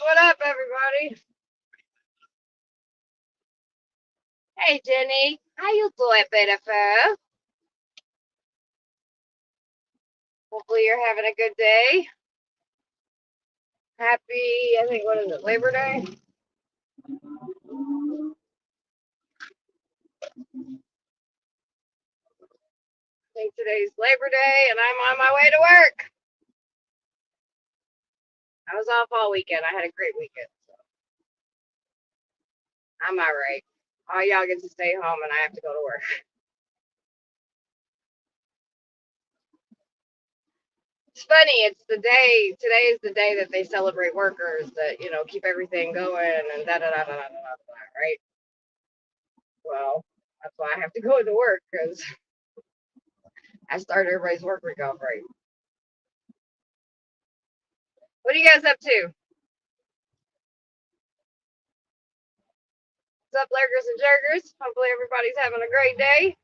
What up, everybody? Hey, Jenny. How you doing, beautiful? Hopefully you're having a good day. Happy, I think, what is it, Labor Day? I think today's Labor Day, and I'm on my way to work. I was off all weekend. I had a great weekend. So I'm all right. All y'all get to stay home, and I have to go to work. It's funny. It's the day. Today is the day that they celebrate workers that keep everything going and da da da da da da da. Right. Well, that's why I have to go to work because I start everybody's work week off right. What are you guys up to? What's up, lurkers and jerkers? Hopefully everybody's having a great day.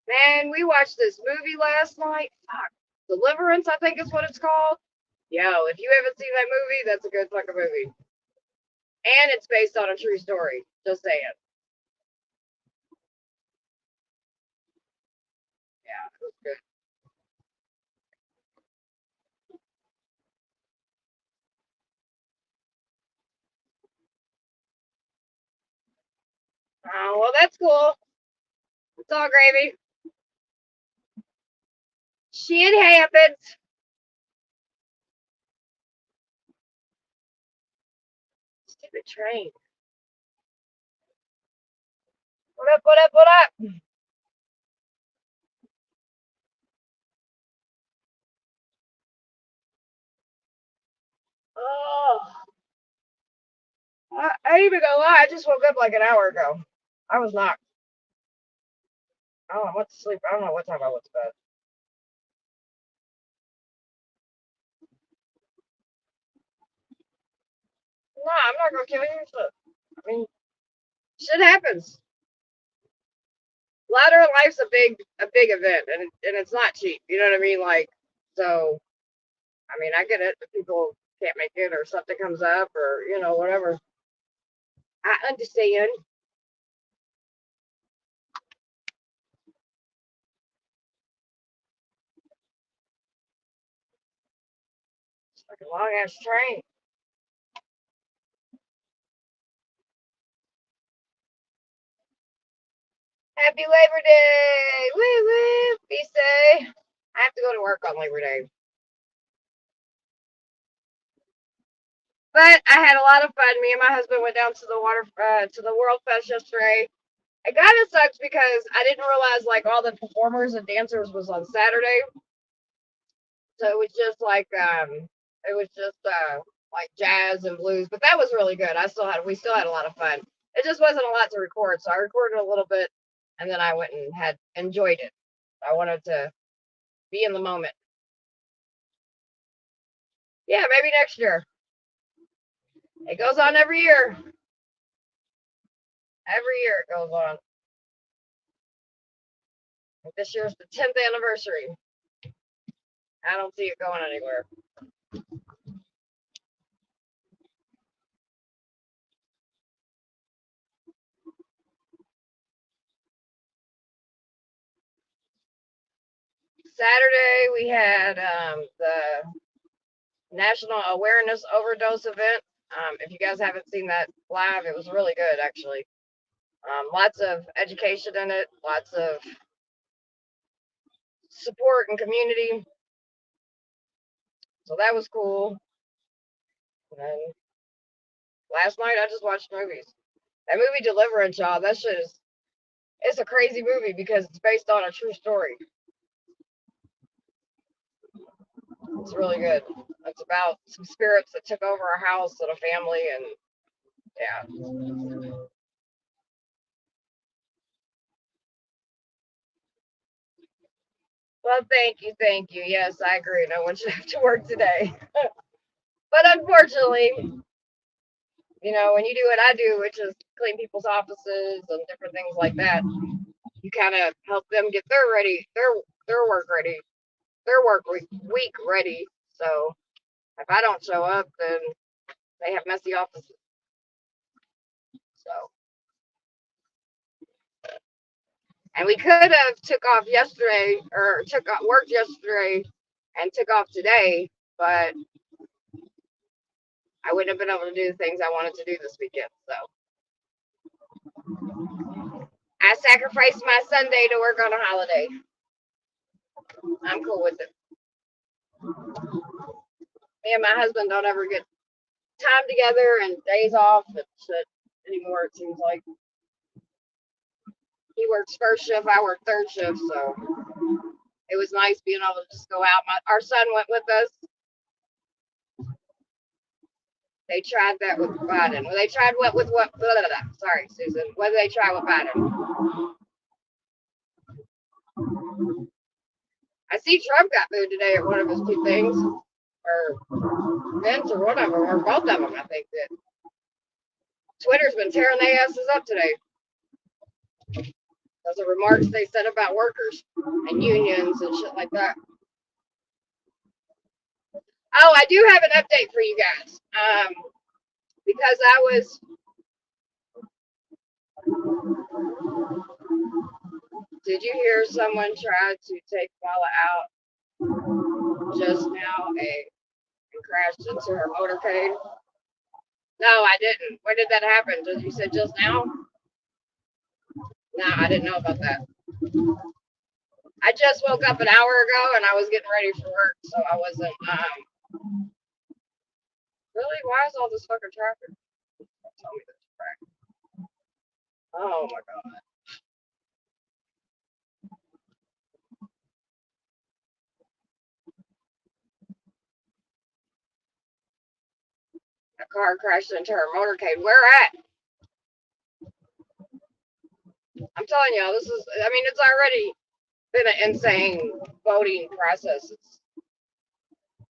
Man, we watched this movie last night. Fuck. Deliverance, I think is what it's called. Yo, if you haven't seen that movie, that's a good fucking movie. And it's based on a true story. Just saying. Yeah, it was good. Oh, well, that's cool. It's all gravy. Shit happens. Stupid train. What up, what up, what up? Oh, I ain't even gonna lie. I just woke up like an hour ago. I was not. I don't know what to sleep. I don't know what time I went to bed. No, I'm not gonna kill you. So, I mean, shit happens. Ladder in life's a big event, and it's not cheap. You know what I mean? Like, so I mean, I get it. If people can't make it, or something comes up, or whatever. I understand. It's like a long ass train. Happy Labor Day! Woo woo! Be safe. I have to go to work on Labor Day. But I had a lot of fun. Me and my husband went down to the to the World Fest yesterday. It kind of sucks because I didn't realize like all the performers and dancers was on Saturday, so it was just like jazz and blues. But that was really good. We still had a lot of fun. It just wasn't a lot to record, so I recorded a little bit, and then I went and had enjoyed it. I wanted to be in the moment. Yeah, maybe next year. It goes on every year. Every year it goes on. This year's the 10th anniversary. I don't see it going anywhere. Saturday we had the National Awareness Overdose event. If you guys haven't seen that live, it was really good actually. Lots of education in it, lots of support and community. So that was cool. And last night I just watched movies. That movie Deliverance, y'all, that shit is It's a crazy movie because it's based on a true story. It's really good. It's about some spirits that took over a house and a family, and yeah. Well, thank you, thank you. Yes, I agree. No one should have to work today. But unfortunately, when you do what I do, which is clean people's offices and different things like that, you kind of help them get their work ready, their week ready. So if I don't show up, then they have messy offices. So, and we could have took off yesterday or worked yesterday and took off today, but I wouldn't have been able to do the things I wanted to do this weekend. So I sacrificed my Sunday to work on a holiday. I'm cool with it. Me and my husband don't ever get time together and days off and shit anymore. It seems like he works first shift, I work third shift, so it was nice being able to just go out. Our son went with us. They tried that with Biden. Well, they tried what with what? Blah, blah, blah. Sorry, Susan. What did they try with Biden? I see Trump got booed today at one of his two things, or events, or whatever, or both of them. I think that Twitter's been tearing their asses up today. Those are remarks they said about workers and unions and shit like that. Oh, I do have an update for you guys. Because I was. Did you hear someone try to take Paula out just now and crashed into her motorcade? No, I didn't. When did that happen? You said just now? No, I didn't know about that. I just woke up an hour ago and I was getting ready for work, so I wasn't. Really? Why is all this fucking traffic? Tell me this crap. Oh my god. A car crashed into her motorcade. Where at? I'm telling y'all, it's already been an insane voting process. It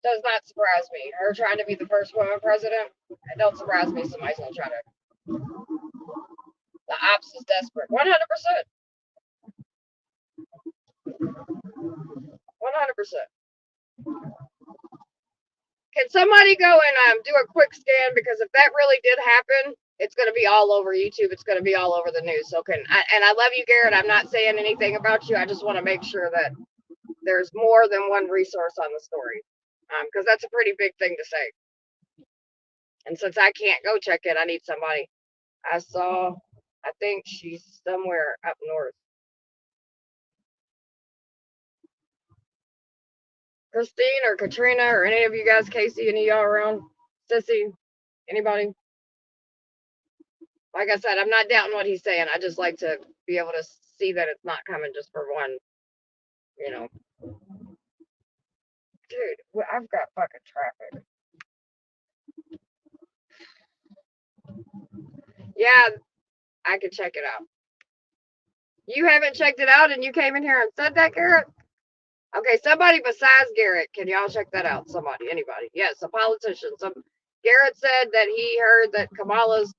does not surprise me. Her trying to be the first woman president, it don't surprise me somebody's gonna try to. The ops is desperate. 100%. 100%. Can somebody go and do a quick scan? Because if that really did happen, it's going to be all over YouTube. It's going to be all over the news. So I love you, Garrett. I'm not saying anything about you. I just want to make sure that there's more than one resource on the story, because that's a pretty big thing to say. And since I can't go check it, I need somebody. I think she's somewhere up north. Christine or Katrina or any of you guys, Casey, any of y'all around? Sissy, anybody? Like I said, I'm not doubting what he's saying. I just like to be able to see that it's not coming just for one, you know. Dude, I've got fucking traffic. Yeah, I could check it out. You haven't checked it out and you came in here and said that, Garrett? Okay, somebody besides Garrett, can y'all check that out? Somebody, anybody. Yes, a politician. Garrett said that he heard that Kamala's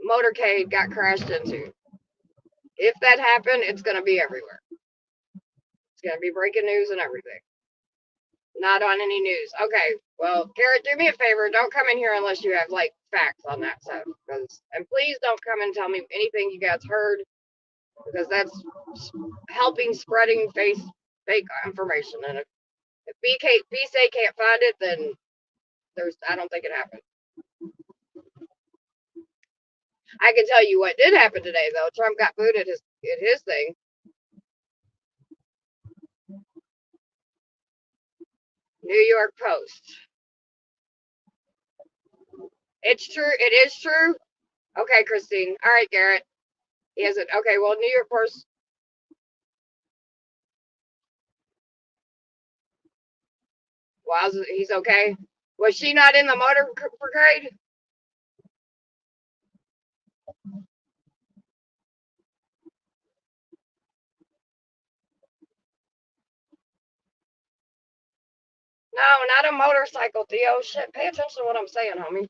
motorcade got crashed into. If that happened, it's going to be everywhere. It's going to be breaking news and everything. Not on any news. Okay, well, Garrett, do me a favor. Don't come in here unless you have, like, facts on that stuff. And please don't come and tell me anything you guys heard, because that's helping spreading fake information. And if BK can't find it, then I don't think it happened. I can tell you what did happen today, though. Trump got booed at his thing. New York Post. It's true. It is true. Okay, Christine. All right, Garrett. He hasn't. Okay, well, New York person. Well, he's okay. Was she not in the motor brigade? No, not a motorcycle, Theo. Shit, pay attention to what I'm saying, homie.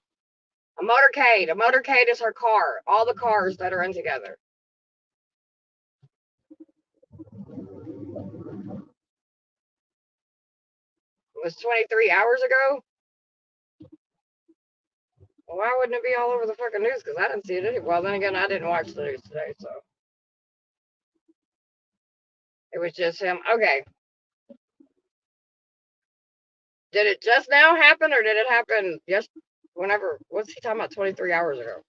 A motorcade. A motorcade is her car. All the cars that are in together. It was 23 hours ago. Well, why wouldn't it be all over the fucking news? Because I didn't see it. Well, then again, I didn't watch the news today, so it was just him. Okay. Did it just now happen, or did it happen just whenever? What's he talking about? 23 hours ago.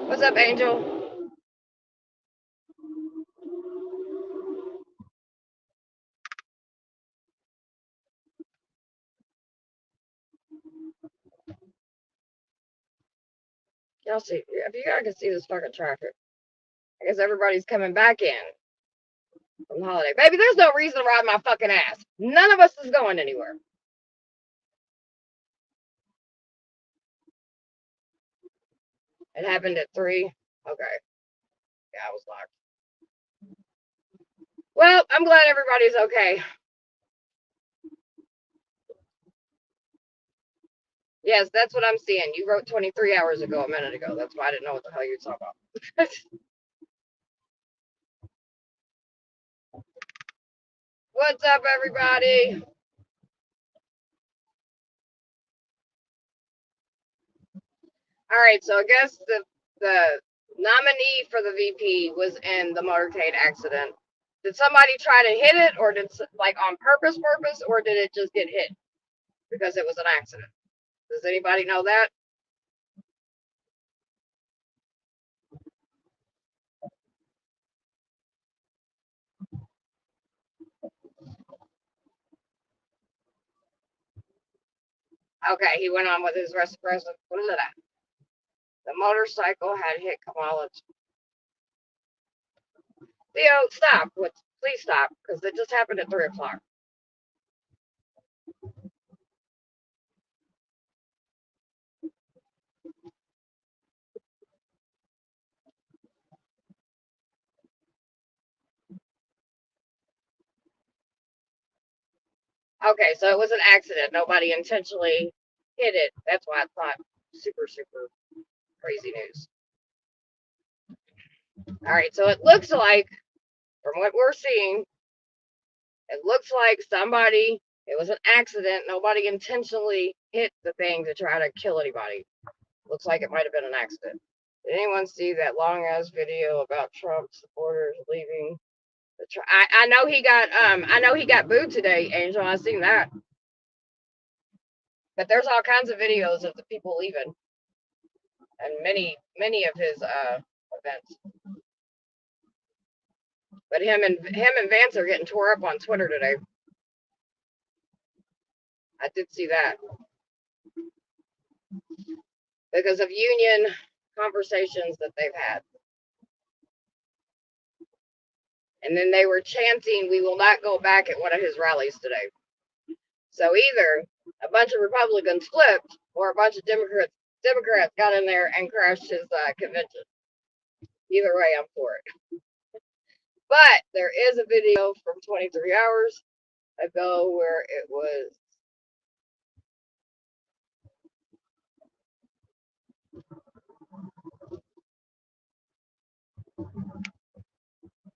What's up, Angel? Y'all see? If you guys can see this fucking traffic, I guess everybody's coming back in from the holiday. Baby, there's no reason to ride my fucking ass. None of us is going anywhere. It happened at 3. Okay. Yeah, I was locked. Well, I'm glad everybody's okay. Yes, that's what I'm seeing. You wrote 23 hours ago, a minute ago. That's why I didn't know what the hell you were talking about. What's up, everybody? All right, so I guess the nominee for the VP was in the motorcade accident. Did somebody try to hit it, or did like on purpose, or did it just get hit because it was an accident? Does anybody know that? Okay, he went on with his reciprocity. What is that? The motorcycle had hit Kamala. Theo, stop. Please stop, because it just happened at 3 o'clock. Okay, so it was an accident. Nobody intentionally hit it. That's why I thought super, super crazy news. All right, so it looks like, from what we're seeing, it looks like it was an accident. Nobody intentionally hit the thing to try to kill anybody. Looks like it might have been an accident. Did anyone see that long ass video about Trump supporters leaving? I know he got booed today, Angel. I seen that. But there's all kinds of videos of the people leaving, and many of his events. But him and Vance are getting tore up on Twitter today. I did see that because of union conversations that they've had. And then they were chanting, "We will not go back" at one of his rallies today. So either a bunch of Republicans flipped, or a bunch of Democrats got in there and crashed his convention. Either way, I'm for it. But there is a video from 23 hours ago where it was.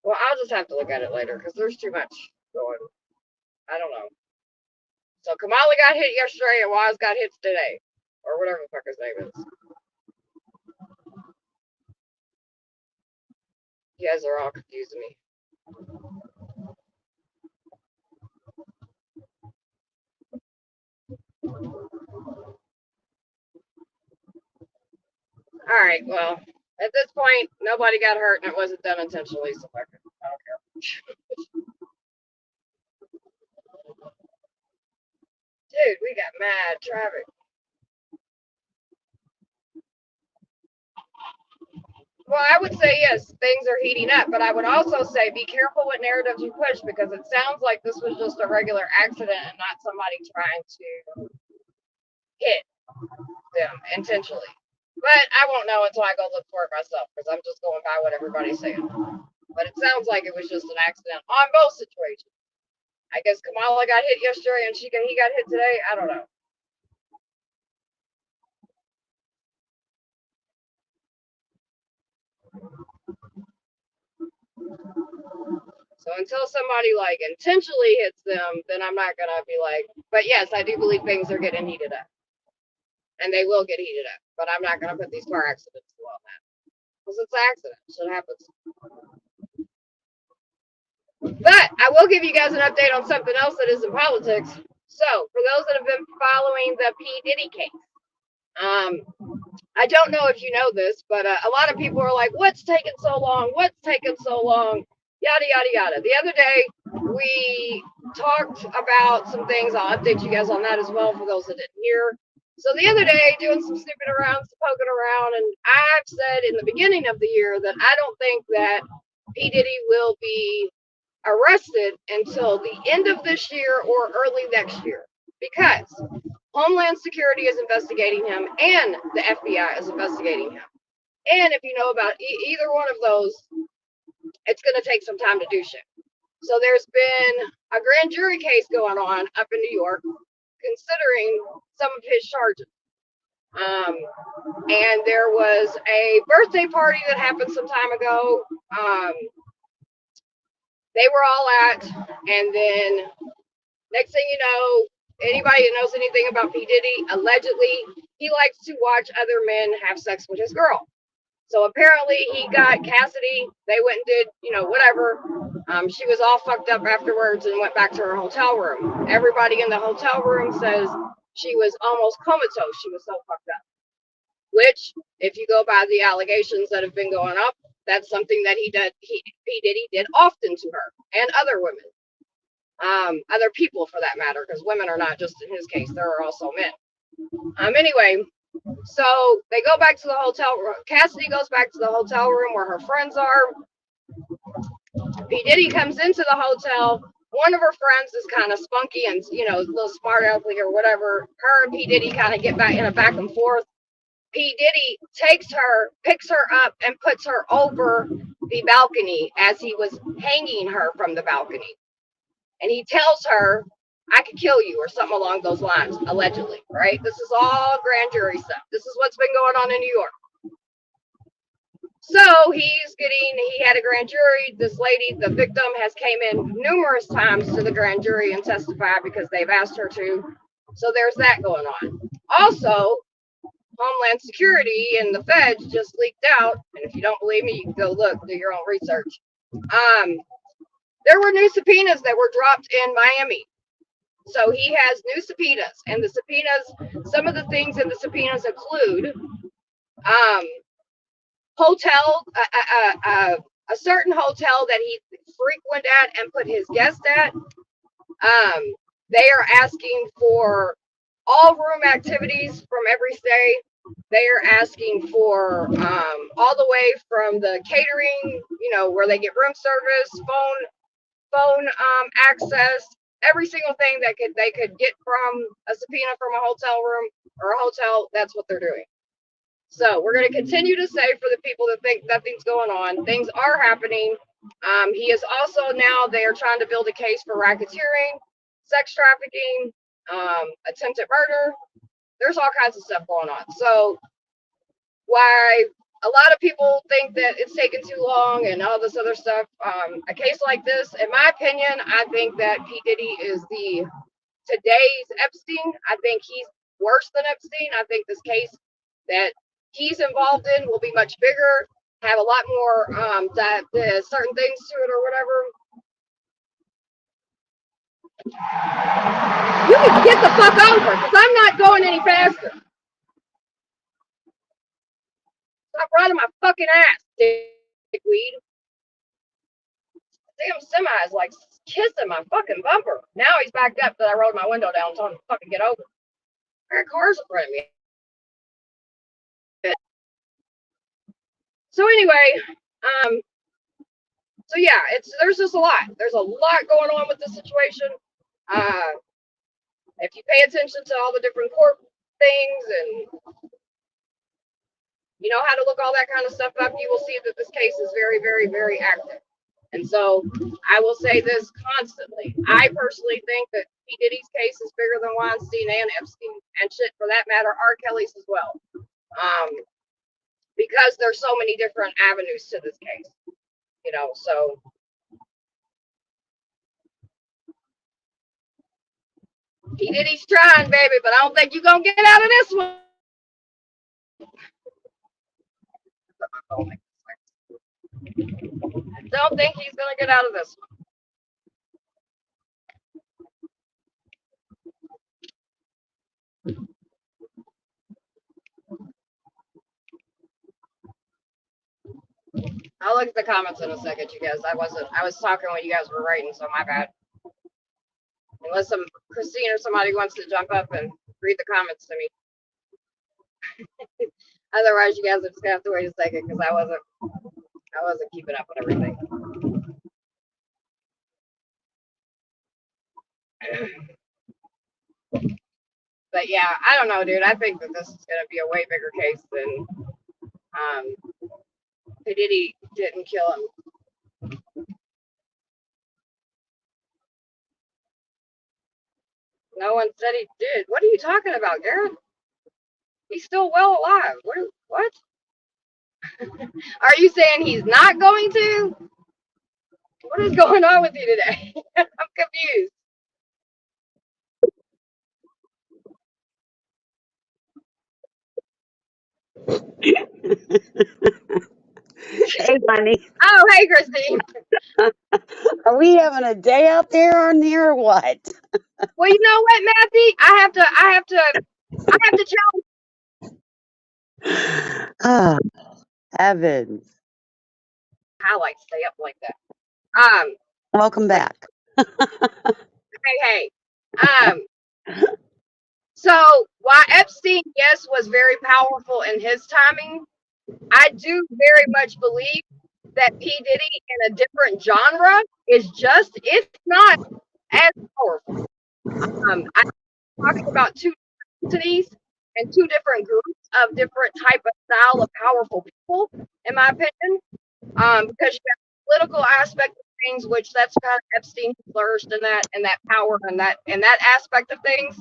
Well, I'll just have to look at it later because there's too much going. I don't know. So Kamala got hit yesterday and Waz got hit today. Or whatever the fuck his name is. You guys are all confusing me. Alright, well, at this point, nobody got hurt and it wasn't done intentionally, so I don't care. Dude, we got mad traffic. Well, I would say yes, things are heating up, but I would also say be careful what narratives you push because it sounds like this was just a regular accident and not somebody trying to hit them intentionally. But I won't know until I go look for it myself because I'm just going by what everybody's saying. But it sounds like it was just an accident on both situations. I guess Kamala got hit yesterday and he got hit today. I don't know. So until somebody like intentionally hits them, then I'm not gonna be like. But yes, I do believe things are getting heated up, and they will get heated up. But I'm not gonna put these car accidents on that because it's an accident. Shit happens. But I will give you guys an update on something else that is in politics. So for those that have been following the P Diddy case, um, I don't know if you know this, but a lot of people are like, "What's taking so long? What's taking so long?" Yada yada yada. The other day we talked about some things. I'll update you guys on that as well for those that didn't hear. So the other day, doing some snooping around, some poking around, and I've said in the beginning of the year that I don't think that P Diddy will be arrested until the end of this year or early next year because Homeland Security is investigating him and the FBI is investigating him. And if you know about either one of those, it's going to take some time to do shit. So there's been a grand jury case going on up in New York considering some of his charges. And there was a birthday party that happened some time ago. They were all at, and then next thing you know, anybody that knows anything about P. Diddy, allegedly, he likes to watch other men have sex with his girl. So apparently he got Cassidy. They went and did, whatever. She was all fucked up afterwards and went back to her hotel room. Everybody in the hotel room says she was almost comatose. She was so fucked up. Which, if you go by the allegations that have been going up, that's something that P. Diddy did often to her and other women. Other people for that matter, because women are not just in his case, there are also men. Anyway, so they go back to the hotel room. Cassidy goes back to the hotel room where her friends are. P. Diddy comes into the hotel. One of her friends is kind of spunky and, a little smart alecky or whatever. Her and P. Diddy kind of get back in a back and forth. P. Diddy takes her, picks her up, and puts her over the balcony as he was hanging her from the balcony. And he tells her, "I could kill you," or something along those lines, allegedly, right? This is all grand jury stuff. This is what's been going on in New York. So he had a grand jury. This lady, the victim, has came in numerous times to the grand jury and testified because they've asked her to. So there's that going on. Also, Homeland Security and the feds just leaked out, and if you don't believe me, you can go look, do your own research. There were new subpoenas that were dropped in Miami. So he has new subpoenas, and the subpoenas, some of the things in the subpoenas include hotel, a certain hotel that he frequent at and put his guest at. They are asking for all room activities from every state. They are asking for all the way from the catering, where they get room service, phone access, every single thing that they could get from a subpoena from a hotel room or a hotel. That's what they're doing. So we're going to continue to say for the people that think nothing's going on, things are happening. He is also now, they are trying to build a case for racketeering, sex trafficking, attempted murder. There's all kinds of stuff going on. So why a lot of people think that it's taken too long and all this other stuff, a case like this, in my opinion, I think that P. Diddy is today's Epstein. I think he's worse than Epstein. I think this case that he's involved in will be much bigger, have a lot more certain things to it or whatever. You need to get the fuck over, because I'm not going any faster. Stop riding my fucking ass, dickweed. Damn semi is like kissing my fucking bumper. Now he's backed up because I rolled my window down and told him to fucking get over. There are cars in front of me. So anyway, so yeah, there's just a lot. There's a lot going on with this situation. If you pay attention to all the different court things and you know how to look all that kind of stuff up, you will see that this case is very, very, very active. And so I will say this constantly. I personally think that P. Diddy's case is bigger than Weinstein and Epstein, and shit, for that matter, R. Kelly's as well. Because there's so many different avenues to this case, you know, so. P. Diddy's trying, baby, but I don't think you're going to get out of this one. I don't think he's going to get out of this one. I'll look at the comments in a second, you guys. I was talking when you guys were writing, so my bad. Unless Christine or somebody wants to jump up and read the comments to me. Otherwise, you guys are just gonna have to wait a second because I wasn't keeping up with everything. But yeah, I don't know, dude. I think that this is gonna be a way bigger case than Diddy didn't kill him. No one said he did. What are you talking about, Garrett? He's still well alive. What? Are you saying he's not going to? What is going on with you today? I'm confused. Hey, honey. Oh, hey, Christine. Are we having a day out there on here or what? Well, you know what, Matthew? I have to challenge. Oh, heavens. I like to stay up like that. Welcome back. Hey. So while Epstein, yes, was very powerful in his timing, I do very much believe that P. Diddy in a different genre is just, if not as powerful. I'm talking about two entities and two different groups of different type of style of powerful people, in my opinion. Because you got the political aspect of things, which that's kind of Epstein flourished in that power and that aspect of things.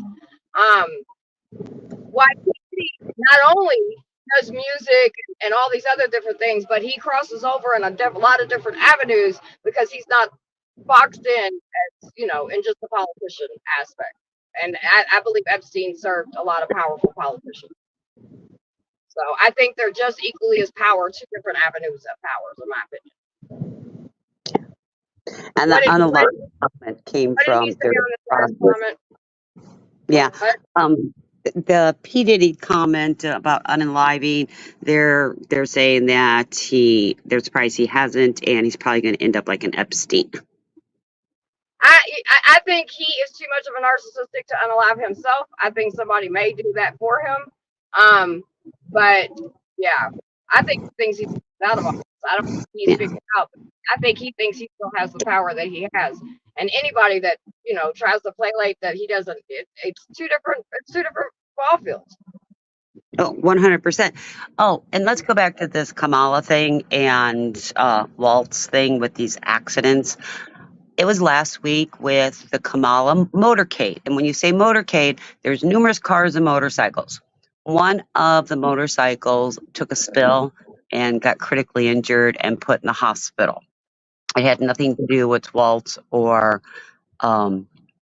Why Diddy not only does music and all these other different things, but he crosses over in a lot of different avenues because he's not boxed in as, you know, in just the politician aspect. And I believe Epstein served a lot of powerful politicians. So I think they're just equally as two different avenues of powers, in my opinion. And the unaligned comment came from yeah. The P. Diddy comment about unaliving, they're saying that they're surprised he hasn't, and he's probably going to end up like an Epstein. I think he is too much of a narcissistic to unalive himself. I think somebody may do that for him. But yeah, I think he thinks he's out of office. I don't think he's figured out. I think he thinks he still has the power that he has. And anybody that, you know, tries to play like that he doesn't, it's two different ball fields. Oh, 100%. Oh, and let's go back to this Kamala thing and Walt's thing with these accidents. It was last week with the Kamala motorcade. And when you say motorcade, there's numerous cars and motorcycles. One of the motorcycles took a spill and got critically injured and put in the hospital. It had nothing to do with Waltz or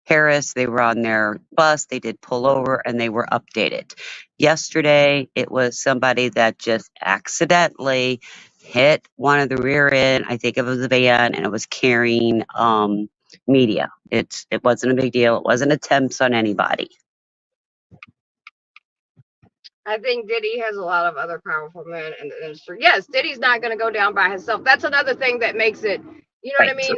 Harris. They were on their bus. They did pull over and they were updated. Yesterday, it was somebody that just accidentally hit one of the rear end. I think it was a van, and it was carrying media. It wasn't a big deal. It wasn't attempts on anybody. I think Diddy has a lot of other powerful men in the industry. Yes, Diddy's not going to go down by himself. That's another thing that makes it, you know what I mean?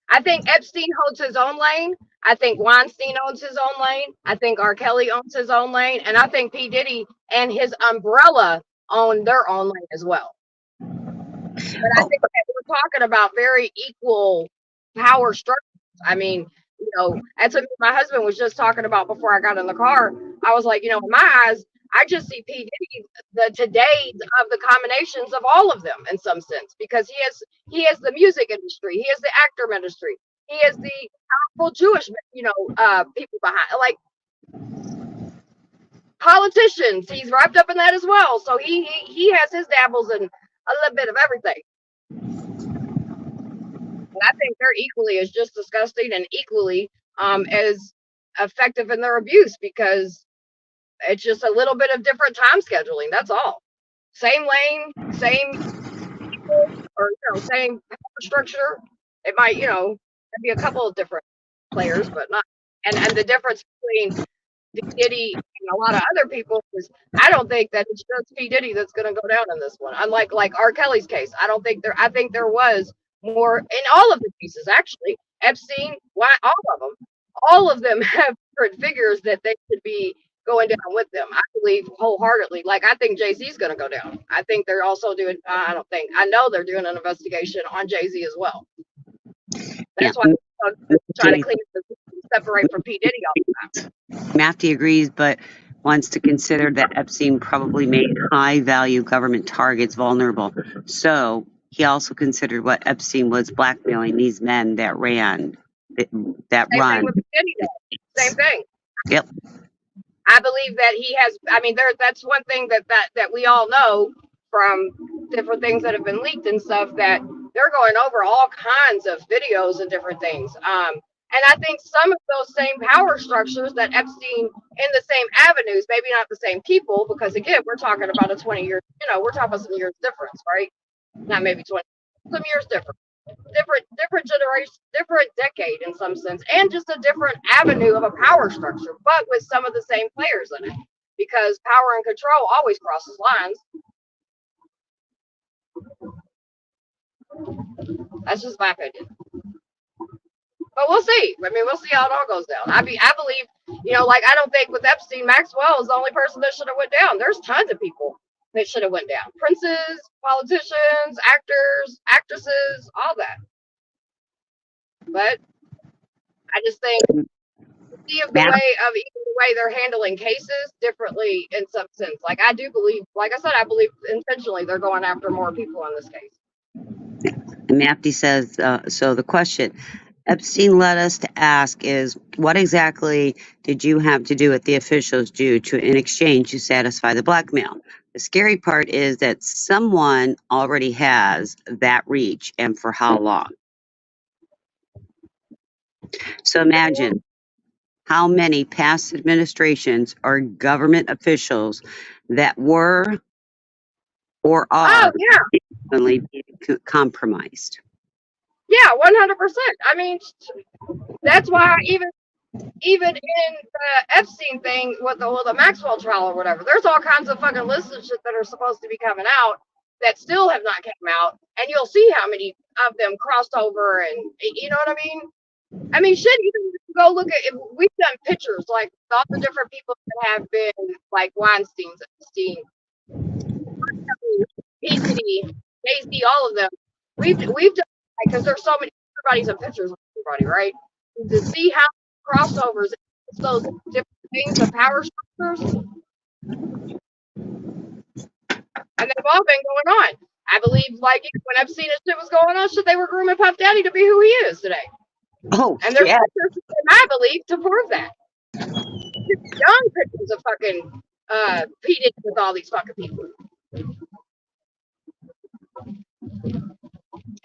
I think Epstein holds his own lane. I think Weinstein owns his own lane. I think R. Kelly owns his own lane. And I think P. Diddy and his umbrella own their own lane as well. But I Oh, think that we're talking about very equal power structures. I mean, that's what my husband was just talking about before I got in the car. I was like, in my eyes, I just see P. Diddy the today of the combinations of all of them in some sense, because he has the music industry, he has the actor industry, he has the powerful Jewish, people behind, like politicians. He's wrapped up in that as well. So he has his dabbles in a little bit of everything. And I think they're equally as just disgusting and equally as effective in their abuse, because it's just a little bit of different time scheduling. That's all. Same lane, same people, or same power structure. It might, be a couple of different players, but not. And the difference between Diddy and a lot of other people is, I don't think that it's just P. Diddy that's going to go down in this one. Unlike R. Kelly's case, I think there was more in all of the cases actually. Epstein, why all of them have different figures that they should be going down with them. I believe wholeheartedly. Like, I think Jay-Z's going to go down. I think they're also doing. I know they're doing an investigation on Jay-Z as well. yeah. That's why they're trying to clean the separate from P. Diddy all the time. Mafty agrees, but wants to consider that Epstein probably made high-value government targets vulnerable. So he also considered what Epstein was blackmailing these men that ran, that Same run. thing with Diddy. Same thing. Yep. I believe that he has. I mean, that's one thing that we all know from different things that have been leaked and stuff, that they're going over all kinds of videos and different things. And I think some of those same power structures that Epstein, in the same avenues, maybe not the same people, because again, we're talking about a 20-year, we're talking about some years difference, right? Not maybe 20, some years different generation, different decade in some sense, and just a different avenue of a power structure, but with some of the same players in it, because power and control always crosses lines. That's just my opinion. But we'll see. I mean, we'll see how it all goes down. I believe, I don't think with Epstein, Maxwell is the only person that should have went down. There's tons of people that should have went down. Princes, politicians, actors, actresses, all that. But I just think the way they're handling cases differently in some sense. Like, I do believe, like I said, I believe intentionally they're going after more people in this case. Mafty says, so the question Epstein led us to ask is, what exactly did you have to do with the officials do in exchange to satisfy the blackmail? The scary part is that someone already has that reach, and for how long? So imagine how many past administrations or government officials that were or are compromised. Yeah, 100%. I mean, that's why even in the Epstein thing with the Maxwell trial or whatever, there's all kinds of fucking lists of shit that are supposed to be coming out that still have not come out, and you'll see how many of them crossed over, and you know what I mean? I mean, shit, even if you go look at, we've done pictures, like all the different people that have been, like Weinstein's, Epstein, Jay-Z, all of them. We've done, because there's so many, everybody's in pictures of everybody, right? To see how crossovers, those different things, the power structures, and they've all been going on. I believe, like, when Epstein and shit was going on, shit, they were grooming Puff Daddy to be who he is today. Oh, and there's pictures, I believe, to prove that. Young pictures of fucking P. Diddy with all these fucking people.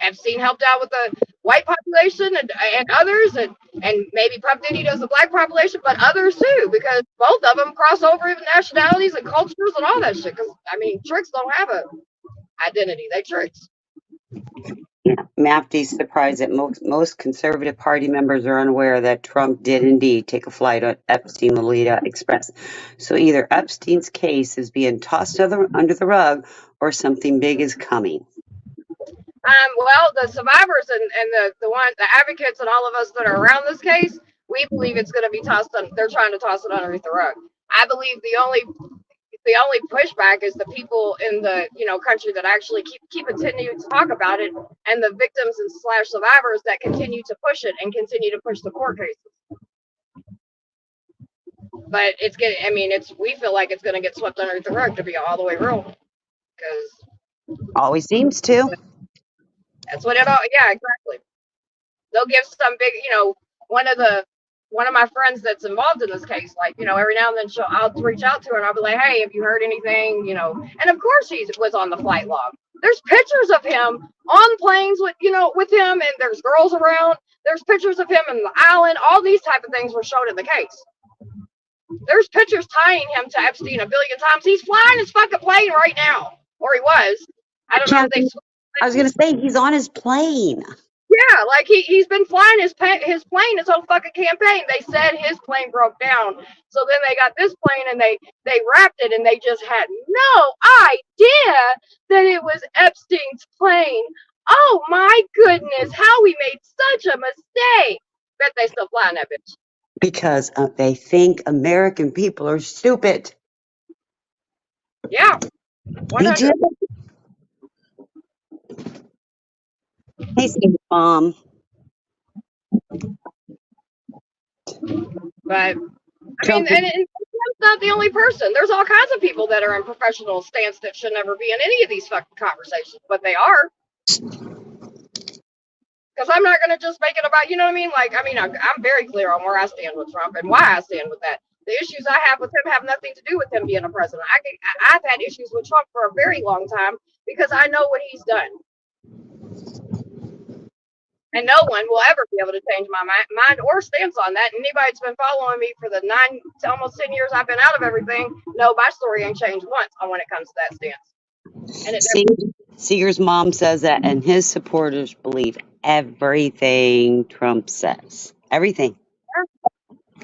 Epstein helped out with the white population and others, and maybe Puff Diddy does the black population, but others too, because both of them cross over even nationalities and cultures and all that shit. Because, I mean, tricks don't have a identity; they tricks. Yeah, Mafty's surprised that most conservative party members are unaware that Trump did indeed take a flight on Epstein Lolita Express. So either Epstein's case is being tossed under the rug, or something big is coming. Well, the survivors and the advocates and all of us that are around this case, we believe it's going to be tossed. They're trying to toss it underneath the rug. I believe the only the only pushback is the people in the country that actually keep continuing to talk about it, and the victims and slash survivors that continue to push it and continue to push the court cases. But it's getting, I mean, we feel like it's going to get swept under the rug, to be all the way real, because Always seems to. that's what it all. Yeah, exactly. They'll give some big, one of my friends that's involved in this case, like, every now and then I'll reach out to her and I'll be like, hey, have you heard anything? And of course he was on the flight log. There's pictures of him on planes with him, and there's girls around. There's pictures of him in the island. All these type of things were shown in the case. There's pictures tying him to Epstein a billion times. He's flying his fucking plane right now, or he was. I don't know if they. I was gonna say he's on his plane. Yeah, like he's been flying his plane his whole fucking campaign. They said his plane broke down, so then they got this plane and they wrapped it, and they just had no idea that it was Epstein's plane. Oh my goodness, how we made such a mistake! Bet they still flying that bitch. Because they think American people are stupid. Yeah. 100. Hey, Steve, Mom. But I mean, and Trump's not the only person. There's all kinds of people that are in professional stance that should never be in any of these fucking conversations, but they are. Because I'm not going to just make it about, you know what I mean? Like, I mean, I'm very clear on where I stand with Trump and why I stand with that. The issues I have with him have nothing to do with him being a president. I've had issues with Trump for a very long time because I know what he's done. And no one will ever be able to change my mind or stance on that. Anybody that's been following me for the 9 to almost 10 years I've been out of everything, no, my story ain't changed once on when it comes to that stance. And Seeger's mom says that, and his supporters believe everything Trump says. Everything.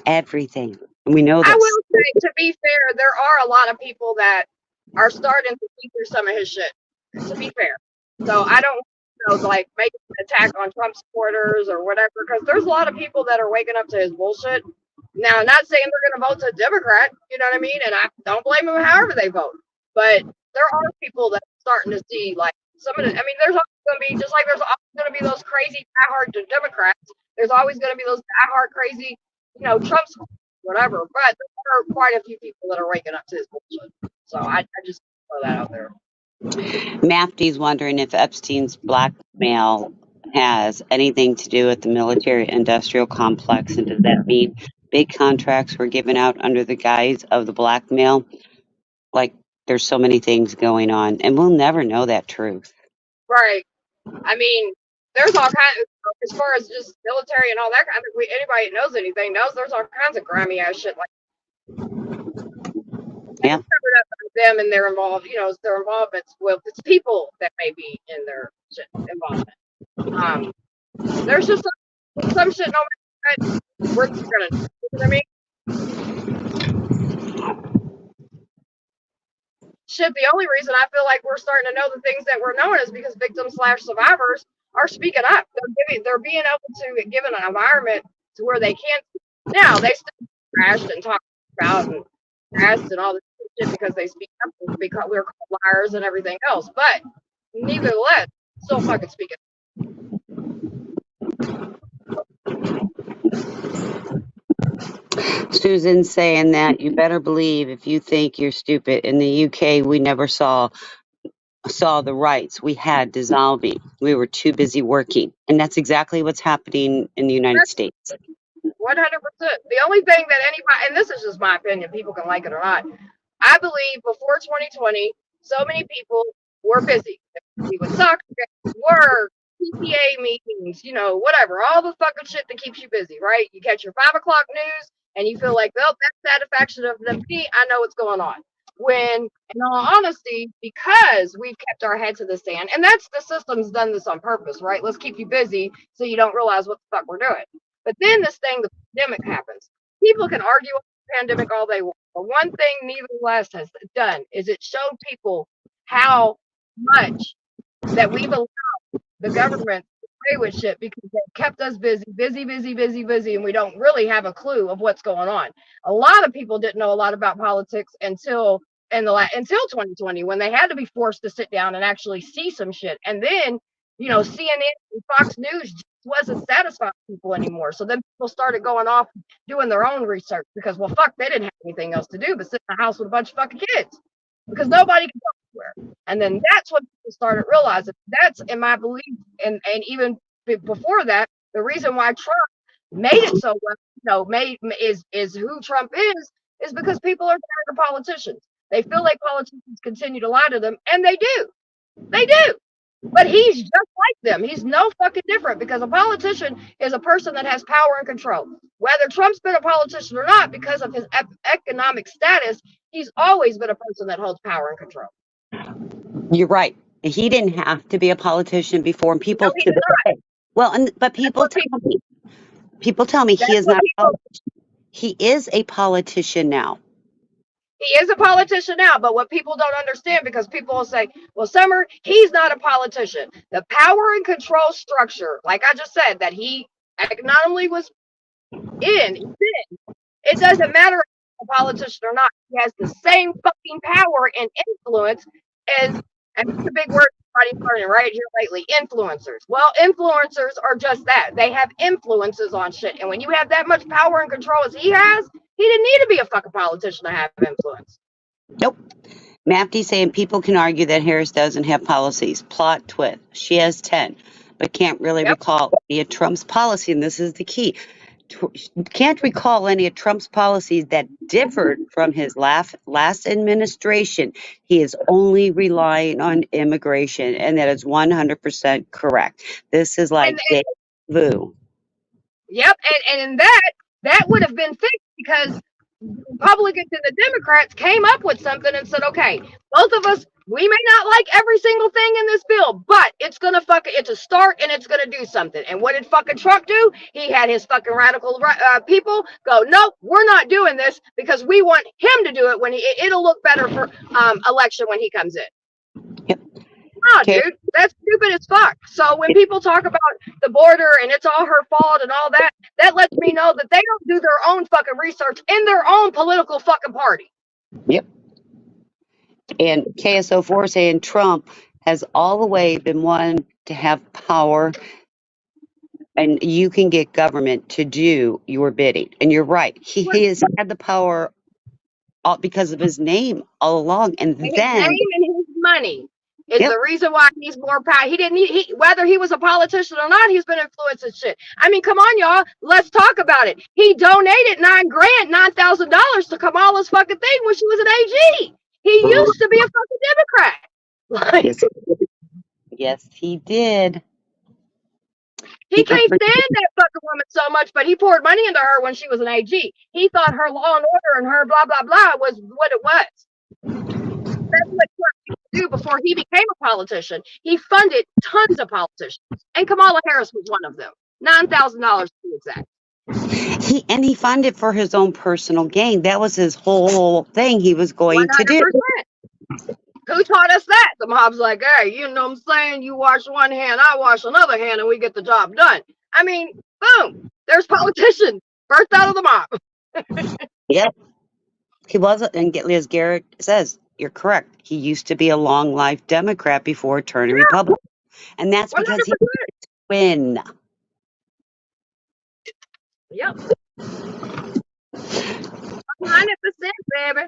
Everything. And we know that. I will say, to be fair, there are a lot of people that are starting to see through some of his shit, to be fair. So I don't like make an attack on Trump supporters or whatever, because there's a lot of people that are waking up to his bullshit. Now, I'm not saying they're going to vote to Democrat, you know what I mean? And I don't blame them however they vote. But there are people that are starting to see, like, some of the, I mean, there's always going to be, just like there's always going to be those crazy diehard Democrats, there's always going to be those diehard crazy, Trump supporters, whatever. But there are quite a few people that are waking up to his bullshit. So I just throw that out there. Mafty's wondering if Epstein's blackmail has anything to do with the military-industrial complex, and does that mean big contracts were given out under the guise of the blackmail? Like, there's so many things going on, and we'll never know that truth. Right. I mean, there's all kinds of, as far as just military and all that kind of, anybody that knows anything knows there's all kinds of grimy ass shit like yeah. Them and their involved, their involvements with it's people that may be in their shit involvement. There's just some shit no matter what we're gonna do. You know what I mean? Shit, the only reason I feel like we're starting to know the things that we're knowing is because victims / survivors are speaking up. They're being able to given an environment to where they can. Now they still crashed and talked about and crashed and all this shit because they speak up, because we're called liars and everything else. But nevertheless, still fucking speaking. Susan's saying that you better believe if you think you're stupid. In the UK, we never saw the rights we had dissolving. We were too busy working. And that's exactly what's happening in the United States. 100%. The only thing that anybody, and this is just my opinion, people can like it or not, I believe before 2020, so many people were busy. We would soccer games, work, PTA meetings, whatever, all the fucking shit that keeps you busy, right? You catch your 5 o'clock news and you feel like, well, that's satisfaction of me. I know what's going on. When, in all honesty, because we've kept our head to the sand, and that's the system's done this on purpose, right? Let's keep you busy so you don't realize what the fuck we're doing. But then this thing, the pandemic happens. People can argue about the pandemic all they want. But one thing nevertheless has done is it showed people how much that we've allowed the government to play with shit because they've kept us busy, and we don't really have a clue of what's going on. A lot of people didn't know a lot about politics until until 2020, when they had to be forced to sit down and actually see some shit. And then, CNN and Fox News just wasn't satisfying people anymore. So then people started going off doing their own research because, well, fuck, they didn't have anything else to do but sit in the house with a bunch of fucking kids because nobody could go anywhere. And then that's when people started realizing that's, in my belief, and even before that, the reason why Trump made it so well, is who Trump is because people are tired of politicians. They feel like politicians continue to lie to them, and they do. They do. But he's just like them. He's no fucking different because a politician is a person that has power and control. Whether Trump's been a politician or not, because of his economic status, he's always been a person that holds power and control. You're right. He didn't have to be a politician before, and people No, he did not. well, but people tell me he is not. He is a politician now. He is a politician now, but what people don't understand, because people will say, well, Summer, he's not a politician. The power and control structure, like I just said, that he economically was in, it doesn't matter if he's a politician or not. He has the same fucking power and influence as, and that's a big word everybody's learning right here lately, influencers. Well, influencers are just that. They have influences on shit. And when you have that much power and control as he has, he didn't need to be a fucking politician to have influence. Nope. Mafty saying people can argue that Harris doesn't have policies. Plot twist. She has 10, but can't really recall any of Trump's policy, and this is the key. Can't recall any of Trump's policies that differed from his last administration. He is only relying on immigration, and that is 100% correct. This is like deja vu. Yep, and that would have been fixed because the Republicans and the Democrats came up with something and said, okay, both of us, we may not like every single thing in this bill, but it's a start and it's gonna do something. And what did fucking Trump do? He had his fucking radical people go, nope, we're not doing this because we want him to do it when it'll look better for election when he comes in. Yep. No, dude, that's stupid as fuck. So when people talk about the border and it's all her fault and all that, that lets me know that they don't do their own fucking research in their own political fucking party. Yep. And KSO4 saying Trump has all the way been one to have power, and you can get government to do your bidding. And you're right. He has had the power because of his name all along. And his then name and his money is the reason why he's more power. He didn't need, whether he was a politician or not, he's been influencing shit. I mean, come on, y'all. Let's talk about it. He donated $9,000 to Kamala's fucking thing when she was an AG. He used to be a fucking Democrat. Like, yes, he did. He can't stand that fucking woman so much, but he poured money into her when she was an AG. He thought her law and order and her blah, blah, blah was what it was. That's what Trump used to do before he became a politician. He funded tons of politicians, and Kamala Harris was one of them. $9,000 to be exact. He funded for his own personal gain. That was his whole thing he was going 100%. to do. Who taught us that? The mob's like, hey, you know what I'm saying? You wash one hand, I wash another hand, and we get the job done. I mean, boom, there's politicians birthed out of the mob. Yep. He wasn't, and as Garrett says, you're correct. He used to be a long life Democrat before turning Republican. And that's because 100%. He wanted to win. Yep. 100%, baby.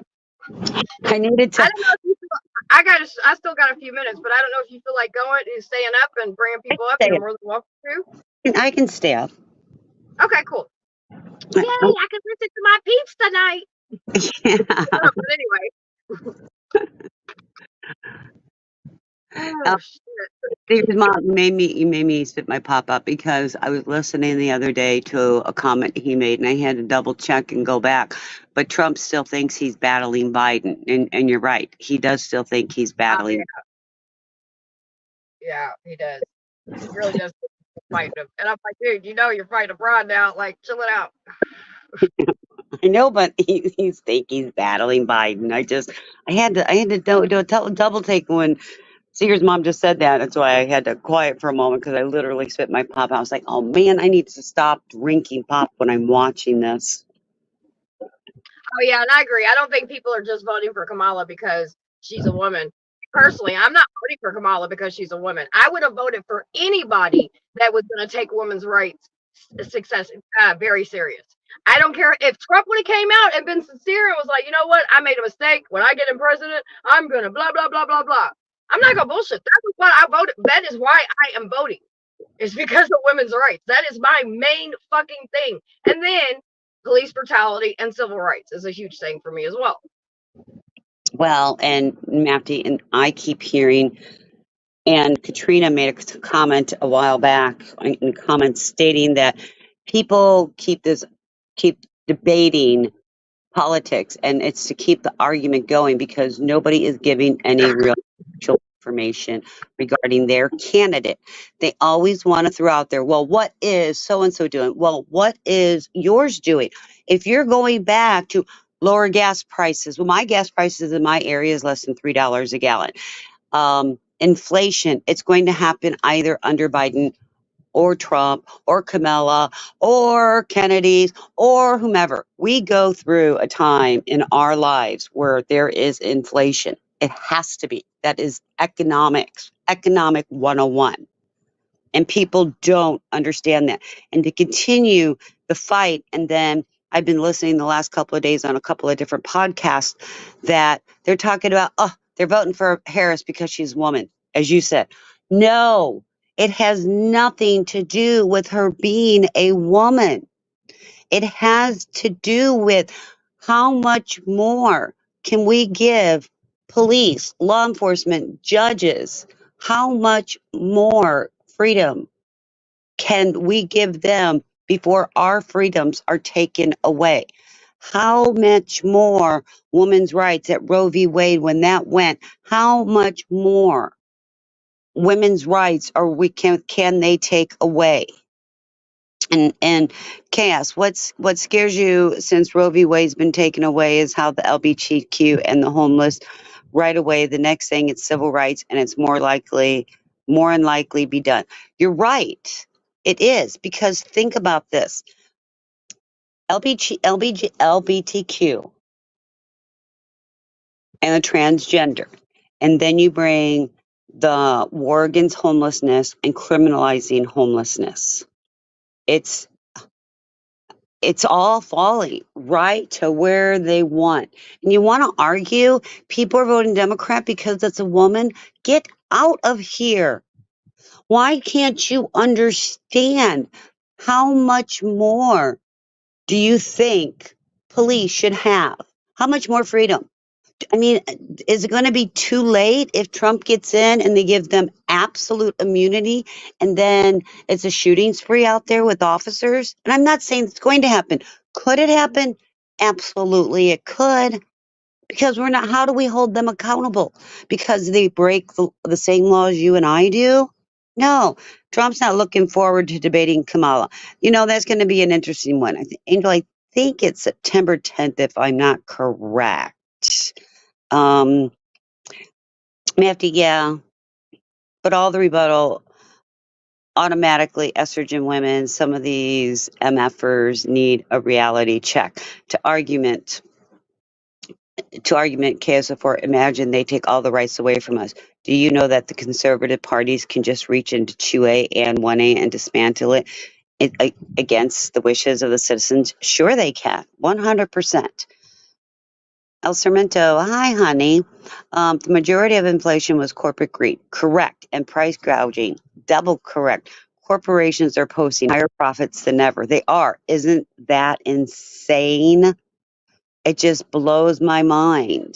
I needed to. I don't know if you feel, I still got a few minutes, but I don't know if you feel like going and staying up and bringing people up. You're more than welcome to. I can stay up. Okay, cool. Yay, I can listen to my peeps tonight. Yeah. But anyway. Steve's mom made me spit my pop up because I was listening the other day to a comment he made, and I had to double check and go back. But Trump still thinks he's battling Biden, and you're right. He does still think he's battling. Yeah, he does. He really does fight him. And I'm like, dude, you're fighting abroad now. Like, chill it out. I know, but he's think he's battling Biden. I had to do a double take when Seeger's mom just said that. That's why I had to quiet for a moment because I literally spit my pop. I was like, oh man, I need to stop drinking pop when I'm watching this. Oh yeah, and I agree. I don't think people are just voting for Kamala because she's a woman. Personally, I'm not voting for Kamala because she's a woman. I would have voted for anybody that was going to take women's rights success very serious. I don't care if Trump would have came out and been sincere and was like, you know what, I made a mistake. When I get in president, I'm gonna blah blah blah blah blah. I'm not gonna bullshit. That is what I voted. That is why I am voting. It's because of women's rights. That is my main fucking thing. And then police brutality and civil rights is a huge thing for me as well. Well, and Matthew, and I keep hearing, and Katrina made a comment a while back in comments stating that people keep debating politics, and it's to keep the argument going because nobody is giving any real actual information regarding their candidate. They always want to throw out there, well, what is so and so doing? Well, what is yours doing? If you're going back to lower gas prices, well, my gas prices in my area is less than $3 a gallon. Inflation, it's going to happen either under Biden or Trump or Kamala or Kennedy's or whomever. We go through a time in our lives where there is inflation. It has to be. That is economics, economic 101. And people don't understand that. And to continue the fight, and then I've been listening the last couple of days on a couple of different podcasts that they're talking about, oh, they're voting for Harris because she's a woman, as you said. No, it has nothing to do with her being a woman. It has to do with how much more can we give police, law enforcement, judges? How much more freedom can we give them before our freedoms are taken away? How much more women's rights at Roe v. Wade when that went? How much more women's rights are can they take away? And chaos. What scares you since Roe v. Wade's been taken away is how the LGBTQ and the homeless right away. The next thing it's civil rights, and it's more and likely be done. You're right. It is because think about this: LGBTQ and the transgender, and then you bring the war against homelessness and criminalizing homelessness. It's all falling right to where they want. And you want to argue people are voting Democrat because it's a woman? Get out of here. Why can't you understand how much more do you think police should have? How much more freedom? I mean, is it going to be too late if Trump gets in and they give them absolute immunity and then it's a shooting spree out there with officers? And I'm not saying it's going to happen. Could it happen? Absolutely, it could. Because we're not, how do we hold them accountable? Because they break the same laws you and I do? No, Trump's not looking forward to debating Kamala. That's going to be an interesting one. Angel, I think it's September 10th, if I'm not correct. Um, yeah, but all the rebuttal automatically estrogen women, some of these MFers need a reality check. To argument KSO4, imagine they take all the rights away from us. Do you know that the conservative parties can just reach into 2A and 1A and dismantle it against the wishes of the citizens? Sure they can, 100%. El Sarmento, hi, honey. The majority of inflation was corporate greed. Correct. And price gouging. Double correct. Corporations are posting higher profits than ever. They are. Isn't that insane? It just blows my mind.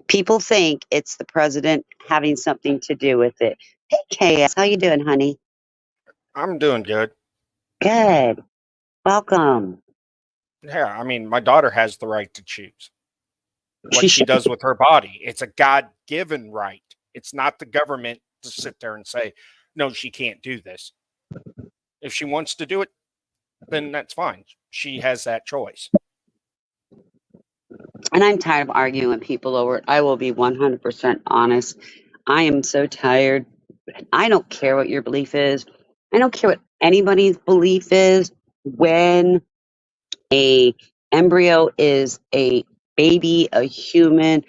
People think it's the president having something to do with it. Hey, KS, how you doing, honey? I'm doing good. Good. Welcome. Yeah, I mean, my daughter has the right to choose what She she does with her body. It's a God-given right. It's not the government to sit there and say, no, she can't do this. If she wants to do it, then that's fine. She has that choice. And I'm tired of arguing with people over it. I will be 100% honest. I am so tired. I don't care what your belief is. I don't care what anybody's belief is. When a Embryo is a baby, a human.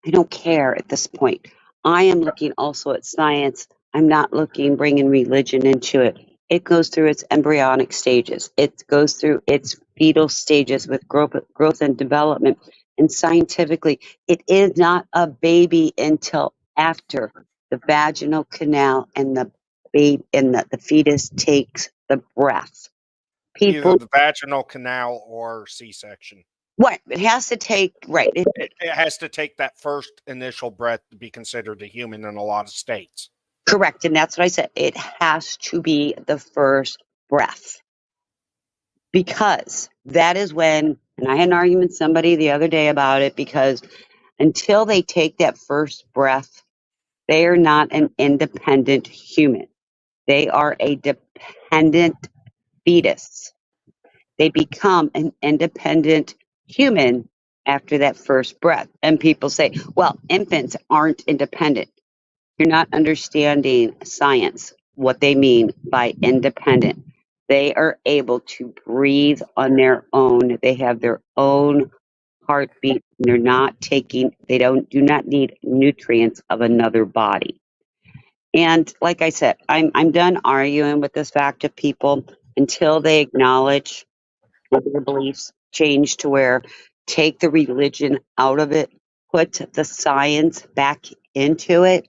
I don't care at this point. I am looking also at science. I'm not bringing religion into it. It goes through its embryonic stages. It goes through its fetal stages with growth and development. And scientifically, it is not a baby until after the vaginal canal and the baby and the fetus takes the breath. Either People, the vaginal canal or C-section. what it has to take, right? It has to take that first initial breath to be considered a human in a lot of states. Correct. And that's what I said. It has to be the first breath. Because that is when, and I had an argument with somebody the other day about it, because until they take that first breath, they are not an independent human. They are a dependent fetus. They become an independent human after that first breath. And people say, well, infants aren't independent. You're not understanding science, what they mean by independent. They are able to breathe on their own. They have their own heartbeat. They're not taking, do not need nutrients of another body. And like I said, I'm done arguing with this fact of people until they acknowledge that their beliefs change to where take the religion out of it, put the science back into it,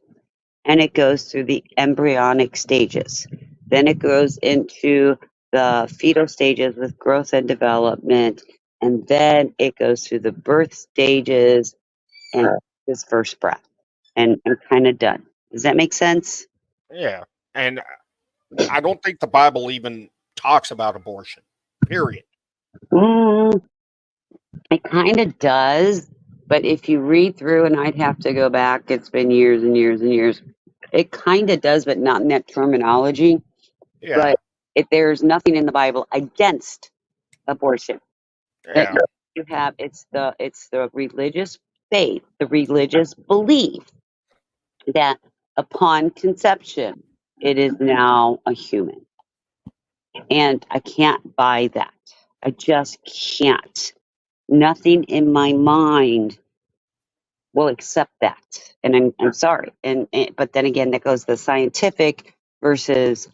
and it goes through the embryonic stages. Then it goes into the fetal stages with growth and development, and then it goes through the birth stages and his first breath. And I'm kind of done. Does that make sense? Yeah. And I don't think the Bible even talks about abortion, period. Mm, it kind of does, but if you read through, and I'd have to go back, it's been years and years and years. It kind of does, but not in that terminology. Yeah. But there's nothing in the Bible against abortion. That Yeah. you have, it's the religious faith, the religious belief that upon conception it is now a human, and I can't buy that. I just can't. Nothing in my mind will accept that, and I'm sorry. And but then again, that goes the scientific versus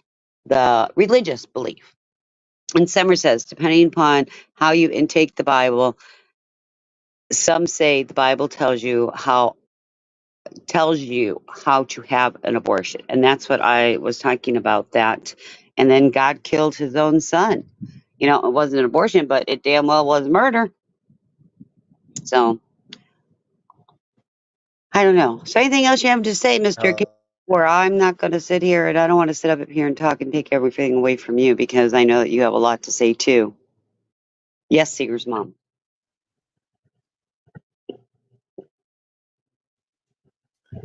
the religious belief. And Summer says, depending upon how you intake the Bible, some say the Bible tells you how to have an abortion, and that's what I was talking about. That, and then God killed His own Son. You know, it wasn't an abortion, but it damn well was murder. So I don't know. So anything else you have to say, Mister? Or I'm not going to sit here, and I don't want to sit up here and talk and take everything away from you because I know that you have a lot to say too. Yes, Seeger's mom.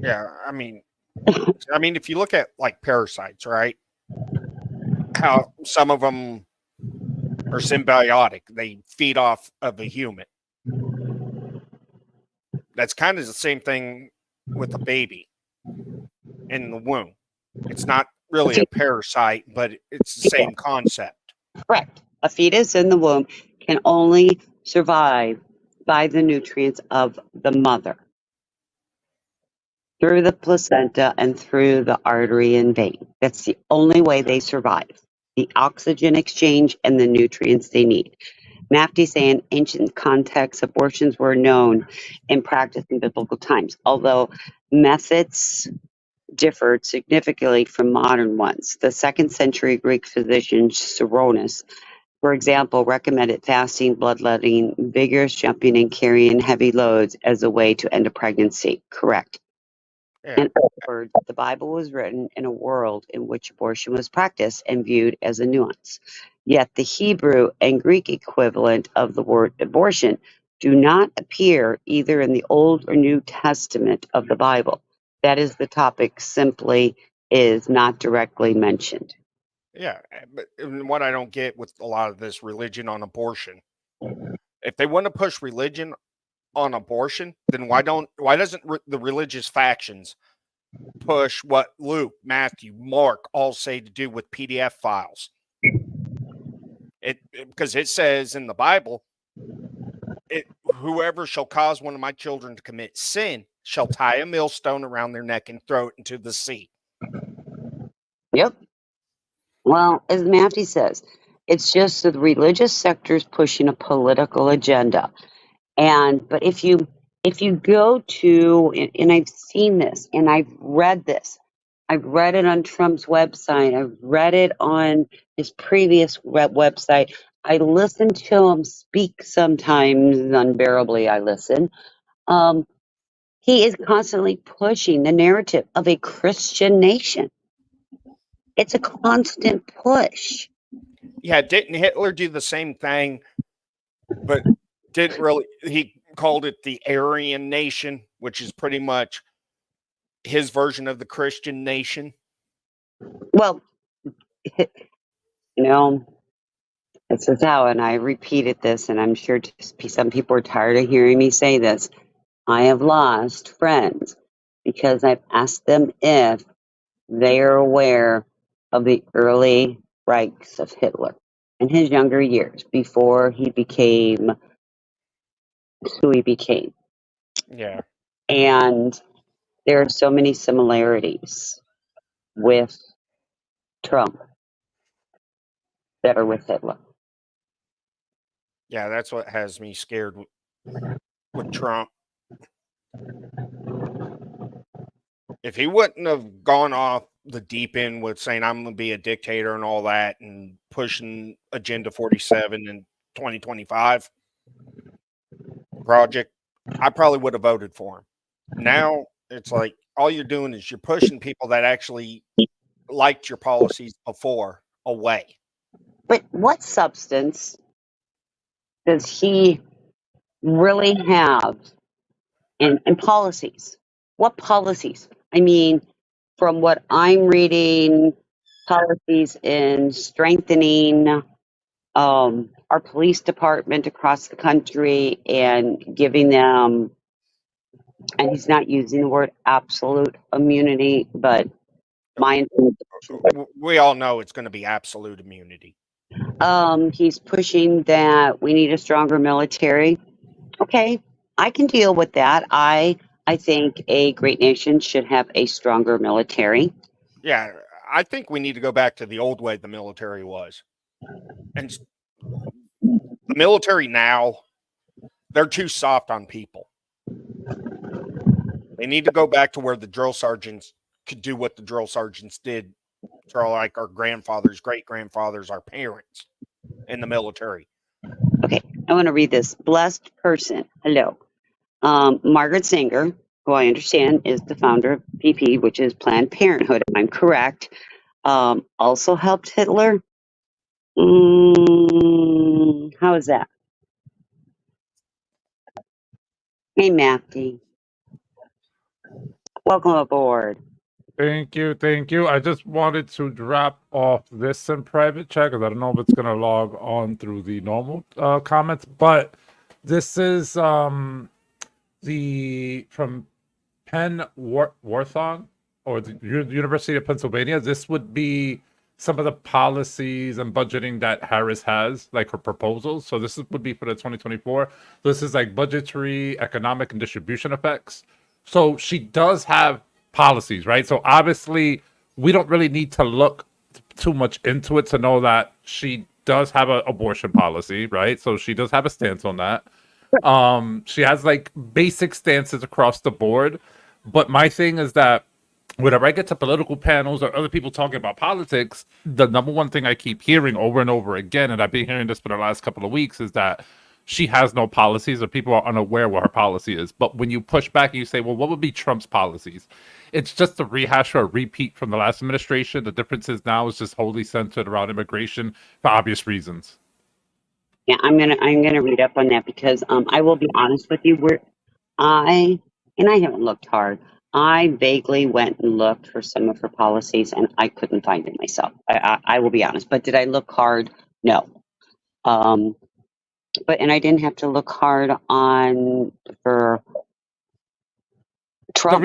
Yeah. I mean, if you look at like parasites, right? How some of them are symbiotic, they feed off of a human. That's kind of the same thing with a baby in the womb. It's not really a parasite, but it's the same concept. Correct. A fetus in the womb can only survive by the nutrients of the mother through the placenta and through the artery and vein. That's the only way they survive. The oxygen exchange and the nutrients they need. Mafty saying ancient contexts, abortions were known in practice in biblical times, although methods differed significantly from modern ones. The second century Greek physician Cyronius, for example, recommended fasting, bloodletting, vigorous jumping, and carrying heavy loads as a way to end a pregnancy. Correct. Yeah. In other words, the Bible was written in a world in which abortion was practiced and viewed as a nuance. Yet the Hebrew and Greek equivalent of the word abortion do not appear either in the Old or New Testament of the Bible. That is, the topic simply is not directly mentioned. Yeah. But what I don't get with a lot of this religion on abortion, if they want to push religion on abortion, then why doesn't the religious factions push what Luke, Matthew, Mark all say to do with PDF files? Because it says in the Bible whoever shall cause one of my children to commit sin shall tie a millstone around their neck and throw it into the sea. Yep. Well, as Matthew says, it's just the religious sectors pushing a political agenda. But if you go to, and I've seen this and I've read this, I've read it on Trump's website, I've read it on his previous website. I listen to him speak sometimes, unbearably I listen. He is constantly pushing the narrative of a Christian nation. It's a constant push. Yeah, didn't Hitler do the same thing, but didn't really? He called it the Aryan nation, which is pretty much his version of the Christian nation. Well, you know, this is how, and I repeated this, and I'm sure some people are tired of hearing me say this. I have lost friends because I've asked them if they are aware of the early rights of Hitler in his younger years before he became who he became. Yeah. And there are so many similarities with Trump that are with Hitler. Yeah, that's what has me scared with Trump. If he wouldn't have gone off the deep end with saying I'm going to be a dictator and all that and pushing Agenda 47 in 2025 project, I probably would have voted for him. Now it's like all you're doing is you're pushing people that actually liked your policies before away. But what substance does he really have in policies? What policies? I mean, from what I'm reading, policies in strengthening our police department across the country and giving them, and he's not using the word absolute immunity, but my We all know it's going to be absolute immunity. he's pushing that we need a stronger military. Okay, I can deal with that. I think a great nation should have a stronger military. Yeah, I think we need to go back to the old way the military was. And the military now, they're too soft on people. They need to go back to where the drill sergeants could do what the drill sergeants did to like our grandfathers, great grandfathers, our parents in the military. Okay, I want to read this. Blessed person. Hello. Margaret Sanger, who I understand is the founder of PP, which is Planned Parenthood, if I'm correct, also helped Hitler. How is that? Hey, Matthew. Welcome aboard. Thank you, thank you. I just wanted to drop off this in private chat because I don't know if it's gonna log on through the normal comments, but this is the from Penn Warthog or the University of Pennsylvania. This would be some of the policies and budgeting that Harris has, like her proposals. So would be for the 2024. This is like budgetary, economic, and distribution effects. So she does have policies, right? So obviously we don't really need to look too much into it to know that she does have an abortion policy, right? So she does have a stance on that. She has like basic stances across the board. But my thing is that whenever I get to political panels or other people talking about politics, the number one thing I keep hearing over and over again, and I've been hearing this for the last couple of weeks, is that she has no policies or people are unaware what her policy is. But when you push back and you say, well, what would be Trump's policies? It's just a rehash or a repeat from the last administration. The difference is now is just wholly centered around immigration for obvious reasons. Yeah, I'm gonna read up on that because I will be honest with you. I haven't looked hard. I vaguely went and looked for some of her policies, and I couldn't find it myself. I will be honest. But did I look hard? No. And I didn't have to look hard for Trump.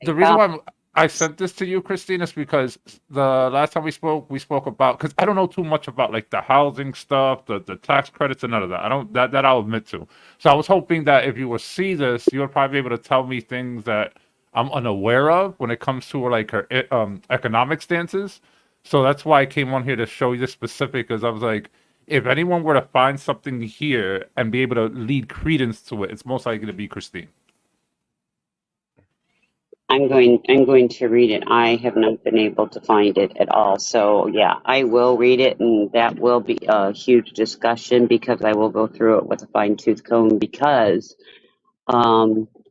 The reason why I sent this to you, Christina, because the last time we spoke about, because I don't know too much about like the housing stuff, the tax credits, and none of that. I don't that I'll admit to. So I was hoping that if you would see this, you would probably be able to tell me things that I'm unaware of when it comes to like her economic stances. So that's why I came on here to show you this specific, because I was like, if anyone were to find something here and be able to lead credence to it, it's most likely to be Christine. I'm going to read it. I have not been able to find it at all. So yeah, I will read it, and that will be a huge discussion because I will go through it with a fine tooth comb because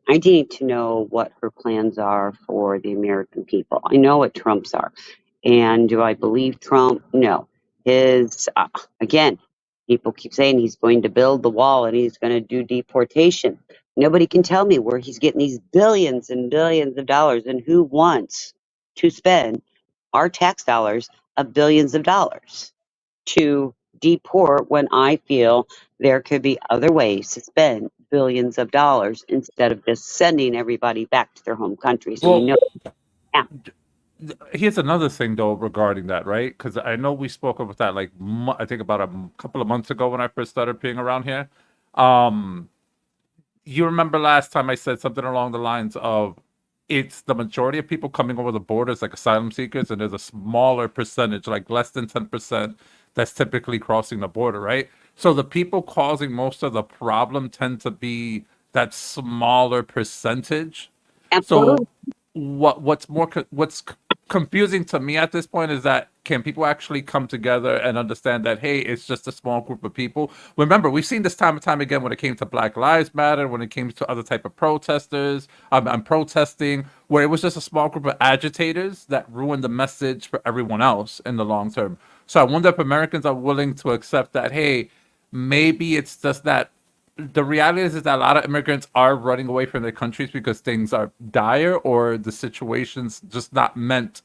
I need to know what her plans are for the American people. I know what Trump's are. And do I believe Trump? No. His, again, people keep saying he's going to build the wall and he's going to do deportation. Nobody can tell me where he's getting these billions and billions of dollars and who wants to spend our tax dollars of billions of dollars to deport when I feel there could be other ways to spend billions of dollars instead of just sending everybody back to their home countries. And we Well, know, yeah, here's another thing though regarding that, right? Because I know we spoke about that like I think about a couple of months ago when I first started being around here. Um, you remember last time I said something along the lines of it's the majority of people coming over the borders like asylum seekers, and there's a smaller percentage, like less than 10%, that's typically crossing the border, right? So the people causing most of the problem tend to be that smaller percentage. absolutely. So what's confusing to me at this point is that can people actually come together and understand that hey, it's just a small group of people? Remember, we've seen this time and time again when it came to Black Lives Matter, when it came to other type of protesters, and protesting, where it was just a small group of agitators that ruined the message for everyone else in the long term. So I wonder if Americans are willing to accept that hey, maybe it's just that the reality is that a lot of immigrants are running away from their countries because things are dire or the situation's just not meant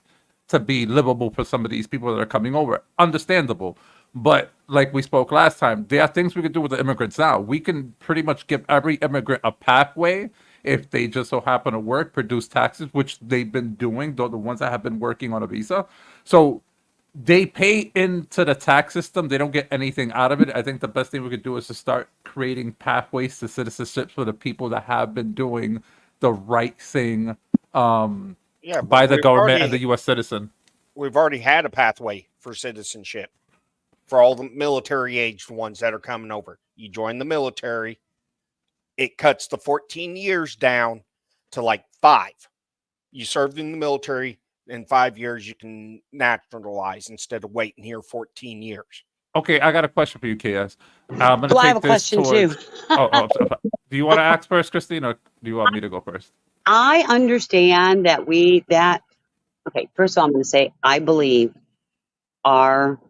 to be livable for some of these people that are coming over. Understandable. But like we spoke last time, there are things we could do with the immigrants now. We can pretty much give every immigrant a pathway if they just so happen to work, produce taxes, which they've been doing, though the ones that have been working on a visa. So they pay into the tax system. They don't get anything out of it. I think the best thing we could do is to start creating pathways to citizenship for the people that have been doing the right thing Yeah, by but the government and the U.S. citizen. we've already had a pathway for citizenship for all the military aged ones that are coming over. You join the military, it cuts the 14 years down to like 5. You served in the military, in 5 years you can naturalize instead of waiting here 14 years. Okay, I got a question for you, KS. I'm gonna Well, I have a take this question too. towards. Do you want to ask first, Christine, or do you want me to go first? I understand that okay, first of all, I'm going to say I believe our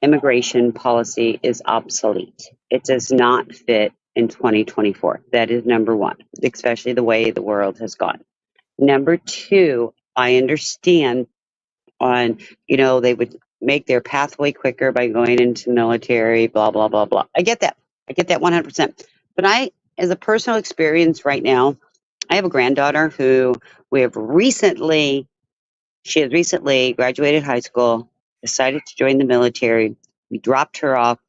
immigration policy is obsolete. It does not fit in 2024. That is number one, especially the way the world has gone. Number two, I understand they would make their pathway quicker by going into military, blah, blah, blah, blah. I get that. I get that 100%. But as a personal experience right now, I have a granddaughter who she has recently graduated high school, decided to join the military. We dropped her off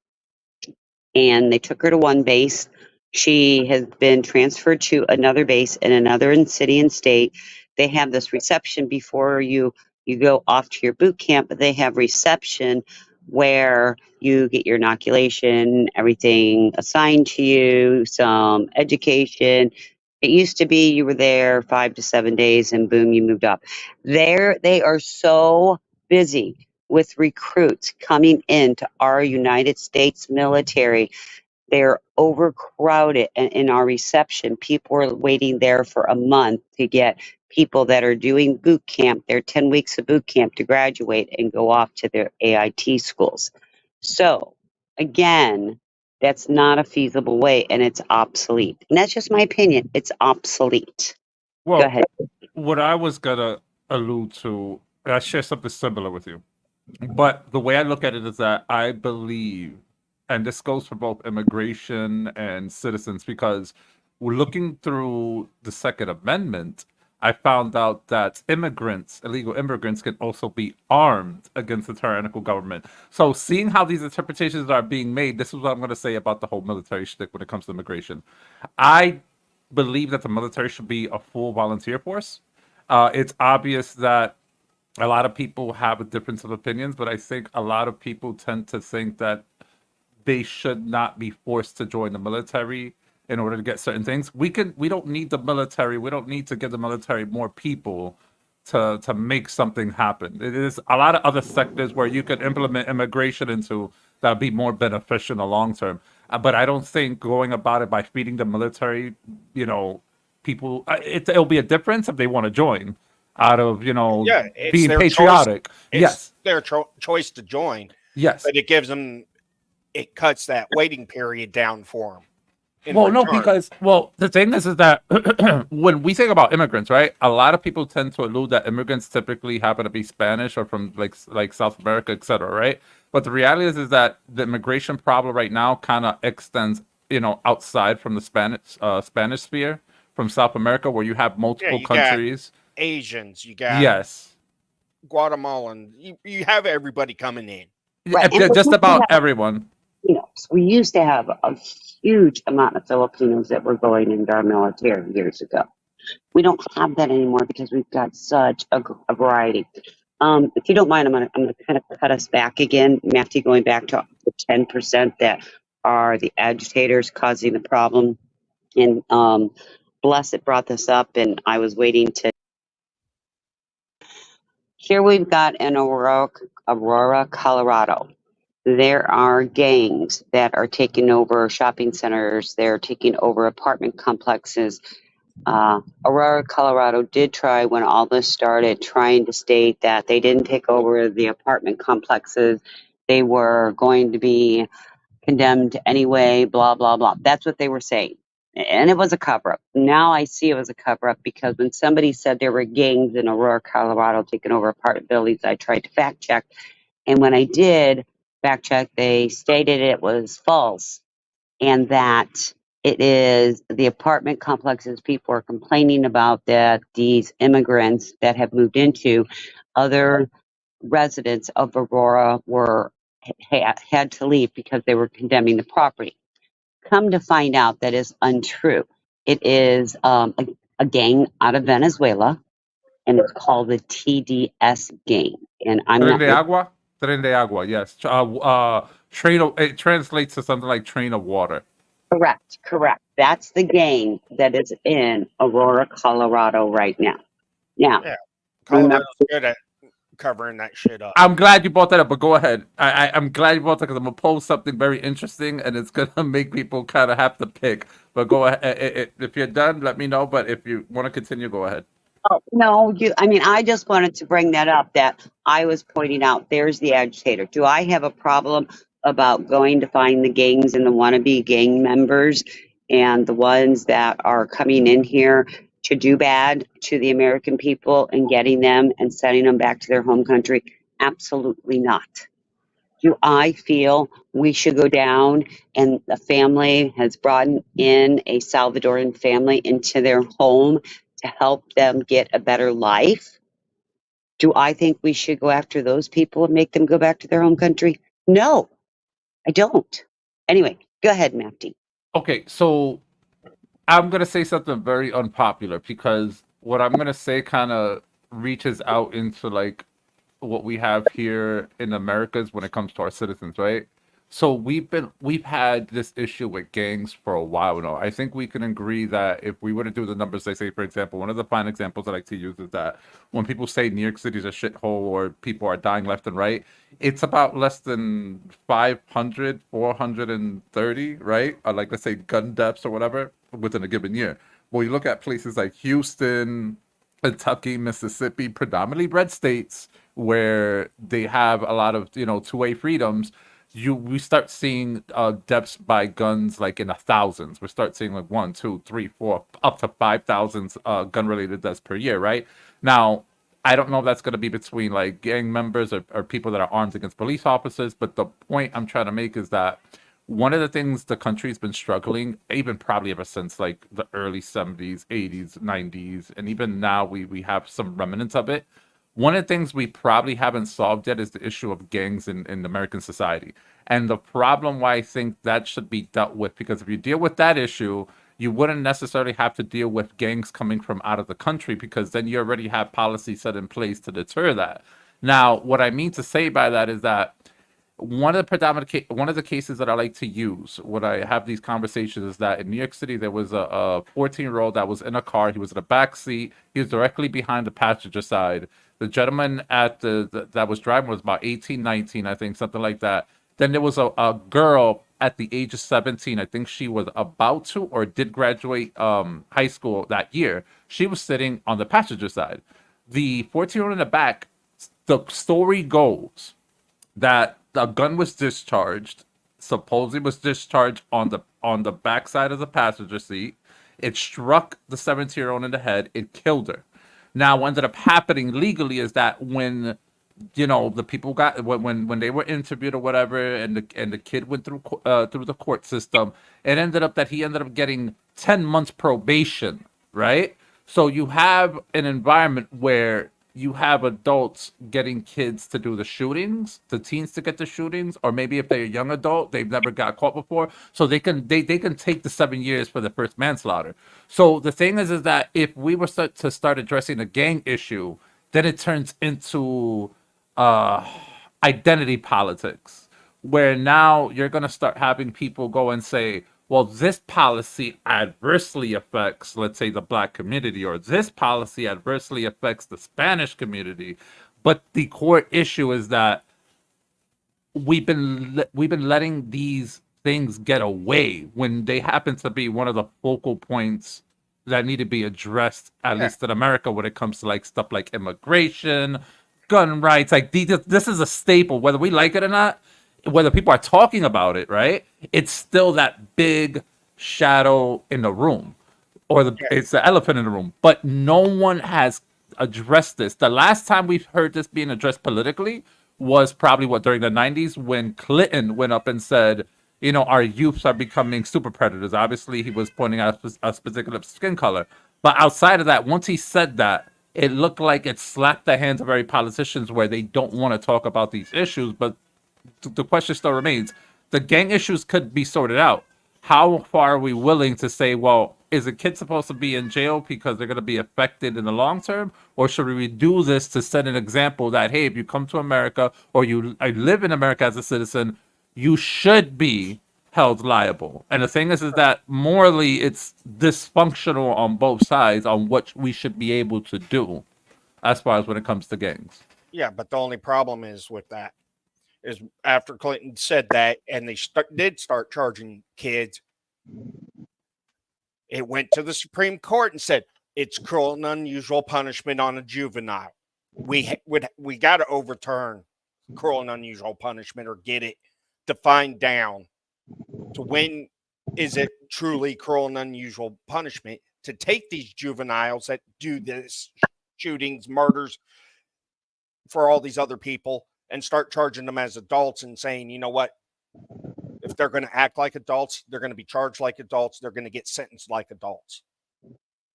and they took her to one base. She has been transferred to another base in another city and state. They have this reception before you go off to your boot camp, but they have reception where you get your inoculation, everything assigned to you, some education. It used to be you were there 5 to 7 days and boom, you moved up. There, they are so busy with recruits coming into our United States military. They're overcrowded in our reception. People are waiting there for a month to get people that are doing boot camp, their 10 weeks of boot camp to graduate and go off to their AIT schools. So, again, that's not a feasible way and it's obsolete. And that's just my opinion. It's obsolete. Go Well, ahead. what I was gonna allude to, I share something similar with you. But the way I look at it is that I believe, and this goes for both immigration and citizens, because we're looking through the Second Amendment. I found out that illegal immigrants, can also be armed against the tyrannical government. So, seeing how these interpretations are being made, this is what I'm going to say about the whole military shtick when it comes to immigration. I believe that the military should be a full volunteer force. It's obvious that a lot of people have a difference of opinions, but I think a lot of people tend to think that they should not be forced to join the military in order to get certain things. We don't need the military. We don't need to give the military more people to make something happen. It is a lot of other sectors where you could implement immigration into that would be more beneficial in the long term. But I don't think going about it by feeding the military, people, it'll be a difference if they want to join out of, Yeah, it's being their choice. patriotic. It's Yes. their choice to join, Yes. but it cuts that waiting period down for them. Well, no, because the thing is that when we think about immigrants, right? A lot of people tend to allude that immigrants typically happen to be Spanish or from like South America, etc., right? But the reality is that the immigration problem right now kind of extends, outside from the Spanish sphere, from South America, where you have multiple you got countries. Asians, you got Yes, Guatemalan, you have everybody coming in. Right. And just about everyone. We used to have a huge amount of Filipinos that were going into our military years ago. We don't have that anymore because we've got such a variety. If you don't mind, I'm gonna kind of cut us back again, Matthew, going back to the 10% that are the agitators causing the problem. And Blessed brought this up, and I was waiting to. Here we've got in Aurora, Colorado. There are gangs that are taking over shopping centers. They're taking over apartment complexes. Aurora, Colorado did try, when all this started, trying to state that they didn't take over the apartment complexes. They were going to be condemned anyway, blah, blah, blah. That's what they were saying. And it was a cover up. Now I see it was a cover up because when somebody said there were gangs in Aurora, Colorado taking over apartment buildings, I tried to fact check. And when I did fact check, they stated it was false and that it is the apartment complexes people are complaining about, that these immigrants that have moved into other residents of Aurora had to leave because they were condemning the property. Come to find out that is untrue. It is a gang out of Venezuela, and it's called the TDS gang. And I'm Tren not de Agua? Tren de Agua, yes. It translates to something like train of water. correct. That's the gang that is in Aurora, Colorado right now. Now, Yeah, remember, Colorado's good at covering that shit up. I'm glad you brought that up, but go ahead. I'm glad you brought that because I'm going to post something very interesting and it's going to make people kind of have to pick. But go ahead. If you're done, let me know. But if you want to continue, go ahead. no, I just wanted to bring that up, that I was pointing out there's the agitator. Do I have a problem about going to find the gangs and the wannabe gang members and the ones that are coming in here to do bad to the American people and getting them and sending them back to their home country? Absolutely not. Do I feel we should go down and a family has brought in a Salvadoran family into their home to help them get a better life? Do I think we should go after those people and make them go back to their home country? No, I don't. Anyway, go ahead, Matty. Okay, so I'm going to say something very unpopular because what I'm going to say kind of reaches out into like what we have here in Americas when it comes to our citizens, right? So we've had this issue with gangs for a while now. I think we can agree that if we were to do the numbers, they say, for example, one of the fine examples I like to use is that when people say New York City is a shithole or people are dying left and right, it's about less than 500, 430, right? Or like let's say gun deaths or whatever within a given year. Well, you look at places like Houston, Kentucky, Mississippi, predominantly red states where they have a lot of two-way freedoms. We start seeing deaths by guns like in the thousands. We start seeing like 1, 2, 3, 4, up to 5,000 gun-related deaths per year. Right now, I don't know if that's going to be between like gang members or people that are armed against police officers. But the point I'm trying to make is that one of the things the country's been struggling, even probably ever since like the early 70s, 80s, 90s, and even now we have some remnants of it. One of the things we probably haven't solved yet is the issue of gangs in American society. And the problem why I think that should be dealt with, because if you deal with that issue, you wouldn't necessarily have to deal with gangs coming from out of the country, because then you already have policy set in place to deter that. Now, what I mean to say by that is that one of the cases that I like to use when I have these conversations is that in New York City there was a 14-year-old that was in a car. He was in the back seat. He was directly behind the passenger side. The gentleman at that was driving was about 18, 19, I think, something like that. Then there was a girl at the age of 17. I think she was about to or did graduate high school that year. She was sitting on the passenger side. The 14-year-old in the back, the story goes that a gun was discharged, supposedly was discharged on the backside of the passenger seat. It struck the 17-year-old in the head. It killed her. Now, what ended up happening legally is that when the people got when they were interviewed or whatever, and the kid went through the court system, it ended up that he ended up getting 10 months probation, right? So you have an environment where you have adults getting kids to do the shootings, the teens to get the shootings, or maybe if they're a young adult, they've never got caught before, so they can take the 7 years for the first manslaughter. So the thing is that if we were to start addressing the gang issue, then it turns into identity politics, where now you're going to start having people go and say, well, this policy adversely affects, let's say, the Black community, or this policy adversely affects the Spanish community. But the core issue is that we've been letting these things get away when they happen to be one of the focal points that need to be addressed, at least in America, when it comes to like stuff like immigration, gun rights. Like this is a staple, whether we like it or not, whether people are talking about it, right? It's still that big shadow in the room, or it's the elephant in the room. But no one has addressed this. The last time we've heard this being addressed politically was probably during the 90s, when Clinton went up and said, our youths are becoming super predators. Obviously, he was pointing out a particular skin color. But outside of that, once he said that, it looked like it slapped the hands of very politicians, where they don't want to talk about these issues. But the question still remains: the gang issues could be sorted out. How far are we willing to say, well, is a kid supposed to be in jail because they're going to be affected in the long term? Or should we do this to set an example that, hey, if you come to America or you live in America as a citizen, you should be held liable? And the thing is that morally it's dysfunctional on both sides on what we should be able to do as far as when it comes to gangs. Yeah, but the only problem is with that is after Clinton said that and they did start charging kids, it went to the Supreme Court and said it's cruel and unusual punishment on a juvenile. We got to overturn cruel and unusual punishment, or get it defined down to when is it truly cruel and unusual punishment to take these juveniles that do this shootings, murders for all these other people, and start charging them as adults and saying, you know what? If they're going to act like adults, they're going to be charged like adults. They're going to get sentenced like adults.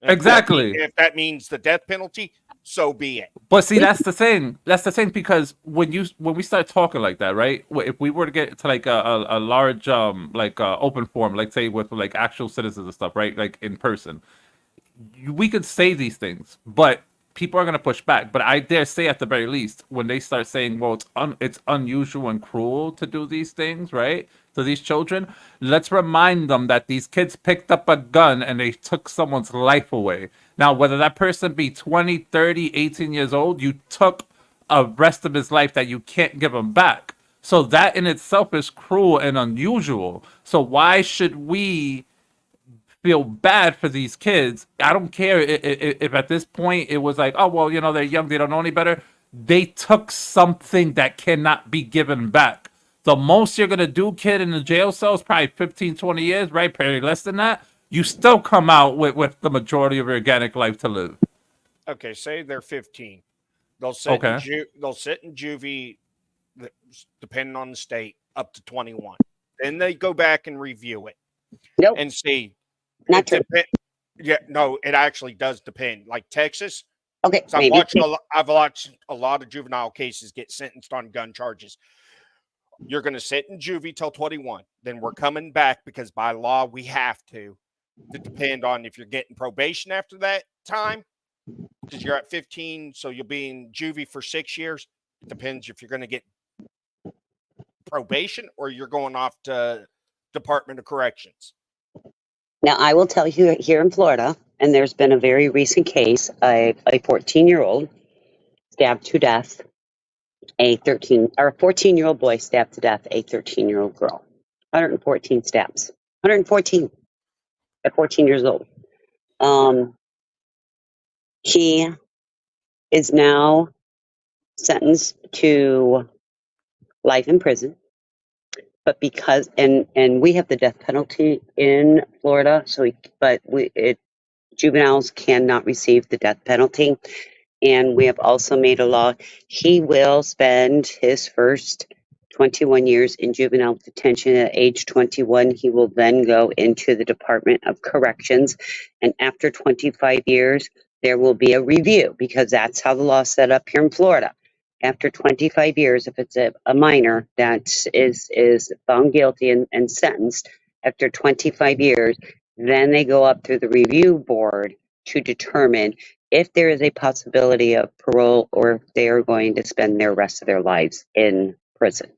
And exactly. If that means the death penalty, so be it. But see, that's the thing. That's the thing, because when we start talking like that, right? If we were to get to like a large open forum, like say with like actual citizens and stuff, right? Like in person, we could say these things, but people are going to push back. But I dare say, at the very least, when they start saying, well, it's unusual and cruel to do these things, right, to these children, let's remind them that these kids picked up a gun and they took someone's life away. Now, whether that person be 20, 30, 18 years old, you took a rest of his life that you can't give him back. So that in itself is cruel and unusual. So why should we feel bad for these kids? I don't care if at this point it was like, oh, well, they're young, they don't know any better. They took something that cannot be given back. The most you're going to do, kid, in the jail cell is probably 15, 20 years, right? Probably less than that. You still come out with the majority of your organic life to live. Okay, say they're 15. They'll sit in juvie, depending on the state, up to 21. Then they go back and review it Nope, and see. not true. Yeah, no, it actually does depend. Like Texas, Okay, so maybe. I've watched a lot of juvenile cases get sentenced on gun charges. You're going to sit in juvie till 21. Then we're coming back because by law we have to depend on if you're getting probation after that time because you're at 15, so you'll be in juvie for 6 years. It depends if you're going to get probation or you're going off to Department of Corrections. Now, I will tell you here in Florida, and there's been a very recent case, a 14-year-old stabbed to death a 14-year-old boy stabbed to death a 13-year-old girl. 114 stabs. 114 at 14 years old. He is now sentenced to life in prison. But because and we have the death penalty in Florida, so juveniles cannot receive the death penalty. And we have also made a law. He will spend his first 21 years in juvenile detention. At age 21, he will then go into the Department of Corrections. And after 25 years, there will be a review because that's how the law is set up here in Florida. After 25 years, if it's a minor that is found guilty and sentenced, after 25 years, then they go up through the review board to determine if there is a possibility of parole or if they are going to spend their rest of their lives in prison.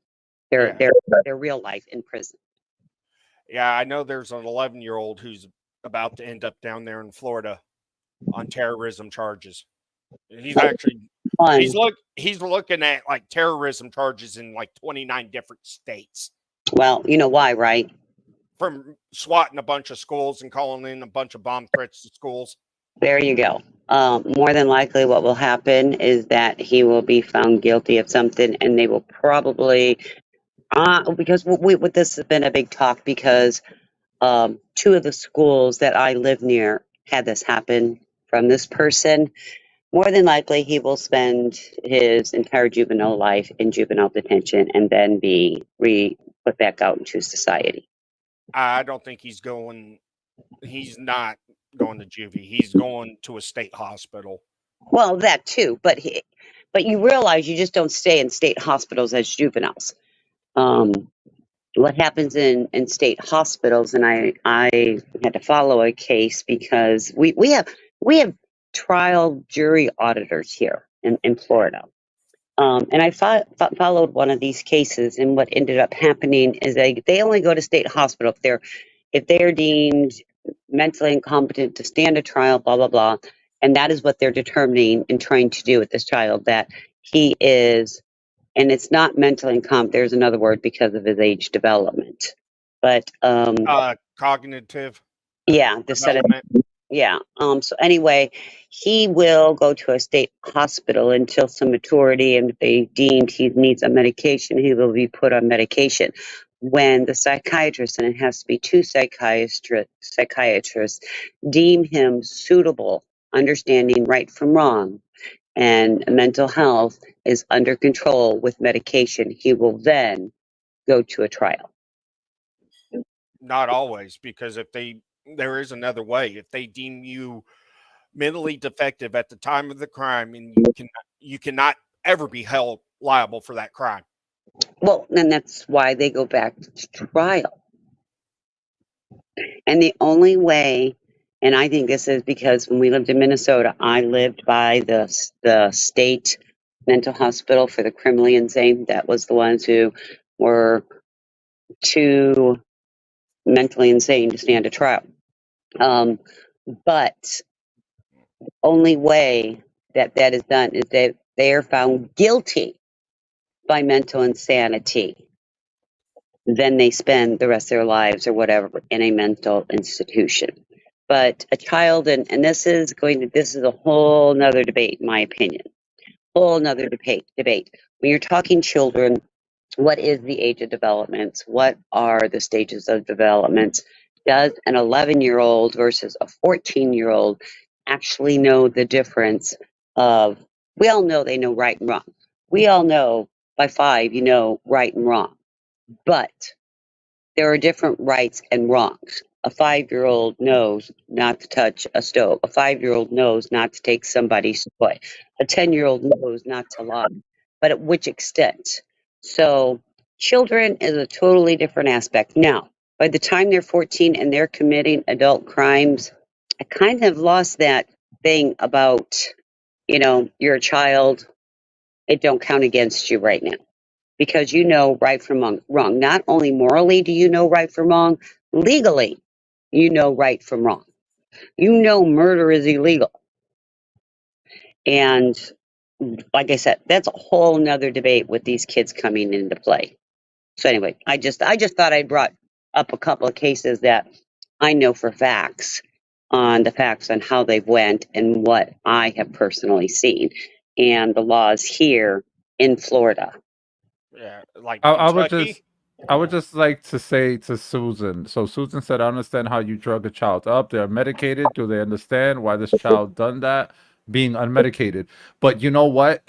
Their real life in prison. Yeah, I know there's an 11-year-old who's about to end up down there in Florida on terrorism charges. He's actually he's looking at like terrorism charges in like 29 different states. Well, you know why, right? From swatting a bunch of schools and calling in a bunch of bomb threats to schools. There you go. More than likely, what will happen is that he will be found guilty of something, and they will probably, because this has been a big talk because 2 of the schools that I live near had this happen from this person. More than likely, he will spend his entire juvenile life in juvenile detention and then be put back out into society. I don't think he's not going to juvie. He's going to a state hospital. Well, that too, but you realize you just don't stay in state hospitals as juveniles. What happens in state hospitals, and I had to follow a case because we have trial jury auditors here in Florida. And I followed one of these cases, and what ended up happening is they only go to state hospital if they're deemed mentally incompetent to stand a trial, blah blah blah, and that is what they're determining and trying to do with this child, that he is, and it's not mentally incompetent. There's another word because of his age development, but cognitive. Yeah, the development. Yeah. So anyway, he will go to a state hospital until some maturity, and if they deemed he needs a medication, he will be put on medication. When the psychiatrist, and it has to be 2 psychiatrists, deem him suitable, understanding right from wrong, and mental health is under control with medication, he will then go to a trial. Not always, because there is another way. If they deem you mentally defective at the time of the crime, and you cannot ever be held liable for that crime. Well, then that's why they go back to trial. And the only way, and I think this is because when we lived in Minnesota, I lived by the state mental hospital for the criminally insane. That was the ones who were too mentally insane to stand a trial. But only way that is done is that they are found guilty by mental insanity. Then they spend the rest of their lives or whatever in a mental institution. But a child, and this is a whole nother debate, in my opinion. Whole nother debate. When you're talking children, what is the age of development? What are the stages of development? Does an 11-year-old versus a 14-year-old actually know the difference of, we all know they know right and wrong. We all know by 5 you know right and wrong. But there are different rights and wrongs. A 5-year-old knows not to touch a stove. A 5-year-old knows not to take somebody's toy. A 10-year-old knows not to lie. But at which extent? So, children is a totally different aspect. Now, by the time they're 14 and they're committing adult crimes, I kind of lost that thing about, you're a child, it don't count against you right now because you know right from wrong. Not only morally do you know right from wrong, legally you know right from wrong. You know murder is illegal. And like I said, that's a whole nother debate with these kids coming into play. So anyway, I just thought I'd brought up a couple of cases that I know for facts on how they went and what I have personally seen and the laws here in Florida. Yeah, like I would Kentucky. just I would just like to say to Susan. So Susan said, I understand how you drug a child up. They're medicated. Do they understand why this child done that being unmedicated? But you know what?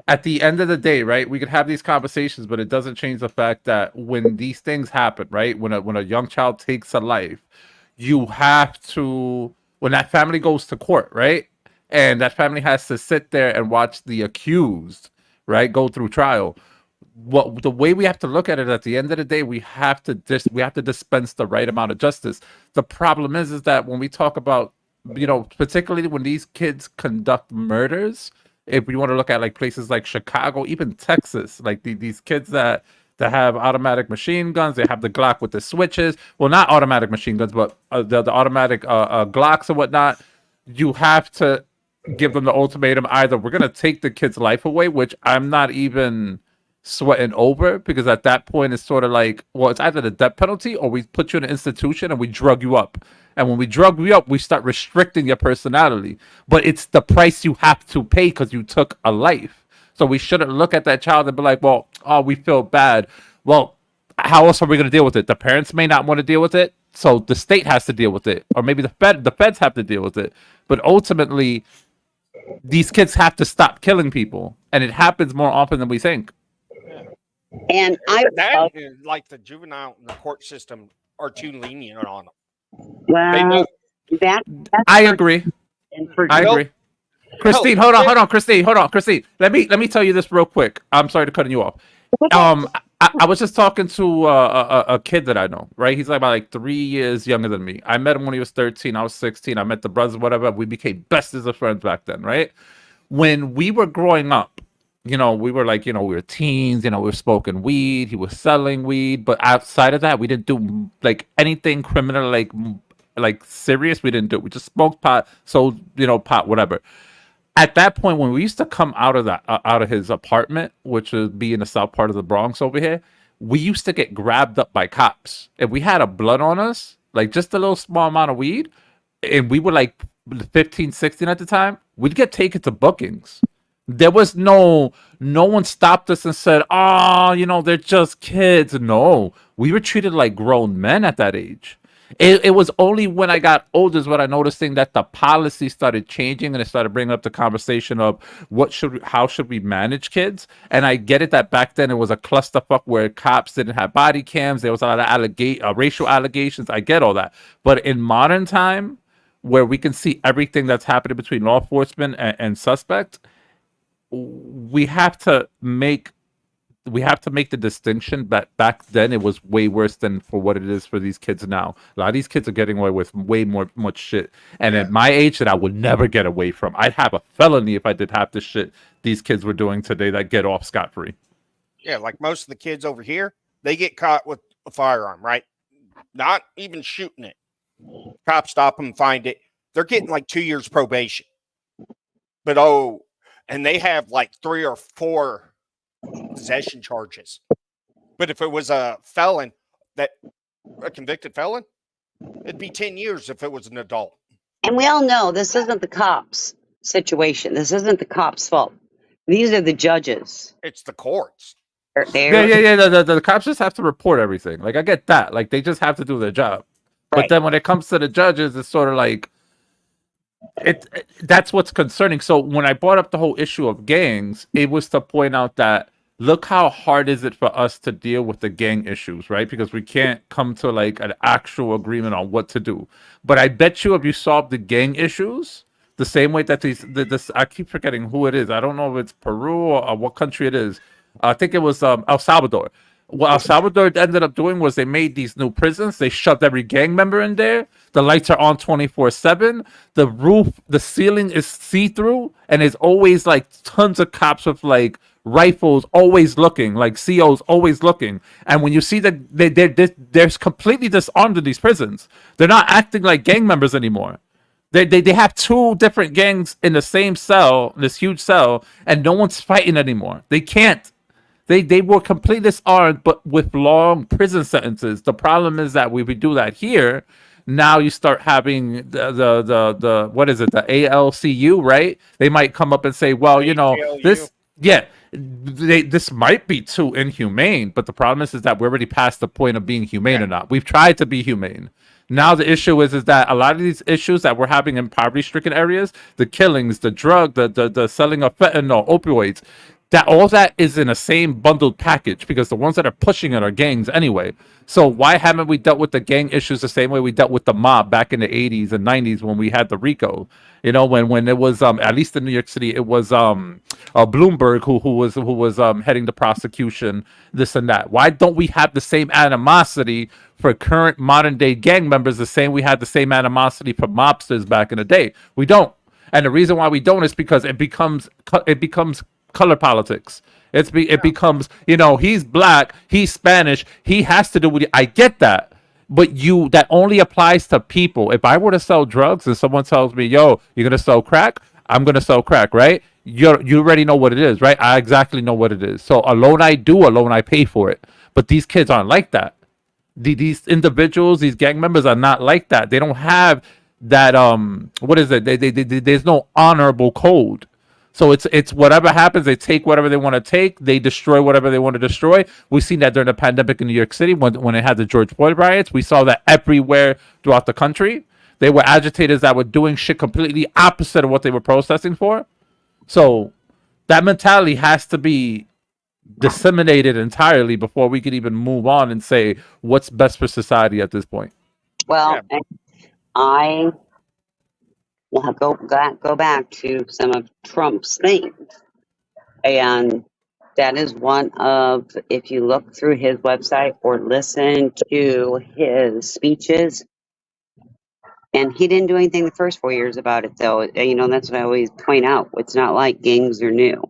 At the end of the day, right, we could have these conversations, but it doesn't change the fact that when these things happen, right, when a young child takes a life, you have to, when that family goes to court, right, and that family has to sit there and watch the accused, right, go through trial. What the way we have to look at it at the end of the day, we have to dispense the right amount of justice. The problem is that when we talk about, particularly when these kids conduct murders, if we want to look at like places like Chicago, even Texas, like these kids that have automatic machine guns, they have the Glock with the switches. Well, not automatic machine guns, but the automatic Glocks and whatnot. You have to give them the ultimatum: either we're gonna take the kid's life away, which I'm not even sweating over, because at that point it's sort of like, well, it's either the death penalty or we put you in an institution and we drug you up. And when we drug you up, we start restricting your personality. But it's the price you have to pay because you took a life. So we shouldn't look at that child and be like, well, oh, we feel bad. Well, how else are we going to deal with it? The parents may not want to deal with it, so the state has to deal with it. Or maybe the feds have to deal with it. But ultimately, these kids have to stop killing people. And it happens more often than we think. And That is like the juvenile and the court system are too lenient on them. well, that's I agree. I Nope. agree. Christine, hold on, Christine. Let me tell you this real quick. I'm sorry to cut you off. I was just talking to a kid that I know, right? He's like about like 3 years younger than me. I met him when he was 13. I was 16. I met the brothers, whatever. We became bestest of friends back then, right? When we were growing up, we were like, we were teens, we were smoking weed. He was selling weed. But outside of that, we didn't do like anything criminal, like serious. We didn't do. We just smoked pot, sold, pot, whatever. At that point, when we used to come out of his apartment, which would be in the south part of the Bronx over here, we used to get grabbed up by cops. If we had a blunt on us, like just a little small amount of weed, and we were like 15, 16 at the time, we'd get taken to bookings. There was no one stopped us and said, oh, they're just kids. No, we were treated like grown men at that age. It was only when I got older is when I noticed that the policy started changing and it started bringing up the conversation of how should we manage kids. And I get it that back then it was a clusterfuck where cops didn't have body cams. There was a lot of racial allegations. I get all that. But in modern time, where we can see everything that's happening between law enforcement and suspect, we have to make the distinction that back then it was way worse than for what it is for these kids now. A lot of these kids are getting away with way much shit. And at my age, that I would never get away from. I'd have a felony if I did half the shit these kids were doing today that get off scot-free. Yeah, like most of the kids over here, they get caught with a firearm, right? Not even shooting it. Cops stop them, find it. They're getting like 2 years probation. But and they have like 3 or 4 possession charges. But if it was a convicted felon, it'd be 10 years if it was an adult. And we all know this isn't the cops' situation. This isn't the cops' fault. These are the judges. It's the courts. Yeah. The cops just have to report everything. Like, I get that. Like, they just have to do their job. Right. But then when it comes to the judges, it's sort of like that's what's concerning. So when I brought up the whole issue of gangs, it was to point out that look how hard is it for us to deal with the gang issues, right? Because we can't come to like an actual agreement on what to do. But I bet you if you solve the gang issues the same way that this, I keep forgetting who it is. I don't know if it's Peru or what country it is. I think it was El Salvador. What El Salvador ended up doing was they made these new prisons. They shoved every gang member in there. The lights are on 24/7. The roof, the ceiling is see-through, and there's always like tons of cops with like rifles always looking, like COs always looking. And when you see that they're completely disarmed in these prisons, they're not acting like gang members anymore. They have two different gangs in the same cell, this huge cell, and no one's fighting anymore. They can't. They were completely disarmed, but with long prison sentences. The problem is that when we do that here, now you start having the what is it, the ALCU, right? They might come up and say, well, you know, this, yeah, this might be too inhumane, but the problem is that we're already past the point of being humane or not. We've tried to be humane. Now the issue is that a lot of these issues that we're having in poverty-stricken areas, the killings, the drug, the selling of fentanyl, opioids, that all that is in a same bundled package because the ones that are pushing it are gangs anyway. So why haven't we dealt with the gang issues the same way we dealt with the mob back in the 80s and 90s when we had the RICO? You know, when it was at least in New York City, it was Bloomberg who was heading the prosecution, this and that. Why don't we have the same animosity for current modern day gang members the same we had the same animosity for mobsters back in the day? We don't. And the reason why we don't is because it becomes color politics. It becomes, you know, he's black, he's Spanish, he has to do with it. I get that, but that only applies to people. If I were to sell drugs and someone tells me, yo, you're gonna sell crack, I'm gonna sell crack, right? You already know what it is, right? I exactly know what it is. So alone I pay for it. But these kids aren't like that. These individuals, these gang members are not like that. They don't have that what is it? There's no honorable code. So it's whatever happens, they take whatever they want to take, they destroy whatever they want to destroy. We've seen that during the pandemic in New York City when it had the George Floyd riots. We saw that everywhere throughout the country. They were agitators that were doing shit completely opposite of what they were protesting for. So that mentality has to be disseminated entirely before we could even move on and say what's best for society at this point. Well, I will go back to some of Trump's things. And that is one of, if you look through his website or listen to his speeches, and he didn't do anything the first 4 years about it, though. You know, that's what I always point out. It's not like gangs are new.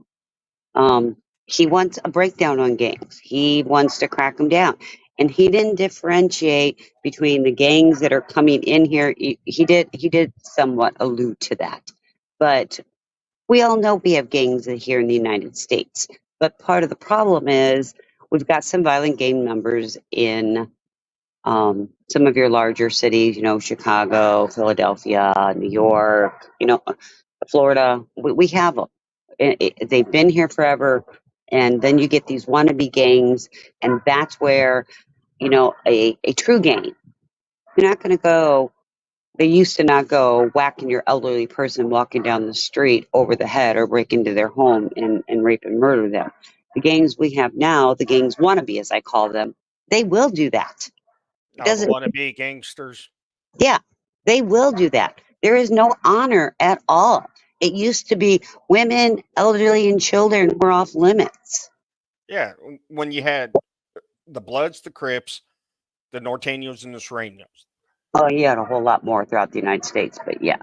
He wants a breakdown on gangs. He wants to crack them down. And he didn't differentiate between the gangs that are coming in here. He did somewhat allude to that. But we all know we have gangs here in the United States. But part of the problem is we've got some violent gang members in some of your larger cities, you know, Chicago, Philadelphia, New York, you know, Florida. We have them. They've been here forever. And then you get these wannabe gangs, and that's where, you know, a true gang, you're not going to go, they used to not go whacking your elderly person walking down the street over the head or break into their home and rape and murder them. The gangs we have now, the gangs wannabe, as I call them, they will do that. Doesn't want to be gangsters. Yeah, they will do that. There is no honor at all. It used to be women, elderly, and children were off limits. Yeah, when you had the Bloods, the Crips, the Norteños, and the Sureños. Oh, you had a whole lot more throughout the United States, but yeah.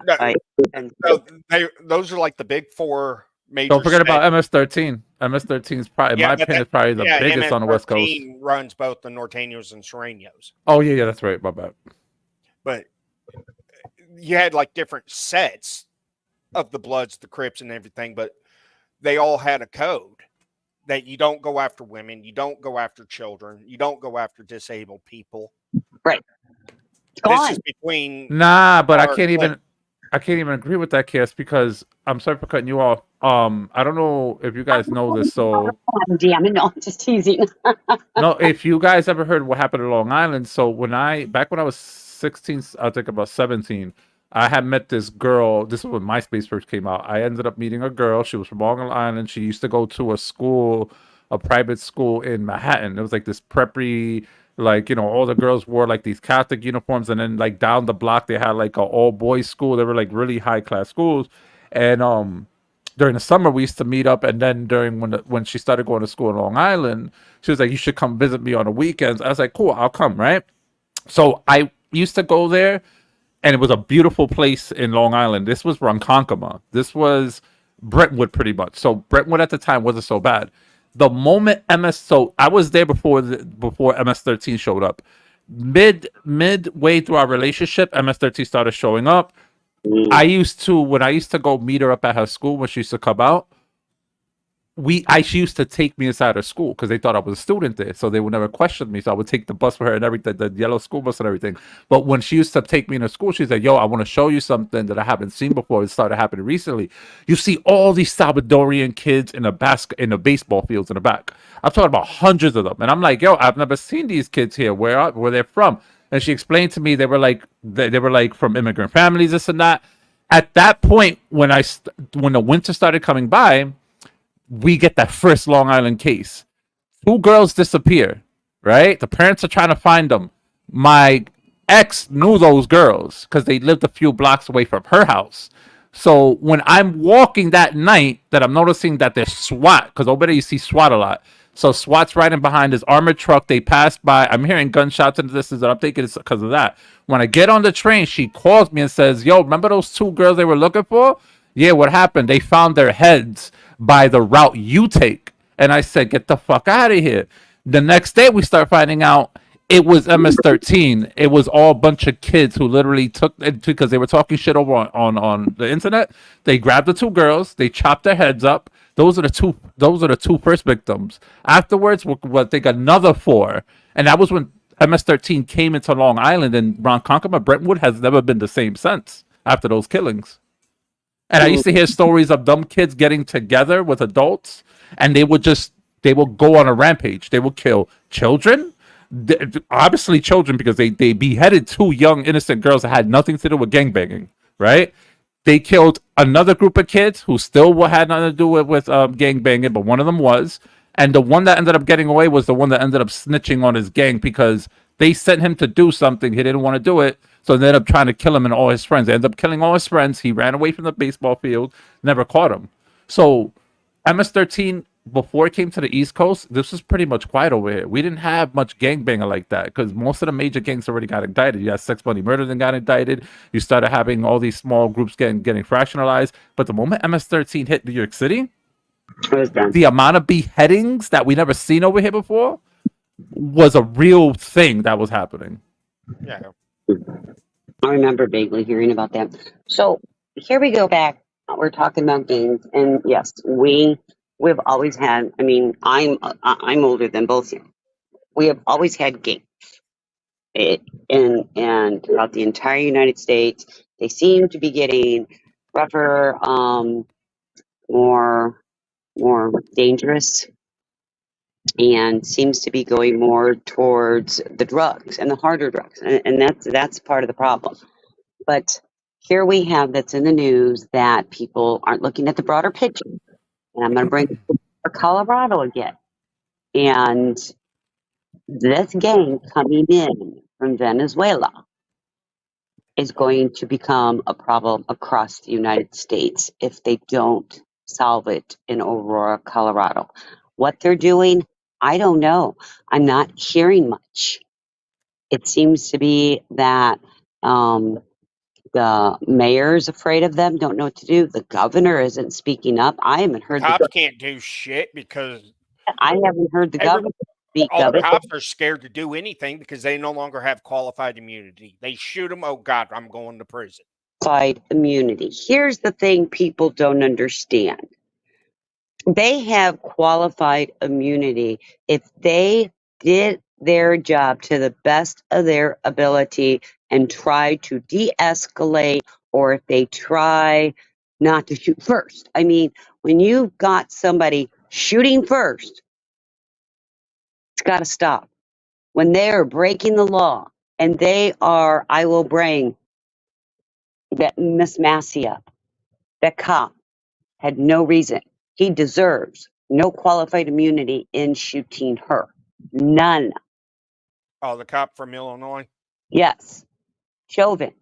Those are like the big four major. Don't forget about MS-13. MS-13 is probably, in my opinion, is probably the biggest on the West Coast. Runs both the Norteños and Sureños. Oh, yeah, that's right. My bad. But you had like different sets of the Bloods, the Crips, and everything, but they all had a code that you don't go after women, you don't go after children, you don't go after disabled people. Right. This is between but I can't even agree with that, Cass, because I'm sorry for cutting you off. I don't know if you guys know this, so damn it, no, I'm just teasing. No, if you guys ever heard what happened in Long Island, so back when I was 16, I think about 17, I had met this girl. This was when MySpace first came out. I ended up meeting a girl. She was from Long Island. She used to go to a school a private school in Manhattan. It was like this preppy, like, all the girls wore like these Catholic uniforms, and then like down the block they had like a all boys school. They were like really high class schools, and during the summer we used to meet up, and then during when she started going to school in Long Island, she was like, you should come visit me on the weekends. I was like, cool, I'll come, right? So I used to go there, and it was a beautiful place in Long Island. This was Ronkonkoma. This was Brentwood, pretty much. So Brentwood at the time wasn't so bad. The moment so I was there before MS-13 showed up. Midway through our relationship, MS-13 started showing up. Mm. When I used to go meet her up at her school when she used to come out, she used to take me inside her school because they thought I was a student there, so they would never question me. So I would take the bus for her and everything, the yellow school bus and everything. But when she used to take me in her school, she said, "Yo, I want to show you something that I haven't seen before. It started happening recently. You see all these Salvadorian kids in the baseball fields in the back. I'm talking about hundreds of them, and I'm like, yo, I've never seen these kids here. Where they're from?" And she explained to me they were like from immigrant families, this and that. At that point, when the winter started coming by, we get that first Long Island case. 2 girls disappear, right? The parents are trying to find them. My ex knew those girls because they lived a few blocks away from her house. So when I'm walking that night, that I'm noticing that there's SWAT, because over there you see SWAT a lot. So SWAT's riding behind his armored truck. They pass by. I'm hearing gunshots in the distance, and I'm thinking it's because of that. When I get on the train, she calls me and says, "Yo, remember those 2 girls they were looking for? Yeah, what happened? They found their heads by the route you take." And I said, "Get the fuck out of here." The next day, we start finding out it was MS-13. It was all a bunch of kids who literally took it because they were talking shit over on the internet. They grabbed the 2 girls, they chopped their heads up. Those are the two first victims. Afterwards, we'll take another 4, and that was when MS-13 came into Long Island, and Ronkonkoma, Brentwood has never been the same since after those killings. And I used to hear stories of dumb kids getting together with adults, and they would go on a rampage. They would kill children, obviously children, because they beheaded 2 young innocent girls that had nothing to do with gangbanging, right? They killed another group of kids who still had nothing to do with gangbanging, but one of them was. And the one that ended up getting away was the one that ended up snitching on his gang because they sent him to do something. He didn't want to do it. So they ended up trying to kill him and all his friends. They ended up killing all his friends. He ran away from the baseball field, never caught him. So MS-13, before it came to the East Coast, this was pretty much quiet over here. We didn't have much gangbanger like that because most of the major gangs already got indicted. You had Sex Money Murder that got indicted. You started having all these small groups getting fractionalized. But the moment MS-13 hit New York City, the amount of beheadings that we never seen over here before was a real thing that was happening. Yeah. I remember vaguely hearing about that. So here we go back. We're talking about gangs, and yes, we've always had. I mean, I'm older than both of you. We have always had gangs, and throughout the entire United States, they seem to be getting rougher, more dangerous, and seems to be going more towards the drugs and the harder drugs, and that's part of the problem. But here we have that's in the news that people aren't looking at the broader picture. And I'm going to bring for Colorado again. And this gang coming in from Venezuela is going to become a problem across the United States if they don't solve it in Aurora, Colorado. What they're doing, I don't know. I'm not hearing much. It seems to be that the mayor's afraid of them, don't know what to do. The governor isn't speaking up. I haven't heard Cops can't do shit because I haven't heard the governor speak all of the it. cops are scared to do anything because they no longer have qualified immunity. They shoot them. Oh God, I'm going to prison. Qualified immunity. Here's the thing people don't understand. They have qualified immunity if they did their job to the best of their ability and try to de-escalate, or if they try not to shoot first. I mean, when you've got somebody shooting first, it's got to stop. When they are breaking the law, and they are, I will bring that Miss Massia, that cop, had no reason. He deserves No qualified immunity in shooting her. None. Oh, the cop from Illinois. Yes. Chauvin.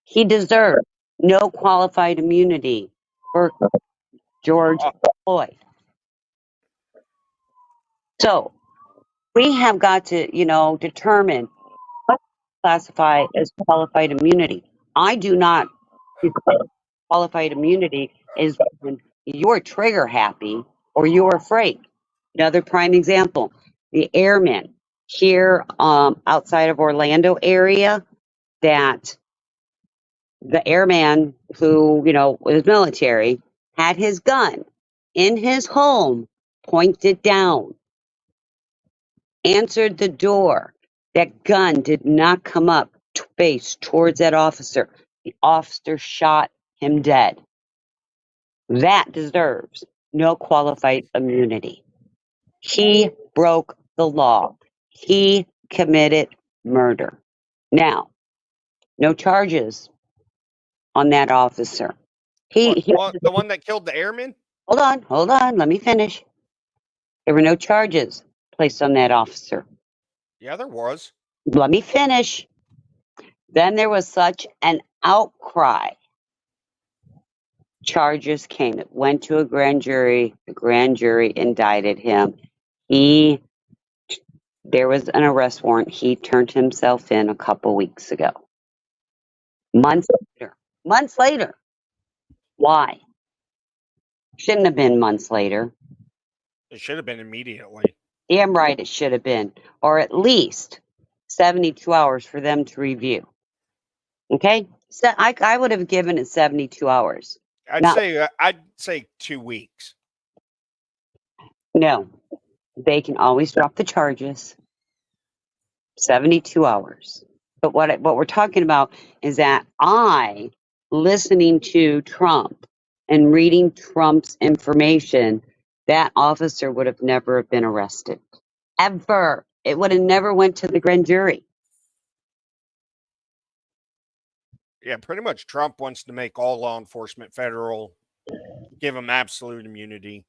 He deserved no qualified immunity for George Uh, Floyd. So we have got to, determine what to classify as qualified immunity. I do not declare qualified immunity is when you're trigger happy or you're afraid. Another prime example, the airmen here outside of Orlando area, that the airman who, was military, had his gun in his home, pointed down, answered the door. That gun did not come up face towards that officer. The officer shot him dead. That deserves no qualified immunity. He broke the law. He committed murder. Now, no charges on that officer. what, He the one that killed the airman? hold on, let me finish. There were no charges placed on that officer. Yeah, there was. Let me finish. Then there was such an outcry. Charges came. It went to a grand jury. The grand jury indicted him. There was an arrest warrant. He turned himself in a couple weeks ago. Months later. Months later. Why? Shouldn't have been months later. It should have been immediately. Damn right it should have been. Or at least 72 hours for them to review. Okay? So I would have given it 72 hours. I'd say 2 weeks. No. They can always drop the charges. 72 hours. But what we're talking about is that listening to Trump and reading Trump's information, that officer would have never been arrested. Ever. It would have never went to the grand jury. Yeah, pretty much Trump wants to make all law enforcement federal, give them absolute immunity.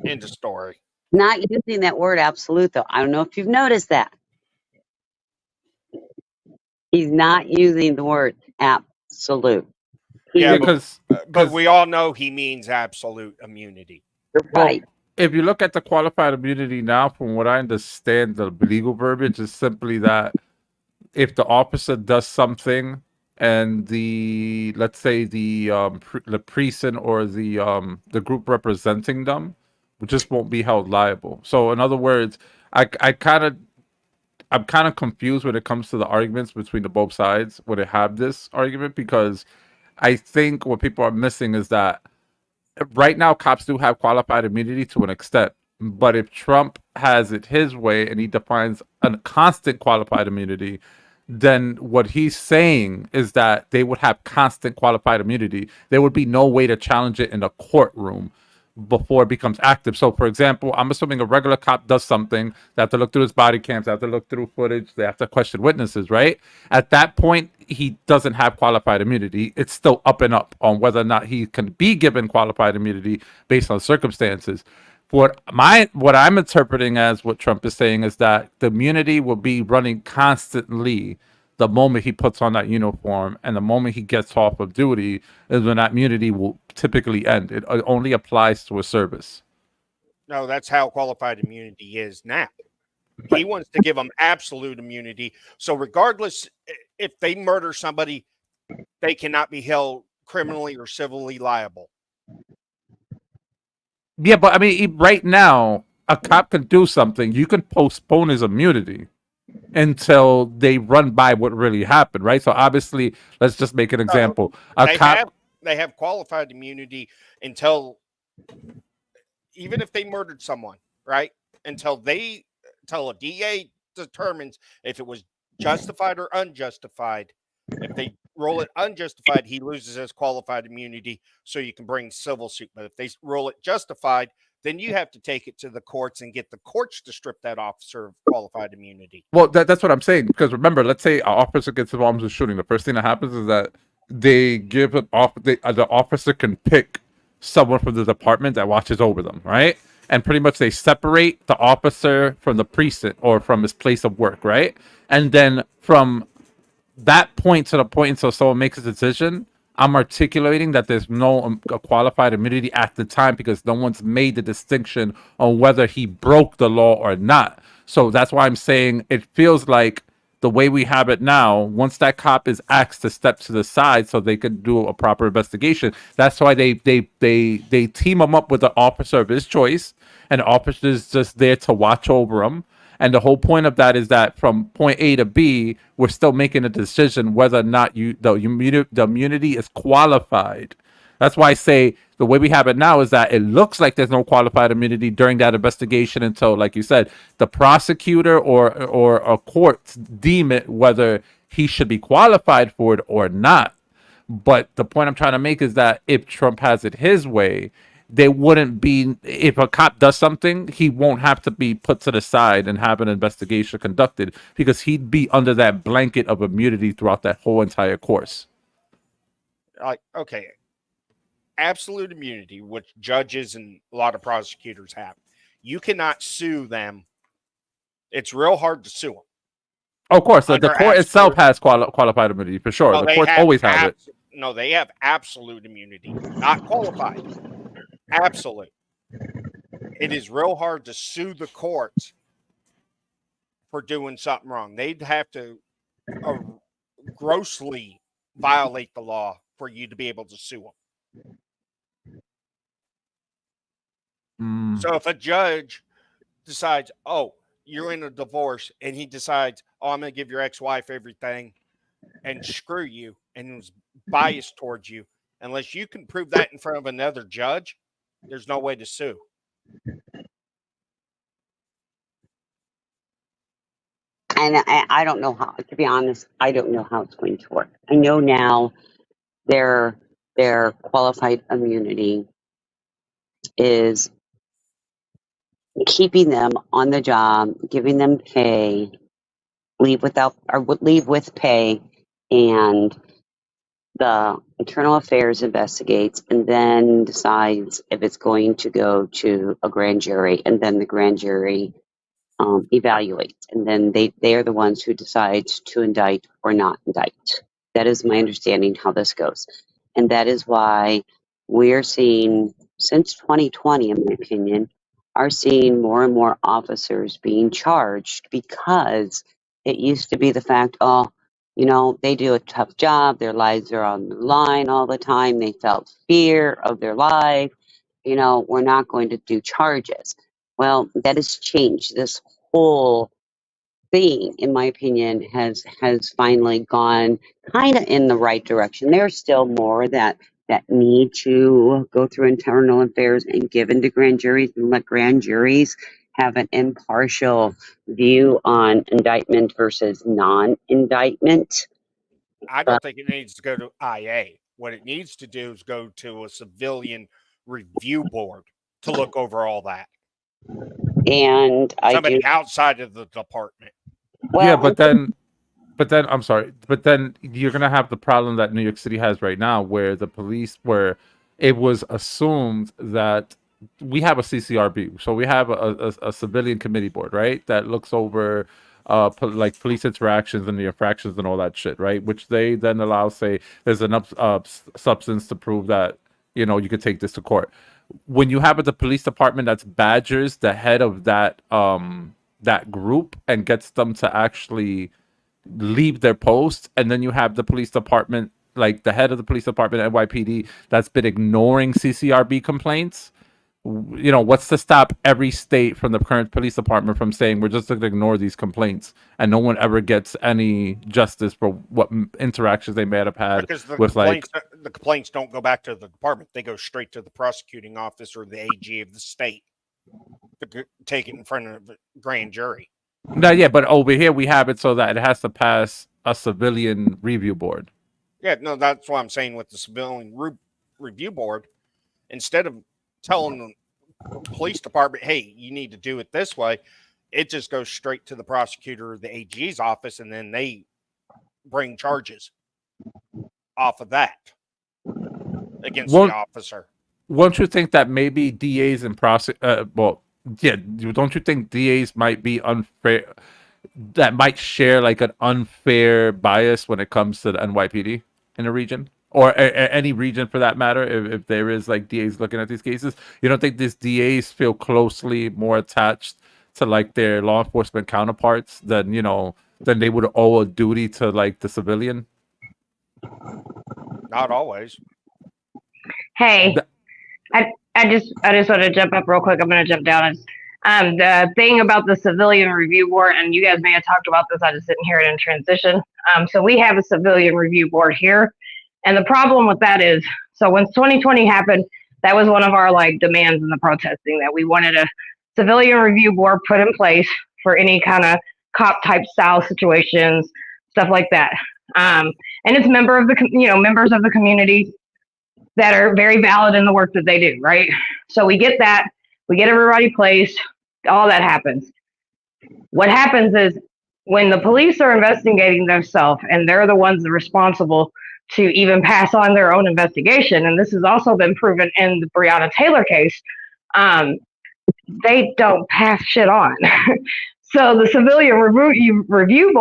End of story. Not using that word absolute, though. I don't know if you've noticed that. He's not using the word absolute. Yeah, because but we all know he means absolute immunity. Right. if you look at the qualified immunity now, from what I understand, the legal verbiage is simply that if the officer does something and let's say the precinct or the group representing them just won't be held liable. So in other words, I'm kind of confused when it comes to the arguments between the both sides when they have this argument, because I think what people are missing is that right now cops do have qualified immunity to an extent, but if Trump has it his way and he defines a constant qualified immunity, then what he's saying is that they would have constant qualified immunity. There would be no way to challenge it in a courtroom before it becomes active. So, for example, I'm assuming a regular cop does something. They have to look through his body cams, they have to look through footage, they have to question witnesses, right? At that point, he doesn't have qualified immunity. It's still up and up on whether or not he can be given qualified immunity based on circumstances. What I'm interpreting as what Trump is saying is that the immunity will be running constantly the moment he puts on that uniform, and the moment he gets off of duty is when that immunity will typically end. It only applies to a service. No, that's how qualified immunity is now. He wants to give them absolute immunity. So regardless if they murder somebody, they cannot be held criminally or civilly liable. Yeah, but I mean, right now, a cop can do something. You can postpone his immunity until they run by what really happened, right? So obviously, let's just make an example. They have qualified immunity until, even if they murdered someone, right? Until a DA determines if it was justified or unjustified. If they roll it unjustified, he loses his qualified immunity, so you can bring civil suit. But if they roll it justified, then you have to take it to the courts and get the courts to strip that officer of qualified immunity. Well, that's what I'm saying. Because remember, let's say an officer gets involved in shooting. The first thing that happens is that they give the officer can pick someone from the department that watches over them, right? and pretty much they separate the officer from the precinct or from his place of work, right? And then from that point to the point until someone makes a decision, I'm articulating that there's no qualified immunity at the time because no one's made the distinction on whether he broke the law or not. So that's why I'm saying it feels like the way we have it now, once that cop is asked to step to the side so they could do a proper investigation, that's why they team him up with the officer of his choice, and the officer is just there to watch over him. And the whole point of that is that from point A to B, we're still making a decision whether or not the immunity is qualified. That's why I say the way we have it now is that it looks like there's no qualified immunity during that investigation until, like you said, the prosecutor or a court deem it whether he should be qualified for it or not. But the point I'm trying to make is that if Trump has it his way, they wouldn't be, if a cop does something, he won't have to be put to the side and have an investigation conducted because he'd be under that blanket of immunity throughout that whole entire course. Like, okay, absolute immunity, which judges and a lot of prosecutors have. You cannot sue them. It's real hard to sue them. Of course, the court itself has qualified immunity for sure. No, the courts always have it. No, they have absolute immunity, not qualified. Absolute. It is real hard to sue the courts for doing something wrong. They'd have to grossly violate the law for you to be able to sue them. So if a judge decides, oh, you're in a divorce, and he decides, oh, I'm going to give your ex-wife everything and screw you, and was biased towards you, unless you can prove that in front of another judge, there's no way to sue. And I don't know how, to be honest, I don't know how it's going to work. I know now their qualified immunity is keeping them on the job, giving them pay, leave with pay, and the Internal Affairs investigates and then decides if it's going to go to a grand jury, and then the grand jury evaluates, and then they are the ones who decide to indict or not indict. That is my understanding how this goes, and that is why we're seeing, since 2020, in my opinion, are seeing more and more officers being charged, because it used to be the fact, oh, you know, they do a tough job, their lives are on the line all the time, they felt fear of their life, you know, we're not going to do charges. Well, that has changed. This whole thing, in my opinion, has finally gone kind of in the right direction. There's still more that need to go through internal affairs and given to grand juries, and let grand juries have an impartial view on indictment versus non-indictment. I don't think it needs to go to IA. What it needs to do is go to a civilian review board to look over all that. And somebody outside of the department. Well, yeah, but then I'm sorry, but then you're gonna have the problem that New York City has right now, where the police, where it was assumed that we have a CCRB, so we have a civilian committee board, right, that looks over like police interactions and the infractions and all that shit, right, which they then allow, say, there's enough substance to prove that, you know, you could take this to court. When you have the police department that's badgers the head of that that group and gets them to actually leave their post, and then you have the police department, like the head of the police department, NYPD, that's been ignoring CCRB complaints, you know, what's to stop every state from the current police department from saying we're just going to ignore these complaints, and no one ever gets any justice for what interactions they may have had with, like, the complaints don't go back to the department, they go straight to the prosecuting office or the AG of the state to take it in front of the grand jury. No, yeah, but over here we have it so that it has to pass a civilian review board. Yeah, no, that's what I'm saying with the civilian review board. Instead of telling the police department, hey, you need to do it this way, it just goes straight to the prosecutor or the AG's office, and then they bring charges off of that against the officer. won't you think that maybe DAs and don't you think DAs might be unfair? That might share like an unfair bias when it comes to the NYPD in a region, or any region for that matter. If there is like DAs looking at these cases, you don't think these DAs feel closely more attached to like their law enforcement counterparts than than they would owe a duty to like the civilian? Not always. Hey, I just want to jump up real quick. I'm going to jump down. The thing about the civilian review board, and you guys may have talked about this, I just didn't hear it in transition. So we have a civilian review board here, and the problem with that is, so when 2020 happened, that was one of our like demands in the protesting, that we wanted a civilian review board put in place for any kind of cop type style situations, stuff like that. And it's members of the community that are very valid in the work that they do, right? So we get that, we get everybody placed, all that happens. What happens is when the police are investigating themselves and they're the ones responsible to even pass on their own investigation, and this has also been proven in the Breonna Taylor case, they don't pass shit on. So the civilian review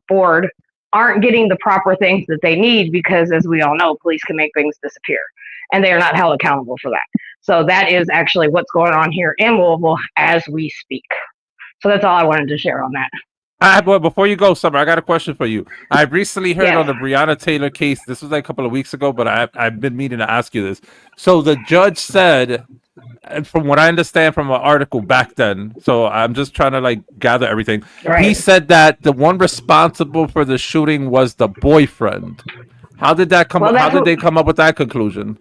board aren't getting the proper things that they need because, as we all know, police can make things disappear and they are not held accountable for that. So that is actually what's going on here in Louisville as we speak. So that's all I wanted to share on that. But before you go, Summer, I got a question for you. I recently heard Yes. on the Breonna Taylor case, this was like a couple of weeks ago, but I've been meaning to ask you this. So the judge said, and from what I understand from an article back then, so I'm just trying to like gather everything. Right. He said that the one responsible for the shooting was the boyfriend. How did that come? Well, How did they come up with that conclusion?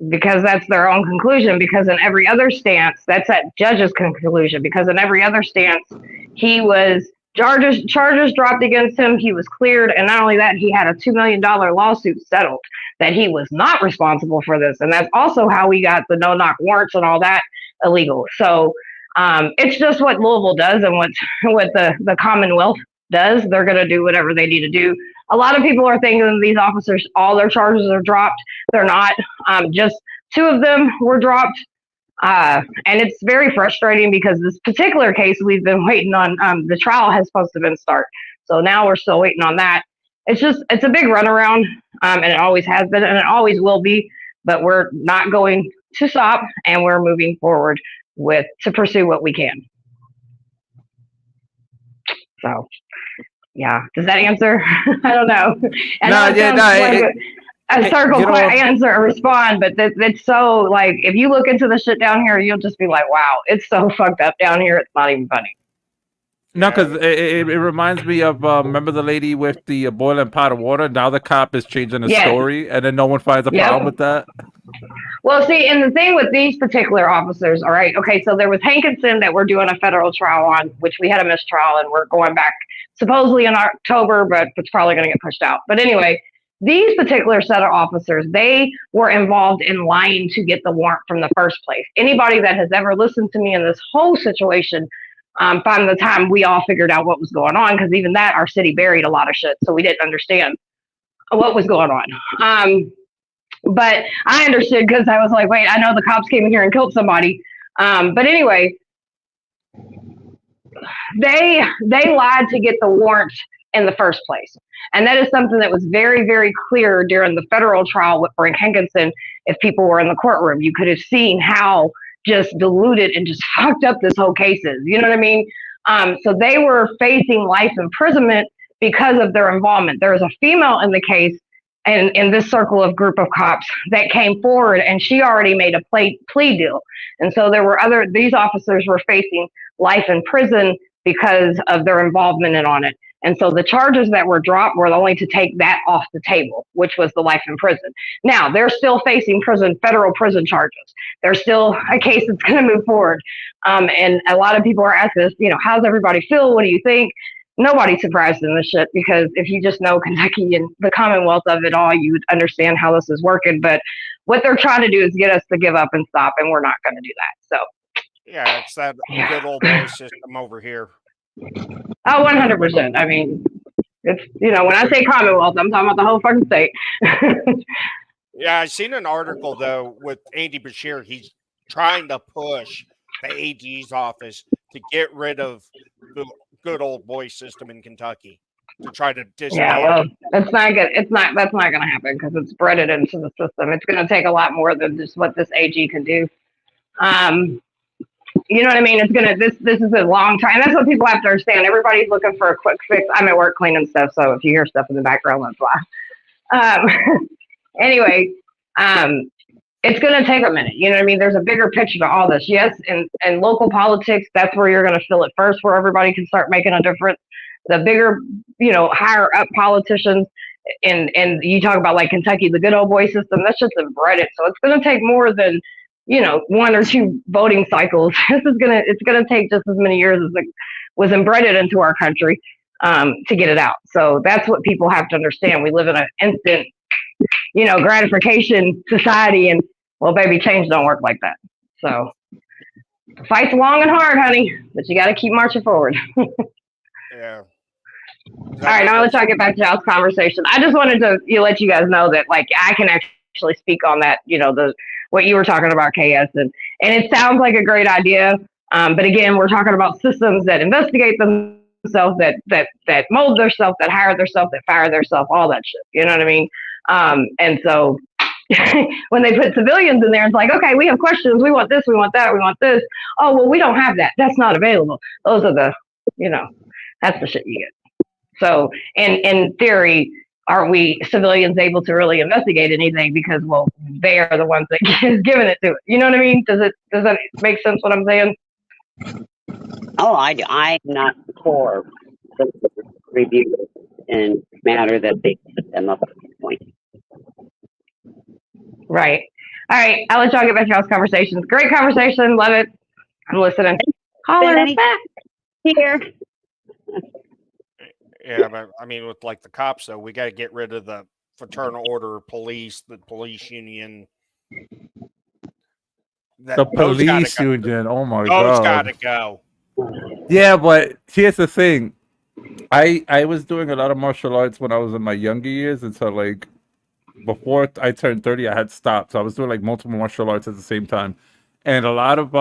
Because that's their own conclusion, because in every other stance, that's that judge's conclusion, because in every other stance, he was charges dropped against him, he was cleared, and not only that, he had a $2 million lawsuit settled that he was not responsible for this, and that's also how we got the no-knock warrants and all that illegal. So it's just what Louisville does and what the Commonwealth does. They're going to do whatever they need to do. A lot of people are thinking these officers, all their charges are dropped. They're not. Just 2 of them were dropped. And it's very frustrating because this particular case we've been waiting on, the trial has supposed to have been start. So now we're still waiting on that. It's a big runaround, and it always has been, and it always will be, but we're not going to stop, and we're moving forward to pursue what we can. So, yeah, does that answer? I don't know. A circle answer or respond, but it's so like, if you look into the shit down here, you'll just be like, wow, it's so fucked up down here. It's not even funny. No, because it reminds me of remember the lady with the boiling pot of water. Now the cop is changing the story, and then no one finds a problem with that. Well, see, and the thing with these particular officers, all right, okay, so there was Hankinson that we're doing a federal trial on, which we had a mistrial, and we're going back supposedly in October, but it's probably going to get pushed out. But anyway, these particular set of officers, they were involved in lying to get the warrant from the first place. Anybody that has ever listened to me in this whole situation, by the time we all figured out what was going on, because even that, our city buried a lot of shit, so we didn't understand what was going on. But I understood because I was like, wait, I know the cops came in here and killed somebody. But anyway, they lied to get the warrant in the first place. And that is something that was very, very clear during the federal trial with Frank Hankinson. If people were in the courtroom, you could have seen how just diluted and just fucked up this whole case is. You know what I mean? So they were facing life imprisonment because of their involvement. There was a female in the case, and in this circle of group of cops that came forward, and she already made a plea deal. And so these officers were facing life in prison because of their involvement on it. And so the charges that were dropped were only to take that off the table, which was the life in prison. Now they're still facing federal prison charges. There's still a case that's going to move forward. And a lot of people are asking us, how's everybody feel? What do you think? Nobody's surprised in this shit, because if you just know Kentucky and the Commonwealth of it all, you would understand how this is working. But what they're trying to do is get us to give up and stop, and we're not going to do that. So yeah, it's that good old boy system over here. Oh, 100%. I mean, it's, when I say Commonwealth, I'm talking about the whole fucking state. Yeah, I seen an article though with Andy Bashir. He's trying to push the AG's office to get rid of the good old boy system in Kentucky to try to Yeah, dismantle. well, it's not good. It's not. That's not going to happen because it's bred it into the system. It's going to take a lot more than just what this AG can do. Um, you know what I mean? It's gonna. This is a long time. That's what people have to understand. Everybody's looking for a quick fix. I'm at work cleaning stuff, so if you hear stuff in the background, that's why. Anyway, it's going to take a minute. You know what I mean? There's a bigger picture to all this. Yes, and local politics, that's where you're going to feel it first, where everybody can start making a difference. The bigger, higher up politicians, and you talk about like Kentucky, the good old boy system, that's just embedded. So it's going to take more than, one or two voting cycles. It's going to take just as many years as it was embedded into our country to get it out. So that's what people have to understand. We live in an instant gratification society, and well, baby, change don't work like that. So fight's long and hard, honey, but you got to keep marching forward. Yeah. All right, now let's try to get back to y'all's conversation. I just wanted to let you guys know that like I can actually speak on that, what you were talking about, KS, and it sounds like a great idea. But again, we're talking about systems that investigate themselves, that mold themselves, that hire themselves, that fire themselves, all that shit. You know what I mean? And so when they put civilians in there, it's like, okay, we have questions. We want this, we want that, we want this. Oh, well, we don't have that. That's not available. Those are the, that's the shit you get. So in theory, are we civilians able to really investigate anything? Because, well, they are the ones that is giving it to it. You know what I mean? Does that make sense what I'm saying? Oh, I'm not for the review and matter that they put them up at this point. Right. All right. I'll let y'all get back to y'all's conversations. Great conversation. Love it. I'm listening. Holler back. Here. Yeah, but I mean, with like the cops, though, we got to get rid of the fraternal order police, the police union. The police union. Oh my god. Those got to go. Yeah, but here's the thing. I was doing a lot of martial arts when I was in my younger years, and so like before I turned 30, I had stopped. So I was doing like multiple martial arts at the same time. And a lot of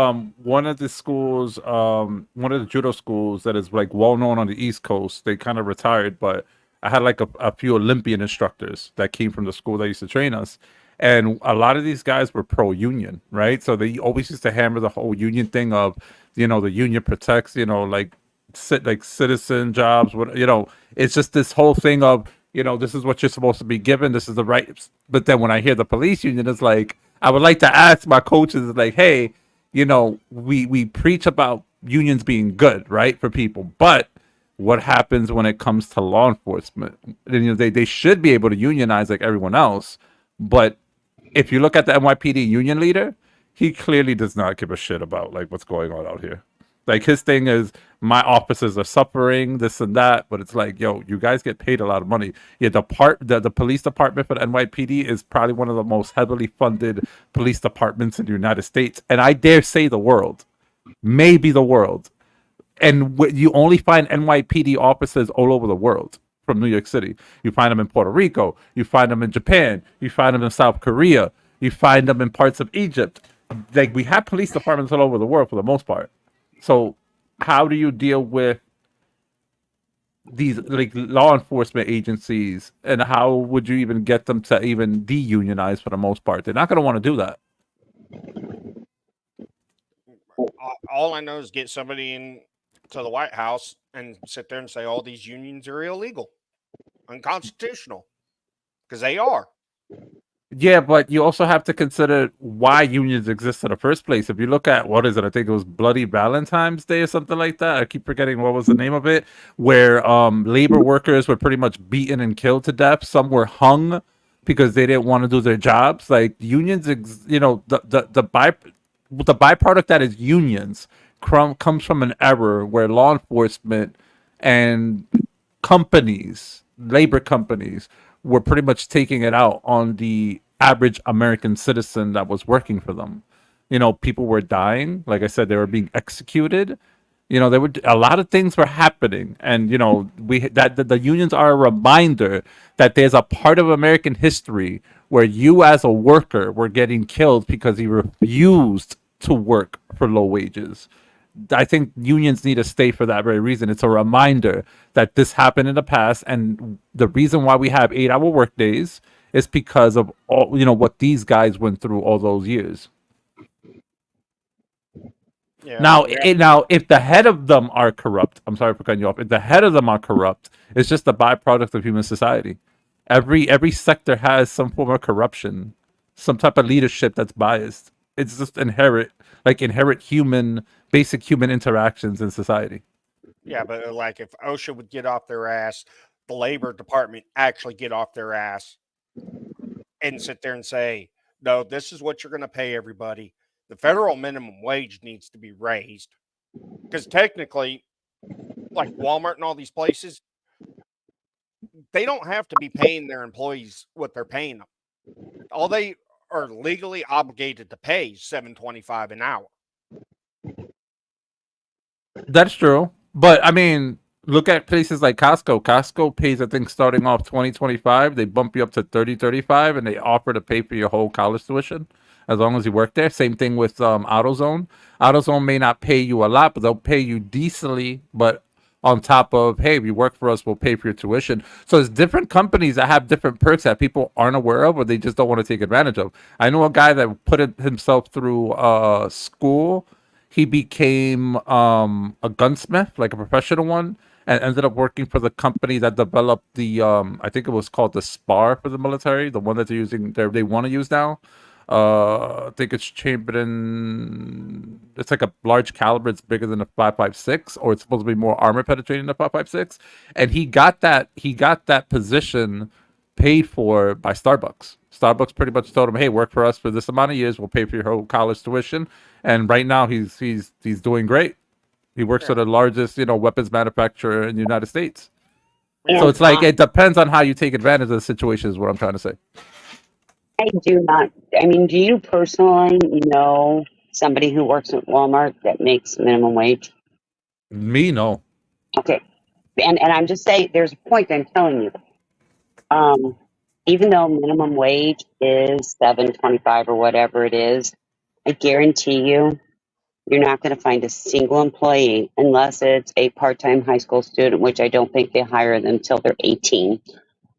one of the schools, one of the judo schools that is like well known on the East Coast, they kind of retired, but I had like a few Olympian instructors that came from the school that used to train us. And a lot of these guys were pro-union, right? So they always used to hammer the whole union thing of, the union protects, like citizen jobs, it's just this whole thing of, this is what you're supposed to be given. This is the right. But then when I hear the police union, it's like, I would like to ask my coaches, like, hey, we preach about unions being good, right, for people. But what happens when it comes to law enforcement? They should be able to unionize like everyone else. But if you look at the NYPD union leader, he clearly does not give a shit about like what's going on out here. Like his thing is, my officers are suffering, this and that, but it's like, yo, you guys get paid a lot of money. Yeah, the police department for the NYPD is probably one of the most heavily funded police departments in the United States, and I dare say the world, maybe the world. And you only find NYPD officers all over the world. From New York City, you find them in Puerto Rico, you find them in Japan, you find them in South Korea, you find them in parts of Egypt. Like we have police departments all over the world for the most part. So how do you deal with these like law enforcement agencies, and how would you even get them to even de-unionize for the most part? They're not going to want to do that. All I know is get somebody in to the White House and sit there and say all these unions are illegal, unconstitutional, because they are. Yeah, but you also have to consider why unions exist in the first place. If you look at, what is it? I think it was Bloody Valentine's Day or something like that. I keep forgetting what was the name of it, where labor workers were pretty much beaten and killed to death. Some were hung because they didn't want to do their jobs. Like unions, the byproduct that is unions comes from an era where law enforcement and companies, labor companies, were pretty much taking it out on the average American citizen that was working for them. People were dying. Like I said, they were being executed. There were a lot of things were happening, and the unions are a reminder that there's a part of American history where you as a worker were getting killed because you refused to work for low wages. I think unions need to stay for that very reason. It's a reminder that this happened in the past, and the reason why we have 8-hour work days is because of all what these guys went through all those years. Yeah. Now, Yeah. now, if the head of them are corrupt, I'm sorry for cutting you off. If the head of them are corrupt, it's just a byproduct of human society. Every sector has some form of corruption, some type of leadership that's biased. It's just inherent basic human interactions in society. Yeah, but like if OSHA would get off their ass, the labor department actually get off their ass and sit there and say, no, this is what you're going to pay everybody. The federal minimum wage needs to be raised. Because technically, like Walmart and all these places, they don't have to be paying their employees what they're paying them. All they are legally obligated to pay is $7.25 an hour. That's true. But I mean, look at places like Costco. Costco pays, I think, starting off 20-25. They bump you up to 30-35, and they offer to pay for your whole college tuition as long as you work there. Same thing with AutoZone. AutoZone may not pay you a lot, but they'll pay you decently. But on top of, hey, if you work for us, we'll pay for your tuition. So it's different companies that have different perks that people aren't aware of or they just don't want to take advantage of. I know a guy that put himself through school. He became a gunsmith, like a professional one, and ended up working for the company that developed the I think it was called the SPAR for the military, the one that they're using they want to use now. I think it's chambered. It's like a large caliber. It's bigger than a 5.56, or it's supposed to be more armor penetrating than a 5.56. And he got that position paid for by Starbucks. Starbucks pretty much told him, "Hey, work for us for this amount of years. We'll pay for your whole college tuition." And right now, he's doing great. He works for the largest, weapons manufacturer in the United States. So it's like it depends on how you take advantage of the situation. Is what I'm trying to say. I do not. I mean, do you personally know somebody who works at Walmart that makes minimum wage? Me, no. Okay. And I'm just saying, there's a point I'm telling you. Even though minimum wage is $7.25 or whatever it is, I guarantee you, you're not going to find a single employee unless it's a part-time high school student, which I don't think they hire them until they're 18,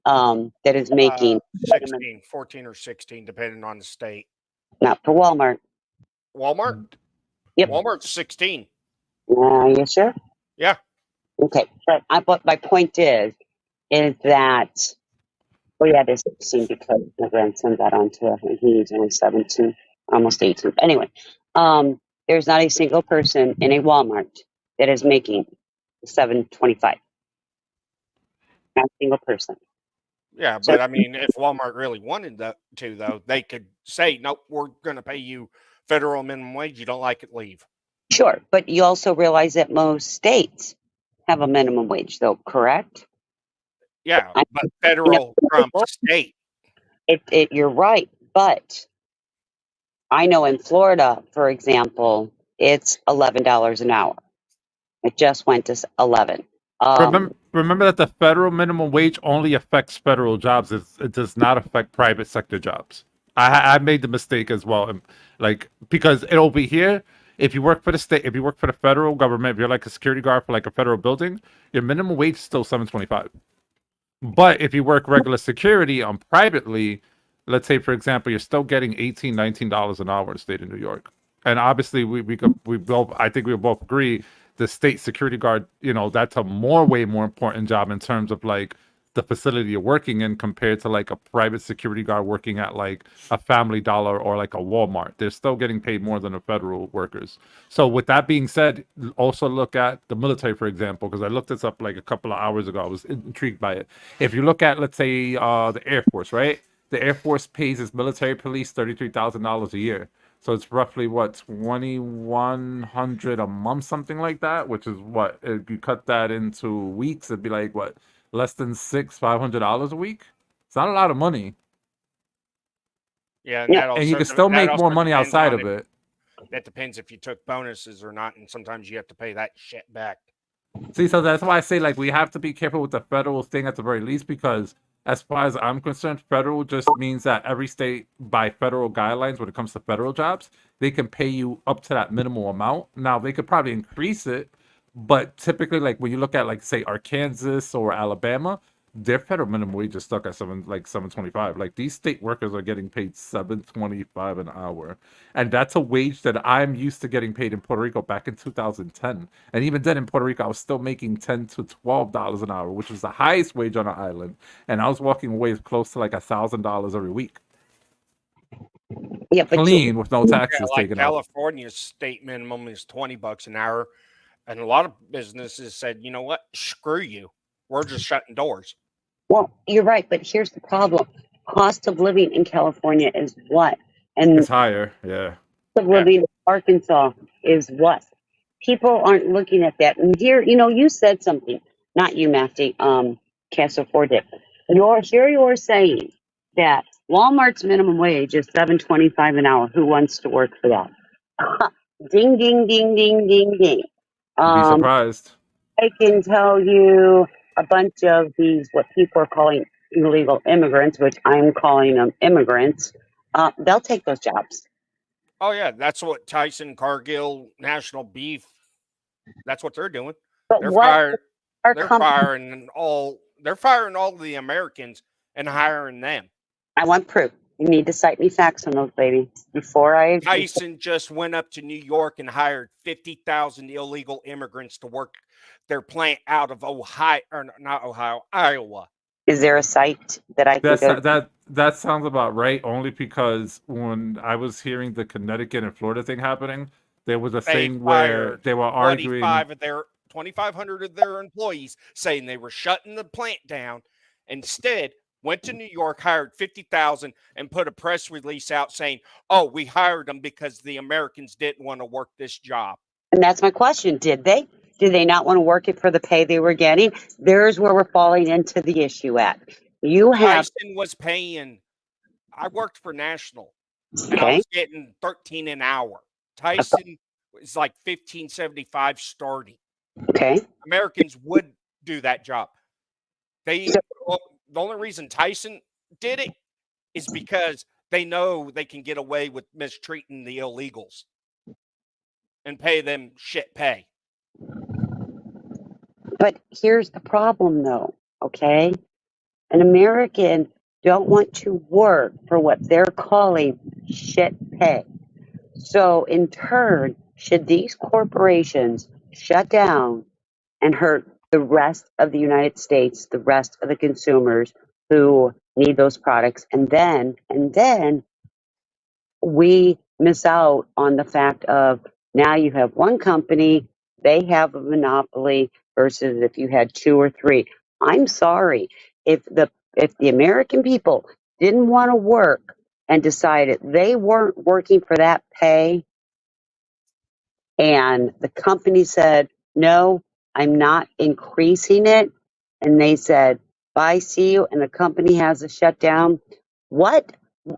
that is making 16, 14 or 16, depending on the state. not for Walmart. Walmart? Yep. Walmart's 16. Are you sure? Yeah. Okay. But my point is that, well, yeah, there's 16 because my grandson got onto it and he's only 17, almost 18. Anyway, there's not a single person in a Walmart that is making $7.25. Not a single person. Yeah, So, but I mean, if Walmart really wanted to, though, they could say, nope, we're going to pay you federal minimum wage. You don't like it, leave. sure, but you also realize that most states have a minimum wage, though, correct? Yeah, I, but federal trumps state. You're right, but I know in Florida, for example, it's $11 an hour. It just went to 11. Remember that the federal minimum wage only affects federal jobs. It does not affect private sector jobs. I made the mistake as well, because it'll be here. If you work for the state, if you work for the federal government, if you're like a security guard for like a federal building, your minimum wage is still $7.25. But if you work regular security on privately, let's say for example, you're still getting $18, $19 an hour in the state of New York. And obviously, we both, I think we both agree, the state security guard, that's a way more important job in terms of like the facility you're working in compared to like a private security guard working at like a Family Dollar or like a Walmart. They're still getting paid more than the federal workers. So with that being said, also look at the military, for example, because I looked this up like a couple of hours ago. I was intrigued by it. If you look at, let's say, the Air Force, right? The Air Force pays its military police $33,000 a year. So it's roughly what, 2,100 a month, something like that. Which is what, if you cut that into weeks, it'd be like what, less than $500 a week. It's not a lot of money. Yeah, and, that also, and you can still make more money outside of it. That depends if you took bonuses or not, and sometimes you have to pay that shit back. See, so that's why I say like we have to be careful with the federal thing at the very least, because as far as I'm concerned, federal just means that every state, by federal guidelines, when it comes to federal jobs, they can pay you up to that minimal amount. Now they could probably increase it, but typically, like when you look at like say Arkansas or Alabama, their federal minimum wage is stuck at 7.25. Like these state workers are getting paid 7.25 an hour, and that's a wage that I'm used to getting paid in Puerto Rico back in 2010. And even then, in Puerto Rico, I was still making $10 to $12 an hour, which was the highest wage on the island, and I was walking away close to like $1,000 every week, Yeah, but clean with no Yeah, taxes like taken out. California's state minimum is $20 an hour, and a lot of businesses said, you know what, screw you, we're just shutting doors. well, you're right, but here's the problem. Cost of living in California is what? And It's higher, yeah. cost of living in Arkansas is what? People aren't looking at that. And here, you said something, not you, Matthew, Castle did. You're saying that Walmart's minimum wage is $7.25 an hour. Who wants to work for that? Ding, ding, ding, ding, ding, ding. You'd be surprised. I can tell you a bunch of these, what people are calling illegal immigrants, which I'm calling them immigrants. They'll take those jobs. Oh yeah, that's what Tyson, Cargill, National Beef, that's what they're doing. But They're what firing, our they're company? firing all the Americans and hiring them. I want proof. You need to cite me facts on those, baby, before I. Tyson just went up to New York and hired 50,000 illegal immigrants to work their plant out of Ohio, or not Ohio, Iowa. Is there a site that I can go? That sounds about right. Only because when I was hearing the Connecticut and Florida thing happening, there was a thing where they were arguing. 2,500 of their employees saying they were shutting the plant down. Instead, went to New York, hired 50,000, and put a press release out saying, "Oh, we hired them because the Americans didn't want to work this job." And that's my question. Did they? Did they not want to work it for the pay they were getting? There's where we're falling into the issue at. You have. Tyson was paying. I worked for National, and I Okay. was getting 13 an hour. Tyson was like 15.75 starting. Okay. Americans would do that job. The only reason Tyson did it is because they know they can get away with mistreating the illegals and pay them shit pay. But here's the problem, though. Okay. An American don't want to work for what they're calling shit pay. So, in turn, should these corporations shut down and hurt the rest of the United States, the rest of the consumers who need those products, and then we miss out on the fact of now you have one company, they have a monopoly versus if you had two or three. I'm sorry, if the American people didn't want to work and decided they weren't working for that pay, and the company said, no, I'm not increasing it, and they said, bye, see you, and the company has a shutdown,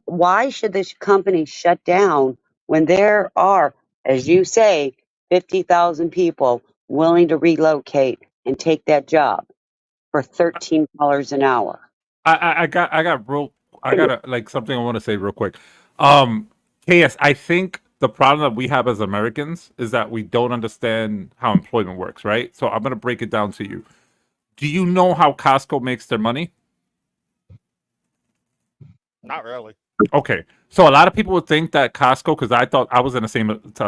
why should this company shut down when there are, as you say, 50,000 people willing to relocate and take that job for $13 an hour? I got like something I want to say real quick. KS, I think the problem that we have as Americans is that we don't understand how employment works, right? So I'm gonna break it down to you. Do you know how Costco makes their money? Not really. Okay, so a lot of people would think that Costco, because I thought I was in the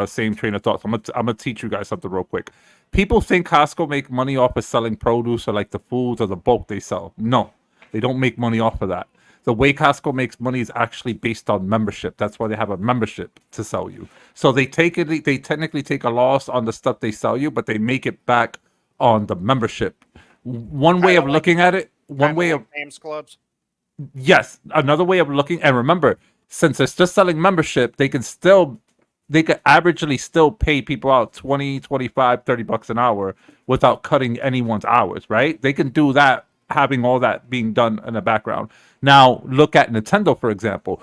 same train of thought. So I'm gonna teach you guys something real quick. People think Costco make money off of selling produce or like the foods or the bulk they sell. No, they don't make money off of that. The way Costco makes money is actually based on membership. That's why they have a membership to sell you. So they technically take a loss on the stuff they sell you, but they make it back on the membership. One way of looking at it, Sam's Clubs. yes, another way of looking, and remember, since it's just selling membership, they could averagely still pay people out 20, 25, $30 an hour without cutting anyone's hours, right? They can do that, having all that being done in the background. Now, look at Nintendo, for example.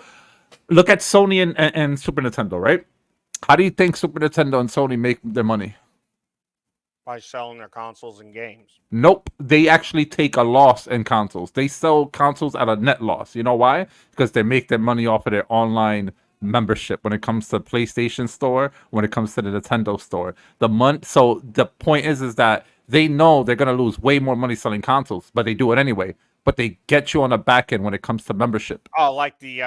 Look at Sony and Super Nintendo, right? How do you think Super Nintendo and Sony make their money? by selling their consoles and games. Nope, they actually take a loss in consoles. They sell consoles at a net loss. You know why? Because they make their money off of their online membership when it comes to PlayStation Store, when it comes to the Nintendo Store. So the point is that they know they're gonna lose way more money selling consoles, but they do it anyway. But they get you on the back end when it comes to membership. Oh, like the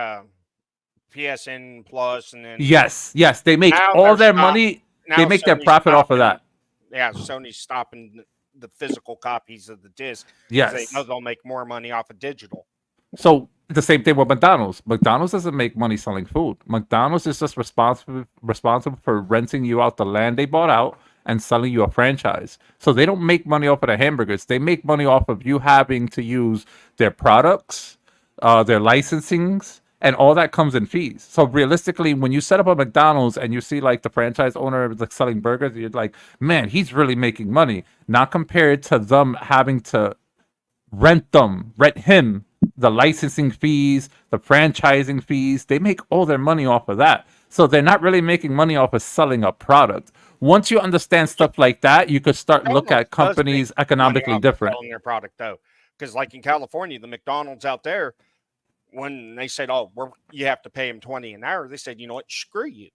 PSN Plus, and then Yes, they make Now all they're their money. They now make their Sony's profit off of stopping- that. Yeah, Sony's stopping the physical copies of the disc. 'Cause Yes. they know they'll make more money off of digital. So the same thing with McDonald's. McDonald's doesn't make money selling food. McDonald's is just responsible for renting you out the land they bought out and selling you a franchise. So they don't make money off of the hamburgers. They make money off of you having to use their products, their licensings, and all that comes in fees. So realistically, when you set up a McDonald's and you see like the franchise owner like selling burgers, you're like, man, he's really making money. Not compared to them having to rent him the licensing fees, the franchising fees. They make all their money off of that. So they're not really making money off of selling a product. Once you understand stuff like that, you could start look McDonald's at companies does make economically money off of different. selling their product though, because like in California, the McDonald's out there, when they said, "Oh, you have to pay them 20 an hour," they said, "You know what? Screw you."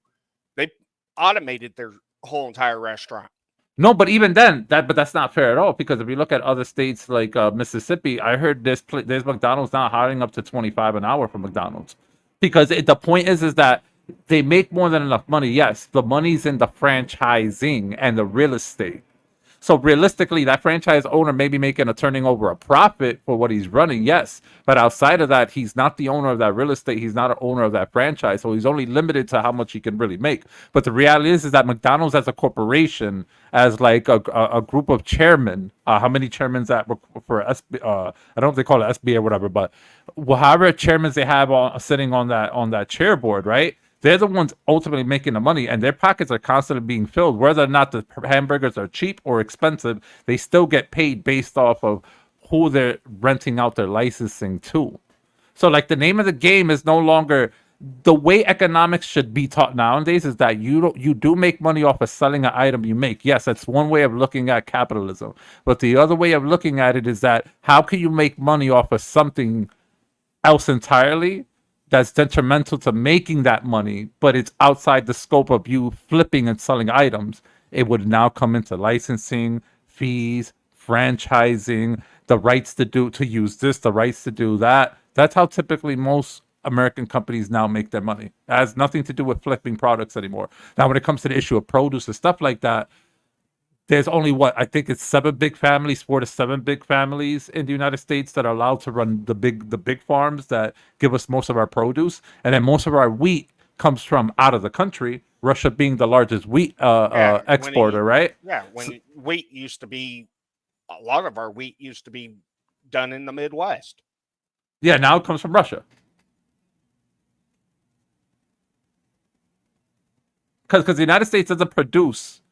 They automated their whole entire restaurant. No, but even then, that's not fair at all. Because if you look at other states like Mississippi, I heard there's McDonald's now hiring up to 25 an hour for McDonald's. Because the point is that they make more than enough money. Yes, the money's in the franchising and the real estate. So realistically, that franchise owner may be turning over a profit for what he's running, yes. But outside of that, he's not the owner of that real estate. He's not an owner of that franchise. So he's only limited to how much he can really make. But the reality is that McDonald's as a corporation, as like a group of chairmen, how many chairmen that for SB, I don't know if they call it SBA or whatever, but however chairmen they have sitting on that chair board, right? They're the ones ultimately making the money, and their pockets are constantly being filled. Whether or not the hamburgers are cheap or expensive, they still get paid based off of who they're renting out their licensing to. So, like, the name of the game is no longer the way economics should be taught nowadays. Is that you do make money off of selling an item you make. Yes, that's one way of looking at capitalism. But the other way of looking at it is that how can you make money off of something else entirely that's detrimental to making that money, but it's outside the scope of you flipping and selling items. It would now come into licensing, fees, franchising, the rights to use this, the rights to do that. That's how typically most American companies now make their money. It has nothing to do with flipping products anymore. Now, when it comes to the issue of produce and stuff like that, there's only I think it's 4 to 7 big families in the United States that are allowed to run the big farms that give us most of our produce, and then most of our wheat comes from out of the country. Russia being the largest wheat exporter, right? Yeah, when wheat used to be, a lot of our wheat used to be done in the Midwest. Yeah, now it comes from Russia. Because the United States doesn't produce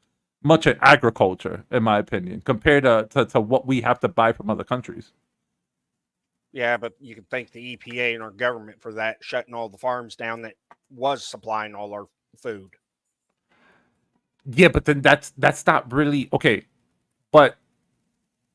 much in agriculture, in my opinion, compared to what we have to buy from other countries. Yeah, but you can thank the EPA and our government for that, shutting all the farms down that was supplying all our food. Yeah, but then that's not really okay. But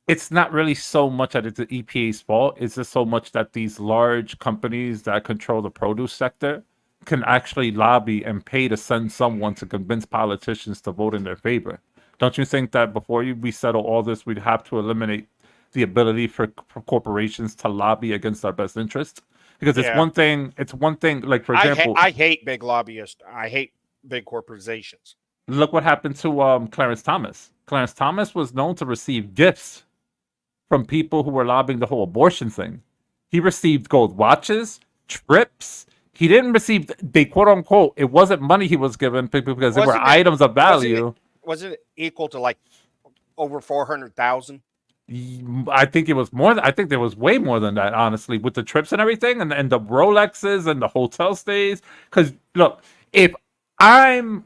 it's not really so much that it's the EPA's fault. It's just so much that these large companies that control the produce sector can actually lobby and pay to send someone to convince politicians to vote in their favor. Don't you think that before we settle all this, we'd have to eliminate the ability for corporations to lobby against our best interest? Because it's one thing, like, for example, I hate big lobbyists. I hate big corporations. Look what happened to Clarence Thomas. Clarence Thomas was known to receive gifts from people who were lobbying the whole abortion thing. He received gold watches, trips. He didn't receive, they quote unquote, it wasn't money he was given because they were items of value. Wasn't it equal to like over 400,000? I think it was more. I think there was way more than that, honestly, with the trips and everything, and the Rolexes and the hotel stays. Because look, if I'm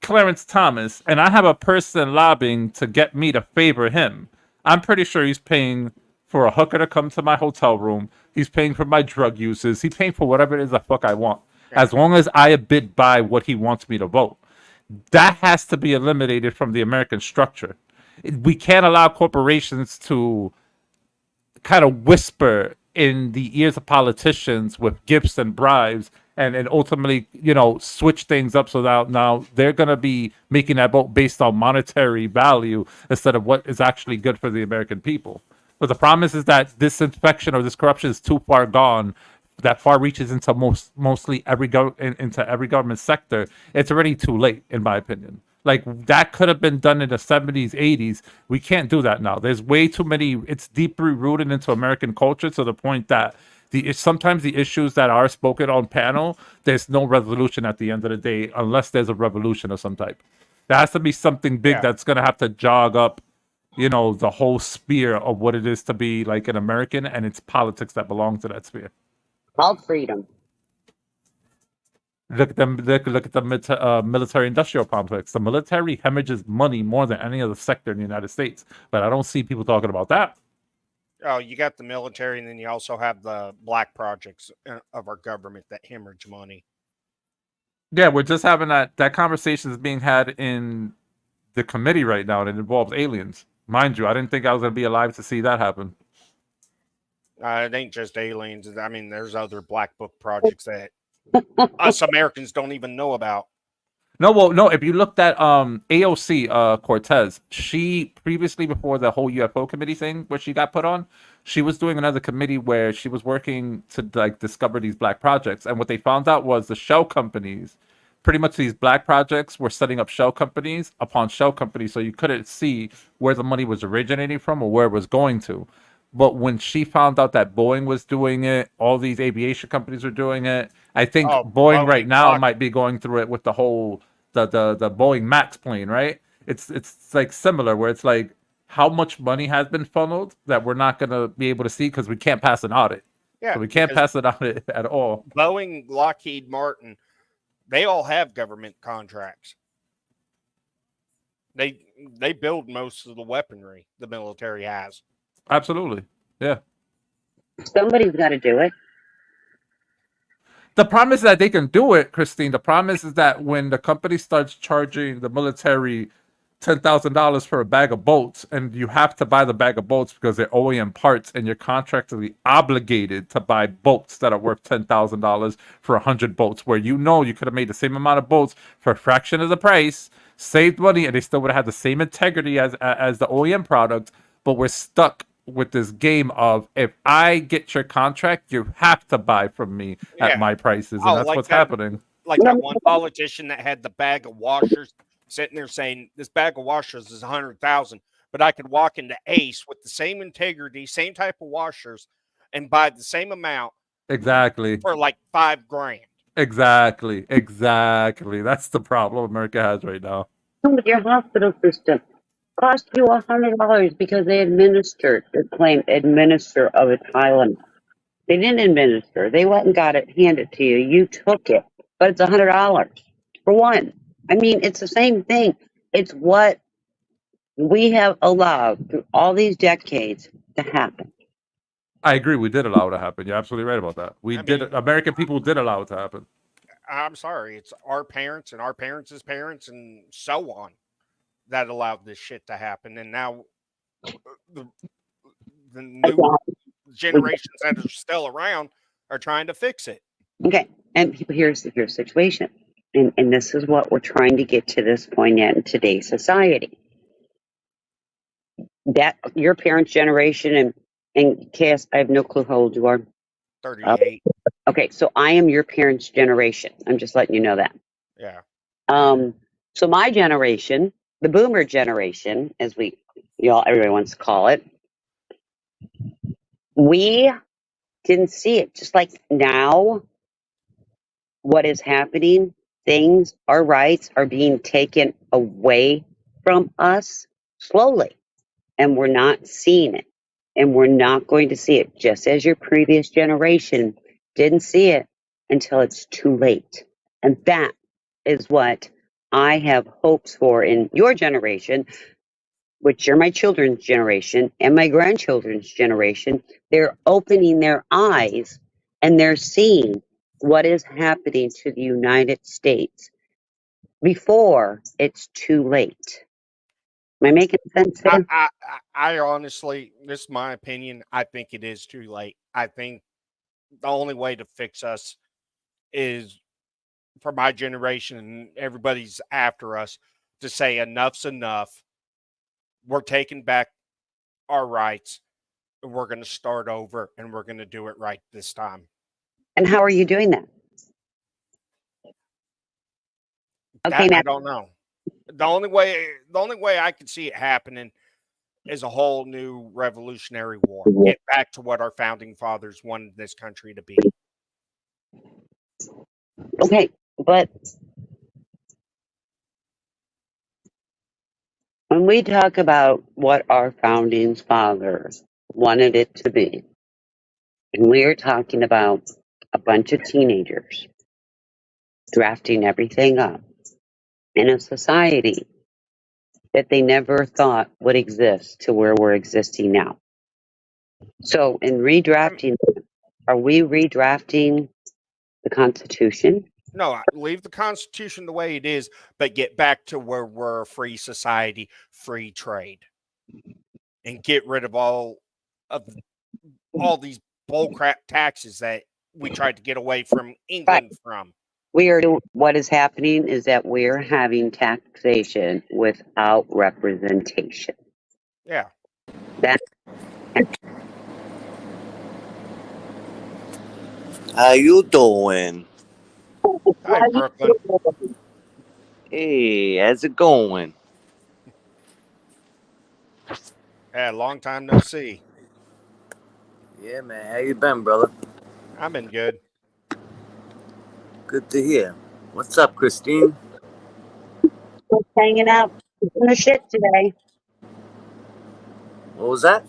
Clarence Thomas and I have a person lobbying to get me to favor him, I'm pretty sure he's paying for a hooker to come to my hotel room. He's paying for my drug uses. He's paying for whatever it is the fuck I want, as long as I abide by what he wants me to vote. That has to be eliminated from the American structure. we can't allow corporations to kind of whisper in the ears of politicians with gifts and bribes and ultimately, switch things up so that now they're going to be making that vote based on monetary value instead of what is actually good for the American people. But the problem is that this infection or this corruption is too far gone, that far reaches into mostly into every government sector. It's already too late, in my opinion. Like, that could have been done in the 70s, 80s. We can't do that now. There's way too many. It's deeply rooted into American culture to the point that sometimes the issues that are spoken on panel, there's no resolution at the end of the day unless there's a revolution of some type. There has to be something big Yeah. that's going to have to jog up, the whole sphere of what it is to be like an American, and it's politics that belong to that sphere. Called freedom. Look at them. Look at the military-industrial complex. The military hemorrhages money more than any other sector in the United States, but I don't see people talking about that. Oh, you got the military, and then you also have the black projects of our government that hemorrhage money. Yeah, we're just having that conversation is being had in the committee right now, and it involves aliens. Mind you, I didn't think I was going to be alive to see that happen. It ain't just aliens. I mean, there's other black book projects that us Americans don't even know about. No, well, no. If you looked at AOC Cortez, she previously, before the whole UFO committee thing, where she got put on, she was doing another committee where she was working to like discover these black projects, and what they found out was the shell companies, pretty much these black projects were setting up shell companies upon shell companies, so you couldn't see where the money was originating from or where it was going to. But when she found out that Boeing was doing it, all these aviation companies were doing it. I think Boeing right now might be going through it with the whole the Boeing Max plane, right? It's like similar where it's like how much money has been funneled that we're not gonna be able to see because we can't pass an audit. Yeah, so we can't pass an audit at all. Boeing, Lockheed Martin, they all have government contracts. They build most of the weaponry the military has. Absolutely, yeah. Somebody's got to do it. The problem is that they can do it, Christine. The problem is that when the company starts charging the military $10,000 for a bag of bolts, and you have to buy the bag of bolts because they're OEM parts, and you're contractually obligated to buy bolts that are worth $10,000 for 100 bolts, where you could have made the same amount of bolts for a fraction of the price, saved money, and they still would have had the same integrity as the OEM product, but we're stuck with this game of if I get your contract, you have to buy from me at my prices, and that's like what's happening. Like that one politician that had the bag of washers sitting there saying, "This bag of washers is 100,000, but I could walk into Ace with the same integrity, same type of washers, and buy the same amount exactly for like $5,000." Exactly. That's the problem America has right now. Your hospital system cost you $100 because they claimed administer of a Tylenol. They didn't administer. They went and got it handed to you. You took it, but it's $100 for one. I mean, it's the same thing. It's what we have allowed through all these decades to happen. I agree. We did allow it to happen. You're absolutely right about that. American people did allow it to happen. I'm sorry. It's our parents and our parents' parents and so on that allowed this shit to happen. And now the new generations that are still around are trying to fix it. Okay. And here's the situation. And this is what we're trying to get to this point in today's society. That your parents' generation and Cass, I have no clue how old you are. 38. Okay, so I am your parents' generation. I'm just letting you know that. Yeah. So my generation, the boomer generation, as everybody wants to call it, we didn't see it. Just like now, what is happening, our rights are being taken away from us slowly. And we're not seeing it. And we're not going to see it, just as your previous generation didn't see it until it's too late. And that is what I have hopes for in your generation, which are my children's generation and my grandchildren's generation. They're opening their eyes and they're seeing what is happening to the United States before it's too late. Am I making sense I, here? I, I honestly, this is my opinion. I think it is too late. I think the only way to fix us is for my generation and everybody's after us to say enough's enough. We're taking back our rights. And we're going to start over and we're going to do it right this time. And how are you doing that? Okay, That now I don't know. The only way I could see it happening is a whole new revolutionary war. Get back to what our founding fathers wanted this country to be. okay, but when we talk about what our founding fathers wanted it to be, and we are talking about a bunch of teenagers drafting everything up in a society that they never thought would exist to where we're existing now. So, in redrafting, are we redrafting the Constitution? No, leave the Constitution the way it is, but get back to where we're a free society, free trade, and get rid of of all these bullcrap taxes that we tried to get away from Right. England from. What is happening is that we're having taxation without representation. Yeah. That How you doing? Hi, Brooklyn. Hey, how's it going? Yeah, long time no see. Yeah, man. How you been, brother? I've been good. Good to hear. What's up, Christine? Just hanging out in the shit today. What was that?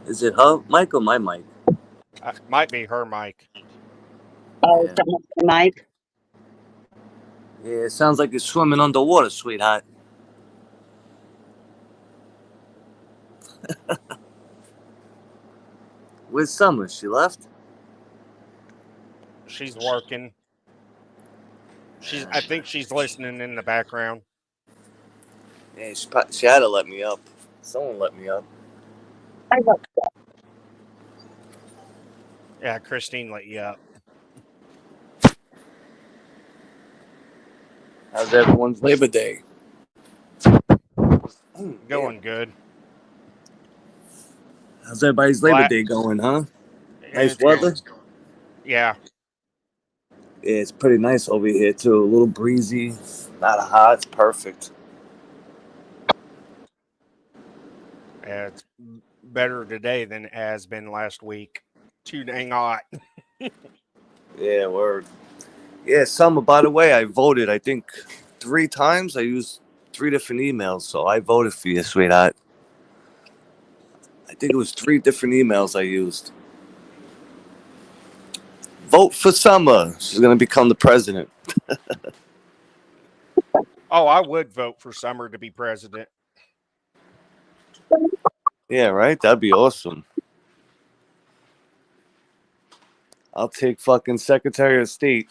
Is it her mic or my mic? Might be her mic. Oh, Yeah. something with the mic. Yeah, it sounds like you're swimming underwater, sweetheart. Where's Summer? She left? She's working. I think she's listening in the background. Yeah, she had to let me up. Someone let me up. I love Yeah, Christine let you up. How's everyone's Labor Day? Going good. How's everybody's Labor Day going, huh? Nice It's weather? Yeah. Yeah, it's pretty nice over here, too. A little breezy. Not hot. It's perfect. It's better today than it has been last week. Too dang hot. Yeah, word. Yeah, Summer, by the way, I voted, I think, 3 times. I used 3 different emails, so I voted for you, sweetheart. I think it was 3 different emails I used. Vote for Summer. She's going to become the president. Oh, I would vote for Summer to be president. Yeah, right? That'd be awesome. I'll take fucking Secretary of State.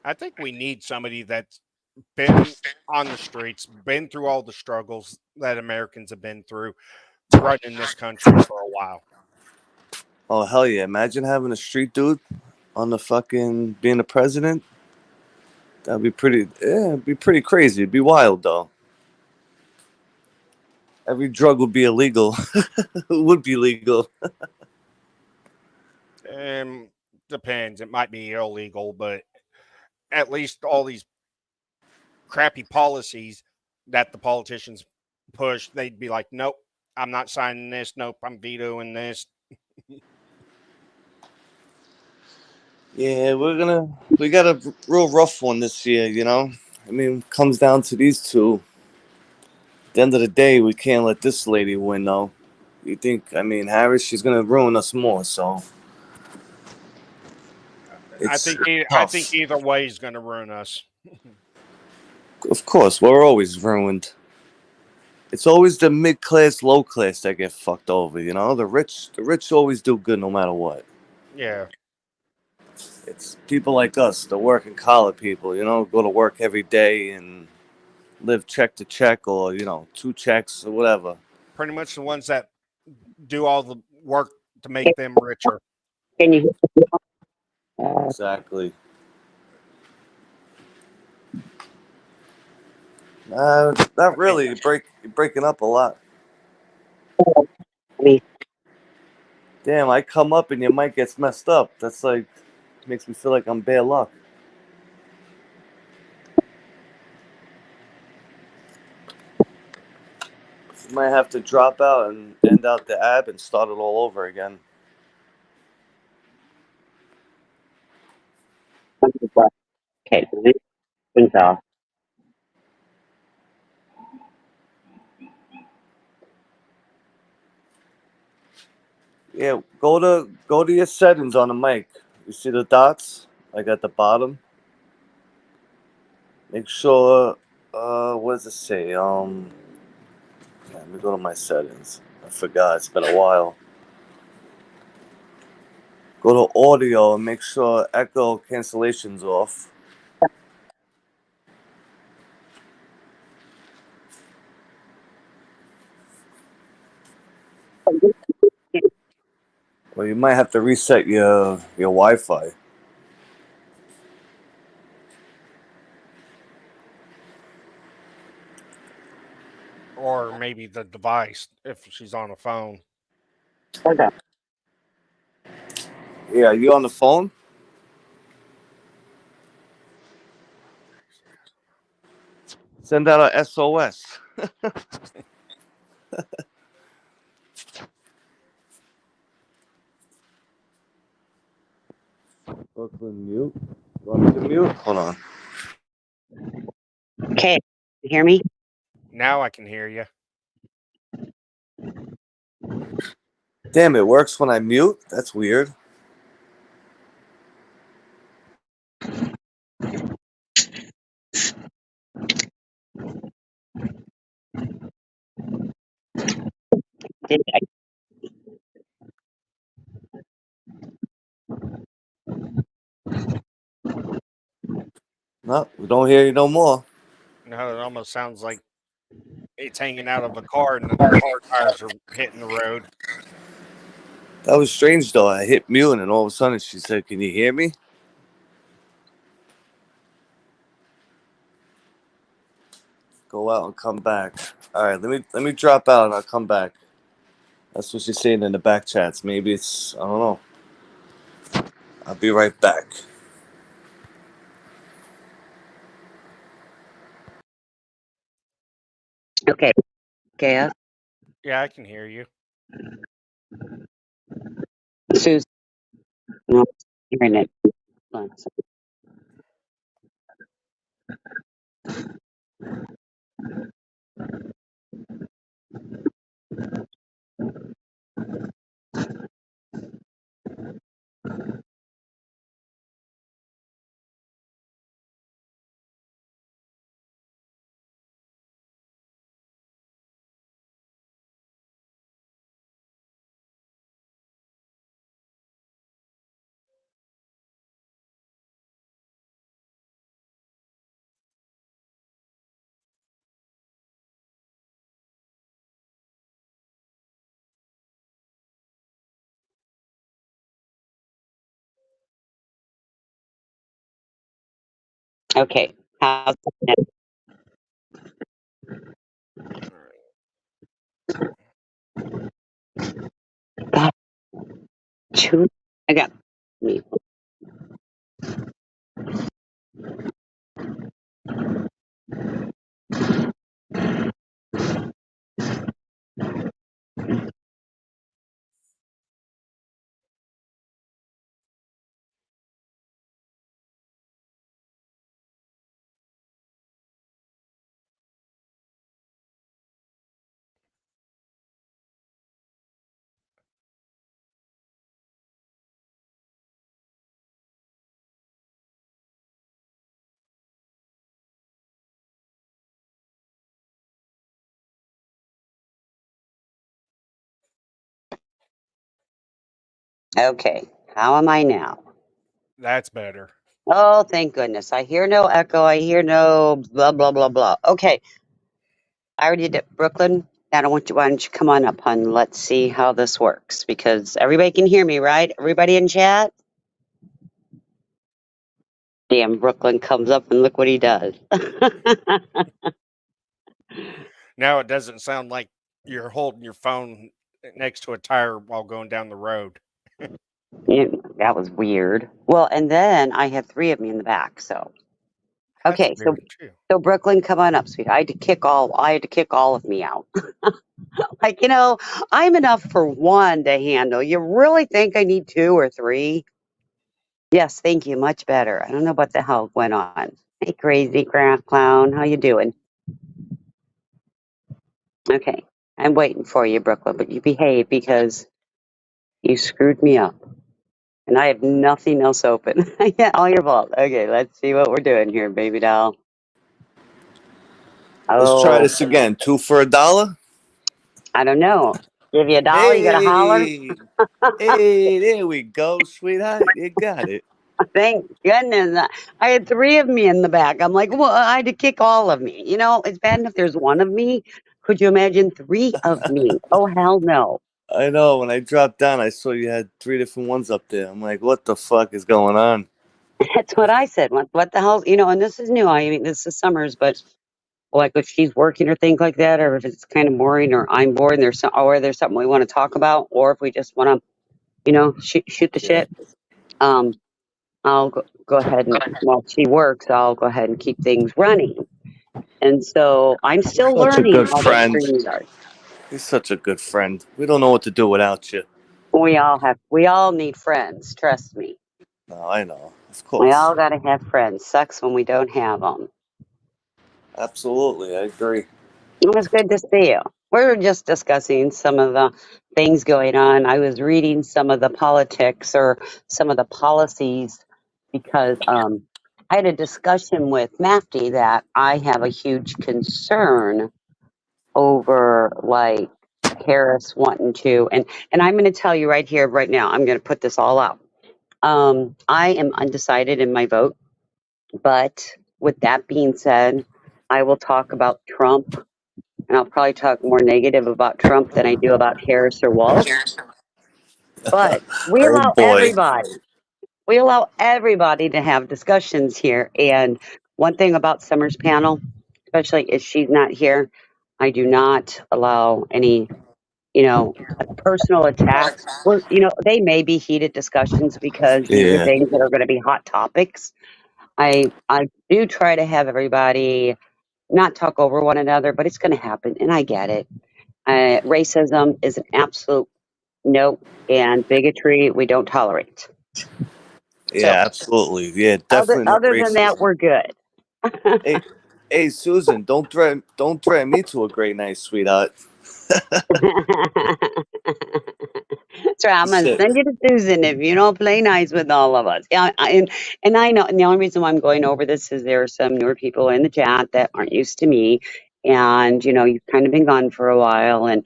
I think we need somebody that's been on the streets, been through all the struggles that Americans have been through, running this country for a while. Oh, hell yeah. Imagine having a street dude on the fucking being a president. That'd be it'd be pretty crazy. It'd be wild, though. Every drug would be illegal. It would be legal. Depends. It might be illegal, but at least all these crappy policies that the politicians push, they'd be like, nope, I'm not signing this. Nope, I'm vetoing this. Yeah, we got a real rough one this year, you know? I mean, it comes down to these two. At the end of the day, we can't let this lady win, though. You think, I mean, Harris, she's going to ruin us more, so. I It's think either way is going to ruin us. Of course, we're always ruined. It's always the mid class, low class that get fucked over. You know, the rich always do good no matter what. Yeah. It's people like us, the working collar people. You know, go to work every day and live check to check, or two checks or whatever. Pretty much the ones that do all the work to make them richer. Can you? Exactly. Not really. You're breaking up a lot. Me. Damn, I come up and your mic gets messed up. That's like makes me feel like I'm bad luck. You might have to drop out and end out the app and start it all over again. Okay, things off. Yeah, go to your settings on the mic. You see the dots like at the bottom. Make sure. What does it say? Let me go to my settings. I forgot. It's been a while. Go to audio and make sure echo cancellation's off. Or you might have to reset your Wi-Fi. Or maybe the device if she's on a phone. Okay. Yeah, you on the phone? Send out a SOS. Brooklyn mute. You want me to mute? Hold on. Okay, you hear me? Now I can hear you. Damn, it works when I mute? That's weird. Did I? No, we don't hear you no more. No, it almost sounds like it's hanging out of a car and the car tires are hitting the road. That was strange though. I hit mute and all of a sudden she said, "Can you hear me?" Go out and come back. All right, let me drop out and I'll come back. That's what she's saying in the back chats. Maybe it's I don't know. I'll be right back. Okay, okay. Yeah, I can hear you. Susan, no, hearing it. Hold on a second. Okay, how's that? God, two. I got me. Okay, how am I now? That's better. Oh, thank goodness. I hear no echo. I hear no blah, blah, blah, blah. Okay, I already did Brooklyn. Now, why don't you come on up, hon? Let's see how this works because everybody can hear me, right? Everybody in chat? Damn, Brooklyn comes up and look what he does. Now it doesn't sound like you're holding your phone next to a tire while going down the road. Yeah, that was weird. Well, and then I had three of me in the back. So That's okay, weird too. so Brooklyn, come on up, sweet. I had to kick all of me out. Like I'm enough for one to handle. You really think I need two or three? Yes, thank you. Much better. I don't know what the hell went on. Hey, crazy clown, how you doing? Okay, I'm waiting for you, Brooklyn, but you behave because you screwed me up. And I have nothing else open. Yeah, all your fault. Okay, let's see what we're doing here, baby doll. Let's try Oh, this again. Two for $1. I don't know. Give you a dollar, you got to holler? Hey, hey, there we go, sweetheart. You got it. Thank goodness. I had three of me in the back. I'm like, well, I had to kick all of me. It's bad enough there's one of me. Could you imagine three of me? Oh, hell no. I know. When I dropped down, I saw you had 3 different ones up there. I'm like, what the fuck is going on? That's what I said. What the hell? And this is new. I mean, this is Summers, but like if she's working or things like that, or if it's kind of boring or I'm bored and there's something we want to talk about, or if we just want to, shoot the Yeah. shit, um, I'll go ahead and while she works, I'll go ahead and keep things running. And so I'm still Such a learning good how to friend. StreamYard. You're such a good friend. We don't know what to do without you. We all need friends. Trust me. No, I know. Of We course. all got to have friends. Sucks when we don't have them. Absolutely. I agree. It was good to see you. We were just discussing some of the things going on. I was reading some of the politics or some of the policies because I had a discussion with Mafty that I have a huge concern over like Harris wanting to and I'm going to tell you right here right now. I'm going to put this all out. I am undecided in my vote, but with that being said, I will talk about Trump and I'll probably talk more negative about Trump than I do about Harris or Walsh. But Oh boy. we allow everybody to have discussions here. And one thing about Summer's panel, especially if she's not here, I do not allow any, personal attacks. Well, they may be heated discussions because these are Yeah. things that are going to be hot topics. I do try to have everybody not talk over one another, but it's going to happen, and I get it. Racism is an absolute no, and bigotry we don't tolerate. So, Yeah, absolutely. Yeah, other definitely no other than that, racism. we're good. Hey, hey, Susan, don't threaten me to a great night, sweetheart. That's right. I'm gonna Shit. send you to Susan if you don't play nice with all of us. Yeah, and I know. And the only reason why I'm going over this is there are some newer people in the chat that aren't used to me, and you've kind of been gone for a while, and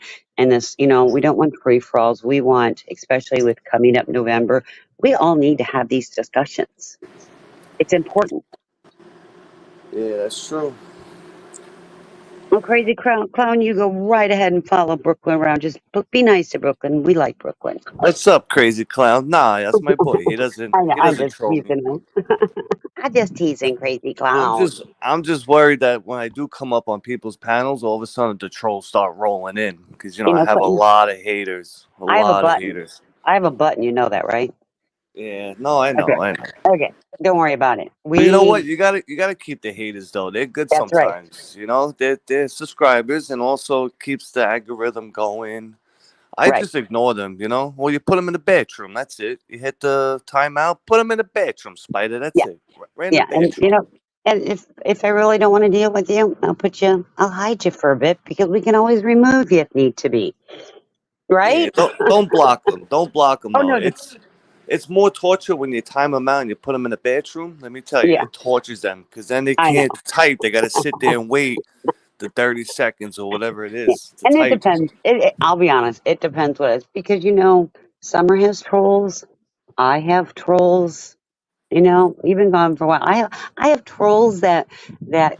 this, we don't want free for alls. We want, especially with coming up November, we all need to have these discussions. It's important. Yeah, that's true. Oh, crazy clown, you go right ahead and follow Brooklyn around. Just be nice to Brooklyn. We like Brooklyn. What's up, crazy clown? Nah, that's my boy. He doesn't I know, he I'm doesn't just troll me. teasing him. I'm just teasing, crazy I'm clown. just I'm just worried that when I do come up on people's panels, all of a sudden the trolls start rolling in because I have a Clinton, lot of haters, a I have a lot of button. haters. I have a button. You know that, right? Yeah, no, I Okay. know, I know. Okay. Don't worry about it. But you know what? You gotta keep the haters though. They're good That's right. sometimes. They're subscribers and also keeps the algorithm going. I Right. just ignore them. Well, you put them in the bedroom. That's it. You hit the timeout. Put them in the bedroom, Spider. That's Yeah. it. Right in the Yeah. And, bedroom. and if I really don't want to deal with you, I'll hide you for a bit because we can always remove you if need to be. Yeah, Right? don't block them. Don't block them Oh, though. no. It's more torture when you time them out and you put them in the bedroom. Let me tell you, Yeah. it tortures them because then they I know. can't type. They got to sit there and wait the 30 seconds or whatever it Yeah. is to And it type. depends. I'll be honest. It depends what it is because, Summer has trolls. I have trolls. You know, even gone for a while. I have trolls that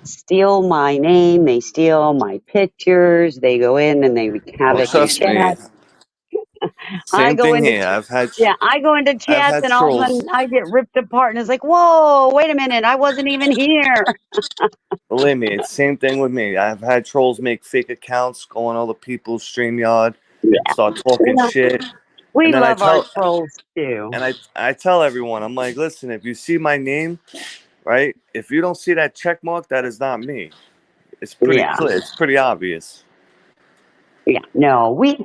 steal my name. They steal my pictures. They go in and they wreak Oh, havoc in trust chat. me. I Same go thing into here. I go into I've chats had and all of a trolls. sudden I get ripped apart and it's like, whoa, wait a minute, I wasn't even here. Believe me, it's same thing with me. I've had trolls make fake accounts, go on other people's StreamYard, Yeah, start you talking know, shit, we and then love our trolls too. I tell everyone, I'm like, listen, if you see my name, right? If you don't see that check mark, that is not me. It's pretty Yeah, clear. It's pretty obvious. yeah. No, we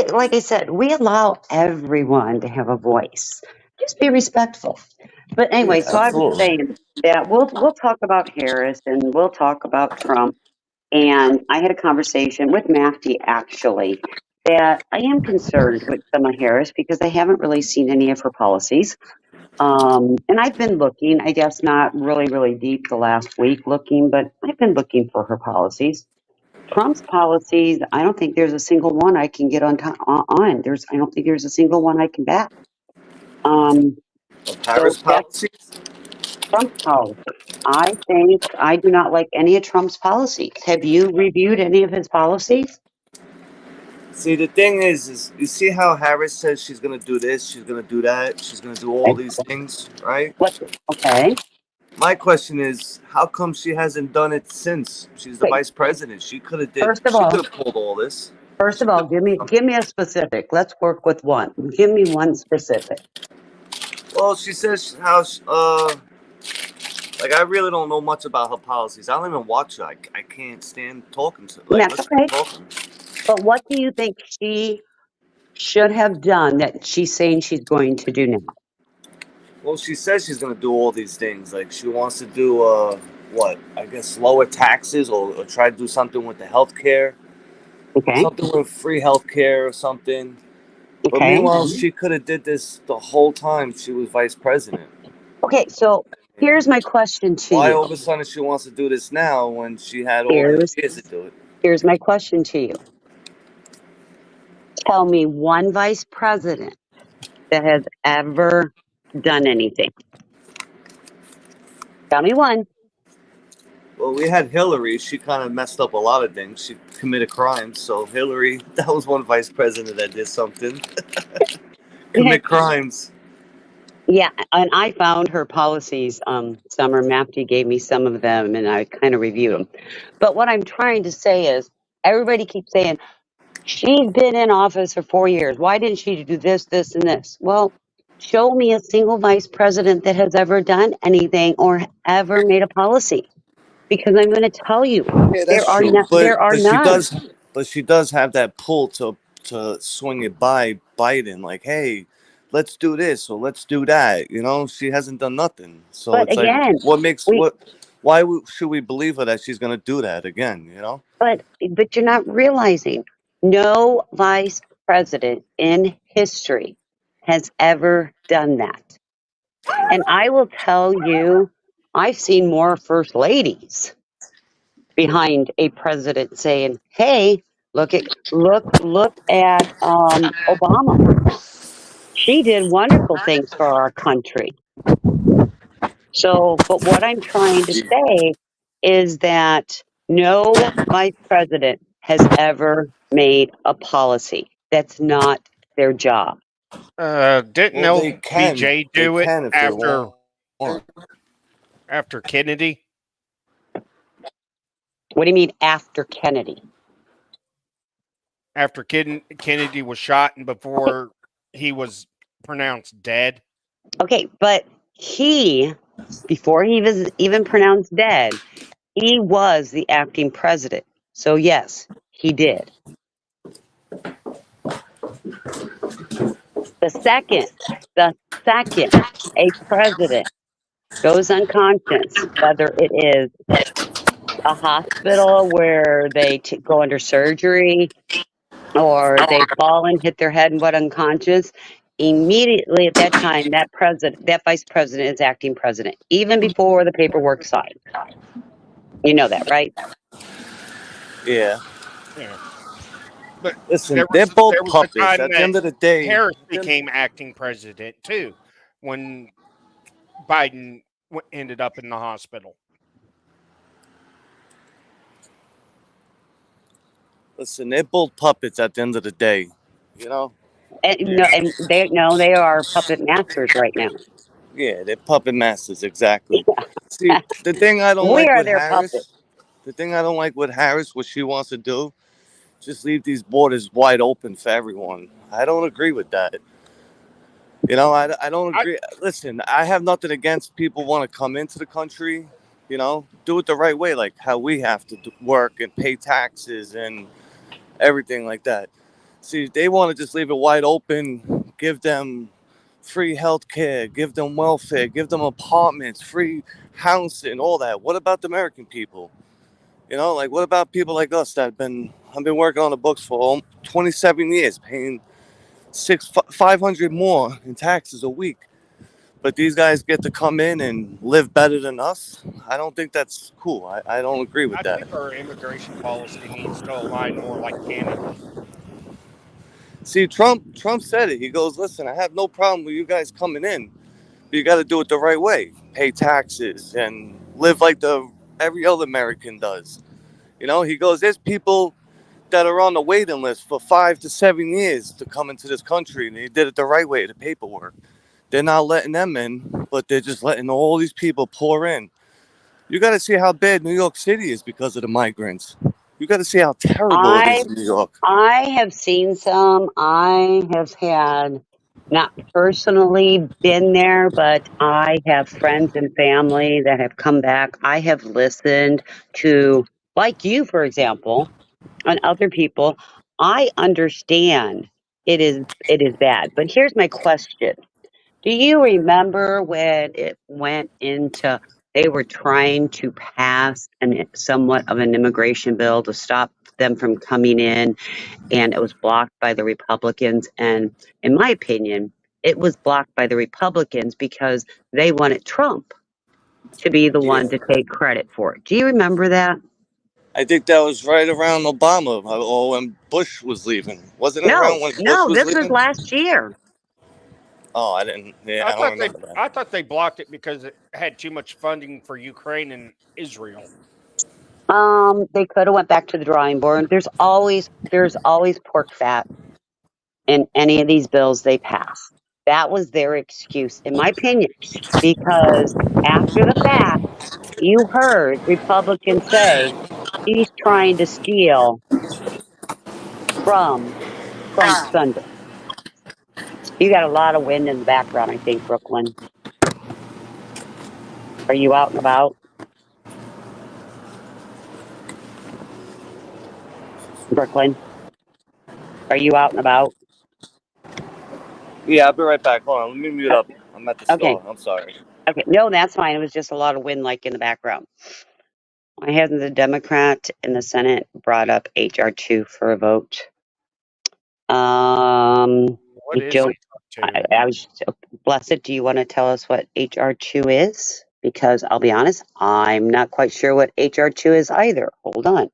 like I said, we allow everyone to have a voice. Just be respectful. But Yeah, anyway, so I was absolutely. saying that we'll talk about Harris and we'll talk about Trump. And I had a conversation with Mafty actually that I am concerned with Kamala Harris because I haven't really seen any of her policies. And I've been looking, I guess not really, really deep the last week looking, but I've been looking for her policies. Trump's policies, I don't think there's a single one I can get on. I don't think there's a single one I can back. Um, Of so Harris that's policies. Trump's policy. I think I do not like any of Trump's policies. Have you reviewed any of his policies? See, the thing is you see how Harris says she's gonna do this, she's gonna do that, she's gonna do all these things, right? What? Okay. My question is, how come she hasn't done it since she's the Wait. vice president? She could have First of She all, could have pulled all this. first She of all, could. give me a specific. Let's work with one. Give me one specific. Well, she says how like I really don't know much about her policies. I don't even watch her. I can't stand talking to like That's listening okay. to talking. But what do you think she should have done that she's saying she's going to do now? Well, she says she's gonna do all these things. Like she wants to do what? I guess lower taxes or try to do something with the healthcare, Okay. something with free healthcare or something. But Okay. meanwhile, she could have did this the whole time she was vice president. Okay. So here's And my question to why you. all of a sudden she wants to do this now when she had all these Here's years to do it? here's my question to you. Tell me one vice president that has ever done anything. Tell me one. Well, we had Hillary. She kind of messed up a lot of things. She committed crimes. So Hillary, that was one vice president that did something. Commit crimes. Yeah, and I found her policies. Summer Mapty gave me some of them, and I kind of reviewed them. But what I'm trying to say is, everybody keeps saying she's been in office for 4 years. Why didn't she do this, this, and this? Well, show me a single vice president that has ever done anything or ever made a policy, because I'm going to tell you, Yeah, that's true. there are none. But she does have that pull to swing it by Biden. Like, hey, let's do this or let's do that. You know, she hasn't done nothing. So But it's like, again, what makes we what? Should we believe her that she's gonna do that again? You know. but you're not realizing no vice president in history has ever done that. And I will tell you, I've seen more first ladies behind a president saying, "Hey, look at Obama. She did wonderful things for our country." So, but what I'm trying to say is that no vice president has ever made a policy. That's not their job. Didn't Well, they can. LBJ They do it can if they after want. Kennedy? What do you mean after Kennedy? After Kennedy was shot and before he was pronounced dead? Okay, but before he was even pronounced dead, he was the acting president. So yes, he did. The second, the second a president goes unconscious, whether it is a hospital where they go under surgery or they fall and hit their head and went unconscious, immediately at that time, that vice president is acting president, even before the paperwork's signed. You know that, right? Yeah. Yeah. But Listen, they're both there was a puppets. time At the that end of the day, Harris became acting president too, when Biden ended up in the hospital. listen, they're both puppets at the end of the day. You know? And no, Yeah, and they are puppet masters right now. Yeah, they're puppet masters, exactly. See, the thing I don't We like are with their puppets. Harris, the thing I don't like with Harris, what she wants to do, just leave these borders wide open for everyone. I don't agree with that. I don't I agree. Listen, I have nothing against people want to come into the country, do it the right way, like how we have to work and pay taxes and everything like that. See, they want to just leave it wide open, give them free health care, give them welfare, give them apartments, free housing, all that. What about the American people? Like what about people like us that I've been working on the books for 27 years, paying 500 more in taxes a week. But these guys get to come in and live better than us. I don't think that's cool. I don't agree with I that. think our immigration policy needs to align more like Canada. See, Trump said it. He goes, listen, I have no problem with you guys coming in, but you got to do it the right way. Pay taxes and live like every other American does. He goes, there's people that are on the waiting list for 5 to 7 years to come into this country, and they did it the right way, the paperwork. They're not letting them in, but they're just letting all these people pour in. You got to see how bad New York City is because of the migrants. You got to see how terrible it I is in New York. I have seen some. I have had not personally been there, but I have friends and family that have come back. I have listened to, like you, for example, and other people. I understand it is bad. But here's my question. Do you remember when it went into they were trying to pass somewhat of an immigration bill to stop them from coming in, and it was blocked by the Republicans? And in my opinion, it was blocked by the Republicans because they wanted Trump to be the Yeah. one to take credit for it. Do you remember that? I think that was right around Obama or when Bush was leaving. Wasn't it No, around when Bush no, was this was leaving? last year. Oh, I didn't. Yeah, I I don't thought they remember that. I thought they blocked it because it had too much funding for Ukraine and Israel. They could have went back to the drawing board. There's always pork fat in any of these bills they pass. That was their excuse, in my opinion, because after the fact, you heard Republicans say he's trying to steal from Trump's thunder. You got a lot of wind in the background, I think, Brooklyn. Are you out and about? Brooklyn, are you out and about? Yeah, I'll be right back. Hold on, let me mute Uh, up. I'm at the okay, store. I'm sorry. okay. No, that's fine. It was just a lot of wind, like in the background. Why hasn't the Democrat in the Senate brought up HR2 for a vote? What I is don't. HR2? I was Blessed. Do you want to tell us what HR2 is? Because I'll be honest, I'm not quite sure what HR2 is either. Hold on.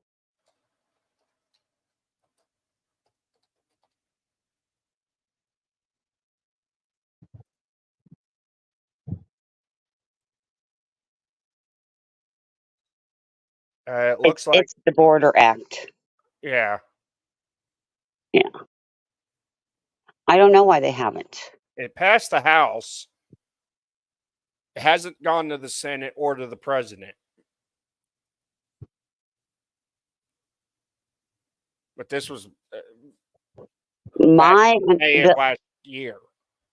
It It's looks like, it's the Border Act. yeah, Yeah, I don't know why they haven't. it passed the House. It hasn't gone to the Senate or to the president. But this was back My May of the last year.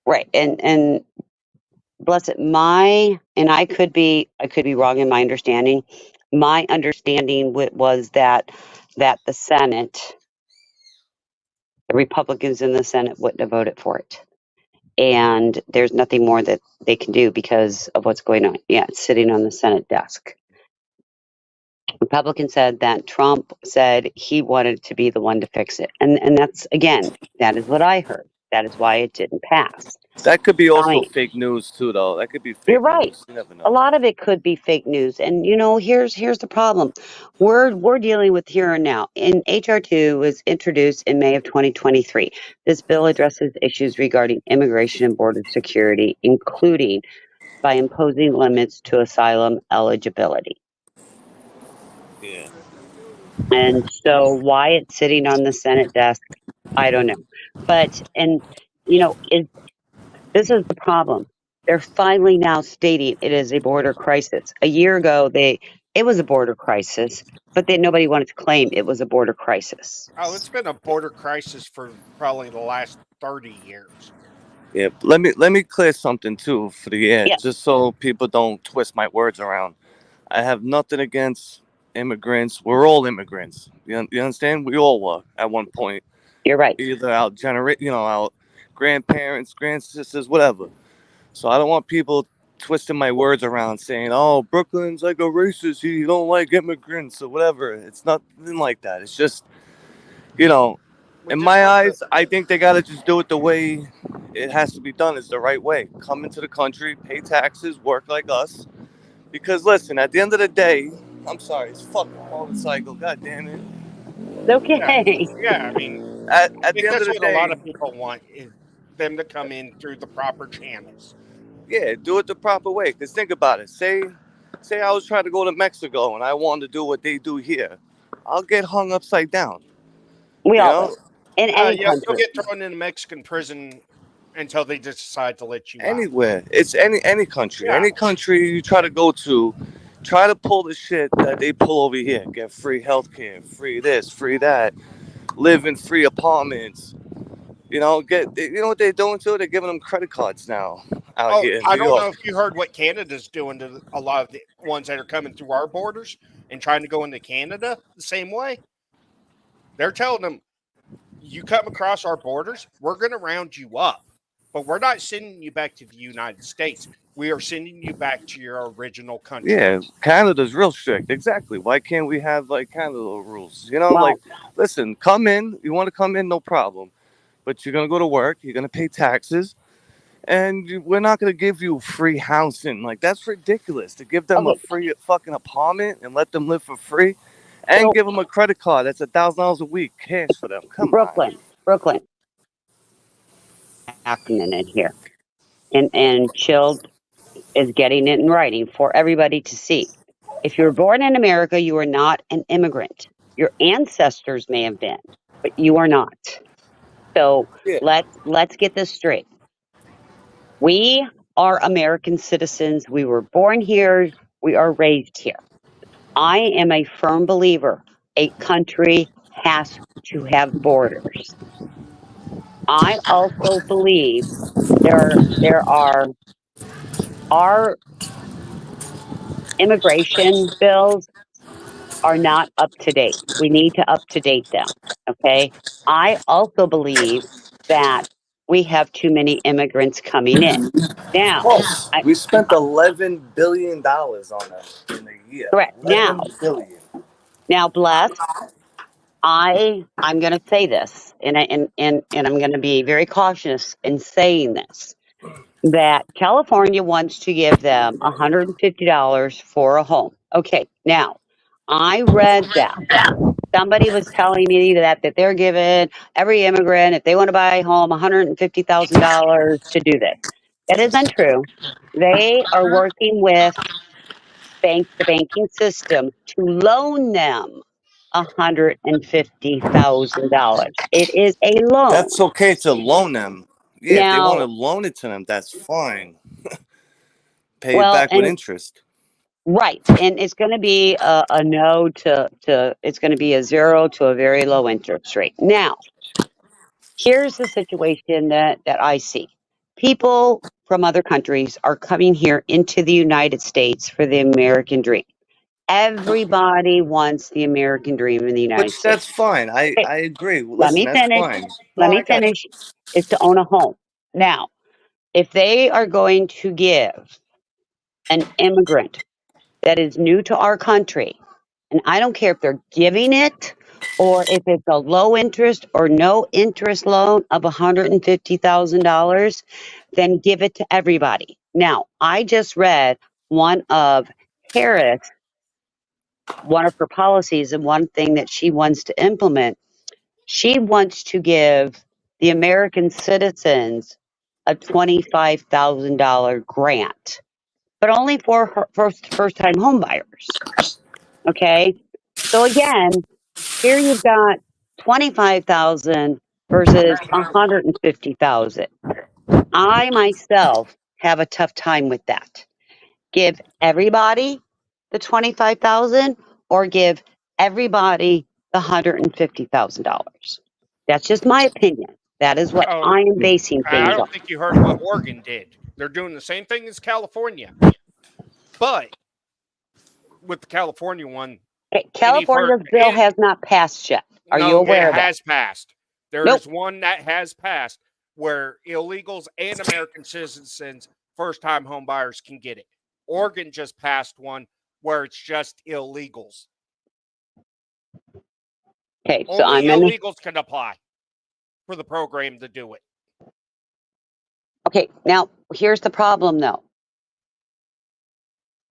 right and Blessed, my and I could be wrong in my understanding. My understanding was that the Republicans in the Senate wouldn't have voted for it, and there's nothing more that they can do because of what's going on. Yeah, it's sitting on the Senate desk. Republican said that Trump said he wanted to be the one to fix it, and that's again that is what I heard. That is why it didn't pass. That could be I also mean, fake news too, though. That could be you're fake right. news. You never A know. lot of it could be fake news, and here's the problem. We're dealing with here and now. In HR2 was introduced in May of 2023. This bill addresses issues regarding immigration and border security, including by imposing limits to asylum eligibility. Yeah. And so, why it's sitting on the Senate desk, I don't know. But this is the problem. They're finally now stating it is a border crisis. A year ago, it was a border crisis, but then nobody wanted to claim it was a border crisis. Oh, it's been a border crisis for probably the last 30 years. Yeah. Let me clear something too for the air, Yeah, just so people don't twist my words around. I have nothing against immigrants. We're all immigrants. You understand? We all were at one point. you're right. Either our grandparents, grandsisters, whatever. So I don't want people twisting my words around saying, "Oh, Brooklyn's like a racist. You don't like immigrants or whatever." It's nothing like that. It's just, you know, We in just my want the eyes, I think they gotta just do it the way it has to be done. Is the right way. Come into the country, pay taxes, work like us. Because listen, at the end of the day, I'm sorry, it's fucking motorcycle. God damn it. yeah, Okay. yeah. I mean, At the end of that's the what a lot day, of people want is them to come in through the proper channels. yeah, do it the proper way. Cause think about it. Say I was trying to go to Mexico and I wanted to do what they do here. I'll get hung upside down. We You all know, will. In any You'll country. get thrown in a Mexican prison until they just decide to let you out. anywhere. It's any country. Yeah. Any country you try to go to, try to pull the shit that they pull over here. Get free healthcare, free this, free that, live in free apartments. You know what they're doing too? They're giving them credit cards now out Oh, here in I New don't York. know if you heard what Canada's doing to a lot of the ones that are coming through our borders and trying to go into Canada the same way. They're telling them, you come across our borders, we're going to round you up, but we're not sending you back to the United States. We are sending you back to your original country. Yeah, Canada's real strict. Exactly. Why can't we have like Canada rules? Like, Well, listen, come in. You want to come in, no problem. But you're gonna go to work. You're gonna pay taxes, and we're not gonna give you free housing. Like that's ridiculous. To give them a okay. free fucking apartment and let them live for free, and So give them a credit card that's $1,000 a week cash for them. Come on. Brooklyn, acting in here, and chilled is getting it in writing for everybody to see. If you were born in America, you are not an immigrant. Your ancestors may have been, but you are not. So Yeah. let's get this straight. We are American citizens. We were born here. We are raised here. I am a firm believer a country has to have borders. I also believe there are our immigration bills are not up to date. We need to up to date them. Okay. I also believe that we have too many immigrants coming in. Now, Plus, I, we spent $11 billion on them in a year. correct. 11 billion. Now, bless. I'm going to say this, and I'm going to be very cautious in saying this. That California wants to give them $150 for a home. Okay, now I read that. Somebody was telling me that they're giving every immigrant, if they want to buy a home, $150,000 to do this. That is untrue. They are working with the banking system to loan them $150,000. It is a loan. That's okay to loan them. Yeah, if they want to Now, loan it to them, that's fine. Pay it well, back with and interest. right, and it's going to be a no to it's going to be a zero to a very low interest rate. Now, here's the situation that I see. People from other countries are coming here into the United States for the American dream. Everybody wants the American dream in the United Which that's States. fine. I Okay, I agree. let Listen, me that's finish. fine. No, Let I me got you. finish. Is to own a home. Now, if they are going to give an immigrant that is new to our country, and I don't care if they're giving it or if it's a low interest or no interest loan of $150,000, then give it to everybody. Now, I just read one of Harris, one of her policies, and one thing that she wants to implement. She wants to give the American citizens a $25,000 grant, but only for her first time home buyers. Okay. So again, here you've got 25,000 versus 150,000. I myself have a tough time with that. Give everybody the 25,000 or give everybody the $150,000. That's just my opinion. That is what Oh, I am basing I things on. don't think you heard what Oregon did. They're doing the same thing as California, but with the California one, Okay, any for California's bill has not passed yet. Are you no, it aware of that? has passed. There Nope. is one that has passed where illegals and American citizens, first-time home buyers, can get it. Oregon just passed one where it's just illegals. Okay, so Only I'm gonna. illegals can apply for the program to do it. Okay, now here's the problem though.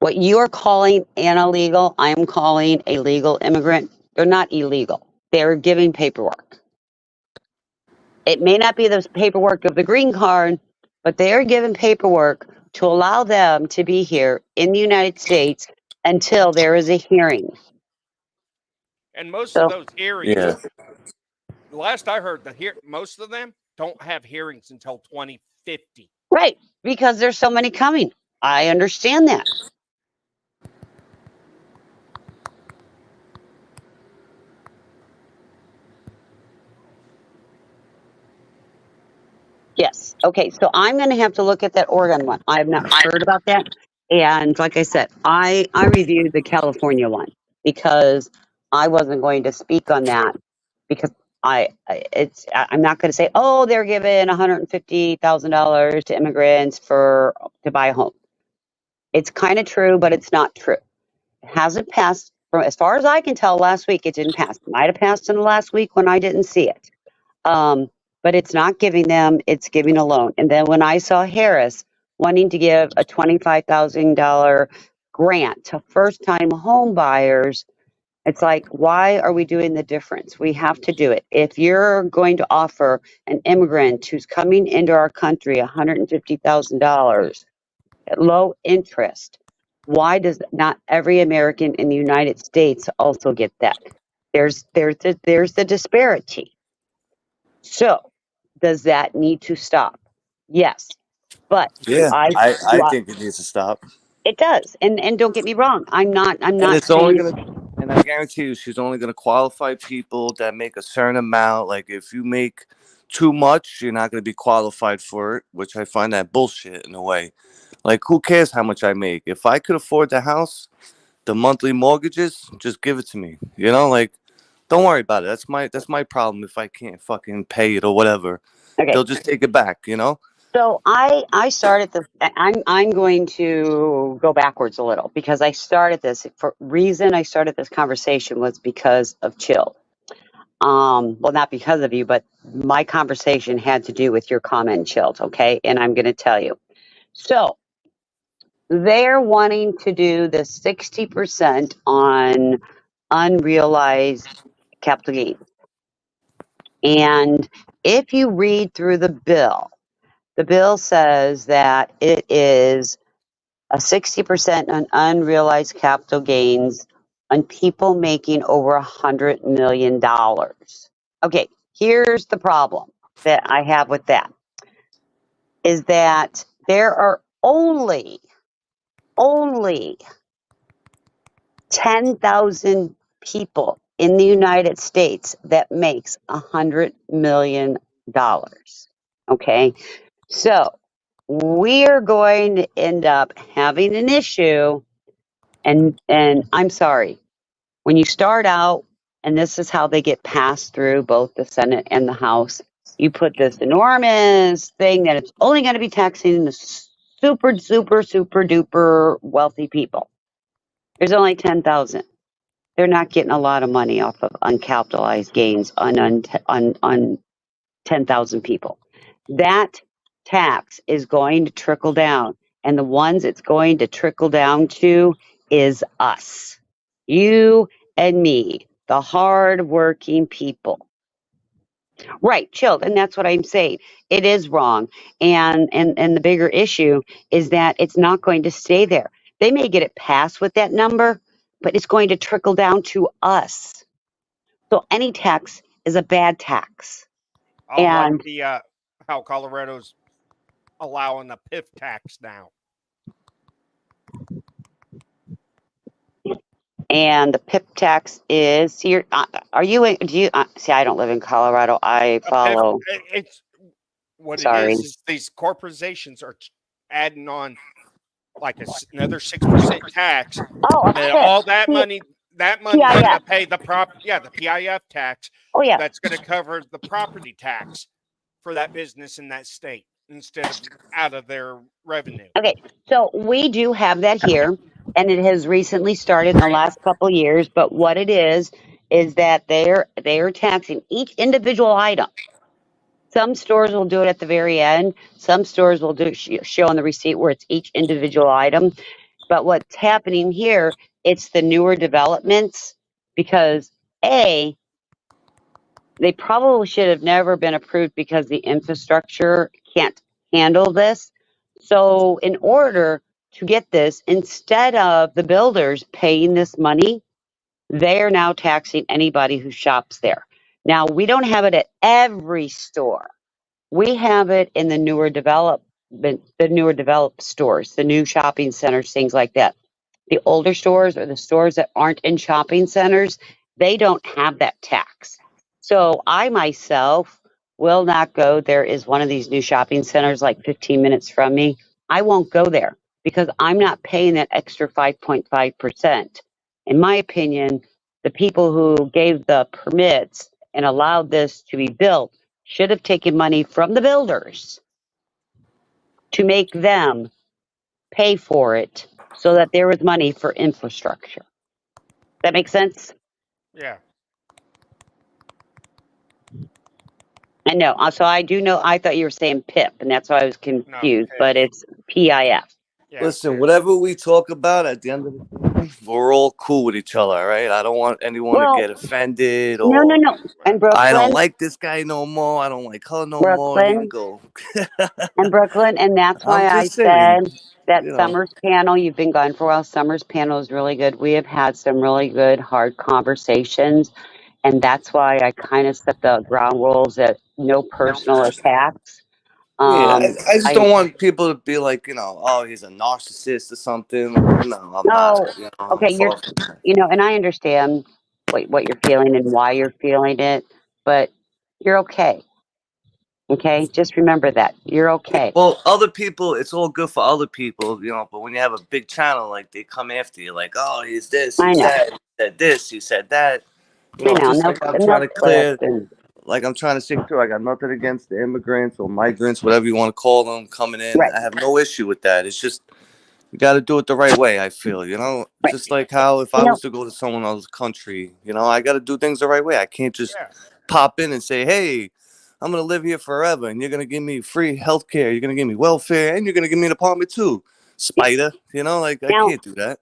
What you are calling an illegal, I am calling a legal immigrant. They're not illegal. They're giving paperwork. It may not be the paperwork of the green card, but they are given paperwork to allow them to be here in the United States until there is a hearing. And most of So, those hearings, Yeah. the last I heard, most of them don't have hearings until 2050. right, because there's so many coming. I understand that. Yes. Okay. So I'm going to have to look at that Oregon one. I have not heard about that. And like I said, I reviewed the California one because I wasn't going to speak on that because I'm not going to say, oh, they're giving $150,000 to immigrants to buy a home. It's kind of true, but it's not true. It hasn't passed from as far as I can tell. Last week it didn't pass. It might have passed in the last week when I didn't see it. But it's not giving them, it's giving a loan. And then when I saw Harris wanting to give a $25,000 grant to first time home buyers, it's like, why are we doing the difference? We have to do it. If you're going to offer an immigrant who's coming into our country $150,000 at low interest, why does not every American in the United States also get that? There's the disparity. So, does that need to stop? Yes. But Yeah. I do I think it needs to stop. it does. And don't get me wrong. I'm And not it's only saying gonna, and I guarantee you, she's only gonna qualify people that make a certain amount. Like if you make too much, you're not gonna be qualified for it, which I find that bullshit in a way. Like who cares how much I make? If I could afford the house, the monthly mortgages, just give it to me. You know, like don't worry about it. That's my problem if I can't fucking pay it or whatever. okay. They'll just take it back, you know? So I started this I'm going to go backwards a little because I started this for reason I started this conversation was because of Chill. Well, not because of you, but my conversation had to do with your comment, Chilled, okay? And I'm gonna tell you. So they're wanting to do the 60% on unrealized capital gains. And if you read through the bill says that it is a 60% on unrealized capital gains on people making over $100 million. Okay, here's the problem that I have with that is that there are only 10,000 people in the United States that makes $100 million. Okay. So we're going to end up having an issue. And I'm sorry, when you start out, and this is how they get passed through both the Senate and the House, you put this enormous thing that it's only going to be taxing the super, super, super duper wealthy people. There's only 10,000. they're not getting a lot of money off of uncapitalized gains on 10,000 people. That tax is going to trickle down, and the ones it's going to trickle down to is us, you and me, the hard-working people. Right, chilled, and that's what I'm saying. It is wrong, and the bigger issue is that it's not going to stay there. They may get it passed with that number, but it's going to trickle down to us. So any tax is a bad tax. Like And the how Colorado's allowing the PIF tax now. and the PIP tax is, see, are you in, do you see, I don't live in Colorado. I A PIF, follow, it's what it sorry. is these corporations are adding on like another 6% tax, Oh, a and PIP. all that money's PIF. going to pay the the PIF tax. Oh, yeah. That's going to cover the property tax for that business in that state instead of out of their revenue. Okay, so we do have that here, and it has recently started in the last couple years. But what it is that they're taxing each individual item. Some stores will do it at the very end. Some stores will do show on the receipt where it's each individual item. But what's happening here, it's the newer developments because they probably should have never been approved because the infrastructure can't handle this. So in order to get this, instead of the builders paying this money, they are now taxing anybody who shops there. Now, we don't have it at every store. We have it in the newer developed stores, the new shopping centers, things like that. The older stores or the stores that aren't in shopping centers, they don't have that tax. So I myself will not go. There is one of these new shopping centers like 15 minutes from me. I won't go there because I'm not paying that extra 5.5%. In my opinion, the people who gave the permits and allowed this to be built should have taken money from the builders to make them pay for it so that there was money for infrastructure. That makes sense? Yeah. I know. So I do know. I thought you were saying PIP, and that's why I was confused. But it's PIF. Yeah, Listen, PIF. whatever we talk about at the end of the day, we're all cool with each other, right? I don't want anyone to Well, get offended no, no, or no. And I don't Brooklyn, like this guy no more. I don't like her no more. You can Brooklyn, go. and Brooklyn, and that's why I'm I just saying, said that you know. Summer's panel. You've been gone for a while. Summer's panel is really good. We have had some really good, hard conversations, and that's why I kind of set the ground rules at no personal attacks. Yeah, I just I don't want people to be like, oh, he's a narcissist or something. No, I'm not. no. I'm Okay, far from that. and I understand what you're feeling and why you're feeling it, but you're okay. Okay, just remember that you're okay. Well, other people, it's all good for other people, but when you have a big channel, like they come after you, like, oh, he's this, I he's know, that, he said this, he said that. I know. Just No, like I'm no trying to clip clear, and like I'm trying to stick through. I got nothing against the immigrants or migrants, whatever you want to call them, coming in. right, I have no issue with that. It's just you got to do it the right way. I feel, right. just like how if I You know, was to go to someone else's country, I got to do things the right way. I can't just Yeah. pop in and say, hey, I'm gonna live here forever, and you're gonna give me free health care, you're gonna give me welfare, and you're gonna give me an apartment too. Spider, like I now, can't do that.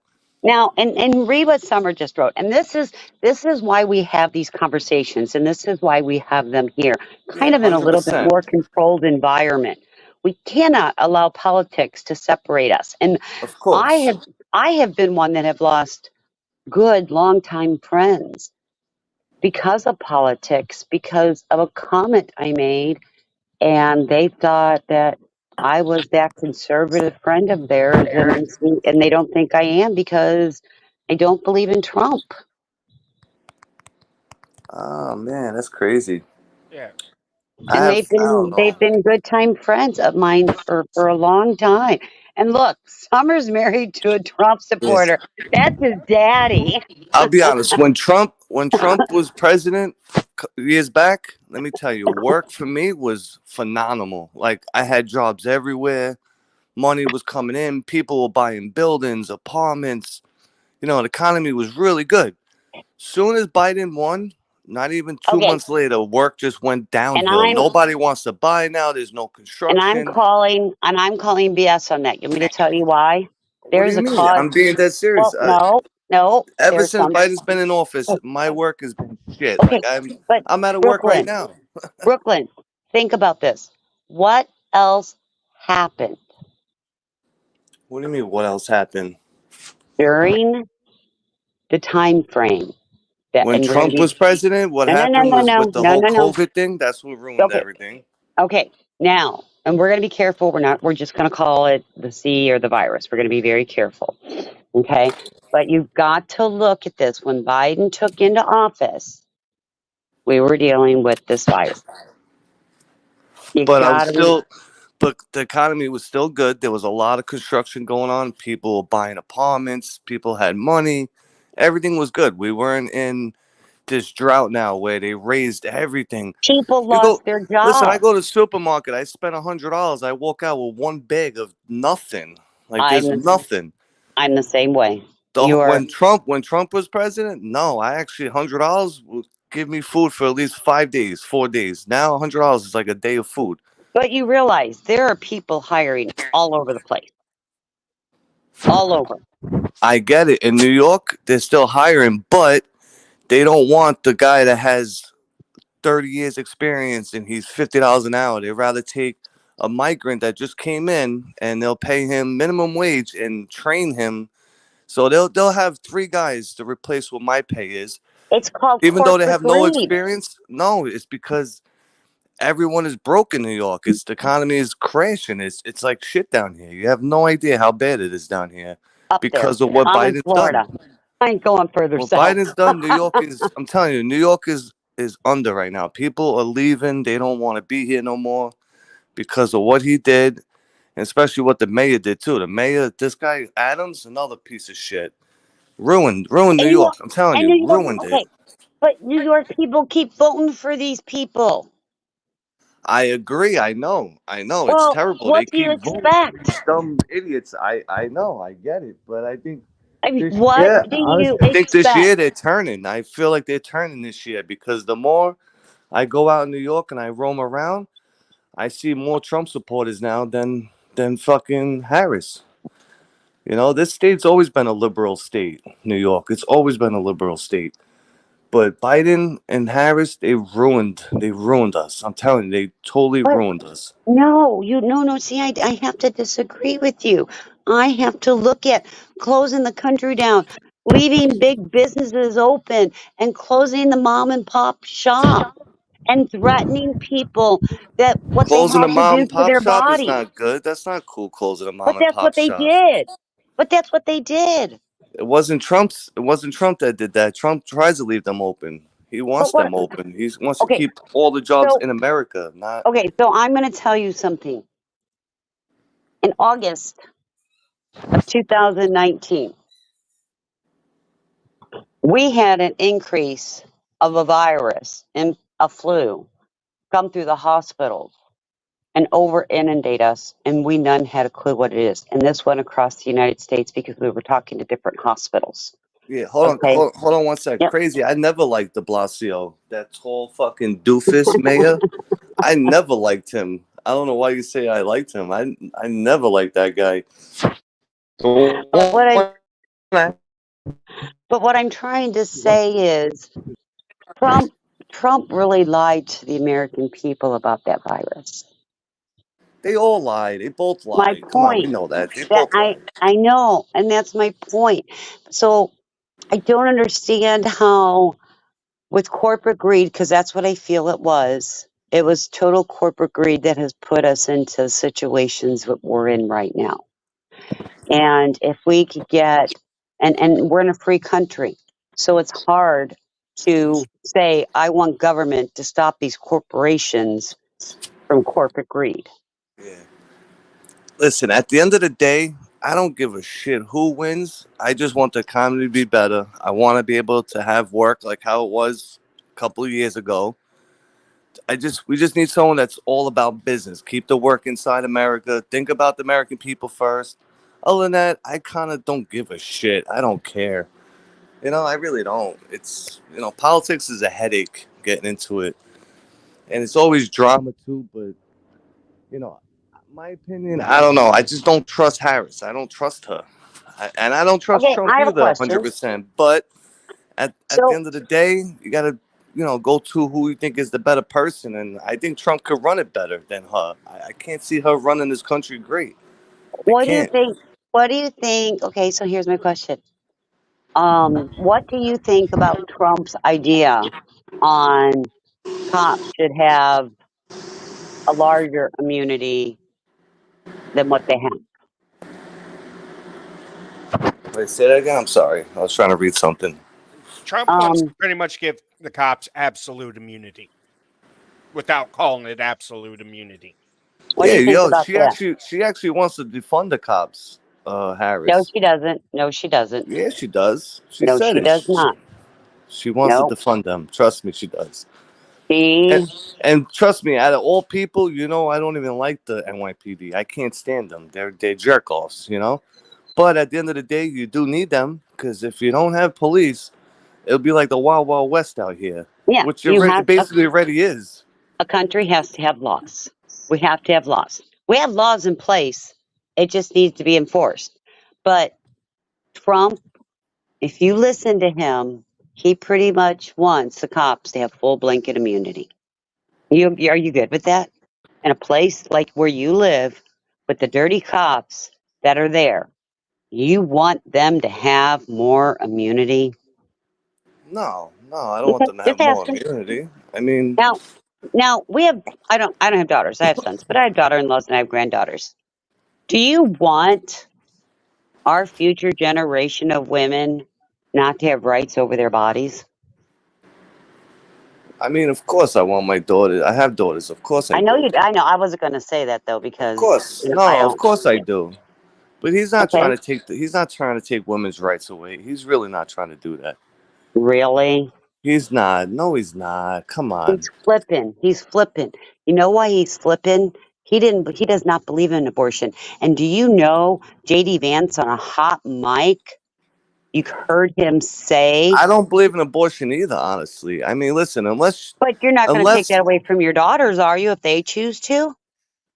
and read what Summer just wrote, and this is why we have these conversations, and this is why we have them here, Yeah, kind of in a hundred little bit percent. more controlled environment. We cannot allow politics to separate us, and Of I course. have I have been one that have lost good longtime friends because of politics, because of a comment I made, and they thought that I was that conservative friend of theirs, and they don't think I am because I don't believe in Trump. Oh man, that's crazy. Yeah. And I don't they've know. been good time friends of mine for a long time. And look, Summer's married to a Trump supporter. That's his daddy. I'll be honest. When Trump was president years back, let me tell you, work for me was phenomenal. Like I had jobs everywhere, money was coming in, people were buying buildings, apartments. The economy was really good. Soon as Biden won, not even 2 months later, work just went and downhill. I'm Nobody wants to buy now. There's no and I'm construction. calling BS on that. You want me to tell you why? What do There's you a mean? cause. I'm being dead serious. Well, no, Ever there's since some. Biden's been in office, Okay, my work has been shit. okay, Like but I'm out of work right Brooklyn, now. Brooklyn, think about this. What else happened What do you mean? What else happened? during the time frame that? When And we're going to Trump be was president, what no, no, no, happened no, was with no, the no, whole no, no. COVID thing. That's what ruined Okay, everything. okay. Now, and we're going to be careful. We're just going to call it the C or the virus. We're going to be very careful. Okay. But you've got to look at this. When Biden took into office, we were dealing with this virus. You But I got was to, still, but the economy was still good. There was a lot of construction going on. People were buying apartments. People had money. Everything was good. We weren't in this drought now where they raised everything. people You go, lost their listen. I jobs. go to the supermarket. I spend $100. I walk out with one bag of nothing. Like I'm there's the, nothing. I'm the same way. The You are, when Trump was president, no, I actually $100 would give me food for at least 5 days, 4 days. Now $100 is like a day of food. but you realize there are people hiring all over the place, all over. I get it. In New York, they're still hiring, but they don't want the guy that has 30 years experience and he's $50 an hour. They'd rather take a migrant that just came in and they'll pay him minimum wage and train him. So they'll have three guys to replace what my pay is, It's called even though they corporate have no greed. experience. No, it's because everyone is broke in New York. It's the economy is crashing. It's like shit down here. You have no idea how bad it is down here Up there. because of what I'm in Biden's done. Florida. I ain't going further What south. Biden's done, New York is. I'm telling you, New York is under right now. People are leaving. They don't want to be here no more because of what he did, and especially what the mayor did too. The mayor, this guy Adams, another piece of shit. Ruined New And New York, York. I'm telling and you, New York, ruined it. okay, but New York people keep voting for these people. I agree. I know. I know. It's Well, terrible. what They do you keep voting for expect? these dumb idiots. I know. I get it. But I think I mean, this what year, do you honestly, I think this expect? year they're turning. I feel like they're turning this year because the more I go out in New York and I roam around, I see more Trump supporters now than fucking Harris. You know, this state's always been a liberal state, New York. It's always been a liberal state. But Biden and Harris, they ruined us. I'm telling you, they totally But ruined us. no. See, I have to disagree with you. I have to look at closing the country down, leaving big businesses open, and closing the mom and pop shop, and threatening people that what they Closing a have to mom do and for pop their shop is body. not good. That's not cool. Closing a But mom and that's pop what they shop. did. But that's what they did. It wasn't Trump's. It wasn't Trump that did that. Trump tries to leave them open. He But wants what? them open. He wants to Okay, keep all the jobs so in America. Not so I'm going to tell you something. In August of 2019, we had an increase of a virus and a flu come through the hospitals and over inundate us, and we none had a clue what it is. And this went across the United States because we were talking to different hospitals. yeah. Hold on. Okay. Hold on one sec. Yep. Crazy. I never liked De Blasio. That tall fucking doofus mayor. I never liked him. I don't know why you say I liked him. I never liked that guy. But what I'm trying to say is Trump Trump really lied to the American people about that virus. They all lie. They both My lie. Come on, we point know that. They that both lie. I know, and that's my point. So I don't understand how with corporate greed, because that's what I feel it was. It was total corporate greed that has put us into situations that we're in right now. And if we could get, and we're in a free country, so it's hard to say, I want government to stop these corporations from corporate greed. Yeah. Listen, at the end of the day, I don't give a shit who wins. I just want the economy to be better. I want to be able to have work like how it was a couple of years ago. We just need someone that's all about business. Keep the work inside America. Think about the American people first. Other than that, I kind of don't give a shit. I don't care. I really don't. It's politics is a headache getting into it, and it's always drama too. But you know, my opinion, I don't know. I just don't trust Harris. I don't trust her, and I don't trust Okay, Trump I have a either, question. 100%. But at the So, end of the day, you gotta go to who you think is the better person, and I think Trump could run it better than her. I can't see her running this country great. I what do you can't. think? What do you think? Okay, so here's my question. What do you think about Trump's idea on cops should have a larger immunity than what they have? Wait, say that again. I'm sorry. I was trying to read something. Trump wants to Um, pretty much give the cops absolute immunity without calling it absolute immunity. what do Yeah, you think yo, about that? she actually wants to defund the cops, No, Harris. she doesn't. No, she doesn't. Yeah, she does. She No, said she it. does not. She wants to No, defund them. Trust me, she does. And, she. and trust me, out of all people, I don't even like the NYPD. I can't stand them. They're jerk offs. But at the end of the day, you do need them because if you don't have police, it'll be like the Wild Wild West out here, Yeah, which you have it basically already is. a country has to have laws. We have to have laws. We have laws in place. It just needs to be enforced. But Trump, if you listen to him, he pretty much wants the cops to have full blanket immunity. Are you good with that? In a place like where you live, with the dirty cops that are there, you want them to have more immunity? No, no, I don't want Okay, them to just have more asking. immunity. I mean, Now, now we have. I don't have daughters. I have sons, but I have daughter-in-laws and I have granddaughters. Do you want our future generation of women not to have rights over their bodies? of course, I want my daughter. I have daughters. Of course, I I know do. you. I know. I wasn't going to say that though Of because course, I no, of don't. course I do. But he's not Okay, trying to take he's not trying to take women's rights away. He's really not trying to do that. really? He's not. No, he's not. Come He's on. flipping. He's flipping. You know why he's flipping? He didn't. He does not believe in abortion. And do you know JD Vance on a hot mic? You heard him say, I don't believe in abortion either. Honestly, listen. "But you're not going to take Unless that away from your daughters, are you? If they choose to?"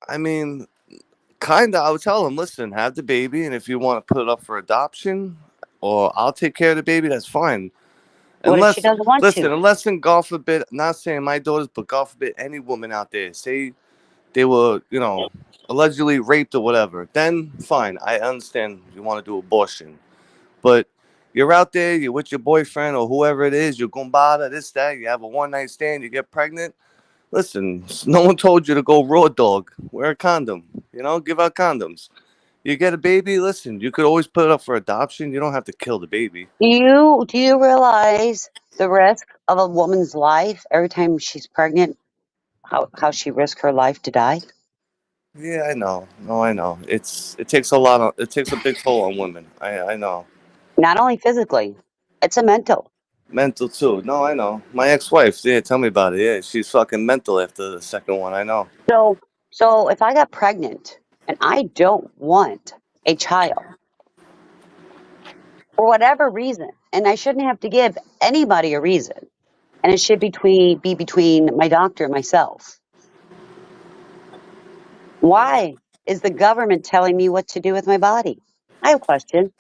I mean, kinda. I would tell him, listen, have the baby, and if you want to put it up for adoption, or I'll take care of the baby, that's fine. What if she Unless, doesn't want to? listen, unless in God forbid, not saying my daughters, but God forbid any woman out there say they were, allegedly raped or whatever, then fine. I understand you want to do abortion. But you're out there, you're with your boyfriend or whoever it is, you're gumbada, this, that, you have a one night stand, you get pregnant. Listen, no one told you to go raw dog. Wear a condom, give out condoms. You get a baby, listen, you could always put it up for adoption. You don't have to kill the baby. Do you realize the risk of a woman's life every time she's pregnant? How she risks her life to die? Yeah, I know. No, I know. It takes a lot of it takes a big toll on women. I know. Not only physically, it's a mental. Mental too. No, I know. My ex-wife, yeah, tell me about it. Yeah, she's fucking mental after the second one. I know. So, so if I got pregnant and I don't want a child for whatever reason, and I shouldn't have to give anybody a reason, and it should be between my doctor and myself. Why is the government telling me what to do with my body? I have a question.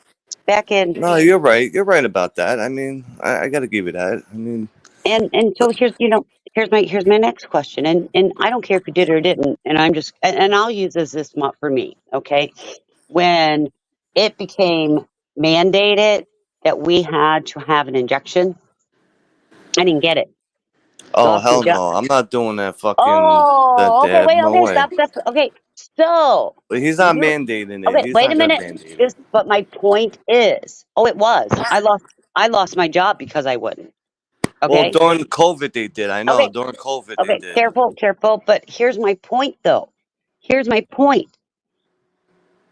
Back in No, you're right. You're right about that. I got to give you that. and so here's my next question, and I don't care if you did or didn't, and and I'll use this for me, okay? When it became mandated that we had to have an injection, I didn't get it. Oh Lost my hell job. no! I'm not doing that fucking that Oh, okay, dab. wait, No okay, way. stop. Okay, so But he's not you mandating it. okay? He's Wait a not gonna minute. mandate it. But my point is, it was. I lost my job because I wouldn't. Well, Okay, during COVID they did. I know okay, during COVID they okay. did. Careful. But here's my point, though. Here's my point.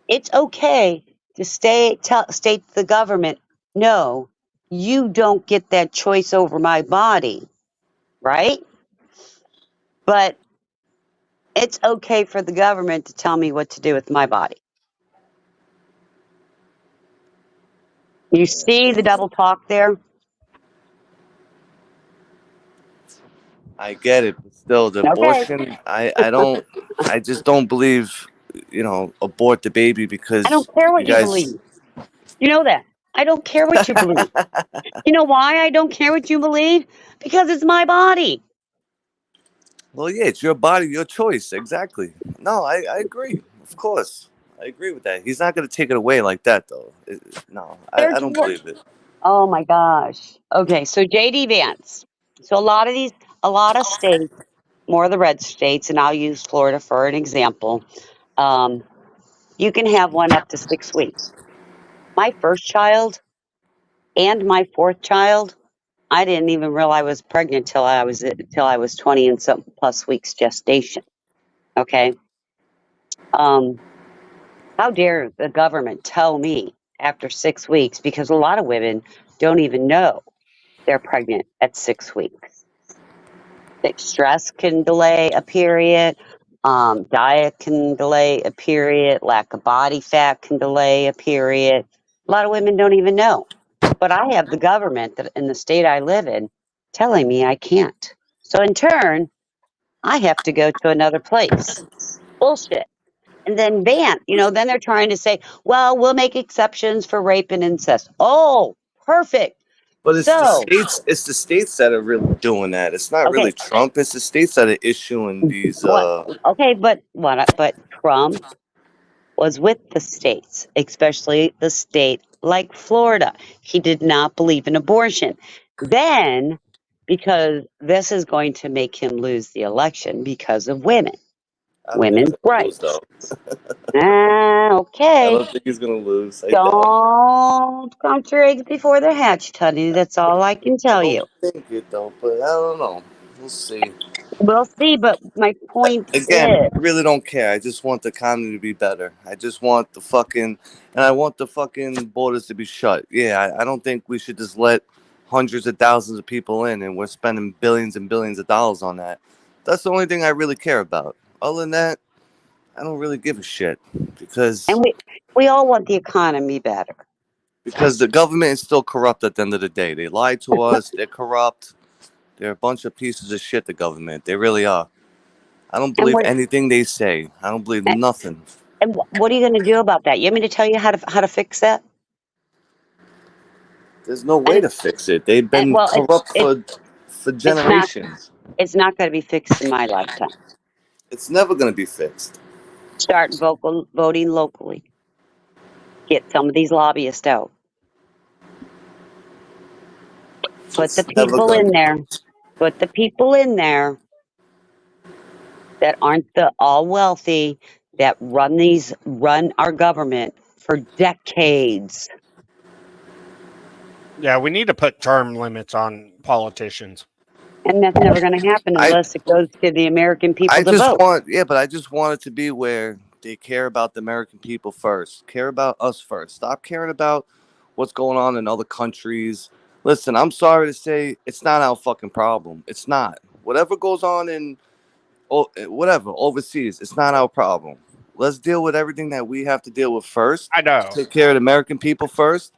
It's okay to state to the government, no, you don't get that choice over my body, right? But it's okay for the government to tell me what to do with my body. You see the double talk there? I get it, but still, the Okay. abortion, I just don't believe, abort the baby I because don't care you what you guys. believe. You know that. I don't care what you believe. You know why I don't care what you believe? Because it's my body. Well, yeah, it's your body, your choice. Exactly. No, I agree. Of course. I agree with that. He's not going to take it away like that, though. No, I There's don't wor- believe it. Oh my gosh. Okay, so JD Vance. So a lot of states, more of the red states, and I'll use Florida for an example. Um, you can have one up to 6 weeks. My first child and my fourth child, I didn't even realize I was pregnant till I was 20 and some plus weeks gestation. Okay. Um, how dare the government tell me after 6 weeks, because a lot of women don't even know they're pregnant at 6 weeks. Stress can delay a period. Diet can delay a period. Lack of body fat can delay a period. A lot of women don't even know. But I have the government that in the state I live in telling me I can't. So in turn, I have to go to another place. Bullshit. And then then they're trying to say, well, we'll make exceptions for rape and incest. Oh, perfect. But it's the So, states. It's the states that are really doing that. It's not okay, really Trump. It's the states that are issuing these. what? Okay, but what? But Trump was with the states, especially the state like Florida. He did not believe in abortion. Then, because this is going to make him lose the election because of I don't think he's women's gonna lose though. rights. Ah, I okay. don't think he's gonna lose. I doubt. Don't count your eggs before they're hatched, honey. That's all I can I tell don't you. think it though, but I don't know. We'll see. We'll see, but my point Again, is, I really don't care. I just want the economy to be better. I just want and I want the fucking borders to be shut. Yeah, I don't think we should just let hundreds of thousands of people in and we're spending billions and billions of dollars on that. That's the only thing I really care about. Other than that, I don't really give a shit and because we all want the economy better. the government is still corrupt at the end of the day. They lie to us. They're corrupt. They're a bunch of pieces of shit. The government. They really are. I don't And believe we're anything they say. I don't believe and, nothing. what are you going to do about that? You want me to tell you how to fix that? There's no way And, to fix it. They've and been well, corrupt for it's not generations. going to be fixed in my lifetime. It's never going to be fixed. Start voting locally. Get some of these lobbyists out. Put the It's never people going in to be there. fixed. Put the people in there that aren't the all wealthy that run our government for decades. Yeah, we need to put term limits on politicians. And that's never going to happen I unless it goes to the American I people to just vote. want but I just want it to be where they care about the American people first. Care about us first. Stop caring about what's going on in other countries. Listen, I'm sorry to say it's not our fucking problem. It's not. Whatever goes on in whatever overseas, it's not our problem. Let's deal with everything that we have to deal with first. I know. Take care of the American people first,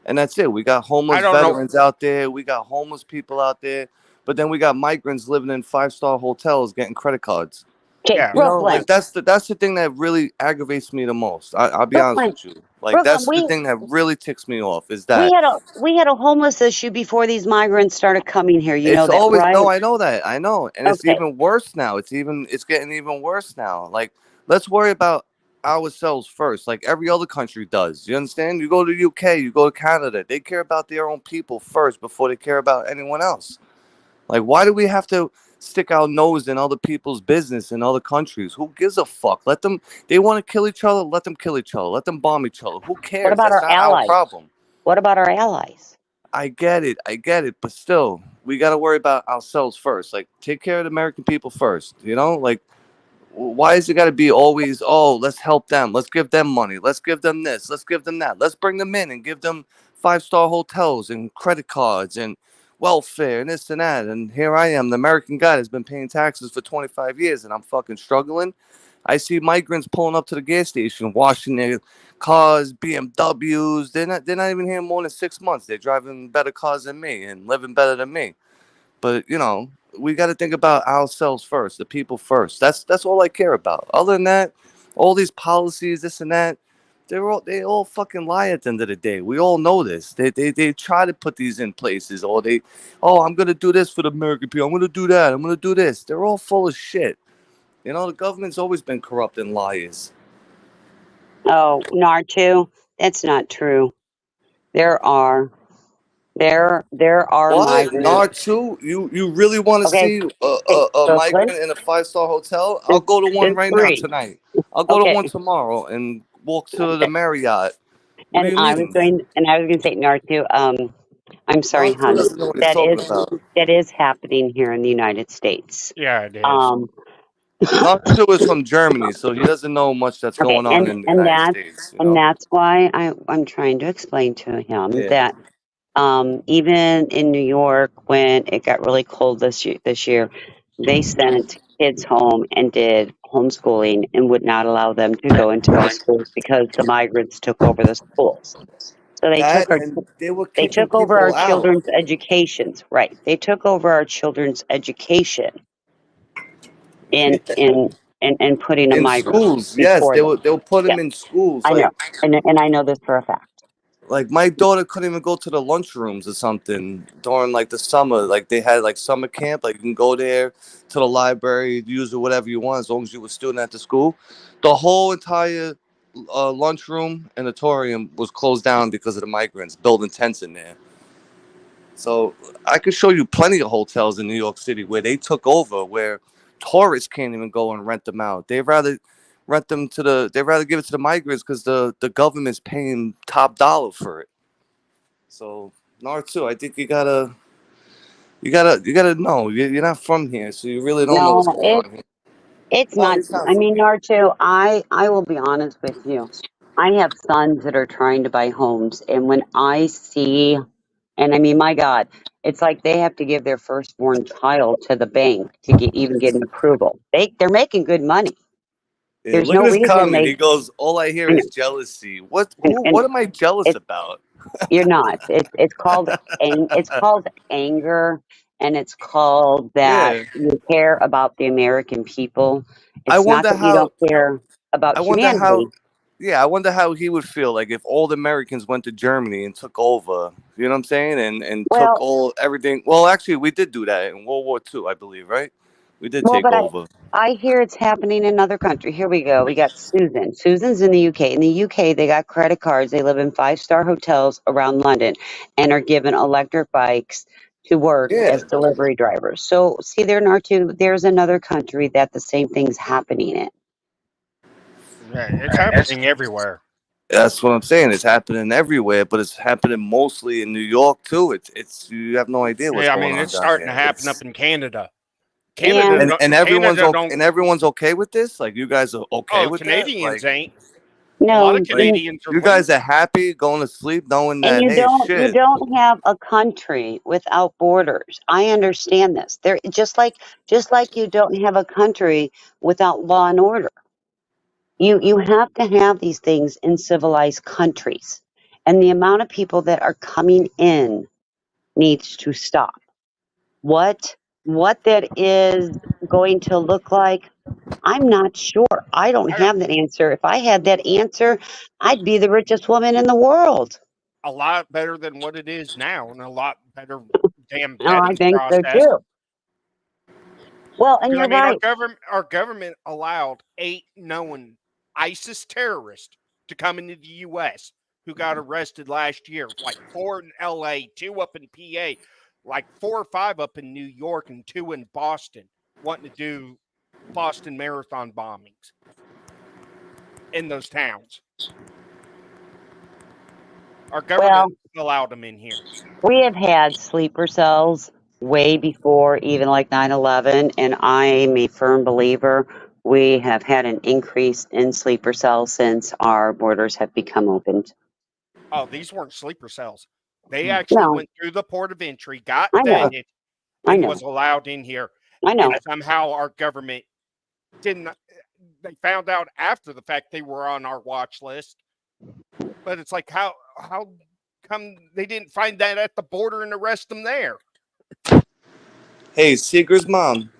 and that's it. We got I homeless don't know. veterans out there. We got homeless people out there, but then we got migrants living in 5-star hotels getting credit cards. Okay, Yeah. Brooklyn, Like that's the thing that really aggravates me the most. I'll be honest Brooklyn, with you. Like Brooklyn. that's the thing that really ticks me off is that We had a homeless issue before these migrants started coming here. You know it's that, always right? no, I know that. I know. And it's Okay, even worse now. It's getting even worse now. Like let's worry about ourselves first, like every other country does. You understand? You go to the UK, you go to Canada, they care about their own people first before they care about anyone else. Like why do we have to stick our nose in other people's business in other countries? Who gives a fuck? Let them they want to kill each other, let them kill each other. Let them bomb each other. Who what cares? about That's our not our allies? problem. What about our allies? I get it, but still, we got to worry about ourselves first. Like, take care of the American people first. Like, why is it got to be always? Oh, let's help them. Let's give them money. Let's give them this. Let's give them that. Let's bring them in and give them 5-star hotels and credit cards and welfare and this and that. And here I am, the American guy that's been paying taxes for 25 years, and I'm fucking struggling. I see migrants pulling up to the gas station, washing their cars, BMWs. They're not even here more than 6 months. They're driving better cars than me and living better than me. But we got to think about ourselves first, the people first. That's all I care about. Other than that, all these policies, this and that, they all fucking lie at the end of the day. We all know this. They try to put these in places, or I'm gonna do this for the American people. I'm gonna do that. I'm gonna do this. They're all full of shit. The government's always been corrupt and liars. Oh, Nartu, that's not true. There are there are What? migrants. Not two? You really want to Okay, see okay, a so let's migrant in a 5-star hotel? I'll there's, go to one there's right now three. tonight. I'll go to Okay, one tomorrow and walk to the okay. Marriott. What do And you I was mean? going and I was going to say Nartu. I'm sorry, Not two hon. doesn't know what he's That is talking about. that is happening here in the United States. Yeah, it is. Um, Not two is from Germany, so he doesn't know much that's okay, going on in the and United that States. and that's why I'm trying to explain to him Yeah. that even in New York when it got really cold this year, they sent kids home and did homeschooling and would not allow them to go into the schools because the migrants took over the schools. So That and they were they kicking took over our people out. children's educations, right? They took over our children's education in putting a In migrant schools, yes, before them. they'll put Yeah, him in schools. I know, and I know this for a fact. Like my daughter couldn't even go to the lunchrooms or something during like the summer. Like they had like summer camp. Like you can go there to the library, use it whatever you want as long as you were a student at the school. The whole entire lunchroom and auditorium was closed down because of the migrants building tents in there. So I could show you plenty of hotels in New York City where they took over, where tourists can't even go and rent them out. They'd rather they'd rather give it to the migrants because the government's paying top dollar for it. So Naruto, I think you gotta know you're not from here, so you really don't know what's No, going on here. it's Oh, not. it's not I from mean, here. Narcho, I will be honest with you. I have sons that are trying to buy homes, and when I see, and I mean, my God, it's like they have to give their firstborn child to the bank to get an approval. They're making good money. Yeah, There's look no at this reason comment. He they, goes, "All I hear you know, is jealousy." What? and, Who? and What am I jealous it's about? you're not. It's called anger, and it's called that Yeah, you care about the American people. I It's not wonder that you how. don't care I about wonder how. humanity. Yeah, I wonder how he would feel like if all the Americans went to Germany and took over. You know what I'm saying? And took Well, all everything. Well, actually, we did do that in World War II, I believe, right? We did well, take but over. I hear it's happening in another country. Here we go. We got Susan. Susan's in the UK. In the UK, they got credit cards. They live in five-star hotels around London and are given electric bikes to work Yeah, as delivery drivers. So, see, there, Nartu, there's another country that the same thing's happening in. Yeah, it's happening everywhere. that's what I'm saying. It's happening everywhere, but it's happening mostly in New York too. It's you have no idea what's Yeah, I going mean, on it's down starting to here. happen It's up in Canada. And and everyone's okay with this. Like you guys are okay Oh, with that. Canadians ain't. A lot of no, Like Canadians are you guys are leaving. happy going to sleep knowing and that hey you shit. don't have a country without borders. I understand this. There just like you don't have a country without law and order. You have to have these things in civilized countries. And the amount of people that are coming in needs to stop. What that is going to look like, I'm not sure. I don't I, have that answer. If I had that answer, I'd be the richest woman in the world. a lot better than what it is now, and a lot better damn Oh, I vetting think so process. too. Well, and Because you're I mean, right. our government allowed 8 known ISIS terrorists to come into the U.S. who got arrested last year, like 4 in L.A., 2 up in PA, like 4 or 5 up in New York, and 2 in Boston, wanting to do Boston Marathon bombings in those towns. Our Well, government allowed them in here. we have had sleeper cells way before even like 9/11, and I'm a firm believer we have had an increase in sleeper cells since our borders have become opened. Oh, these weren't sleeper cells. They actually No, went through the port of entry, got I know, vetted, I and was know, allowed in here. I know. And somehow our government didn't. They found out after the fact they were on our watch list. But it's like how come they didn't find that at the border and arrest them there? Hey, Seeker's mom.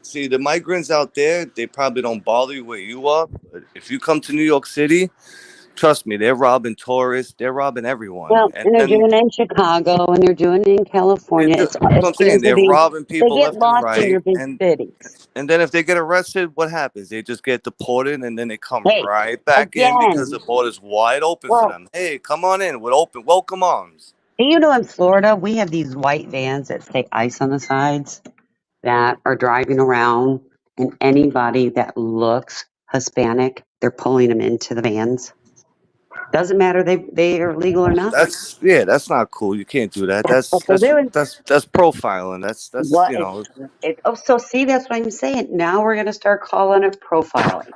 See, the migrants out there, they probably don't bother you where you are. But if you come to New York City, trust me, they're robbing tourists. They're robbing everyone. Well, And and they're then doing it in Chicago and they're doing it in they California. do. It's That's what it I'm saying. seems to They're be robbing they people get left and lost in your right. big cities. And then if they get arrested, what happens? They just get deported and then they come Hey, right back in because the again, border's wide open for well, them. Hey, come on in with open welcome arms. you know, in Florida, we have these white vans that say ICE on the sides that are driving around, and anybody that looks Hispanic, they're pulling them into the vans. Doesn't matter they are legal or not. That's not cool. You can't do that. That's what they're doing. That's profiling. That's What it oh, so see, that's what I'm saying. Now we're gonna start calling it profiling.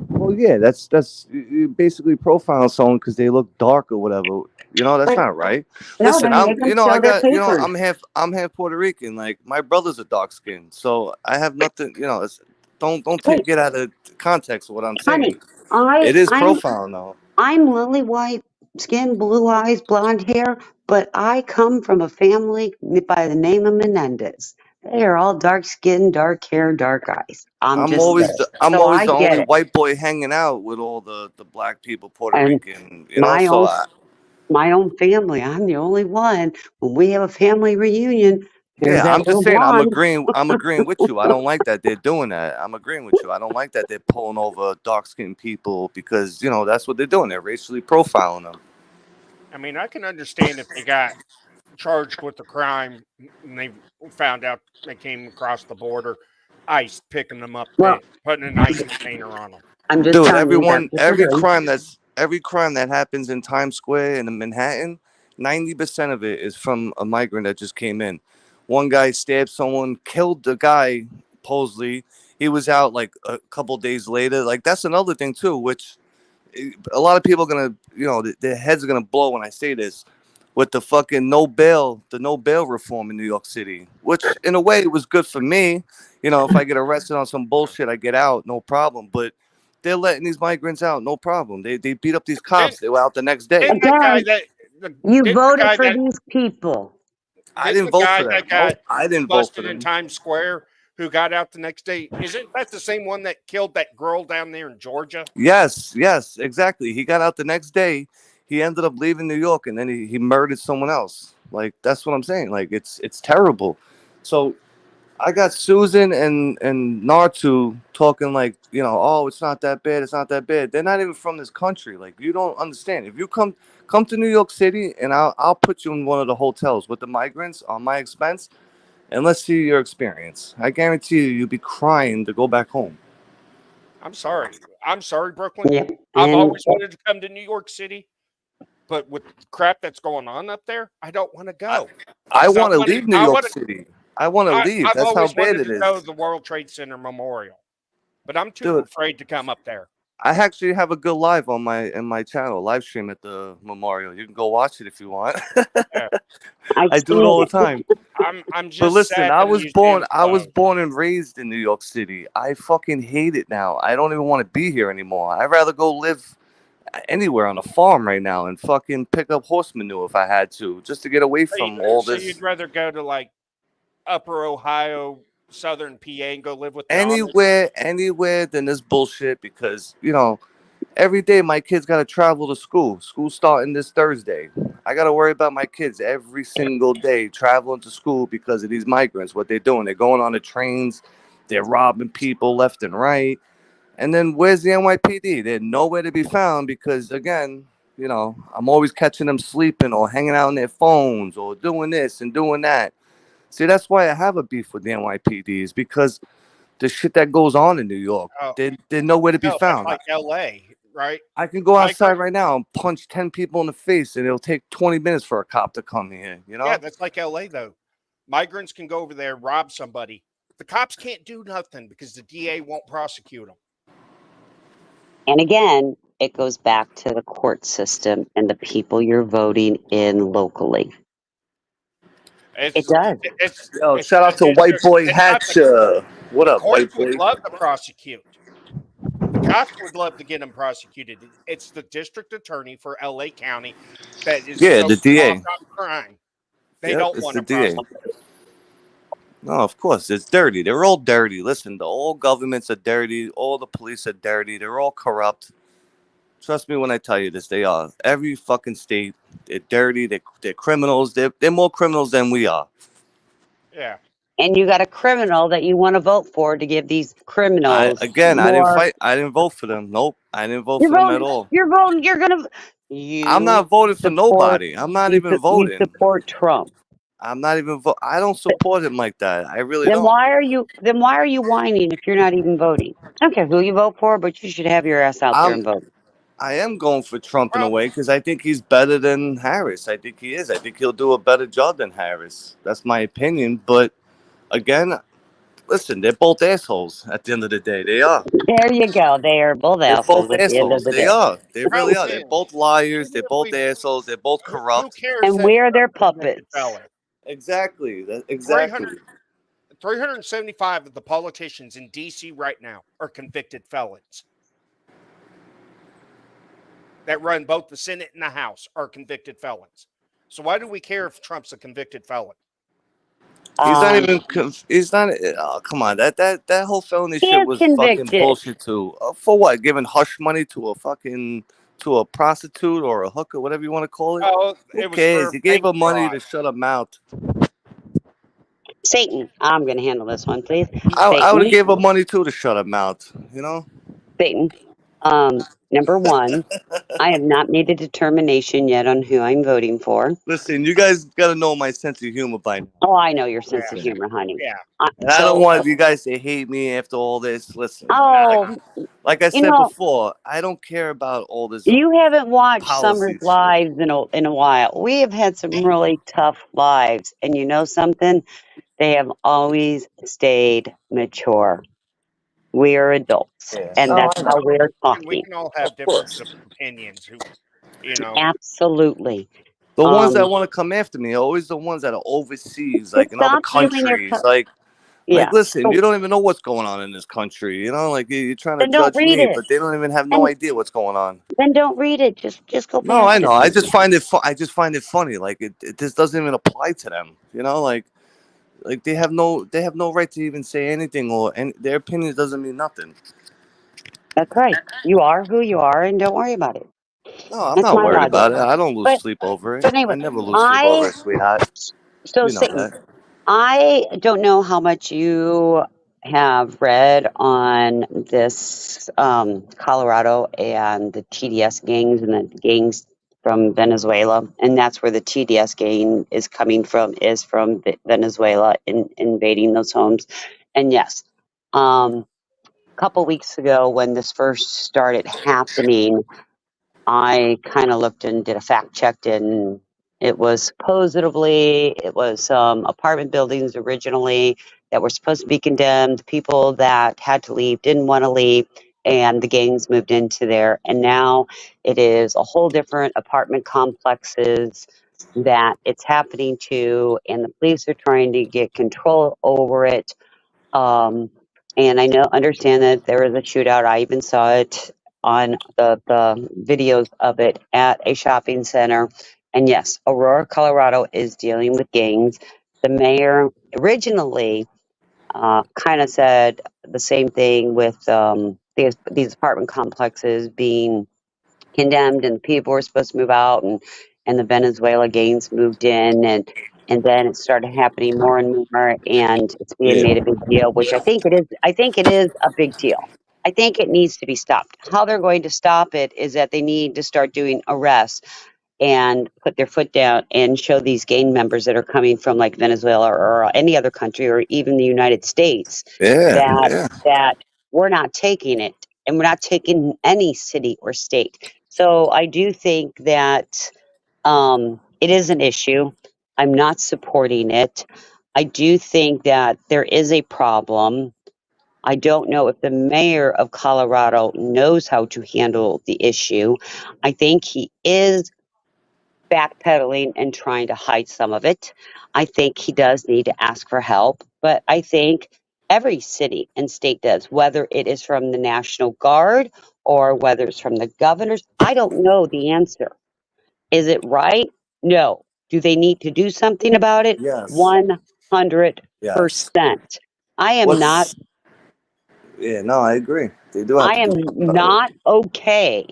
well, yeah, that's you basically profiling someone because they look dark or whatever. You know, that's But not right. no, Listen, then make them I sell their got, papers. I'm half Puerto Rican. Like my brother's a dark skin, so I have nothing. Don't Wait, take it out of context of what I'm honey, saying. I It is I'm profiling though. I'm lily white skin, blue eyes, blonde hair, but I come from a family by the name of Menendez. They are all dark skin, dark hair, dark eyes. I'm just saying. I'm So always I the get only it. white boy hanging out with all the black people, Puerto And Rican. my So own my own family, I'm the only one. When we have a family reunion, there's yeah, that I'm just little saying blonde. I'm agreeing with you. I don't like that they're doing that. I'm agreeing with you. I don't like that they're pulling over dark skinned people because that's what they're doing. They're racially profiling them. I mean, I can understand if they got charged with a crime and they found out they came across the border, ICE picking them up Well, and putting an ICE container on them. I'm just Dude, telling you that's what they're doing. every crime that happens in Times Square and in Manhattan, 90% of it is from a migrant that just came in. One guy stabbed someone, killed the guy, supposedly. He was out like a couple days later. Like that's another thing too, which a lot of people are gonna, their heads are gonna blow when I say this, with the fucking the no bail reform in New York City, which in a way was good for me. If I get arrested on some bullshit, I get out, no problem. But they're letting these migrants out, no problem. They beat up these Didn't, cops. They were out the next day. didn't that guy Again, that you didn't the voted guy for that these people. I didn't didn't the vote for guy them. that No, got I didn't vote for busted in them. Times Square who got out the next day? Isn't that the same one that killed that girl down there in Georgia? Yes, exactly. He got out the next day. He ended up leaving New York, and then he murdered someone else. Like that's what I'm saying. Like it's terrible. So I got Susan and Nartu talking like, oh, it's not that bad. It's not that bad. They're not even from this country. Like you don't understand. If you come to New York City, and I'll put you in one of the hotels with the migrants on my expense, and let's see your experience. I guarantee you'll be crying to go back home. I'm sorry. I'm sorry, Brooklyn. Yeah. I've And always wanted to come to New York City, but with the crap that's going on up there, I don't want to I, go. I Because want to leave New York City. I want to leave. I've That's how always bad wanted it to go to is, the World Trade Center Memorial, but I'm too dude. afraid to come up there. I actually have a good live on my channel, live stream at the memorial. You can go watch it if you want. Yeah. I've I do it seen all the it. time. I'm But just listen, sad the museum's I was closed. born and raised in New York City. I fucking hate it now. I don't even want to be here anymore. I'd rather go live anywhere on a farm right now and fucking pick up horse manure if I had to, just to get away from all So you'd this. rather go to like Upper Ohio, Southern PA, and go live with the Amish? Anywhere than this bullshit because, every day my kids got to travel to school. School's starting this Thursday. I got to worry about my kids every single day traveling to school because of these migrants. What they're doing, they're going on the trains, they're robbing people left and right. And then where's the NYPD? They're nowhere to be found because, again, I'm always catching them sleeping or hanging out on their phones or doing this and doing that. See, that's why I have a beef with the NYPDs because the shit that goes on in New York, Oh, they're nowhere to be no, that's found. like LA, right? I can go outside Migrant, right now and punch 10 people in the face, and it'll take 20 minutes for a cop to come here, yeah, that's like LA though. Migrants can go over there, rob somebody. The cops can't do nothing because the DA won't prosecute them. And again, it goes back to the court system and the people you're voting in locally. It It's does. Yo, it's shout the out to White district. Boy It's not Hatcher. What the up, White courts Boy? would love to prosecute. The cops would love to get them prosecuted. It's the district attorney for LA County that is Yeah, so the DA. soft on crime. They Yep, don't it's want the to DA. prosecute. No, of course, it's dirty. They're all dirty. Listen, the all governments are dirty. All the police are dirty. They're all corrupt. Trust me when I tell you this. They are. Every fucking state, they're dirty. They're criminals. They're more criminals than we are. Yeah. And you got a criminal that you want to vote for to give these I criminals again, I didn't more. fight. I didn't vote for them. Nope, I didn't vote You're for them at voting. all. You're voting. You're gonna. I'm You not voting for support. nobody. I'm not even You voting. support Trump. I'm not even vote. I don't support him like that. I really Then don't. why are you? Then why are you whining if you're not even voting? I don't care who you vote for, but you should have your ass out there I'm. and vote. I am going for Trump in a Well, way because I think he's better than Harris. I think he is. I think he'll do a better job than Harris. That's my opinion. But again, listen, they're both assholes at the end of the day. They are. There you go. They are both They're both assholes at the end of assholes. the They day, are. They well, really are. They're both liars. They're both assholes. They're both who corrupt. cares and that we are their Trump's a convicted puppets. felon? Exactly. 375 of the politicians in D.C. right now are convicted felons. That run both the Senate and the House are convicted felons. So why do we care if Trump's a convicted felon? He's not Um, even. He's not. Oh, come on. That whole felony he shit is was fucking convicted. bullshit too. For what? Giving hush money to a prostitute or a hooker, whatever you want to call it. Oh, Who it was cares? for He gave bank her money fraud. to shut her mouth. Satan, I'm going to handle this one, please. I would have Satan, gave her money too to shut her mouth. You know. Satan. Number one, I have not made a determination yet on who I'm voting for. Listen, you guys gotta know my sense of humor by now. Oh, I know your sense of Yeah. humor, honey. Yeah. And I don't want you guys to hate me after all this. Listen, Oh, like I you said know, before, I don't care about all this you haven't watched Summer's policy shit. lives in a while. We have had some really tough lives, and you know something? They have always stayed mature. We are adults, Yeah. and No, that's I know. how we're And we talking. can all have Of difference course. of opinions. You know, Absolutely. The ones that Um, want to come after me are always the ones that are overseas, so like in other stop doing your countries. Like, yeah. listen, So you don't even know what's going on in this country. You know, like you're trying to then don't judge read me, it, but they don't even have no and idea what's going on. then don't read it. Just go No, I past it. know. I just find it. I just find it funny. Like it just doesn't even apply to them. You know, like they have no right to even say anything, and their opinion doesn't mean nothing. That's right. You are who you are, and don't worry about it. No, I'm That's not my worried logic. about it. I don't lose But sleep over it. but I anyway, never lose sleep over I it, sweetheart. so You know Satan. that. I don't know how much you have read on this Colorado and the TDS gangs and the gangs from Venezuela, and that's where the TDS gang is coming from, is from Venezuela invading those homes. And yes, a couple weeks ago when this first started happening, I kind of looked and did a fact check, and it was supposedly it was apartment buildings originally that were supposed to be condemned. People that had to leave didn't want to leave, and the gangs moved into there. And now it is a whole different apartment complexes that it's happening to, and the police are trying to get control over it. um, and I understand that there was a shootout. I even saw it on the videos of it at a shopping center. And yes, Aurora, Colorado is dealing with gangs. The mayor originally kind of said the same thing with these apartment complexes being condemned and people were supposed to move out, and the Venezuela gangs moved in, and then it started happening more and more, and it's being Yeah. made a big deal, which I think it is a big deal. I think it needs to be stopped. How they're going to stop it is that they need to start doing arrests and put their foot down and show these gang members that are coming from like Venezuela or any other country or even the United States Yeah. that Yeah. that we're not taking it, and we're not taking any city or state. So I do think that it is an issue. I'm not supporting it. I do think that there is a problem. I don't know if the mayor of Colorado knows how to handle the issue. I think he is backpedaling and trying to hide some of it. I think he does need to ask for help, but I think every city and state does, whether it is from the National Guard or whether it's from the governors. I don't know the answer. Is it right? No. Do they need to do something about it? Yes. 100%. Yes. I am not. What's Yeah, no, I agree. They do have I to am do something about it. not okay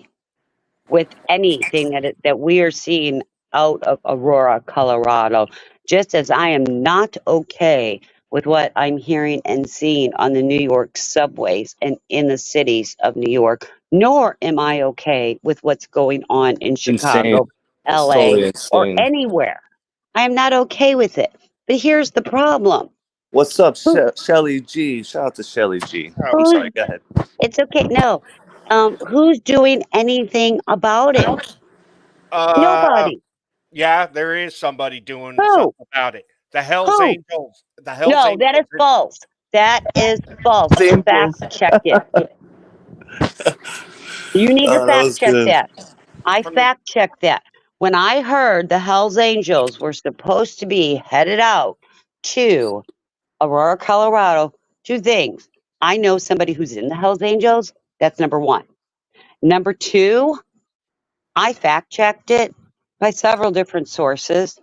with anything that we are seeing out of Aurora, Colorado, just as I am not okay with what I'm hearing and seeing on the New York subways and in the cities of New York, nor am I okay with what's going on in It's insane. Chicago, It's LA, totally or insane. anywhere. I am not okay with it. But here's the problem. What's up, Who, Shelly G? Shout out to Shelly G. Oh, I'm who's, sorry. Go ahead. it's okay. No. Who's doing anything about it? Uh, Nobody. yeah, there is somebody doing Who? something about it. The Hell's Who? Angels. The Hell's No, that is Angels. false. That is false. Fact Angels. check it. You need to Oh, that fact was check good. that. I From the, fact checked that. When I heard the Hells Angels were supposed to be headed out to Aurora, Colorado, two things. I know somebody who's in the Hells Angels. That's number one. Number two, I fact checked it by several different sources.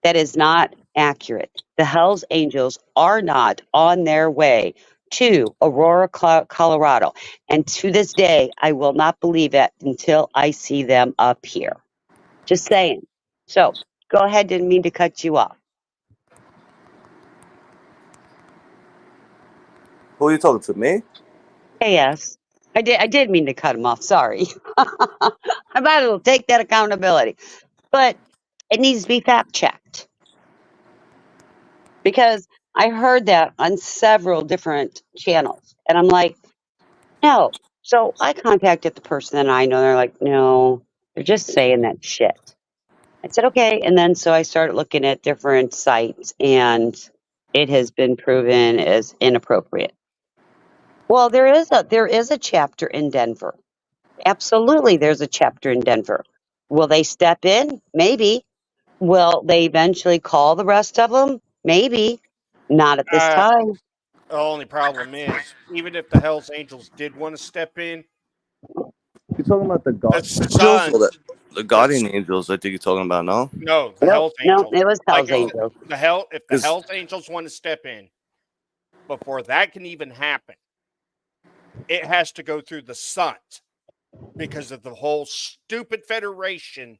That is not accurate. The Hells Angels are not on their way to Aurora, Colorado. And to this day, I will not believe it until I see them up here. Just saying. So go ahead, didn't mean to cut you off. Who are you talking to? Me? Hey, yes. I did mean to cut him off. Sorry. I might as well take that accountability. But it needs to be fact checked because I heard that on several different channels. And I'm like, no. So I contacted the person that I know. They're like, no, they're just saying that shit. I said, okay. And then so I started looking at different sites and it has been proven as inappropriate. Well, there is a chapter in Denver. Absolutely, there's a chapter in Denver. Will they step in? Maybe. Will they eventually call the rest of them? Maybe. Not at this uh, time. the only problem is, even if the Hell's Angels did want to step in, You talking about the the Guardian Angels or Suns, the the Guardian Angels? I think you're talking about. No, no, the Nope, Hell's no, Angels. it was Like Hell's I said, Angels. if the because Hell's Angels want to step in, before that can even happen, it has to go through the Suns because of the whole stupid federation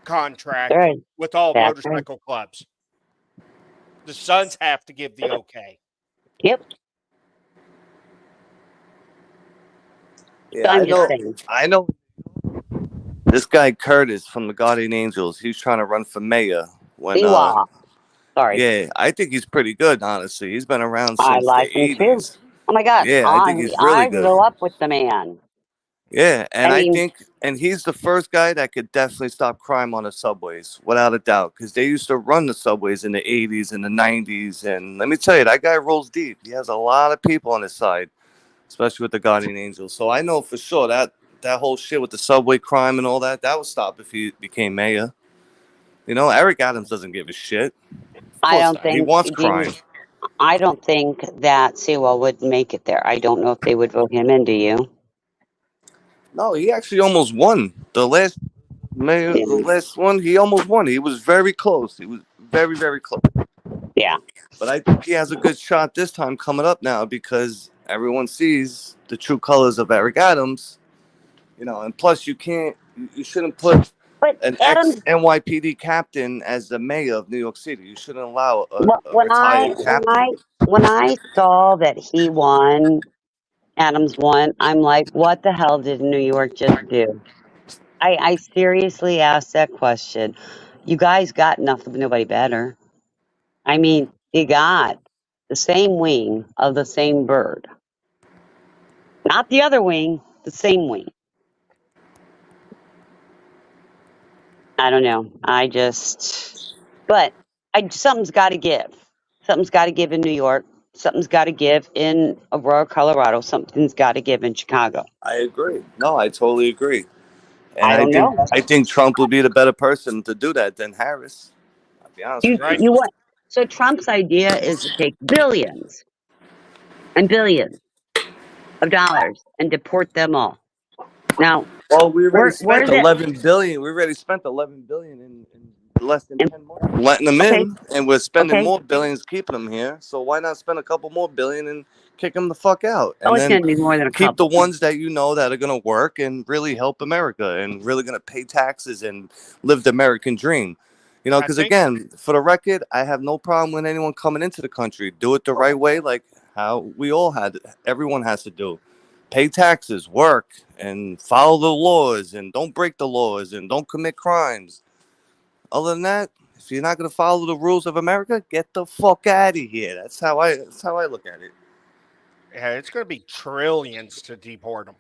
contract Right. with all That's right. motorcycle clubs. The Suns have to give the okay. Yep. So yeah, I'm just saying. I know. This guy Curtis from the Guardian Angels. He was trying to run for mayor when. Siwa. Sorry. Yeah, I think he's pretty good. Honestly, he's been around I since the like him too. '80s. Oh my God. Yeah, I think he's really I good. grew up with the man. Yeah, and I I mean, think, and he's the first guy that could definitely stop crime on the subways, without a doubt, because they used to run the subways in the '80s and the '90s, and let me tell you, that guy rolls deep. He has a lot of people on his side, especially with the Guardian Angels. So I know for sure that that whole shit with the subway crime and all that, that would stop if he became mayor. You know, Eric Adams doesn't give a shit. Of I course don't not. He think wants crime. I don't think that Sewell would make it there. I don't know if they would vote him in. Do you? No, he actually almost won the last mayor. Yeah. The last one, he almost won. He was very close. He was very, very close. Yeah. But I think he has a good shot this time coming up now because everyone sees the true colors of Eric Adams. You know, and plus you shouldn't put But an ex Adams, NYPD captain as the mayor of New York City. You shouldn't allow a when I retired when captain. I when I saw that he won, Adams won, I'm like, what the hell did New York just do? I seriously asked that question. You guys got enough of nobody better. I mean, you got the same wing of the same bird. Not the other wing, the same wing. I don't know. But something's got to give. Something's got to give in New York. Something's got to give in Aurora, Colorado. Something's got to give in Chicago. I agree. No, I totally agree. And I don't know. I think Trump would be the better person to do that than Harris. I'll be honest with you. Right? You what? So Trump's idea is to take billions and billions of dollars and deport them all. Now, Well, we already where spent did it? 11 billion. We already spent 11 billion in less than And- 10 months, letting them Okay. in, and we're spending Okay. more billions keeping them here. So why not spend a couple more billion and kick them the fuck out? Oh, And it's then going to be more than a keep the couple. ones that you know that are going to work and really help America and really going to pay taxes and live the American dream. You know, I because think- again, for the record, I have no problem with anyone coming into the country. Do it the right way, like how we all had. Everyone has to do. Pay taxes, work, and follow the laws, and don't break the laws, and don't commit crimes. Other than that, if you're not going to follow the rules of America, get the fuck out of here. That's how I look at it. Yeah, it's going to be trillions to deport them.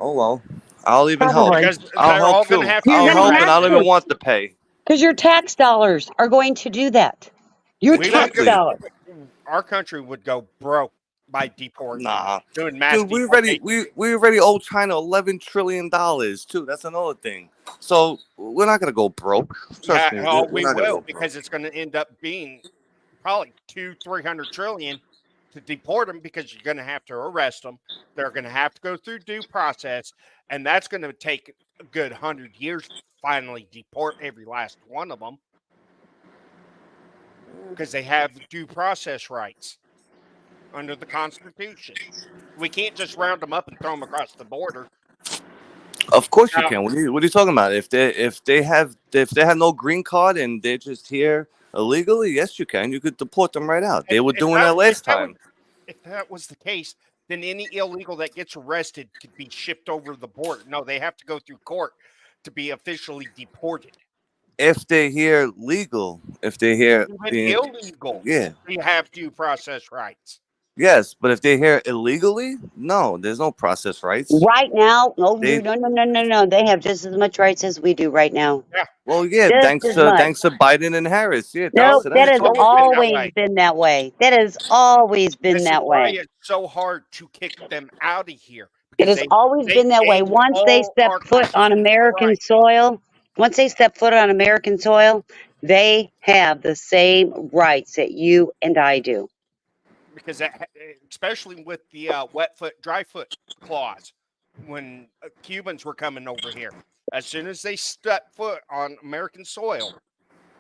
Oh well, I'll even help. Probably. Because I'll they're all help going too. to have You're I'll gonna help, have and I don't to. even want to pay. Because your tax dollars are going to do that. Your We would tax Exactly. go- dollars. Our country would go broke by deporting. Nah, Doing mass dude, we already deportation. we already owe China $11 trillion too. That's another thing. So we're not gonna go broke. Trust me, Hell, we're we not gonna will go because broke. it's going to end up being probably 200-300 trillion to deport them because you're going to have to arrest them. They're going to have to go through due process, and that's going to take a good 100 years to finally deport every last one of them because they have due process rights under the Constitution. We can't just round them up and throw them across the border. Of course you Now, can. What are you talking about? If they have no green card and they're just here illegally, yes you can. You could deport them right out. They were doing that last time. If that was the case, then any illegal that gets arrested could be shipped over the border. No, they have to go through court to be officially deported. If they're here legal, if they're here Even illegal, yeah. you have due process rights. Yes, but if they're here illegally, no, there's no process rights. Right now, no, They- dude, no. They have just as much rights as we do right now. Well, yeah, Just thanks as to much. Biden and Harris. Yeah, No, thanks to that has always been that always way. been that way. That has always been This is that why way. it's so hard to kick them out of here. It has always been that way. gained Once they all step our foot on constitutional American rights. soil, they have the same rights that you and I do. Because especially with the wet foot, dry foot clause, when Cubans were coming over here, as soon as they step foot on American soil,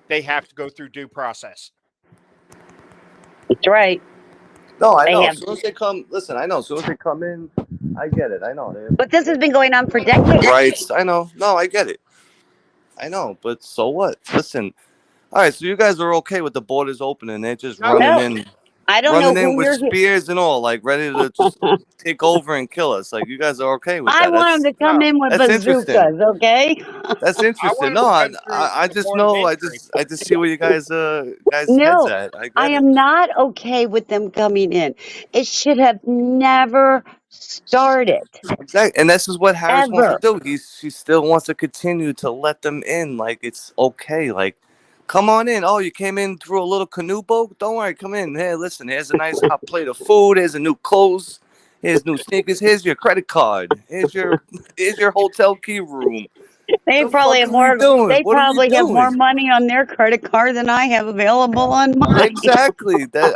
they have to go through due process. That's right. No, I They know. have- As soon as they come, listen, I know. As soon as they come in, I get it. I know. But this has been going on for decades. Rights. I know. No, I get it. I know. But so what? Listen. All right. So you guys are okay with the borders open and they're just No. running in. I don't know Running in who with you're. spears and all, like ready to just take over and kill us. Like you guys are okay with I that. want them to come in with that's interesting. bazookas, okay? That's interesting. wanted No, to I, run through I the just foreign know. entry. I just see where you guys heads No, at. I get I it. am not okay with them coming in. It should have never started. Exactly. And this is what Harris wants Ever. to do. She still wants to continue to let them in. Like it's okay. Like, come on in. Oh, you came in through a little canoe boat? Don't worry, come in. Hey, listen, here's a nice hot plate of food, here's a new clothes, here's new sneakers, here's your credit card, here's your hotel key room. They The probably fuck have are we more. doing? They What are we probably have more doing? money on their credit card than I have available on mine. Exactly. That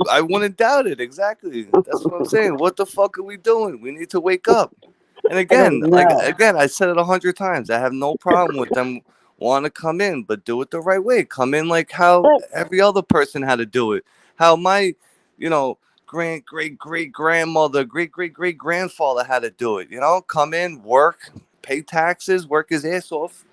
I wouldn't doubt it. Exactly. That's what I'm saying. What the fuck are we doing? We need to wake up. And again, I said it 100 times. I have no problem with them want to come in, but do it the right way. Come in like how every other person had to do it. How my, great grandmother, great grandfather had to do it. Come in, work, pay taxes, work his ass off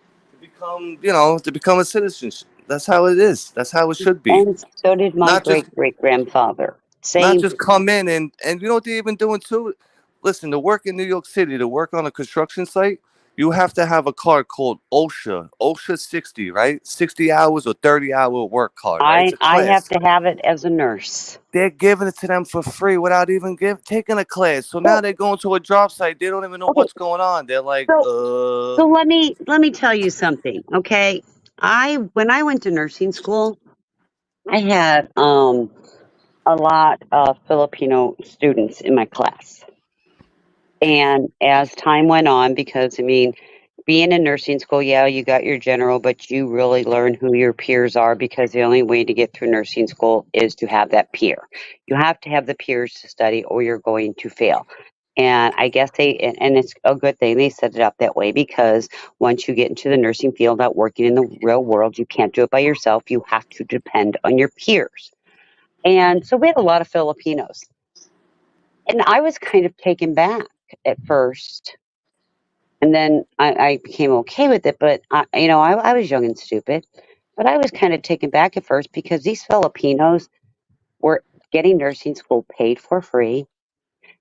to become a citizen. That's how it is. That's how it should be. And so did my Not just- great grandfather. Not Same. just come in and you know what they're even doing too? Listen, to work in New York City, to work on a construction site, you have to have a card called OSHA 60, right? 60 hours or 30-hour work card, right? It's a I have class. to have it as a nurse. They're giving it to them for free without even taking a class. So now they're going to a job site. They don't even know what's going on. They're like, So let me tell you something, okay? When I went to nursing school, I had a lot of Filipino students in my class. And as time went on, because being in nursing school, yeah, you got your general, but you really learn who your peers are because the only way to get through nursing school is to have that peer. You have to have the peers to study or you're going to fail. And I guess and it's a good thing they set it up that way, because once you get into the nursing field, out working in the real world, you can't do it by yourself. You have to depend on your peers. And so we had a lot of Filipinos. And I was kind of taken back at first. And then I became okay with it. But, I was young and stupid. But I was kind of taken back at first because these Filipinos were getting nursing school paid for free.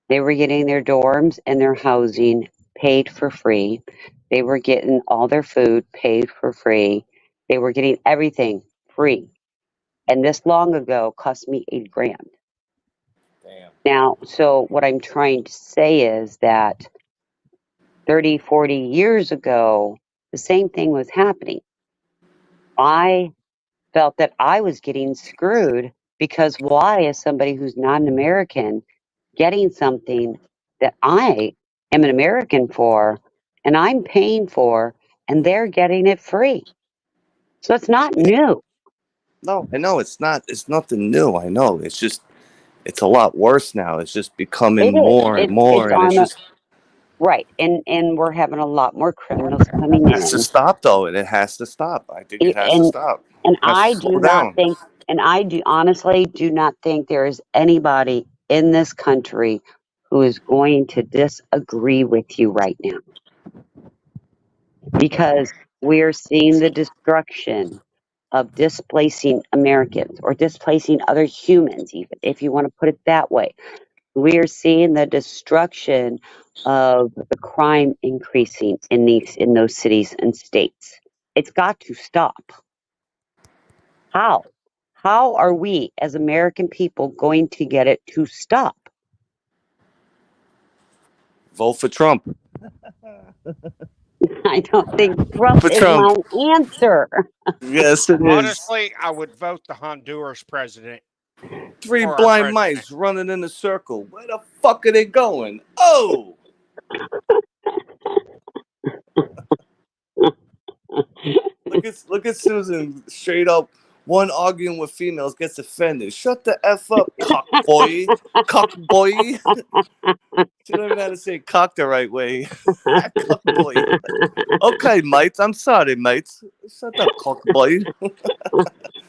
They were getting their dorms and their housing paid for free. They were getting all their food paid for free. They were getting everything free. And this long ago cost me $8,000. Damn. Now, so what I'm trying to say is that 30, 40 years ago, the same thing was happening. I felt that I was getting screwed because why is somebody who's not an American getting something that I am an American for and I'm paying for, and they're getting it free? So it's not new. No, I know it's not. It's nothing new. I know. It's just it's a lot worse now. It's just becoming It is. more and more, It's and it's on a just right, and we're having a lot more criminals coming it has to in. stop though. It has to stop. I think it has to And stop. and It has to I slow do not down. think, and I do honestly do not think there is anybody in this country who is going to disagree with you right now, because we're seeing the destruction of displacing Americans, or displacing other humans, even if you want to put it that way. We're seeing the destruction of the crime increasing in those cities and states. It's got to stop. How? How are we as American people going to get it to stop? Vote for Trump. I don't think Trump For is Trump. my answer. Yes, it is. Honestly, I would vote the Honduras president Three for our blind president. mice running in a circle. Where the fuck are they going? Oh, look at Susan straight up. One arguing with females gets offended. Shut the f up, cock boy, cock boy. She don't even know how to say cock the right way. Cock boy. Okay, mates. I'm sorry, mates. Shut up, cock boy.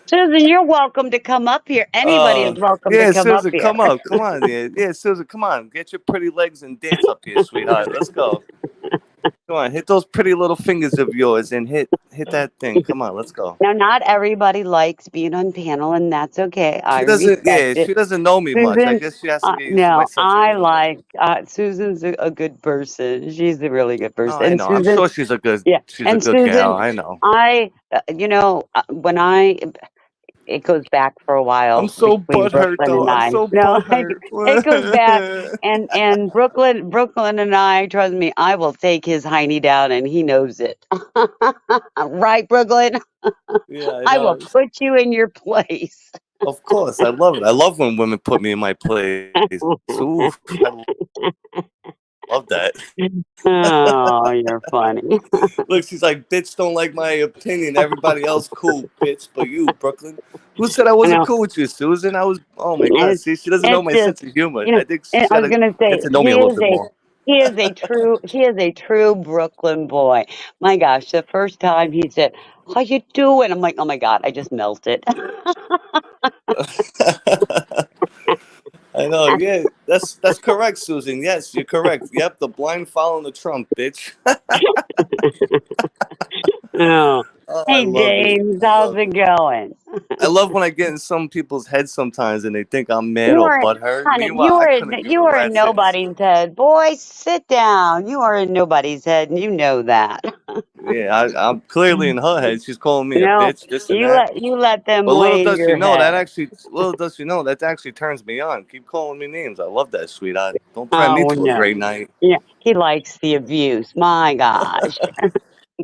Susan, you're welcome to come up here. Anybody is welcome to Yeah, come up Susan, here. come on, come on, yeah, Susan, come on, get your pretty legs and dance up here, sweetheart. Let's go. Come on, hit those pretty little fingers of yours and hit that thing. Come on, let's go. Now, not everybody likes being on panel, and that's okay. I She doesn't, respect yeah, it. she doesn't know me much. I Susan, guess she has to get used to my no, sense of humor. Susan's a good person. She's a really good No, person. I And know. I'm Susan, sure yeah, she's a and good gal. Susan, I know. it goes back for a I'm while so between butthurt Brooklyn though. and I'm I. so No, butthurt. it goes back, and Brooklyn and I, trust me, I will take his hiney down, and he knows it. Right, Brooklyn? Yeah, I I will know. put you in your place. Of course, I love it. I love when women put me in my place. Ooh, I love that. Oh, you're funny. Look, she's like, bitch, don't like my opinion. Everybody else cool, bitch, but you, Brooklyn. Who said I I wasn't know. cool with you, Susan? Oh my God. It's, See, she doesn't know it's my just, sense of humor. you know, I think and she's I got was to gonna get say to know me a little bit more. he is a true Brooklyn boy. My gosh, the first time he said, "How you doing?" I'm like, "Oh my God, I just melted." I know, yeah, that's correct, Susan. Yes, you're correct. Yep, the blind following the Trump, bitch. Oh. Oh, I Hey love it. James, I how's love it it. going? I love when I get in some people's heads sometimes and they think I'm mad You or are, butthurt. honey, Meanwhile, I couldn't give you a are in rat's ass. nobody's head. Boy, sit down. You are in nobody's head, and you know that. Yeah, I'm clearly in her head. She's calling me a No, bitch, this and that. you let them But weigh in your head. that actually turns me on. Keep calling me names. I love that, sweetheart. Don't threaten me Oh to a no. great night. Yeah, he likes the abuse. My gosh.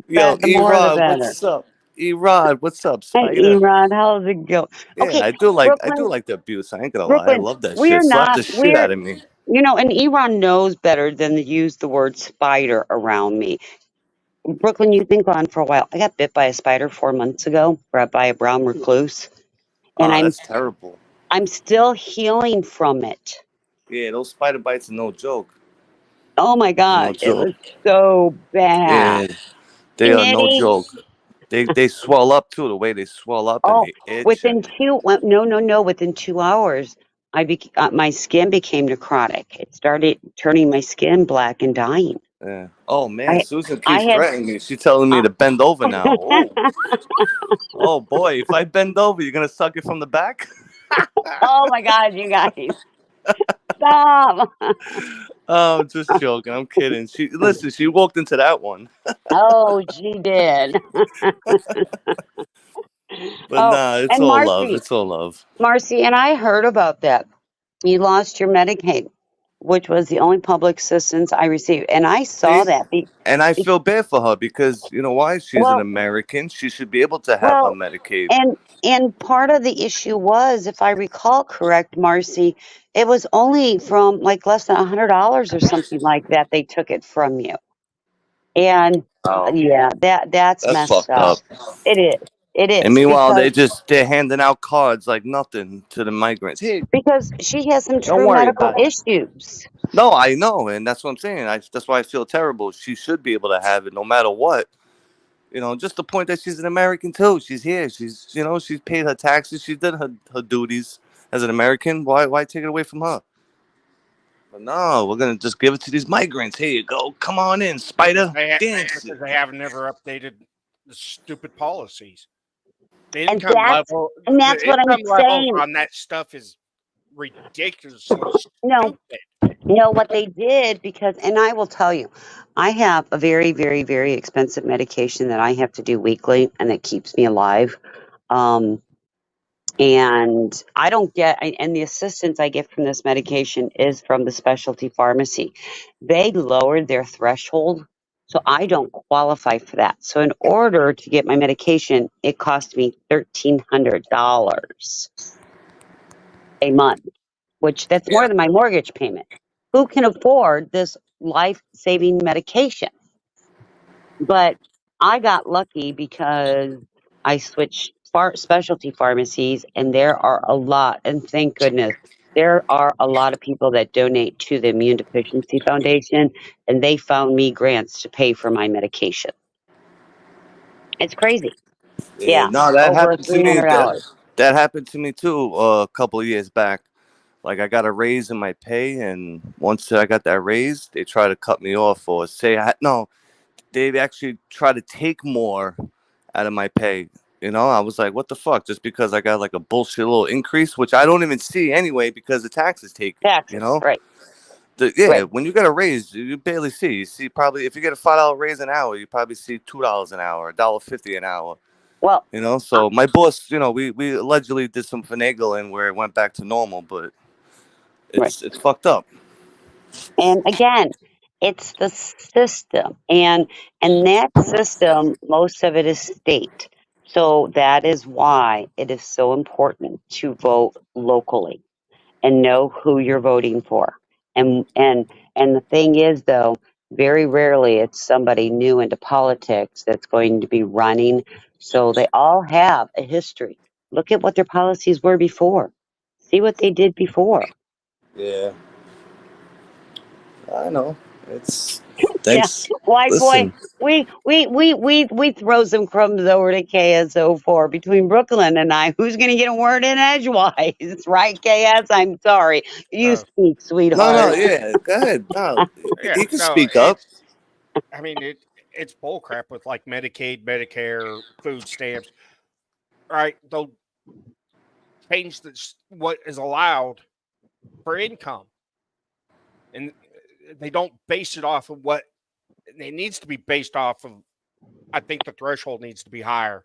Yo, The more the E-Rod, better. what's up? E-Rod, what's up, Hey, Spider? Erod, how's it go? Yeah, Okay, I do Brooklyn, like the abuse. I ain't gonna lie. I Brooklyn, love that we're shit. Slap not, the shit out of me. and Eron knows better than to use the word spider around me. Brooklyn, you've been gone for a while. I got bit by a spider 4 months ago, or by a brown recluse, and Oh, that's terrible. I'm still healing from it. Yeah, those spider bites are no joke. Oh my No God, it joke. was so bad. Yeah, they And are no Eddie, joke. They swell up too. The way they swell up and oh, they itch within and two, well, no, no, no, within 2 hours, my skin became necrotic. It started turning my skin black and dying. yeah. Oh man, I, Susan I keeps had, threatening me. She's telling me uh, to bend over now. Oh boy, if I bend over, you're gonna suck it from the back. oh my God, you guys, stop. Oh, I'm just joking. I'm kidding. She walked into that one. Oh, she did. But Oh, nah, it's and all love. Marcy, It's all love. Marcy, and I heard about that. You lost your Medicaid, which was the only public assistance I received. And I saw See? that. And I Be, feel bad for her because you know why? She's an well, American. She should be able to have her well, Medicaid. and part of the issue was, if I recall correct, Marcy, it was only from like less than $100 or something like that. They took it from you, and Oh, yeah, that's that's messed fucked up. up. It is. It And is meanwhile, they're handing out cards like nothing to the migrants. Hey, because she has some don't true worry medical about it. issues. No, I know, and that's what I'm saying. That's why I feel terrible. She should be able to have it no matter what. You know, just the point that she's an American too. She's here. She's paid her taxes. She did her duties as an American. Why take it away from her? But no, we're gonna just give it to these migrants. Here you go. Come on in, because Spider. Dance. because they have never updated the stupid policies. And that's The what I'm income level saying. on that stuff is ridiculously No, stupid. what they did, because, and I will tell you, I have a very, very, very expensive medication that I have to do weekly, and it keeps me alive. Um, and I don't get, and the assistance I get from this medication is from the specialty pharmacy. They lowered their threshold, so I don't qualify for that. So in order to get my medication, it cost me $1,300 a month, which that's more Yeah. than my mortgage payment. Who can afford this life-saving medication? But I got lucky because I switched specialty pharmacies, and there are a lot, and thank goodness, there are a lot of people that donate to the Immune Deficiency Foundation, and they found me grants to pay for my medication. It's crazy. Yeah. Yeah, No, that over happened to three me. hundred dollars. That happened to me too. A couple of years back. Like I got a raise in my pay, and once I got that raise, they try to cut me off or say no. They actually try to take more out of my pay. You know, I was like, what the fuck? Just because I got like a bullshit little increase, which I don't even see anyway because the tax is taken. You Taxes, know, right, yeah, right. when you get a raise, you barely see. You see probably if you get a $5 raise an hour, you probably see $2 an hour, $1.50 an hour. Well, You know, uh, so my boss, we allegedly did some finagling where it went back to normal, but right. it's fucked up. And again, it's the system, and that system, most of it is state. So that is why it is so important to vote locally and know who you're voting for. And the thing is, though, very rarely it's somebody new into politics that's going to be running. So they all have a history. Look at what their policies were before. See what they did before. Yeah, I know. It's Yeah, thanks. white boy. Listen, We throw some crumbs over to KSO4 between Brooklyn and I. Who's going to get a word in edgewise, right, KS? I'm sorry. You Oh, speak, no, sweetheart. yeah, go ahead. No, yeah. he can No, speak up. I mean, it's bullcrap with like Medicaid, Medicare, food stamps, right? They'll change what is allowed for income, and they don't base it off of what it needs to be based off of. I think the threshold needs to be higher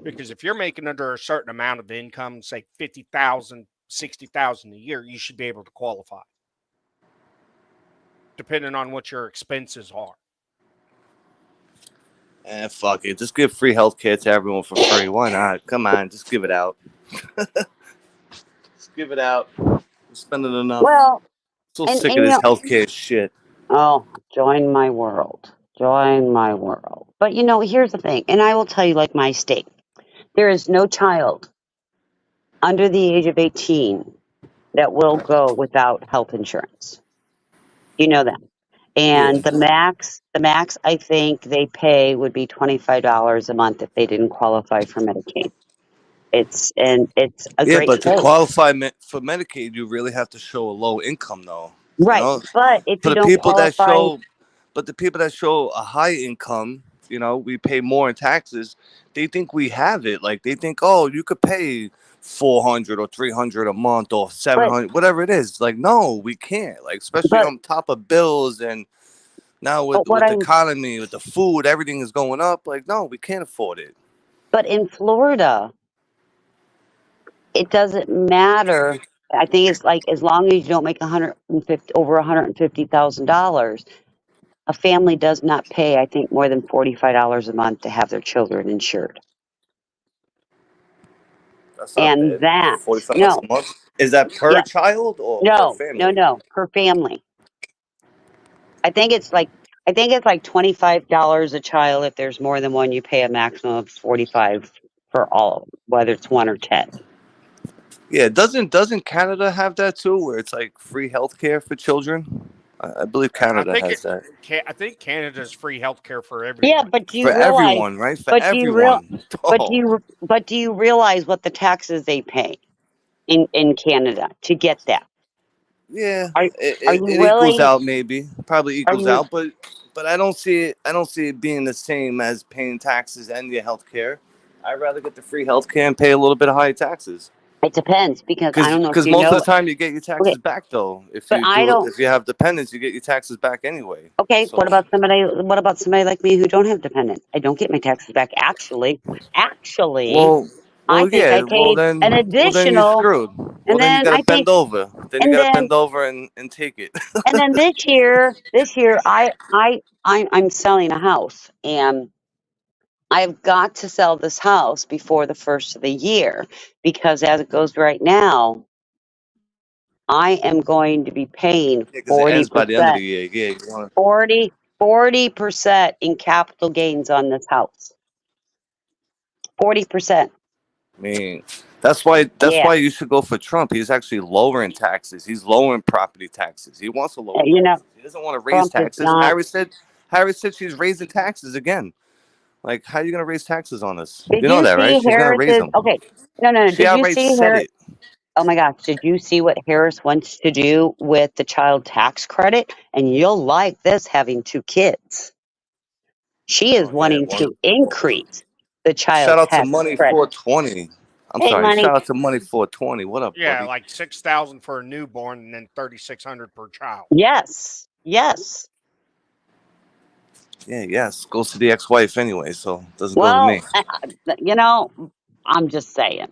because if you're making under a certain amount of income, say 50,000, 60,000 a year, you should be able to qualify, depending on what your expenses are. Fuck it. Just give free healthcare to everyone for free. Why not? Come on, just give it out. Just give it out. We're spending enough. Well, So and, sick of this healthcare shit. oh, join my world. Join my world. But here's the thing, and I will tell you, like my state, there is no child under the age of 18 that will go without health insurance. You know that. And the max I think they pay would be $25 a month if they didn't qualify for Medicaid. It's a Yeah, great but to state. qualify for Medicaid, you really have to show a low income, though. You Right. know, But if for you the don't people that qualify, show, but the people that show a high income, we pay more in taxes. They think we have it. Like they think, oh, you could pay 400 or 300 a month or but 700, whatever it is. Like, no, we can't. Like, especially but on top of bills and now but what with the I'm economy, with the food, everything is going up. Like, no, we can't afford it. but in Florida, it doesn't matter. I think it's like as long as you don't make $150,000, a family does not pay, I think, more than $45 a month to have their children insured. That's not And bad. that, 45 bucks no, a month. Is that per yeah, child or per family? no, per family. I think it's like $25 a child. If there's more than one, you pay a maximum of 45 for all, of them, whether it's 1 or 10. Yeah, doesn't Canada have that too, where it's like free healthcare for children? I believe I Canada think has that I think Canada's free healthcare for Yeah, everyone. but do for you realize? everyone, right? For But do you real? everyone. Oh, But do you realize what the taxes they pay in Canada to get that? yeah, Are are you it equals willing? out, maybe, probably Are equals you? out, but I don't see it. I don't see it being the same as paying taxes and your healthcare. I'd rather get the free healthcare and pay a little bit of higher taxes. It depends because I don't know if Because you most of know. the time you get your Okay, taxes back though. but I don't. If you have dependents, you get your taxes back anyway. Okay, So what about somebody like me who don't have dependents? I don't get my taxes back. Actually, well, I think I yeah. paid an Well then you're additional, screwed. Well and then you then gotta I think, bend over. Then you and gotta then bend over and take it. and then this year, I'm selling a house, and I've got to sell this house before the first of the year because as it goes right now, I am going to be paying Because it ends by the end of 40%, the year. Yeah, you wanna. 40% in capital gains on this house. 40%. I mean, that's why Yeah. you should go for Trump. He's actually lowering taxes. He's lowering property taxes. He wants to lower You know, taxes. He doesn't want to raise Trump is taxes. not. Harris said she's raising taxes again. Like, how are you gonna raise taxes on us? Did You know you that, right? see She's gonna raise Harris's? them. Okay. No, no, no. She Did you outright see said Harris? it. Oh my gosh. Did you see what Harris wants to do with the child tax credit? And you'll like this having 2 kids. She is Oh yeah. wanting Well, to increase the shout child out to tax Money credit. 420. I'm Hey, sorry. money. Shout out to Money 420. What up, Yeah, buddy? like 6,000 for a newborn and then 3,600 per child. Yes. Yes. Yeah, yes. Goes to the ex-wife anyway, so it doesn't go to me. Well, I'm just saying.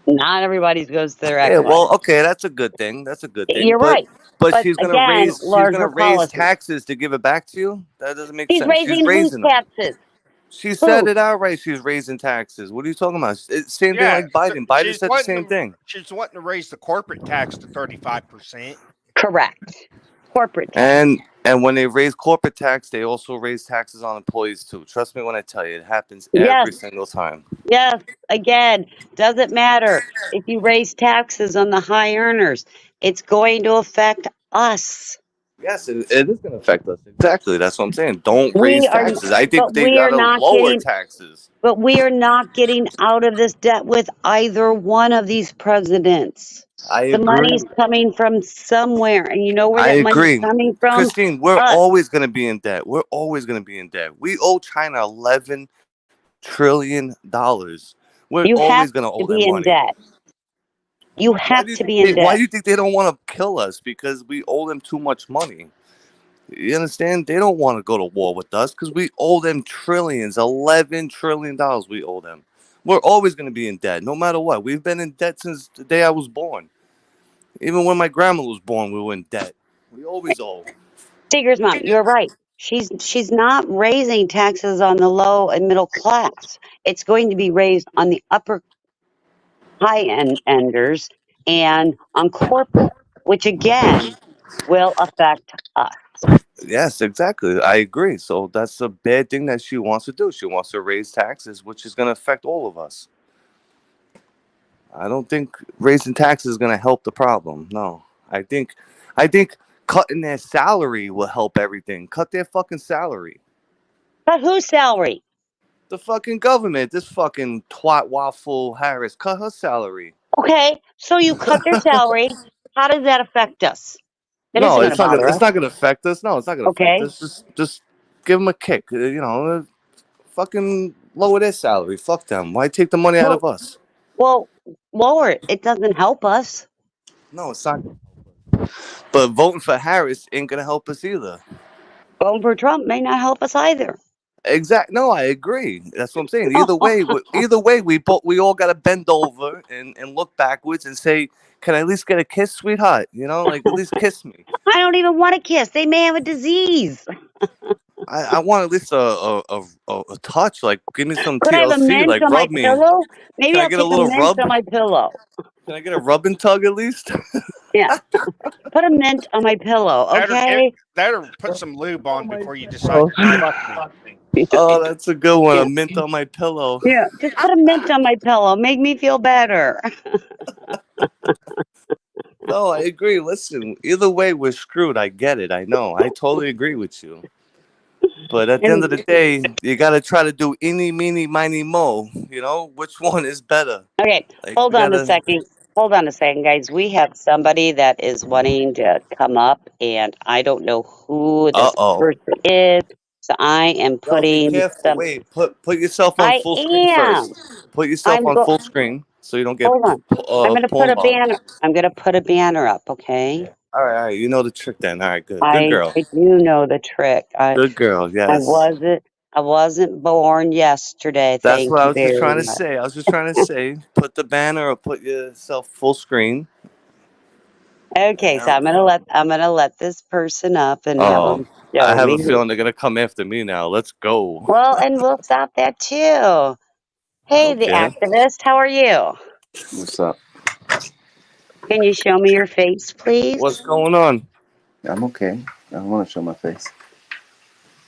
Not everybody goes to their Yeah, ex-wife. well, okay, that's a good thing. That's a good thing. You're right. But But again, she's larger gonna raise policy. taxes to give it back to you? That doesn't make She's sense. She's raising whose raising them. taxes? She said Who? it outright. She's raising taxes. What are you talking about? Same thing Yeah, like Biden. Biden said the same thing. she's wanting to raise the corporate tax to 35%. Correct. Corporate tax. And when they raise corporate tax, they also raise taxes on employees too. Trust me when I tell you, it happens Yes. every single time. Yes. Again, doesn't matter if you raise taxes on the high earners. It's going to affect us. Yes, it is going to affect us. Exactly. That's what I'm saying. Don't We raise are, taxes. I think but they we got are to not lower getting. taxes. But we are not getting out of this debt with either one of these presidents. I The agree. money's coming from somewhere, and you know where I that money's agree. coming from? Christine, we're Us. always going to be in debt. We're always going to be in debt. We owe China $11 trillion. We're You have always going to to owe them be in money. debt. You have to be in Why debt. do you think they don't want to kill us? Because we owe them too much money. You understand? They don't want to go to war with us because we owe them trillions, $11 trillion we owe them. We're always going to be in debt, no matter what. We've been in debt since the day I was born. Even when my grandma was born, we were in debt. We always owe. Seeger's mom, you're right. She's not raising taxes on the low and middle class. It's going to be raised on the upper high enders and on corporate, which again will affect us. Yes, exactly. I agree. So that's a bad thing that she wants to do. She wants to raise taxes, which is going to affect all of us. I don't think raising taxes is going to help the problem. No, I think cutting their salary will help everything. Cut their fucking salary. But whose salary? The fucking government, this fucking twat waffle Harris, cut her salary. Okay, so you cut their salary. How does that affect us? It No, isn't going to bother it's us. not gonna affect us. No, it's not gonna affect Okay. us. Just give them a kick. Fucking lower their salary. Fuck them. Why take the money out of us? Well, lower it. It doesn't help us. No, it's not. But voting for Harris ain't gonna help us either. Voting for Trump may not help us either. No, I agree. That's what I'm saying. Either way, we all gotta bend over and look backwards and say, "Can I at least get a kiss, sweetheart? Like at least kiss me." I don't even want a kiss. They may have a disease. I want at least a touch. Like give me some Could I have a TLC. mint Like on my rub me. pillow? Maybe Can I I'll get a take a little mint rub? on my pillow. Can I get a rub and tug at least? Yeah. Put a mint on my pillow, okay? Or put some lube on before you decide to fuck me. Oh, that's a good one. Yeah. A mint on my pillow. Yeah, just put a mint on my pillow. Make me feel better. No, I agree. Listen, either way, we're screwed. I get it. I know. I totally agree with you. But at the end of the day, you got to try to do eeny, meeny, miny, mo. Which one is better? Okay, Like, hold we on a gotta. second. Hold on a second, guys. We have somebody that is wanting to come up, and I don't know who this Uh-oh. person is. So I am No, be putting careful. some. Wait, put yourself on I full screen am. first. Put yourself on full screen so you don't get Hold on. I'm gonna put porn a bombed. banner. I'm gonna put a banner up. Okay. All right. You know the trick then. All right, good. Good I girl. do know the trick. Good girl. Yes. I wasn't born yesterday. That's Thank what I you was just very trying to much. say. Put the banner or put yourself full screen. Okay, so I'm gonna let this person up and have Oh, them I show have a me. feeling they're gonna come after me now. Let's go. Well, and we'll stop that too. I Hey, don't the care. activist, how are you? What's up? Can you show me your face, please? What's going on? I'm okay. I don't want to show my face.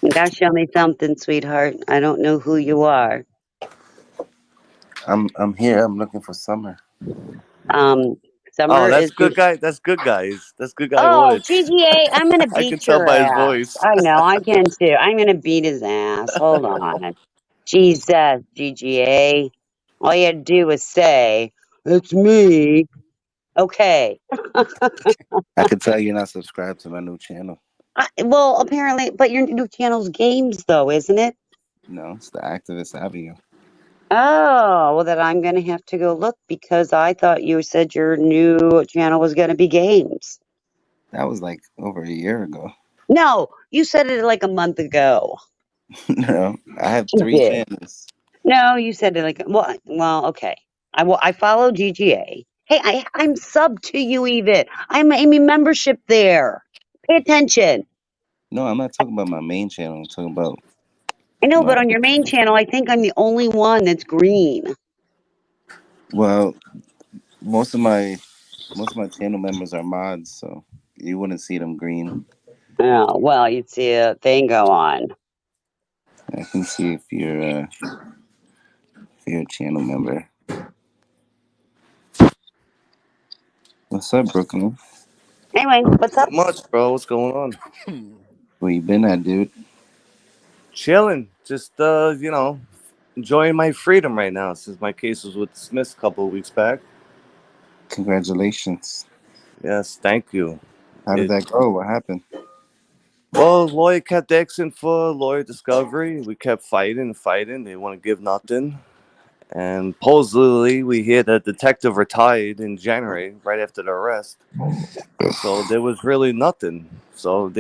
You gotta show me something, sweetheart. I don't know who you are. I'm here. I'm looking for Summer. Oh, Summer that's is. good guy. That's good guys. That's good guy Oh, audits. GGA, I'm gonna I can beat tell your by his ass. voice. I know, I can too. I'm gonna beat his ass. Hold on. Jesus, GGA. All you had to do was say, it's me. Okay. I could tell you're not subscribed to my new channel. Well, apparently, but your new channel's games, though, isn't it? No, it's the Activist Avenue. Oh, well, then I'm going to have to go look because I thought you said your new channel was going to be games. That was like over a year ago. No, you said it like a month ago. No, I have You 3 did. channels. No, you said it like, well, okay. I follow GGA. Hey, I'm sub to you even. I'm a membership there. Pay attention. No, I'm not talking about my main channel. I'm talking about I know, my but on your main channel, I think I'm the only one that's green. well, most of my channel members are mods, so you wouldn't see them green. Oh, well, you'd see a thing go on. I can see if you're a channel member. What's up, Brooklyn? Anyway, what's up? Not much, bro. What's going on? Where you been at, dude? Chilling. Just enjoying my freedom right now since my case was dismissed a couple of weeks back. Congratulations. Yes, thank you. How did that go? What happened? Well, lawyer kept asking for lawyer discovery. We kept fighting. They want to give nothing. And supposedly, we hear that detective retired in January, right after the arrest. So there was really nothing. So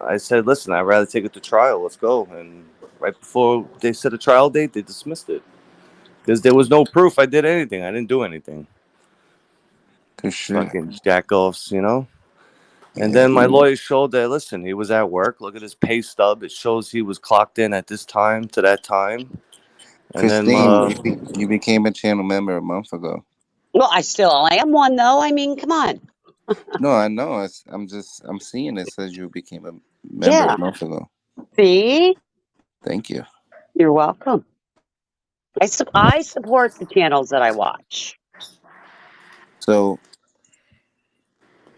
I said, listen, I'd rather take it to trial. Let's go. And right before they set a trial date, they dismissed it. Because there was no proof I did anything. I didn't do anything. Good shit. Fucking jack-offs, And Yeah. then my lawyer showed that, listen, he was at work. Look at his pay stub. It shows he was clocked in at this time to that time. And then Christine, you became a channel member a month ago. Well, I still am one, though. I mean, come on. No, I know. I'm seeing it says you became a member a month ago. See? Thank you. You're welcome. I support the channels that I watch. So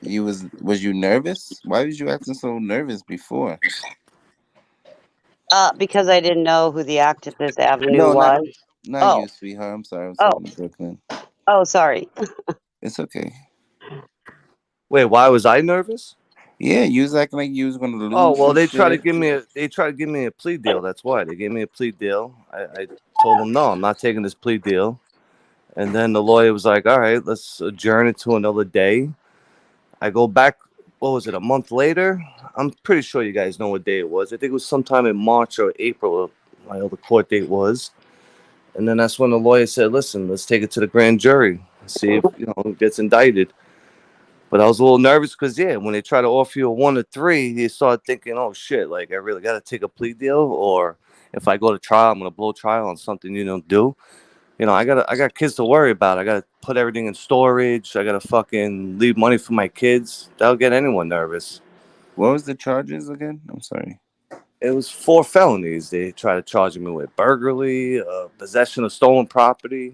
Was you nervous? Why was you acting so nervous before? Because I didn't know who the Activist Avenue No, not was. not Oh, you, sweetheart. I'm sorry. I was oh, talking to Brooklyn. oh, sorry. It's okay. Wait, why was I nervous? Yeah, you was acting like you was gonna lose. Oh well, some they tried to shit. give me a plea deal. That's why they gave me a plea deal. I told them no, I'm not taking this plea deal. And then the lawyer was like, "All right, let's adjourn it to another day." I go back. What was it? A month later? I'm pretty sure you guys know what day it was. I think it was sometime in March or April. My other court date was. And then that's when the lawyer said, "Listen, let's take it to the grand jury, see if it gets indicted." But I was a little nervous because when they try to offer you a 1 or 3, you start thinking, "Oh shit! Like I really got to take a plea deal, or if I go to trial, I'm gonna blow trial on something you don't do." I got kids to worry about. I gotta put everything in storage. I gotta fucking leave money for my kids. That'll get anyone nervous. What was the charges again? I'm sorry. It was 4 felonies. They tried to charge me with burglary, possession of stolen property.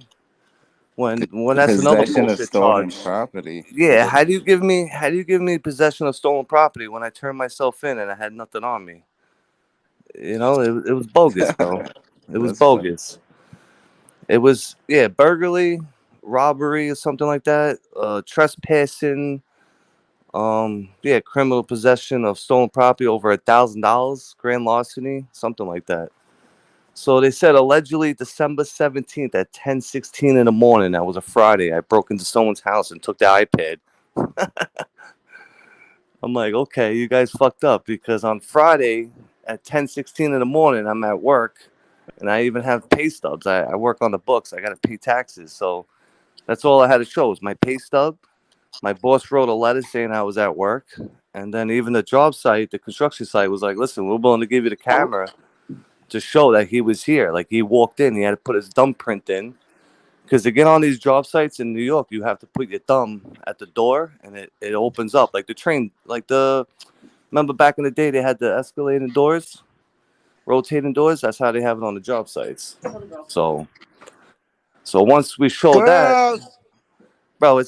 When that's another Possession of bullshit stolen charge. property. Yeah, how do you give me possession of stolen property when I turned myself in and I had nothing on me? It was bogus, bro. It was That's funny. bogus. It was burglary, robbery, or something like that. Trespassing. Criminal possession of stolen property over $1,000, grand larceny, something like that. So they said allegedly December 17th at 10:16 in the morning. That was a Friday. I broke into someone's house and took the iPad. I'm like, okay, you guys fucked up because on Friday at 10:16 in the morning, I'm at work and I even have pay stubs. I work on the books. I got to pay taxes. So that's all I had to show was my pay stub. My boss wrote a letter saying I was at work. And then even the job site, the construction site was like, listen, we're willing to give you the camera to show that he was here. Like he walked in, he had to put his thumbprint in. Because to get on these job sites in New York, you have to put your thumb at the door and it opens up. Like the train, remember back in the day, they had the escalating doors, rotating doors. That's how they have it on the job sites. So once we showed that, Girls. bro,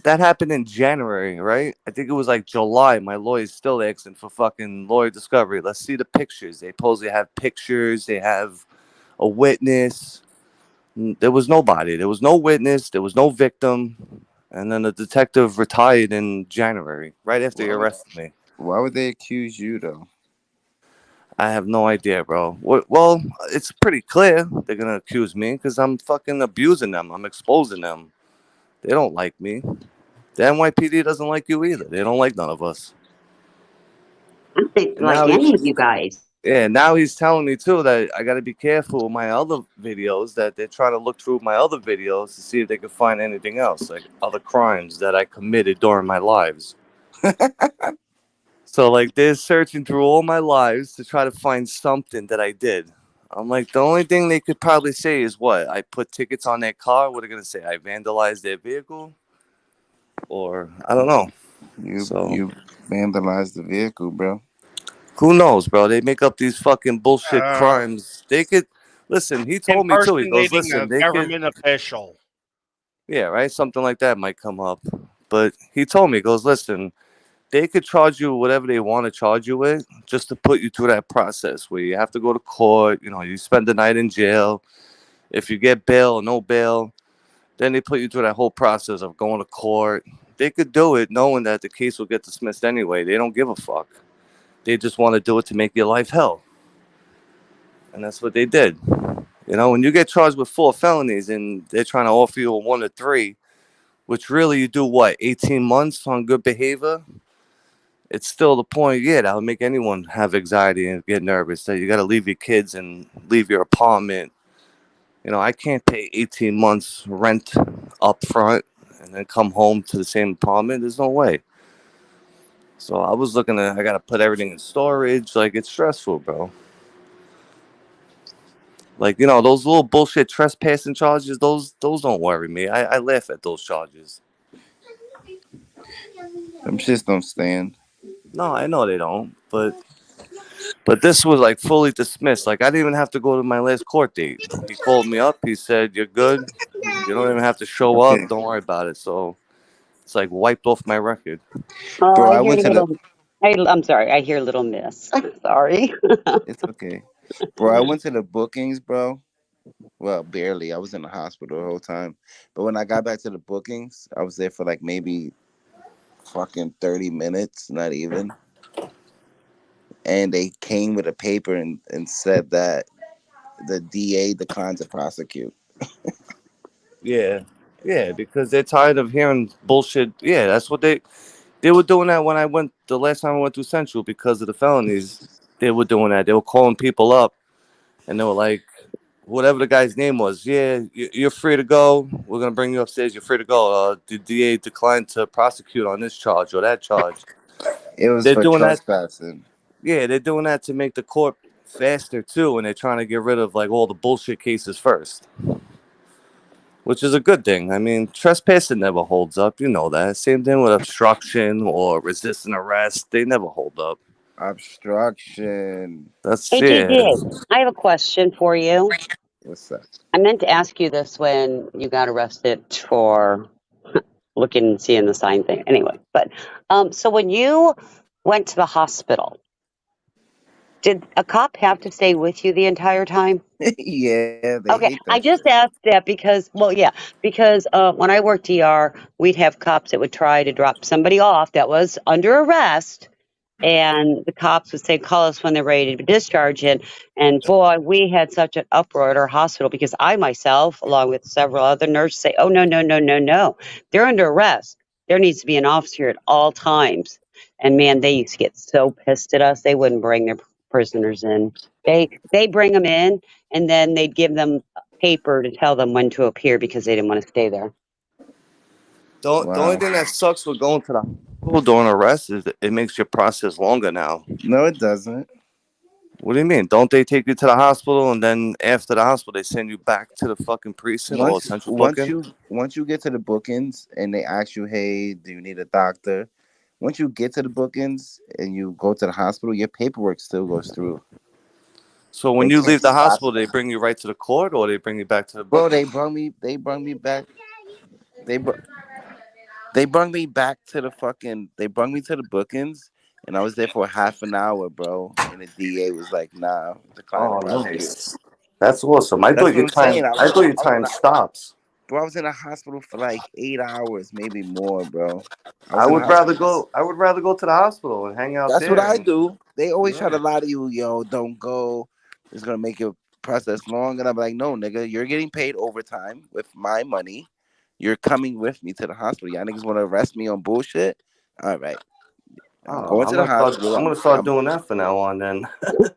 that happened in January, right? I think it was like July. My lawyer's still asking for fucking lawyer discovery. Let's see the pictures. They supposedly have pictures. They have a witness. There was nobody. There was no witness. There was no victim. And then the detective retired in January, right after he arrested me. Why would they accuse you though? I have no idea, bro. Well, it's pretty clear they're going to accuse me because I'm fucking abusing them. I'm exposing them. They don't like me. The NYPD doesn't like you either. They don't like none of us. I don't think And like any of you guys. Yeah, now he's telling me too that I got to be careful with my other videos, that they're trying to look through my other videos to see if they can find anything else, like other crimes that I committed during my lives. So like they're searching through all my lives to try to find something that I did. I'm like, the only thing they could probably say is what? I put tickets on their car. What are they going to say? I vandalized their vehicle? Or I don't know. You vandalized the vehicle, bro. Who knows, bro? They make up these fucking bullshit crimes. They could listen. He told me too. He goes, Impersonating listen, a they could. government official. Yeah, right. Something like that might come up. But he told me, he goes, listen, they could charge you whatever they want to charge you with, just to put you through that process where you have to go to court. You spend the night in jail. If you get bail or no bail, then they put you through that whole process of going to court. They could do it knowing that the case will get dismissed anyway. They don't give a fuck. They just want to do it to make your life hell. And that's what they did. When you get charged with 4 felonies and they're trying to offer you a 1 or 3, which really you do what, 18 months on good behavior? It's still the point, that would make anyone have anxiety and get nervous that you got to leave your kids and leave your apartment. I can't pay 18 months rent up front and then come home to the same apartment. There's no way. So I was looking at, I got to put everything in storage. Like, it's stressful, bro. Like, those little bullshit trespassing charges, those don't worry me. I laugh at those charges. Them shits don't stand. No, I know they don't. But this was like fully dismissed. Like, I didn't even have to go to my last court date. He called me up. He said, you're good. You don't even have to show up. Okay. Don't worry about it. So It's like wiped off my record. Oh, Bro, I I hear went to the. little. I'm sorry. I hear little miss. Sorry. It's okay, bro. I went to the bookings, bro. Well, barely. I was in the hospital the whole time. But when I got back to the bookings, I was there for like maybe fucking 30 minutes, not even. And they came with a paper and said that the DA declined to prosecute. Yeah, yeah, because they're tired of hearing bullshit. Yeah, that's what they were doing that when I went the last time I went to Central because of the felonies. They were doing that. They were calling people up and they were like, whatever the guy's name was, yeah, you're free to go. We're gonna bring you upstairs. You're free to go. The DA declined to prosecute on this charge or that charge. It was They're for doing that. trespassing. Yeah, they're doing that to make the court faster too, and they're trying to get rid of like all the bullshit cases first, which is a good thing. I mean, trespassing never holds up. You know that. Same thing with obstruction or resisting arrest. They never hold up. Obstruction. That's Hey, yeah. JD, I have a question for you. What's that? I meant to ask you this when you got arrested for looking and seeing the sign thing. Anyway, but so when you went to the hospital, did a cop have to stay with you the entire time? Yeah, they Okay, hate I that just shit. asked that because, well, yeah, because when I worked ER, we'd have cops that would try to drop somebody off that was under arrest, and the cops would say, "Call us when they're ready to discharge." And boy, we had such an uproar at our hospital because I myself, along with several other nurses, say, "Oh no, no, no, no, no! They're under arrest. There needs to be an officer here at all times." And man, they used to get so pissed at us. They wouldn't bring their prisoners in. They bring them in, and then they'd give them a paper to tell them when to appear because they didn't want to stay there. The only Wow. thing that sucks with going to the hospital during arrest is that it makes your process longer now. No, it doesn't. What do you mean? Don't they take you to the hospital and then after the hospital they send you back to the fucking precinct or Once central once booking? you once you get to the bookings and they ask you, hey, do you need a doctor? Once you get to the bookings and you go to the hospital, your paperwork still goes through. So when They you can't leave the stop hospital, they bring you right to the court or they bring you back to the Bro, booking? they brought me back. They br- they brought me back to the fucking. They brought me to the bookings, and I was there for half an hour, bro. And the DA was like, "Nah, decline to Oh, prosecute." nice. That's awesome. I That's thought what your I'm saying. time. I thought your time stops. Bro, I was in a hospital for like 8 hours, maybe more, bro. I I was in a would rather hospital. go. I would rather go to the hospital and hang out That's what there. I And do. They always try yeah. to lie to you, yo. Don't go. It's gonna make your process long, and I'm like, no, nigga, you're getting paid overtime with my money. You're coming with me to the hospital. Y'all niggas want to arrest me on bullshit? All right. I'm Oh, going to the hospital. I'm gonna start doing that from now on. Then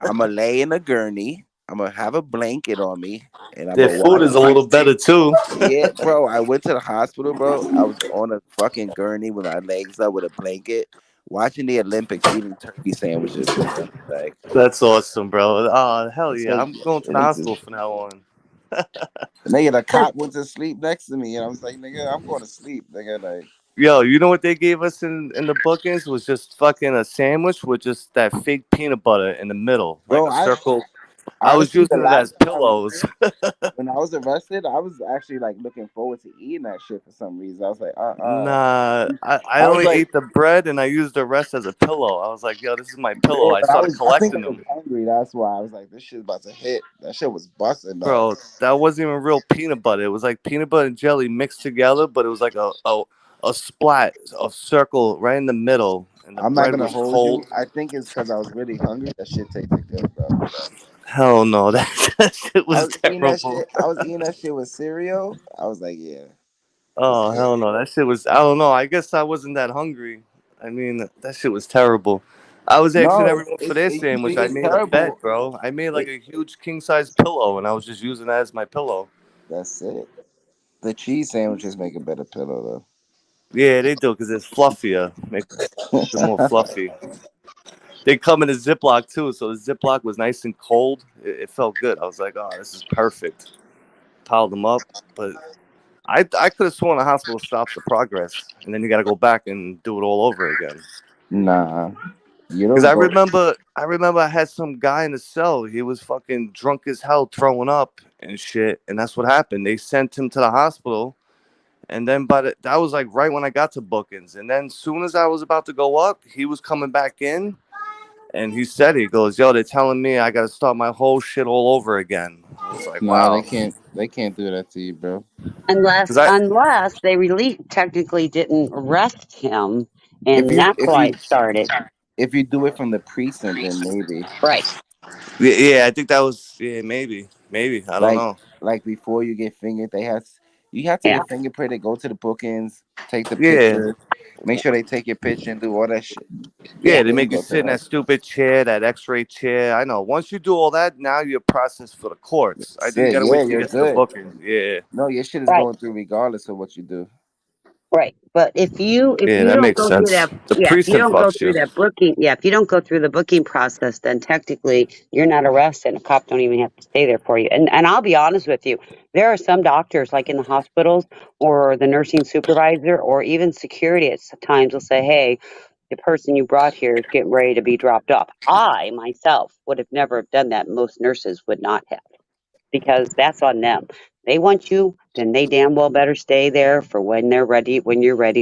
I'm gonna lay in a gurney. I'm gonna have a blanket on me, and I'm their gonna food watch. is a little better too. Yeah, bro. I went to the hospital, bro. I was on a fucking gurney with my legs up with a blanket, watching the Olympics, eating turkey sandwiches, nigga. Like, That's awesome, bro. Oh hell it's yeah! like, I'm going to the it's hospital just, from now on. nigga. The cop went to sleep next to me, and I was like, nigga, I'm going to sleep, nigga. Like, Yo, you know what they gave us in the bookings was just fucking a sandwich with just that fake peanut butter in the middle, like bro, a circle. I was honestly, the using it last as time I was pillows. there, when I was arrested, I was actually like looking forward to eating that shit for some reason. I was like, Nah, I I was only like, ate the bread and I used the rest as a pillow. I was like, yo, this is my pillow. yeah, I but started I think I collecting was them. hungry. That's why I was like, this shit's about to hit. That shit was busting though. Bro, that wasn't even real peanut butter. It was like peanut butter and jelly mixed together, but it was like a splat, a circle right in the middle, and the I'm not bread gonna was hold you. cold. I think it's because I was really hungry. That shit tasted good, bro. Hell no, that shit I was was eating that terrible. shit. I was eating that shit with cereal. I was like, yeah, this Oh hit. hell no, that shit was. I don't know. I guess I wasn't that hungry. I mean, that shit was terrible. I was asking No, everyone for their it sandwich. usually I is made a bed, terrible. bro. I made like It, a huge king size pillow, and I was just using that as my pillow. that's it. The cheese sandwiches make a better pillow Yeah, they do because it's fluffier, makes it more though. fluffy. They come in a Ziploc too, so the Ziploc was nice and cold. It felt good. I was like, oh, this is perfect. Piled them up, but I could have sworn the hospital stops the progress, and then you got to go back and do it all over again. Nah, you Because don't go. I remember I had some guy in the cell. He was fucking drunk as hell, throwing up and shit, and that's what happened. They sent him to the hospital, And then, that was like right when I got to bookings. And then, soon as I was about to go up, he was coming back in, and he said, he goes, "Yo, they're telling me I got to start my whole shit all over again." I was like, Nah, they wow. can't. They can't do that to you, bro. Because I, Unless they really technically didn't arrest him, If and you that's if why you it started. if you do it from the precinct, then maybe. Right. yeah, I think that was, yeah, maybe, I don't Like know. like before you get fingered, you have to Yeah. get fingerprinted. Go to the bookings, take the Yeah, picture, make sure they take your picture and do all that shit. yeah, Yeah. they Then you make you go to sit the in that house. stupid chair, that X-ray chair. I know. Once you do all that, now you're processed for the courts. I That's think you it. gotta Yeah, wait till you you're get to the good. booking. Yeah, No, your shit is Right. going through regardless of what you do. Right. But if yeah, you that don't makes go through sense. that, The yeah, if you precinct don't go fucks through you. that booking, yeah, if you don't go through the booking process, then technically you're not arrested. And a cop don't even have to stay there for you. And I'll be honest with you, there are some doctors, like in the hospitals or the nursing supervisor or even security at times will say, "Hey, the person you brought here is getting ready to be dropped off." I myself would have never done that. Most nurses would not have, because that's on them. They want you, then they damn well better stay there for when you're ready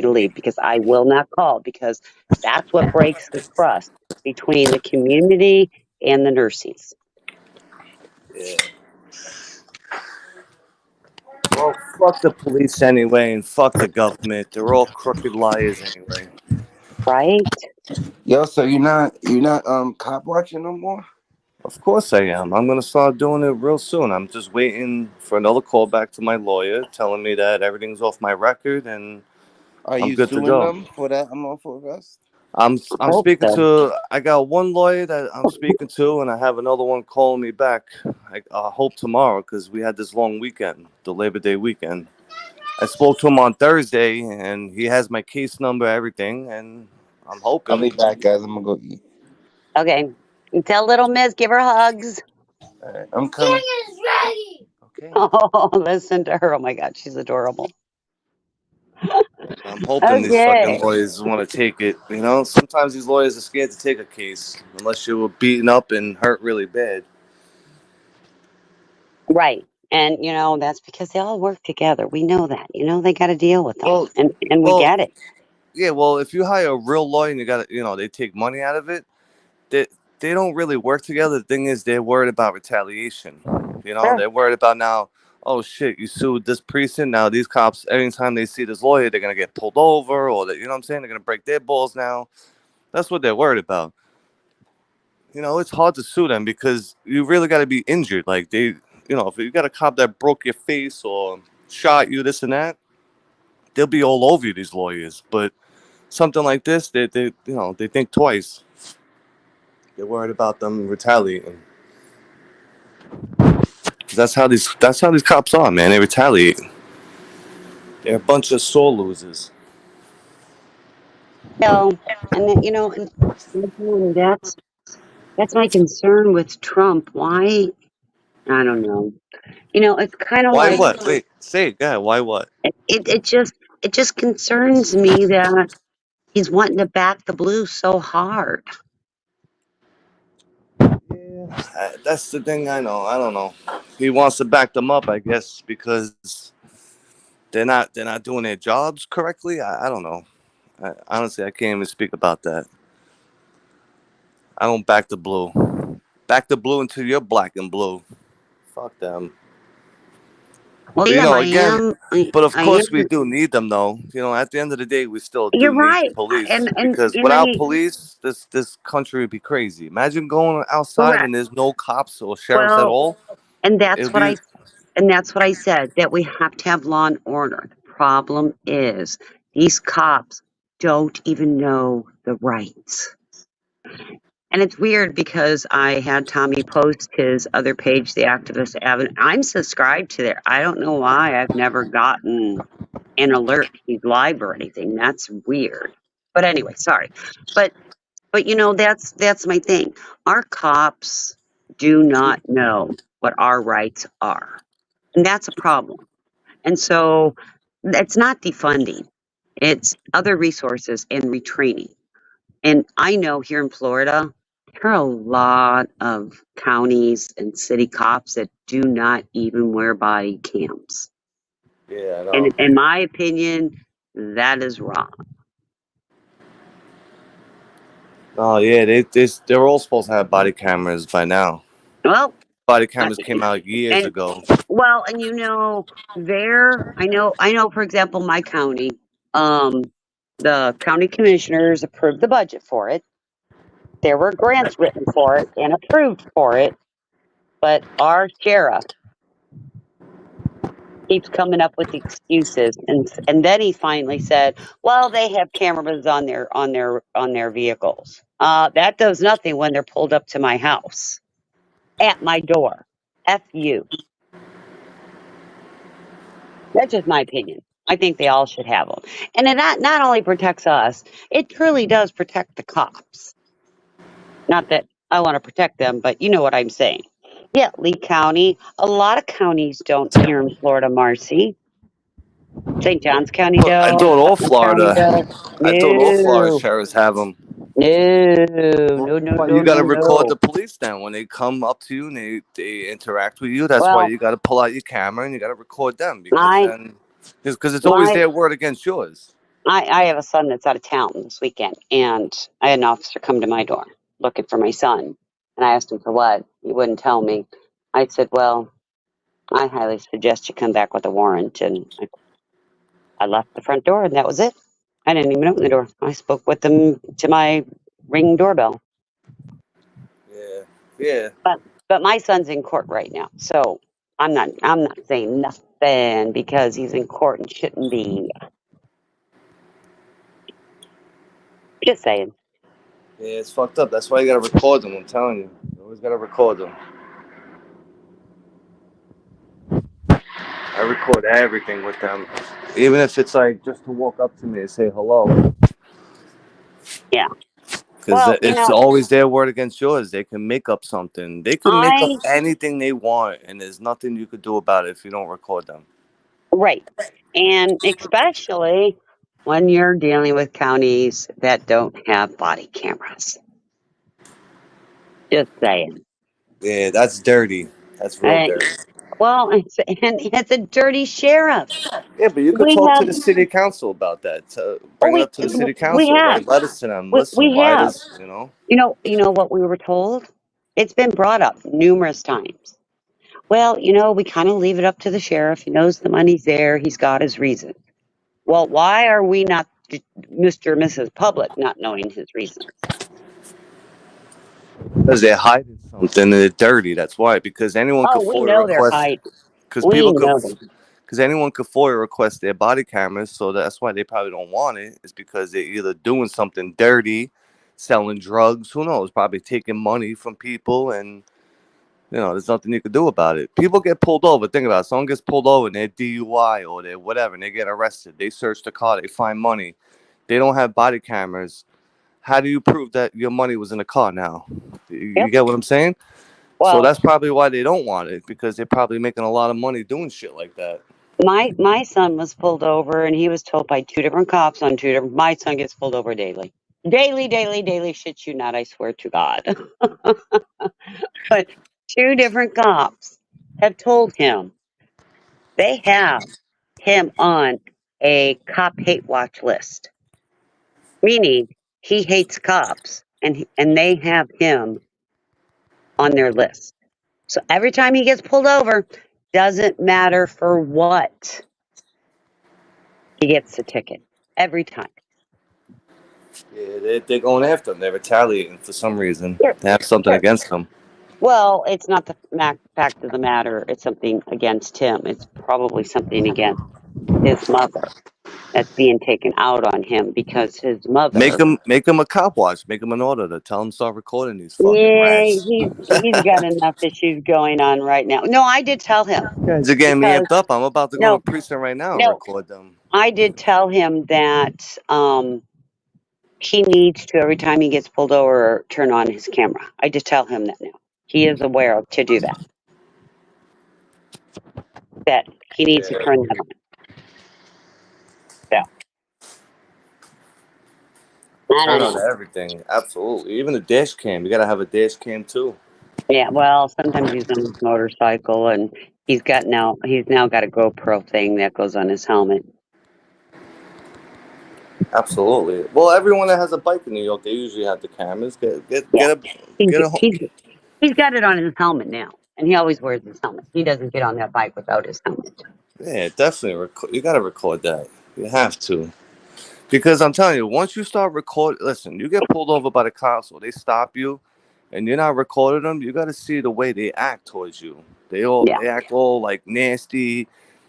to leave, because I will not call, because that's what breaks the trust between the community and the nurses. Yeah. Well, fuck the police anyway, and fuck the government. They're all crooked liars anyway. Right? Yo, so you're not cop watching no more? Of course I am. I'm gonna start doing it real soon. I'm just waiting for another call back to my lawyer, telling me that everything's off my record and Are I'm you good to suing go. them for that unlawful arrest? I'm Hope speaking so. to. I got one lawyer that I'm speaking to, and I have another one calling me back. I hope tomorrow, because we had this long weekend, the Labor Day weekend. I spoke to him on Thursday, and he has my case number, everything, and I'm I'll be hoping. back, guys. I'm gonna go eat. Okay. And tell little Miss, give her hugs. All right, I'm coming. Okay. Oh, listen to her. Oh my God, she's adorable. I'm hoping these fucking Okay. lawyers want to take it. You know, sometimes these lawyers are scared to take a case unless you were beaten up and hurt really bad. Right. And that's because they all work together. We know that. They got to deal with them. Well, And we well, get it. yeah. Well, if you hire a real lawyer and they take money out of it. They they don't really work together. The thing is, they're worried about retaliation. Sure. They're worried about now. Oh shit, you sued this precinct. Now these cops, every time they see this lawyer, they're gonna get pulled over, or you know what I'm saying? They're gonna break their balls now. That's what they're worried about. It's hard to sue them because you really got to be injured. Like if you got a cop that broke your face or shot you, this and that, they'll be all over you. These lawyers, but something like this, they think twice. They're worried about them retaliating. 'Cause that's how these cops are, man. They retaliate. They're a bunch of sore losers. So, and then, and that's my concern with Trump. Why? I don't know. It's kind of Why like what? Wait, say it, guy. Why what? it just concerns me that he's wanting to back the blues so hard. Yeah, that's the thing. I know. I don't know. He wants to back them up, I guess, because they're not doing their jobs correctly. I don't know. Honestly, I can't even speak about that. I don't back the blue. Back the blue until you're black and blue. Fuck them. Well, But Liam, I again, am. I, but of I course we am. do need them, though. At the end of the day, we still You're do need the right. police, And because and without I police, this country would be crazy. Imagine going outside correct. and there's no cops or sheriffs at Well, all. and It that's would what be. I said, that we have to have law and order. The problem is these cops don't even know the rights. And it's weird because I had Tommy post his other page, the Activist Avenue. I'm subscribed to there. I don't know why I've never gotten an alert he's live or anything. That's weird. But anyway, sorry. But that's my thing. Our cops do not know what our rights are. And that's a problem. And so it's not defunding. It's other resources and retraining. And I know here in Florida, there are a lot of counties and city cops that do not even wear body cams. Yeah, I And know. in my opinion, that is wrong. Oh yeah, they're all supposed to have body cameras by now. Well, Body uh, cameras came out years and ago. well, and I know, for example, my county, the county commissioners approved the budget for it. There were grants written for it and approved for it, but our sheriff keeps coming up with excuses, and then he finally said, "Well, they have cameras on their vehicles." That does nothing when they're pulled up to my house at my door. F you. That's just my opinion. I think they all should have them, and it not only protects us, it truly does protect the cops. Not that I want to protect them, but you know what I'm saying. Yeah, Lee County. A lot of counties don't here in Florida, Marcy. St. John's County Well, I does. thought all Putnam County does. Florida, I thought all Florida No, sheriffs have them. no, no, Why no, you got no, to record no. the police then when they come up to you and they interact with you. That's why Well, you got to pull out your camera and you got to record them my because it's always my their word against yours. I have a son that's out of town this weekend, and I had an officer come to my door looking for my son, and I asked him for what. He wouldn't tell me. I said, "Well, I highly suggest you come back with a warrant," and I left the front door, and that was it. I didn't even open the door. I spoke with them to my ring doorbell. Yeah, yeah. But my son's in court right now, so I'm not saying nothing because he's in court and shouldn't be. Just saying. Yeah, it's fucked up. That's why you gotta record them. I'm telling you, you always gotta record them. I record everything with them, even if it's like just to walk up to me and say hello, Yeah. because Well, it's always their word against yours. They can make up something. They can make up I anything they want, and there's nothing you could do about it if you don't record them. right, and especially when you're dealing with counties that don't have body cameras. Just saying. Yeah, that's dirty. That's real Uh, dirty. well, it's a dirty sheriff. Yeah, but you could We talk have. to the city council about that. Oh, Bring it up to the city we council. have. Write letters to them. Listen, We why have. does you know? You know what we were told? It's been brought up numerous times. Well, we kind of leave it up to the sheriff. He knows the money's there. He's got his reason. Well, why are we not, Mr. and Mrs. Public, not knowing his reasons? Because they're hiding something and they're dirty. That's why. Because anyone Oh, could we FOIA know they're request. hiding. Because We people could. know them. Because anyone could FOIA request their body cameras, so that's why they probably don't want it. Is because they're either doing something dirty, selling drugs. Who knows? Probably taking money from people, and there's nothing you could do about it. People get pulled over. Think about it. Someone gets pulled over and they're DUI or they're whatever, and they get arrested. They search the car. They find money. They don't have body cameras. How do you prove that your money was in the car now? You Yep. get what I'm saying? So Well, that's probably why they don't want it, because they're probably making a lot of money doing shit like that. my son was pulled over and he was told by two different cops on two different. My son gets pulled over daily. Daily, daily, daily. Shit you not, I swear to God. But two different cops have told him they have him on a cop hate watch list, meaning he hates cops and they have him on their list. So every time he gets pulled over, doesn't matter for what, he gets a ticket every time. Yeah, they're going after them. They're retaliating for some reason. Sure, They have something sure. against them. Well, it's not the fact of the matter. It's something against him. It's probably something against his mother that's being taken out on him because his Make mother. them a cop watch. Make them an auditor. Tell them start recording these fucking Yeah, rats. he's got enough issues going on right now. No, I did tell him Guys are getting me because amped up. I'm about to go to no, a precinct right now and no, record them. I did tell him that he needs to every time he gets pulled over turn on his camera. I did tell him that now. He is aware of to do that. That he needs to Yeah. turn that on. So I Turn don't on know. everything. Absolutely. Even a dash cam. You gotta have a dash cam too. Yeah, well, sometimes he's on his motorcycle and He's now got a GoPro thing that goes on his helmet. Absolutely. Well, everyone that has a bike in New York, they usually have the cameras. Yeah. Get a. He's got it on his helmet now, and he always wears his helmet. He doesn't get on that bike without his helmet. Yeah, definitely. You got to record that. You have to. Because I'm telling you, once you start recording, listen, you get pulled over by the cops or they stop you and you're not recording them, you got to see the way they act towards you. They act all like nasty.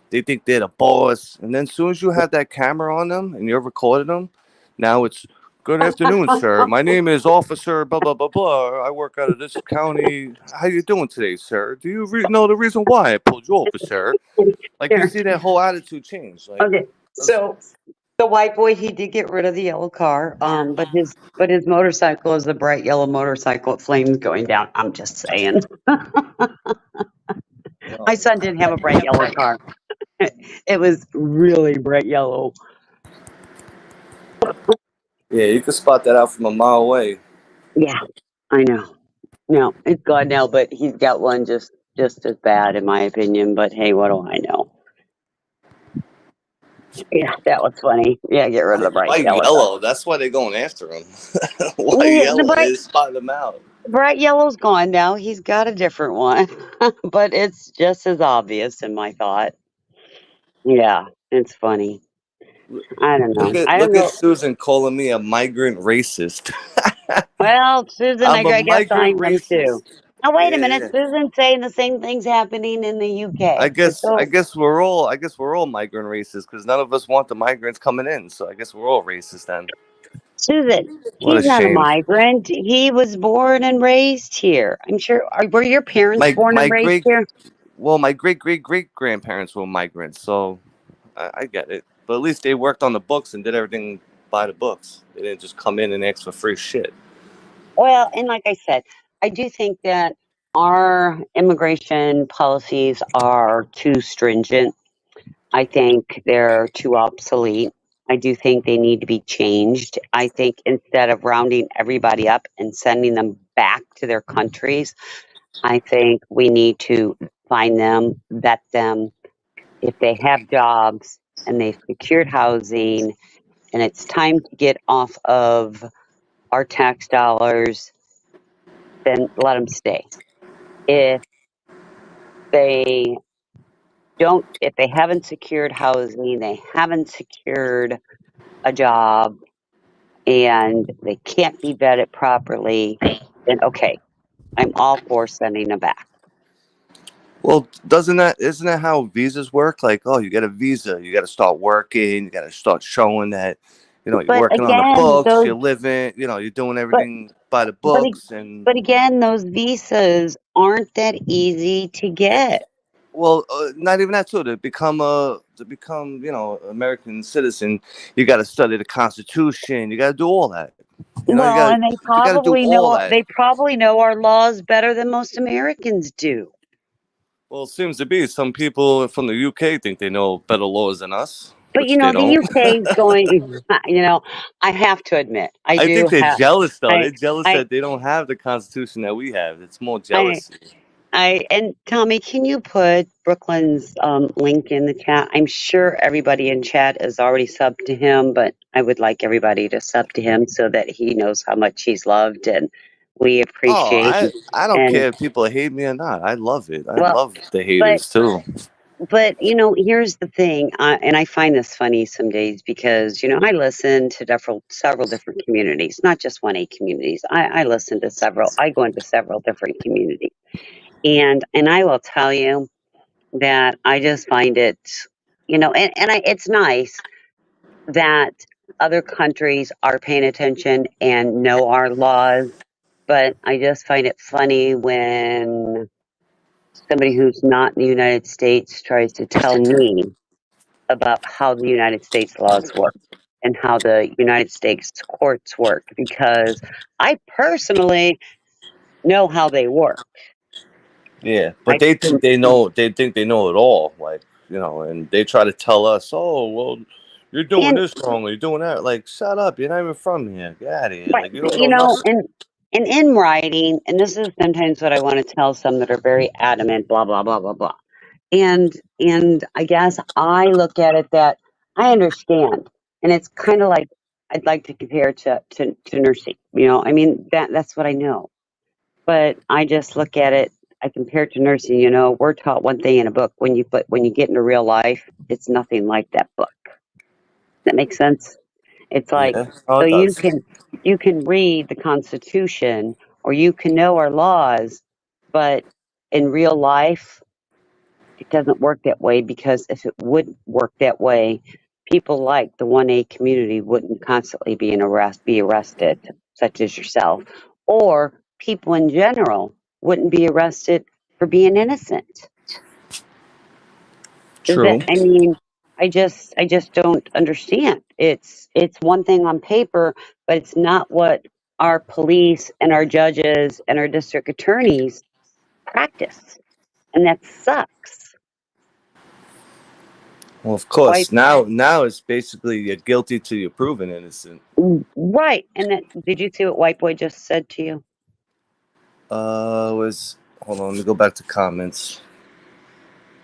They think they're the boss. And then as soon as you have that camera on them and you're recording them, now it's good afternoon, sir. My name is Officer blah, blah, blah, blah. I work out of this county. How you doing today, sir? Do you know the reason why I pulled you over, sir? Like, you see that whole attitude change. Like, Okay, so the white boy, he did get rid of the yellow car, but his motorcycle is a bright yellow motorcycle with flames going down. I'm just saying. My son didn't have a bright yellow car. It was really bright yellow. yeah, you can spot that out from a mile away. Yeah, I know. No, it's gone now, but he's got one just as bad, in my opinion. But hey, what do I know? Yeah, that was funny. Yeah, get rid of the bright Why yellow. yellow? That's why they're going after him. Why Yeah, yellow? They spotted him out. bright yellow's gone now. He's got a different one, but it's just as obvious in my thought. Yeah, it's funny. I don't know. I don't Look at know. Susan calling me a migrant racist. Well, Susan, I'm a I guess migrant I'm them too. racist. Oh, wait a minute. Yeah. Susan's saying the same thing's happening in the UK. I So, guess we're all migrant racist because none of us want the migrants coming in. So I guess we're all racist then. Susan, What a he's not a shame. migrant. He was born and raised here. I'm sure. Were your parents born and My raised great here? my great grandparents were migrants, so I get it. But at least they worked on the books and did everything by the books. They didn't just come in and ask for free shit. Well, and like I said, I do think that our immigration policies are too stringent. I think they're too obsolete. I do think they need to be changed. I think instead of rounding everybody up and sending them back to their countries, I think we need to find them, vet them. If they have jobs and they've secured housing and it's time to get off of our tax dollars, then let them stay. If they if they haven't secured housing, they haven't secured a job, and they can't be vetted properly, then okay, I'm all for sending them back. Well, isn't that how visas work? Like, oh, you get a visa, you got to start working, you got to start showing that, you're But working on the again, books, you're living, you're doing but everything by the but books, and but again, those visas aren't that easy to get. well, not even that too. To become, American citizen, you got to study the Constitution, you got to do all that. Well, and they You got to do probably all know that. our laws better than most Americans do. Well, it seems to be some people from the UK think they know better laws than us, But which they the don't. UK is going. I have to admit, I I think do they're have. jealous though. I They're jealous I that they don't have the Constitution that we have. It's more I jealousy. and Tommy, can you put Brooklyn's link in the chat? I'm sure everybody in chat is already subbed to him, but I would like everybody to sub to him so that he knows how much he's loved and we Oh, appreciate. I don't And care if people hate me or not. I love it. I well, love the but haters too. here's the thing, and I find this funny some days because I listen to several different communities, not just 1A communities. I listen to several. I go into several different communities, and I will tell you that I just find it, it's nice that other countries are paying attention and know our laws, but I just find it funny when somebody who's not in the United States tries to tell me about how the United States laws work and how the United States courts work because I personally know how they work. Yeah, I but they think they know. They think they know it all. Like, and they try to tell us, "Oh, well, you're doing and this wrong. Or you're doing that." Like, shut up. You're not even from here. Get out of here. but Like, you don't know nothing. and in writing, and this is sometimes what I want to tell some that are very adamant, blah blah blah blah blah. and I guess I look at it that I understand, and it's kind of like I'd like to compare it to nursing. You know, I mean that's what I know, but I just look at it. I compare it to nursing. You know, we're taught one thing in a book but when you get into real life, it's nothing like that book. That makes sense. It's like, Yeah. Oh, so it does. you can read the Constitution or you can know our laws, but in real life it doesn't work that way, because if it would work that way, people like the 1A community wouldn't constantly be arrested, such as yourself, or people in general wouldn't be arrested for being innocent. Does that, True. I mean, I just don't understand. It's one thing on paper, but it's not what our police and our judges and our district attorneys practice. And that sucks. Well, of Why, course. Now it's basically you're guilty till you're proven innocent. right. And that, did you see what White Boy just said to you? Was hold on, let me go back to comments.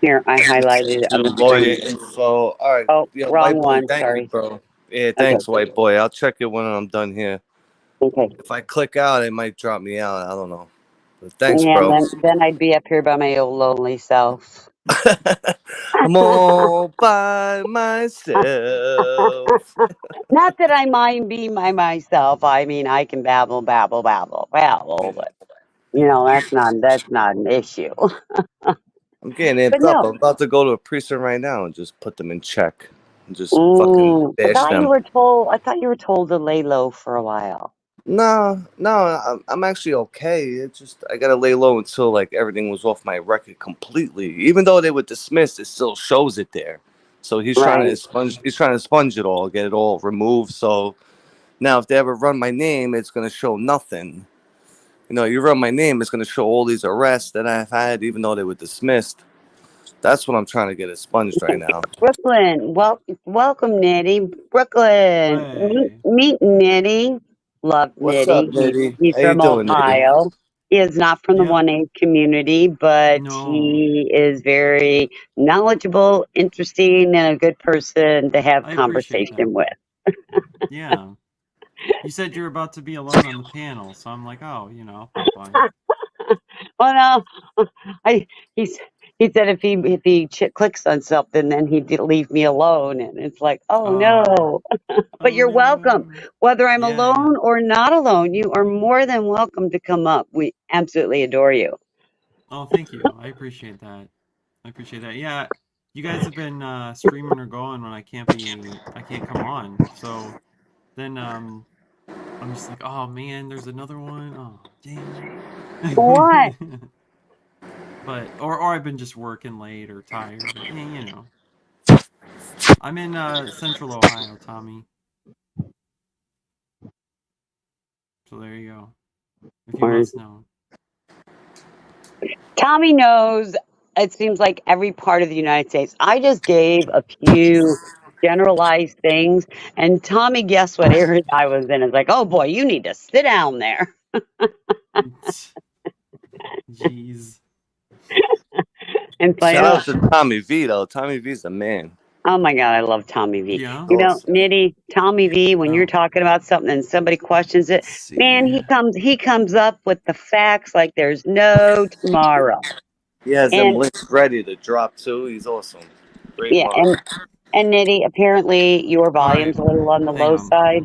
Here, I highlighted it on The the lawyer screen. info. All right, Oh, yeah, wrong white boy. one. Thank you, Sorry. bro. Yeah, Okay. thanks, white boy. I'll check it when I'm done here. Okay. If I click out, it might drop me out. I don't know. But thanks, Yeah, bro. then I'd be up here by my old lonely self. I'm all by myself. Not that I mind being by myself. I mean, I can babble, but you know, that's not an issue. I'm getting But amped up. no. I'm about to go to a precinct right now and just put them in check and just fucking bash them. I thought you were told to lay low for a while. No, I'm actually okay. It's just I gotta lay low until like everything was off my record completely. Even though they were dismissed, it still shows it there. So he's trying to Right. expunge. He's trying to sponge it all, get it all removed. So now, if they ever run my name, it's gonna show nothing. You know, you run my name, it's gonna show all these arrests that I've had, even though they were dismissed. That's what I'm trying to get expunged right now. Brooklyn, welcome, Nitty. Brooklyn, Hey. meet Nitty. Love What's up, Nitty. Nitty? He's How you from doing, Nitty? Ohio. He is not from the Yeah. 1A community, but No. he is very knowledgeable, interesting, and a good person to have I appreciate that. conversation with. Yeah. You said you're about to be alone on the panel, so I'm like, oh, I'll pop by. Well, no, he said if he clicks on something, then he'd leave me alone, and it's like, oh Oh. no. But Oh you're welcome, no. whether I'm Yeah. alone or not alone. You are more than welcome to come up. We absolutely adore you. Oh, thank you. I appreciate that. Yeah. You guys have been streaming or going when I can't come on. So then I'm just like, oh man, there's another one. Oh, dang What? it. But or I've been just working late or tired. But, I'm in Central Ohio, Tommy. So there you go. If you Or must know. Tommy knows. It seems like every part of the United States. I just gave a few generalized things, and Tommy guessed what area I was in. It's like, oh boy, you need to sit down there. Jeez. And so, Shout out to Tommy V though. Tommy V's a man. oh my God, I love Tommy V. Yeah. You know, Awesome. Nitty, Tommy V, when you're Oh. talking about something and somebody questions it, Let's see. man, he comes up with the facts like there's no tomorrow. He has them And links ready to drop too. He's awesome. Great yeah, mind. and Nitty, apparently your All right. volume's a little on the Hang low on. side.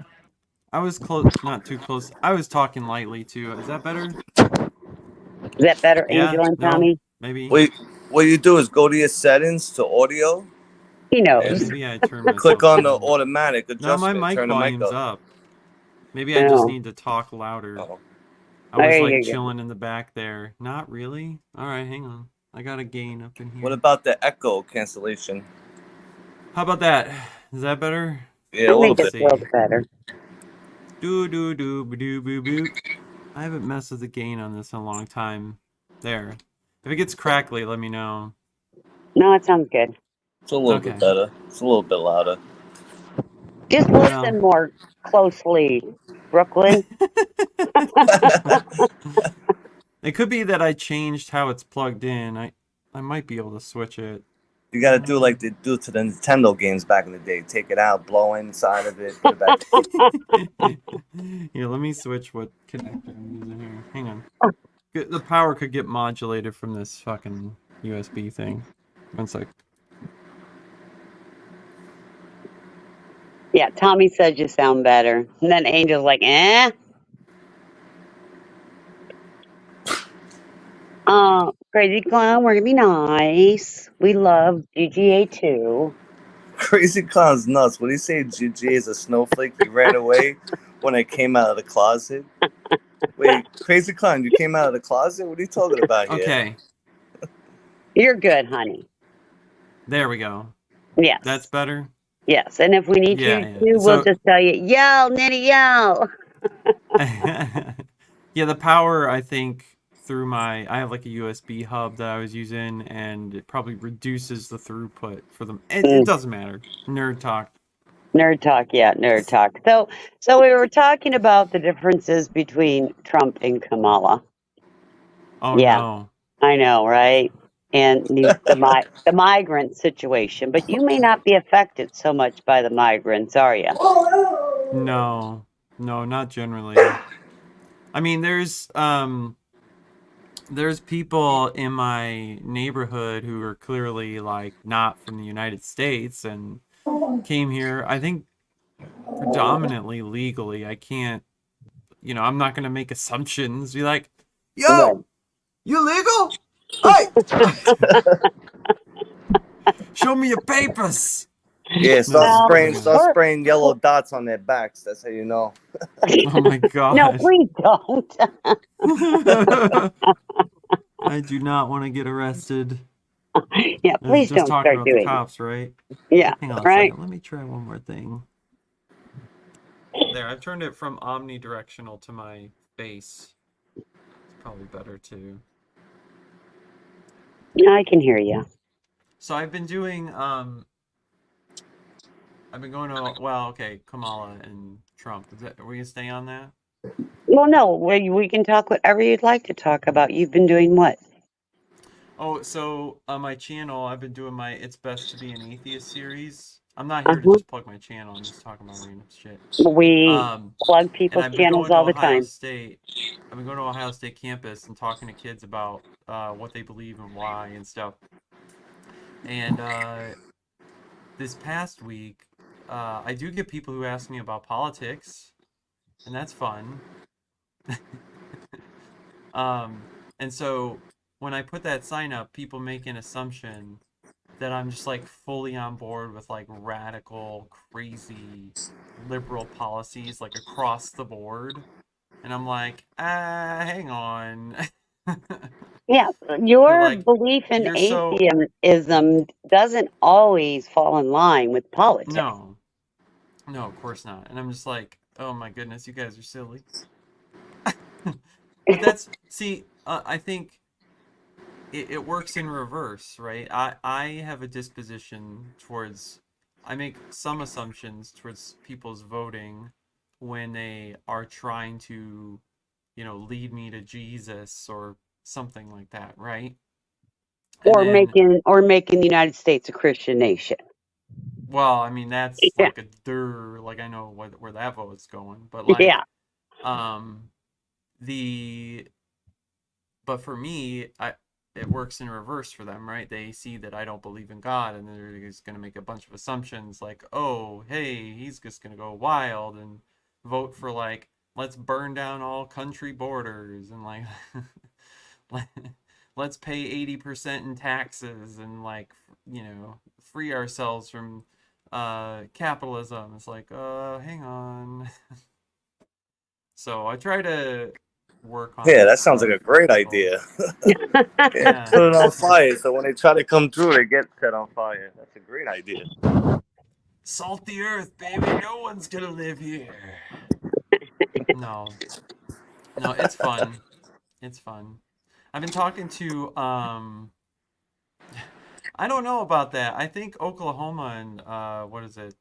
I was close, not too close. I was talking lightly too. Is that better? Is that better, Yeah. Angel and No. Tommy? Maybe. What you do is go to your settings to audio He knows. and Maybe I turn myself click on the down. automatic No, my adjustment. mic Turn the mic volume's up. up. Maybe I just Oh, need to talk louder. Oh. I was there like you go. chilling in the back there. Not really. All right, hang on. I got a gain up in here. What about the echo cancellation? How about that? Is that better? Yeah, a I little think bit. it feels better. Do do do do boo boo. I haven't messed with the gain on this in a long time. There. If it gets crackly, let me know. No, it sounds good. It's a little Okay. bit better. It's a little bit louder. Just Well. listen more closely, Brooklyn. It could be that I changed how it's plugged in. I might be able to switch it. You gotta do like they do to the Nintendo games back in the day. Take it out, blow inside of it, put it back. Here, let me switch what connector I'm using here. Hang on. The power could get modulated from this fucking USB thing. One sec. Yeah, Tommy says you sound better. And then Angel's like, eh? Crazy Clown, we're gonna be nice. We love GGA too. Crazy Clown's nuts. What do you say? GG is a snowflake. He ran away when I came out of the closet. Wait, Crazy Clown, you came out of the closet? What are you talking about here? Okay, You're good, honey. there we go. Yes. That's better. Yes, and if we need Yeah, you yeah. to, we'll So- just tell you, yell, Nitty, yell. Yeah, the power, I think, through I have like a USB hub that I was using, and it probably reduces the throughput for them. It doesn't matter. Nerd talk. Nerd talk, yeah, nerd talk. So we were talking about the differences between Trump and Kamala. Oh Yeah. no. I know, right? And the migrant situation, but you may not be affected so much by the migrants, are you? No, not generally. I mean, there's people in my neighborhood who are clearly like not from the United States and came here, I think, predominantly legally. I can't, I'm not gonna make assumptions. Be like, yo, you legal? Hey, show me your papers. Yeah, start No. spraying yellow dots on their backs. That's how you know. Oh my god. No, please don't. I do not want to get arrested. Yeah, I was please just don't talking start about doing the it. cops, right? Yeah, Hang on a right. second. Let me try one more thing. There, I've turned it from omnidirectional to my face. It's probably better too. Yeah, I can hear you. So I've been doing I've been going to okay, Kamala and Trump. Are we gonna stay on that? Well, no, we can talk whatever you'd like to talk about. You've been doing what? Oh, so on my channel, I've been doing my "It's Best to Be an Atheist" series. I'm not here to just plug my channel. I'm just talking about random shit. We plug And people's I've been channels going to all the Ohio time. State. I've been going to Ohio State campus and talking to kids about what they believe and why and stuff. And this past week, I do get people who ask me about politics, and that's fun. And so when I put that sign up, people make an assumption that I'm just like fully on board with like radical, crazy, liberal policies like across the board. And I'm like, hang on. Yeah, your like, belief in you're so- atheism doesn't always fall in line with politics. No, of course not. And I'm just like, oh my goodness, you guys are silly. But that's, see, I think it works in reverse, right? I have a disposition towards, I make some assumptions towards people's voting when they are trying to, lead me to Jesus or something like that, right? Or making the United States a Christian nation. Well, I mean, that's like like I know where that vote's going, but like, but for me, it works in reverse for them, right? They see that I don't believe in God, and they're just going to make a bunch of assumptions like, oh, hey, he's just going to go wild and vote for like, let's burn down all country borders and like, let's pay 80% in taxes and like, free ourselves from capitalism. It's like, hang on. So I try to work on. Yeah, that sounds like a great idea. Yeah, put it on fire so when they try to come through, they get set on fire. That's a great idea. Salt the earth, baby. No one's gonna live here. No, it's fun. It's fun. I've been talking to I don't know about that. I think Oklahoma and what is it,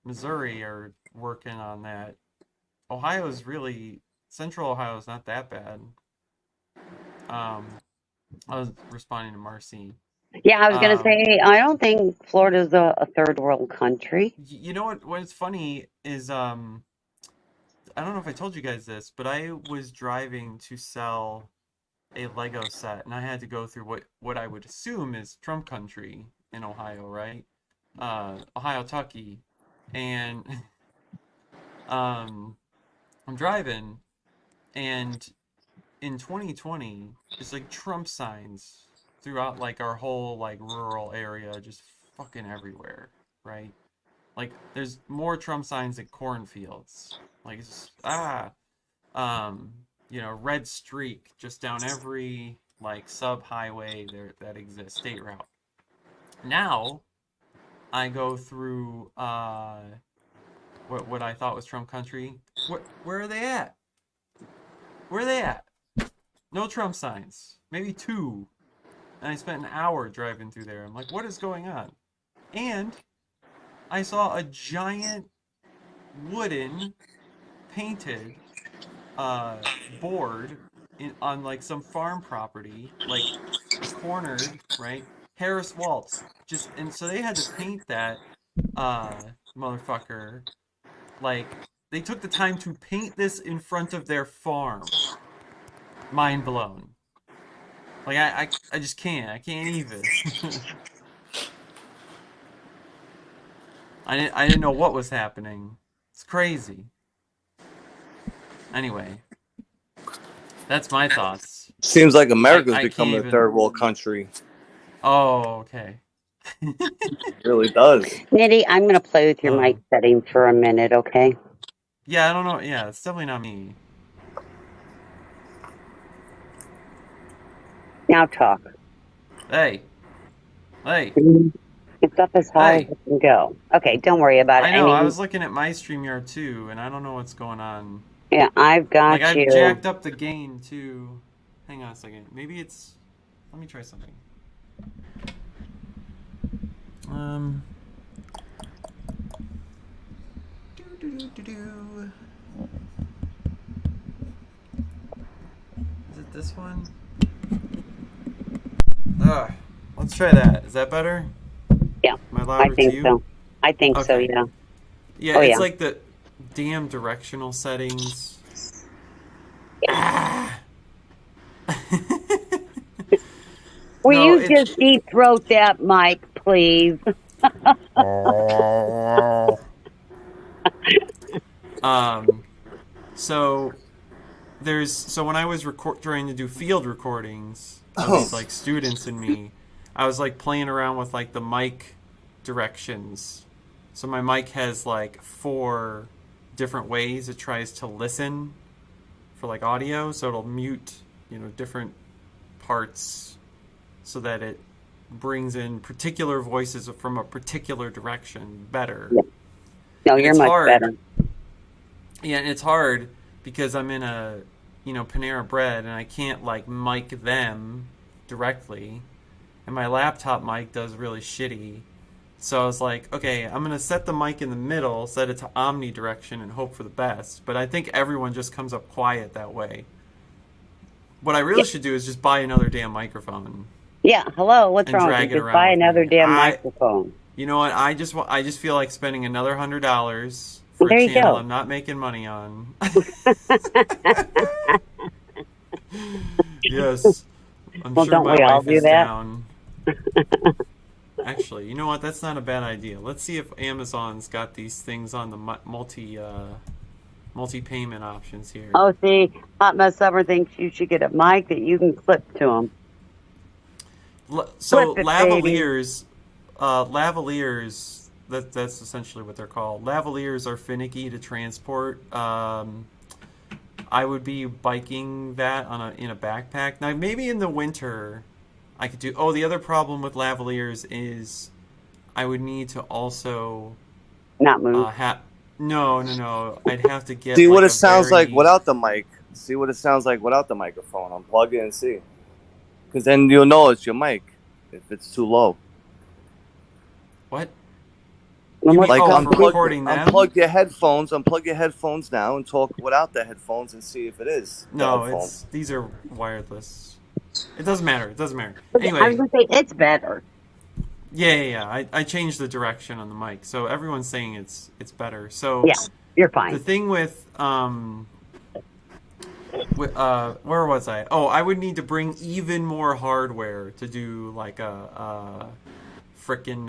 Missouri are working on that. Central Ohio is not that bad. I was responding to Marcy. Yeah, I was going to say, I don't think Florida's a third world country. You know what's funny is I don't know if I told you guys this, but I was driving to sell a Lego set, and I had to go through what I would assume is Trump country in Ohio, right? Ohio, Tucky, and I'm driving, and in 2020, it's like Trump signs throughout like our whole like rural area, just fucking everywhere, right? Like there's more Trump signs than cornfields. Like it's just, red streak just down every like sub highway there that exists, state route. Now I go through what I thought was Trump country. Where are they at? Where are they at? No Trump signs. Maybe 2. And I spent an hour driving through there. I'm like, what is going on? And I saw a giant wooden painted board on like some farm property, like cornered, right? Harris Waltz. And so they had to paint that motherfucker. Like they took the time to paint this in front of their farm. Mind blown. Like I just can't. I can't even. I didn't know what was happening. It's crazy. Anyway, that's my thoughts. Seems like America's I becoming can't a even- third world country. Oh, okay. It really does. Nitty, I'm going to play with your mic settings for a minute, okay? Yeah, I don't know. Yeah, it's definitely not me. Now talk. Hey. It's up as high Hey. as it can go. Okay, don't worry about it. I know. I mean, was looking at my StreamYard too, and I don't know what's going on. yeah, I've got Like I've you. jacked up the gain too. Hang on a second. Maybe it's. Let me try something. Is it this one? Let's try that. Is that better? Yeah, Am I louder I think to you? so. I think so, Okay. yeah. Yeah, Oh, it's yeah. like the damn directional settings. Will No, you it's- just deep throat that mic, please? So when I was trying to do field recordings of these like students and me, I was like playing around with like the mic directions. So my mic has like 4 different ways it tries to listen for like audio, so it'll mute, different parts so that it brings in particular voices from a particular direction better. Yeah. No, And you're it's much hard. better. Yeah, and it's hard because I'm in a, Panera Bread, and I can't like mic them directly, and my laptop mic does really shitty. So I was like, okay, I'm gonna set the mic in the middle, set it to omnidirection, and hope for the best. But I think everyone just comes up quiet that way. What I really should do is just buy another damn microphone. Yeah, hello, what's And wrong? drag it Just around buy with another me. damn microphone. You know what? I just feel like spending another $100 for There a you channel go. I'm not making money on. Yes, I'm Well, sure don't my we all wife do is that? down. Actually, you know what? That's not a bad idea. Let's see if Amazon's got these things on the multi-payment options here. Oh, see, Hot Mess Summer thinks you should get a mic that you can clip to him. So Flip it, baby. lavaliers, that's essentially what they're called. Lavaliers are finicky to transport. I would be biking that in a backpack. Now maybe in the winter I could do. Oh, the other problem with lavaliers is I would need to also Not move. No. I'd have to get. See what like it sounds very... like without the mic. See what it sounds like without the microphone. Unplug it and see. Because then you'll know it's your mic if it's too low. What? And what's Like for the- recording them? unplug your headphones now and talk without the headphones and see if it is. the No, headphone. these are wireless. It doesn't matter. It doesn't matter. I was Anyway, gonna say it's better. yeah. I changed the direction on the mic, so everyone's saying it's better. So Yeah, you're the fine. thing with where was I? Oh, I would need to bring even more hardware to do like a frickin'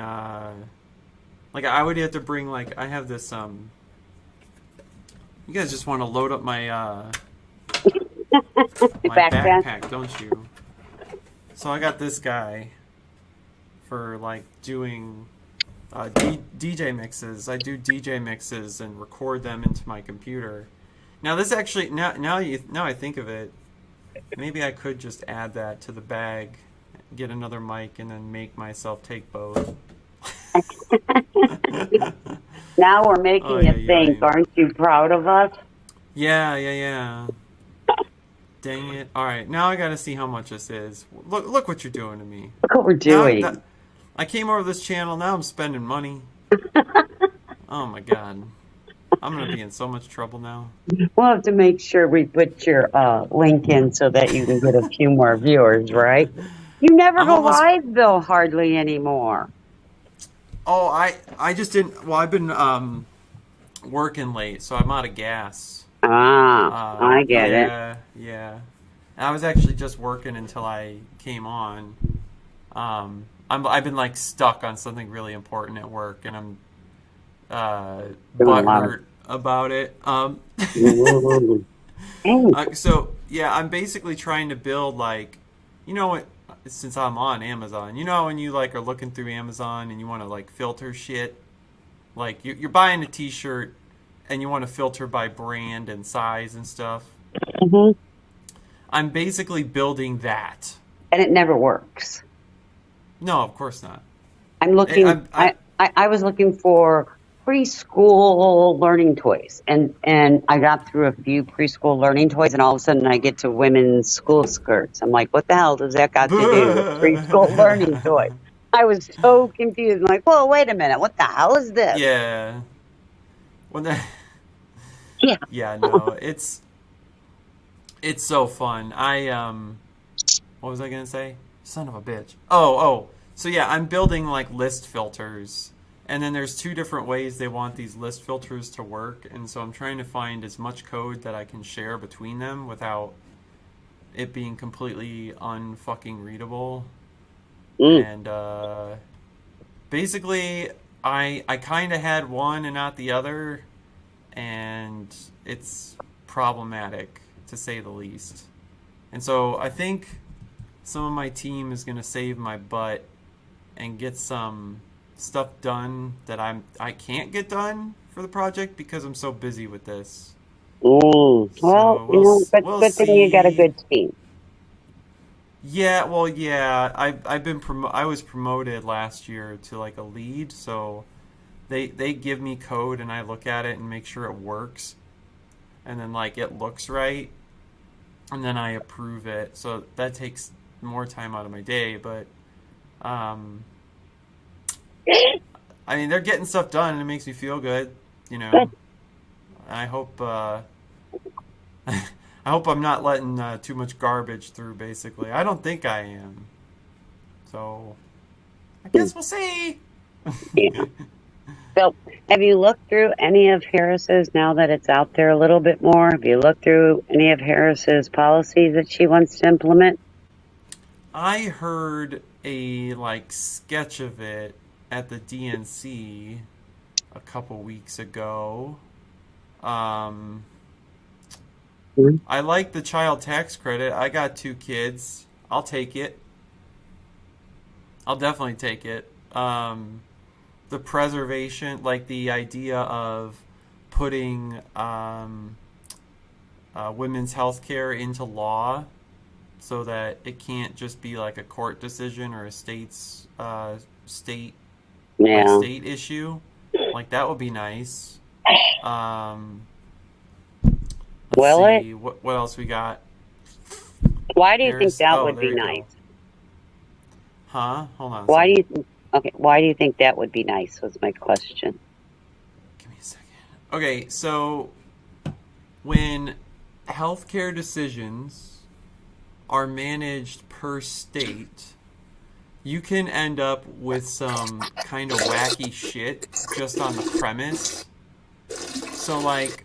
like I would have to bring like I have this you guys just want to load up my my Backpack. backpack, don't you? So I got this guy for like doing DJ mixes. I do DJ mixes and record them into my computer. Now this actually now I think of it, maybe I could just add that to the bag, get another mic, and then make myself take both. Now we're making Oh, you yeah, think. yeah. Aren't you proud of us? Yeah. Dang it! All right, now I got to see how much this is. Look what you're doing to me. Look what we're Now doing. I came over this channel. Now I'm spending money. Oh my god, I'm gonna be in so much trouble now. We'll have to make sure we put your link in so that you can get a few more viewers, right? You never I'm go almost- live, Bill, hardly anymore. Oh, I just didn't. Well, I've been working late, so I'm out of gas. I get it. Yeah. And I was actually just working until I came on. I've been like stuck on something really important at work, and I'm butthurt about it. So yeah, I'm basically trying to build like, you know what? Since I'm on Amazon, you know when you like are looking through Amazon and you want to like filter shit, like you're buying a T-shirt and you want to filter by brand and size and stuff. Mm-hmm. I'm basically building that. And it never works. No, of course not. I'm looking. I was looking for preschool learning toys, and I got through a few preschool learning toys, and all of a sudden I get to women's school skirts. I'm like, what the hell does that got to do with preschool learning toys? I was so confused. I'm like, whoa, wait a minute, what the hell is this? Yeah. When the Yeah. Yeah, no, it's so fun. What was I gonna say? Son of a bitch. Oh. So yeah, I'm building like list filters, and then there's two different ways they want these list filters to work, and so I'm trying to find as much code that I can share between them without it being completely unfucking readable. And basically, I kind of had one and not the other, and it's problematic to say the least. And so I think some of my team is going to save my butt and get some stuff done that I can't get done for the project because I'm so busy with this. Well, So but we'll good thing you got a see. good team. Yeah, well, yeah, I've been I was promoted last year to like a lead, so they give me code and I look at it and make sure it works, and then like it looks right, and then I approve it. So that takes more time out of my day, but I mean they're getting stuff done and it makes me feel good, you know. Good. I hope I hope I'm not letting too much garbage through, basically. I don't think I am. So, I guess we'll see. Yeah. So, have you looked through any of Harris's, now that it's out there a little bit more, have you looked through any of Harris's policies that she wants to implement? I heard a, like, sketch of it at the DNC a couple weeks ago. I like the child tax credit. I got 2 kids. I'll take it. I'll definitely take it. The preservation, like the idea of putting women's health care into law so that it can't just be like a court decision or a state issue. Like that would be nice. Let's see. What else we got? Why do you think that would be nice? Huh? Hold on. Why do you think that would be nice? Was my question. Give me a second. Okay, so when healthcare decisions are managed per state, you can end up with some kind of wacky shit just on the premise. So, like,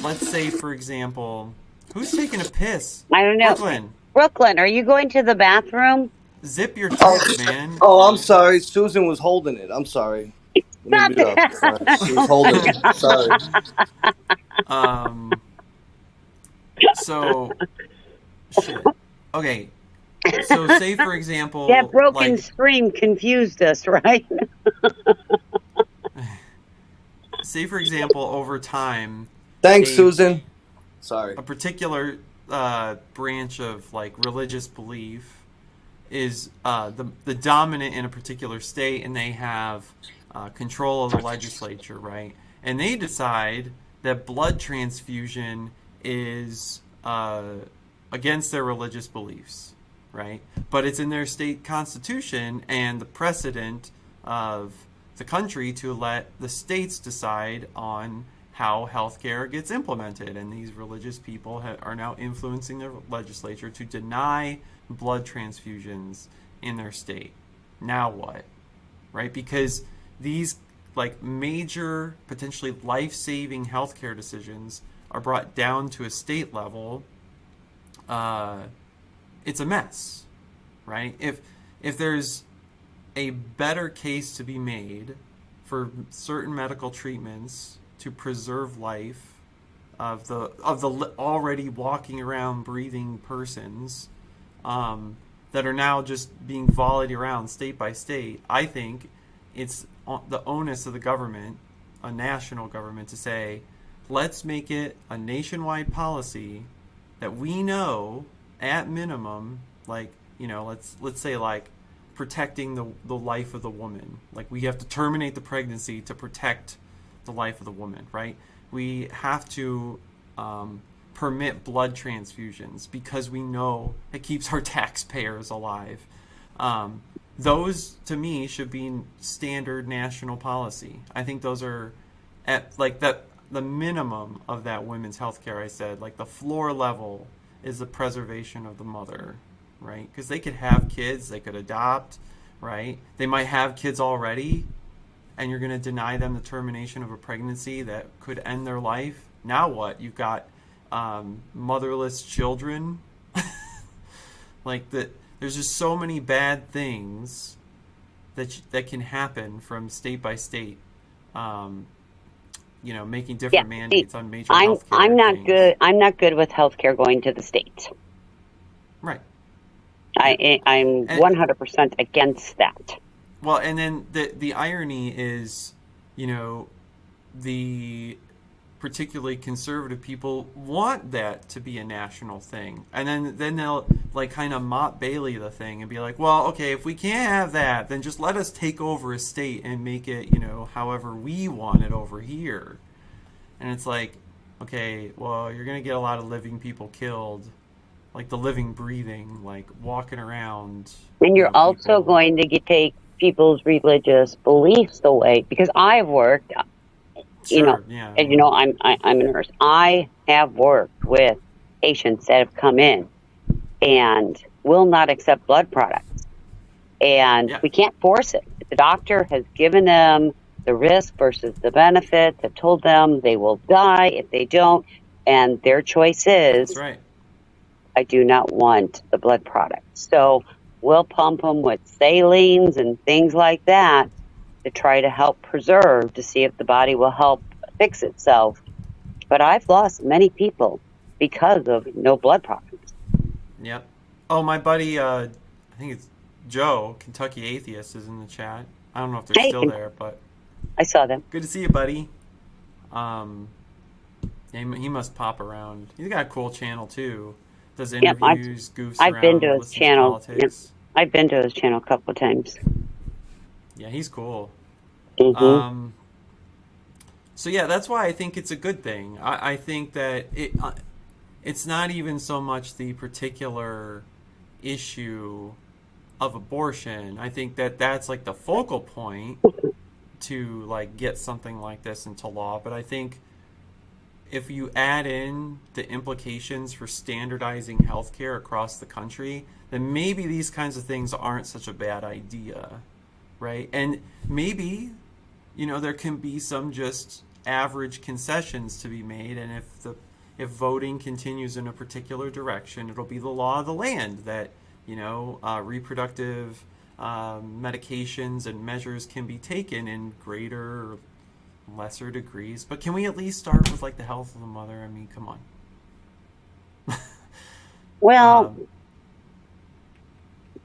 let's say, for example, who's taking a piss? I don't know. Brooklyn, are you going to the bathroom? Zip your tube, man. Oh, I'm sorry. Susan was holding it. I'm sorry. Let me mute up. Sorry. She was holding it. Sorry. So, shit. Okay. So, say, for example... That broken like, stream confused us, right? say, for example, over time... Thanks, Susan. Sorry. A particular branch of, like, religious belief is the dominant in a particular state, and they have control of the legislature, right? And they decide that blood transfusion is against their religious beliefs, right? But it's in their state constitution and the precedent of the country to let the states decide on how healthcare gets implemented. And these religious people are now influencing their legislature to deny blood transfusions in their state. Now what? Right? Because these like major, potentially life-saving healthcare decisions are brought down to a state level, it's a mess, right? If there's a better case to be made for certain medical treatments to preserve life of the already walking around breathing persons that are now just being volleyed around state by state, I think it's the onus of the government, a national government, to say, let's make it a nationwide policy that we know at minimum, like, you know, let's say like protecting the life of the woman. Like, we have to terminate the pregnancy to protect the life of the woman, right? We have to permit blood transfusions because we know it keeps our taxpayers alive. Those, to me, should be standard national policy. I think those are at like the minimum of that women's health care. I said, like, the floor level is the preservation of the mother, right? Because they could have kids, they could adopt, right? They might have kids already, and you're going to deny them the termination of a pregnancy that could end their life. Now what? You've got motherless children. Like, there's just so many bad things that can happen from state by state. You know, making different mandates on major healthcare. I'm not good. I'm not good with healthcare going to the states. Right. I'm 100% against that. Well, and then the irony is, you know, the particularly conservative people want that to be a national thing, and then they'll like kind of Mott Bailey the thing and be like, well, okay, if we can't have that, then just let us take over a state and make it, you know, however we want it over here. And it's like, okay, well, you're gonna get a lot of living people killed, like the living, breathing, like walking around. And you're also going to take people's religious beliefs away, because I've worked. You know, as you know, I'm a nurse. I have worked with patients that have come in and will not accept blood products, and we can't force it. The doctor has given them the risk versus the benefits, have told them they will die if they don't, and their choice is, that's right, I do not want the blood products. So we'll pump them with salines and things like that to try to help preserve, to see if the body will help fix itself. But I've lost many people because of no blood products. Yep. Oh, my buddy, I think it's Joe, Kentucky Atheist, is in the chat. I don't know if they're still there, but I saw them. Good to see you, buddy. He must pop around. He's got a cool channel too. Does interviews, goofs around. I've been to his channel. Yep. I've been to his channel a couple of times. Yeah, he's cool. Mm-hmm. So yeah, that's why I think it's a good thing. I think that it's not even so much the particular issue of abortion. I think that that's like the focal point to like get something like this into law. But I think if you add in the implications for standardizing healthcare across the country, then maybe these kinds of things aren't such a bad idea, right? And maybe, there can be some just average concessions to be made, and if voting continues in a particular direction, it'll be the law of the land that reproductive medications and measures can be taken in greater or lesser degrees. But can we at least start with the health of the mother? I mean, come on. Well,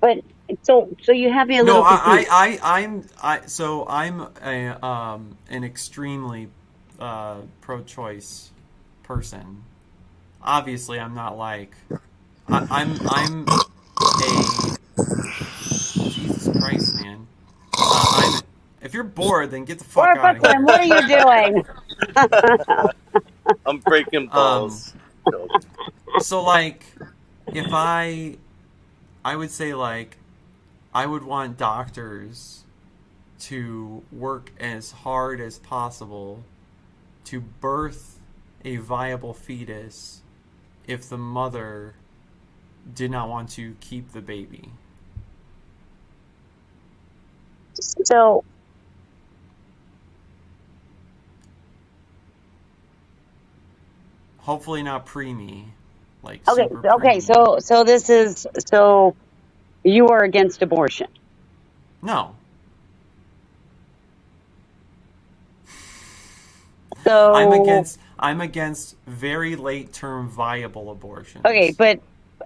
but so you have me a little confused. I'm an extremely pro-choice person. Obviously, I'm not I'm a Jesus Christ, man. If you're bored, then get the fuck out of here. What are you doing? I'm breaking balls. So if I would say I would want doctors to work as hard as possible to birth a viable fetus if the mother did not want to keep the baby. So hopefully not preemie. okay, super preemie. so you are against abortion. No. So I'm against very late term viable abortions. Okay, but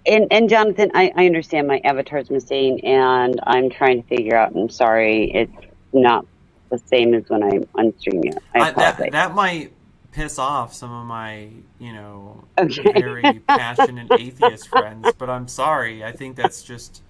and Jonathan, I understand my avatar's missing, and I'm trying to figure out. I'm sorry, it's not the same as when I'm on stream. That might piss off some of my Okay. very passionate atheist friends, but I'm sorry. I think that's just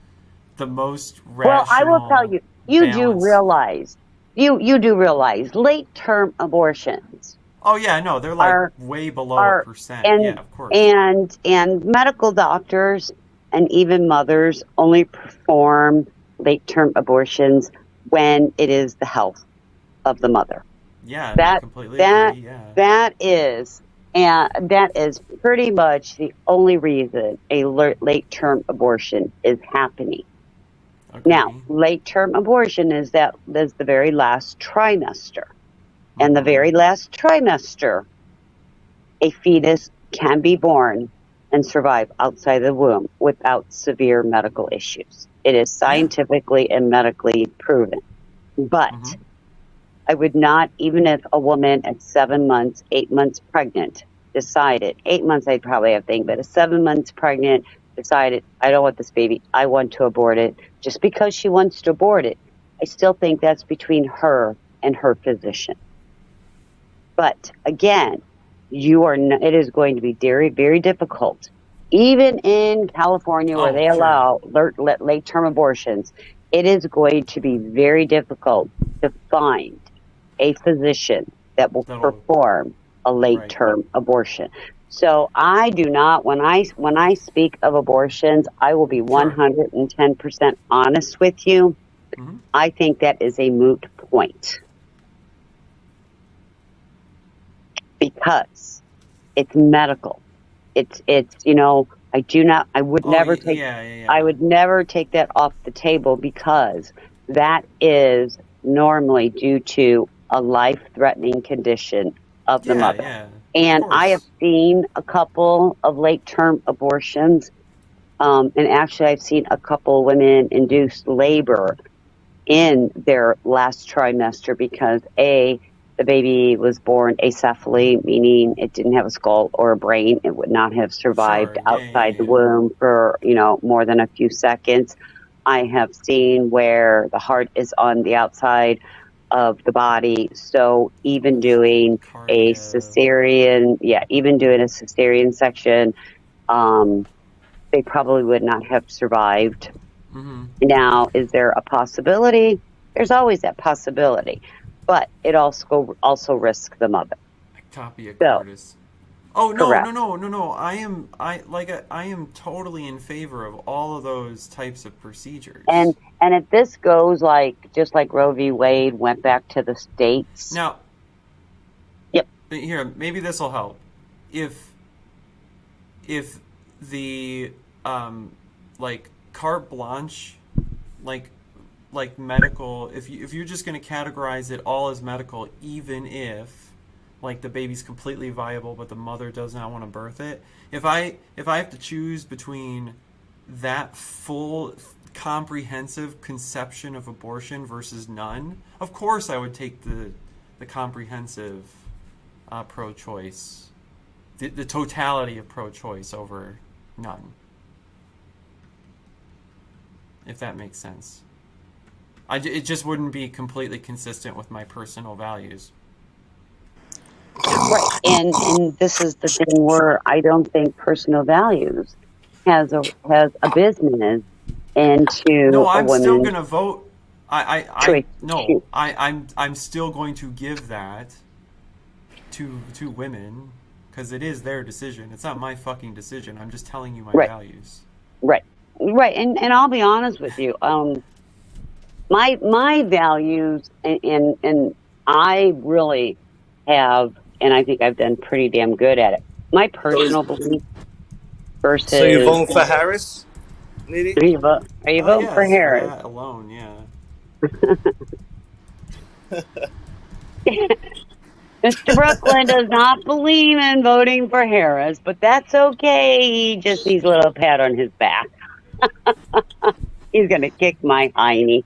the most rational. Well, I will tell you, you balance. do realize late-term abortions. Oh yeah, no, they're way below a percent. Yeah, of course. And medical doctors and even mothers only perform late-term abortions when it is the health of the mother. Yeah, I completely agree. Yeah. That is pretty much the only reason a late-term abortion is happening. Okay. Now, late-term abortion is the very last trimester. And the very last trimester, a fetus can be born and survive outside the womb without severe medical issues. It is scientifically and medically proven. But I would not, even if a woman at 7 months, 8 months pregnant decided, 8 months I'd probably have think, but at 7 months pregnant decided, I don't want this baby, I want to abort it. Just because she wants to abort it, I still think that's between her and her physician. But again, it is going to be very, very difficult. Even in California, where they allow late-term abortions, it is going to be very difficult to find a physician that will perform a late-term abortion. So I do not, when I speak of abortions, I will be 110% honest with you. I think that is a moot point. Because it's medical. I would never take that off the table, because that is normally due to a life-threatening condition of the mother. Yeah, and I have seen a couple of late-term abortions, and actually I've seen a couple women induce labor in their last trimester because the baby was born acephaly, meaning it didn't have a skull or a brain. It would not have survived outside the womb for, more than a few seconds. I have seen where the heart is on the outside of the body. So even doing a cesarean section, they probably would not have survived. Now, is there a possibility? There's always that possibility. But it also risks the mother. Curtis. Oh no, correct. no! I am totally in favor of all of those types of procedures. And if this goes just like Roe v. Wade went back to the states. Now, yep. Here, maybe this will help. if the like carte blanche, like medical, if you're just going to categorize it all as medical, even if like the baby's completely viable but the mother does not want to birth it, if I have to choose between that full comprehensive conception of abortion versus none, of course I would take the comprehensive pro-choice, the totality of pro-choice over none, if that makes sense. It just wouldn't be completely consistent with my personal values. Right. And this is the thing where I don't think personal values has a business into No, a I'm still woman's gonna vote. choice. I'm still going to give that to women because it is their decision. It's not my fucking decision. I'm just telling you my Right. values. Right. And I'll be honest with you. My values and I really have, and I think I've done pretty damn good at it. My personal belief versus. So you voting for Harris, Nitty? Are you voting for Yes, Harris? for that alone, yeah. Mr. Brooklyn does not believe in voting for Harris, but that's okay. He just needs a little pat on his back. He's gonna kick my hiney.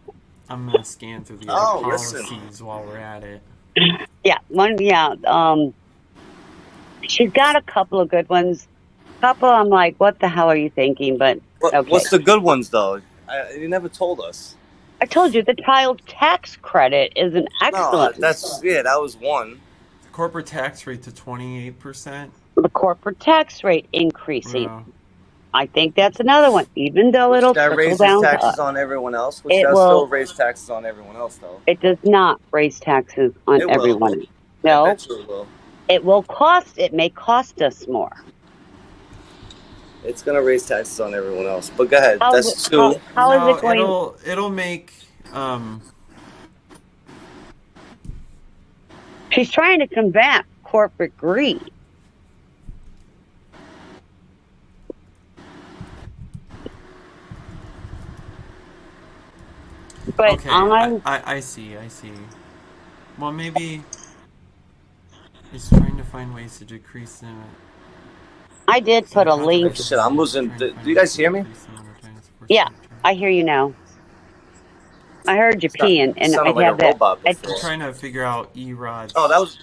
I'm gonna scan through the other policies while we're at it. Yeah, she's got a couple of good ones. Couple, I'm like, what the hell are you thinking? But okay. What's the good ones though? You never told us. I told you the child tax credit is an excellent. No, that was one. The corporate tax rate to 28%. The corporate tax rate increasing. Yeah. I think that's another one, even though it'll that raises down taxes on everyone else, which it does will still raise taxes on everyone else, though. It does not raise taxes on everyone. Will. No, I bet you it will. It will cost. It may cost us more. It's gonna raise taxes on everyone else. But go ahead. That's two. How is it going? It'll make. She's trying to combat corporate greed. But okay, I see. Well, maybe he's trying to find ways to decrease them. I did put a link. Shit, I'm losing. Do you guys hear me? Yeah, I hear you now. I heard you peeing, and I like have that. I'm trying to figure out E-Rod's. Oh, that was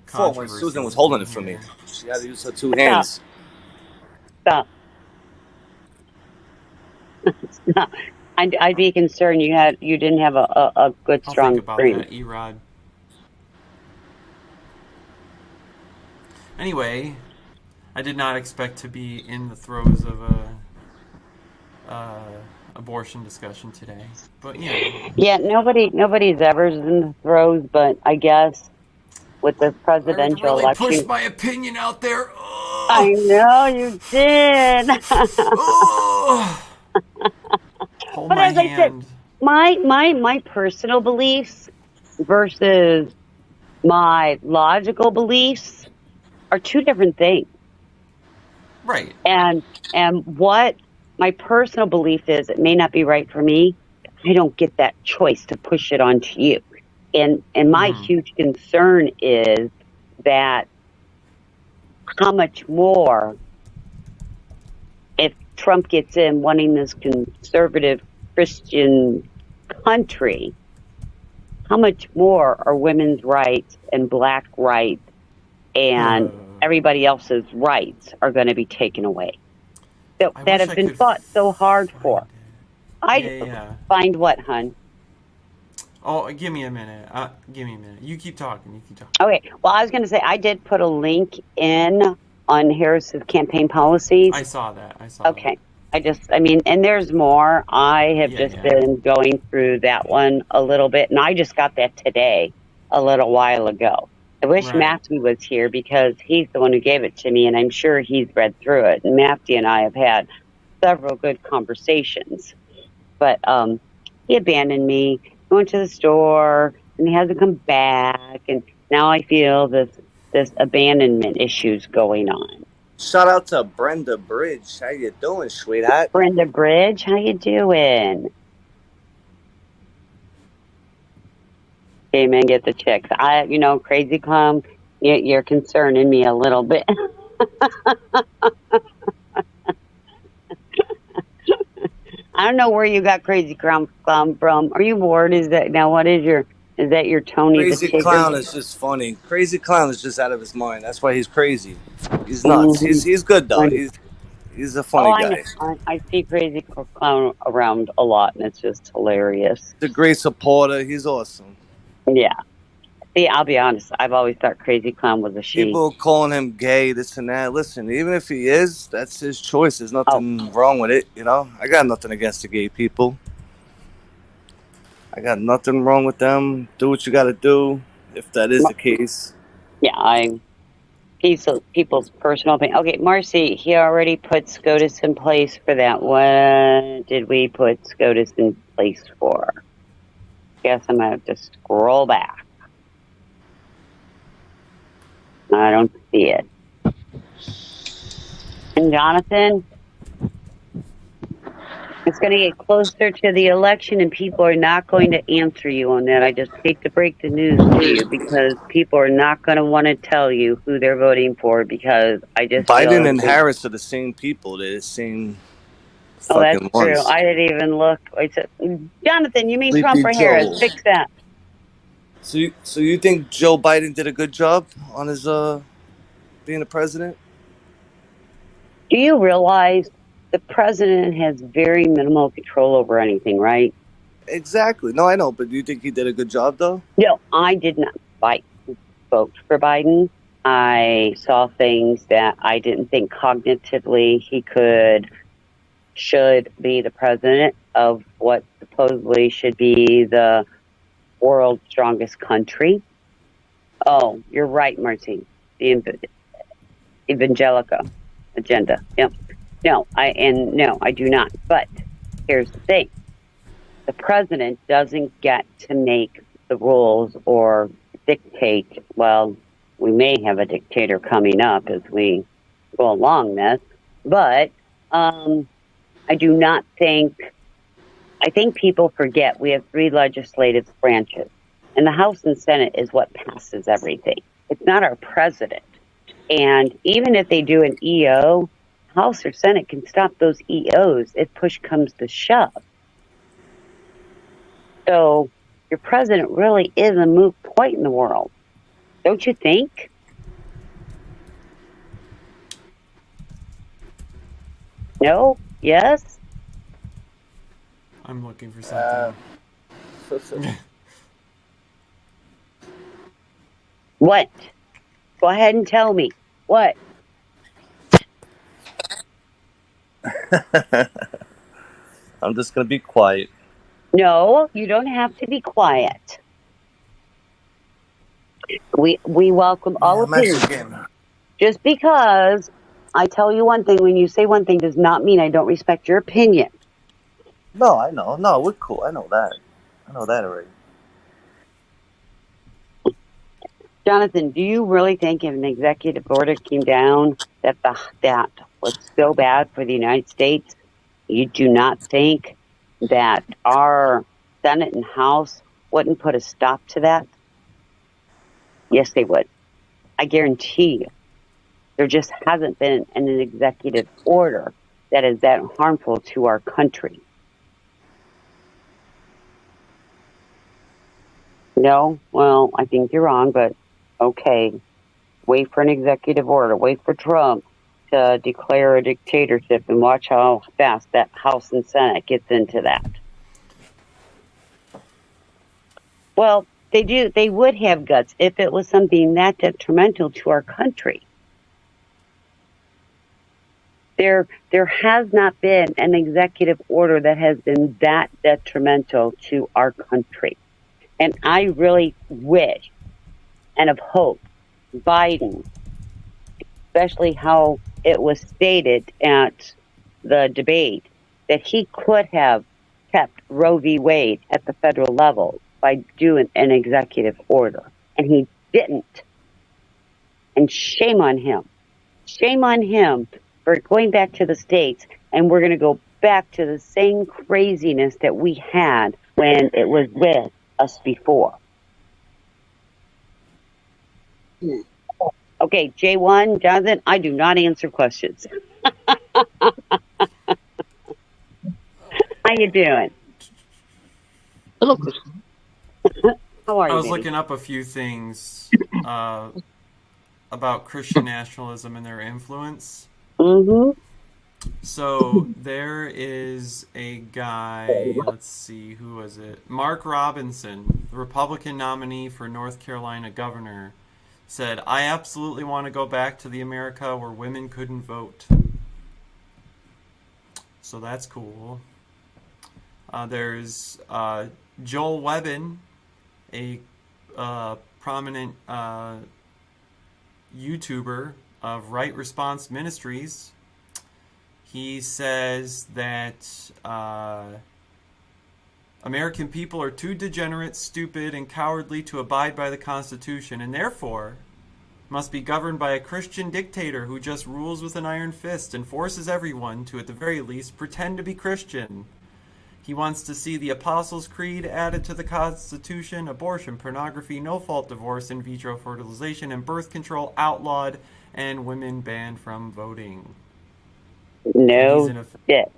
before when Susan was holding it for me. She had to use her two hands. Stop. Stop. I'd be concerned you didn't have a good strong I'll think about screen. that, E-Rod. Anyway, I did not expect to be in the throes of a abortion discussion today, but yeah. Yeah, nobody's ever in the throes, but I guess with this presidential really election, pushed my opinion out there. Oh! I know you did. Hold But my as I hand. said, my personal beliefs versus my logical beliefs are two different things. Right. And what my personal belief is, it may not be right for me. I don't get that choice to push it onto you. And my huge concern is that how much more, if Trump gets in wanting this conservative Christian country, how much more are women's rights and black rights and everybody else's rights are going to be taken away that have been fought so hard for? Find what, hun? Oh, give me a minute. You keep talking. Okay. Well, I was going to say I did put a link in on Harris's campaign policies. I saw that. Okay. And there's more. I have been going through that one a little bit, and I just got that today, a little while ago. I wish Matthew was here because he's the one who gave it to me, and I'm sure he's read through it. And Matthew and I have had several good conversations. But he abandoned me, went to the store, and he hasn't come back. And now I feel this this abandonment issues going on. Shout out to Brenda Bridge. How you doing, sweetheart? Brenda Bridge, how you doing? Came in, get the chicks. Crazy Clown, you're concerning me a little bit. I don't know where you got Crazy Clown from. Are you bored? Is that your Tony Crazy the Clown Tigger? is just funny. Crazy Clown is just out of his mind. That's why he's crazy. He's nuts. Mhm. He's good though. Funny. He's a Oh, funny I know. guy. I see Crazy Clown around a lot, and it's just hilarious. He's a great supporter. He's awesome. Yeah. See, I'll be honest. I've always thought Crazy Clown was a she. People calling him gay, this and that. Listen, even if he is, that's his choice. There's nothing wrong with it. I got nothing against the gay people. I got nothing wrong with them. Do what you got to do, if that is the case. Yeah, people's personal opinion. Okay, Marcy, he already put SCOTUS in place for that. What did we put SCOTUS in place for? Guess I'm going to have to scroll back. I don't see it. And Jonathan, it's going to get closer to the election and people are not going to answer you on that. I just hate to break the news to you because people are not going to want to tell you who they're voting for because I just Biden and Harris are the same people. They're the same Oh, that's fucking true. ones. I didn't even look. I said, Jonathan, you mean Sleepy Trump or Harris? Joe. Fix that. So you think Joe Biden did a good job on his being the president? Do you realize the president has very minimal control over anything, right? Exactly. No, I know, but do you think he did a good job though? No, I did not vote for Biden. I saw things that I didn't think cognitively he should be the president of what supposedly should be the world's strongest country. Oh, you're right, Martine. The Evangelica agenda. Yep. No, I do not. But here's the thing. The president doesn't get to make the rules or dictate. Well, we may have a dictator coming up as we go along this, but I do not think. I think people forget we have 3 legislative branches, and the House and Senate is what passes everything. It's not our president. And even if they do an EO, House or Senate can stop those EOs if push comes to shove. So your president really is a moot point in the world. Don't you think? No? Yes? I'm looking for something. What? Go ahead and tell me. What? I'm just gonna be quiet. No, you don't have to be quiet. We welcome all opinions. Just because I tell you one thing when you say one thing does not mean I don't respect your opinion. No, I know. No, we're cool. I know that. I know that already. Jonathan, do you really think if an executive order came down that was so bad for the United States, you do not think that our Senate and House wouldn't put a stop to that? Yes, they would. I guarantee you. There just hasn't been an executive order that is that harmful to our country. No? Well, I think you're wrong, but okay. Wait for an executive order. Wait for Trump to declare a dictatorship and watch how fast that House and Senate gets into that. Well, they do. They would have guts if it was something that detrimental to our country. There has not been an executive order that has been that detrimental to our country. And I really wish and have hoped Biden, especially how it was stated at the debate, that he could have kept Roe v. Wade at the federal level by doing an executive order. And he didn't. And shame on him. Shame on him for going back to the States, and we're going to go back to the same craziness that we had when it was with us before. Okay, J1, Jonathan, I do not answer questions. How you doing? Hello, Kristen. How are I you, was baby? looking up a few things about Christian nationalism and their influence. Mm-hmm. So there is a guy, let's see, who was it? Mark Robinson, the Republican nominee for North Carolina governor, said, "I absolutely want to go back to the America where women couldn't vote." So that's cool. There's Joel Webbin, a prominent YouTuber of Right Response Ministries. He says that American people are too degenerate, stupid, and cowardly to abide by the Constitution, and therefore must be governed by a Christian dictator who just rules with an iron fist and forces everyone to, at the very least, pretend to be Christian. He wants to see the Apostles' Creed added to the Constitution, abortion, pornography, no-fault divorce, in vitro fertilization, and birth control outlawed, and women banned from voting. No shit.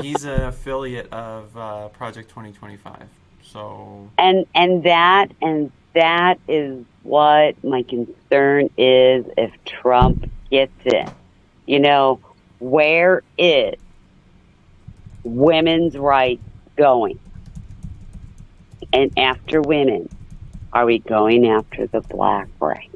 He's an affiliate of Project 2025. So And that is what my concern is if Trump gets it. You know, where is women's rights going? And after women, are we going after the black race?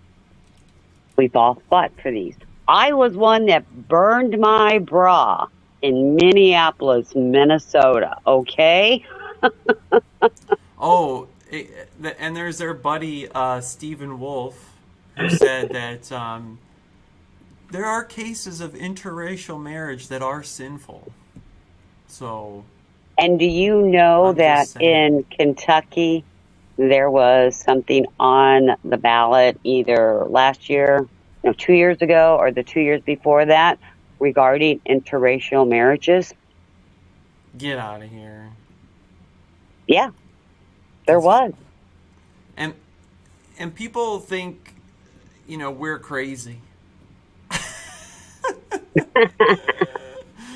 We've all fought for these. I was one that burned my bra in Minneapolis, Minnesota, okay? oh, and there's their buddy Stephen Wolf, who said that there are cases of interracial marriage that are sinful. So, And do you know I'm that just saying. in Kentucky there was something on the ballot either last year, 2 years ago, or the 2 years before that regarding interracial marriages? Get out of here. Yeah, there was. And people think, we're crazy.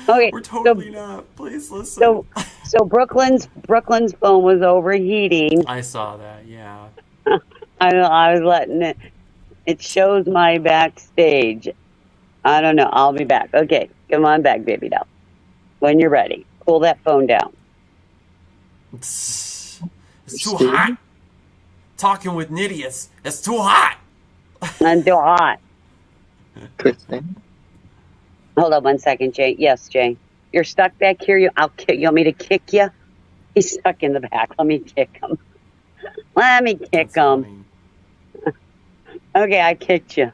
Okay, We're totally not. Please listen. so Brooklyn's phone was overheating. I saw that. Yeah. I was letting it shows my backstage. I don't know. I'll be back. Okay, come on back, baby doll. When you're ready, pull that phone down. It's too hot. Talking with Nitty, it's too hot. I'm too hot. Kristen. Hold on 1 second, Jay. Yes, Jay. You're stuck back here. You want me to kick you? He's stuck in the back. Let me kick him. Let me kick him. Okay, I kicked you.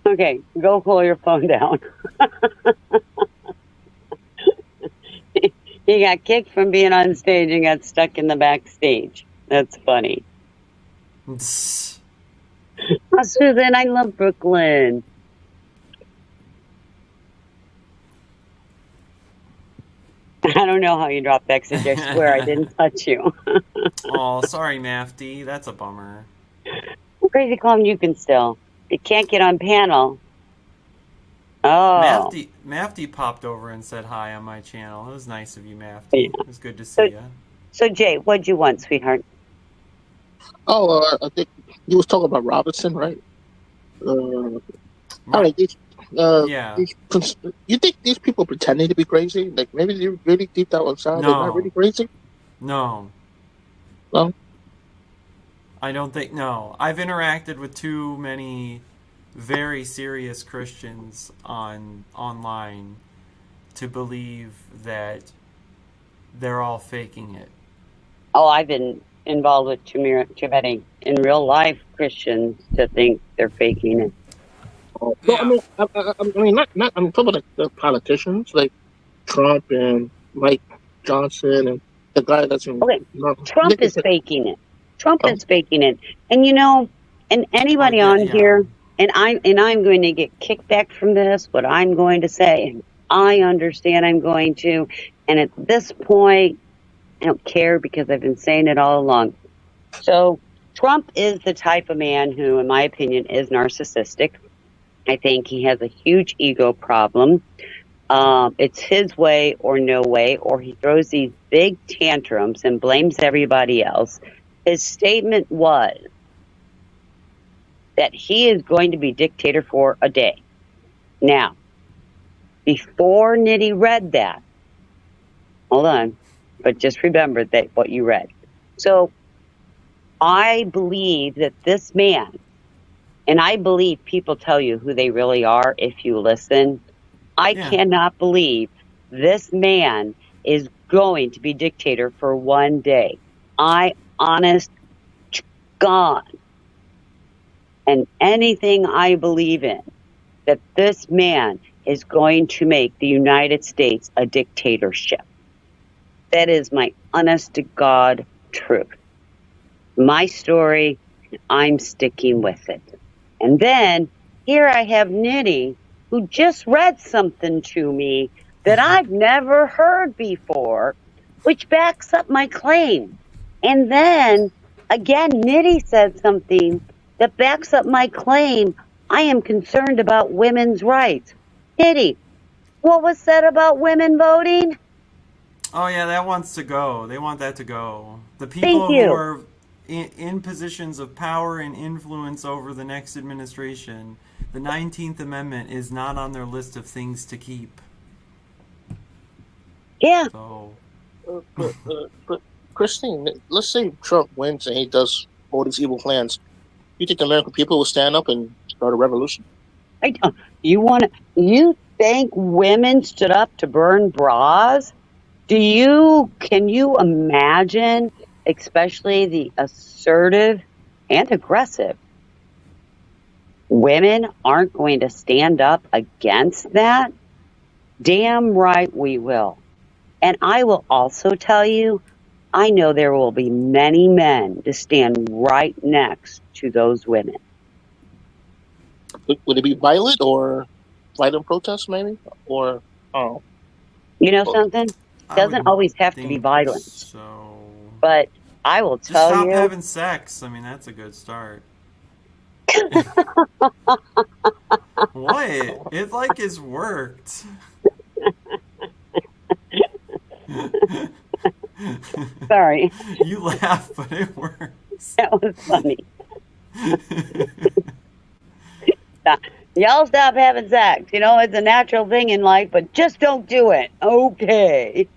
Okay, go pull your phone down. He got kicked from being on stage and got stuck in the backstage. That's funny. Oh, Susan, I love Brooklyn. I don't know how you dropped backstage. I swear I didn't touch you. Oh, sorry, Mafty. That's a bummer. Crazy Clown, you can still. You can't get on panel. Oh. Mafty popped over and said hi on my channel. It was nice of you, Mafty. Yeah. It was good to see you. So, Jay, what'd you want, sweetheart? Oh, I think you was talking about Robinson, right? All right, Yeah. You think these people pretending to be crazy? Like maybe they're really deep down inside, they're not really crazy? No. No? I don't think. No. I've interacted with too many very serious Christians online to believe that they're all faking it. Oh, I've been involved with too many in real life Christians to think they're faking it. No, yeah. I mean, not. I'm talking about the politicians like Trump and Mike Johnson and the guy that's in. Okay, Trump is faking it. Trump is faking it, and And anybody on here, and I'm going to get kicked back from this, what I'm going to say, and I understand I'm going to, and at this point, I don't care because I've been saying it all along. So Trump is the type of man who, in my opinion, is narcissistic. I think he has a huge ego problem. It's his way or no way, or he throws these big tantrums and blames everybody else. His statement was that he is going to be dictator for a day. Now, before Nitty read that, hold on, but just remember that what you read. So I believe that this man, and I believe people tell you who they really are if you listen. I cannot believe this man is going to be dictator for one day. Honest to God, and anything I believe in, that this man is going to make the United States a dictatorship. That is my honest to God truth. My story, I'm sticking with it. And then here I have Nitty, who just read something to me that I've never heard before, which backs up my claim. And then again, Nitty said something that backs up my claim. I am concerned about women's rights. Nitty, what was said about women voting? Oh yeah, that wants to go. They want that to go. The people who are in positions of power and influence over the next administration, the 19th Amendment is not on their list of things to keep. Yeah. So, but Christine, let's say Trump wins and he does all these evil plans. You think the American people will stand up and start a revolution? You think women stood up to burn bras? Can you imagine, especially the assertive and aggressive women aren't going to stand up against that? Damn right we will. And I will also tell you, I know there will be many men to stand right next to those women. Would it be violent or violent protests, maybe? Or, you know something? It doesn't always have to be violent. So, but I will tell you. Just stop having sex. I mean, that's a good start. What? It like has worked. Sorry. You laugh, but it works. That was funny. Y'all stop having sex. You know, it's a natural thing in life, but just don't do it. Okay.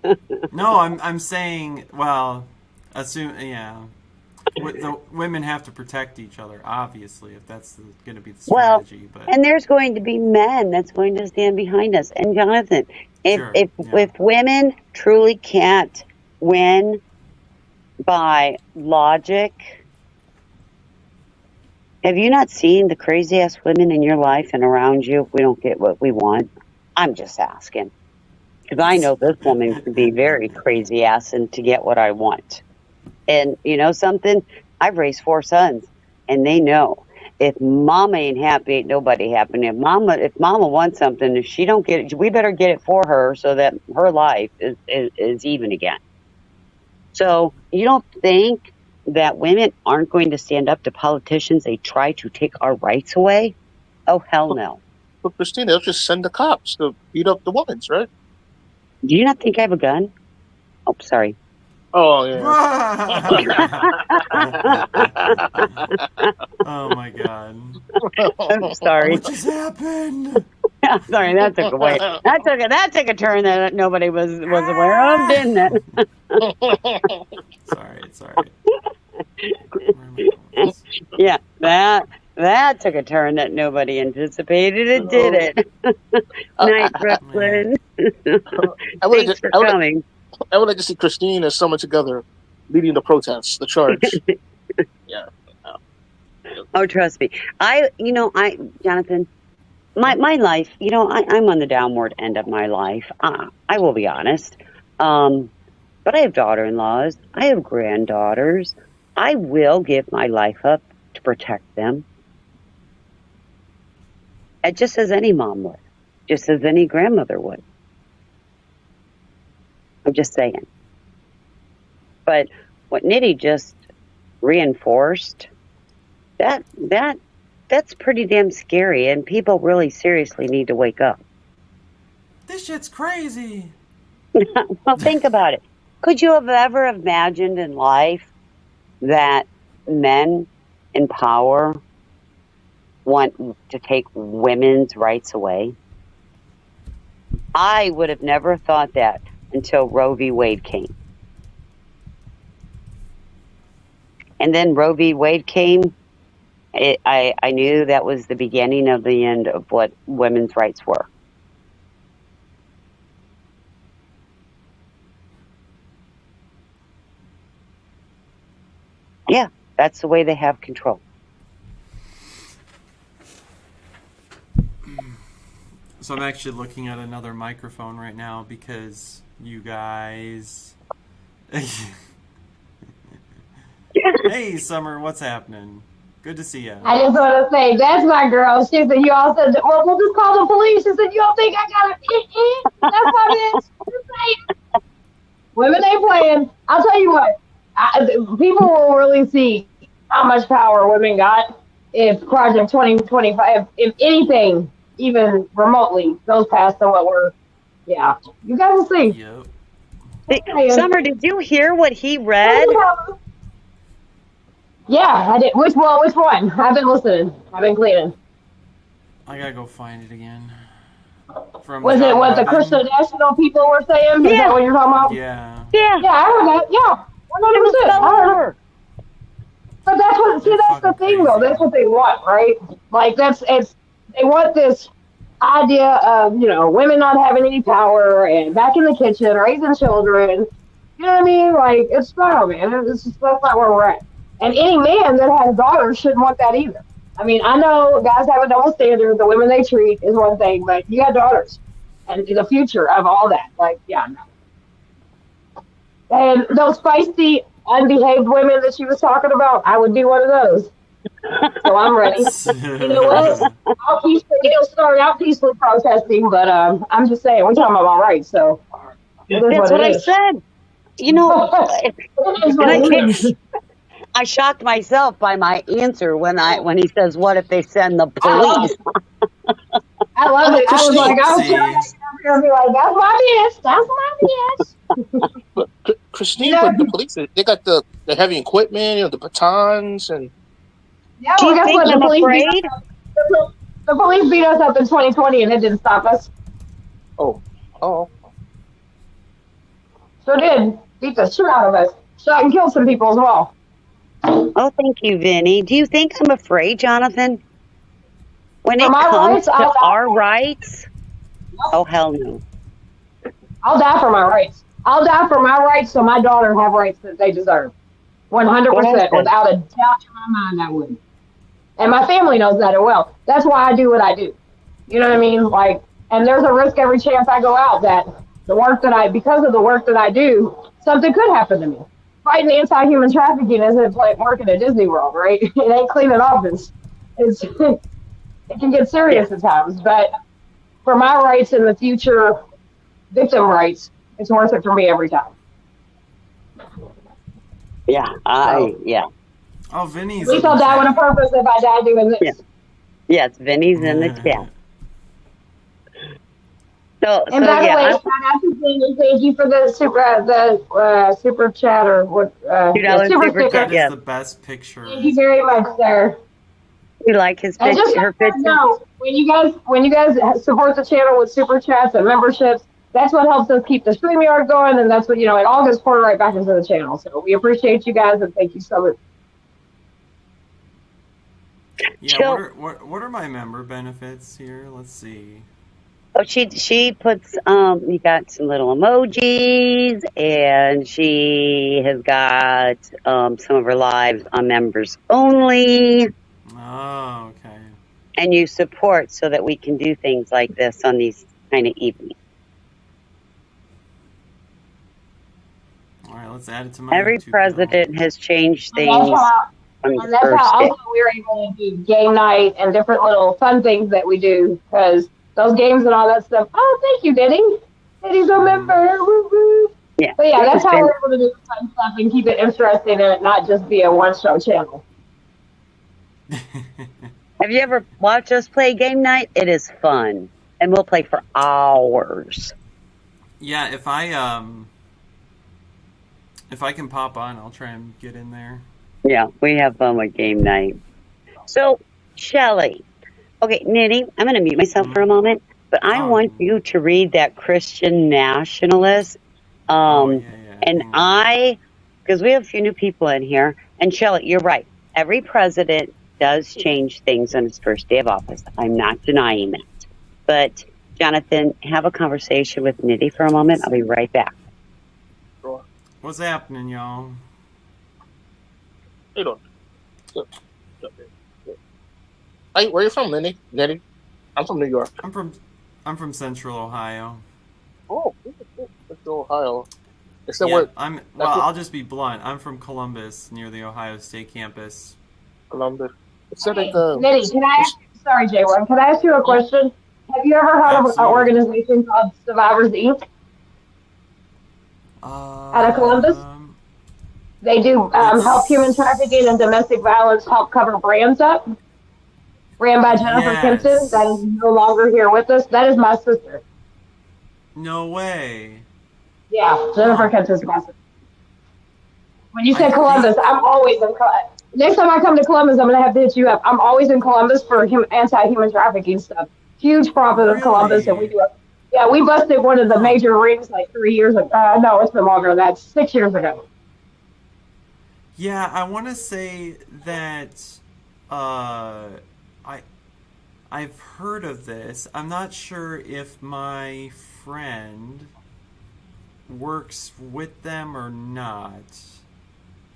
No, I'm saying, well, the women have to protect each other, obviously, if that's going to be the strategy. But and there's going to be men that's going to stand behind us. And Jonathan, if women truly can't win by logic, have you not seen the crazy ass women in your life and around you if we don't get what we want? I'm just asking. Because I know this woman can be very crazy ass and to get what I want. And you know something? I've raised 4 sons, and they know if mama ain't happy, ain't nobody happy. If mama wants something, if she don't get it, we better get it for her so that her life is even again. So you don't think that women aren't going to stand up to politicians? They try to take our rights away? Oh, hell no. But Christine, they'll just send the cops to beat up the women, right? Do you not think I have a gun? Oh, sorry. Oh, yeah. Oh, my God. I'm sorry. What just happened? Sorry, that took away. That took a turn that nobody was aware of, didn't it? Sorry. Yeah, that took a turn that nobody anticipated. It did it. Night, Brooklyn. Thanks for coming. I would like to see Christine and someone together leading the protests, the charge. Yeah. Oh, trust me. Jonathan, my life, I'm on the downward end of my life. I will be honest. But I have daughter-in-laws. I have granddaughters. I will give my life up to protect them, just as any mom would, just as any grandmother would. I'm just saying. But what Nitty just reinforced, that's pretty damn scary, and people really seriously need to wake up. This shit's crazy. Well, think about it. Could you have ever imagined in life that men in power want to take women's rights away? I would have never thought that until Roe v. Wade came. And then Roe v. Wade came. I knew that was the beginning of the end of what women's rights were. Yeah, that's the way they have control. So I'm actually looking at another microphone right now because you guys. Hey, Summer, what's happening? Good to see you. I just want to say, that's my girl. She said, you all said, well, we'll just call the police. She said, you don't think I got it? That's my bitch. Just saying. Women ain't playing. I'll tell you what. People will really see how much power women got if Project 2025, if anything, even remotely, goes past what we're, yeah. You guys will see. Yep. Hey, Summer, did you hear what he read? Yeah, I did. Which one? I've been listening. I've been cleaning. I gotta go find it again. Was it what the Christian National people were saying? Yeah. Is that what you're talking about? Yeah. Yeah. Yeah, I heard that. Yeah, 100%. I heard it. But that's the thing, though. That's what they want, right? Like they want this idea of women not having any power and back in the kitchen raising children. You know what I mean? Like it's no, man. That's not where we're at. And any man that has daughters shouldn't want that either. I mean, I know guys have a double standard. The women they treat is one thing, but you got daughters, and the future of all that. Like, yeah, no. And those feisty, unbehaved women that she was talking about, I would be one of those. So I'm ready. You know what? It'll start out peacefully protesting, but I'm just saying, we're talking about my rights, so that's what I said. I shocked myself by my answer when he says, "What if they send the police?" I love it. I was like, I'll be like, that's my bitch. But Christine, with the police, they got the heavy equipment, the batons, and yeah. Do Well, you guess think what? I'm afraid? The police beat us up in 2020, and it didn't stop us. oh, Sure did. Beat the shit out of us. Shot and killed some people as well. Oh, thank you, Vinny. Do you think I'm afraid, Jonathan? When it comes to our rights? Oh, hell no. I'll die for my rights. I'll die for my rights so my daughter have rights that they deserve. 100%. Without a doubt in my mind, I would. And my family knows that as well. That's why I do what I do. You know what I mean? Like, and there's a risk every chance I go out that because of the work that I do, something could happen to me. Fighting anti-human trafficking isn't like working at Disney World, right? It ain't cleaning office. It can get serious at times, but for my rights in the future, victim rights, it's worth it for me every time. Yeah, yeah. Oh, Vinny's. At least I'll die with a purpose if I die doing this. Yeah. Yes, Vinny's in the chat. So And by the yeah, way, shout out to Vinny. Thank you for the super chat or what? $2 super chat. That is the best picture. Thank you very much, sir. You like his picture? And just Her picture? no, when you guys support the channel with super chats and memberships, that's what helps us keep the StreamYard going, and that's what it all gets poured right back into the channel. So we appreciate you guys and thank you so much. Yeah, what are my member benefits here? Let's see. Oh, she puts you got some little emojis, and she has got some of her lives on members only. Oh, okay. And you support so that we can do things like this on these kind of evenings. All right, let's add it to my Every YouTube president has changed things on And the that's first how day. also we were able to do game night and different little fun things that we do because those games and all that stuff. Oh, thank you, Diddy. Diddy's a member. Woo, woo. Yeah, But yeah, it that's has how been. we're able to do the fun stuff and keep it interesting and it not just be a one-show channel. Have you ever watched us play game night? It is fun, and we'll play for hours. Yeah, if I can pop on, I'll try and get in there. Yeah, we have fun with game night. So, Shelley. Okay, Nitty, I'm going to mute myself for a moment, but I want you to read that Christian Nationalist. Yeah. And because we have a few new people in here, and Shelley, you're right. Every president does change things on his first day of office. I'm not denying that. But, Jonathan, have a conversation with Nitty for a moment. I'll be right back. Sure. What's happening, y'all? You don't. Hey, where you from, Lenny? Lenny? I'm from New York. I'm from Central Ohio. Oh, it's Ohio. Is that Yeah, what I'll just be blunt. I'm from Columbus, near the Ohio State campus. Columbus? Is that Hey, like Nitty, can I ask you, sorry, J1, can I ask you a question? Have you ever heard of an organization called Survivors Inc. out of Columbus? They do help human trafficking and domestic violence, help cover brands up. Ran by Jennifer Kimpton, that is no longer here with us. That is my sister. No way. Yeah, Jennifer Kimpton's my sister. When you said Columbus, I'm always in Columbus. Next time I come to Columbus, I'm going to have to hit you up. I'm always in Columbus for anti-human trafficking stuff. Huge profit in Columbus, and we do it. Yeah, we busted one of the major rings like 3 years ago. No, it's been longer than that. 6 years ago. Yeah, I want to say that I've heard of this. I'm not sure if my friend works with them or not.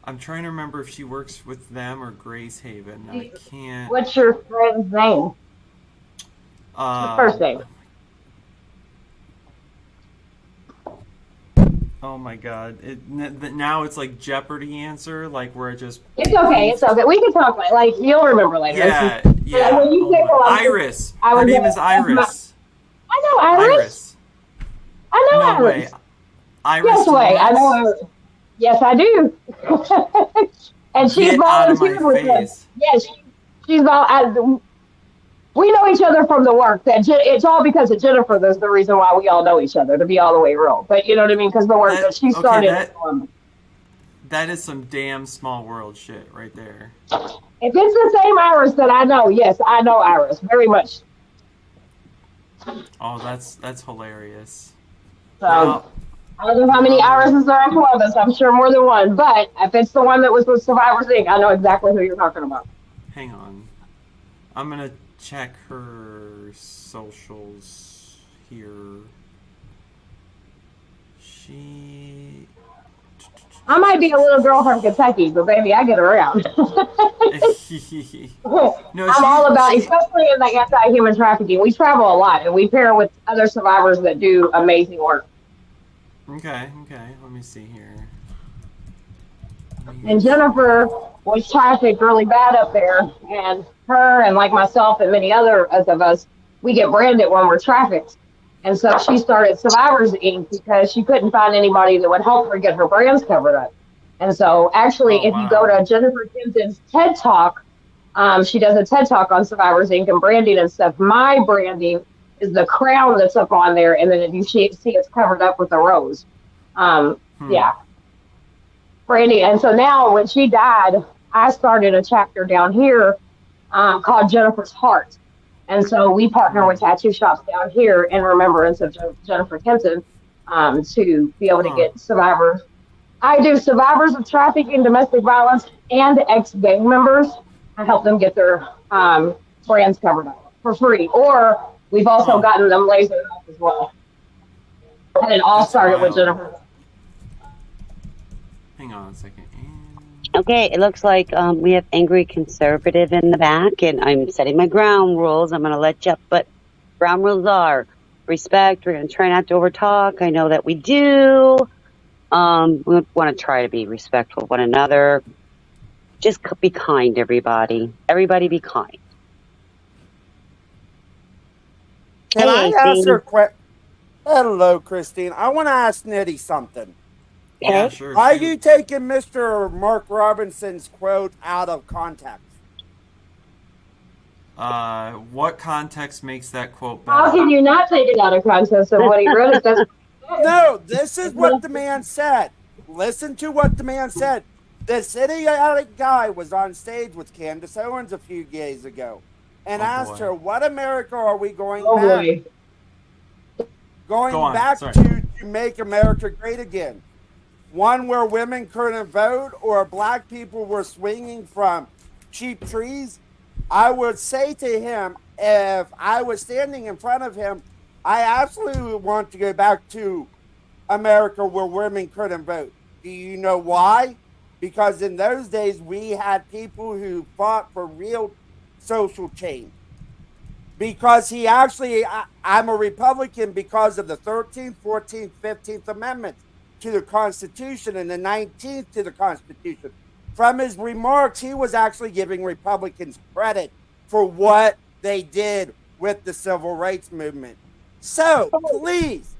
I'm trying to remember if she works with them or Grace Haven. I can't. What's your friend's name? The first name. Oh my god! Now it's like Jeopardy answer, like where it just. It's okay. It's okay. We can talk like you'll remember later. Yeah. When you say Columbus, Iris. Her name is Iris. I know Iris. I know Iris. Way. Iris. Yes, way. I know Iris. Yes, I do. And she's volunteered with us. Yes, she's we know each other from the work. It's all because of Jennifer. That's the reason why we all know each other, to be all the way real. But you know what I mean? Because the work that she started. That is some damn small world shit right there. If it's the same Iris that I know, yes, I know Iris very much. Oh, that's hilarious. So I don't know how many Irises are in Columbus. I'm sure more than one. But if it's the one that was with Survivors Inc., I know exactly who you're talking about. Hang on. I'm going to check her socials here. I might be a little girl from Kentucky, but baby, I get around. I'm all about, especially in the anti-human trafficking. We travel a lot, and we pair with other survivors that do amazing work. Okay. Let me see here. And Jennifer was trafficked really bad up there, and her and like myself and many others of us, we get branded when we're trafficked. And so she started Survivors Inc. because she couldn't find anybody that would help her get her brands covered up. And so actually, if you go to Jennifer Kimpton's TED Talk, she does a TED Talk on Survivors Inc. and branding and stuff. My branding is the crown that's up on there, and then if you see it's covered up with a rose. Yeah. Brandy. And so now when she died, I started a chapter down here called Jennifer's Heart. And so we partner with tattoo shops down here in remembrance of Jennifer Kimpton to be able to get survivors. I do survivors of trafficking, domestic violence, and ex-gang members. I help them get their brands covered up for free. Or we've also gotten them lasered up as well. And it all started with Jennifer. Hang on a second. Okay, it looks like we have Angry Conservative in the back, and I'm setting my ground rules. I'm going to let you up, but ground rules are respect. We're going to try not to overtalk. I know that we do. We want to try to be respectful of one another. Just be kind, everybody. Everybody be kind. Can I Hey, ask her AC. Hello, Christine. I want to ask Nitty something. Yeah, Okay. sure. Are Shoot. you taking Mr. Mark Robinson's quote out of context? What context makes that quote How better? can you not take it out of context of what he wrote? If that's No, this is what the man said. Listen to what the man said. This idiotic guy was on stage with Candace Owens a few days ago and Oh, asked boy. her, what America are we going oh back? boy. Going Go on, back sorry. to make America great again. One where women couldn't vote or black people were swinging from cheap trees. I would say to him, if I was standing in front of him, I absolutely want to go back to America where women couldn't vote. Do you know why? Because in those days, we had people who fought for real social change. Because he actually, I'm a Republican because of the 13th, 14th, 15th Amendments to the Constitution and the 19th to the Constitution. From his remarks, he was actually giving Republicans credit for what they did with the civil rights movement. So please,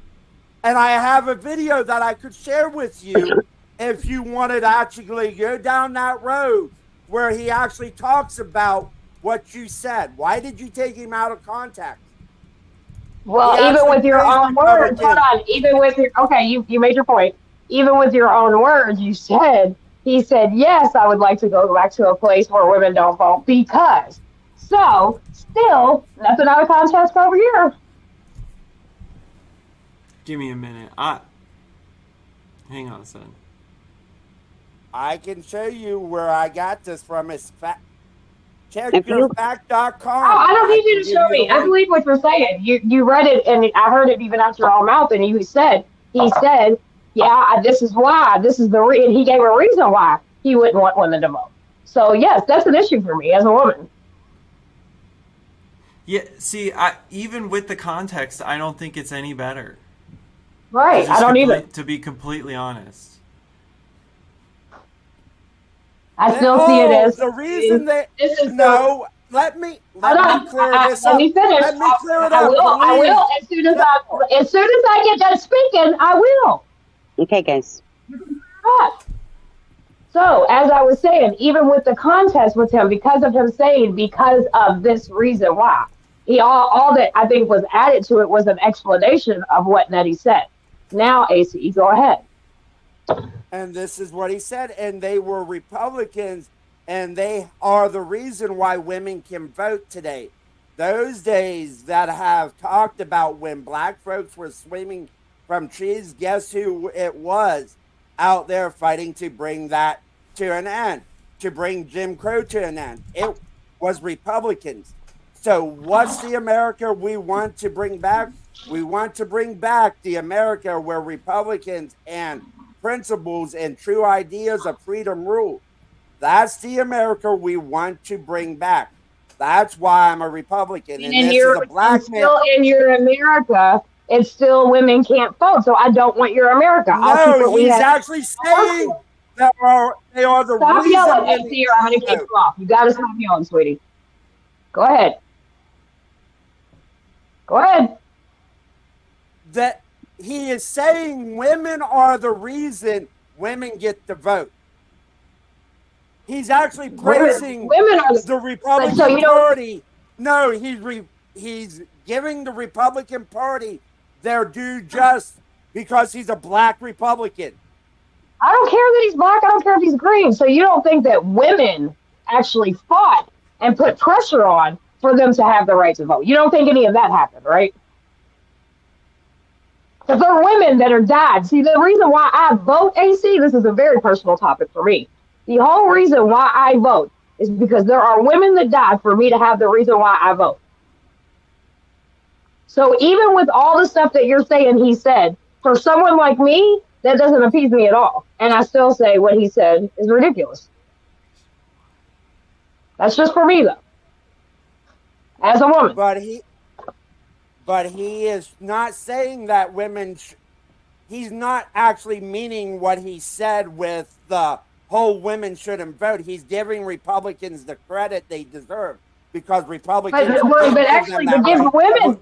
and I have a video that I could share with you if you wanted to actually go down that road where he actually talks about what you said. Why did you take him out of context? Well, He even actually with your praised own words, hold Republicans. on. Even with your okay, you made your point. Even with your own words, you said he said yes. I would like to go back to a place where women don't vote because. So still nothing out of context over here. Give me a minute. Hang on a second. I can show you where I got this from. It's If you checkyourfact.com. Oh, I don't need you to can show give you me. the I link. believe what you're saying. You read it, and I heard it even out your own mouth. And he said, yeah, this is why. This is and he gave a reason why he wouldn't want women to vote. So yes, that's an issue for me as a woman. Yeah, see, even with the context, I don't think it's any better. Right, I don't either. To be completely honest. I still see it as the reason that this is no. Let me clear this let up. me finish. Let me clear it I up. will. I Please. will as soon as I get done speaking. I will. okay, guys. So, as I was saying, even with the contest with him, because of him saying because of this reason why, he all that I think was added to it was an explanation of what Nettie said. Now, AC, go ahead. And this is what he said. And they were Republicans, and they are the reason why women can vote today. Those days that have talked about when black folks were swinging from trees, guess who it was out there fighting to bring that to an end, to bring Jim Crow to an end? It was Republicans. So what's the America we want to bring back? We want to bring back the America where Republicans and principles and true ideas of freedom rule. That's the America we want to bring back. That's why I'm a Republican. And this is a black man. Still in your America, it's still women can't vote. So I don't want your America. No, he's actually saying that they are the stop reason. Yelling, AC, or I'm going to kick you off. You got to stop yelling, sweetie. Go ahead. Go ahead. That he is saying women are the reason women get the vote. He's actually praising women are the Republican Party. No, he's giving the Republican Party their due just because he's a black Republican. I don't care that he's black. I don't care if he's green. So you don't think that women actually fought and put pressure on for them to have the right to vote? You don't think any of that happened, right? Because there are women that are died. See, the reason why I vote, AC, this is a very personal topic for me. The whole reason why I vote is because there are women that died for me to have the reason why I vote. So even with all the stuff that you're saying he said, for someone like me, that doesn't appease me at all. And I still say what he said is ridiculous. That's just for me, though. As a woman. But he is not saying that women... he's not actually meaning what he said with the whole women shouldn't vote. He's giving Republicans the credit they deserve because Republicans But didn't give actually, them that give right. women.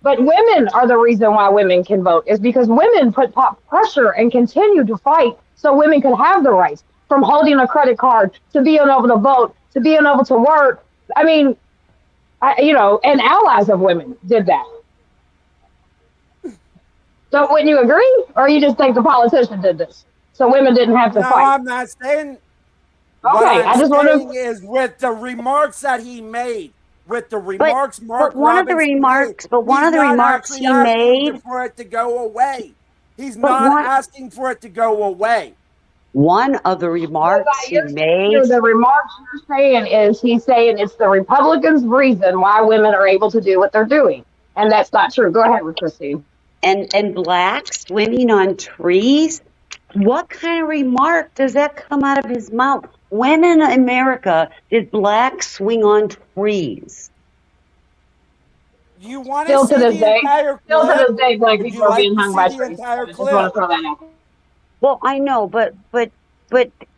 But women are the reason why women can vote, is because women put pressure and continue to fight so women can have the rights, from holding a credit card to being able to vote to being able to work. I mean, and allies of women did that. So wouldn't you agree? Or you just think the politician did this so women didn't have to No, fight? I'm not saying. Okay, What I'm I just saying want to. is with the remarks that he made, with the remarks Mark but one of the Robinson remarks, made, but one he's of the not remarks actually he asking made, for it to go away. He's but not asking for it to go away. one of the remarks he made. The remarks you're saying is he's saying it's the Republicans' reason why women are able to do what they're doing, and that's not true. Go ahead, Christine. And blacks swinging on trees. What kind of remark does that come out of his mouth? When in America did blacks swing on trees? You want Still to to see this the day, entire still to clip? this day, black Would people you are like being to hung see by the trees. entire I just want to clip? throw that out. Well, I know, but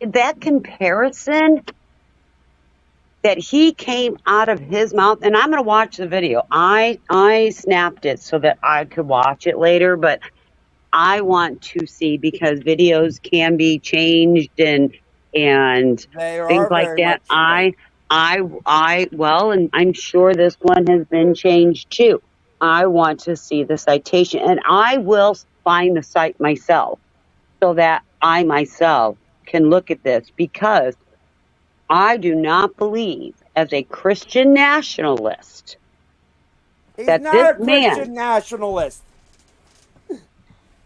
that comparison that he came out of his mouth, and I'm going to watch the video. I snapped it so that I could watch it later, but I want to see, because videos can be changed and They things are like very that. much Well, and I'm sure this one has been changed too. I want to see the citation, and I will find the site myself so that I myself can look at this, because I do not believe, as a Christian nationalist, He's that not this a Christian nationalist.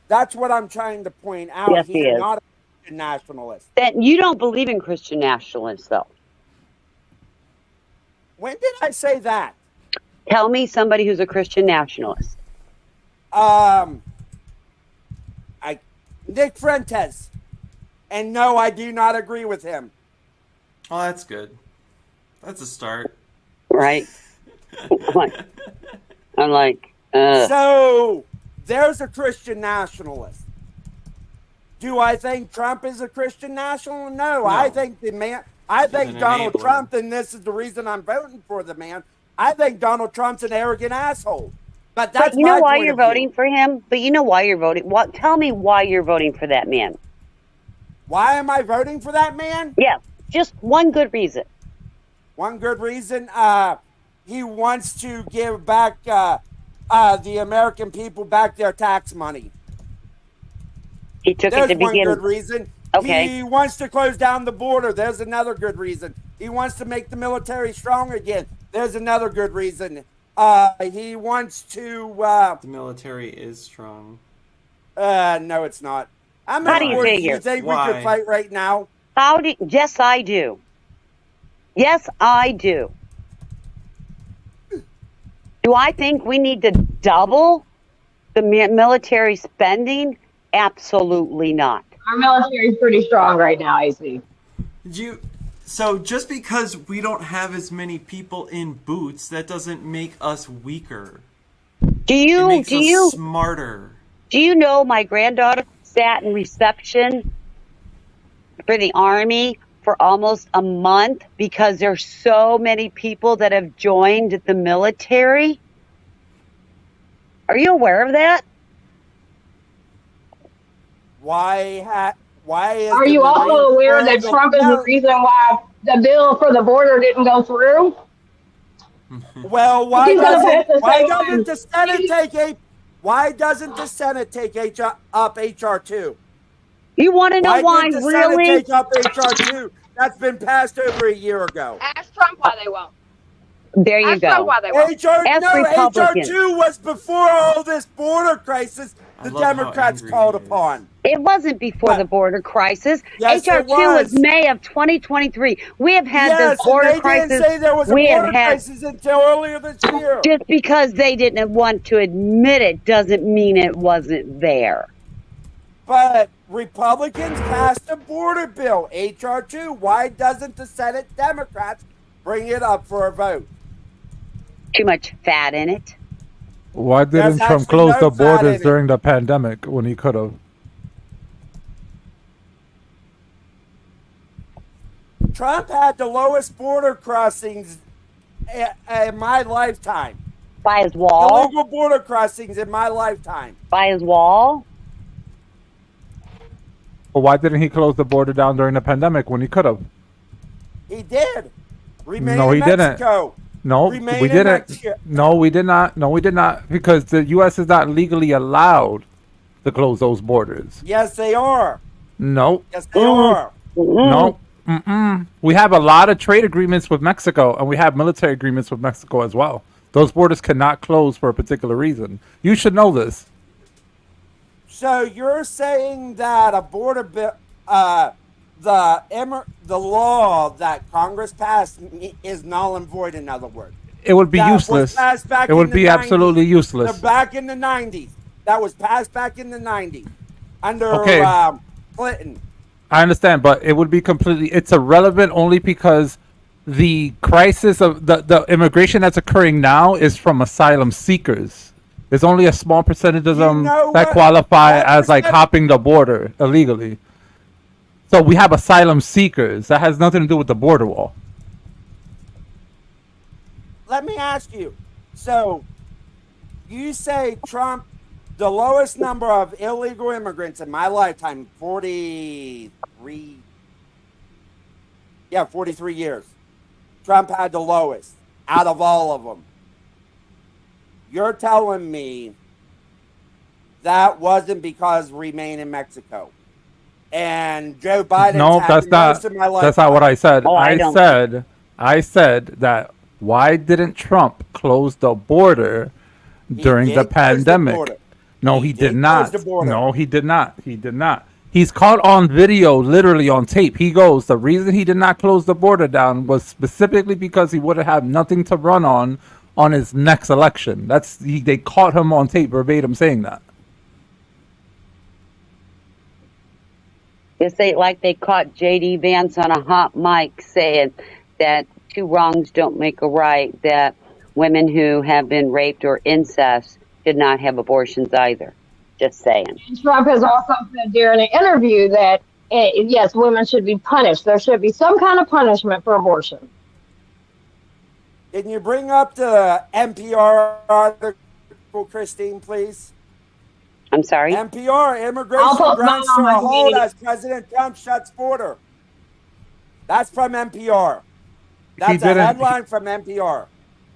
That's what I'm trying to point out. Yes, he He's is. not a Christian nationalist. That you don't believe in Christian nationalists, though. When did I say that? Tell me somebody who's a Christian nationalist. Nick Fuentes. And no, I do not agree with him. Oh, that's good. That's a start. Right? I'm like, So, there's a Christian nationalist. Do I think Trump is a Christian nationalist? No. I think Donald Trump, and this is the reason I'm voting for the man. I think Donald Trump's an arrogant asshole. But that's you know my why point you're of view. voting for him? But you know why you're voting. What? Tell me why you're voting for that man. Why am I voting for that man? Yeah, just one good reason. One good reason. He wants to give back the American people back their tax money. He took There's it to one begin. good reason. Okay. He wants to close down the border. There's another good reason. He wants to make the military strong again. There's another good reason. He wants to. The military is strong. No, it's not. How many wars do you think we could fight right now? Yes, I do. Yes, I do. Do I think we need to double the military spending? Absolutely not. Our military is pretty strong right now, AC. So just because we don't have as many people in boots, that doesn't make us weaker. It makes us smarter. Do you know my granddaughter sat in reception for the Army for almost a month because there's so many people that have joined the military? Are you aware of that? Why is Are you also aware that Trump is the reason why the bill for the border didn't go through? Well, why doesn't the Senate take up HR2? You want to know why, did the really? Senate take up HR2? That's been passed over a year ago. Ask Trump why they won't. There you Ask go. Trump why they won't. HR2 was before all this border crisis the Democrats called upon. It wasn't before the border crisis. Yes, HR2 it was. May of 2023. We have had Yes, this border and they crisis. didn't say there was a border crisis until earlier this year. Just because they didn't want to admit it doesn't mean it wasn't there. But Republicans passed a border bill, HR2. Why doesn't the Senate Democrats bring it up for a vote? Too much fat in it. Why didn't Trump close the borders during the pandemic when he could have? Trump had the lowest border crossings in my lifetime. By his wall? Illegal border crossings in my lifetime. By his wall? But why didn't he close the border down during the pandemic when he could have? He did. Remain No, in he didn't. Mexico. No, Remain we in didn't. Mexico. No, we did not. No, we did not. Because the U.S. is not legally allowed to close those borders. Yes, they are. No. Yes, they are. No. Mm-mm. We have a lot of trade agreements with Mexico, and we have military agreements with Mexico as well. Those borders cannot close for a particular reason. You should know this. So you're saying that a border bill, the law that Congress passed is null and void. In other words, It would be that was useless. passed back It in would the be 90s. absolutely useless. Back in the 90s. That was passed back in the 90s under Okay. Clinton. I understand, but it would be it's irrelevant only because the crisis of the immigration that's occurring now is from asylum seekers. There's only a small percentage of them know that what? qualify That as like percent- hopping the border illegally. So we have asylum seekers. That has nothing to do with the border wall. Let me ask you. So you say Trump, the lowest number of illegal immigrants in my lifetime, 43. Yeah, 43 years. Trump had the lowest out of all of them. You're telling me that wasn't because remain in Mexico. And Joe Biden. No, that's not. That's not what I said. Oh, I don't. I said that. Why didn't Trump close the border during did the close the pandemic? border. No, He he did did not. close the border. No, he did not. He did not. He's caught on video, literally on tape. He goes, the reason he did not close the border down was specifically because he would have nothing to run on his next election. They caught him on tape verbatim saying that. It's like they caught J.D. Vance on a hot mic saying that two wrongs don't make a right, that women who have been raped or incest should not have abortions either. Just saying. Trump has also said during an interview that, yes, women should be punished. There should be some kind of punishment for abortion. Can you bring up the NPR article, Christine, please? I'm sorry? NPR, immigration I'll put grounds mine to on a my hold meeting. as President Trump shuts border. That's from NPR. That's a didn't- headline from NPR.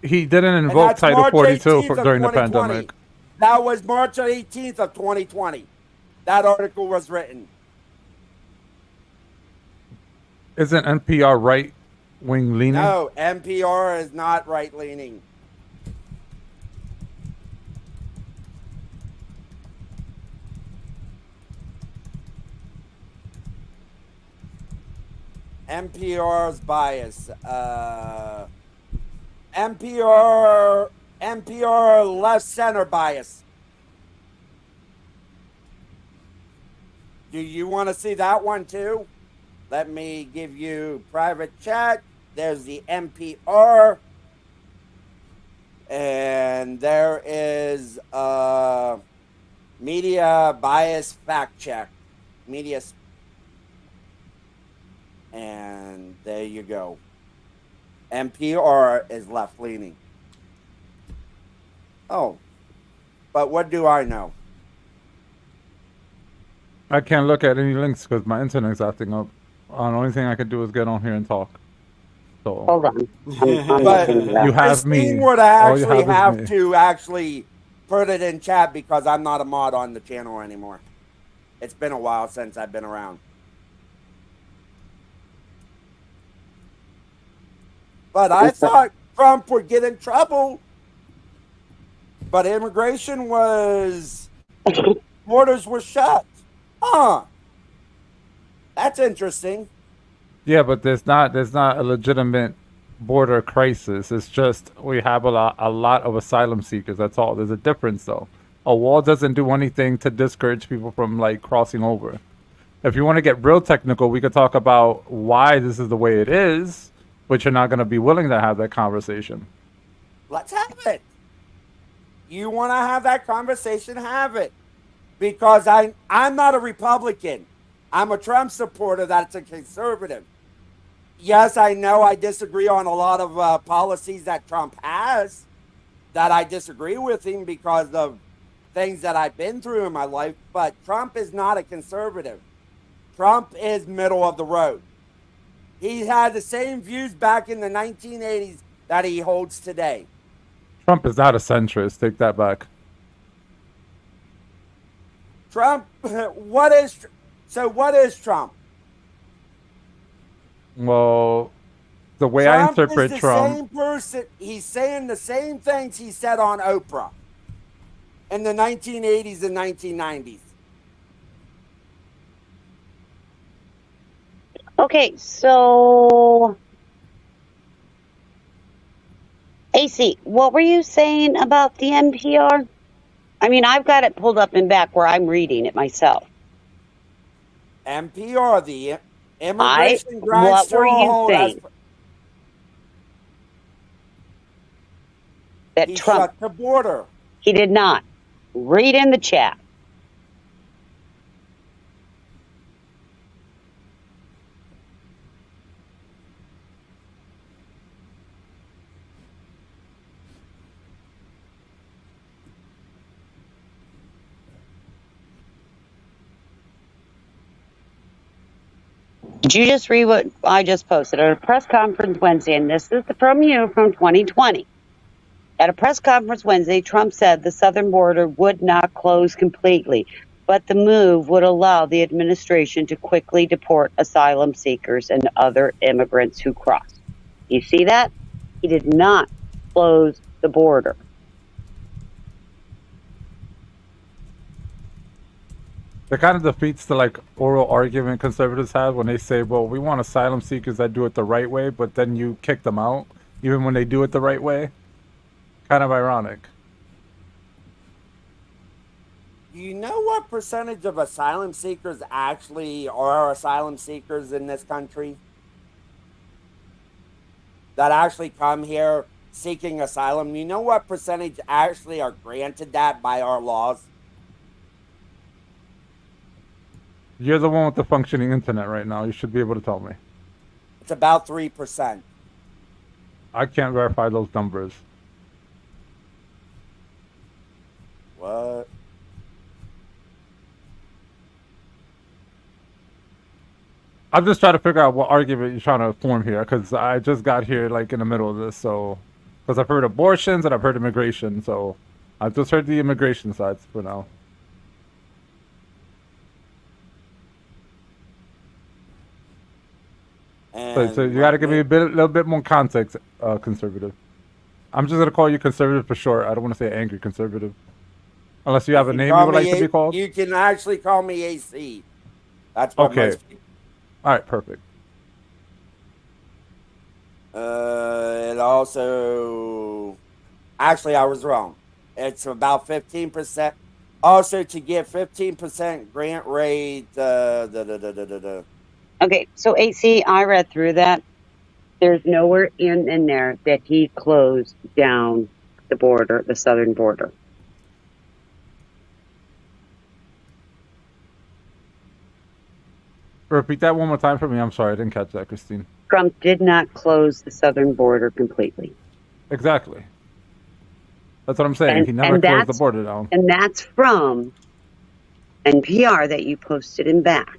He didn't And invoke that's Title March 42 18th of during the 2020. pandemic. That was March 18th of 2020. That article was written. Isn't NPR right-wing leaning? No, NPR is not right-leaning. NPR's bias. NPR left center bias. Do you want to see that one too? Let me give you private chat. There's the NPR. And there is media bias fact check. And there you go. NPR is left leaning. Oh, but what do I know? I can't look at any links because my internet's acting up. The only thing I can do is get on here and talk. So Hold on. I'm But looking it up. you have Christine me. would All you actually have is have me. to actually put it in chat because I'm not a mod on the channel anymore. It's been a while since I've been around. But I thought Trump would get in trouble. But immigration was, borders were shut. Huh. That's interesting. Yeah, but there's not a legitimate border crisis. It's just we have a lot of asylum seekers. That's all. There's a difference though. A wall doesn't do anything to discourage people from like crossing over. If you want to get real technical, we could talk about why this is the way it is, but you're not going to be willing to have that conversation. Let's have it. You want to have that conversation, have it. Because I'm not a Republican. I'm a Trump supporter that's a conservative. yes, I know I disagree on a lot of policies that Trump has, that I disagree with him because of things that I've been through in my life, but Trump is not a conservative. Trump is middle of the road. He had the same views back in the 1980s that he holds today. Trump is not a centrist. Take that back. Trump, what is Trump? Well, the way I Trump is interpret the Trump, same person. He's saying the same things he said on Oprah in the 1980s and 1990s. Okay, so AC, what were you saying about the NPR? I mean, I've got it pulled up in back where I'm reading it myself. NPR, the immigration grants What to were a you hold. saying? That He Trump, shut the border. he did not. Read in the chat. Did you just read what I just posted at a press conference Wednesday? And this is from you from 2020. At a press conference Wednesday, Trump said the southern border would not close completely, but the move would allow the administration to quickly deport asylum seekers and other immigrants who cross. You see that? He did not close the border. that kind of defeats the like oral argument conservatives have when they say, well, we want asylum seekers that do it the right way, but then you kick them out even when they do it the right way. Kind of ironic. Do you know what percentage of asylum seekers actually are asylum seekers in this country? That actually come here seeking asylum? You know what percentage actually are granted that by our laws? You're the one with the functioning internet right now. You should be able to tell me. It's about 3%. I can't verify those numbers. What? I'm just trying to figure out what argument you're trying to form here, because I just got here like in the middle of this. So, because I've heard abortions and I've heard immigration, so I've just heard the immigration sides for now. So you got to give me a little bit more context, conservative. I'm just gonna call you conservative for short. I don't want to say angry conservative, unless you have a name you would like to be called. You can actually call me AC. That's what Okay. most people. All right, perfect. It also, actually, I was wrong. It's about 15%. Also, to get 15% grant rate. Okay, so AC, I read through that. There's nowhere in there that he closed down the border, the southern border. Repeat that one more time for me. I'm sorry, I didn't catch that, Christine. Trump did not close the southern border completely. Exactly. That's what I'm saying. He never closed the border down. And that's from NPR that you posted in back.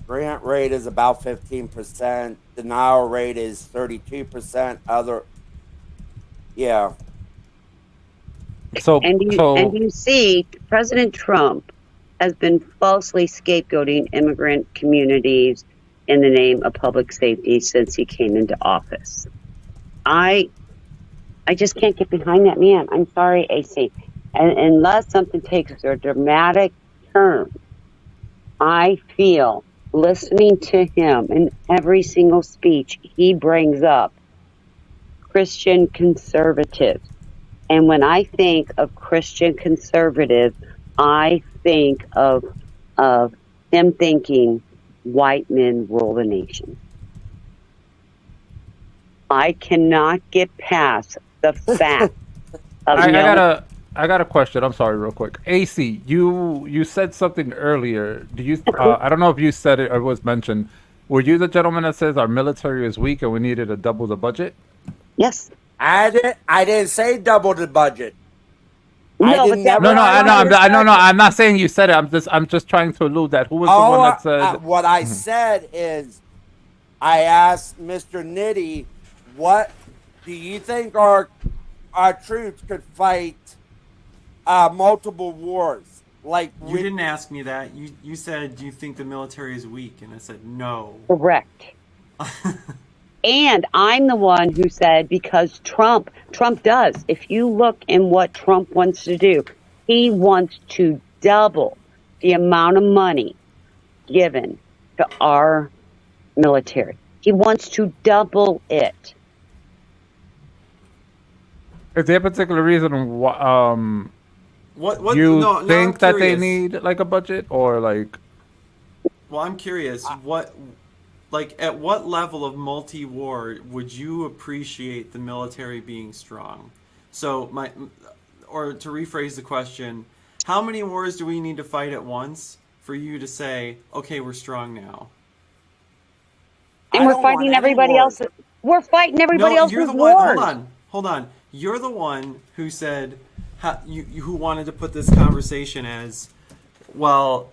Grant rate is about 15%. Denial rate is 32%. Yeah. And you see, President Trump has been falsely scapegoating immigrant communities in the name of public safety since he came into office. I just can't get behind that man. I'm sorry, AC. And unless something takes a dramatic turn, I feel listening to him in every single speech he brings up Christian conservatives. And when I think of Christian conservative, I think of him thinking white men rule the nation. I cannot get past the fact of I got a question. I'm sorry, real quick. AC, you said something earlier. Do you? I don't know if you said it or it was mentioned. Were you the gentleman that says our military is weak and we needed to double the budget? Yes. I didn't say double the budget. No, but that No, was no, one no, of the I'm not saying you said it. I'm just trying to allude that who was the one that said. What I said is, I asked Mr. Nitty, what do you think our troops could fight multiple wars? Like You didn't ask me that. You said, do you think the military is weak? And I said, no. correct. And I'm the one who said, because Trump does. If you look in what Trump wants to do, he wants to double the amount of money given to our military. He wants to double it. Is there a particular reason why, What you no, think I'm that they curious. need like a budget or like? Well, I'm curious. At what level of multi-war would you appreciate the military being strong? So or to rephrase the question, how many wars do we need to fight at once for you to say, okay, we're strong now? And we're fighting everybody else. We're fighting everybody else's you're the wars. one. Hold on. You're the one who said who wanted to put this conversation as, well,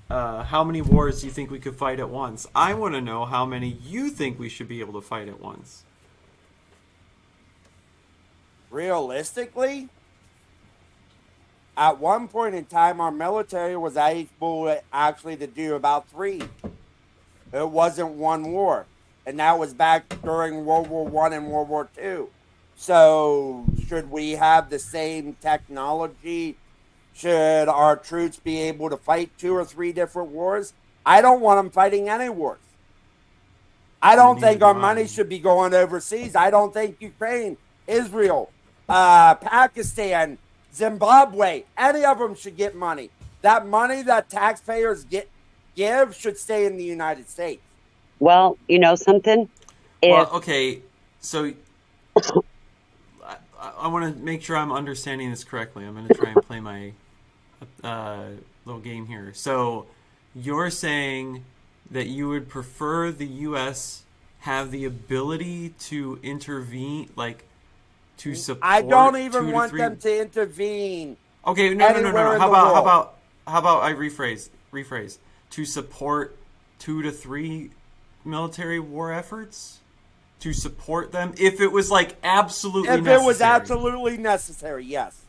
how many wars do you think we could fight at once? I want to know how many you think we should be able to fight at once. Realistically, at one point in time, our military was able actually to do about 3. It wasn't one war, and that was back during World War I and World War II. So, should we have the same technology? Should our troops be able to fight 2 or 3 different wars? I don't want them fighting any wars. I don't think our money should be going overseas. I don't think Ukraine, Israel, Pakistan, Zimbabwe, any of them should get money. That money that taxpayers give should stay in the United States. Well, you know something? Well, okay, so I want to make sure I'm understanding this correctly. I'm going to try and play my little game here. So you're saying that you would prefer the U.S. have the ability to intervene, like to support. I don't even want them to intervene. Okay, no. How about I rephrase? To support 2 to 3 military war efforts. To support them if it was like absolutely necessary. If it was absolutely necessary, yes.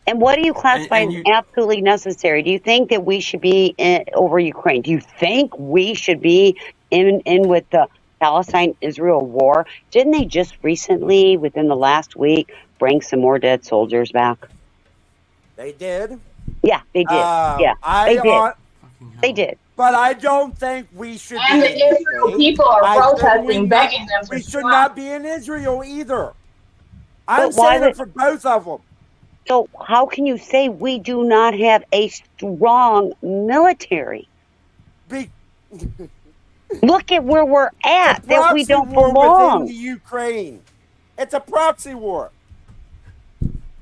And what do you classify as absolutely necessary? Do you think that we should be over Ukraine? Do you think we should be in with the Palestine-Israel war? Didn't they just recently, within the last week, bring some more dead soldiers back? They did. Yeah, they did. They did. But I don't think we should. And the Israel people are protesting, begging them to We should not be in Israel either. I'm But why saying it for both of them. So how can you say we do not have a strong military? Look at where we're at, that we don't belong. Within the Ukraine. It's a proxy war.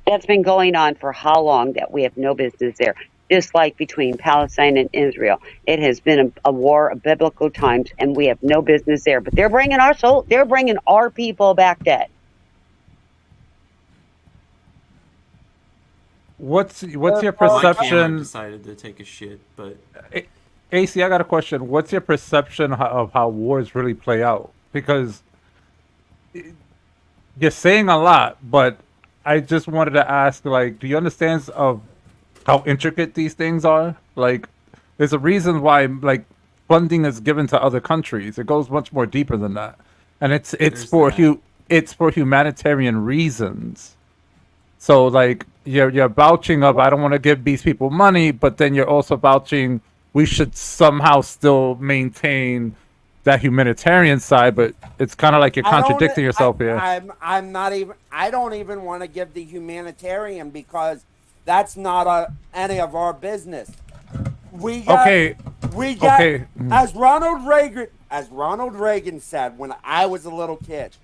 That's been going on for how long that we have no business there? Just like between Palestine and Israel, it has been a war of biblical times, and we have no business there. But they're bringing our people back dead. What's your My camera perception? decided to take a shit, but AC, I got a question. What's your perception of how wars really play out? Because you're saying a lot, but I just wanted to ask, like, do you understand of how intricate these things are? Like, there's a reason why, like, funding is given to other countries. It goes much more deeper than that, and it's for humanitarian reasons. So, like, you're vouching of, I don't want to give these people money, but then you're also vouching we should somehow still maintain that humanitarian side. But it's kind of like you're contradicting yourself here. I'm not even. I don't even want to give the humanitarian because that's not any of our business. We got, as Ronald Reagan said when I was a little kid,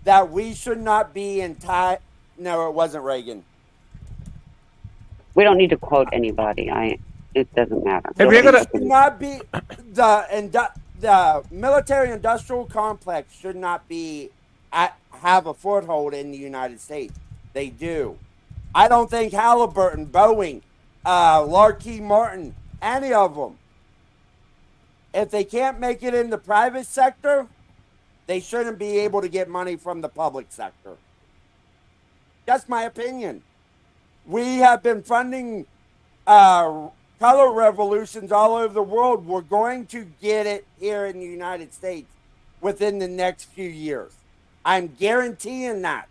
that we should not be No, it wasn't Reagan. We don't need to quote anybody. It doesn't matter. If you're It gonna, should not be the military-industrial complex should not be have a foothold in the United States. They do. I don't think Halliburton, Boeing, Lockheed Martin, any of them, if they can't make it in the private sector, they shouldn't be able to get money from the public sector. That's my opinion. We have been funding color revolutions all over the world. We're going to get it here in the United States within the next few years. I'm guaranteeing that.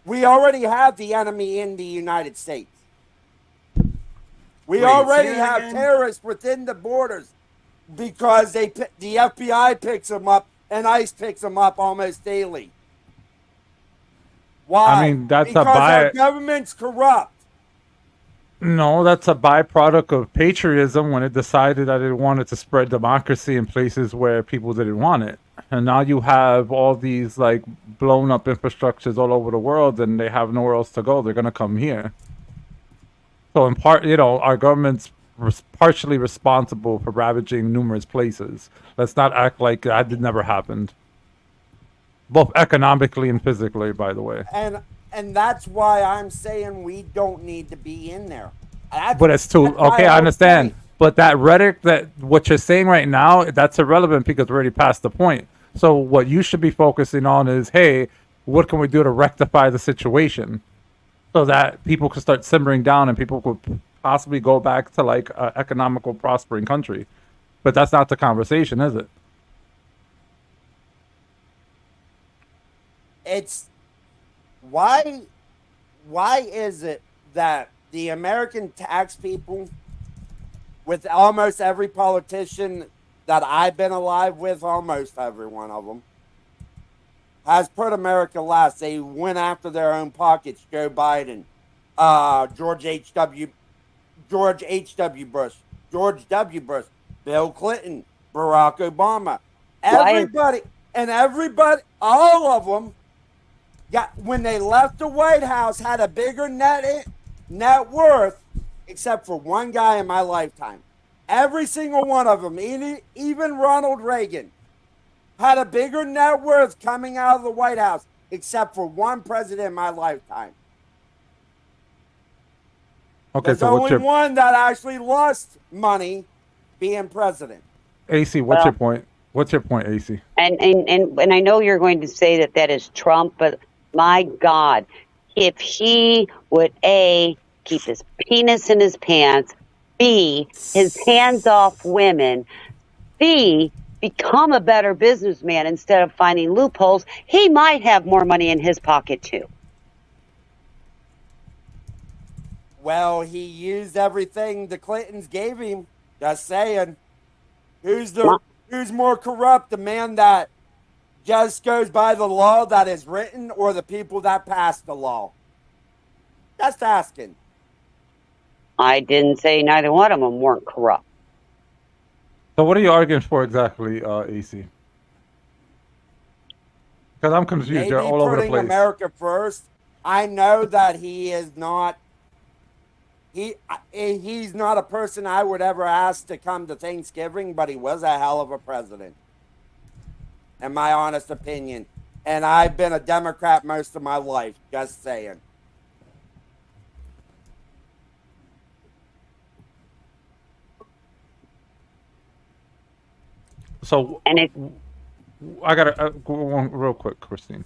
We already have the enemy in the United States. We already have terrorists within the borders because the FBI picks them up and ICE picks them up almost daily. Why? I mean, that's because our government's corrupt. No, that's a byproduct of patriotism when it decided that it wanted to spread democracy in places where people didn't want it. And now you have all these like blown up infrastructures all over the world and they have nowhere else to go. They're going to come here. So in part, our government's partially responsible for ravaging numerous places. Let's not act like that never happened. Both economically and physically, by the way. And that's why I'm saying we don't need to be in there. But it's too okay. I understand. Point. But that rhetoric, that what you're saying right now, that's irrelevant because we're already past the point. So what you should be focusing on is, hey, what can we do to rectify the situation, so that people can start simmering down and people could possibly go back to like an economical, prospering country. But that's not the conversation, is it? It's why is it that the American tax people, with almost every politician that I've been alive with, almost every one of them, has put America last? They went after their own pockets. Joe Biden, George H.W. Bush, George W. Bush, Bill Clinton, Barack Obama. Everybody, all of them, when they left the White House, had a bigger net worth, except for one guy in my lifetime. Every single one of them, even Ronald Reagan, had a bigger net worth coming out of the White House, except for one president in my lifetime. Okay, there's so only one that actually lost money being president. AC, what's your point? What's your point, AC? And I know you're going to say that is Trump, but my God, if he would A, keep his penis in his pants, B, his hands off women, C, become a better businessman instead of finding loopholes, he might have more money in his pocket too. Well, he used everything the Clintons gave him. Just saying. Who's more corrupt, the man that just goes by the law that is written, or the people that passed the law? Just asking. I didn't say neither one of them weren't corrupt. So what are you arguing for exactly, AC? Because I'm confused. Maybe You're all over the putting place. America first. I know that he is not. He's not a person I would ever ask to come to Thanksgiving, but he was a hell of a president, in my honest opinion. And I've been a Democrat most of my life, just saying. So, I gotta go on real quick, Christine.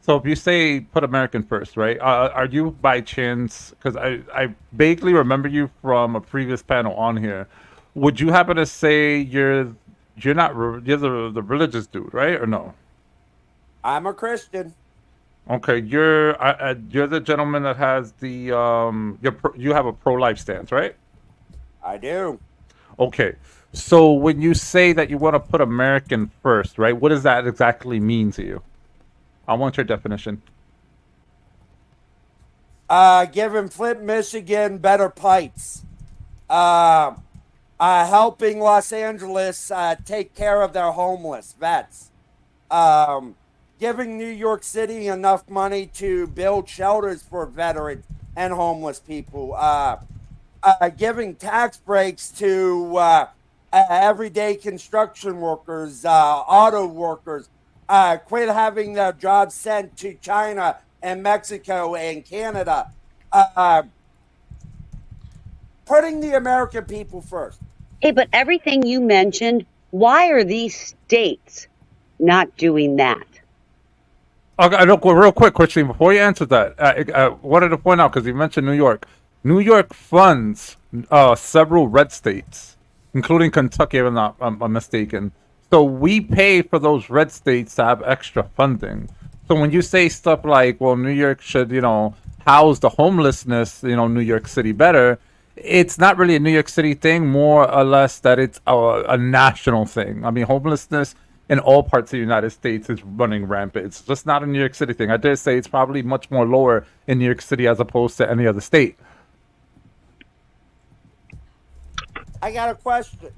So if you say put American first, right? Are you by chance, because I vaguely remember you from a previous panel on here, would you happen to say you're the religious dude, right? Or no? I'm a Christian. Okay, you're the gentleman that has the you have a pro-life stance, right? I do. Okay, so when you say that you want to put American first, right? What does that exactly mean to you? I want your definition. Giving Flint, Michigan better pipes. Helping Los Angeles take care of their homeless vets. giving New York City enough money to build shelters for veterans and homeless people, giving tax breaks to everyday construction workers, auto workers, quit having their jobs sent to China and Mexico and Canada, putting the American people first. Hey, but everything you mentioned, why are these states not doing that? Okay, look, real quick, Christine, before you answer that, I wanted to point out, because you mentioned New York. New York funds several red states, including Kentucky, if I'm not mistaken. So we pay for those red states to have extra funding. So when you say stuff like, well, New York should, house the homelessness, New York City better, it's not really a New York City thing, more or less that it's a national thing. I mean, homelessness in all parts of the United States is running rampant. It's just not a New York City thing. I dare say it's probably much more lower in New York City as opposed to any other state. I got a question.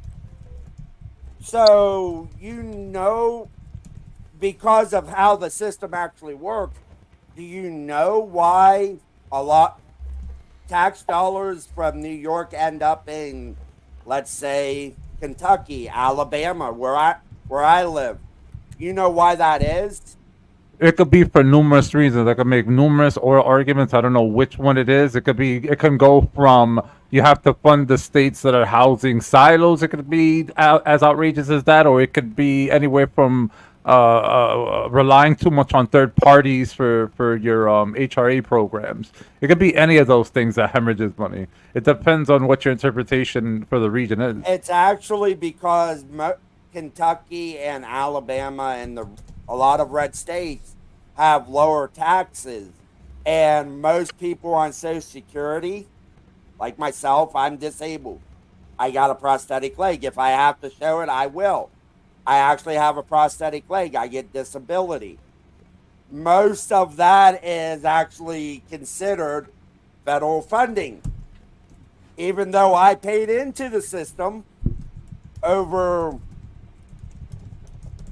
So, because of how the system actually works, do you know why a lot tax dollars from New York end up in, let's say, Kentucky, Alabama, where I live? You know why that is? It could be for numerous reasons. I could make numerous oral arguments. I don't know which one it is. It can go from you have to fund the states that are housing silos. It could be as outrageous as that, or it could be anywhere from relying too much on third parties for your HRA programs. It could be any of those things that hemorrhages money. It depends on what your interpretation for the region is. It's actually because Kentucky and Alabama and a lot of red states have lower taxes, and most people on Social Security, like myself, I'm disabled. I got a prosthetic leg. If I have to show it, I will. I actually have a prosthetic leg. I get disability. Most of that is actually considered federal funding. Even though I paid into the system over,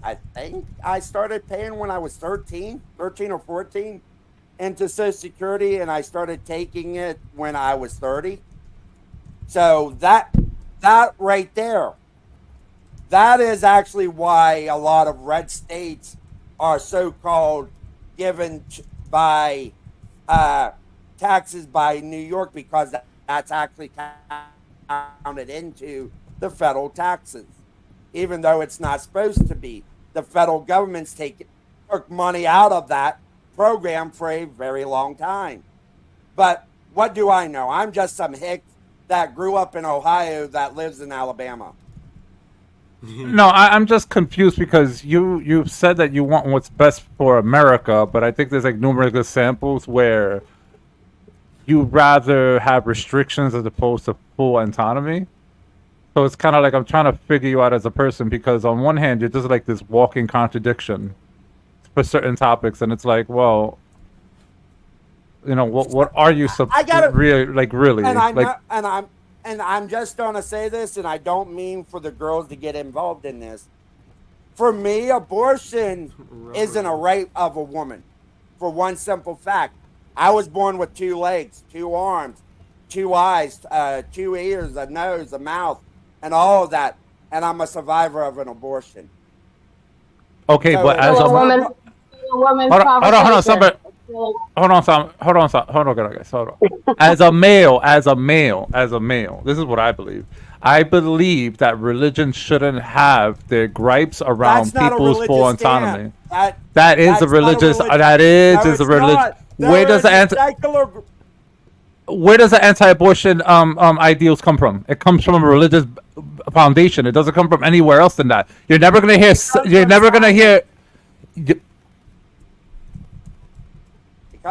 I think I started paying when I was 13 or 14 into Social Security, and I started taking it when I was 30. So that right there, that is actually why a lot of red states are so-called given by taxes by New York, because that's actually counted into the federal taxes, even though it's not supposed to be. The federal government's took money out of that program for a very long time. But what do I know? I'm just some hick that grew up in Ohio that lives in Alabama. No, I'm just confused because you said that you want what's best for America, but I think there's like numerous examples where you'd rather have restrictions as opposed to full autonomy. So it's kind of like I'm trying to figure you out as a person, because on one hand you're just like this walking contradiction for certain topics, and it's like, well, what are you really? And I'm just gonna say this, and I don't mean for the girls to get involved in this. For me, abortion isn't a right of a woman, for one simple fact. I was born with 2 legs, 2 arms, 2 eyes, 2 ears, a nose, a mouth, and all of that, and I'm a survivor of an abortion. Okay, So but as a woman's hold on, guys. As a male, this is what I believe. I believe that religion shouldn't have their gripes around people's full autonomy. That is a religious. Where does the anti-abortion ideals come from? It comes from a religious foundation. It doesn't come from anywhere else than that. You're never gonna hear.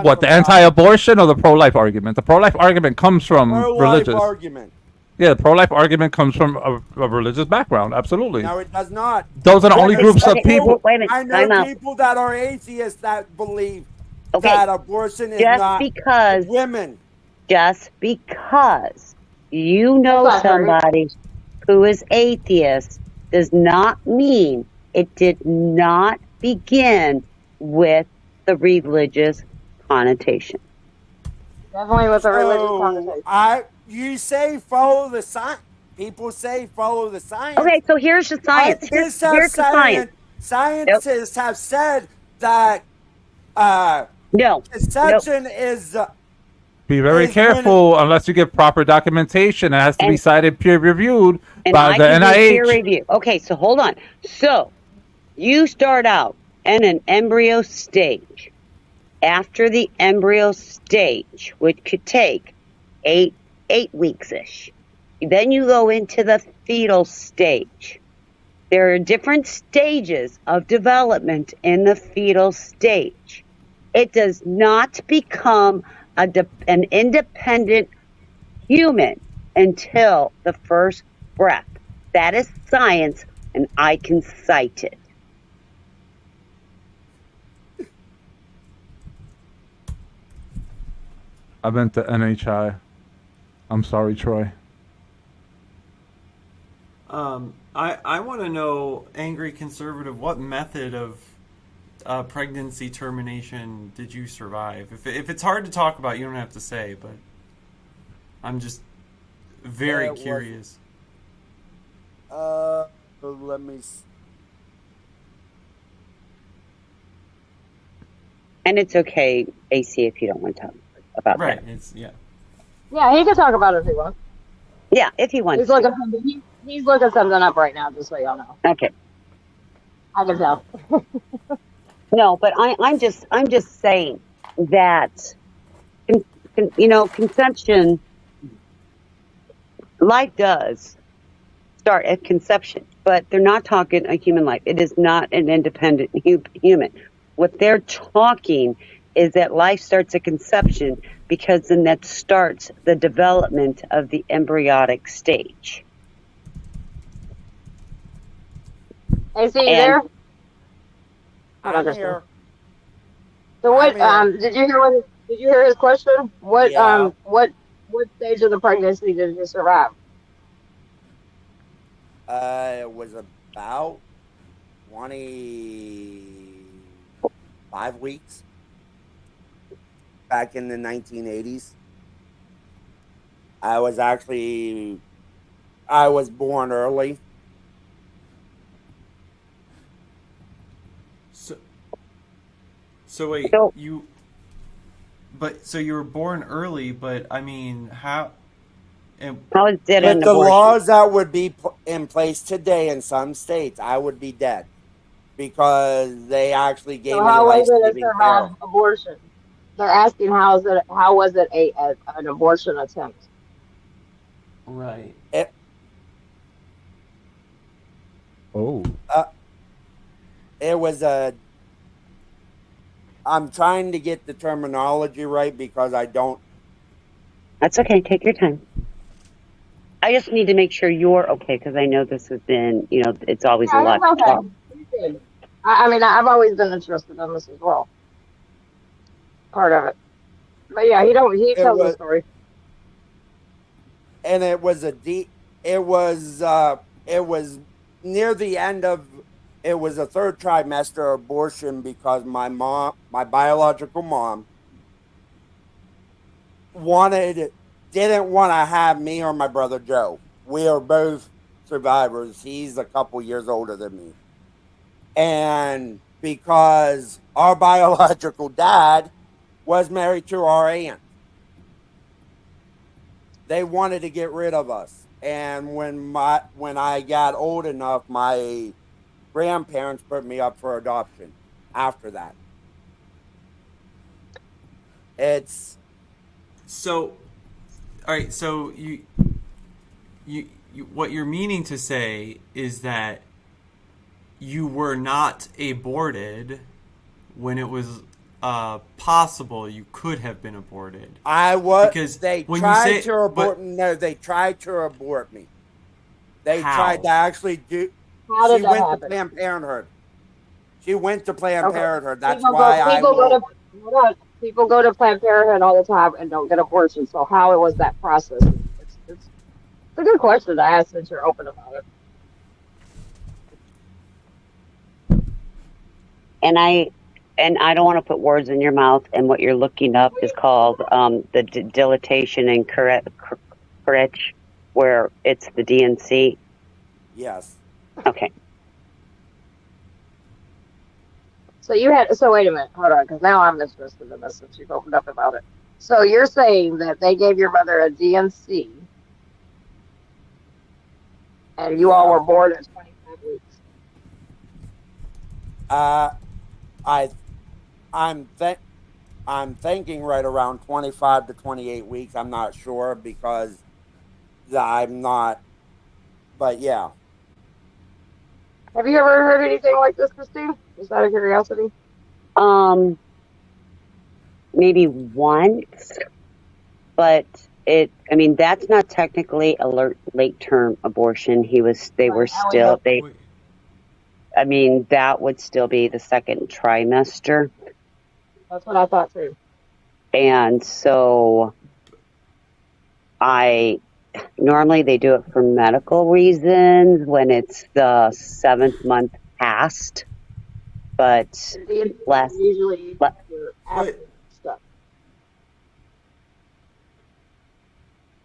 What, the anti-abortion or the pro-life argument? The pro-life argument comes from religious. Argument. Yeah, the pro-life argument comes from a religious background. Absolutely. No, it does not. Those are the only groups of people. Wait a minute. I know people that are atheists that believe that abortion is not women. Just because you know somebody who is atheist does not mean it did not begin with the religious connotation. Definitely with the religious So connotation. you say follow the science. People say follow the science. Okay, so here's the science. Here's the science. Scientists have said that No. conception is Be very is when careful unless you get proper documentation. It has to be And- cited peer reviewed And by I the can do peer NIH. review. Okay, so hold on. So you start out in an embryo stage. After the embryo stage, which could take eight weeks-ish, then you go into the fetal stage. There are different stages of development in the fetal stage. It does not become an independent human until the first breath. That is science, and I can cite it. I meant the NHI. I'm sorry, Troy. I want to know, angry conservative, what method of pregnancy termination did you survive? If it's hard to talk about, you don't have to say, but I'm just very curious. Let me. And it's okay, AC, if you don't want to talk about Right. that. It's Yeah, he can talk about it if he wants. Yeah, if he wants He's to. he's looking something up right now, just so y'all know. Okay. I can tell. No, but I'm just saying that, conception, life does start at conception, but they're not talking a human life. It is not an independent human. What they're talking is that life starts at conception because then that starts the development of the embryonic stage. AC, you there? I'm here. So what? I'm here. Did you hear his question? What? Yeah. What stage of the pregnancy did you survive? It was about 25 weeks back in the 1980s. I was born early. So wait, So- you were born early, but I mean, how? And How is it With an the abortion? laws that would be in place today in some states, I would be dead because they actually gave So me how was it to life-saving care. survive abortion? They're asking how was it an abortion attempt? right. Oh. It was I'm trying to get the terminology right because I don't. That's okay. Take your time. I just need to make sure you're okay because I know this has been, it's always a lot Yeah, to it's talk. okay. He's good. I mean, I've always been interested in this as well. Part of it. But yeah, he tells the story. And it was it was near the end of, it was a third trimester abortion because my biological mom didn't want to have me or my brother Joe. We are both survivors. He's a couple years older than me. And because our biological dad was married to our aunt, they wanted to get rid of us. And when I got old enough, my grandparents put me up for adoption after that. It's So, all right. So you what you're meaning to say is that you were not aborted when it was possible you could have been aborted. I was Because they when tried you say, to abort. No, they tried to abort me. They How? tried to actually do. How did She that went happen? to Planned Parenthood. She went to Planned Okay. Parenthood. That's People why people go to Planned Parenthood all the time and don't get abortions. So how was that process? It's a good question to ask since you're open about it. And And I don't want to put words in your mouth, and what you're looking up is called the dilatation and courage, where it's the DNC. Yes. Okay. So wait a minute, hold on, because now I'm interested in this since you've opened up about it. So you're saying that they gave your mother a DNC, and you all were born at 25 weeks. I'm thinking right around 25 to 28 weeks. I'm not sure because I'm not, but yeah. Have you ever heard anything like this, Christine? Just out of curiosity. Maybe once, but I mean, that's not technically a late term abortion. I mean, that would still be the second trimester. That's what I thought too. And so normally they do it for medical reasons when it's the 7th month past, but usually after stuff.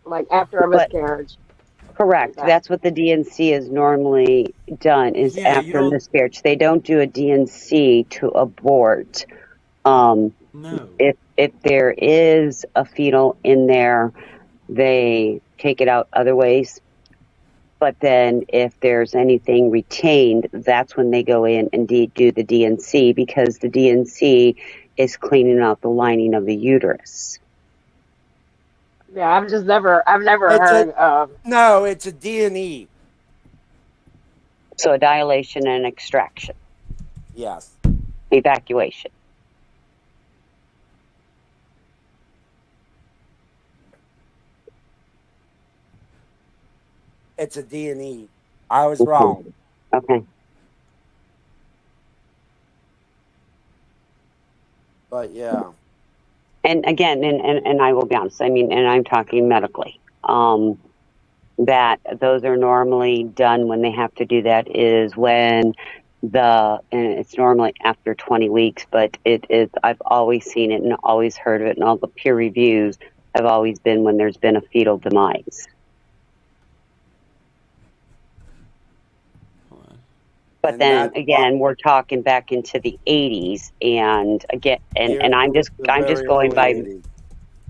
Like after a miscarriage. Correct. That's what the DNC is normally done, is after a miscarriage. They don't do a DNC to abort. No. If there is a fetal in there, they take it out other ways. But then if there's anything retained, that's when they go in and do the DNC, because the DNC is cleaning out the lining of the uterus. Yeah, I've never heard of. No, it's a D&E. So a dilation and extraction. Yes. Evacuation. It's a D&E. I was wrong. Okay. But yeah. And again, and I will be honest, I mean, and I'm talking medically, that those are normally done when they have to do that is when and it's normally after 20 weeks, but I've always seen it and always heard of it, and all the peer reviews have always been when there's been a fetal demise. But then again, we're talking back into the 80s, and again, and I'm just going by, 80s.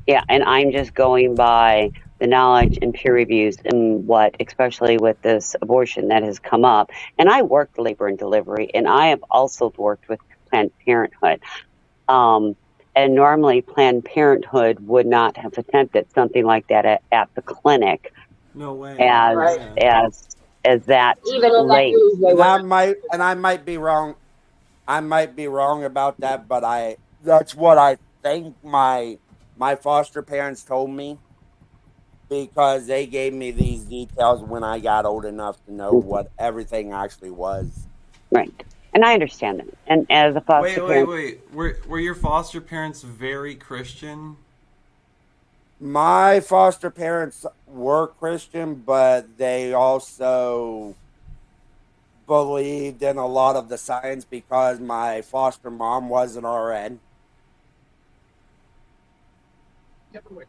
Yeah, and I'm just going by the knowledge and peer reviews and what, especially with this abortion that has come up. And I worked labor and delivery, and I have also worked with Planned Parenthood. And normally Planned Parenthood would not have attempted something like that at the clinic. No way. As that even late. And I might be wrong. I might be wrong about that, but that's what I think my foster parents told me, because they gave me these details when I got old enough to know what everything actually was. Right. And I understand that. And as a foster parent, Wait. Were your foster parents very Christian? My foster parents were Christian, but they also believed in a lot of the science because my foster mom was an RN.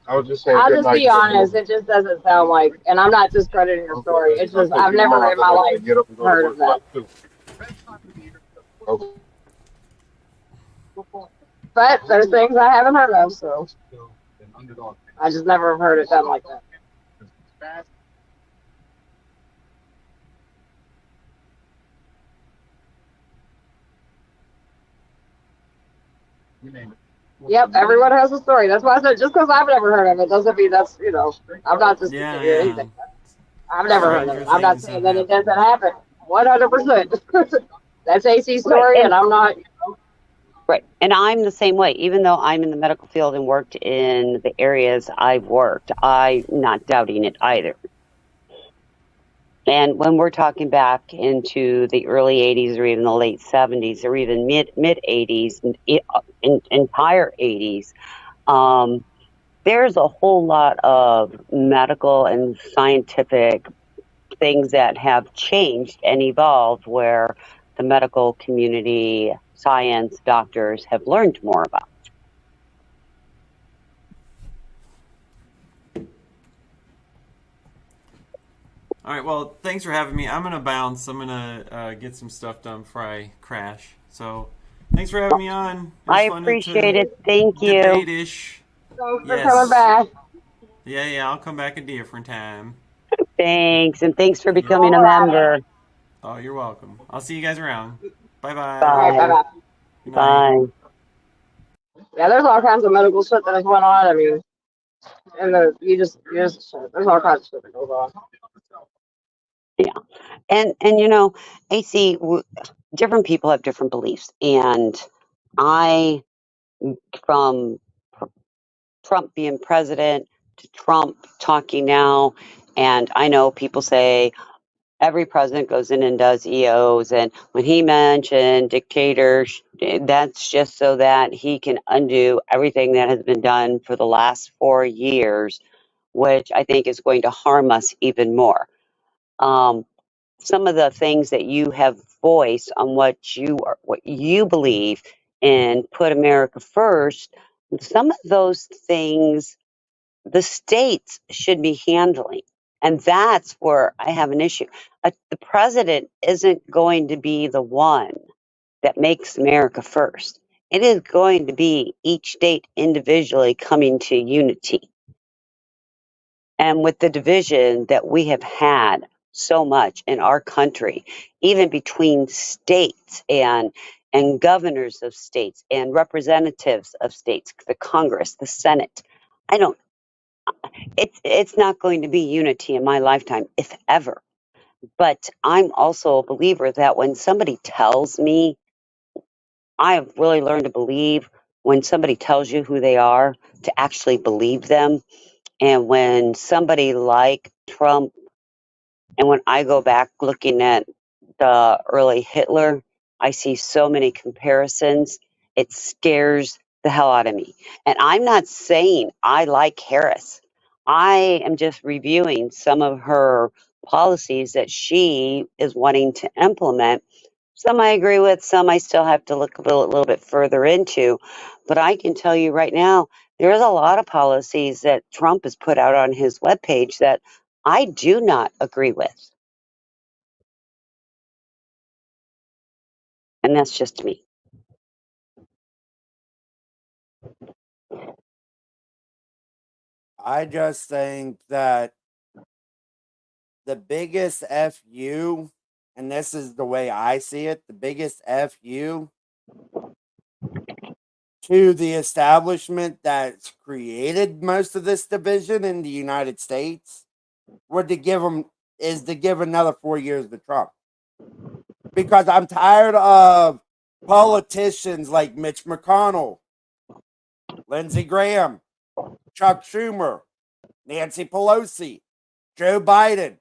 I'll just be honest, it just doesn't sound like, and I'm not discrediting your story, it's just, I've never in my life heard of that. But there's things I haven't heard of, so I just never have heard it done like that. Yep, everyone has a story. That's why I said, just because I've never heard of it doesn't mean that's, I'm not just anything. I've never heard of it. I'm not saying that it doesn't happen. 100%. That's AC's story, and I'm not. Right. And I'm the same way. Even though I'm in the medical field and worked in the areas I've worked, I'm not doubting it either. And when we're talking back into the early 80s or even the late 70s or even mid 80s, entire 80s, there's a whole lot of medical and scientific things that have changed and evolved, where the medical community, science, doctors have learned more about. All right. Well, thanks for having me. I'm gonna bounce. I'm gonna get some stuff done before I crash. So, thanks for having me on. It was I fun appreciate to it. Thank you. debate-ish. Thanks for Yes. coming back. Yeah. I'll come back a different time. Thanks, and thanks for Yeah. becoming a All right. member. Oh, you're welcome. I'll see you guys around. Bye All bye. right, Bye. bye-bye. Good night. Bye. Yeah, there's all kinds of medical shit that is going on. I mean, and there's all kinds of shit that goes on. Yeah, and you know, AC, different people have different beliefs, and I, from Trump being president to Trump talking now, and I know people say every president goes in and does EOs, and when he mentioned dictators, that's just so that he can undo everything that has been done for the last 4 years, which I think is going to harm us even more. Some of the things that you have voiced on what you believe and put America first, some of those things the states should be handling. And that's where I have an issue. The president isn't going to be the one that makes America first. It is going to be each state individually coming to unity. And with the division that we have had so much in our country, even between states and governors of states and representatives of states, the Congress, the Senate, I don't it's not going to be unity in my lifetime, if ever. But I'm also a believer that when somebody tells me, I have really learned to believe when somebody tells you who they are, to actually believe them. And when somebody like Trump, and when I go back looking at the early Hitler, I see so many comparisons. It scares the hell out of me. And I'm not saying I like Harris. I am just reviewing some of her policies that she is wanting to implement. Some I agree with, some I still have to look a little bit further into. But I can tell you right now, there's a lot of policies that Trump has put out on his webpage that I do not agree with. And that's just me. I just think that the biggest FU, and this is the way I see it, the biggest FU to the establishment that's created most of this division in the United States would to give them is to give another 4 years to Trump. Because I'm tired of politicians like Mitch McConnell, Lindsey Graham, Chuck Schumer, Nancy Pelosi, Joe Biden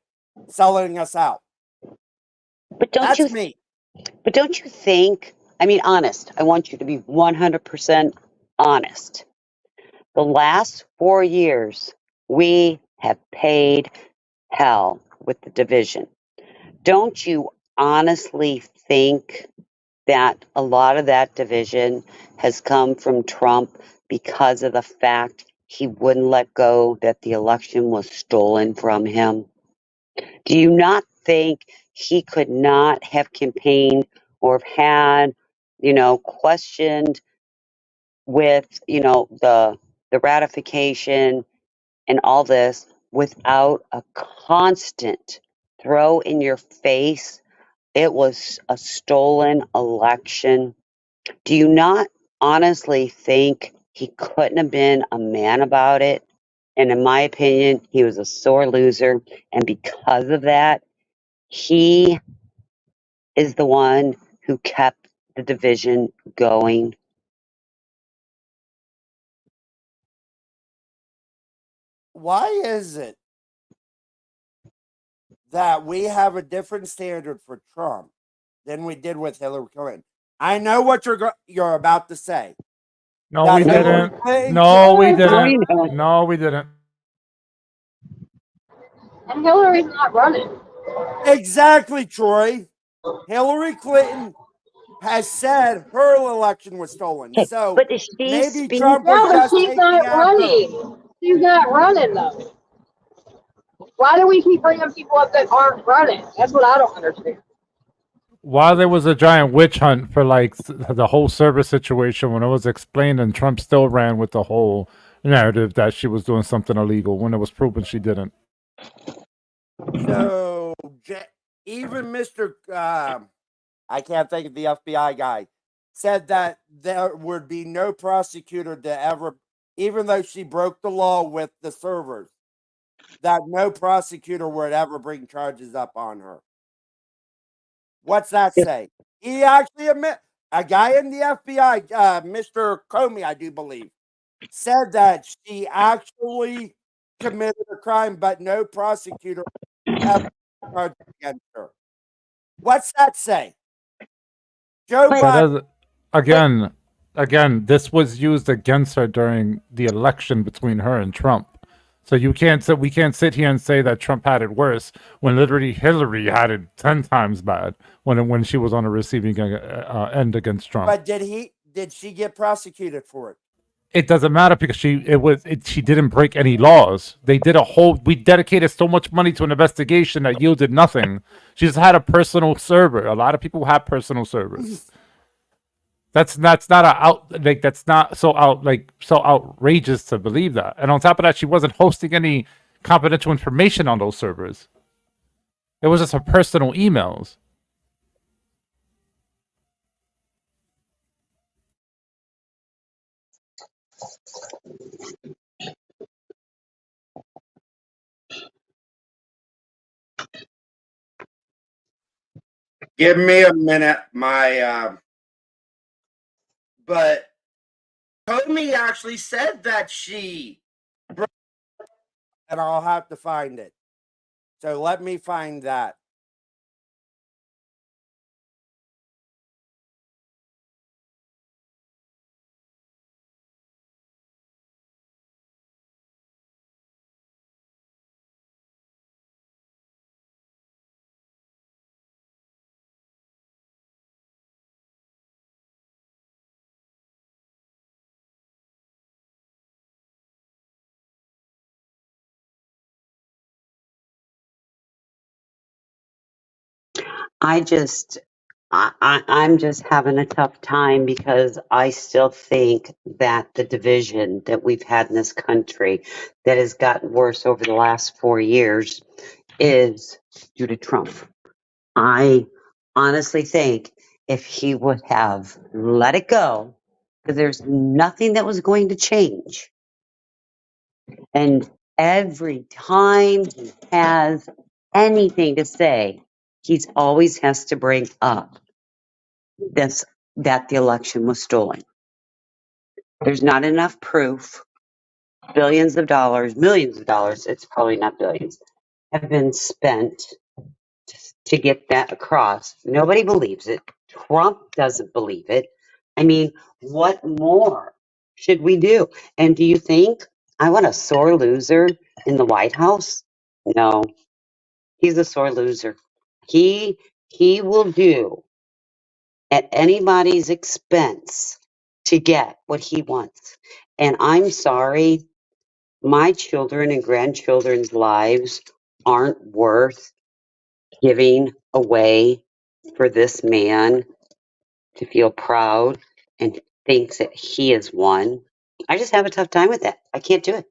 selling us out. But That's me. But don't you think? I mean, honest. I want you to be 100% honest. The last 4 years, we have paid hell with the division. Don't you honestly think that a lot of that division has come from Trump because of the fact he wouldn't let go that the election was stolen from him? Do you not think he could not have campaigned or have had, questioned with, the ratification and all this without a constant throw in your face? It was a stolen election. Do you not honestly think he couldn't have been a man about it? And in my opinion, he was a sore loser. And because of that, he is the one who kept the division going. Why is it that we have a different standard for Trump than we did with Hillary Clinton? I know what you're about to say. No, we Hillary didn't. Clinton No, we I didn't. know. No, we didn't. And Hillary's not running. Exactly, Troy. Hillary Clinton has said her election was stolen. Okay, So but is she maybe speaking? Trump was Yeah, but just she's taking not after her. running. She's not running though. Why do we keep bringing people up that aren't running? That's what I don't understand. While there was a giant witch hunt for like the whole server situation, when it was explained, and Trump still ran with the whole narrative that she was doing something illegal when it was proven she didn't. So even Mr. I can't think of the FBI guy, said that there would be no prosecutor to ever, even though she broke the law with the servers, that no prosecutor would ever bring charges up on her. What's that say? He actually a guy in the FBI, Mr. Comey, I do believe, said that she actually committed a crime, but no prosecutor ever charged against her. What's that say? Joe But That Biden. does again. This was used against her during the election between her and Trump. So you can't sit. We can't sit here and say that Trump had it worse when literally Hillary had it 10 times bad when she was on a receiving end against Trump. But did she get prosecuted for it? It doesn't matter because she didn't break any laws. We dedicated so much money to an investigation that yielded nothing. She just had a personal server. A lot of people have personal servers. That's not that's not so outrageous to believe that. And on top of that, she wasn't hosting any confidential information on those servers. It was just her personal emails. Give me a minute, but Comey actually said that she broke, and I'll have to find it. So let me find that. I'm just having a tough time because I still think that the division that we've had in this country that has gotten worse over the last 4 years is due to Trump. I honestly think if he would have let it go, because there's nothing that was going to change. And every time he has anything to say, he's always has to bring up this that the election was stolen. There's not enough proof. Billions of dollars, millions of dollars, it's probably not billions, have been spent to get that across. Nobody believes it. Trump doesn't believe it. I mean, what more should we do? And do you think I want a sore loser in the White House? No, he's a sore loser. He will do at anybody's expense to get what he wants. And I'm sorry, my children and grandchildren's lives aren't worth giving away for this man to feel proud and thinks that he has won. I just have a tough time with that. I can't do it.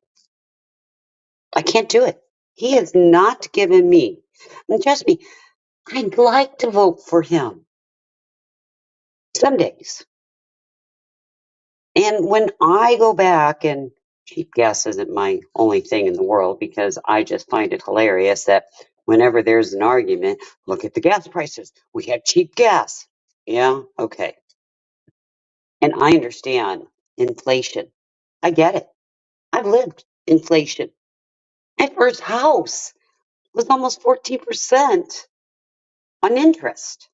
I can't do it. He has not given me, and trust me, I'd like to vote for him some days. And when I go back, and cheap gas isn't my only thing in the world because I just find it hilarious that whenever there's an argument, look at the gas prices. We had cheap gas. Yeah, okay. And I understand inflation. I get it. I've lived inflation. My first house was almost 14% on interest.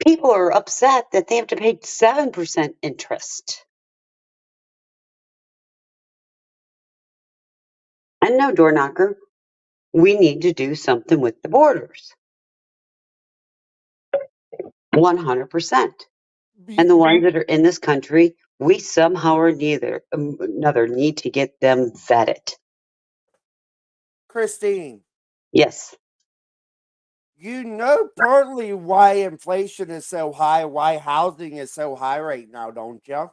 People are upset that they have to pay 7% interest. And no, door knocker, we need to do something with the borders. 100%. Be- And the ones that are in this country, we somehow or another need to get them vetted. Christine, Yes. you know partly why inflation is so high, why housing is so high right now, don't you?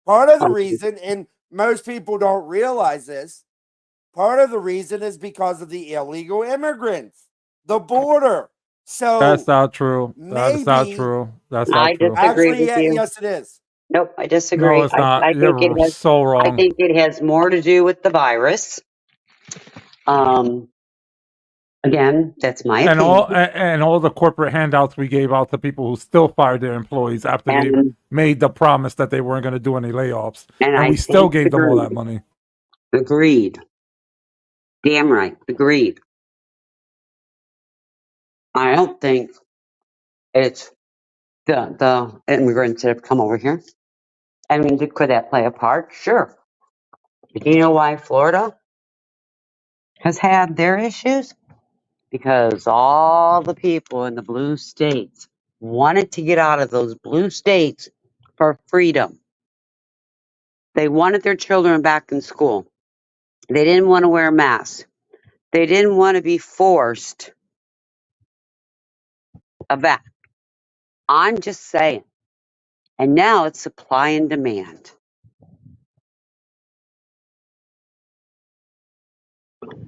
Part of the reason, and most people don't realize this, part of the reason is because of the illegal immigrants, the border. So That's not true. That is not maybe, true. That's I not true. disagree actually, with you. yes, it is. Nope, I No, disagree. it's not. I think You're it has. so I wrong. think it has more to do with the virus. Again, that's my And opinion. all the corporate handouts we gave out to people who still fired their employees after they And made the promise that they weren't going to do any layoffs, and and I we still gave them all disagree. that money. Agreed. Damn right. Agreed. I don't think it's the immigrants that have come over here. I mean, could that play a part? Sure. But do you know why Florida has had their issues? Because all the people in the blue states wanted to get out of those blue states for freedom. They wanted their children back in school. They didn't want to wear masks. They didn't want to be forced back. I'm just saying. And now it's supply and demand.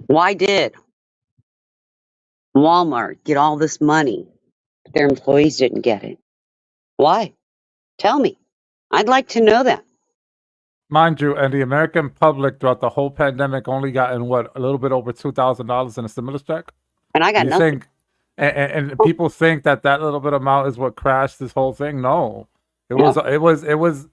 Why did Walmart get all this money, but their employees didn't get it? Why? Tell me. I'd like to know that. Mind you, and the American public throughout the whole pandemic only gotten a little bit over $2,000 in a stimulus check. And I got You nothing. think, and people think that little bit amount is what crashed this whole thing. No, it was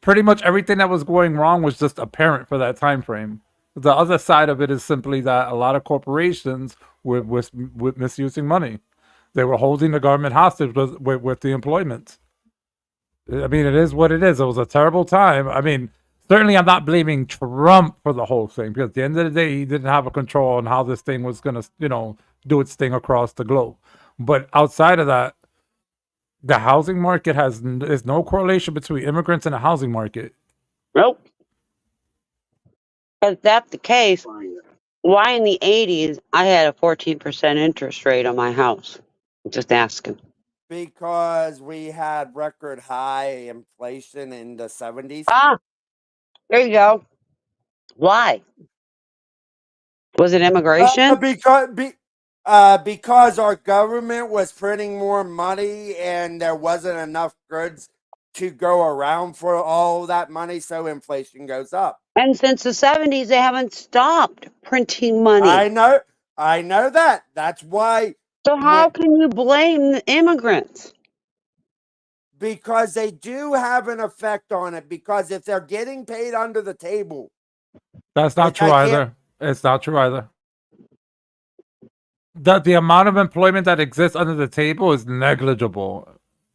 pretty much everything that was going wrong was just apparent for that time frame. The other side of it is simply that a lot of corporations were misusing money. They were holding the government hostage with the employment. I mean, it is what it is. It was a terrible time. I mean, certainly I'm not blaming Trump for the whole thing, because at the end of the day, he didn't have a control on how this thing was going to, do its thing across the globe. But outside of that, the housing market is no correlation between immigrants and the housing market. Nope. If that's the case, why in the 80s I had a 14% interest rate on my house? Just asking. Because we had record high inflation in the 70s. Ah, there you go. Why? Was it immigration? Because our government was printing more money and there wasn't enough goods to go around for all that money, so inflation goes up. And since the 70s, they haven't stopped printing money. I know that. That's why. So how can you blame the immigrants? Because they do have an effect on it. Because if they're getting paid under the table, that's not true either. It's not true either. The amount of employment that exists under the table is negligible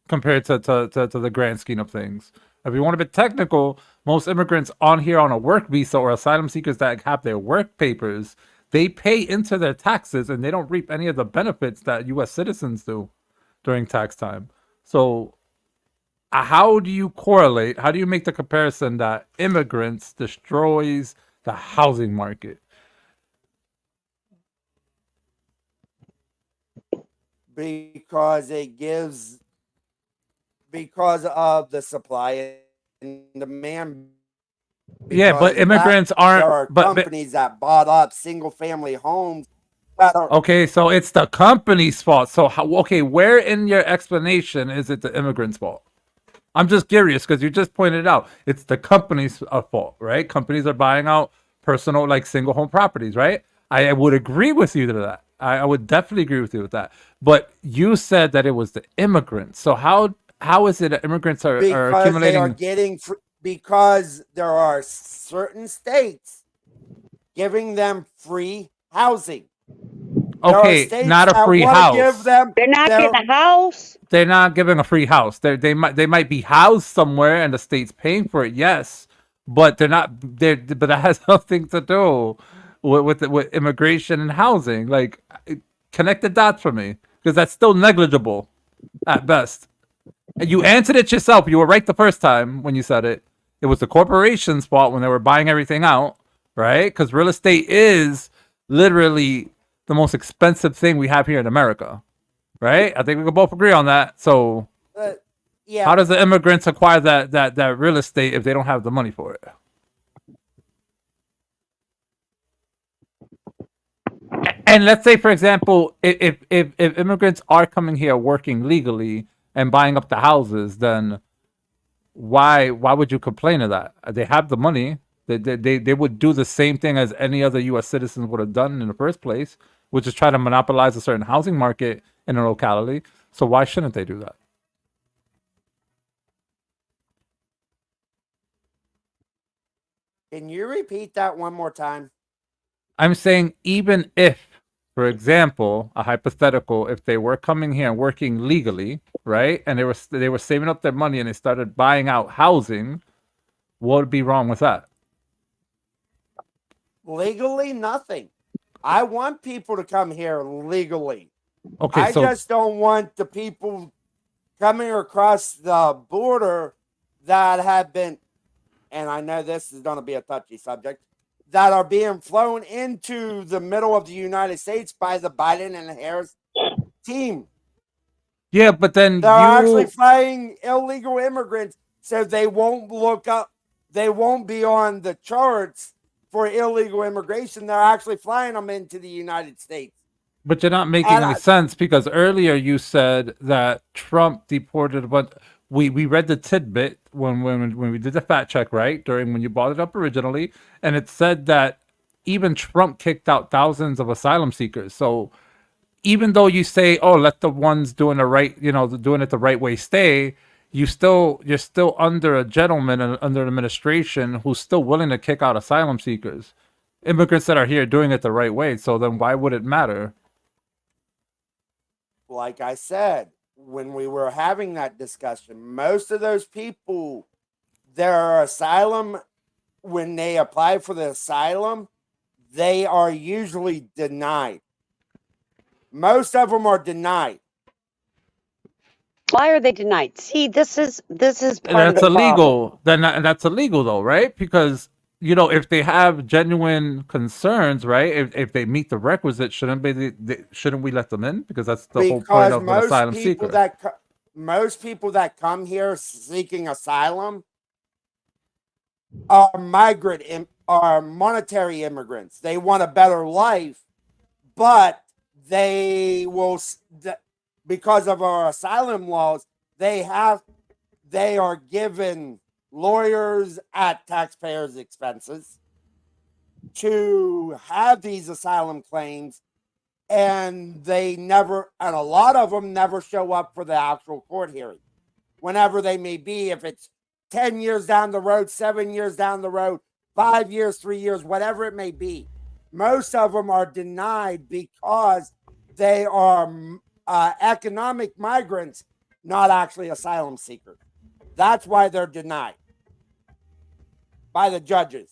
compared to the grand scheme of things. If you want to be technical, most immigrants on here on a work visa or asylum seekers that have their work papers, they pay into their taxes and they don't reap any of the benefits that U.S. citizens do during tax time. So how do you correlate? How do you make the comparison that immigrants destroys the housing market? Because of the supply and demand. Yeah, but immigrants aren't. There are companies that bought up single family homes. Okay, so it's the company's fault. So where in your explanation is it the immigrant's fault? I'm just curious because you just pointed out it's the company's fault, right? Companies are buying out personal, like single home properties, right? I would agree with you to that. I would definitely agree with you with that. But you said that it was the immigrants. So how is it that immigrants are accumulating? They are getting because there are certain states giving them free housing. Okay, not a free house. They're not getting a house. They're not giving a free house. They might be housed somewhere and the state's paying for it. Yes, but they're not. But that has nothing to do with immigration and housing. Like, connect the dots for me, because that's still negligible at best. And you answered it yourself. You were right the first time when you said it. It was the corporation's fault when they were buying everything out, right? Because real estate is literally the most expensive thing we have here in America, right? I think we can both agree on that. So, Yeah. how does the immigrants acquire that real estate if they don't have the money for it? And let's say, for example, if immigrants are coming here working legally and buying up the houses, then why would you complain of that? They have the money. They would do the same thing as any other U.S. citizens would have done in the first place, which is try to monopolize a certain housing market in a locality. So why shouldn't they do that? Can you repeat that one more time? I'm saying even if, for example, a hypothetical, if they were coming here and working legally, right, and they were saving up their money and they started buying out housing, what would be wrong with that? Legally, nothing. I want people to come here legally. Okay, I so just don't want the people coming across the border that have been, and I know this is going to be a touchy subject, that are being flown into the middle of the United States by the Biden and Harris team. yeah, but then They're actually flying illegal immigrants, so they won't they won't be on the charts for illegal immigration. They're actually flying them into the United States. But you're not making any sense, because earlier you said that Trump deported a bunch. We read the tidbit when we did the fact check, right? When you brought it up originally, and it said that even Trump kicked out thousands of asylum seekers. So even though you say, oh, let the ones doing the right, doing it the right way stay, you're still under a gentleman and under an administration who's still willing to kick out asylum seekers, immigrants that are here doing it the right way. So then why would it matter? Like I said, when we were having that discussion, most of those people, their asylum, when they apply for the asylum, they are usually denied. Most of them are denied. Why are they denied? See, this is part That's of the problem. illegal. Then that's illegal, though, right? Because if they have genuine concerns, right? If they meet the requisite, shouldn't we let them in? Because that's the whole point of an asylum seeker. Most people that come here seeking asylum are are monetary immigrants. They want a better life, but they will, because of our asylum laws, they are given lawyers at taxpayers' expenses to have these asylum claims, and a lot of them never show up for the actual court hearing, whenever they may be, if it's 10 years down the road, 7 years down the road, 5 years, 3 years, whatever it may be. Most of them are denied because they are economic migrants, not actually asylum seekers. That's why they're denied by the judges.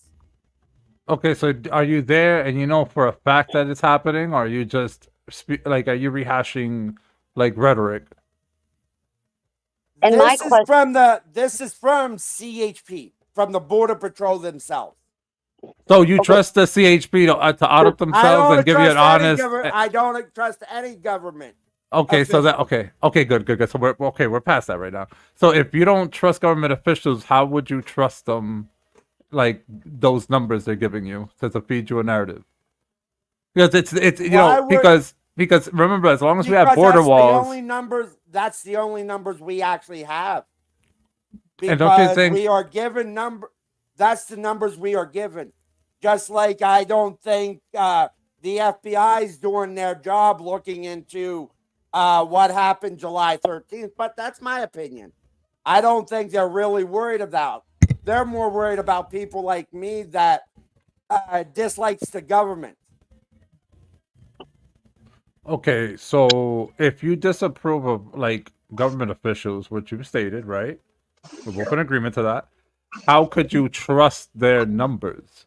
Okay, so are you there and you know for a fact that it's happening, or are you just are you rehashing rhetoric? And this is from CHP, from the Border Patrol themselves. So you trust the CHP to audit themselves and give you an honest? I don't trust any government. Okay, so okay, good. So we're past that right now. So if you don't trust government officials, how would you trust them? Those numbers they're giving you to feed you a narrative, because it's because remember, as long as we have border walls, that's the only numbers we actually have. Because and don't you think we are given that's the numbers we are given. Just like I don't think the FBI is doing their job looking into what happened July 13th, but that's my opinion. I don't think they're really worried about. They're more worried about people like me that dislikes the government. Okay, so if you disapprove of government officials, which you've stated, right? We're both in agreement to that. How could you trust their numbers?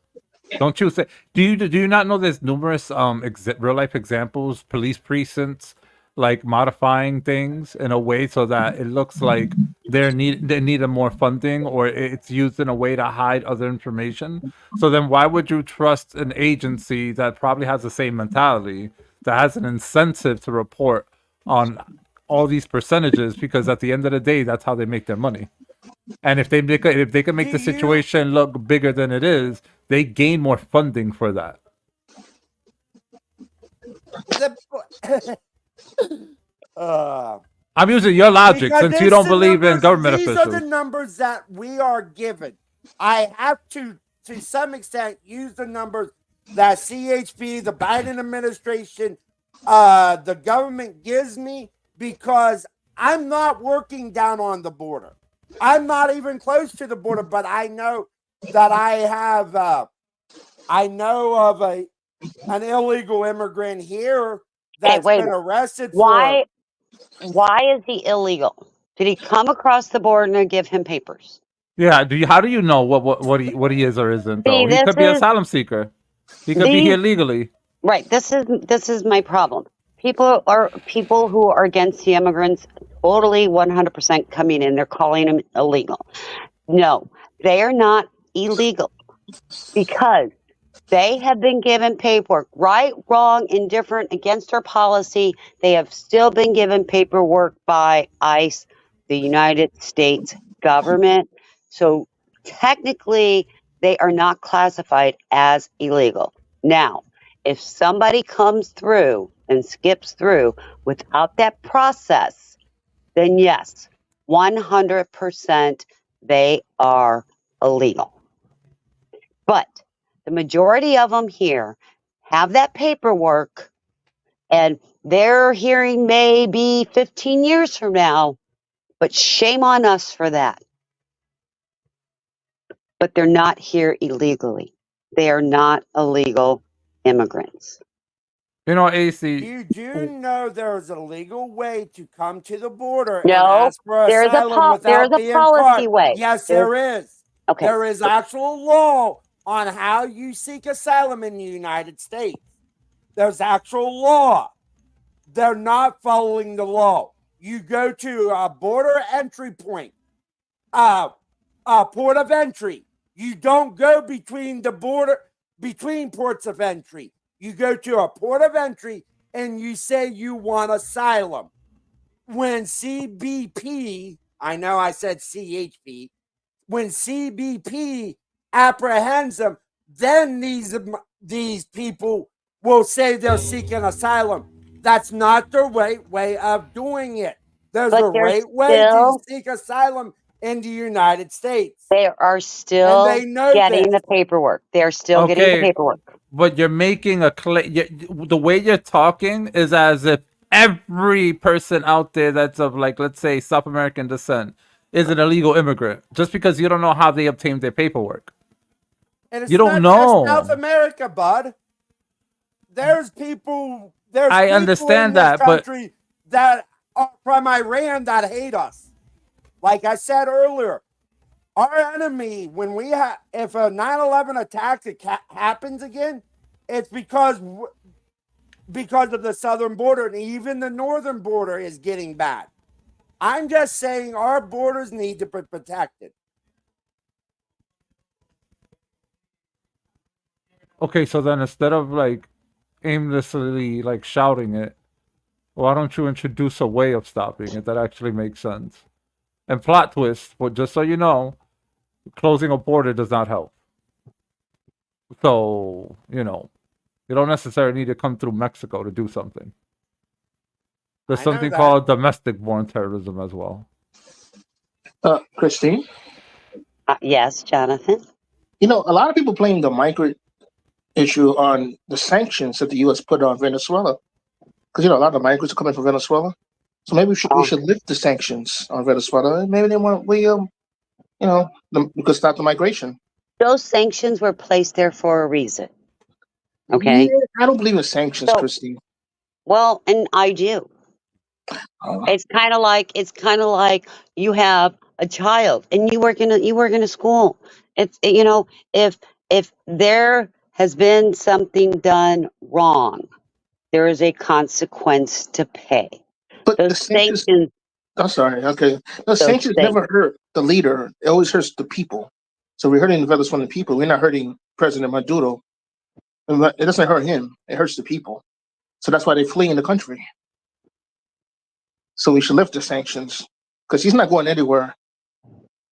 Don't you say? Do you not know there's numerous real life examples, police precincts like modifying things in a way so that it looks like they need more funding, or it's used in a way to hide other information. So then why would you trust an agency that probably has the same mentality, that has an incentive to report on all these percentages, because at the end of the day that's how they make their money. And if they can make Do the you situation look bigger than it is, they gain more funding for that. the I'm using your logic because since you it's don't the believe in numbers, government these are the officials. numbers that we are given. I have to some extent use the numbers that CHP, the Biden administration, the government gives me, because I'm not working down on the border. I'm not even close to the border, but I know that I have I know of an illegal immigrant here Okay, that's wait a been minute. arrested for. Why is he illegal? Did he come across the border and give him papers? Yeah, how do you know what he is or isn't though? See, He this could be an is asylum seeker. He could be these here legally. right. This is my problem. People who are against the immigrants totally 100% coming in. They're calling them illegal. No, they are not illegal because they have been given paperwork, right, wrong, indifferent, against our policy. They have still been given paperwork by ICE, the United States government. So technically, they are not classified as illegal. Now, if somebody comes through and skips through without that process, then yes, 100% they are illegal. But the majority of them here have that paperwork, and their hearing may be 15 years from now, but shame on us for that. But they're not here illegally. They are not illegal immigrants. You know, AC. You do know there's a legal way to come to the border and No, ask for there's asylum there's without a being policy caught. way. Yes, There's, there is. okay. There is actual law on how you seek asylum in the United States. There's actual law. They're not following the law. You go to a border entry point, a port of entry. You don't go between the border, between ports of entry. You go to a port of entry and you say you want asylum. When CBP, I know I said CHP, when CBP apprehends them, then these people will say they're seeking asylum. That's not the right way of doing it. There's but a they're right way to still, seek asylum in the United States. they are And still they know getting this. the paperwork. They're still getting the Okay, paperwork. but you're making a claim. The way you're talking is as if every person out there that's of, like, let's say, South American descent is an illegal immigrant, just because you don't know how they obtained their paperwork. And it's You don't not just South know. America, bud. There's people I in understand this that, but country that are from Iran that hate us. Like I said earlier, our enemy, when we have, if a 9/11 attack happens again, it's because of the southern border, and even the northern border is getting bad. I'm just saying our borders need to be protected. okay, so then instead of like aimlessly like shouting it, why don't you introduce a way of stopping it that actually makes sense? And plot twist, but just so you know, closing a border does not help. So, you don't necessarily need to come through Mexico to do something. There's I know something that. called domestic born terrorism as well. Christine, Yes, Jonathan. a lot of people blame the migrant issue on the sanctions that the U.S. put on Venezuela, because a lot of migrants are coming from Venezuela. So maybe we should lift the sanctions on Venezuela. Maybe we could stop the migration. Those sanctions were placed there for a reason. Okay. Yeah, I don't believe in sanctions, So, Christine. well, and I do. Uh, It's kind of like you have a child and you work in a school. It's if there has been something done wrong, there is a consequence to pay. But the Those sanctions. sanctions, I'm sorry. Okay, the those sanctions things. never hurt the leader. It always hurts the people. So we're hurting the Venezuelan people. We're not hurting President Maduro. It doesn't hurt him. It hurts the people. So that's why they flee in the country. So we should lift the sanctions because he's not going anywhere.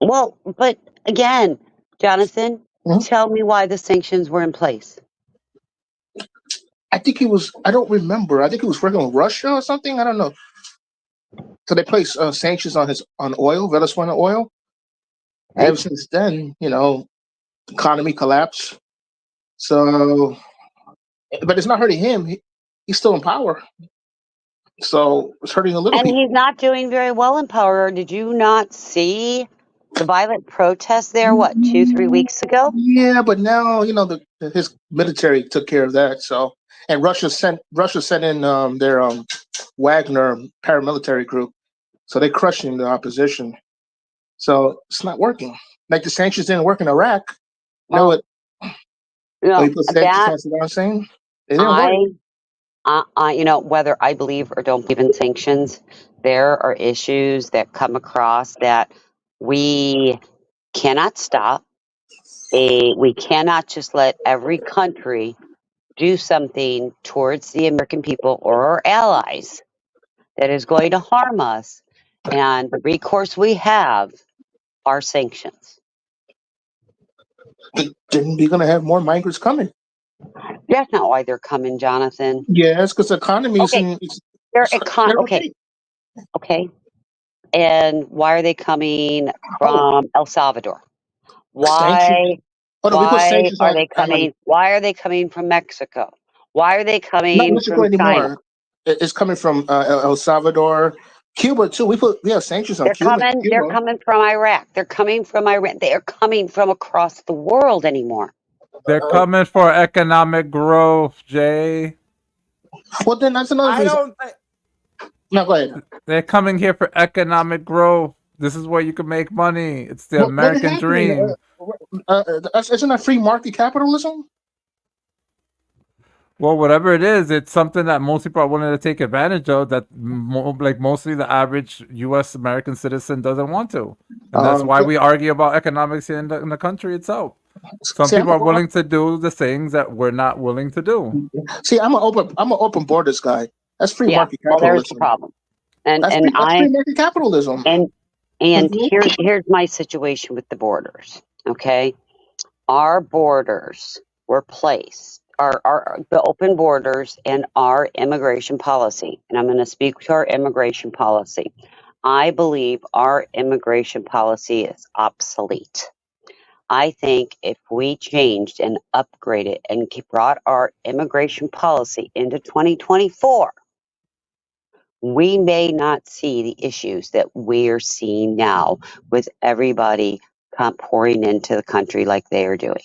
Well, but again, Jonathan, Mhm. tell me why the sanctions were in place. I think he was. I don't remember. I think he was working with Russia or something. I don't know. So they placed sanctions on oil, Venezuelan oil. And Right? ever since then, the economy collapsed. So, but it's not hurting him. He's still in power. So it's hurting the little And people. he's not doing very well in power. Did you not see the violent protests there, 2-3 weeks ago? Yeah, but now his military took care of that. So, and Russia sent in their Wagner paramilitary group. So they're crushing the opposition. So it's not working. Like the sanctions didn't work in Iraq. No, Well, we put sanctions that on Saddam Hussein. It didn't work. whether I believe or don't believe in sanctions, there are issues that come across that we cannot stop. We cannot just let every country do something towards the American people or our allies that is going to harm us. And the recourse we have are sanctions. Then we're gonna have more migrants coming. That's not why they're coming, Jonathan. Yes, because the economy is Okay, in. they're Okay. okay. And why are they coming Oh, from El Salvador? sanctions. Why Oh no, we put why sanctions are on. they coming? Why are they coming from Mexico? Why are they Not coming Mexico from China? anymore. It's coming from El Salvador, Cuba too. We have sanctions on Cuba. They're coming from Iraq. They're coming from Iran. They are coming from across the world anymore. They're coming for economic growth, Jay. Well, then that's another I reason. don't think. No, go ahead. They're coming here for economic growth. This is where you can make money. It's the What is American happening? dream. Isn't that free market capitalism? Well, whatever it is, it's something that most people are willing to take advantage of. That mostly the average U.S. American citizen doesn't want to, and that's why we argue about economics here in the country itself. Some people are willing to do the things that we're not willing to do. See, I'm an open borders guy. That's free market Well, capitalism. there's the problem. And That's free market capitalism. And here's my situation with the borders. Okay, our borders were placed. The open borders and our immigration policy. And I'm going to speak to our immigration policy. I believe our immigration policy is obsolete. I think if we changed and upgraded and brought our immigration policy into 2024, we may not see the issues that we're seeing now with everybody pouring into the country like they are doing.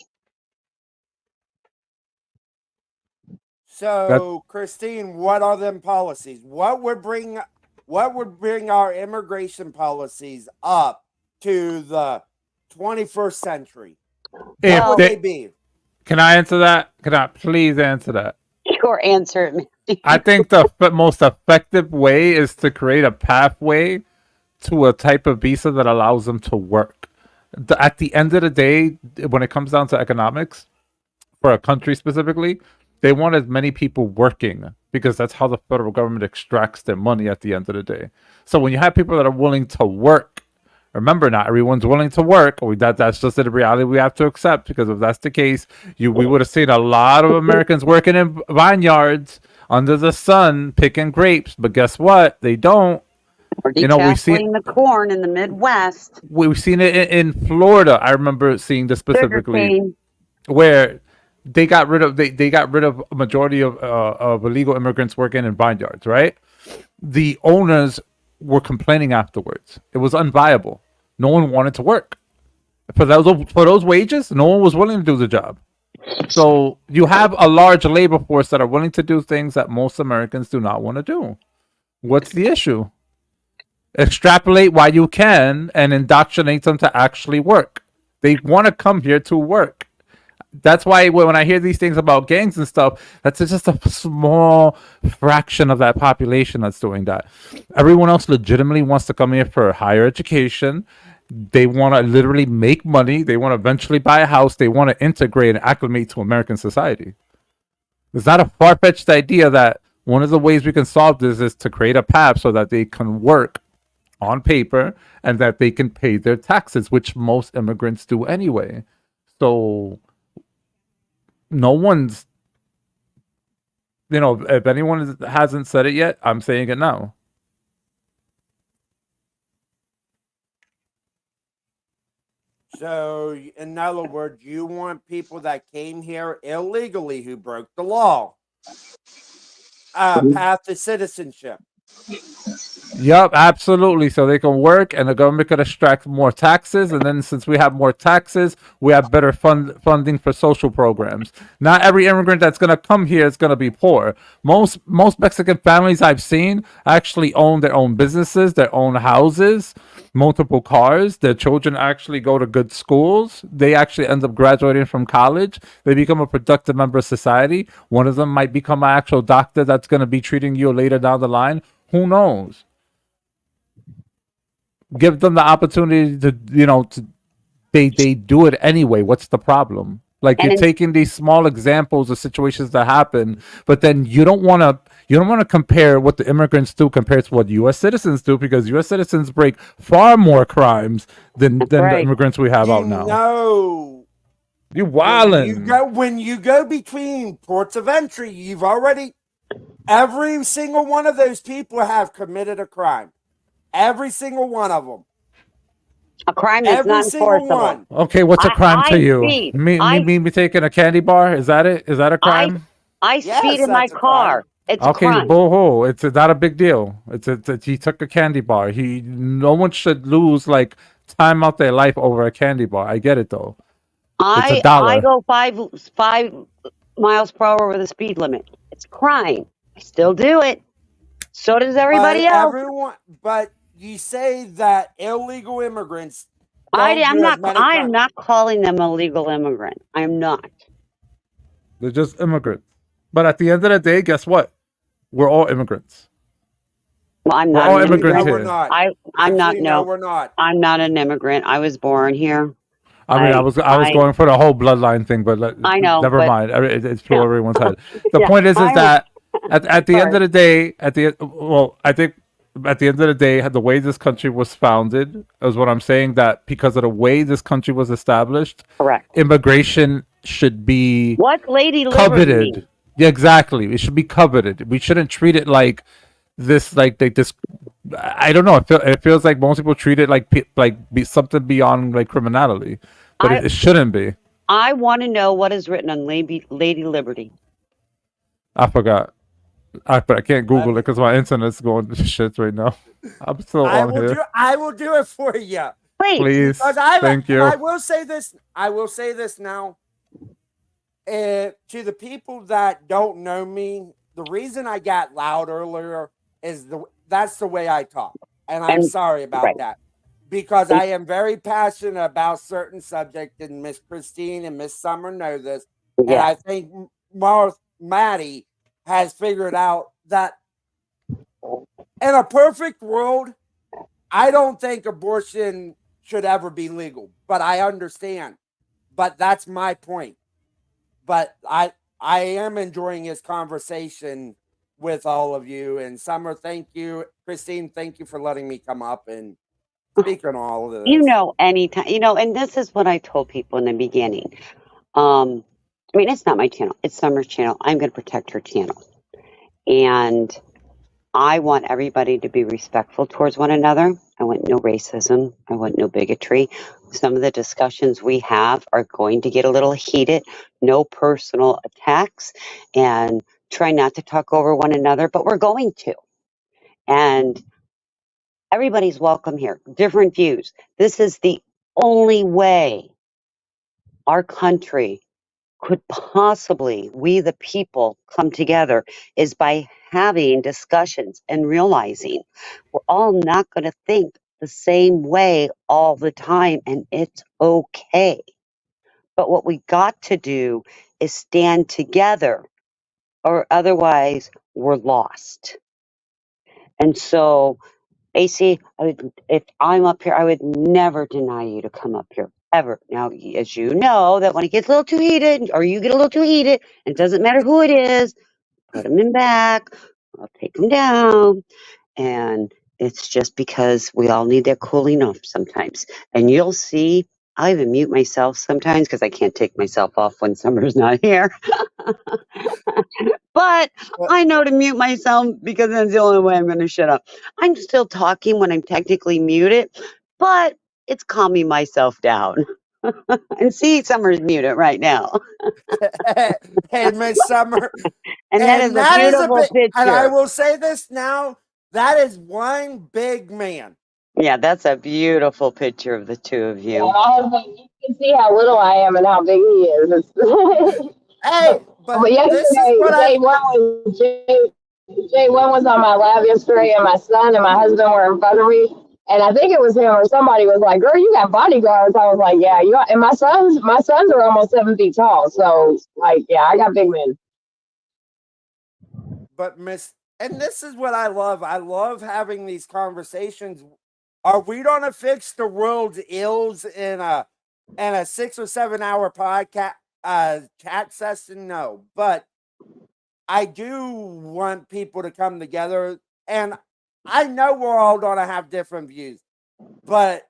So, Christine, what are them policies? What would bring our immigration policies up to the 21st century? What would they be? Can I answer that? Can I please answer that? Sure, answer it. I think the most effective way is to create a pathway to a type of visa that allows them to work. At the end of the day, when it comes down to economics, for a country specifically, they want as many people working because that's how the federal government extracts their money at the end of the day. So when you have people that are willing to work, remember, not everyone's willing to work. That's just the reality we have to accept, because if that's the case, we would have seen a lot of Americans working in vineyards under the sun picking grapes. But guess what? They don't. We've seen the corn in the Midwest. We've seen it in Florida. I remember seeing this specifically, where they got rid of a majority of illegal immigrants working in vineyards. Right, the owners were complaining afterwards. It was unviable. No one wanted to work for those wages. No one was willing to do the job. So you have a large labor force that are willing to do things that most Americans do not want to do. What's the issue? Extrapolate while you can and indoctrinate them to actually work. They want to come here to work. that's why when I hear these things about gangs and stuff, that's just a small fraction of that population that's doing that. Everyone else legitimately wants to come here for higher education. They want to literally make money. They want to eventually buy a house. They want to integrate and acclimate to American society. It's not a far-fetched idea that one of the ways we can solve this is to create a path so that they can work on paper and that they can pay their taxes, which most immigrants do anyway. So no one's, if anyone hasn't said it yet, I'm saying it now. So, in other words, you want people that came here illegally who broke the law path to citizenship. Yep, absolutely. So they can work and the government could extract more taxes. And then since we have more taxes, we have better funding for social programs. Not every immigrant that's going to come here is going to be poor. Most Mexican families I've seen actually own their own businesses, their own houses, multiple cars. Their children actually go to good schools. They actually end up graduating from college. They become a productive member of society. One of them might become an actual doctor that's going to be treating you later down the line. Who knows? Give them the opportunity to they do it anyway. What's the problem? Like, And you're taking these small examples of situations that happen, but then you don't want to compare what the immigrants do compared to what U.S. citizens do, because U.S. citizens break far more crimes than the right. immigrants we have out now. No. You wildin'. When you go between ports of entry, you've already every single one of those people have committed a crime. Every single one of them. A crime that's Every not single enforceable. one. Okay, what's a crime to you? speed. Me taking a candy bar? Is that it? Is that a crime? I Yes, speed in my that's a car. crime. It's a Okay, crime. boo-hoo. It's not a big deal. It's he took a candy bar. No one should lose like time out their life over a candy bar. I get it though. It's I $1. go 5 miles per hour with a speed limit. It's a crime. I still do it. So does everybody else. But you say that illegal immigrants I don't do as many am crimes. not calling them a legal immigrant. I'm not. They're just immigrants. But at the end of the day, guess what? We're all immigrants. Well, I'm We're not all an immigrants immigrant. We're here. not. I'm not. Actually, No, we're not. I'm not an immigrant. I was born here. I mean, I was going for the whole bloodline thing, but I know, never but- mind. It's through Yeah. everyone's head. The Yeah, point is I that at the end Sorry. of the day, I think at the end of the day, the way this country was founded is what I'm saying, that because of the way this country was established, Correct. immigration should be What Lady Liberty coveted. mean? Yeah, exactly. It should be coveted. We shouldn't treat it like this. I don't know. It feels like most people treat it like something beyond like criminality, but it shouldn't be. I want to know what is written on Lady Liberty. I forgot. I can't Google it because my internet's going to shit right now. I'm still on here. I will do it for you. Please. Because Thank you. I will say this. I will say this now. To the people that don't know me, the reason I got loud earlier is that's the way I talk, and I'm sorry about that, because I am very passionate about certain subject, and Miss Christine and Miss Summer know this, and I think Maddie has figured out that in a perfect world, I don't think abortion should ever be legal, but I understand. But that's my point. But I am enjoying this conversation with all of you. And Summer, thank you. Christine, thank you for letting me come up and speak on all of this. Anytime, and this is what I told people in the beginning. I mean, it's not my channel. It's Summer's channel. I'm going to protect her channel. And I want everybody to be respectful towards one another. I want no racism. I want no bigotry. Some of the discussions we have are going to get a little heated. No personal attacks, and try not to talk over one another, but we're going to. And everybody's welcome here. Different views. This is the only way our country could possibly, we the people, come together, is by having discussions and realizing we're all not going to think the same way all the time, and it's okay. But what we got to do is stand together, or otherwise we're lost. And so, AC, if I'm up here, I would never deny you to come up here, ever. Now, as you know, that when it gets a little too heated, or you get a little too heated, it doesn't matter who it is, put them in back, I'll take them down. And it's just because we all need that cooling off sometimes. And you'll see, I'll even mute myself sometimes because I can't take myself off when Summer's not here. But But I know to mute myself because that's the only way I'm going to shut up. I'm still talking when I'm technically muted, but it's calming myself down. And see, Summer's muted right now. hey, Miss Summer, And that is and a that is a beautiful bit. And I picture. will say this now: that is one big man. Yeah, that's a beautiful picture of the two of Yeah, you. my husband, you can see how little I am and how big he is. Hey, but But this is yesterday, what I. J1 was on my lap yesterday, and my son and my husband were in front of me. And I think it was him or somebody was like, "Girl, you got bodyguards." I was like, "Yeah, you." And my sons are almost 7 feet tall, so like, yeah, I got big men. But Miss, and this is what I love. I love having these conversations. Are we gonna fix the world's ills in a 6 or 7 hour podcast chat session? No, but I do want people to come together, and I know we're all gonna have different views, but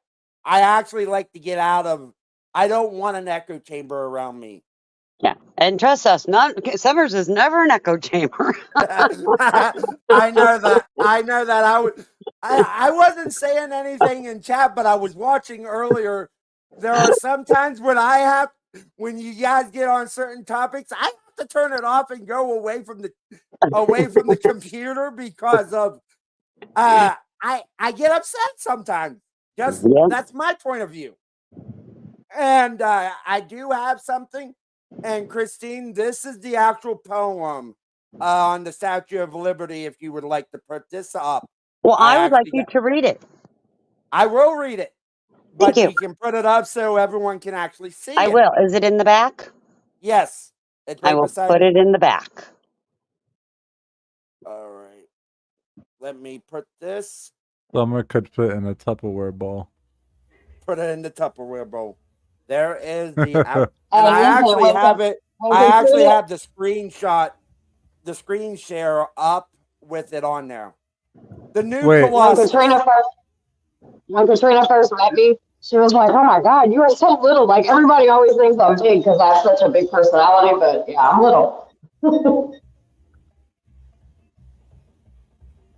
I actually like to get out of. I don't want an echo chamber around me. Yeah. And trust us, Summers is never an echo chamber. I know that. I know that. I wasn't saying anything in chat, but I was watching earlier. There are some times when you guys get on certain topics, I have to turn it off and go away from the computer because of I get upset sometimes. Just Yeah. that's my point of view. And I do have something. And Christine, this is the actual poem on the Statue of Liberty. If you would like to put this up, Well, I I would like actually you got. to read it. I will read it, Thank but you. you can put it up so everyone can actually see I it. will. Is it in the back? Yes, it's I right will beside put me. it in the back. All right, let me put this. Summer could fit in a Tupperware bowl. Put it in the Tupperware bowl. There is the Wait, and Hey, I listen, actually have it. when I actually Katrina have the screenshot, the screen share up with it on there. The new when Colossus. Katrina first when Katrina first met me, she was like, "Oh my God, you are so little." Like everybody always thinks I'm big because I have such a big personality, but yeah, I'm little.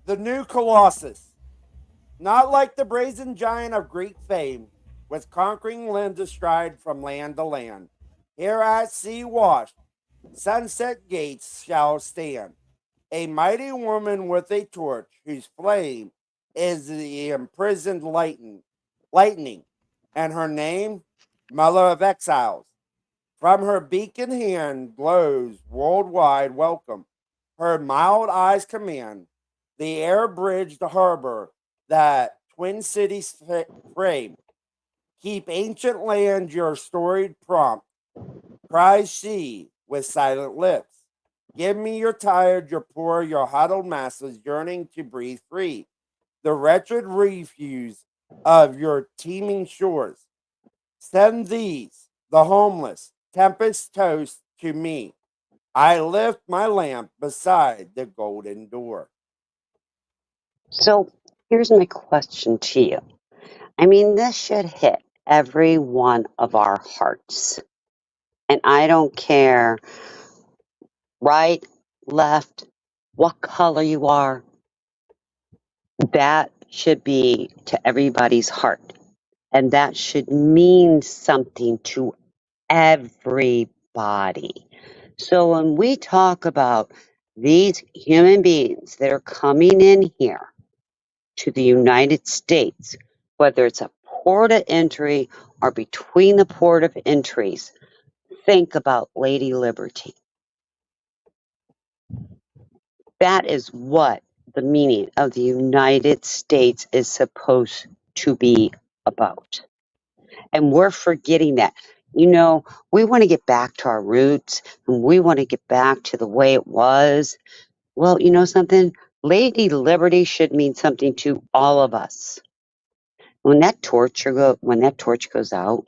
The new Colossus. Not like the brazen giant of Greek fame, with conquering limbs astride from land to land. Here at sea washed, sunset gates shall stand. A mighty woman with a torch, whose flame is the imprisoned lightning, and her name, Mother of Exiles. From her beacon hand glows worldwide welcome. Her mild eyes command the air bridge, the harbor that twin cities frame. Keep ancient land your storied prompt, cries she with silent lips. Give me your tired, your poor, your huddled masses yearning to breathe free. The wretched refuse of your teeming shores. Send these, the homeless, tempest toast to me. I lift my lamp beside the golden door. So here's my question to you. I mean, this should hit every one of our hearts. And I don't care right, left, what color you are. That should be to everybody's heart. And that should mean something to everybody. So when we talk about these human beings that are coming in here to the United States, whether it's a port of entry or between the port of entries, think about Lady Liberty. That is what the meaning of the United States is supposed to be about. And we're forgetting that. You know, we want to get back to our roots and we want to get back to the way it was. Well, you know something? Lady Liberty should mean something to all of us. When that torch goes out,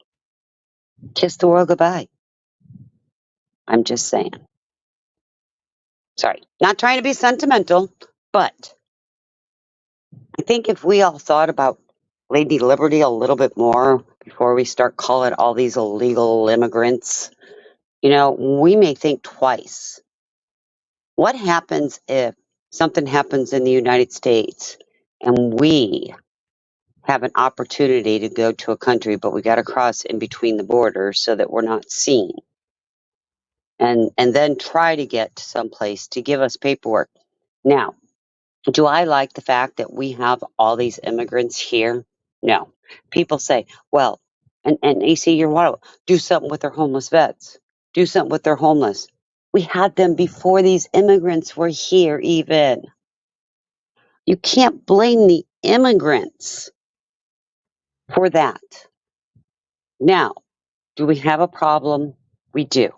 kiss the world goodbye. I'm just saying. Sorry, not trying to be sentimental, but I think if we all thought about Lady Liberty a little bit more before we start calling all these illegal immigrants, you know, we may think twice. What happens if something happens in the United States and we have an opportunity to go to a country, but we got to cross in between the borders so that we're not seen, and then try to get to someplace to give us paperwork? Now, do I like the fact that we have all these immigrants here? No. People say, well, and AC, you're one of them. Do something with their homeless vets. Do something with their homeless. We had them before these immigrants were here, even. You can't blame the immigrants for that. Now, do we have a problem? We do.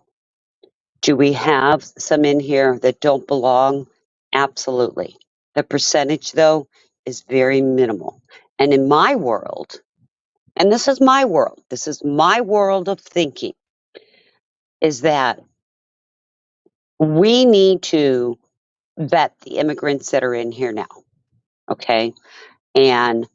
Do we have some in here that don't belong? Absolutely. The percentage, though, is very minimal. And in my world, and this is my world of thinking, is that we need to vet the immigrants that are in here now. Okay? And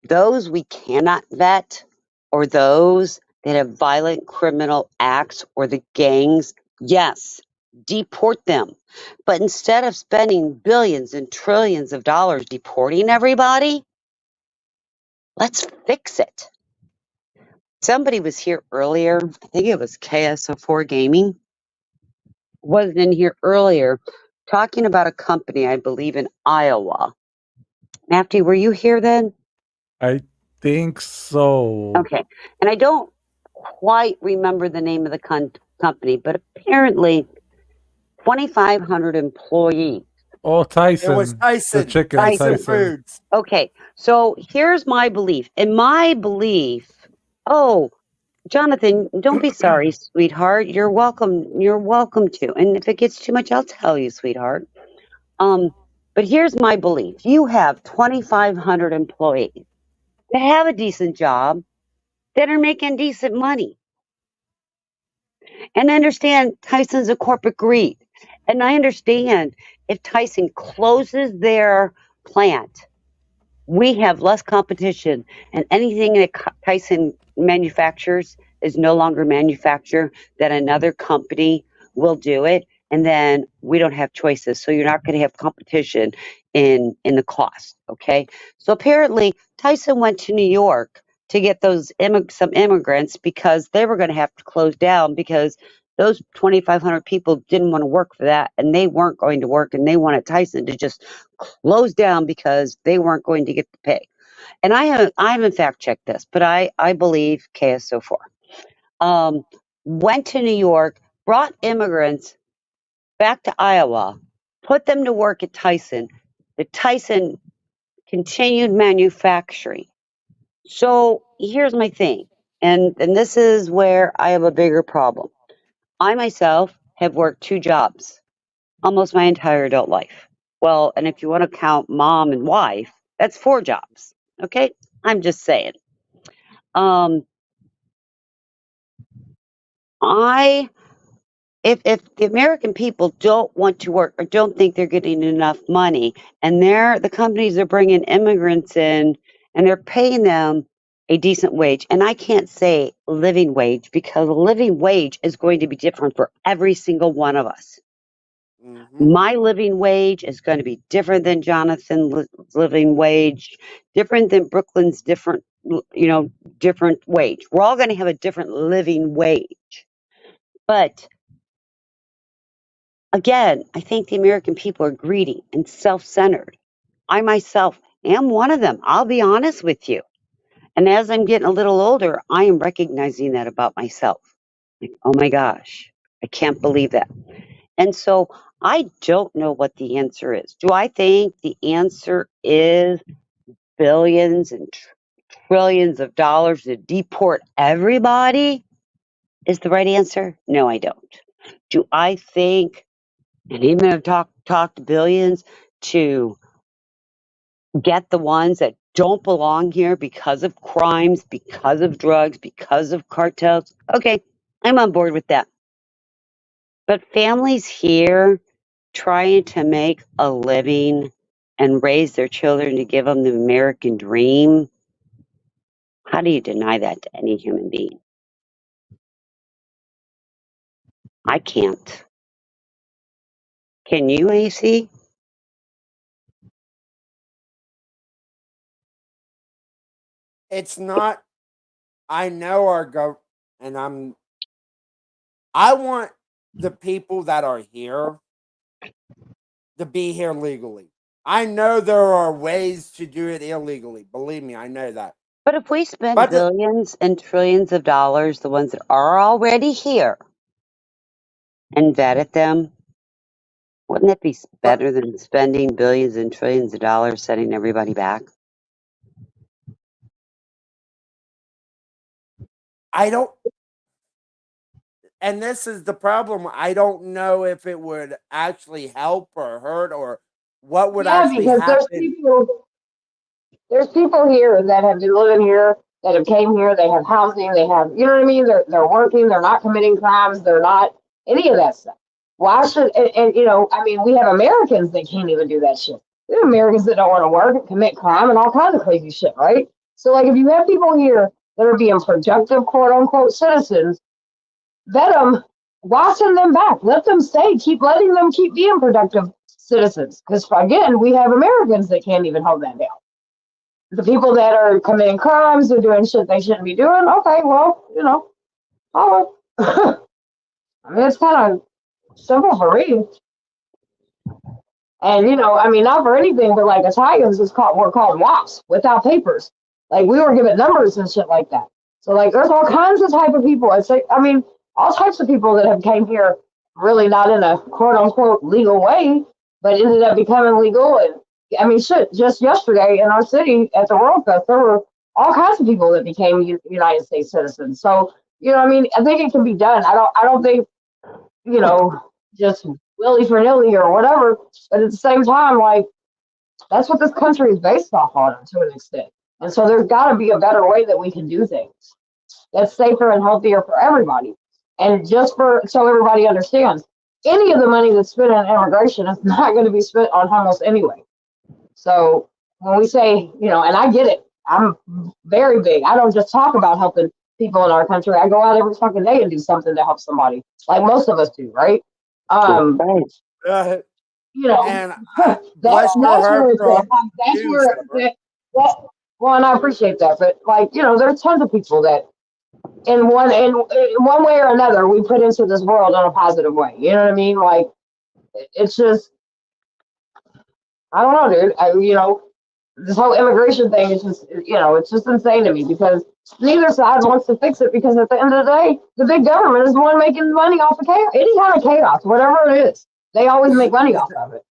those we cannot vet, or those that have violent criminal acts or the gangs, yes, deport them. But instead of spending billions and trillions of dollars deporting everybody, let's fix it. Somebody was here earlier, I think it was KSO4 Gaming, was in here earlier talking about a company, I believe in Iowa. Nafty, were you here then? I think so. Okay. And I don't quite remember the name of the company, but apparently 2,500 employees. Oh, It was Tyson. The Tyson. chicken, Tyson Tyson. Foods. Okay. So here's my belief. In my belief, oh, Jonathan, don't be sorry, sweetheart. You're welcome. You're welcome to. And if it gets too much, I'll tell you, sweetheart. But here's my belief. You have 2,500 employees that have a decent job, that are making decent money. And I understand Tyson's a corporate greed. And I understand if Tyson closes their plant, we have less competition, and anything that Tyson manufactures is no longer manufactured, that another company will do it, and then we don't have choices. So you're not going to have competition in the cost. Okay. So apparently Tyson went to New York to get those some immigrants because they were going to have to close down because those 2,500 people didn't want to work for that, and they weren't going to work, and they wanted Tyson to just close down because they weren't going to get the pay. And I haven't fact checked this, but I believe KSO4 went to New York, brought immigrants back to Iowa, put them to work at Tyson. The Tyson continued manufacturing. So here's my thing, and this is where I have a bigger problem. I myself have worked 2 jobs almost my entire adult life. Well, and if you want to count mom and wife, that's 4 jobs. Okay? I'm just saying. I if the American people don't want to work or don't think they're getting enough money, and the companies are bringing immigrants in and they're paying them a decent wage, and I can't say living wage because a living wage is going to be different for every single one of us. Mm-hmm. My living wage is going to be different than Jonathan's living wage, different than Brooklyn's different wage. We're all going to have a different living wage. But again, I think the American people are greedy and self-centered. I myself am one of them. I'll be honest with you. And as I'm getting a little older, I am recognizing that about myself. Like, oh my gosh, I can't believe that. And so I don't know what the answer is. Do I think the answer is billions and trillions of dollars to deport everybody? is the right answer? No, I don't. Do I think, and even have talked billions to get the ones that don't belong here because of crimes, because of drugs, because of cartels? Okay, I'm on board with that. But families here trying to make a living and raise their children to give them the American dream, how do you deny that to any human being? I can't. Can you, AC? It's not. I know and I want the people that are here to be here legally. I know there are ways to do it illegally. Believe me, I know that. But if we spend But billions and trillions of dollars, the ones that are already here, and vetted them, wouldn't it be but better than spending billions and trillions of dollars sending everybody back? I don't. And this is the problem. I don't know if it would actually help or hurt or what would Yeah, actually because happen. there's people here that have been living here, that have came here, they have housing, they have, you know what I mean? They're working, they're not committing crimes, they're not any of that stuff. Why should and you know, I mean, we have Americans that can't even do that shit. We have Americans that don't want to work and commit crime and all kinds of crazy shit, right? So like if you have people here that are being productive quote unquote citizens, vet them, why send them back? Let them stay, keep letting them keep being productive citizens. Because again, we have Americans that can't even hold that down. The people that are committing crimes, they're doing shit they shouldn't be doing. Okay, well, you know, oh, I mean, it's kind of simple for me. And you know, I mean, not for anything, but like Italians were called WAPs without papers. Like we were given numbers and shit like that. So like, there's all kinds of type of people. It's like, I mean, all types of people that have came here really not in a quote unquote legal way, but ended up becoming legal. And I mean, shit, just yesterday in our city at the World Fest, there were all kinds of people that became United States citizens. So you know, I mean, I think it can be done. I don't think, you know, just willy for nilly or whatever. But at the same time, like that's what this country is based off on to an extent. And so there's got to be a better way that we can do things that's safer and healthier for everybody. And just for so everybody understands, any of the money that's spent on immigration is not going to be spent on homeless anyway. So when we say, you know, and I get it, I'm very big. I don't just talk about helping people in our country. I go out every fucking day and do something to help somebody, like most of us do, right? Um, Right. Uh, you know, and that's bless your where heart it's for all at. Like, you that's do, where sir. that well, and I appreciate that, but like, you know, there's tons of people that in one way or another we put into this world in a positive way. You know what I mean? Like it's just I don't know, dude. You know, this whole immigration thing is just, you know, it's just insane to me because neither side wants to fix it because at the end of the day, the big government is the one making money off of chaos. Any kind of chaos, whatever it is, they always make money off of it.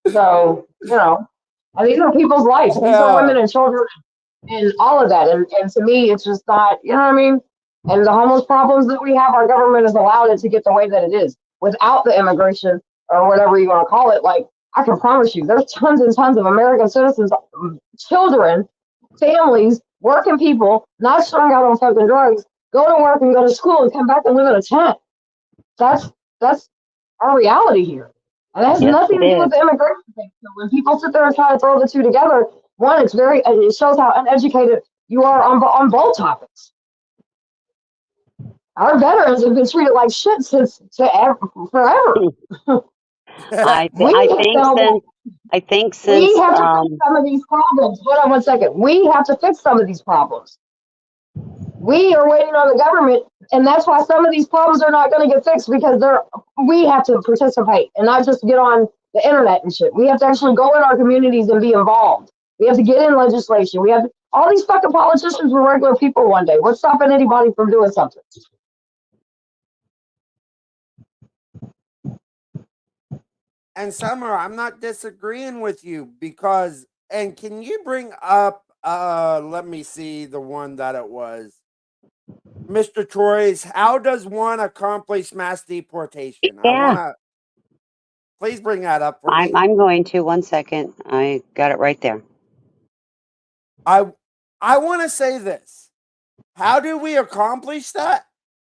So, you know, and these are people's lives. These are women and children and all of that. And to me, it's just not, you know what I mean? And the homeless problems that we have, our government has allowed it to get the way that it is. Without the immigration or whatever you want to call it, like I can promise you, there's tons and tons of American citizens, children, families, working people, not strung out on fucking drugs, go to work and go to school and come back and live in a tent. That's our reality here. And that has Yes, nothing it to do with is. the immigration thing. So when people sit there and try to throw the two together, one, it shows how uneducated you are on both topics. Our veterans have been treated like shit forever. We I have to think help them. We since have to fix some of these problems. Hold on one second. We have to fix some of these problems. We are waiting on the government, and that's why some of these problems are not going to get fixed because we have to participate and not just get on the internet and shit. We have to actually go in our communities and be involved. We have to get in legislation. We have all these fucking politicians were regular people one day. What's stopping anybody from doing something? And Summer, I'm not disagreeing with you because, and can you bring up, let me see the one that it was. Mr. Troy, is how does one accomplish mass deportation? I want Yeah, to please bring that up for me. I'm going to. 1 second. I got it right there. I want to say this. How do we accomplish that?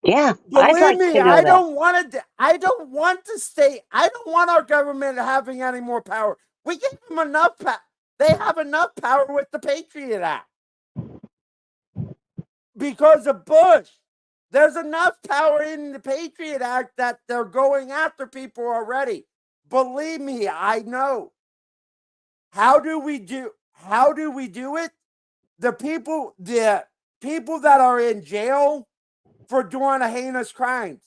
Yeah, I'd Believe like me, to know I that. don't want to. I don't want to stay. I don't want our government having any more power. We give them enough power. They have enough power with the Patriot Act because of Bush. There's enough power in the Patriot Act that they're going after people already. Believe me, I know. How do we do it? The people that are in jail for doing a heinous crimes,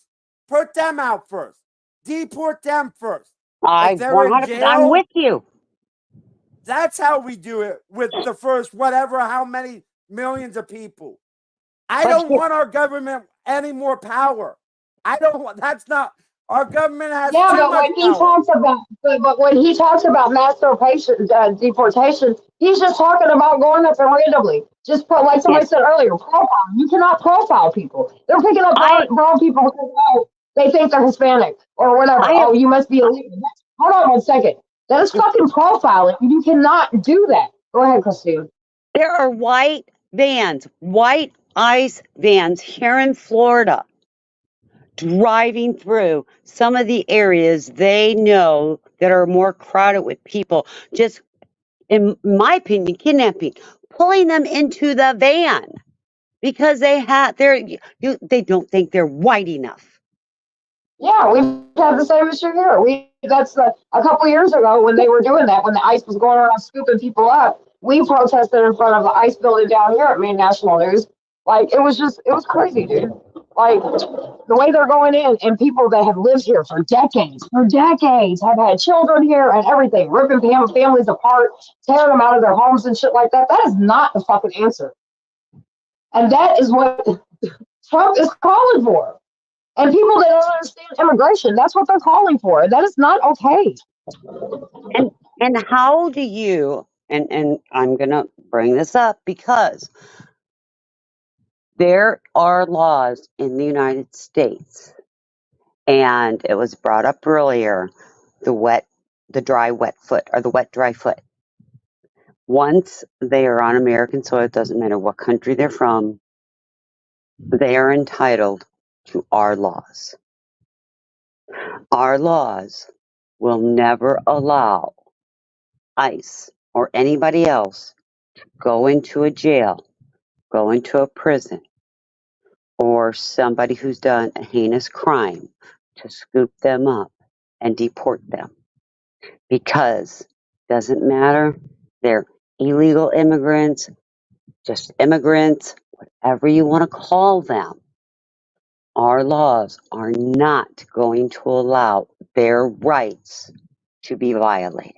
put them out first. Deport them first. If I they're in 100%. I'm jail, with you. that's how we do it with the first whatever how many millions of people. I But don't want our government any more power. I don't want. That's not. Our government has Yeah, too but much when he power. talks about, but when he talks about mass deportation, he's just talking about going up and randomly. Just put, like yeah, somebody said earlier, profile. You cannot profile people. They're picking up I brown people because they think they're Hispanic or whatever. I have Oh, you must be illegal. Hold on 1 second. That is fucking profiling. You cannot do that. Go ahead, Christine. there are white vans, white ICE vans here in Florida driving through some of the areas they know that are more crowded with people, just in my opinion, kidnapping, pulling them into the van because they don't think they're white enough. Yeah, we've had the same issue here. That's a couple years ago when they were doing that, when the ICE was going around scooping people up. We protested in front of the ICE building down here at Maine National News. Like it was crazy, dude. Like the way they're going in, and people that have lived here for decades, have had children here and everything, ripping families apart, tearing them out of their homes and shit like that. That is not the fucking answer, and that is what Trump is calling for. And people that don't understand immigration, that's what they're calling for. That is not okay. And how do you and I'm gonna bring this up because there are laws in the United States, and it was brought up earlier, the dry wet foot or the wet dry foot. Once they are on American soil, it doesn't matter what country they're from, they are entitled to our laws. Our laws will never allow ICE or anybody else go into a jail, go into a prison, or somebody who's done a heinous crime to scoop them up and deport them. Because doesn't matter, they're illegal immigrants, just immigrants, whatever you want to call them. Our laws are not going to allow their rights to be violated.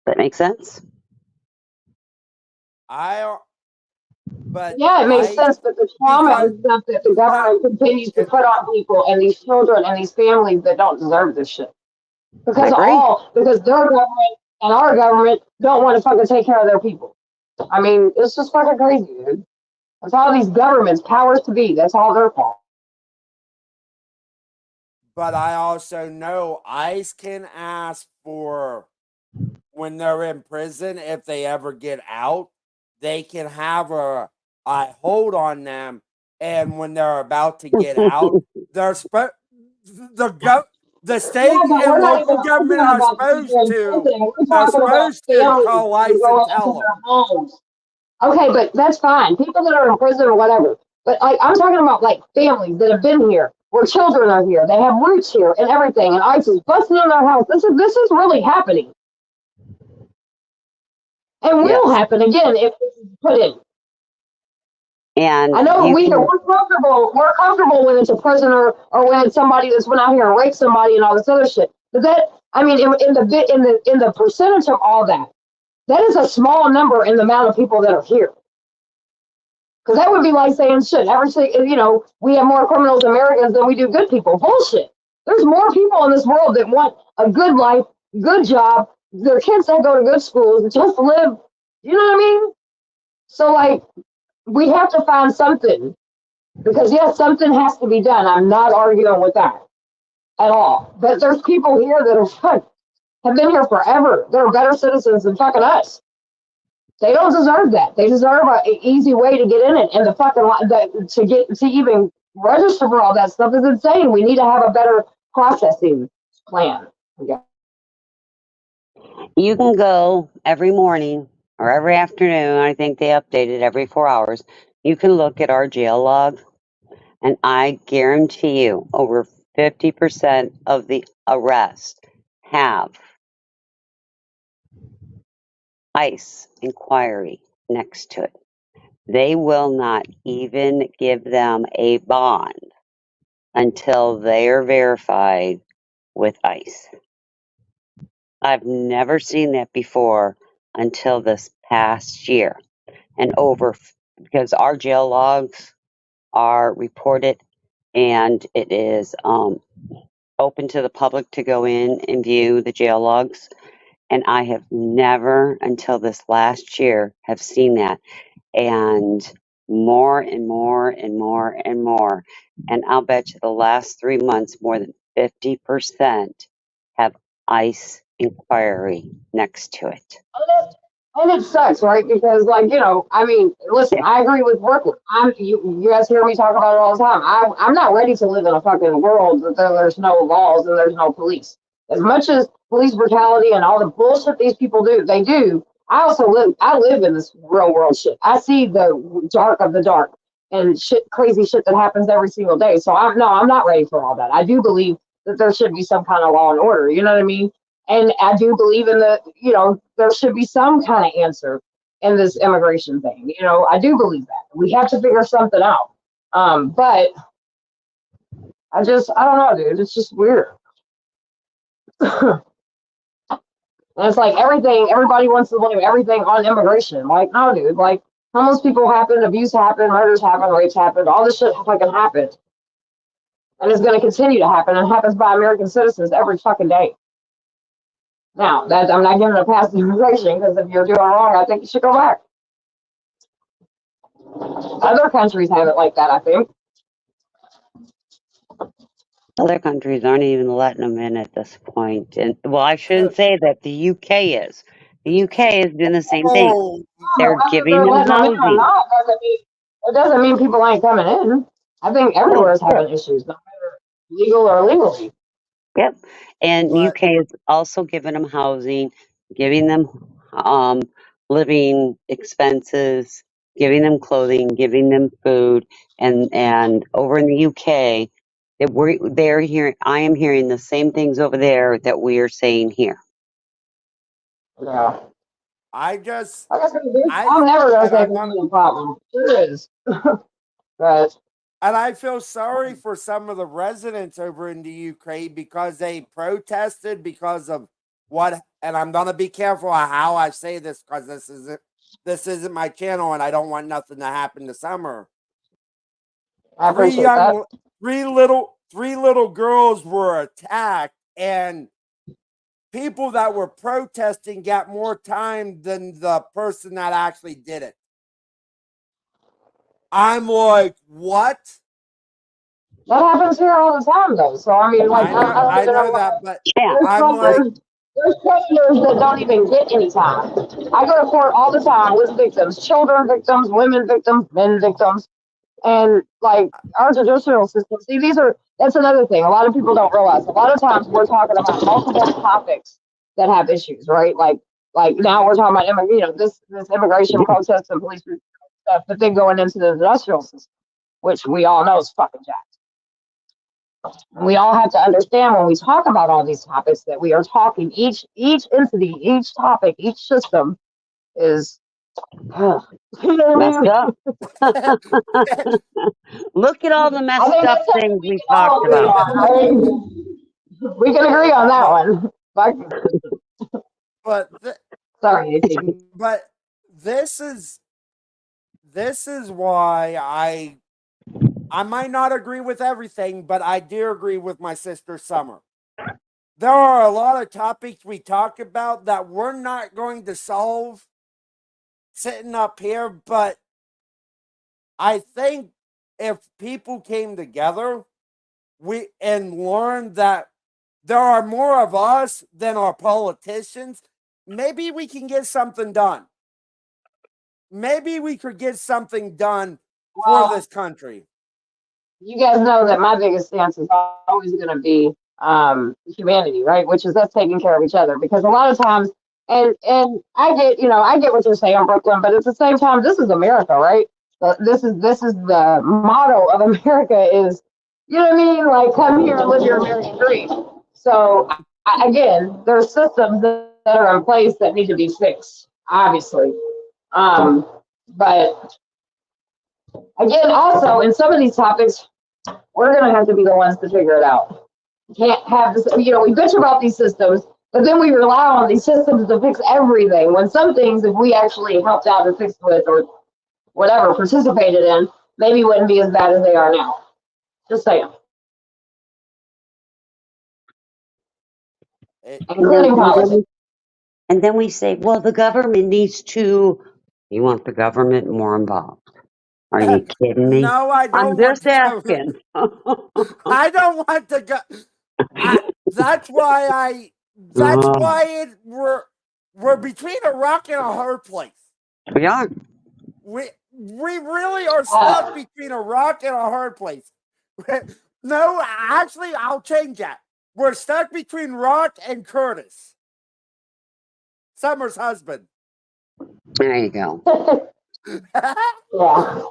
That make sense? Yeah, it makes sense, but the trauma Because and stuff that the but government continues to put on people and these children and these families that don't deserve this shit. I agree. Because their government and our government don't want to fucking take care of their people. I mean, it's just fucking crazy, dude. That's all these governments, powers to be, that's all their fault. but I also know ICE can ask for when they're in prison, if they ever get out, they can have a hold on them, and when they're about to get out, they're the Yeah, state but we're and not even local talking government are about the people supposed in to prison. We're are talking about supposed to families call that are ICE and going tell into them. their homes. Okay, but that's fine. People that are in prison or whatever. But like I'm talking about like families that have been here, where children are here, they have roots here and everything, and ICE is busting in their house. This is really happening. And will Yes. happen again if this is put in. And I know you can, we're comfortable when it's a prisoner or when it's somebody that's went out here and raped somebody and all this other shit. But that, I mean, in the percentage of all that, that is a small number in the amount of people that are here. Because that would be like saying shit. We have more criminals Americans than we do good people. Bullshit. There's more people in this world that want a good life, good job, their kids that go to good schools, just live. You know what I mean? So like, we have to find something because yes, something has to be done. I'm not arguing with that at all. But there's people here that have been here forever. They're better citizens than fucking us. They don't deserve that. They deserve an easy way to get in it, and the fucking to get to even register for all that stuff is insane. We need to have a better processing plan. Yeah. You can go every morning or every afternoon. I think they update it every 4 hours. You can look at our jail log, and I guarantee you over 50% of the arrests have ICE inquiry next to it. They will not even give them a bond until they are verified with ICE. I've never seen that before until this past year. And because our jail logs are reported and it is open to the public to go in and view the jail logs. And I have never until this last year have seen that. And more and more and more and more. And I'll bet you the last 3 months, more than 50% have ICE inquiry next to it. And it sucks, right? Because, like, I mean, listen, Yeah. I agree with Brooklyn. You guys hear me talk about it all the time. I'm not ready to live in a fucking world that there's no laws and there's no police. As much as police brutality and all the bullshit these people do, I live in this real world shit. I see the dark of the dark and crazy shit that happens every single day. So I'm not ready for all that. I do believe that there should be some kind of law and order. You know what I mean? And I do believe in there should be some kind of answer in this immigration thing. I do believe that. We have to figure something out. But I don't know, dude. It's just weird. And it's like everybody wants to blame everything on immigration. Like, no, dude. Like, homeless people happen, abuse happened, murders happen, rapes happened, all this shit fucking happened. And it's going to continue to happen. And it happens by American citizens every fucking day. Now, I'm not giving a pass to immigration because if you're doing wrong, I think you should go back. Other countries have it like that, I think. Other countries aren't even letting them in at this point. And well, I shouldn't say that. The UK is. The UK is doing the same thing. Oh, They're Whether giving they're them letting them in or housing. not it doesn't mean people ain't coming in. I think Oh, everywhere is sure. having issues, no matter legal or illegally. Yep. And but UK is also giving them housing, giving them living expenses, giving them clothing, giving them food, and over in the UK, they're hearing. I am hearing the same things over there that we are saying here. Yeah. I just, Like I said, I, I'm never gonna and say I'm this gonna, is a problem. Sure is. But and I feel sorry for some of the residents over in the UK because they protested because of what, and I'm gonna be careful how I say this because this isn't my channel and I don't want nothing to happen to Summer. I appreciate that. Three little girls were attacked, and people that were protesting got more time than the person that actually did it. I'm like, what? That happens here all the time, though. So I mean, like, I don't I even know know why. that, but Yeah. I'm like, There's predators that don't even get any time. I go to court all the time with victims, children victims, women victims, men victims. And like our judicial system, see, that's another thing. A lot of people don't realize. A lot of times we're talking about multiple topics that have issues, right? Like now we're talking about this immigration protest and police stuff, but then going into the industrial system, which we all know is fucking jacked. And we all have to understand when we talk about all these topics that we are talking each entity, each topic, each system is you know what I Messed mean? up. Look at all the I messed think up that's something things we we've can all talked agree about. on. We can agree on that one. but Sorry, AC. but this is why I might not agree with everything, but I do agree with my sister Summer. There are a lot of topics we talk about that we're not going to solve sitting up here, but I think if people came together, and learned that there are more of us than our politicians, maybe we can get something done. Maybe we could get something done for Well, this country. you guys know that my biggest stance is always going to be humanity, right? Which is us taking care of each other. Because a lot of times, and I get what you're saying, Brooklyn, but at the same time, this is America, right? This is the motto of America is, you know what I mean? Like, come here and live your American dream. So again, there are systems that are in place that need to be fixed, obviously. But again, also in some of these topics, we're going to have to be the ones to figure it out. We can't have this, we bitch about these systems, but then we rely on these systems to fix everything. When some things, if we actually helped out and fixed with or whatever, participated in, maybe wouldn't be as bad as they are now. Just saying. Including politics. And then we say, well, the government needs to. You want the government more involved? Are you kidding me? No, I don't I'm want just the government. asking. I don't want the that's why we're between a rock and a hard place. We are. We really are stuck between a rock and a hard place. No, actually, I'll change that. We're stuck between Rock and Curtis, Summer's husband. There you go. Yeah.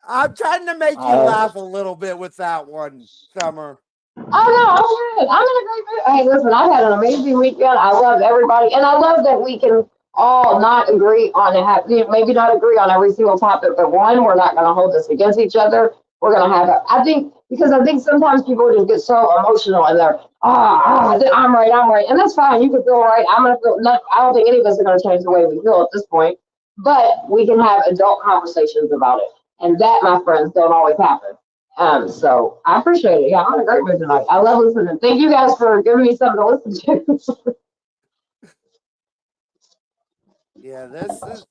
I'm trying to make you laugh a little bit with that one, Summer. Oh no, I'm good. I'm in a great mood. Hey, listen, I've had an amazing weekend. I love everybody, and I love that we can all not agree on maybe not agree on every single topic, but one, we're not going to hold this against each other. We're going to have I think sometimes people just get so emotional and they're I'm right, and that's fine. You can feel right. I'm gonna feel. I don't think any of us are going to change the way we feel at this point, but we can have adult conversations about it, and that, my friends, don't always happen. So I appreciate it. Yeah, I'm in a great mood tonight. I love listening. Thank you guys for giving me something to listen to. Yeah, this is.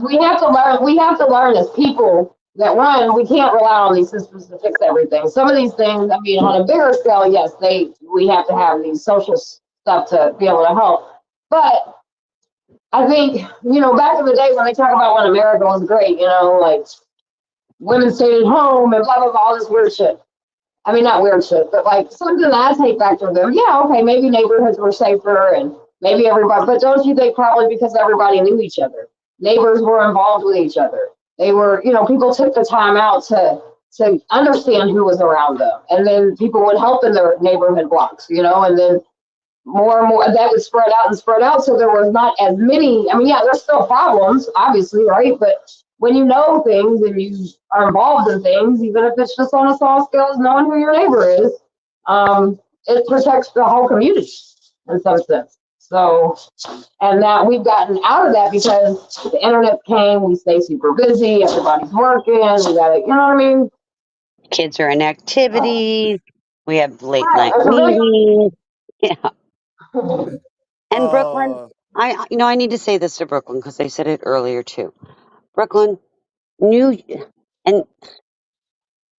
We have to learn. We have to learn as people that we can't rely on these systems to fix everything. Some of these things, I mean, on a bigger scale, yes, we have to have these social stuff to be able to help. But I think, back in the day when they talk about when America was great, like women stayed at home and blah blah blah, all this weird shit. I mean, not weird shit, but like something that I take back from them. Yeah, okay, maybe neighborhoods were safer and maybe everybody, but don't you think probably because everybody knew each other? Neighbors were involved with each other. They were, people took the time out to understand who was around them. And then people would help in their neighborhood blocks, and then more and more that would spread out and spread out. So there was not as many. I mean, yeah, there's still problems, obviously, right? But when you know things and you are involved in things, even if it's just on a small scale, knowing who your neighbor is, it protects the whole community in some sense. So, and that we've gotten out of that because the internet came, we stay super busy, everybody's working, we got you know what I mean? Kids are in activities. We have late Right, night meetings. Yeah. And Brooklyn, Uh, I need to say this to Brooklyn because I said it earlier too. Brooklyn, New, and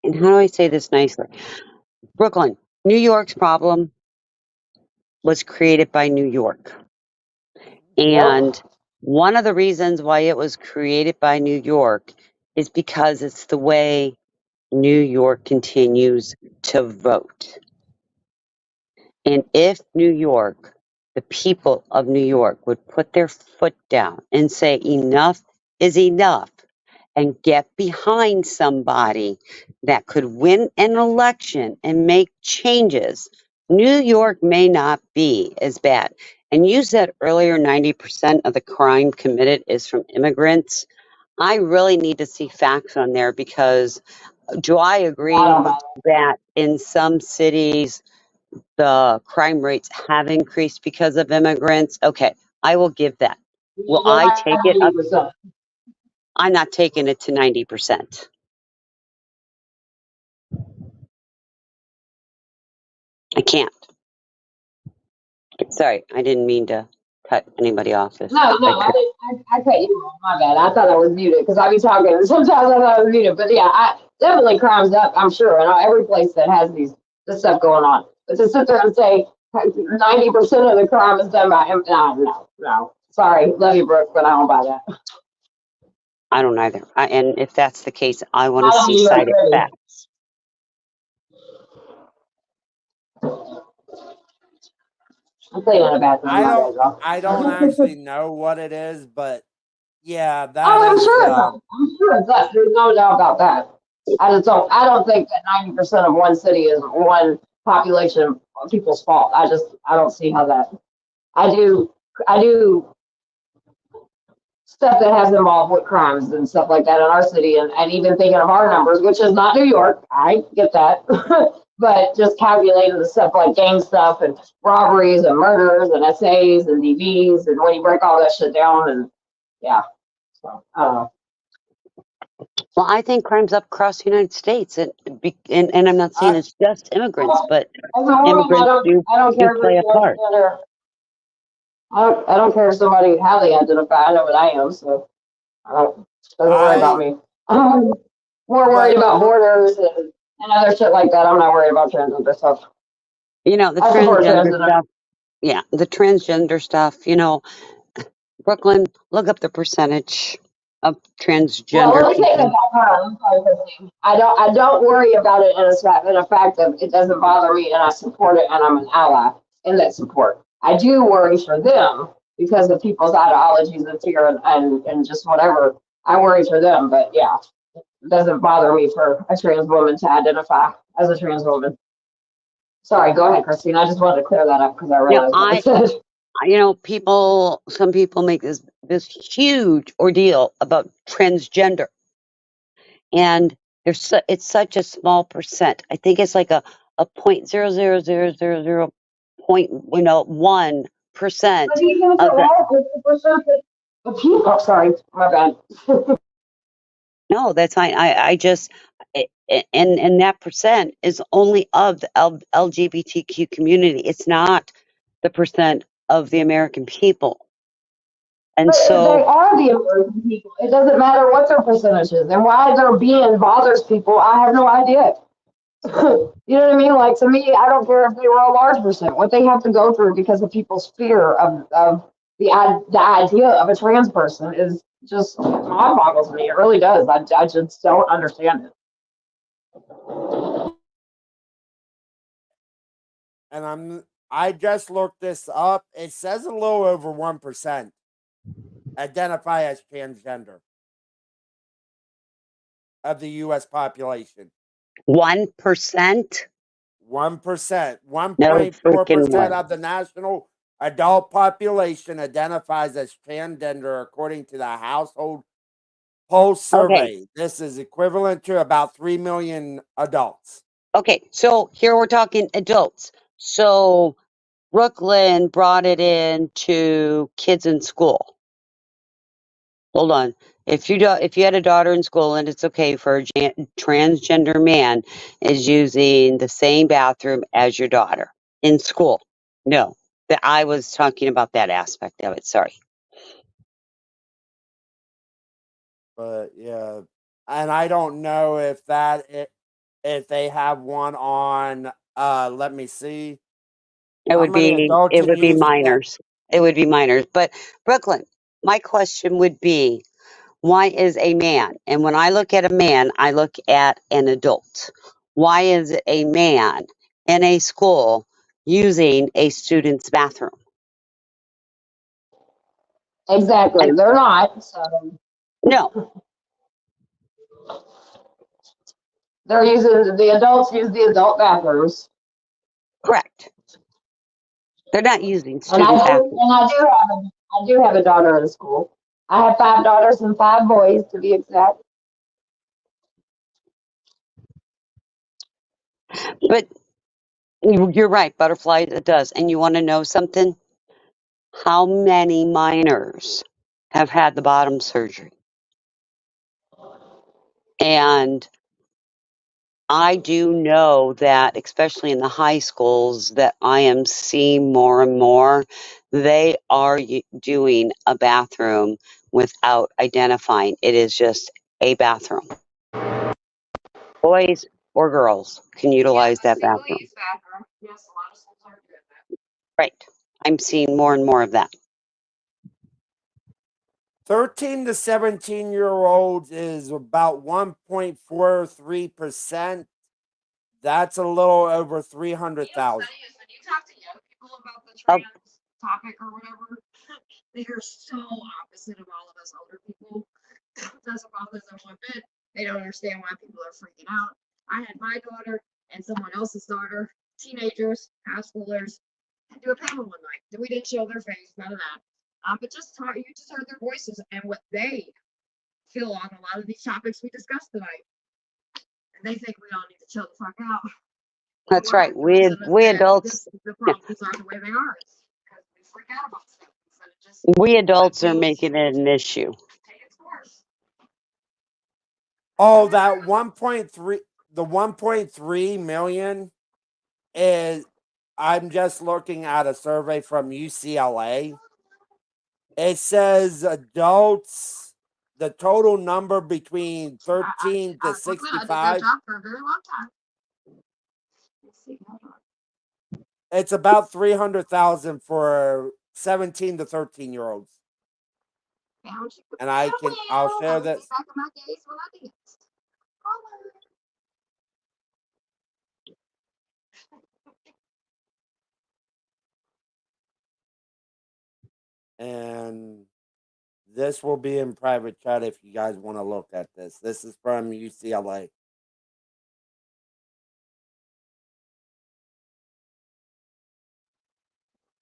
how do I say this nicely? Brooklyn, New York's problem was created by New York. And one of the reasons why it was created by New York is because it's the way New York continues to vote. And if New York, the people of New York, would put their foot down and say enough is enough and get behind somebody that could win an election and make changes, New York may not be as bad. And you said earlier 90% of the crime committed is from immigrants. I really need to see facts on there because do I agree that in some cities the crime rates have increased because of immigrants? Okay, I will give that. Will I take it up? I'm not taking it to 90%. I can't. Sorry, I didn't mean to cut anybody off. No, I cut you off. My bad. I thought I was muted because I be talking. Sometimes I thought I was muted, but yeah, I definitely crimes up. I'm sure in every place that has this stuff going on. But to sit there and say 90% of the crime is done by him, no. Sorry, love you, Brooke, but I don't buy that. I don't either. And if that's the case, I want to Not in see New York cited City. facts. I'm cleaning the bathroom. I My don't bad, y'all. I don't actually know what it is, but yeah, that Oh, I'm is sure it's up. I'm sure it's up. There's no doubt about that. I don't think that 90% of one city is one population of people's fault. I don't see how that. I do stuff that has involved with crimes and stuff like that in our city, and even thinking of our numbers, which is not New York. I get that. But just calculating the stuff like gang stuff and robberies and murders and SAs and DVs, and when you break all that shit down, and yeah. So, I don't know. Well, I think crime's up across the United States, and I'm not saying it's just immigrants, but As a woman, immigrants do I don't care if play a it's part. transgender. I don't care if somebody how they identify. I know what I am, so doesn't worry about me. I'm more worried about borders and other shit like that. I'm not worried about transgender stuff. You know, the I support transgender transgender. stuff. Yeah, the transgender stuff. You know, Brooklyn, look up the percentage of Well, transgender let me take that people. back. Hold on. I'm sorry, Christine. I don't worry about it in a fact of it doesn't bother me, and I support it, and I'm an ally in that support. I do worry for them because of people's ideologies and fear and just whatever. I worry for them, but yeah, it doesn't bother me for a trans woman to identify as a trans woman. Sorry, go ahead, Christine. I just wanted to clear that up because I You know, realized what I said. some people make this huge ordeal about transgender, and it's such a small percent. I think it's like a 0.00001% But even if it of the. was 50% of people, oh, sorry, my bad. No, that's fine. I just and that percent is only of the LGBTQ community. It's not the percent of the American people. And But if they so, are the American people, it doesn't matter what their percentage is. And why they're being bothers people, I have no idea. You know what I mean? Like, to me, I don't care if they were a large percent. What they have to go through because of people's fear of the idea of a trans person is just mind boggles me. It really does. I just don't understand it. and I just looked this up. It says a little over 1% identify as transgender of the U.S. population. 1%? 1%, No freaking 1.4% way. of the national adult population identifies as transgender, according to the Household Pulse Okay. survey. This is equivalent to about 3 million adults. Okay. So here we're talking adults. So Brooklyn brought it into kids in school. Hold on. If you had a daughter in school and it's okay for a transgender man is using the same bathroom as your daughter in school. No. I was talking about that aspect of it. Sorry. But yeah, and I don't know if they have one on. Let me see. It How would many be adults it in would be use? minors. It would be minors. But Brooklyn, my question would be, why is a man? And when I look at a man, I look at an adult. Why is a man in a school using a student's bathroom? Exactly. And They're not. So no, they're using the adults use the adult bathrooms. correct. They're not using And student bathrooms. I do have a daughter in school. I have 5 daughters and 5 boys to be exact. But you're right, butterfly, it does. And you want to know something? How many minors have had the bottom surgery? And I do know that, especially in the high schools, that I am seeing more and more they are doing a bathroom without identifying. It is just a bathroom. Boys or girls can Yeah, utilize the that single bathroom. use bathroom. Yes, a lot of schools are doing that. Right. I'm seeing more and more of that. 13 to 17-year-olds is about 1.43%. That's a little over You know, 300,000. funny is when you talk to young people about the Oh, trans topic or whatever, they are so opposite of all of us older people. It doesn't bother them one bit. They don't understand why people are freaking out. I had my daughter and someone else's daughter, teenagers, high schoolers, do a panel one night. We didn't show their face, none of that. But just talk, you just heard their voices and what they feel on a lot of these topics we discussed tonight. And they think we all need to chill the fuck out. that's Well, right. the reason We that adults, the problems are the way they are is because we freak out about stuff instead of just we let adults are things making it an issue. take its course. Oh, that 1.3, the 1.3 million is, I'm just looking at a survey from UCLA. It says adults, the total number between 13 to I did that 65, job for a very long time. Let's see, hold on. it's about 300,000 for 17 to 13-year-olds. Found you. And I'll share this. Back in my days when I danced. And this will be in private chat if you guys want to look at this. This is from UCLA.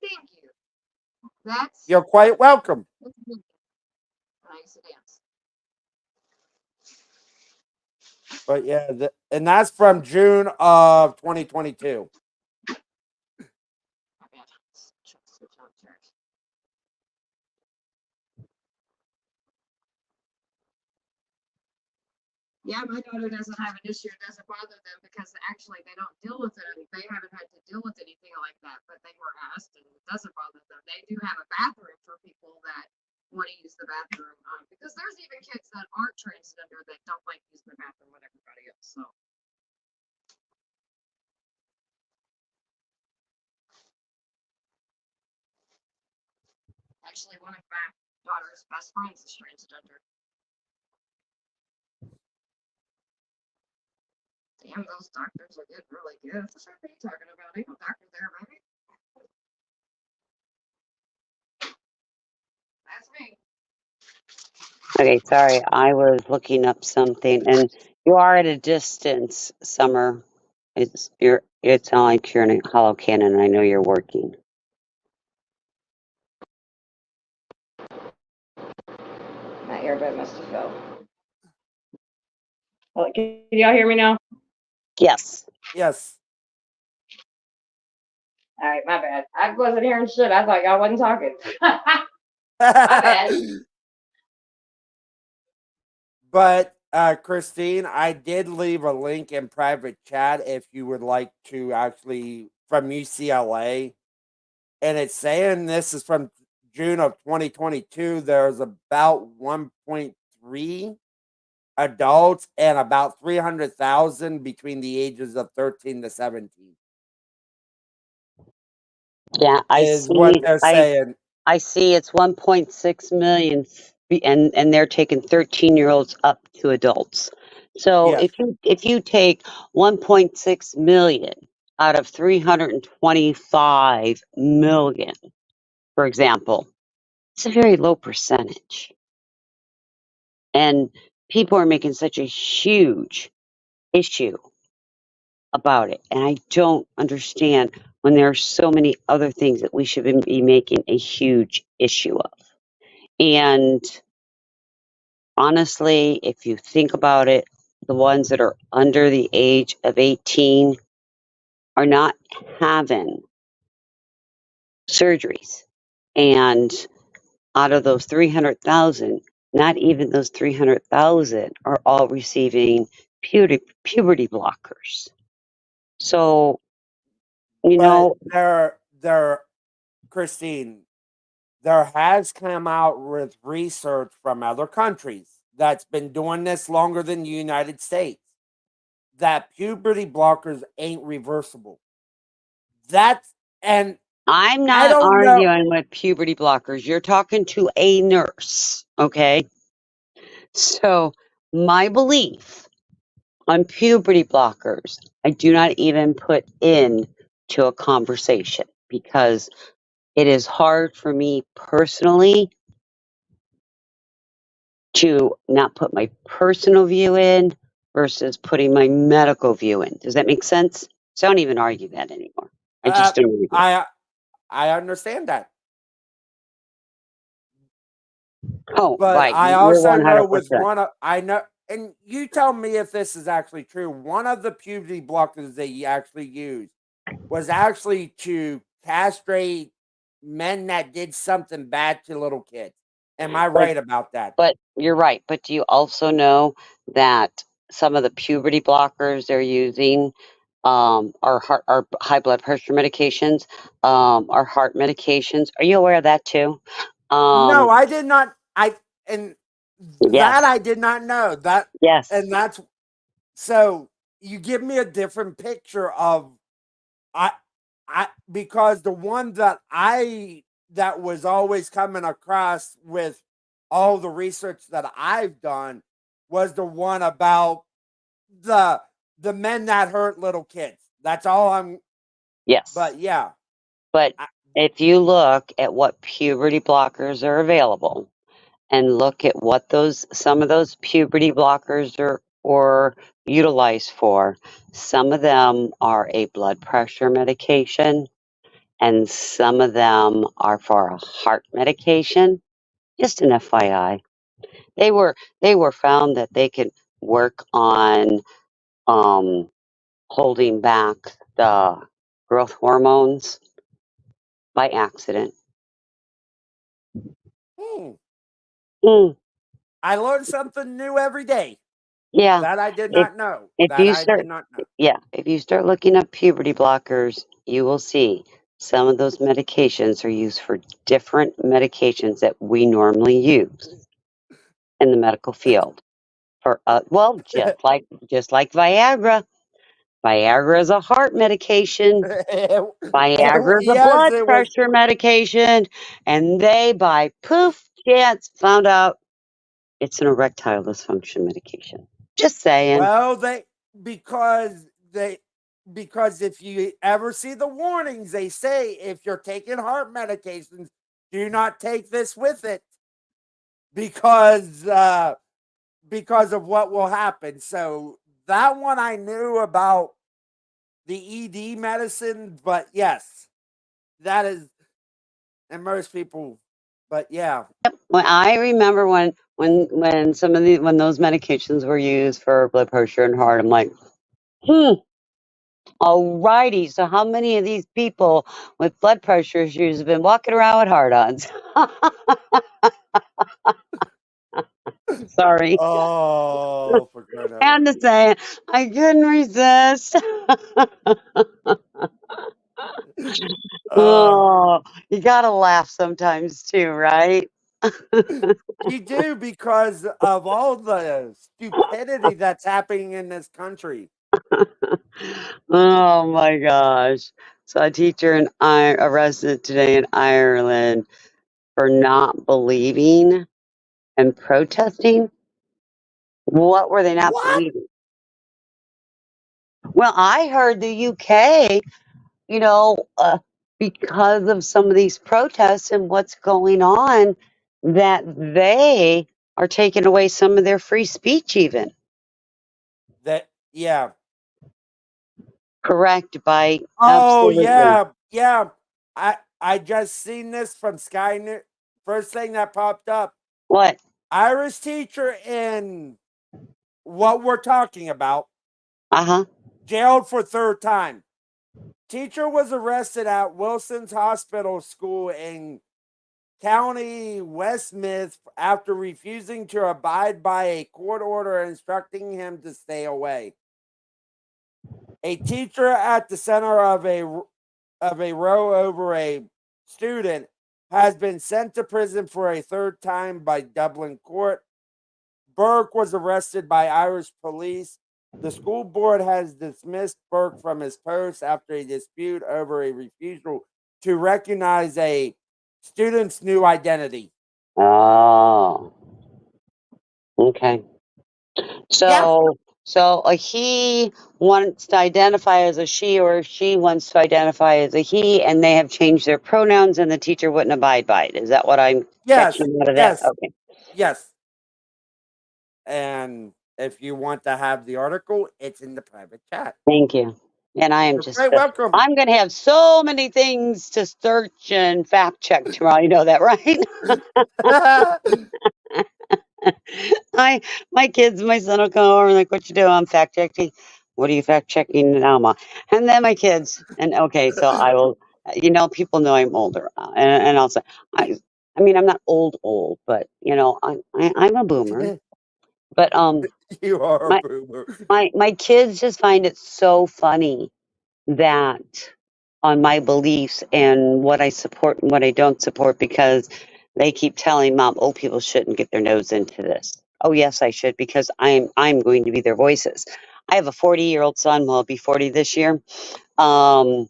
Thank you. That's You're quite welcome. I used to dance. But yeah, and that's from June of 2022. My bad. Switch on church. Yeah, my daughter doesn't have an issue. It doesn't bother them because actually they don't deal with it. They haven't had to deal with anything like that, but they were asked and it doesn't bother them. They do have a bathroom for people that want to use the bathroom because there's even kids that aren't transgender that don't like using the bathroom with everybody else. So actually, one of my daughter's best friends is transgender. Damn, those doctors are getting really good. What are you talking about? Ain't no doctor there, baby. That's me. Okay, sorry. I was looking up something, and you are at a distance, Summer. It's not like you're in a hollow cannon, and I know you're working. My earbud must have fell. Oh, can y'all hear me now? Yes. Yes. All right, my bad. I wasn't hearing shit. I thought y'all wasn't talking. My bad. But Christine, I did leave a link in private chat if you would like to actually from UCLA. And it's saying this is from June of 2022. There's about 1.3 adults and about 300,000 between the ages of 13 to 17. Yeah, Is what they're saying. I see it's 1.6 million, and they're taking 13-year-olds up to adults. So Yes. if you take 1.6 million out of 325 million, for example, it's a very low percentage. And people are making such a huge issue about it. And I don't understand when there are so many other things that we should be making a huge issue of. And honestly, if you think about it, the ones that are under the age of 18 are not having surgeries. And out of those 300,000, not even those 300,000 are all receiving puberty blockers. So, you But know, they're Christine, there has come out with research from other countries that's been doing this longer than the United States that puberty blockers ain't reversible. That's and I'm I not don't know. arguing with puberty blockers. You're talking to a nurse, okay? So, my belief on puberty blockers, I do not even put in to a conversation because it is hard for me personally to not put my personal view in versus putting my medical view in. Does that make sense? So I don't even argue that anymore. I just don't argue it. I understand that. Oh, But right. I You're also know 100%. with I know, and you tell me if this is actually true. One of the puberty blockers they actually used was actually to castrate men that did something bad to little kids. Am I But right about that? But you're right. But do you also know that some of the puberty blockers they're using are high blood pressure medications, are heart medications? Are you aware of that too? No, Um, I did not. And that yes, I did not know that, yes, and that's so you give me a different picture of I because the one that was always coming across with all the research that I've done was the one about the the men that hurt little kids. That's all I'm. yes. But yeah, But I, if you look at what puberty blockers are available and look at what those some of those puberty blockers are utilized for, some of them are a blood pressure medication and some of them are for a heart medication. Just an FYI. They were found that they could work on um, holding back the growth hormones by accident. hmm, Mm, I learn something new every day yeah. that I did If not know. if That you I did start not know. yeah, if you start looking up puberty blockers, you will see some of those medications are used for different medications that we normally use in the medical field. For well, just like Viagra. Viagra is a heart medication. Viagra is a Yes, blood it was. pressure medication, and they by poof chance found out it's an erectile dysfunction medication. Just saying. Well, because they because if you ever see the warnings, they say if you're taking heart medications, do not take this with it because because of what will happen. So that one I knew about the ED medicine, but yes, that is, and most people, but yeah. When I remember when some of the when those medications were used for blood pressure and heart, I'm like, alrighty. So how many of these people with blood pressure issues have been walking around with heart ons? Sorry. Oh, for crying out loud. And to say I couldn't resist. Uh, Oh, you gotta laugh sometimes too, right? you do because of all the stupidity that's happening in this country. Oh my gosh. So a teacher in arrested today in Ireland for not believing and protesting. What were they not What? believing? Well, I heard the UK, you know, because of some of these protests and what's going on, that they are taking away some of their free speech, even. That yeah. Correct, by Oh absolutely. yeah, yeah. I just seen this from Sky News. First thing that popped up. What? Irish teacher in what we're talking about, Uh huh. jailed for third time. Teacher was arrested at Wilson's Hospital School in County Westmeath after refusing to abide by a court order instructing him to stay away. A teacher at the center of a row over a student has been sent to prison for a third time by Dublin court. Burke was arrested by Irish police. The school board has dismissed Burke from his post after a dispute over a refusal to recognize a student's new identity. Oh, okay. Yeah. So a he wants to identify as a she, or a she wants to identify as a he, and they have changed their pronouns, and the teacher wouldn't abide by it. Is that what I'm Yes. catching out of that? Yes. Okay. Yes. And if you want to have the article, it's in the private chat. Thank you. And I am You're just, very welcome. I'm going to have so many things to search and fact check tomorrow. You know that, right? My kids, my son will come over and like, what you doing? I'm fact checking. What are you fact checking now, Ma? And then my kids, and okay, so I will, people know I'm older, and I'll say, I mean, I'm not old, but I'm a boomer. But You are a my boomer. my kids just find it so funny that on my beliefs and what I support and what I don't support, because they keep telling Mom, "Oh, people shouldn't get their nose into this." Oh, yes, I should, because I'm going to be their voices. I have a 40-year-old son. Well, he'll be 40 this year, and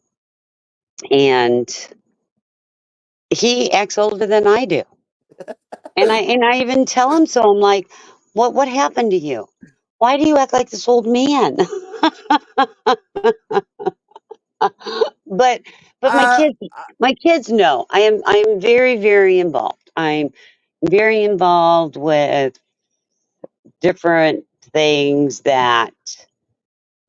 he acts older than I do. And I even tell him so. I'm like, what happened to you? Why do you act like this old man? but my Uh, kids know I am very, very involved. I'm very involved with different things that,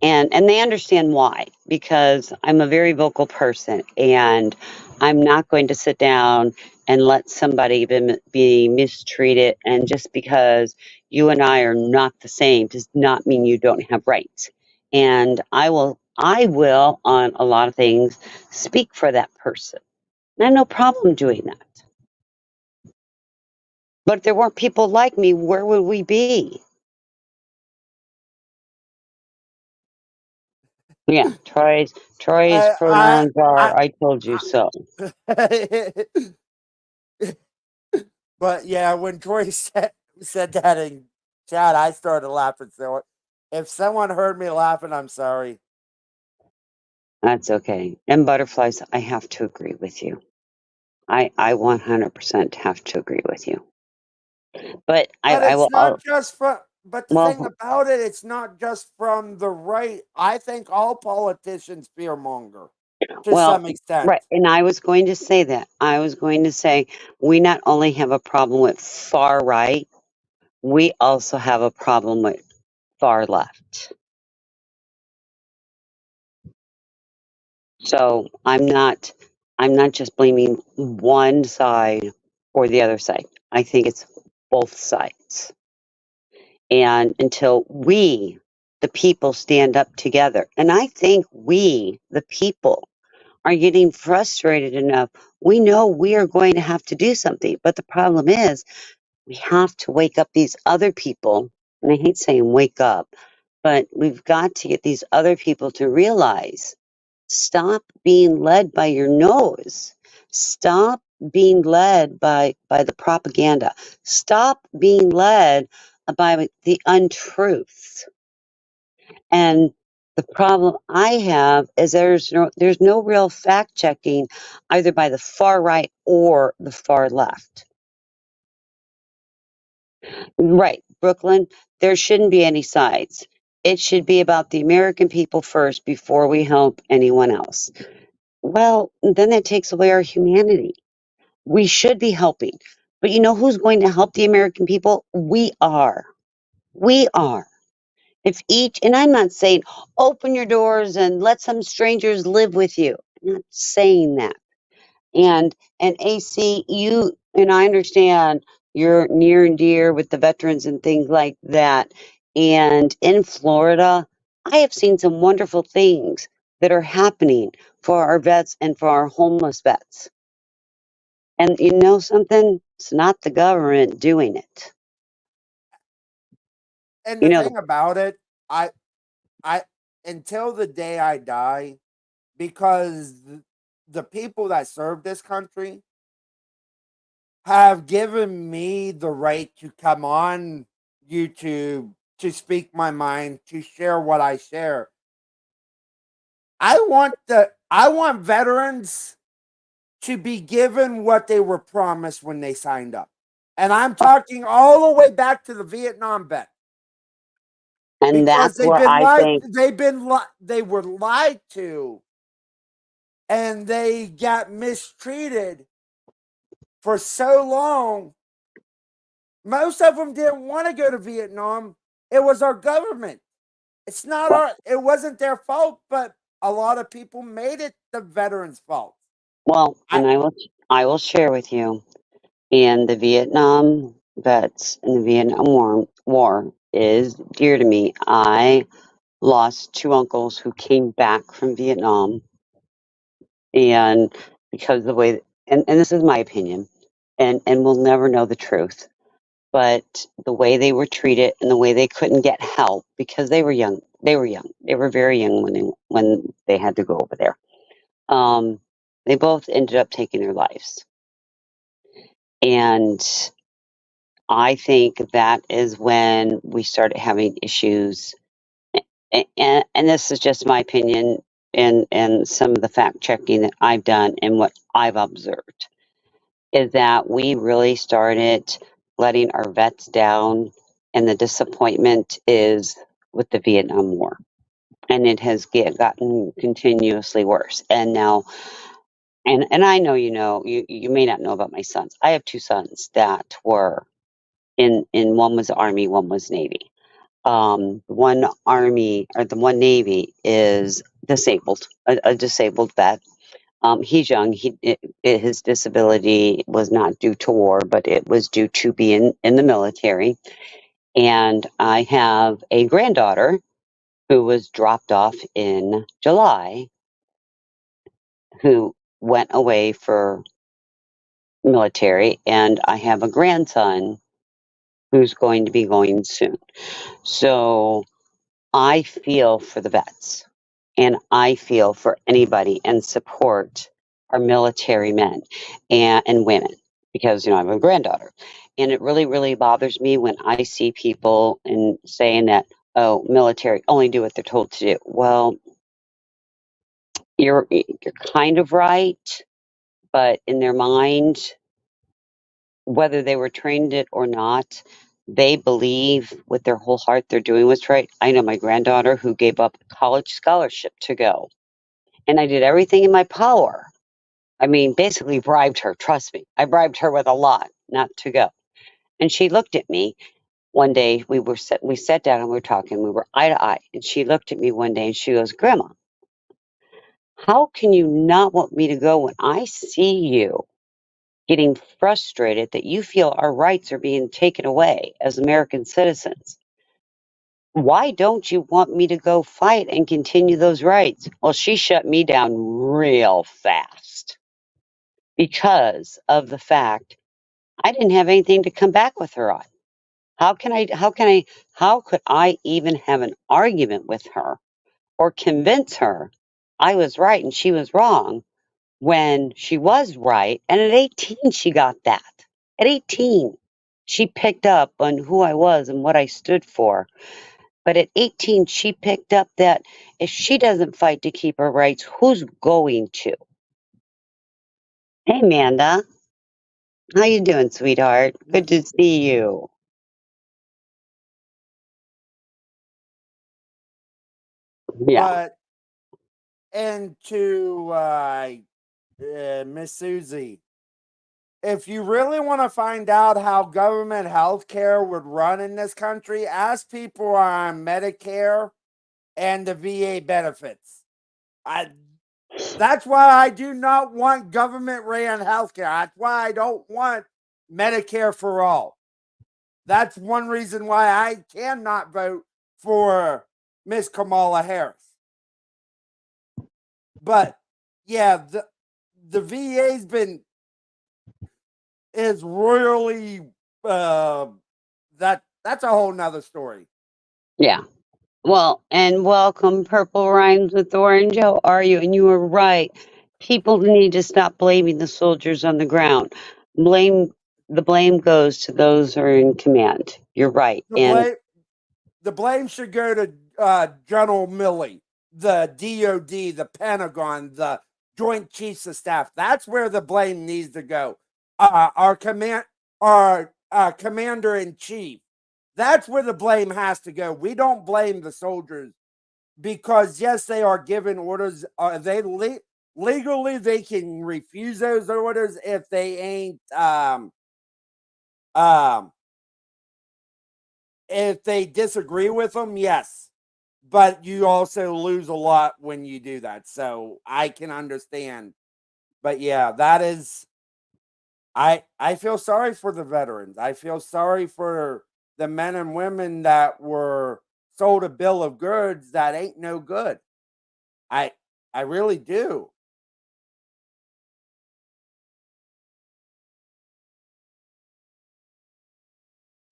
and they understand why, because I'm a very vocal person, and I'm not going to sit down and let somebody be mistreated. And just because you and I are not the same does not mean you don't have rights. And I will on a lot of things speak for that person. I have no problem doing that. But if there weren't people like me, where would we be? Yeah, Troy's I, pronouns are "I told you so." but yeah, when Troy said that in chat, I started laughing. So if someone heard me laughing, I'm sorry. That's okay. And butterflies, I have to agree with you. I 100% have to agree with you. But But I it's will. not just from. But the thing Well, about it, it's not just from the right. I think all politicians fearmonger to well, some extent. right. And I was going to say that. I was going to say we not only have a problem with far right, we also have a problem with far left. So I'm not just blaming one side or the other side. I think it's both sides. And until we, the people, stand up together, and I think we, the people, are getting frustrated enough. We know we are going to have to do something, but the problem is we have to wake up these other people. And I hate saying wake up, but we've got to get these other people to realize, stop being led by your nose. Stop being led by the propaganda. Stop being led by the untruths. And the problem I have is there's no real fact checking either by the far right or the far left. Right, Brooklyn, there shouldn't be any sides. It should be about the American people first before we help anyone else. Well, then that takes away our humanity. We should be helping. But you know who's going to help the American people? We are. We are. If each, and I'm not saying open your doors and let some strangers live with you. I'm not saying that. And AC, you and I understand you're near and dear with the veterans and things like that. And in Florida, I have seen some wonderful things that are happening for our vets and for our homeless vets. And you know something? It's not the government doing it. And You the know, thing about it, I until the day I die, because the people that serve this country have given me the right to come on YouTube to speak my mind, to share what I share. I want veterans to be given what they were promised when they signed up. And I'm talking all the way back to the Vietnam vet. And Because that's where I think, they were lied to, and they got mistreated for so long. Most of them didn't want to go to Vietnam. It was our government. It wasn't their fault, but a lot of people made it the veterans' fault. well, and I will share with you, and the Vietnam vets and the Vietnam War is dear to me. I lost two uncles who came back from Vietnam, and because the way, and this is my opinion, and we'll never know the truth, but the way they were treated and the way they couldn't get help because they were young. They were very young when they had to go over there. They both ended up taking their lives, and I think that is when we started having issues. And this is just my opinion and some of the fact checking that I've done and what I've observed is that we really started letting our vets down, and the disappointment is with the Vietnam War. And it has gotten continuously worse. And now, and I know you may not know about my sons. I have two sons that were in one was Army, one was Navy. One Army or the one Navy is disabled, a disabled vet. He's young. His disability was not due to war, but it was due to being in the military. And I have a granddaughter who was dropped off in July, who went away for military, and I have a grandson who's going to be going soon. So I feel for the vets, and I feel for anybody and support our military men and women because I have a granddaughter, and it really really bothers me when I see people and saying that, oh, military only do what they're told to do. Well, you're kind of right, but in their mind, whether they were trained it or not, they believe with their whole heart they're doing what's right. I know my granddaughter who gave up a college scholarship to go, and I did everything in my power. I mean, basically bribed her. Trust me, I bribed her with a lot not to go. And she looked at me one day. We sat down and we were talking. We were eye to eye, and she looked at me one day and she goes, "Grandma, how can you not want me to go when I see you getting frustrated that you feel our rights are being taken away as American citizens? Why don't you want me to go fight and continue those rights?" Well, she shut me down real fast because of the fact I didn't have anything to come back with her on. How could I even have an argument with her or convince her I was right and she was wrong when she was right? And at 18, she got that. At 18, she picked up on who I was and what I stood for. But at 18, she picked up that if she doesn't fight to keep her rights, who's going to? Hey, Amanda. How you doing, sweetheart? Good to see you. Yeah. But and to Miss Susie, if you really want to find out how government health care would run in this country, ask people on Medicare and the VA benefits. That's why I do not want government ran health care. That's why I don't want Medicare for all. That's one reason why I cannot vote for Miss Kamala Harris. But yeah, the VA's is royally that's a whole nother story. Yeah. Well, and welcome, Purple Rhymes with Orange. How are you? And you were right. People need to stop blaming the soldiers on the ground. Blame the blame goes to those who are in command. You're right. And The blame should go to General Milley, the DOD, the Pentagon, the Joint Chiefs of Staff. That's where the blame needs to go. Our commander in chief. That's where the blame has to go. We don't blame the soldiers because yes, they are given orders. Legally they can refuse those orders if they ain't if they disagree with them, yes. But you also lose a lot when you do that. So I can understand. But yeah, that is I feel sorry for the veterans. I feel sorry for the men and women that were sold a bill of goods that ain't no good. I really do.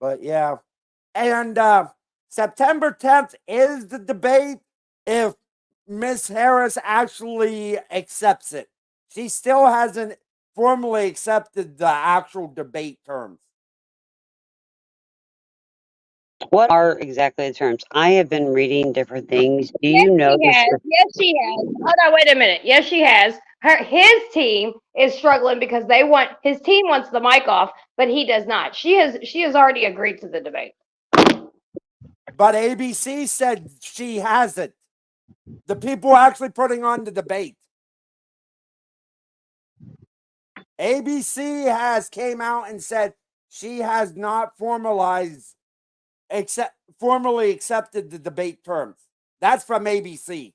But yeah. And September 10th is the debate if Miss Harris actually accepts it. She still hasn't formally accepted the actual debate terms. what are exactly the terms? I have been reading different things. Do Yes, you know she has. Yes, she has. Hold on, wait a minute. Yes, she has. His team is struggling because his team wants the mic off, but he does not. She has already agreed to the debate. But ABC said she hasn't. The people actually putting on the debate. ABC has came out and said she has not formally accepted the debate terms. That's from ABC.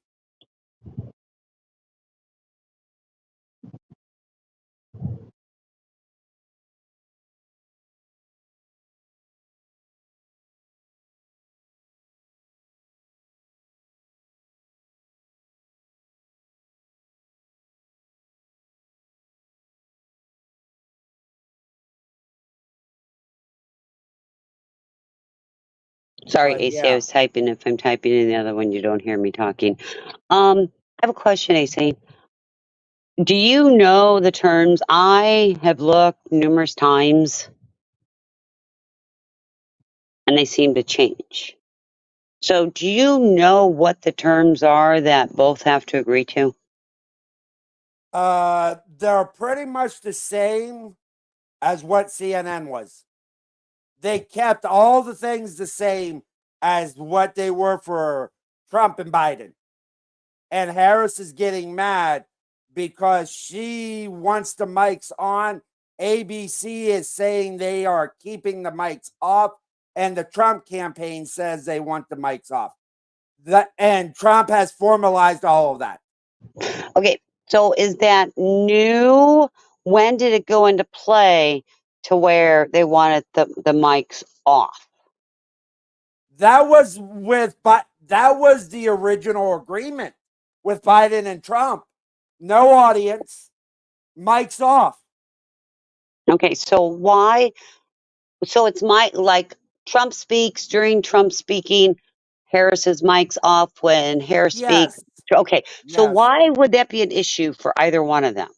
Sorry, But AC, I yeah. was typing. If I'm typing in the other one, you don't hear me talking. I have a question, AC. Do you know the terms? I have looked numerous times and they seem to change. So, do you know what the terms are that both have to agree to? They're pretty much the same as what CNN was. They kept all the things the same as what they were for Trump and Biden. And Harris is getting mad because she wants the mics on. ABC is saying they are keeping the mics off, and the Trump campaign says they want the mics off. And Trump has formalized all of that. Okay, so is that new? When did it go into play to where they wanted the mics off? That was the original agreement with Biden and Trump. No audience, mics off. Okay, so why? So it's like Trump speaks during Trump speaking, Harris's mic's off when Harris speaks. Yes. Okay, so Yes. why would that be an issue for either one of them?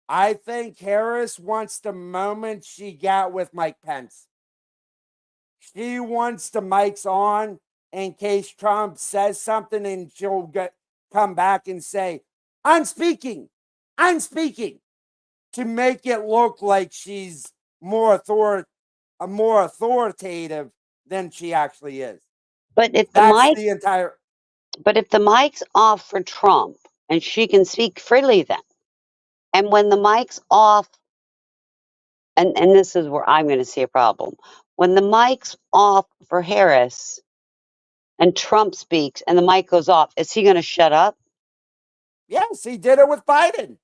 I think Harris wants the moment she got with Mike Pence. She wants the mics on in case Trump says something and she'll come back and say, I'm speaking, to make it look like she's more authoritative than she actually is. But if the That's mic, the entire. but if the mic's off for Trump and she can speak freely then, and when the mic's off, and this is where I'm going to see a problem. When the mic's off for Harris and Trump speaks and the mic goes off, is he going to shut up? Yes, he did it with Biden.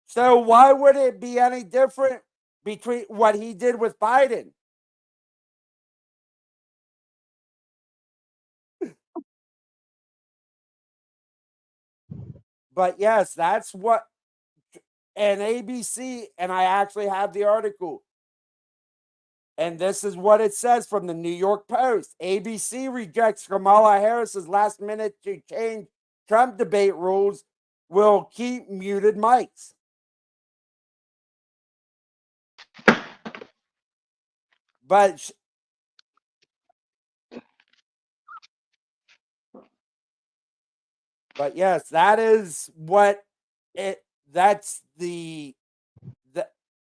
So why would it be any different between what he did with Biden? But yes, that's what. And ABC, and I actually have the article. And this is what it says from the New York Post. ABC rejects Kamala Harris's last minute to change Trump debate rules will keep muted mics. But yes, that is what it. That's the.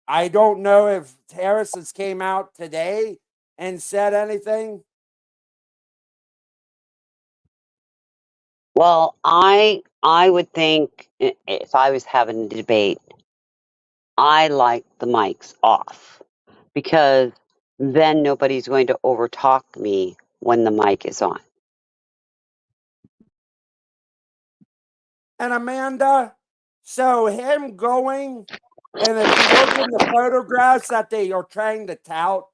I don't know if Harris has came out today and said anything. Well, I would think if I was having a debate, I like the mics off because then nobody's going to overtalk me when the mic is on. And Amanda, so him going, and if you look in the photographs that they are trying to tout,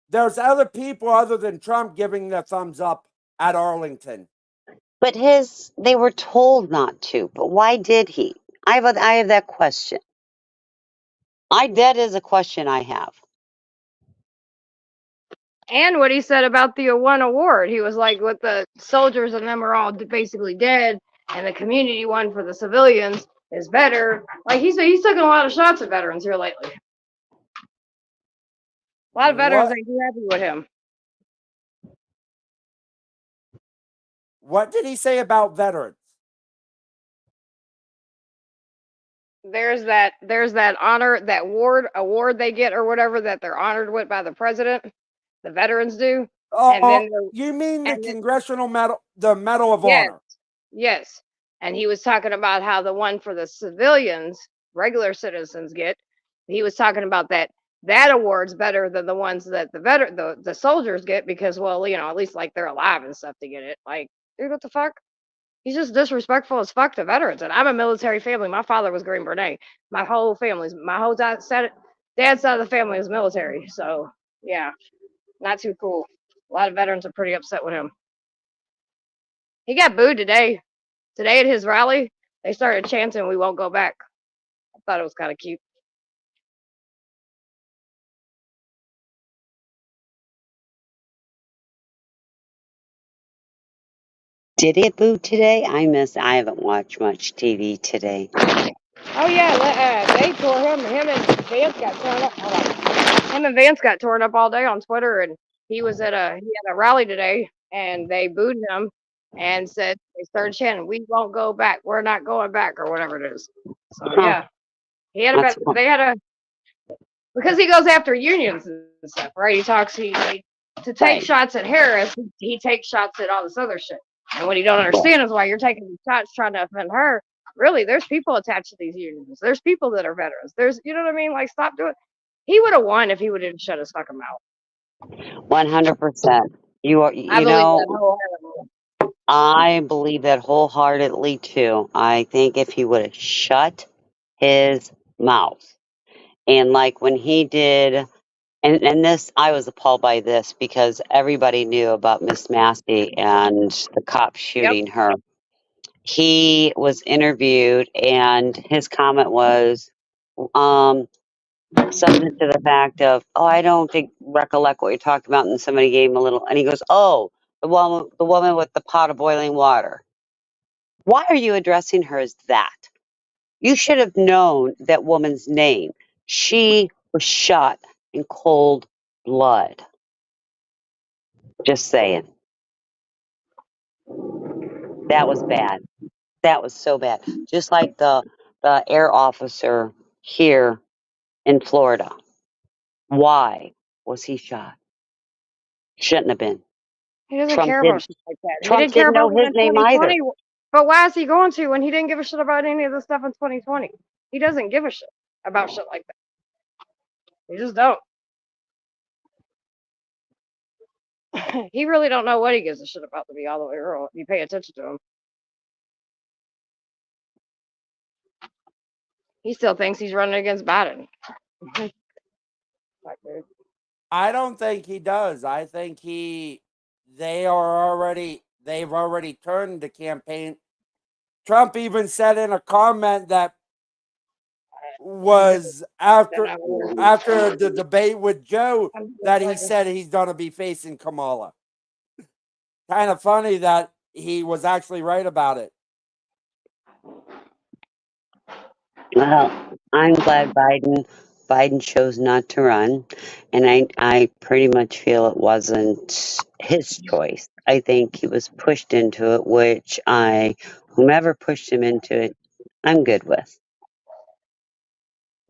there's other people other than Trump giving the thumbs up at Arlington. But they were told not to. But why did he? I have that question. That is a question I have. And what he said about the one award, he was like, "With the soldiers and them are all basically dead, and the community one for the civilians is better." Like he said, he's taking a lot of shots at veterans here lately. A lot of veterans ain't too happy with him. What did he say about veterans? There's that honor, that award they get or whatever that they're honored with by the president. The veterans do. Oh, and then you mean the Congressional Medal, the Medal of yes, Honor? Yes. And he was talking about how the one for the civilians, regular citizens get. He was talking about that award's better than the ones that the soldiers get because, well, you know, at least like they're alive and stuff to get it. Like, dude, what the fuck? He's just disrespectful as fuck to veterans. And I'm a military family. My father was Green Beret. My whole dad's side of the family is military. So yeah, not too cool. A lot of veterans are pretty upset with him. He got booed today. Today at his rally, they started chanting, "We won't go back." I thought it was kind of cute. Did it boo today? I haven't watched much TV today. Oh yeah, they tore him. Him and Vance got torn up. Hold on. Him and Vance got torn up all day on Twitter, and he had a rally today, and they booed him and said they started chanting, "We won't go back. We're not going back," or whatever it is. So yeah, he had because he goes after unions and stuff, right? He talks to take shots at Harris, he takes shots at all this other shit. And what he don't understand is why you're taking these shots trying to offend her. Really, there's people attached to these unions. There's people that are veterans. You know what I mean? Like, stop doing. He would have won if he would have shut his fucking mouth. 100%. I believe that wholeheartedly too. I think if he would have shut his mouth, and like when he did, and this, I was appalled by this because everybody knew about Miss Massey and the cop shooting her. He was interviewed, and his comment was something to the fact of, "Oh, I don't recollect what you talked about," and somebody gave him a little, and he goes, "Oh, the woman with the pot of boiling water. Why are you addressing her as that? You should have known that woman's name. She was shot in cold blood." Just saying. That was bad. That was so bad. Just like the air officer here in Florida. Why was he shot? Shouldn't have been. He doesn't care about shit like that. Trump he didn't care know about it his in name either. 2020. But why is he going to when he didn't give a shit about any of the stuff in 2020? He doesn't give a shit about shit like that. He just don't. He really don't know what he gives a shit about, to be all the way real. If you pay attention to him, he still thinks he's running against Biden. I don't think he does. I think they've already turned the campaign. Trump even said in a comment that was after the debate with Joe that he said he's going to be facing Kamala. Kind of funny that he was actually right about it. Well, I'm glad Biden chose not to run, and I pretty much feel it wasn't his choice. I think he was pushed into it, which whomever pushed him into it, I'm good with.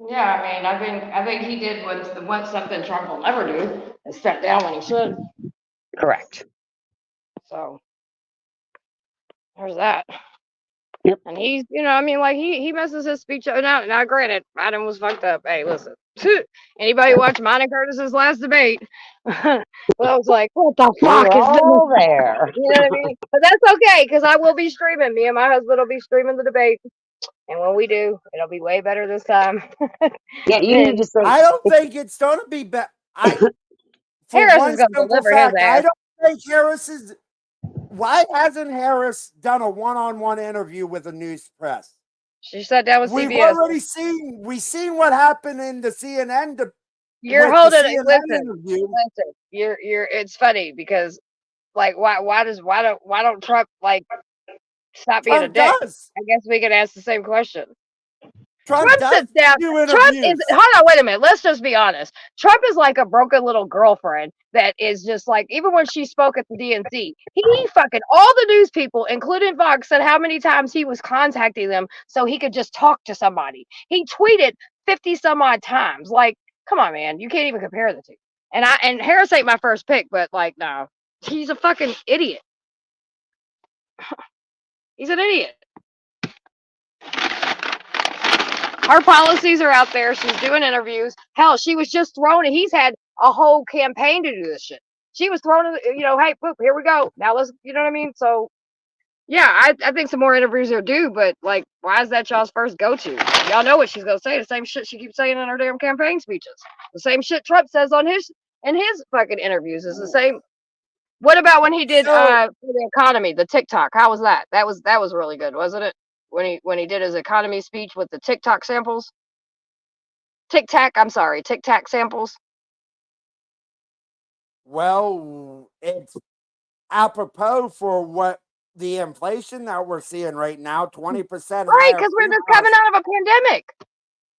Yeah, I mean, I think he did what something Trump will never do, is step down when he should. Correct. So there's that. Yep. And he's, I mean, like he messes his speech up. Now, granted, Biden was fucked up. Hey, listen, anybody watch mine and Curtis's last debate? Well, I was like, what the We fuck were is this? all there. You know what I mean? But that's okay, because I will be streaming. Me and my husband will be streaming the debate. And when we do, it'll be way better this time. Yeah, you need to say I don't think it's going to be better. For Harris one is going to simple deliver his fact, I ass. don't think Harris is. Why hasn't Harris done a one-on-one interview with the news press? She sat down with We've CBS. already seen what happened in the CNN. You're with holding the it. CNN Listen, interview. you're. It's funny because, like, why don't Trump like stop being a Trump dick? does. I guess we could ask the same question. Trump Trump does sits down. do Trump interviews. is. Hold on, wait a minute. Let's just be honest. Trump is like a broken little girlfriend that is just like, even when she spoke at the DNC, he fucking all the news people, including Fox, said how many times he was contacting them so he could just talk to somebody. He tweeted 50 some odd times. Like, come on, man, you can't even compare the two. And Harris ain't my first pick, but like, no, he's a fucking idiot. He's an idiot. Her policies are out there. She's doing interviews. Hell, she was just thrown, and he's had a whole campaign to do this shit. She was thrown, hey, poop, here we go. Now let's, you know what I mean? So, yeah, I think some more interviews are due, but, like, why is that y'all's first go-to? Y'all know what she's going to say. The same shit she keeps saying in her damn campaign speeches. The same shit Trump says in his fucking interviews is the same. What about when he did for the economy, the TikTok? How was that? That was really good, wasn't it? When he did his economy speech with the TikTok samples? Tic Tac samples. Well, it's apropos for what the inflation that we're seeing right now, 20% Right, because we're just coming out of a pandemic.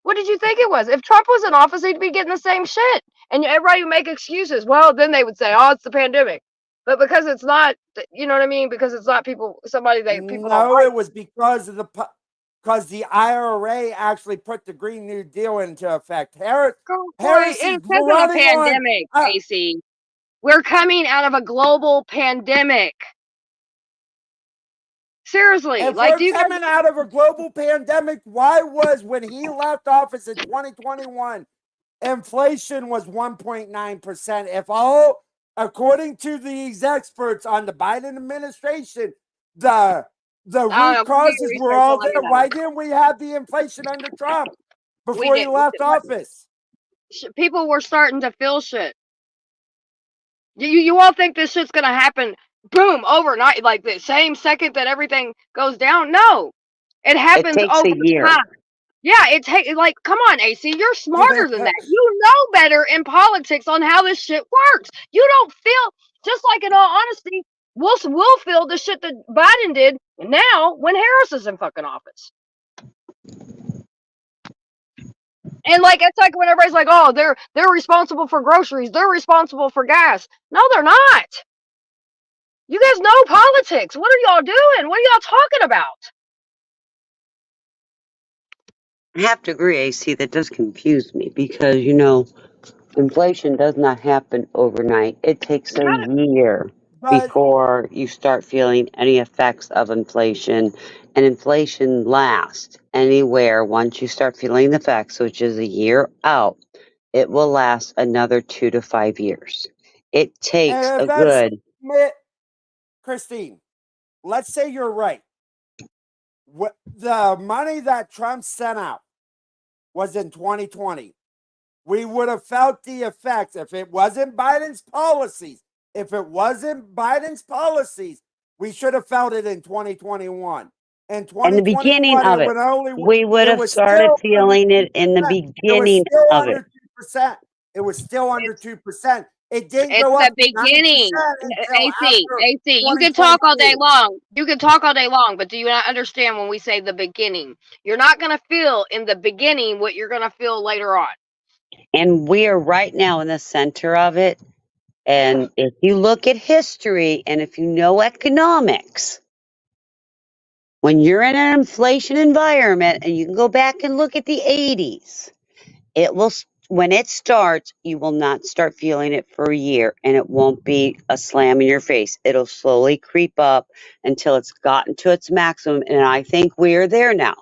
What did you think it was? If Trump was in office, he'd be getting the same shit. And everybody would make excuses. Well, then they would say, oh, it's the pandemic. But because it's not, you know what I mean? Because it's not people don't like. It was because of the IRA actually put the Green New Deal into effect. Harris It is isn't a pandemic, AC. We're coming out of a global pandemic. Seriously, if like, we're coming out of a global pandemic, why was when he left office in 2021, inflation was 1.9%? If all, according to these experts on the Biden administration, the root causes were all there. Why didn't we have the inflation under Trump before he left office? People were starting to feel shit. You all think this shit's gonna happen, boom, overnight, like the same second that everything goes down? No, it happens over time. Yeah, it takes, like, come on, AC, you're smarter than that. You know better in politics on how this shit works. You don't feel, just like, in all honesty, we'll feel the shit that Biden did now when Harris is in fucking office. And like, it's like when everybody's like, oh, they're responsible for groceries, they're responsible for gas. No, they're not. You guys know politics. What are y'all doing? What are y'all talking about? I have to agree, AC, that does confuse me because, inflation does not happen overnight. It takes a year before you start feeling any effects of inflation. And inflation lasts anywhere once you start feeling the effects, which is a year out, it will last another 2 to 5 years. It takes a good. Christine, let's say you're right. The money that Trump sent out was in 2020. We would have felt the effects if it wasn't Biden's policies. If it wasn't Biden's policies, we should have felt it in 2021. In the beginning of it, we would have started feeling it in the beginning of it. It was still under 2%. It didn't It's go the up to 9% beginning. until AC, after AC. You can talk all day 2022. long. You can talk all day long, but do you not understand when we say the beginning? You're not going to feel in the beginning what you're going to feel later on. And we are right now in the center of it. And if you look at history and if you know economics, when you're in an inflation environment, and you can go back and look at the 80s, it will, when it starts, you will not start feeling it for a year, and it won't be a slam in your face. It'll slowly creep up until it's gotten to its maximum. And I think we're there now.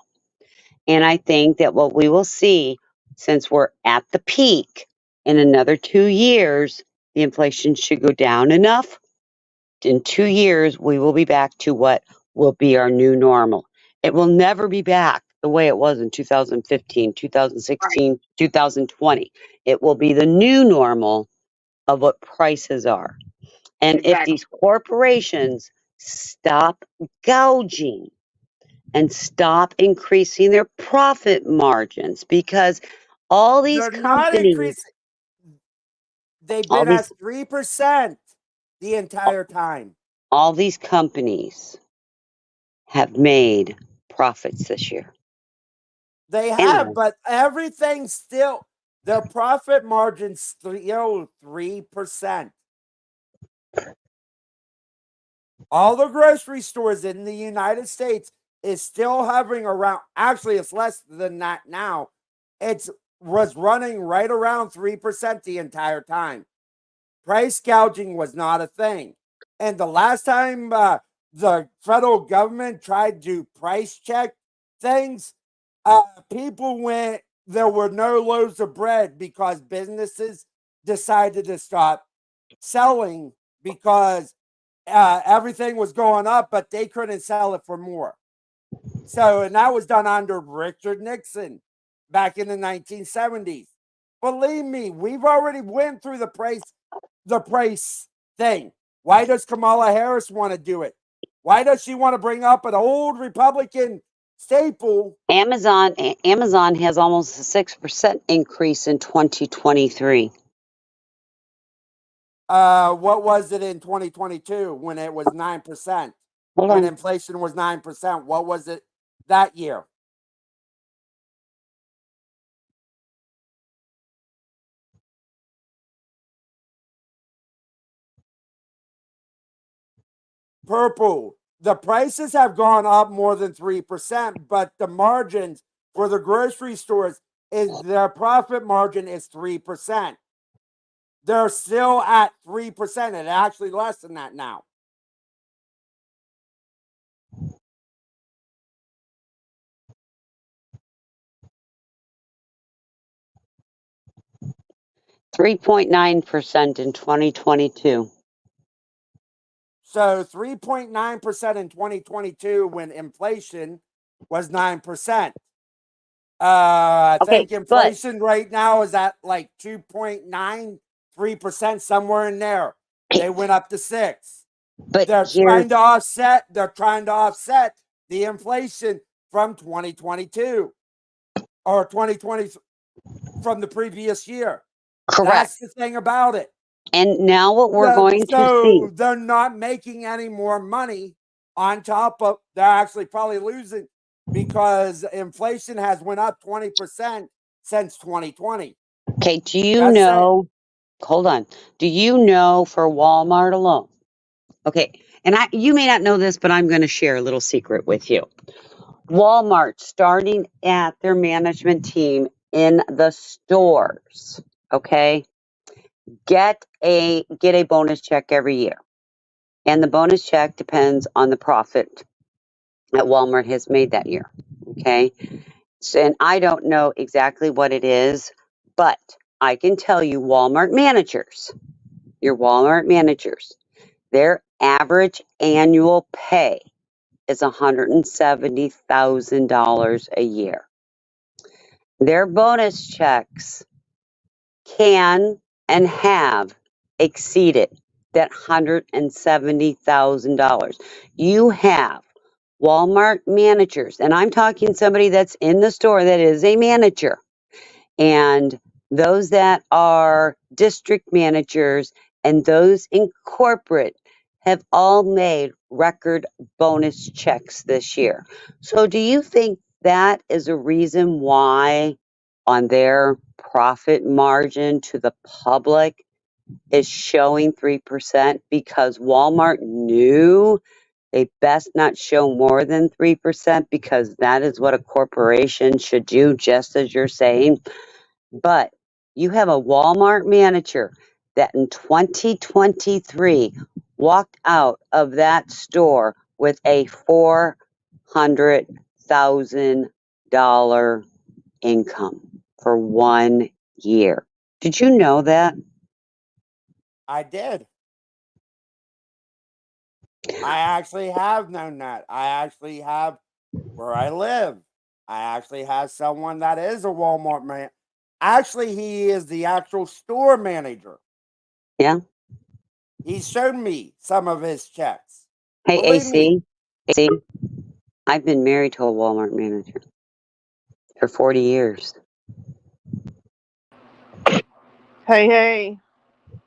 And I think that what we will see, since we're at the peak, in another 2 years, the inflation should go down enough. In 2 years, we will be back to what will be our new normal. It will never be back the way it was in 2015, 2016, 2020. It will be the new normal of what prices are. And if Exactly. these corporations stop gouging and stop increasing their profit margins, because all these They're not companies, increasing. They've all been these, at 3% the entire time. all these companies have made profits this year. They have, Amazon. but everything's still, their profit margin's still 3%. All the grocery stores in the United States is still hovering around. Actually, it's less than that now. It was running right around 3% the entire time. Price gouging was not a thing. And the last time the federal government tried to price check things, people went, there were no loaves of bread because businesses decided to stop selling because everything was going up, but they couldn't sell it for more. So, and that was done under Richard Nixon back in the 1970s. Believe me, we've already went through the price thing. Why does Kamala Harris want to do it? Why does she want to bring up an old Republican staple? Amazon has almost a 6% increase in 2023. What was it in 2022 when it was 9%? Hold When on. inflation was 9%, what was it that year? Purple. The prices have gone up more than 3%, but the margins for the grocery stores is their profit margin is 3%. They're still at 3%, and actually less than that now. $3.9% in 2022. So 3.9% in 2022 when inflation was 9%. I Okay, think but inflation right now is at like 2.93%, somewhere in there. They went up to 6. They're here's trying to offset the inflation from 2022 or 2020 from the previous year. correct. That's the thing about it. And now what we're going to see, So they're not making any more money on top of, they're actually probably losing because inflation has went up 20% since 2020. okay, do you Just saying. know, hold on, do you know for Walmart alone? Okay, and you may not know this, but I'm going to share a little secret with you. Walmart, starting at their management team in the stores, okay, get a bonus check every year. And the bonus check depends on the profit that Walmart has made that year. Okay. So, and I don't know exactly what it is, but I can tell you your Walmart managers, their average annual pay is $170,000 a year. Their bonus checks can and have exceeded that $170,000. You have Walmart managers, and I'm talking somebody that's in the store that is a manager, and those that are district managers, and those in corporate have all made record bonus checks this year. So, do you think that is a reason why, on their profit margin to the public, is showing 3%? Because Walmart knew they best not show more than 3% because that is what a corporation should do, just as you're saying. But you have a Walmart manager that in 2023 walked out of that store with a $400,000 income for 1 year. Did you know that? I did. I actually have known that. I actually have where I live. I actually have someone that is a Walmart man. Actually, he is the actual store manager. Yeah. He showed me some of his checks. Hey, Believe me. AC, I've been married to a Walmart manager for 40 years. Hey.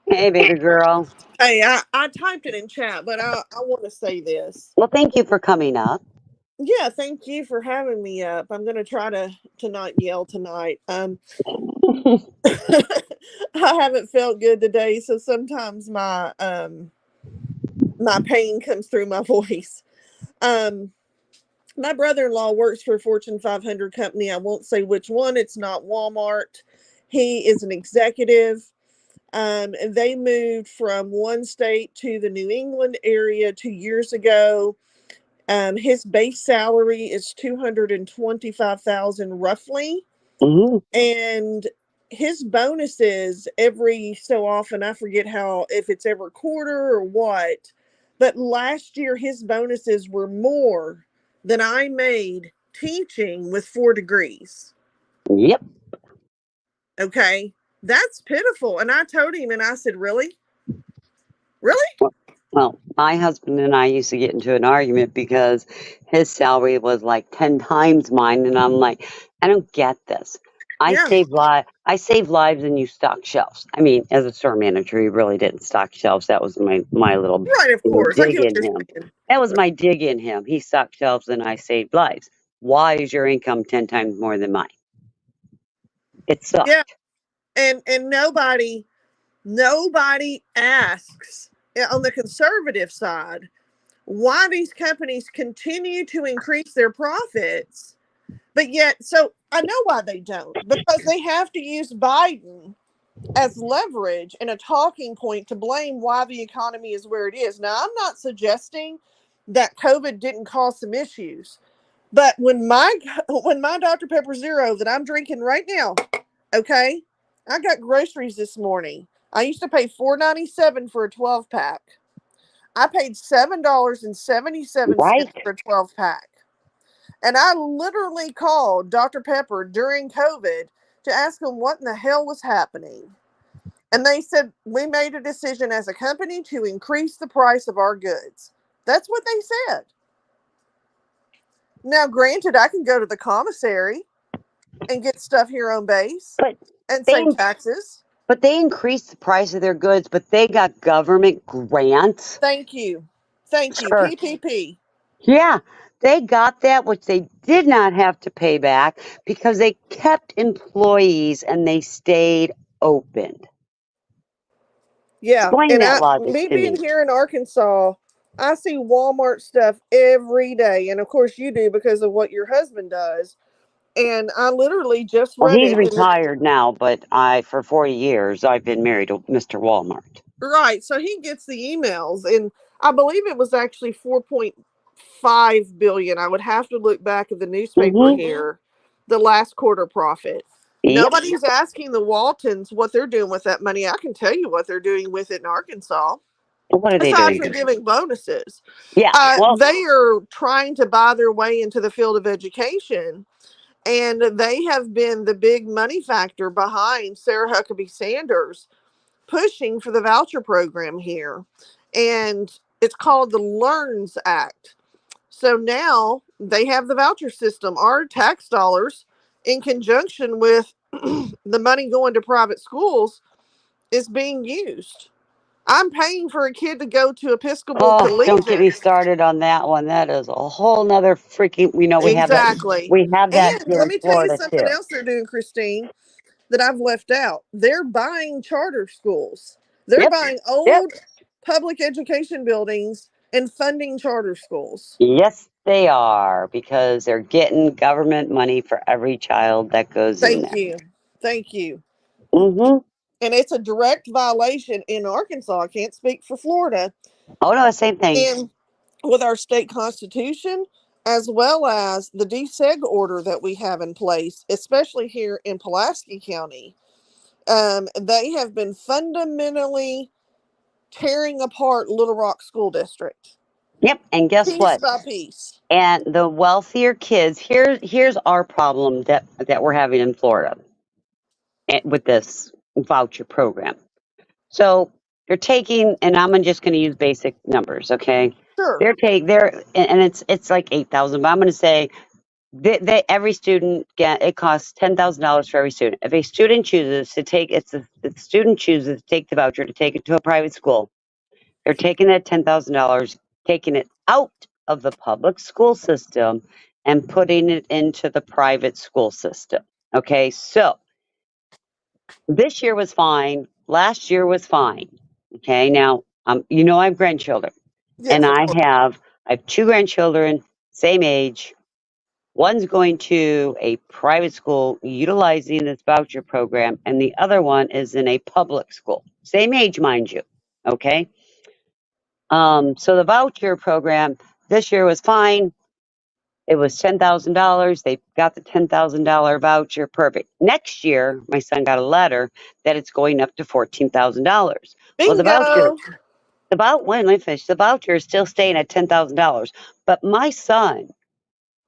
Hey, baby girl. Hey, I typed it in chat, but I want to say this. Well, thank you for coming up. Yeah, thank you for having me up. I'm going to try to not yell tonight. I haven't felt good today, so sometimes my my pain comes through my voice. My brother-in-law works for a Fortune 500 company. I won't say which one. It's not Walmart. He is an executive. They moved from one state to the New England area 2 years ago. His base salary is $225,000 roughly, and his bonuses every so often, I forget if it's every quarter or what, but last year his bonuses were more than I made teaching with 4 degrees. Yep. Okay, that's pitiful. And I told him, and I said, really? Well, my husband and I used to get into an argument because his salary was like 10 times mine, and I'm like, I don't get this. I save lives and you stock shelves. I mean, as a store manager, he really didn't stock shelves. That was my little Right, of course. I dig get what in you're him. saying. That was my dig in him. He stocked shelves and I saved lives. Why is your income 10 times more than mine? It sucked. Yeah, and nobody asks on the conservative side why these companies continue to increase their profits, but yet, so I know why they don't, because they have to use Biden as leverage and a talking point to blame why the economy is where it is. Now, I'm not suggesting that COVID didn't cause some issues, but when my Dr. Pepper Zero that I'm drinking right now, okay, I got groceries this morning. I used to pay $4.97 for a 12-pack. I paid $7.77 Right? for a 12-pack. And I literally called Dr. Pepper during COVID to ask them what in the hell was happening. And they said, we made a decision as a company to increase the price of our goods. That's what they said. Now, granted, I can go to the commissary and get stuff here on base But and they save taxes. But they increased the price of their goods, but they got government grants. Thank you. Sure. PPP. Yeah, they got that, which they did not have to pay back because they kept employees and they stayed open. Yeah. Explain And that logic me to me. being here in Arkansas, I see Walmart stuff every day. And of course you do because of what your husband does. And I literally just Well, read he's it. retired now, but for 40 years, I've been married to Mr. Walmart. Right. So he gets the emails, and I believe it was actually 4.5 billion. I would have to look back at the newspaper here, the last quarter profit. Yep. Nobody's asking the Waltons what they're doing with that money. I can tell you what they're doing with it in Arkansas. What are they Aside doing? from giving bonuses, Yeah. Well, they are trying to buy their way into the field of education, and they have been the big money factor behind Sarah Huckabee Sanders pushing for the voucher program here. And it's called the Learns Act. So now they have the voucher system, our tax dollars, in conjunction with the money going to private schools is being used. I'm paying for a kid to go to Episcopal Oh, don't get me Collegiate. started on that one. That is a whole nother freaking. Exactly. We have that And here let in me tell you Florida something too. else they're doing, Christine, that I've left out. They're buying charter schools. They're Yep, buying yep. old public education buildings and funding charter schools. Yes, they are because they're getting government money for every child that goes in Thank there. you. Thank you. Mm-hmm. And it's a direct violation in Arkansas. I can't speak for Florida. Oh no, same thing. And with our state constitution, as well as the deseg order that we have in place, especially here in Pulaski County. They have been fundamentally tearing apart Little Rock School District, Yep. And guess piece what? by piece. And the wealthier kids. Here's our problem that we're having in Florida with this voucher program. So they're taking, and I'm just going to use basic numbers, okay? Sure. And it's like 8,000, but I'm going to say every student it costs $10,000 for every student. If a student chooses to take, the student chooses to take the voucher to take it to a private school, they're taking that $10,000, taking it out of the public school system and putting it into the private school system. Okay, so this year was fine. Last year was fine. Okay, now I have grandchildren, and Yes, of course. I have two grandchildren, same age. One's going to a private school utilizing this voucher program, and the other one is in a public school, same age, mind you. Okay, so the voucher program this year was fine. It was $10,000. They got the $10,000 voucher. Perfect. Next year, my son got a letter that it's going up to $14,000. Well, Bingo. let me finish. The voucher is still staying at $10,000, but my son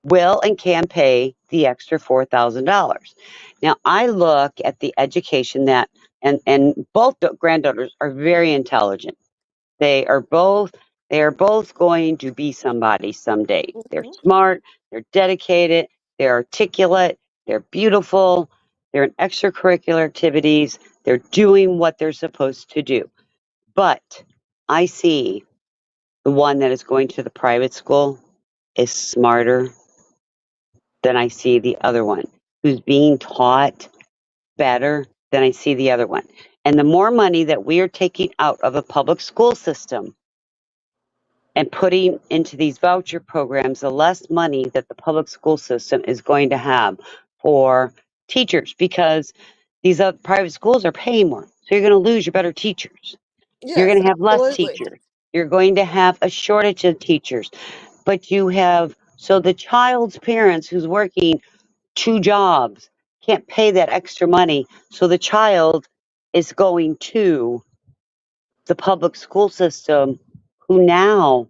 will and can pay the extra $4,000. Now, I look at the education and both granddaughters are very intelligent. They are both going to be somebody someday. They're Mhm. smart, they're dedicated, they're articulate, they're beautiful, they're in extracurricular activities, they're doing what they're supposed to do. But I see the one that is going to the private school is smarter than I see the other one, who's being taught better than I see the other one. And the more money that we are taking out of a public school system and putting into these voucher programs, the less money that the public school system is going to have for teachers, because these other private schools are paying more. So you're going to lose your better teachers. You're Yes, going to have less absolutely. teachers. You're going to have a shortage of teachers. But so the child's parents who's working two jobs can't pay that extra money. So the child is going to the public school system, who now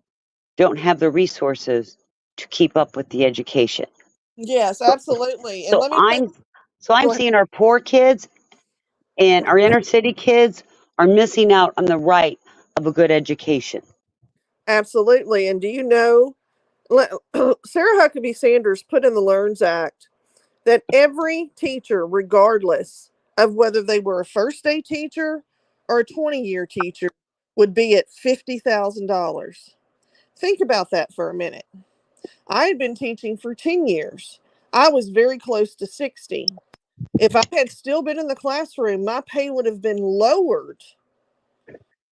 don't have the resources to keep up with the education. Yes, So, absolutely. And so let me tell I'm so go I'm ahead. seeing our poor kids and our inner city kids are missing out on the right of a good education. Absolutely. And do you know, Sarah Huckabee Sanders put in the Learns Act that every teacher, regardless of whether they were a first day teacher or a 20-year teacher, would be at $50,000. Think about that for a minute. I had been teaching for 10 years. I was very close to 60. If I had still been in the classroom, my pay would have been lowered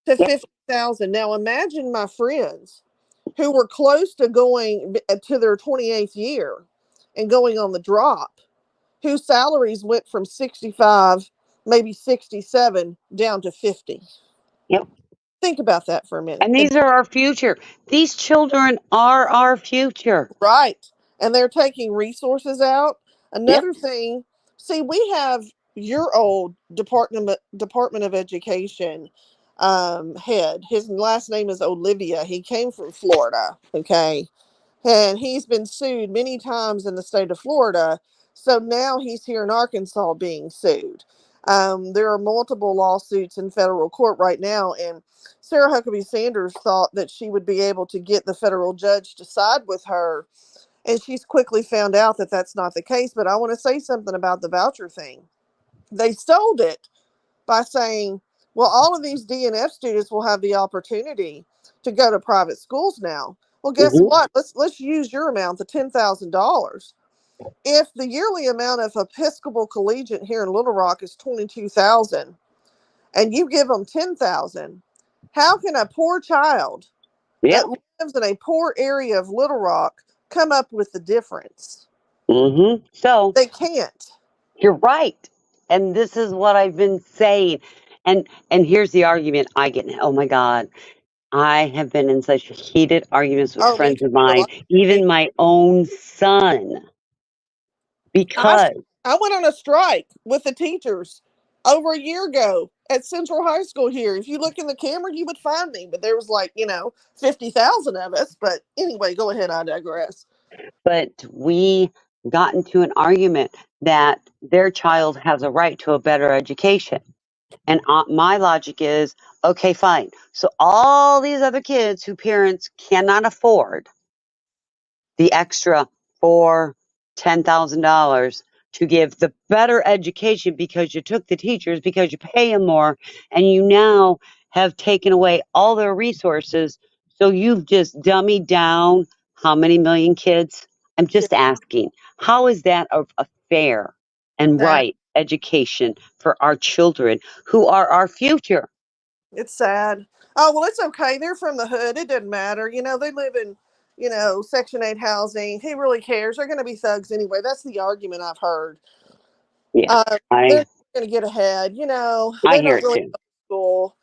to Yep, 50,000. Now imagine my friends who were close to going to their 28th year and going on the drop, whose salaries went from 65, maybe 67 down to 50. yep. Think about that for a minute. And And these are our future. These children are our future. right. And they're taking resources out. Yep, Another thing, see, we have your old Department of Education head. His last name is Olivia. He came from Florida. Okay. And he's been sued many times in the state of Florida. So now he's here in Arkansas being sued. There are multiple lawsuits in federal court right now, and Sarah Huckabee Sanders thought that she would be able to get the federal judge to side with her, and she's quickly found out that that's not the case. But I want to say something about the voucher thing. They sold it by saying, well, all of these DNF students will have the opportunity to go to private schools now. Well, guess Hmm. what? Let's use your amount, the $10,000. If the yearly amount of Episcopal Collegiate here in Little Rock is 22,000, and you give them 10,000, how can a poor child Yeah. that lives in a poor area of Little Rock come up with the difference? So They can't. you're right. And this is what I've been saying. And here's the argument I get. Oh my God. I have been in such heated arguments with Oh, me friends too. of mine, Me- even my own son, I because I went on a strike with the teachers over a year ago at Central High School here. If you look in the camera, you would find me. But there was 50,000 of us. But anyway, go ahead. I digress. but we got into an argument that their child has a right to a better education. And my logic is, okay, fine. So all these other kids who parents cannot afford the extra $10,000 to give the better education because you took the teachers, because you pay them more, and you now have taken away all their resources. So you've just dummied down how many million kids? I'm Yeah, just asking, how is that a fair and sad. right education for our children who are our future? It's sad. Oh, well, it's okay. They're from the hood. It doesn't matter. They live in, Section 8 housing. Who really cares? They're going to be thugs anyway. That's the argument I've heard. Yeah, They're I going to get ahead. I They hear don't it really too. go to school.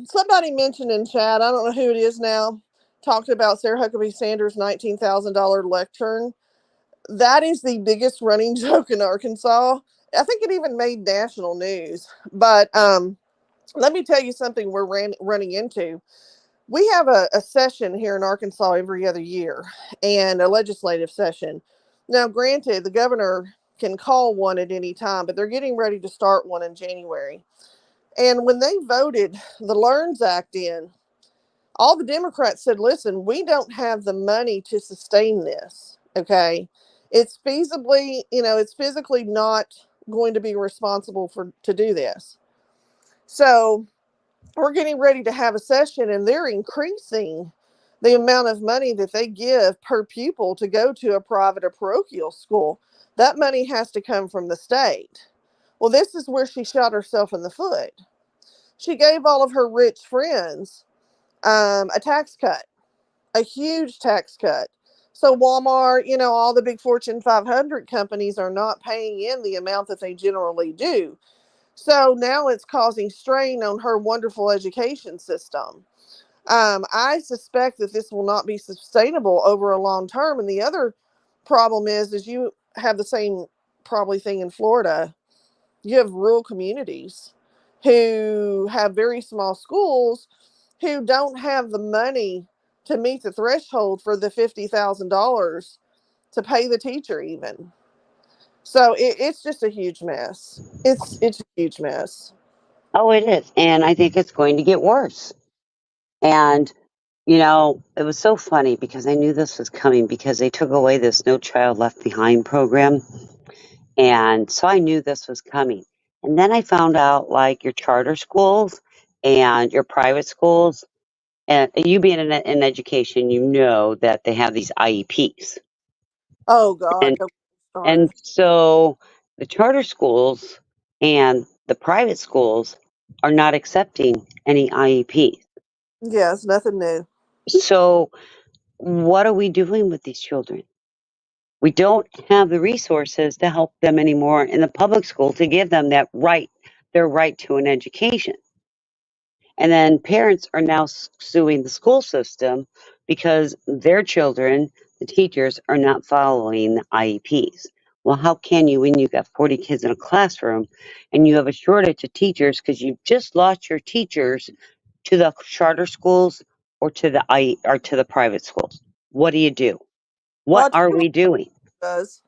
Somebody mentioned in chat, I don't know who it is now, talked about Sarah Huckabee Sanders' $19,000 lectern. That is the biggest running joke in Arkansas. I think it even made national news. But let me tell you something we're running into. We have a session here in Arkansas every other year, and a legislative session. Now, granted, the governor can call one at any time, but they're getting ready to start one in January. And when they voted the Learns Act in, all the Democrats said, listen, we don't have the money to sustain this. Okay. It's physically not going to be responsible to do this. So we're getting ready to have a session, and they're increasing the amount of money that they give per pupil to go to a private or parochial school. That money has to come from the state. Well, this is where she shot herself in the foot. She gave all of her rich friends a tax cut, a huge tax cut. So Walmart, all the big Fortune 500 companies are not paying in the amount that they generally do. So now it's causing strain on her wonderful education system. I suspect that this will not be sustainable over a long term. And the other problem is you have the same probably thing in Florida. You have rural communities who have very small schools who don't have the money to meet the threshold for the $50,000 to pay the teacher even. So it's just a huge mess. It's a huge mess. Oh, it is. And I think it's going to get worse. And, it was so funny because I knew this was coming because they took away this No Child Left Behind program. And so I knew this was coming. And then I found out like your charter schools and your private schools, and you being in education, you know that they have these IEPs. Oh God, And, don't start. and so the charter schools and the private schools are not accepting any IEPs. Yeah, it's nothing new. So what are we doing with these children? We don't have the resources to help them anymore in the public school to give them their right to an education. And then parents are now suing the school system because their children, the teachers, are not following the IEPs. Well, how can you when you've got 40 kids in a classroom and you have a shortage of teachers because you've just lost your teachers to the charter schools or to the private schools? What do you do? Well, What I tell are you what we doing? it does,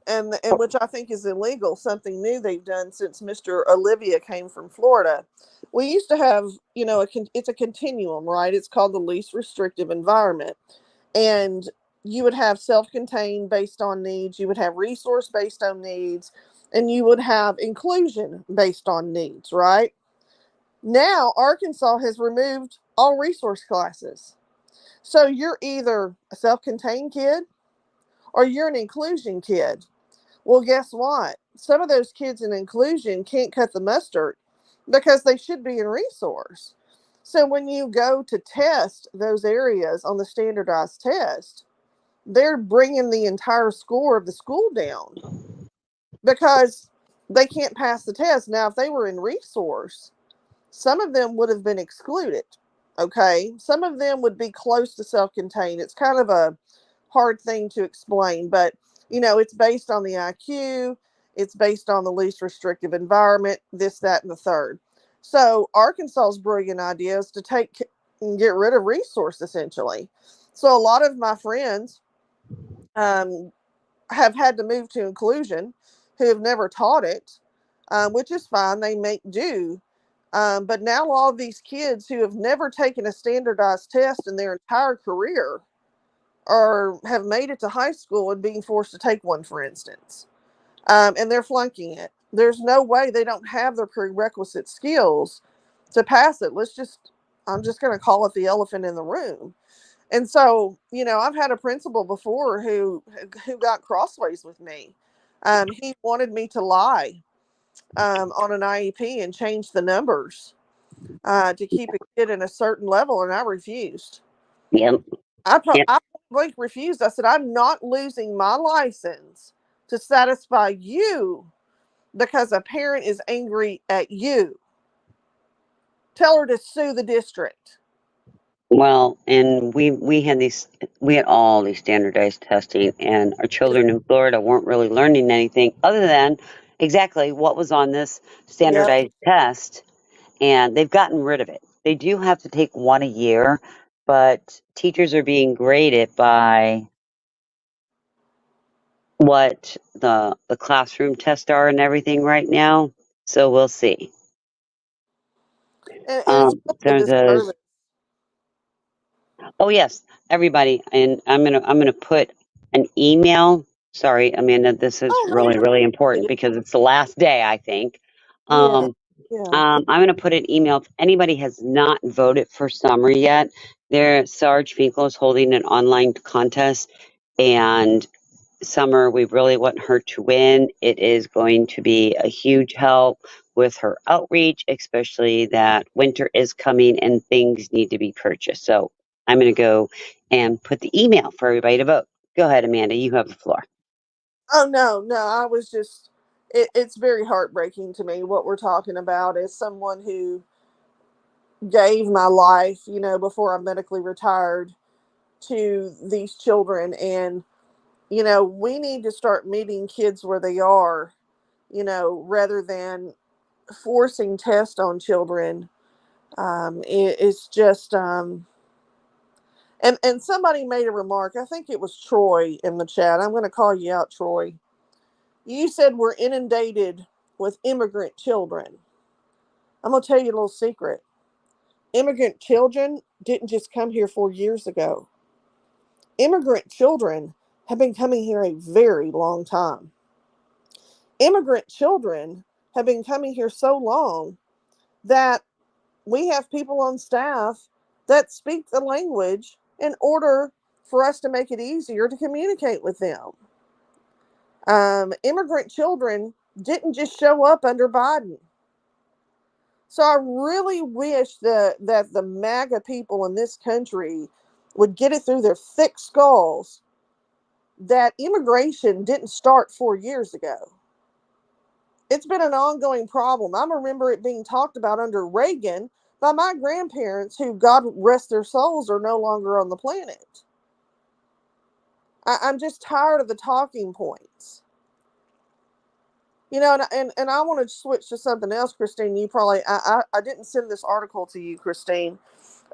and which I think is illegal. Something new they've done since Mr. Olivia came from Florida. We used to have, it's a continuum, right? It's called the least restrictive environment, and you would have self-contained based on needs. You would have resource based on needs. and you would have inclusion based on needs, right? Now, Arkansas has removed all resource classes. So you're either a self contained kid or you're an inclusion kid. Well, guess what? Some of those kids in inclusion can't cut the mustard because they should be in resource. So when you go to test those areas on the standardized test, they're bringing the entire score of the school down because they can't pass the test. Now, if they were in resource, some of them would have been excluded. Okay. Some of them would be close to self contained. It's kind of a hard thing to explain, but it's based on the IQ, it's based on the least restrictive environment, this, that, and the third. So Arkansas's brilliant idea is to get rid of resource essentially. So a lot of my friends have had to move to inclusion who have never taught it, which is fine. They make do. But now all of these kids who have never taken a standardized test in their entire career or have made it to high school and being forced to take one, for instance, and they're flunking it. There's no way they don't have the prerequisite skills to pass it. I'm just going to call it the elephant in the room. And so, I've had a principal before who got crossways with me. He wanted me to lie on an IEP and change the numbers to keep a kid in a certain level, and I refused. Yep. I refused. I said, I'm not losing my license to satisfy you because a parent is angry at you. Tell her to sue the district. Well, and we had all these standardized testing, and our children in Florida weren't really learning anything other than exactly what was on this Yep. standardized test, and they've gotten rid of it. They do have to take one a year, but teachers are being graded by what the classroom tests are and everything right now. So we'll see. And it's really a There's a disservice. Oh yes, everybody, and I'm gonna put an email. Sorry, Amanda, this is Oh, no, really really important because it's the last day, I think. yeah. Um, Yeah. I'm gonna put an email. If anybody has not voted for Summer yet, Sarge Finkel is holding an online contest, and Summer, we really want her to win. It is going to be a huge help with her outreach, especially that winter is coming and things need to be purchased. So I'm going to go and put the email for everybody to vote. Go ahead, Amanda. You have the floor. Oh, no. I was just, it's very heartbreaking to me what we're talking about as someone who gave my life, before I medically retired to these children. And, we need to start meeting kids where they are, rather than forcing tests on children. It's just, and somebody made a remark. I think it was Troy in the chat. I'm going to call you out, Troy. You said we're inundated with immigrant children. I'm going to tell you a little secret. Immigrant children didn't just come here 4 years ago. Immigrant children have been coming here a very long time. Immigrant children have been coming here so long that we have people on staff that speak the language in order for us to make it easier to communicate with them. Immigrant children didn't just show up under Biden. So I really wish that the MAGA people in this country would get it through their thick skulls that immigration didn't start 4 years ago. It's been an ongoing problem. I remember it being talked about under Reagan by my grandparents who, God rest their souls, are no longer on the planet. I'm just tired of the talking points. And I want to switch to something else, Christine. I didn't send this article to you, Christine.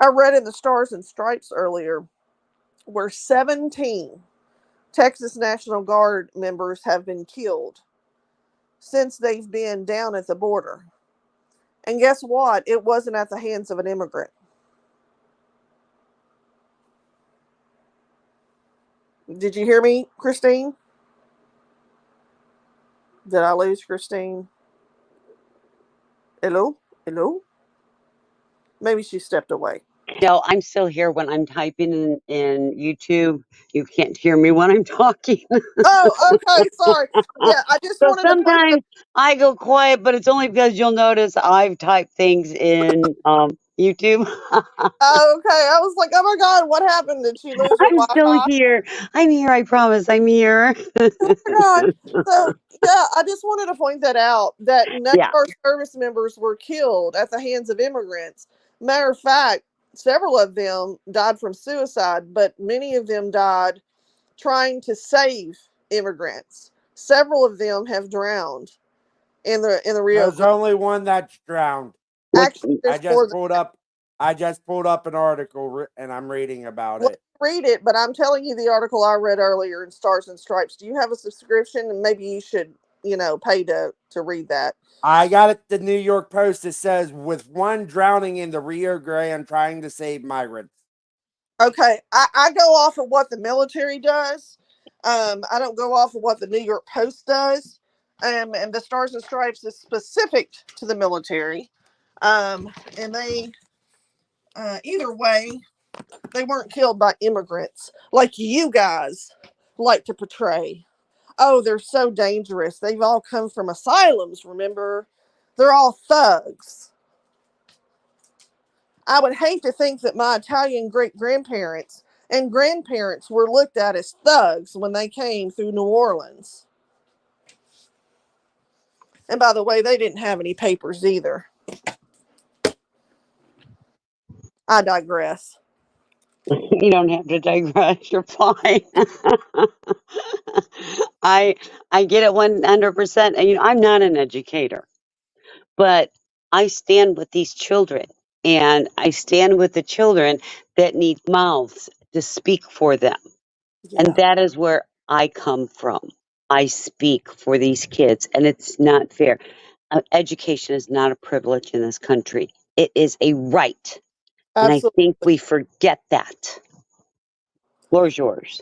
I read in the Stars and Stripes earlier where 17 Texas National Guard members have been killed since they've been down at the border. And guess what? It wasn't at the hands of an immigrant. Did you hear me, Christine? Did I lose Christine? Hello? Hello? Maybe she stepped away. No, I'm still here when I'm typing in YouTube. You can't hear me when I'm talking. Oh, okay. Sorry. Yeah, I just So wanted to point that. sometimes I go quiet, but it's only because you'll notice I've typed things in YouTube. Oh, okay. I was like, oh my God, what happened? Did she lose her I'm Wi still Fi? here. I'm here. I promise. I'm here. Oh my God. So, yeah, I just wanted to point that out that none Yeah. of our service members were killed at the hands of immigrants. Matter of fact, several of them died from suicide, but many of them died trying to save immigrants. Several of them have drowned in the Rio There's Grande. only one that's drowned. Actually, I there's more. just pulled up an article and I'm reading about Well, it. read it, but I'm telling you the article I read earlier in Stars and Stripes. Do you have a subscription? And maybe you should, pay to read that. I got it. The New York Post. It says with one drowning in the Rio Grande trying to save migrants. Okay, I go off of what the military does. I don't go off of what the New York Post does. And the Stars and Stripes is specific to the military. And they, either way, they weren't killed by immigrants like you guys like to portray. Oh, they're so dangerous. They've all come from asylums, remember? They're all thugs. I would hate to think that my Italian great grandparents and grandparents were looked at as thugs when they came through New Orleans. And by the way, they didn't have any papers either. I digress. You don't have to digress. You're fine. I I get it 100%. And I'm not an educator, but I stand with these children, and I stand with the children that need mouths to speak for them. And Yeah, that is where I come from. I speak for these kids, and it's not fair. Education is not a privilege in this country. It is a right. And I absolutely. think we forget that. Floor's yours.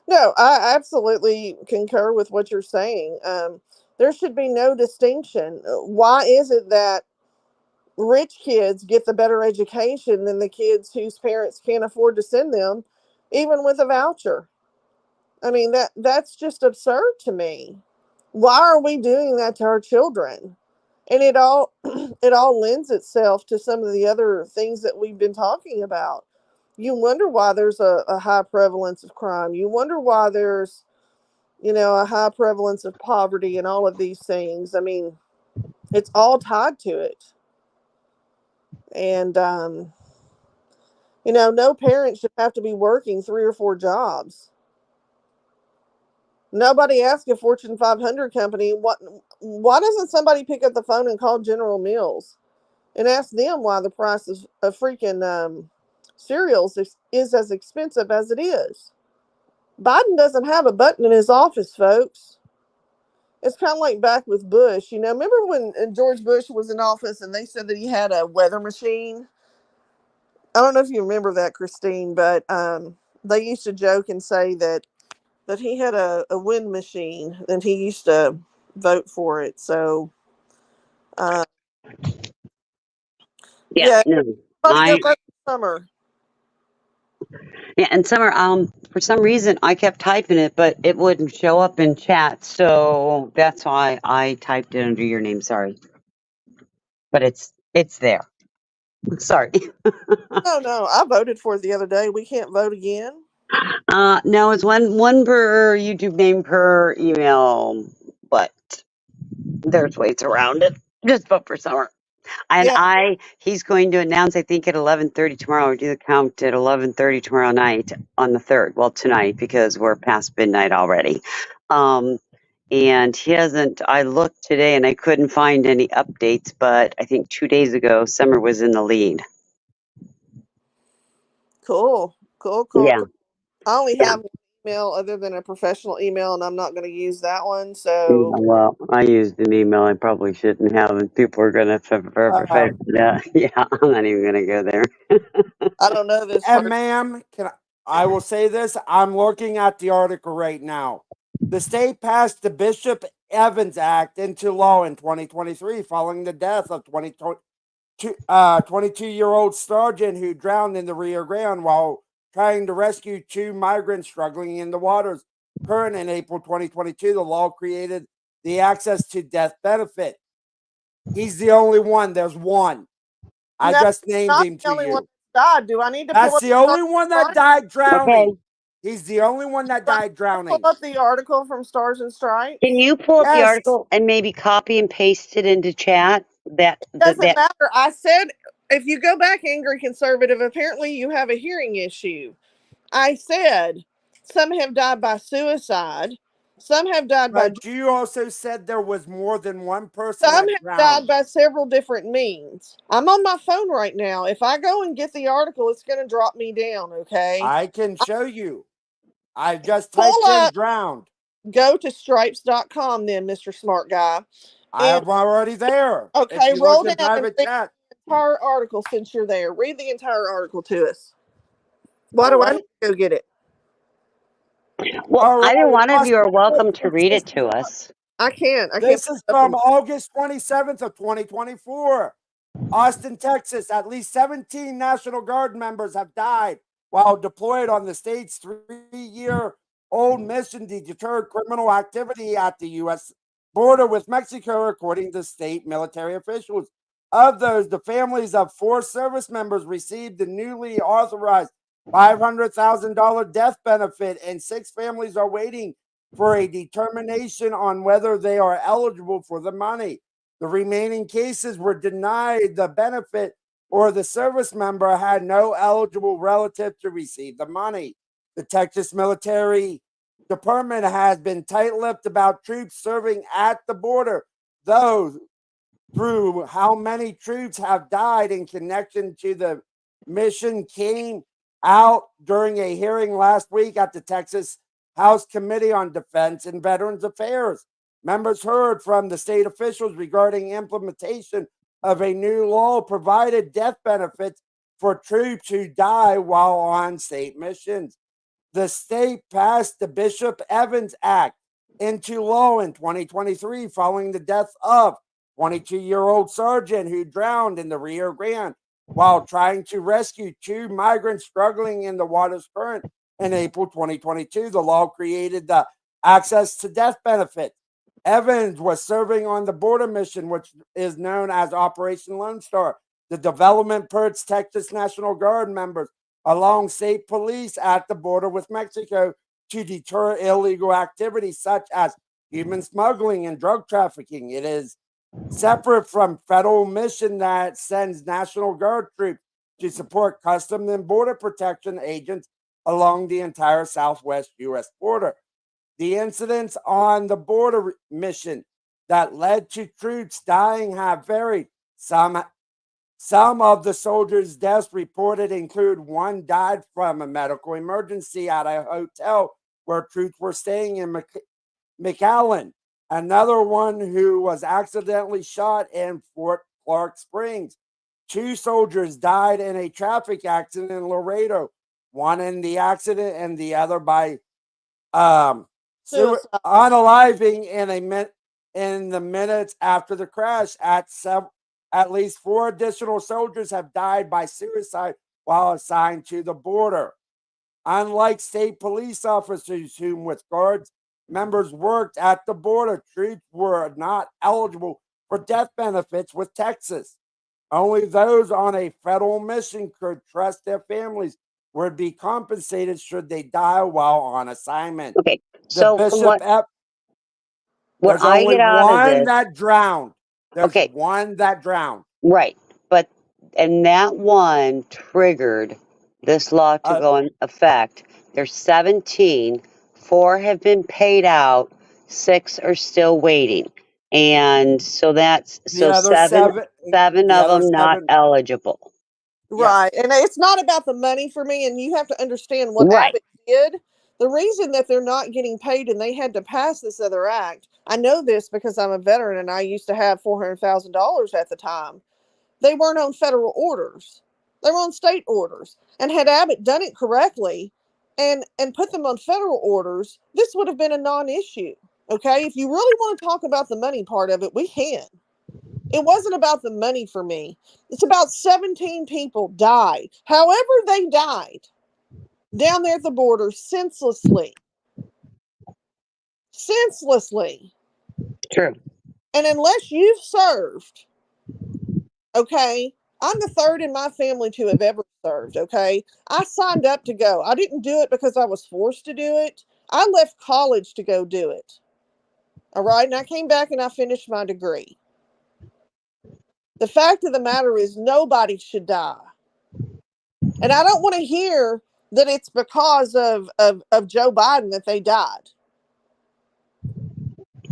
No, I absolutely concur with what you're saying. There should be no distinction. Why is it that rich kids get the better education than the kids whose parents can't afford to send them, even with a voucher? I mean, that's just absurd to me. Why are we doing that to our children? And it all it all lends itself to some of the other things that we've been talking about. You wonder why there's a high prevalence of crime. You wonder why there's, a high prevalence of poverty and all of these things. I mean, it's all tied to it. And no parent should have to be working 3 or 4 jobs. Nobody asked a Fortune 500 company why doesn't somebody pick up the phone and call General Mills and ask them why the price of freaking cereals is as expensive as it is. Biden doesn't have a button in his office, folks. It's kind of like back with Bush. Remember when George Bush was in office and they said that he had a weather machine? I don't know if you remember that, Christine, but they used to joke and say that he had a wind machine and he used to vote for it. So, uh, Yeah, yeah, no. everybody go I vote this summer. Yeah, and Summer, for some reason I kept typing it, but it wouldn't show up in chat, so that's why I typed it under your name. Sorry, but it's there. Sorry. No, I voted for it the other day. We can't vote again. No, it's one per YouTube name per email, but there's ways around it. Just vote for Summer. And Yeah, he's going to announce, I think, at 11:30 tomorrow, or do the count at 11:30 tomorrow night on the 3rd. Well, tonight, because we're past midnight already. Um, and he hasn't, I looked today and I couldn't find any updates, but I think 2 days ago, Summer was in the lead. cool. Yeah, I only yeah. have one email other than a professional email, and I'm not going to use that one. So, Well, I used an email I probably shouldn't have, and people are going to Uh, yeah, yeah, I'm not even going to go there. I don't know this and person. ma'am, I will say this. I'm looking at the article right now. The state passed the Bishop Evans Act into law in 2023 following the death of 22-year-old sergeant who drowned in the Rio Grande while trying to rescue 2 migrants struggling in the waters. Current in April 2022, the law created the access to death benefit. He's the only one. There's one. I No, just named not him the to only one you. that died. Do I need to pull That's up the only one that died Okay. drowning. He's the only one that Do I died need to pull drowning. up the article from Stars and Stripes? Can you pull up the Yes. article and maybe copy and paste it into chat? It doesn't matter. I said, if you go back, angry conservative, apparently you have a hearing issue. I said some have died by suicide. Some have died by. But you also said there was more than one person Some that have drowned. died by several different means. I'm on my phone right now. If I go and get the article, it's going to drop me down. Okay. I can show you. I just Pull typed in up. drowned. Go to stripes.com then, Mr. Smart Guy. I am already there. Okay, If you roll look in down and private read chat. the entire article since you're there. Read the entire article to us. Why do I need to go get it? Well, All right, either one of you are Austin, welcome to read it to us. I can't. This is from August 27th of 2024. Austin, Texas. At least 17 National Guard members have died while deployed on the state's 3-year-old mission to deter criminal activity at the U.S. border with Mexico, according to state military officials. Of those, the families of 4 service members received the newly authorized $500,000 death benefit, and 6 families are waiting for a determination on whether they are eligible for the money. The remaining cases were denied the benefit or the service member had no eligible relative to receive the money. The Texas Military Department has been tight-lipped about troops serving at the border, though through how many troops have died in connection to the mission came out during a hearing last week at the Texas House Committee on Defense and Veterans Affairs. Members heard from the state officials regarding implementation of a new law provided death benefits for troops who die while on state missions. The state passed the Bishop Evans Act into law in 2023 following the death of 22-year-old sergeant who drowned in the Rio Grande while trying to rescue 2 migrants struggling in the water's current. In April 2022, the law created the access to death benefit. Evans was serving on the border mission, which is known as Operation Lone Star. The development puts Texas National Guard members along state police at the border with Mexico to deter illegal activities such as human smuggling and drug trafficking. It is separate from federal mission that sends National Guard troops to support Customs and Border Protection agents along the entire southwest U.S. border. The incidents on the border mission that led to troops dying have varied. Some of the soldiers' deaths reported include one died from a medical emergency at a hotel where troops were staying in McAllen. Another one who was accidentally shot in Fort Clark Springs. 2 soldiers died in a traffic accident in Laredo. One in the accident and the other by unaliving in the minutes after the crash. At least 4 additional soldiers have died by suicide while assigned to the border. Unlike state police officers whom with guards members worked at the border, troops were not eligible for death benefits with Texas. Only those on a federal mission could trust their families would be compensated should they die while on assignment. Okay, so There's what I only get out of one this, that drowned. There's okay, one that drowned. right, and that one triggered this law to go in effect. There's 17, 4 have been paid out, 6 are still waiting, and so that's The other seven the of other them not 7 eligible. Right. And it's not about the money for me. And you have to understand what Right. Abbott did. The reason that they're not getting paid and they had to pass this other act, I know this because I'm a veteran and I used to have $400,000 at the time. They weren't on federal orders, they were on state orders. And had Abbott done it correctly, and put them on federal orders, this would have been a non-issue. Okay, if you really want to talk about the money part of it, we can. It wasn't about the money for me. It's about 17 people died. However, they died down there at the border senselessly. Senselessly. True. And unless you've served, okay, I'm the third in my family to have ever served, okay? I signed up to go. I didn't do it because I was forced to do it. I left college to go do it. All right, and I came back and I finished my degree. The fact of the matter is nobody should die. And I don't want to hear that it's because of Joe Biden that they died.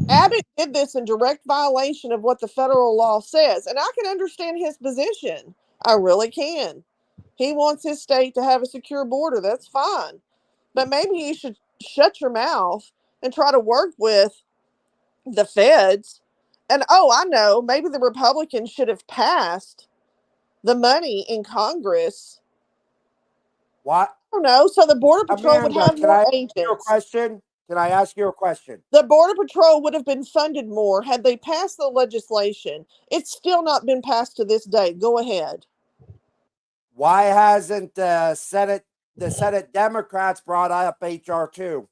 Abbott did this in direct violation of what the federal law says. And I can understand his position. I really can. He wants his state to have a secure border. That's fine. But maybe you should shut your mouth and try to work with the feds. And oh, I know, maybe the Republicans should have passed the money in Congress. What? I don't know. So the Border Patrol would Amanda, have can more I ask agents. you a question? Can I ask you a question? The Border Patrol would have been funded more had they passed the legislation. It's still not been passed to this day. Go ahead. Why hasn't the Senate Democrats brought up HR 2?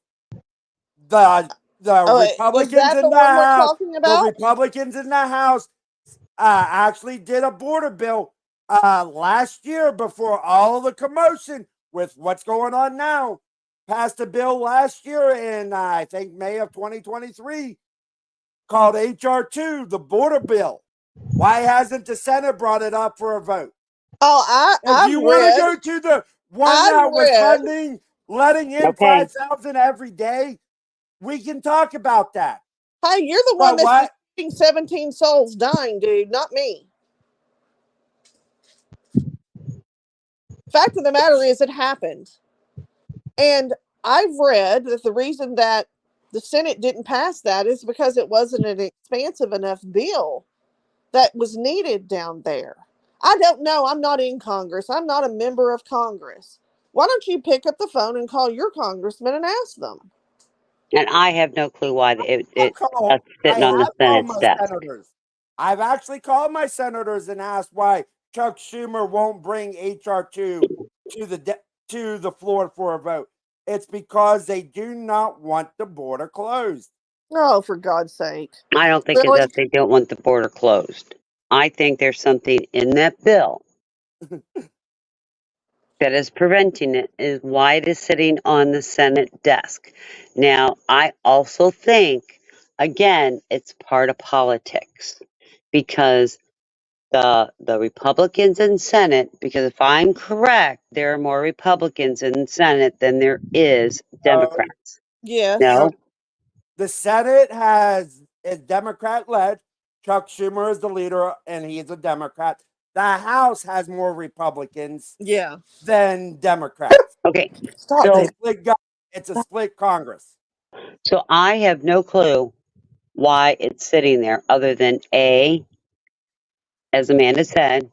The Republicans Is that in the the one we're House, talking the about? Republicans in the House actually did a border bill last year before all the commotion with what's going on now. Passed a bill last year in I think May of 2023 called HR 2, the border bill. Why hasn't the Senate brought it up for a vote? Oh, If you want to go to the one that was funding, letting in 5,000 every day, we can talk about that. Hey, you're the one that's seeing 17 souls dying, dude, not me. Fact of the matter is, it happened. And I've read that the reason that the Senate didn't pass that is because it wasn't an expansive enough bill that was needed down there. I don't know. I'm not in Congress. I'm not a member of Congress. Why don't you pick up the phone and call your congressman and ask them? And I have no clue why it's sitting on the Senate's desk. Senators. I've actually called my senators and asked why Chuck Schumer won't bring HR 2 to the floor for a vote. It's because they do not want the border closed. Oh, for God's sake. I don't think it's that they don't want the border closed. I think there's something in that bill that is preventing it, is why it is sitting on the Senate desk. Now, I also think, again, it's part of politics, because the Republicans in Senate, because if I'm correct, there are more Republicans in Senate than there is Democrats. Yes. No? The Senate is Democrat led. Chuck Schumer is the leader, and he's a Democrat. The House has more Republicans than Democrats. Okay. It's a split Congress. So I have no clue why it's sitting there, other than A, as Amanda said,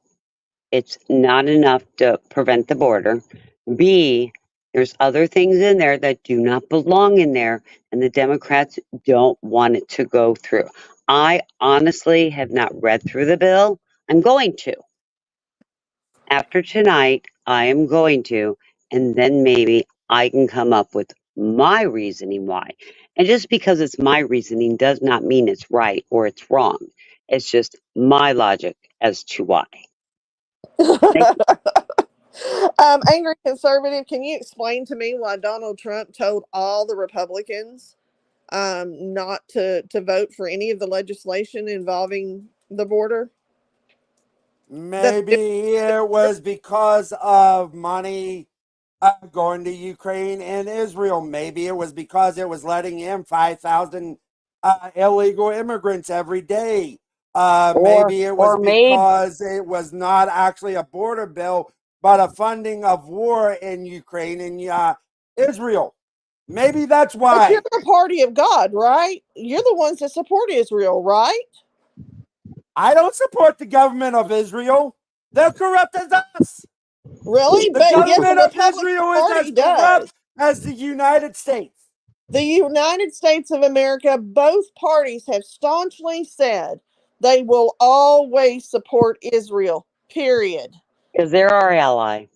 it's not enough to prevent the border. B, there's other things in there that do not belong in there, and the Democrats don't want it to go through. I honestly have not read through the bill. I'm going to. After tonight, I am going to, and then maybe I can come up with my reasoning why. And just because it's my reasoning does not mean it's right or it's wrong. It's just my logic as to why. Angry conservative, can you explain to me why Donald Trump told all the Republicans not to vote for any of the legislation involving the border? Maybe it was because of money going to Ukraine and Israel. Maybe it was because it was letting in 5,000 illegal immigrants every day. Maybe it was because it was not actually a border bill, but a funding of war in Ukraine and Israel. Maybe that's why. But you're the party of God, right? You're the ones that support Israel, right? I don't support the government of Israel. They're corrupt as us. Really? The government of Israel is as corrupt as the United States. The United States of America, both parties have staunchly said they will always support Israel, period. Because they're our ally.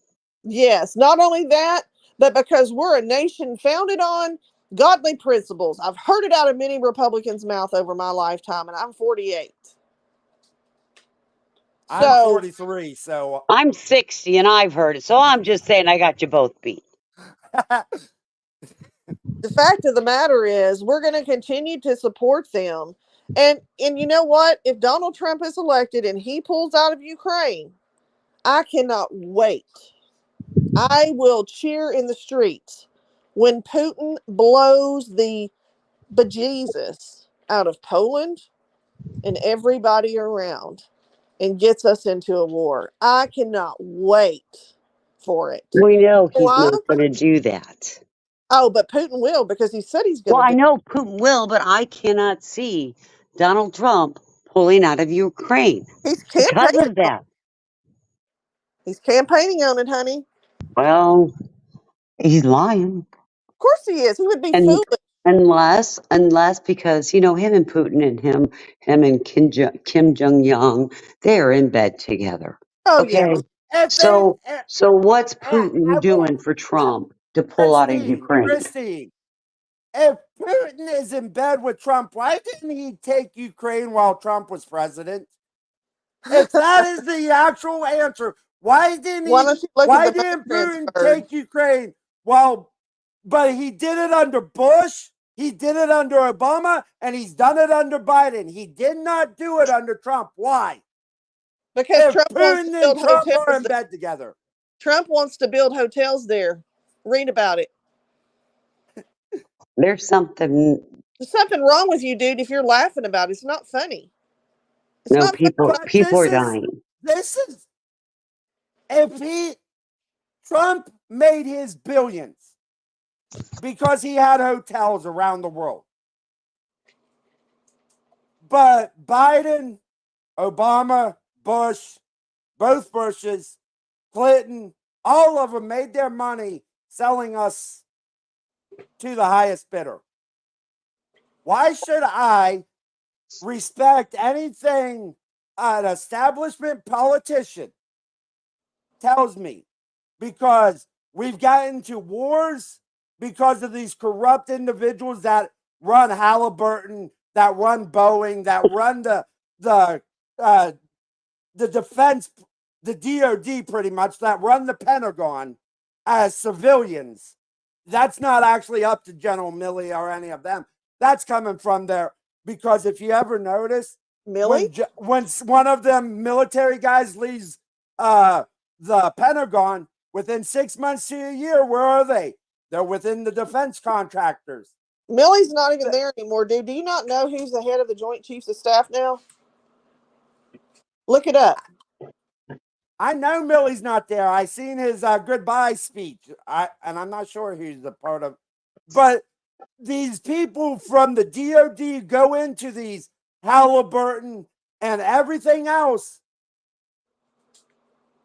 Yes, not only that, but because we're a nation founded on godly principles. I've heard it out of many Republicans' mouth over my lifetime, and I'm 48. I'm So 43, so I'm 60 and I've heard it. So I'm just saying I got you both beat. the fact of the matter is we're going to continue to support them. And you know what? If Donald Trump is elected and he pulls out of Ukraine, I cannot wait. I will cheer in the streets when Putin blows the bejesus out of Poland and everybody around and gets us into a war. I cannot wait for it. We know he's Why? not going to do that. Oh, but Putin will, because he said he's Well, going I to do know Putin will, but I cannot see Donald Trump pulling out of Ukraine it. He's because campaigning. of that. He's campaigning on it, honey. Well, he's lying. Of course he is. He would be And foolish. unless because him and Putin and him and Kim Jong Un, they're in bed together. Oh, Okay, yeah. if they, so what's I Putin will, doing for Trump to pull out of Ukraine? Christine, if Putin is in bed with Trump, why didn't he take Ukraine while Trump was president? If that is the actual answer, why didn't Why don't you look why at the didn't money Putin transfer? take Ukraine but he did it under Bush, he did it under Obama, and he's done it under Biden. He did not do it under Trump. Why? Because If Trump wants to Putin and build Trump are hotels in there. bed together. Trump wants to build hotels there. Read about it. There's something. There's something wrong with you, dude, if you're laughing about it. It's not funny. It's No, not funny. But people are dying. this is if Trump made his billions because he had hotels around the world. But Biden, Obama, Bush, both Bushes, Clinton, all of them made their money selling us to the highest bidder. Why should I respect anything an establishment politician tells me? Because we've gotten to wars because of these corrupt individuals that run Halliburton, that run Boeing, that run the defense, the DOD pretty much, that run the Pentagon as civilians. That's not actually up to General Milley or any of them. That's coming from there. Because if you ever notice, Millie? when one of them military guys leaves the Pentagon, within 6 months to a year, where are they? They're within the defense contractors. Millie's not even there anymore, dude. Do you not know who's the head of the Joint Chiefs of Staff now? Look it up. I know Millie's not there. I seen his goodbye speech. And I'm not sure who's a part of, but these people from the DOD go into these Halliburton and everything else.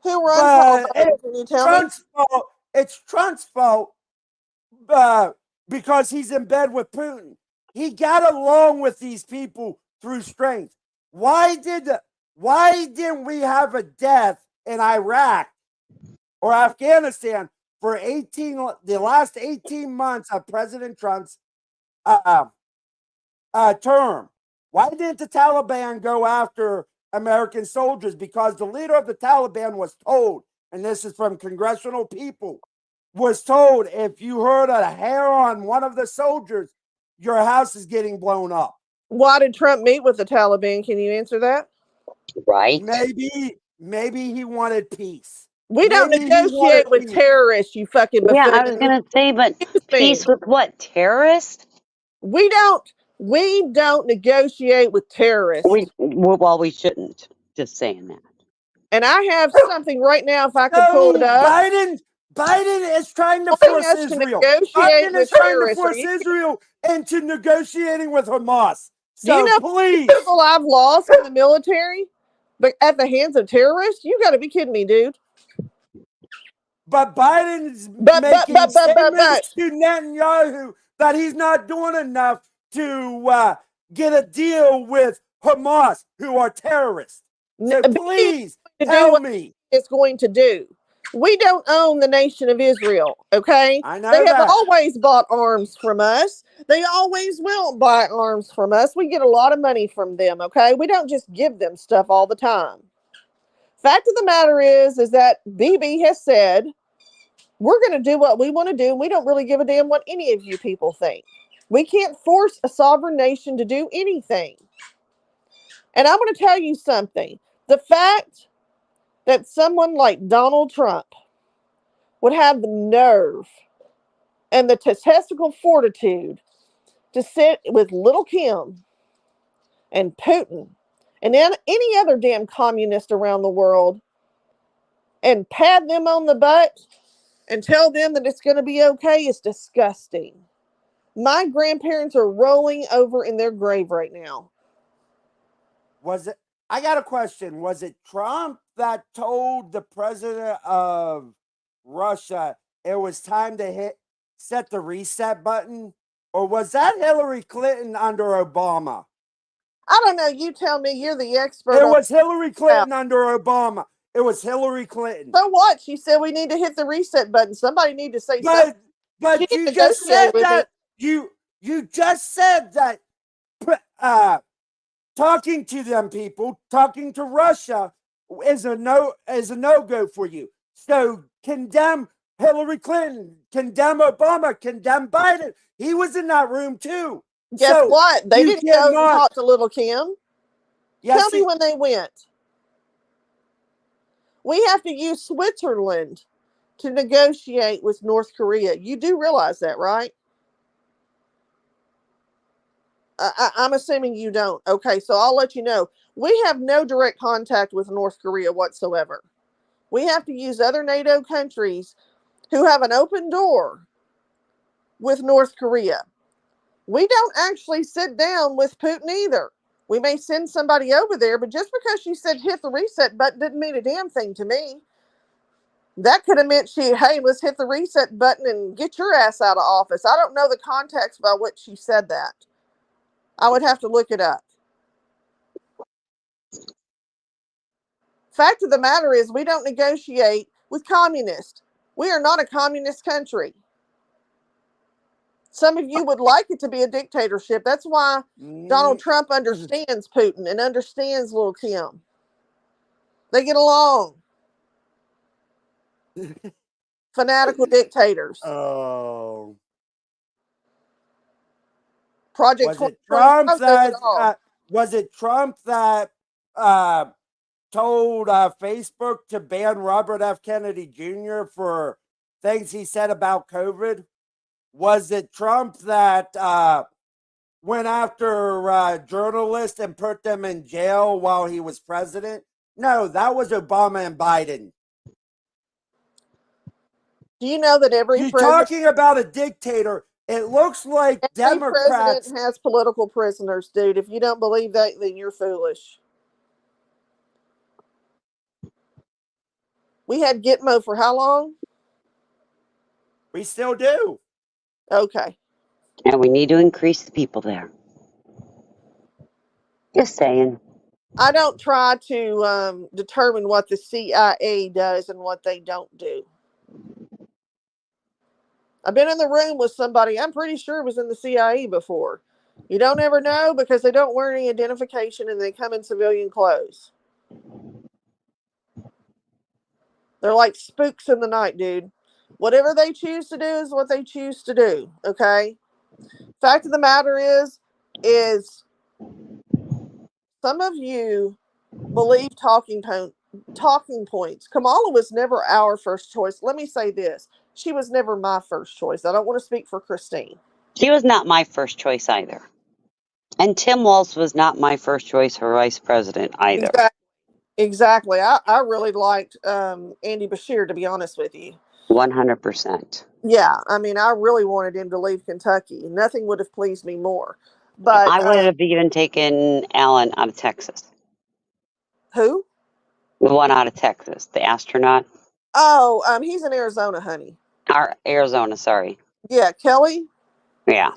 Who runs Halliburton? Can you tell me? Trump's fault. It's Trump's fault because he's in bed with Putin. He got along with these people through strength. Why didn't we have a death in Iraq or Afghanistan for the last 18 months of President Trump's term? Why didn't the Taliban go after American soldiers? Because the leader of the Taliban was told, and this is from congressional people, was told, if you hurt a hair on one of the soldiers, your house is getting blown up. Why did Trump meet with the Taliban? Can you answer that? Right. Maybe he wanted peace. We don't negotiate with terrorists, you fucking buffoon. Yeah, I was gonna say, but peace with what? Terrorists? We don't negotiate with terrorists. We shouldn't. Just saying that. And I have something right now, if I could pull it up. Biden is trying to force Israel. Biden is trying to force Israel into negotiating with Hamas. So do you know please, people I've lost in the military, but at the hands of terrorists? You got to be kidding me, dude. But Biden's making statements to Netanyahu that he's not doing enough to get a deal with Hamas, who are terrorists. So please tell me. It's going to do. We don't own the nation of Israel, okay? I know they have that. always bought arms from us. They always will buy arms from us. We get a lot of money from them, okay? We don't just give them stuff all the time. Fact of the matter is that BB has said, we're going to do what we want to do, and we don't really give a damn what any of you people think. We can't force a sovereign nation to do anything. And I'm going to tell you something. The fact that someone like Donald Trump would have the nerve and the testicle fortitude to sit with little Kim and Putin and then any other damn communist around the world and pat them on the butt and tell them that it's going to be okay is disgusting. My grandparents are rolling over in their grave right now. I got a question. Was it Trump that told the president of Russia it was time to set the reset button? Or was that Hillary Clinton under Obama? I don't know. You tell me. You're the expert. It was Hillary Clinton under Obama. It was Hillary Clinton. So what? She said we need to hit the reset button. Somebody need to say something. But you just said that you just said that talking to them people, talking to Russia is a no-go for you. So condemn Hillary Clinton, condemn Obama, condemn Biden. He was in that room too. Guess what? They didn't go and talk to little Kim. Tell me when they went. We have to use Switzerland to negotiate with North Korea. You do realize that, right? I'm assuming you don't. Okay, so I'll let you know. We have no direct contact with North Korea whatsoever. We have to use other NATO countries who have an open door with North Korea. We don't actually sit down with Putin either. We may send somebody over there, but just because she said hit the reset button didn't mean a damn thing to me. That could have meant hey, let's hit the reset button and get your ass out of office. I don't know the context by which she said that. I would have to look it up. Fact of the matter is, we don't negotiate with communists. We are not a communist country. Some of you would like it to be a dictatorship. That's why Donald Trump understands Putin and understands little Kim. They get along. Fanatical dictators. Oh. Project was it Trump that told Facebook to ban Robert F. Kennedy Jr. for things he said about COVID? Was it Trump that went after journalists and put them in jail while he was president? No, that was Obama and Biden. Do you know that You're talking about a dictator? It looks like every Democrats. President has political prisoners, dude. If you don't believe that, then you're foolish. We had Gitmo for how long? We still do. Okay. And we need to increase the people there. Just saying. I don't try to determine what the CIA does and what they don't do. I've been in the room with somebody, I'm pretty sure was in the CIA before. You don't ever know because they don't wear any identification and they come in civilian clothes. They're like spooks in the night, dude. Whatever they choose to do is what they choose to do, okay? Fact of the matter is some of you believe talking points. Kamala was never our first choice. Let me say this. She was never my first choice. I don't want to speak for Christine. She was not my first choice either. And Tim Walz was not my first choice for vice president either. Exactly. I really liked Andy Bashir, to be honest with you. 100%. Yeah. I mean, I really wanted him to leave Kentucky. Nothing would have pleased me more. But I would have even taken Alan out of Texas. Who? The one out of Texas, the astronaut. Oh, he's in Arizona, honey. Arizona, sorry. Yeah, Kelly. Yeah.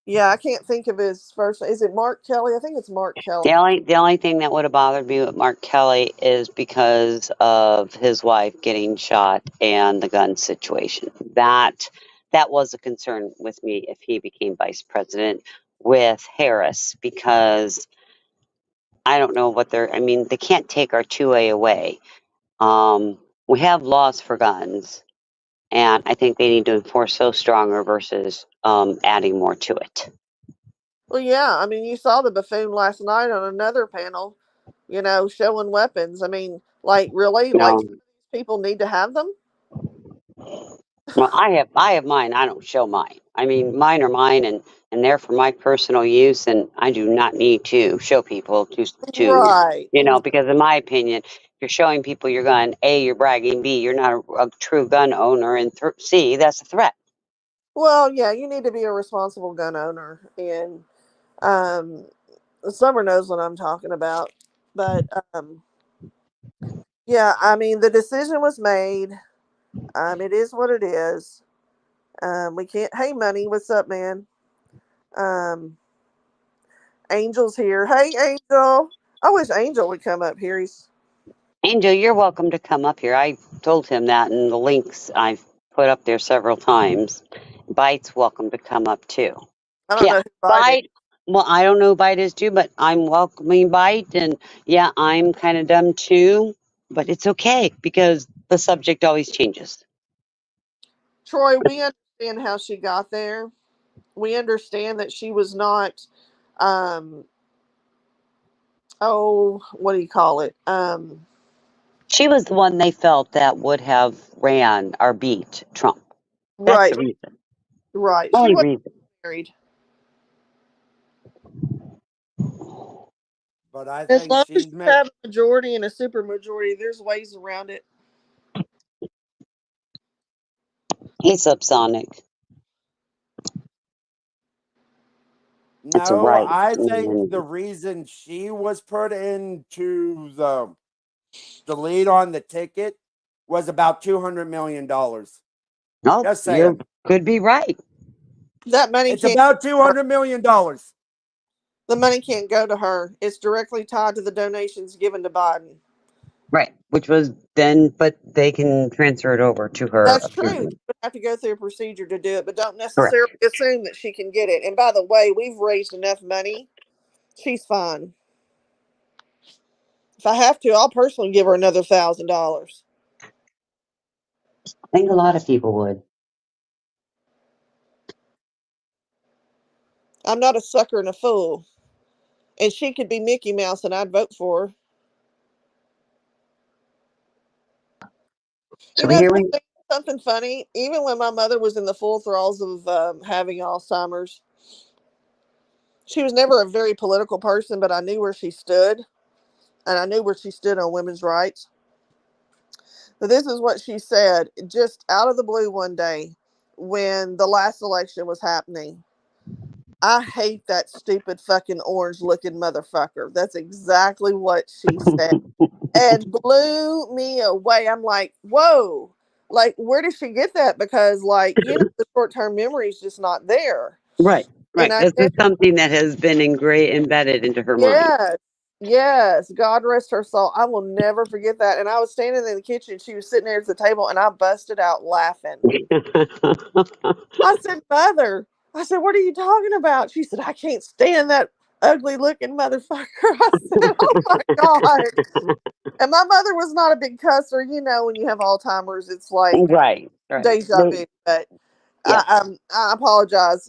Yeah, I can't think of his first. Is it Mark Kelly? I think it's Mark Kelly. The only thing that would have bothered me with Mark Kelly is because of his wife getting shot and the gun situation. That was a concern with me if he became vice president with Harris, because I don't know what they're. I mean, they can't take our 2A away. We have laws for guns, and I think they need to enforce those stronger versus adding more to it. Well, yeah. I mean, you saw the buffoon last night on another panel. Showing weapons. I mean, like really, like No. people need to have them. Well, I have mine. I don't show mine. I mean, mine are mine, and they're for my personal use, and I do not need to show people to Right. because in my opinion, if you're showing people your gun, A, you're bragging, B, you're not a true gun owner, and C, that's a threat. Well, yeah, you need to be a responsible gun owner, and um, Summer knows what I'm talking about. But yeah, I mean, the decision was made. It is what it is. We can't. Hey, money, what's up, man? Um, Angel's here. Hey, Angel. I wish Angel would come up here. Angel, you're welcome to come up here. I told him that in the links I've put up there several times. Bite's welcome to come up too. I don't Yeah, know who Bite is. Bite. Well, I don't know who Bite is too, but I'm welcoming Bite, and yeah, I'm kind of dumb too, but it's okay because the subject always changes. Troy, we understand how she got there. We understand that she was not. Um, what do you call it? She was the one they felt that would have ran or beat Trump. That's Right, the reason. right. She Only wasn't reason. married. But I As think long as she's you meant. have a majority and a super majority, there's ways around it. He's subsonic. It's a No, right. I think the reason she was put into the lead on the ticket was about $200 million. No, Just you saying. could be right. That money It's can't. about $200 million. The money can't go to her. It's directly tied to the donations given to Biden. Right. Which was then, but they can transfer it over to her. That's true. She would have to go through a procedure to do it, but don't Correct. necessarily assume that she can get it. And by the way, we've raised enough money. She's fine. If I have to, I'll personally give her another $1,000. I think a lot of people would. I'm not a sucker and a fool. And she could be Mickey Mouse and I'd vote for her. So here we Something funny. Even when my mother was in the full thralls of having Alzheimer's, she was never a very political person, but I knew where she stood. And I knew where she stood on women's rights. But this is what she said just out of the blue one day when the last election was happening. I hate that stupid fucking orange looking motherfucker. That's exactly what she said. And blew me away. I'm like, whoa. Like, where did she get that? Because, like, the short term memory is just not there. right. This And is something that has been embedded into her mind. yes, yes. God rest her soul. I will never forget that. And I was standing in the kitchen. She was sitting there at the table, and I busted out laughing. I said, Mother, I said, what are you talking about? She said, I can't stand that ugly looking motherfucker. I said, oh my God. And my mother was not a big cusser. When you have Alzheimer's, it's like right. deja vu. But Yes. I apologize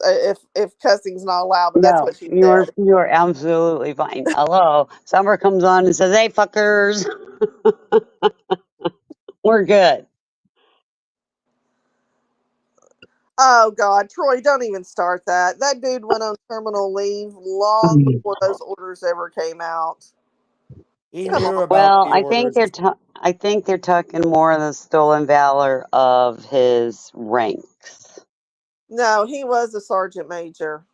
if cussing's not allowed, but that's No, what she you're said. you're absolutely fine. Hello. Summer comes on and says, "Hey, fuckers, we're good." Oh God, Troy, don't even start that. That dude went on terminal leave long before those orders ever came out. He Come knew on. about Well, the I think orders. I think they're talking more of the stolen valor of his ranks. No, he was a sergeant major.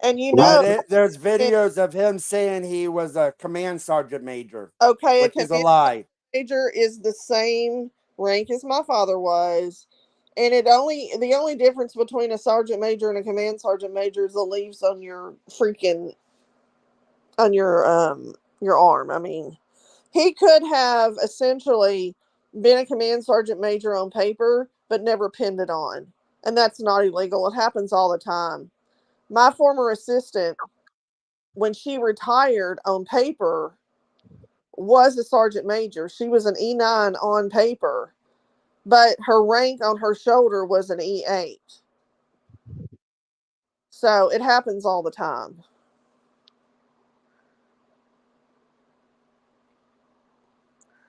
And But there's videos of him saying he was a command sergeant major, okay, a which is a command lie. major is the same rank as my father was, and the only difference between a sergeant major and a command sergeant major is the leaves on your your arm. I mean, he could have essentially been a command sergeant major on paper, but never pinned it on, and that's not illegal. It happens all the time. My former assistant, when she retired on paper, was a sergeant major. She was an E9 on paper, but her rank on her shoulder was an E8. So it happens all the time.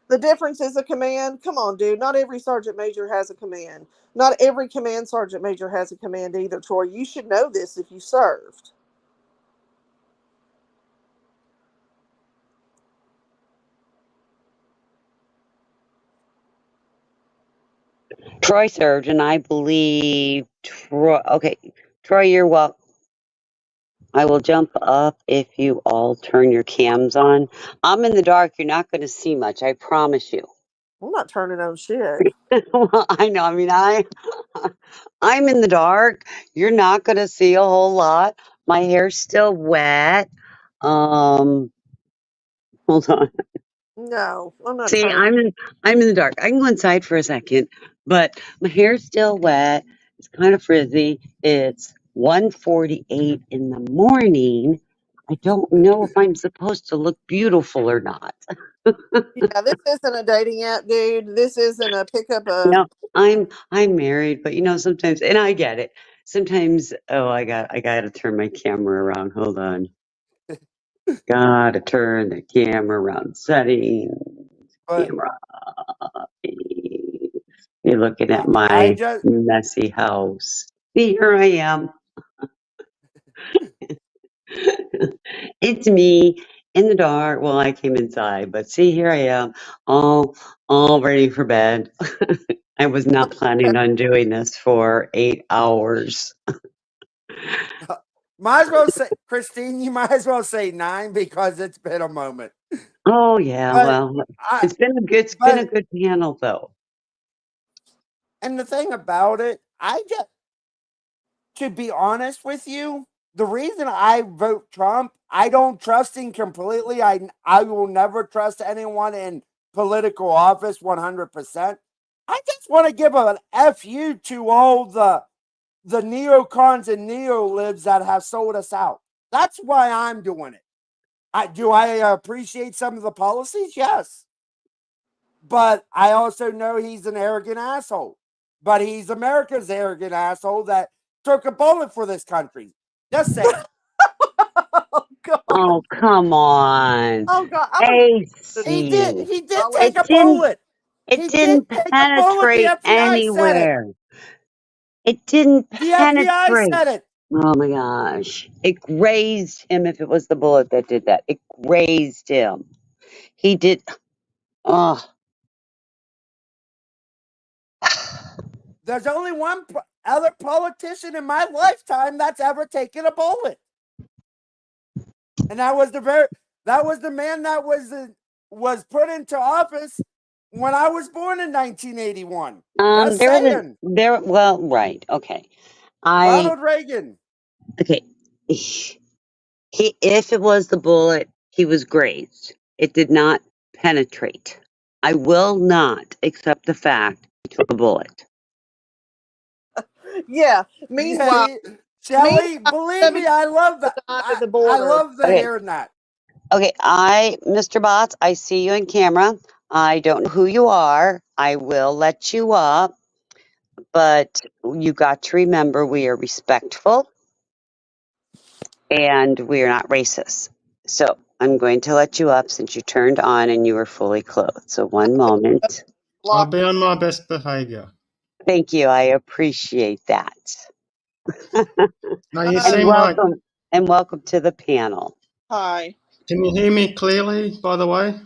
The difference is a command. Come on, dude. Not every sergeant major has a command. Not every command sergeant major has a command either, Troy. You should know this if you served. Troy served, and I believe Troy. Okay, Troy, you're welcome. I will jump up if you all turn your cams on. I'm in the dark. You're not going to see much. I promise you. I'm not turning on shit. Well, I know. I mean, I'm in the dark. You're not going to see a whole lot. My hair's still wet. Hold on. No, I'm not See, turning. I'm in the dark. I can go inside for a second, but my hair's still wet. It's kind of frizzy. It's 1:48 in the morning. I don't know if I'm supposed to look beautiful or not. Yeah, this isn't a dating app, dude. This isn't a pickup a. No, I'm married, but sometimes, and I get it. Sometimes, I gotta turn my camera around. Hold on. Gotta turn the camera around. Settings, But camera. You're looking at I my just messy house. See, here I am. It's me in the dark. Well, I came inside, but see, here I am, all ready for bed. I was not planning on doing this for 8 hours. might as well say, Christine, you might as well say 9 because it's been a moment. Oh yeah, But well, I, it's been a good panel though. and the thing about it, to be honest with you, the reason I vote Trump, I don't trust him completely. I will never trust anyone in political office 100%. I just want to give an FU to all the neocons and neolibs that have sold us out. That's why I'm doing it. Do I appreciate some of the policies? Yes. But I also know he's an arrogant asshole. But he's America's arrogant asshole that took a bullet for this country. Just saying. Oh God. Oh come on, Oh God. I'm gonna He AC. did. He did I'll take let It a didn't. bullet. It He did didn't take a bullet. The penetrate FBI said it. anywhere. It didn't The FBI penetrate. said it. Oh my gosh. It grazed him if it was the bullet that did that. It grazed him. He did. Oh. There's only one other politician in my lifetime that's ever taken a bullet. And that was the man that was put into office when I was born in 1981. Just saying. Well, right. Okay. Ronald Reagan. Okay. If it was the bullet, he was grazed. It did not penetrate. I will not accept the fact he took a bullet. Yeah. Meanwhile, Shelly, believe me, I love that. at the I border. love the Okay. hearing that. Okay, Mr. Bots, I see you in camera. I don't know who you are. I will let you up, but you got to remember we are respectful and we are not racist. So I'm going to let you up since you turned on and you were fully clothed. So one moment. I'll be on my best behavior. Thank you. I appreciate that. Now you And seem like. welcome to the panel. Hi. Can you hear me clearly, by the way?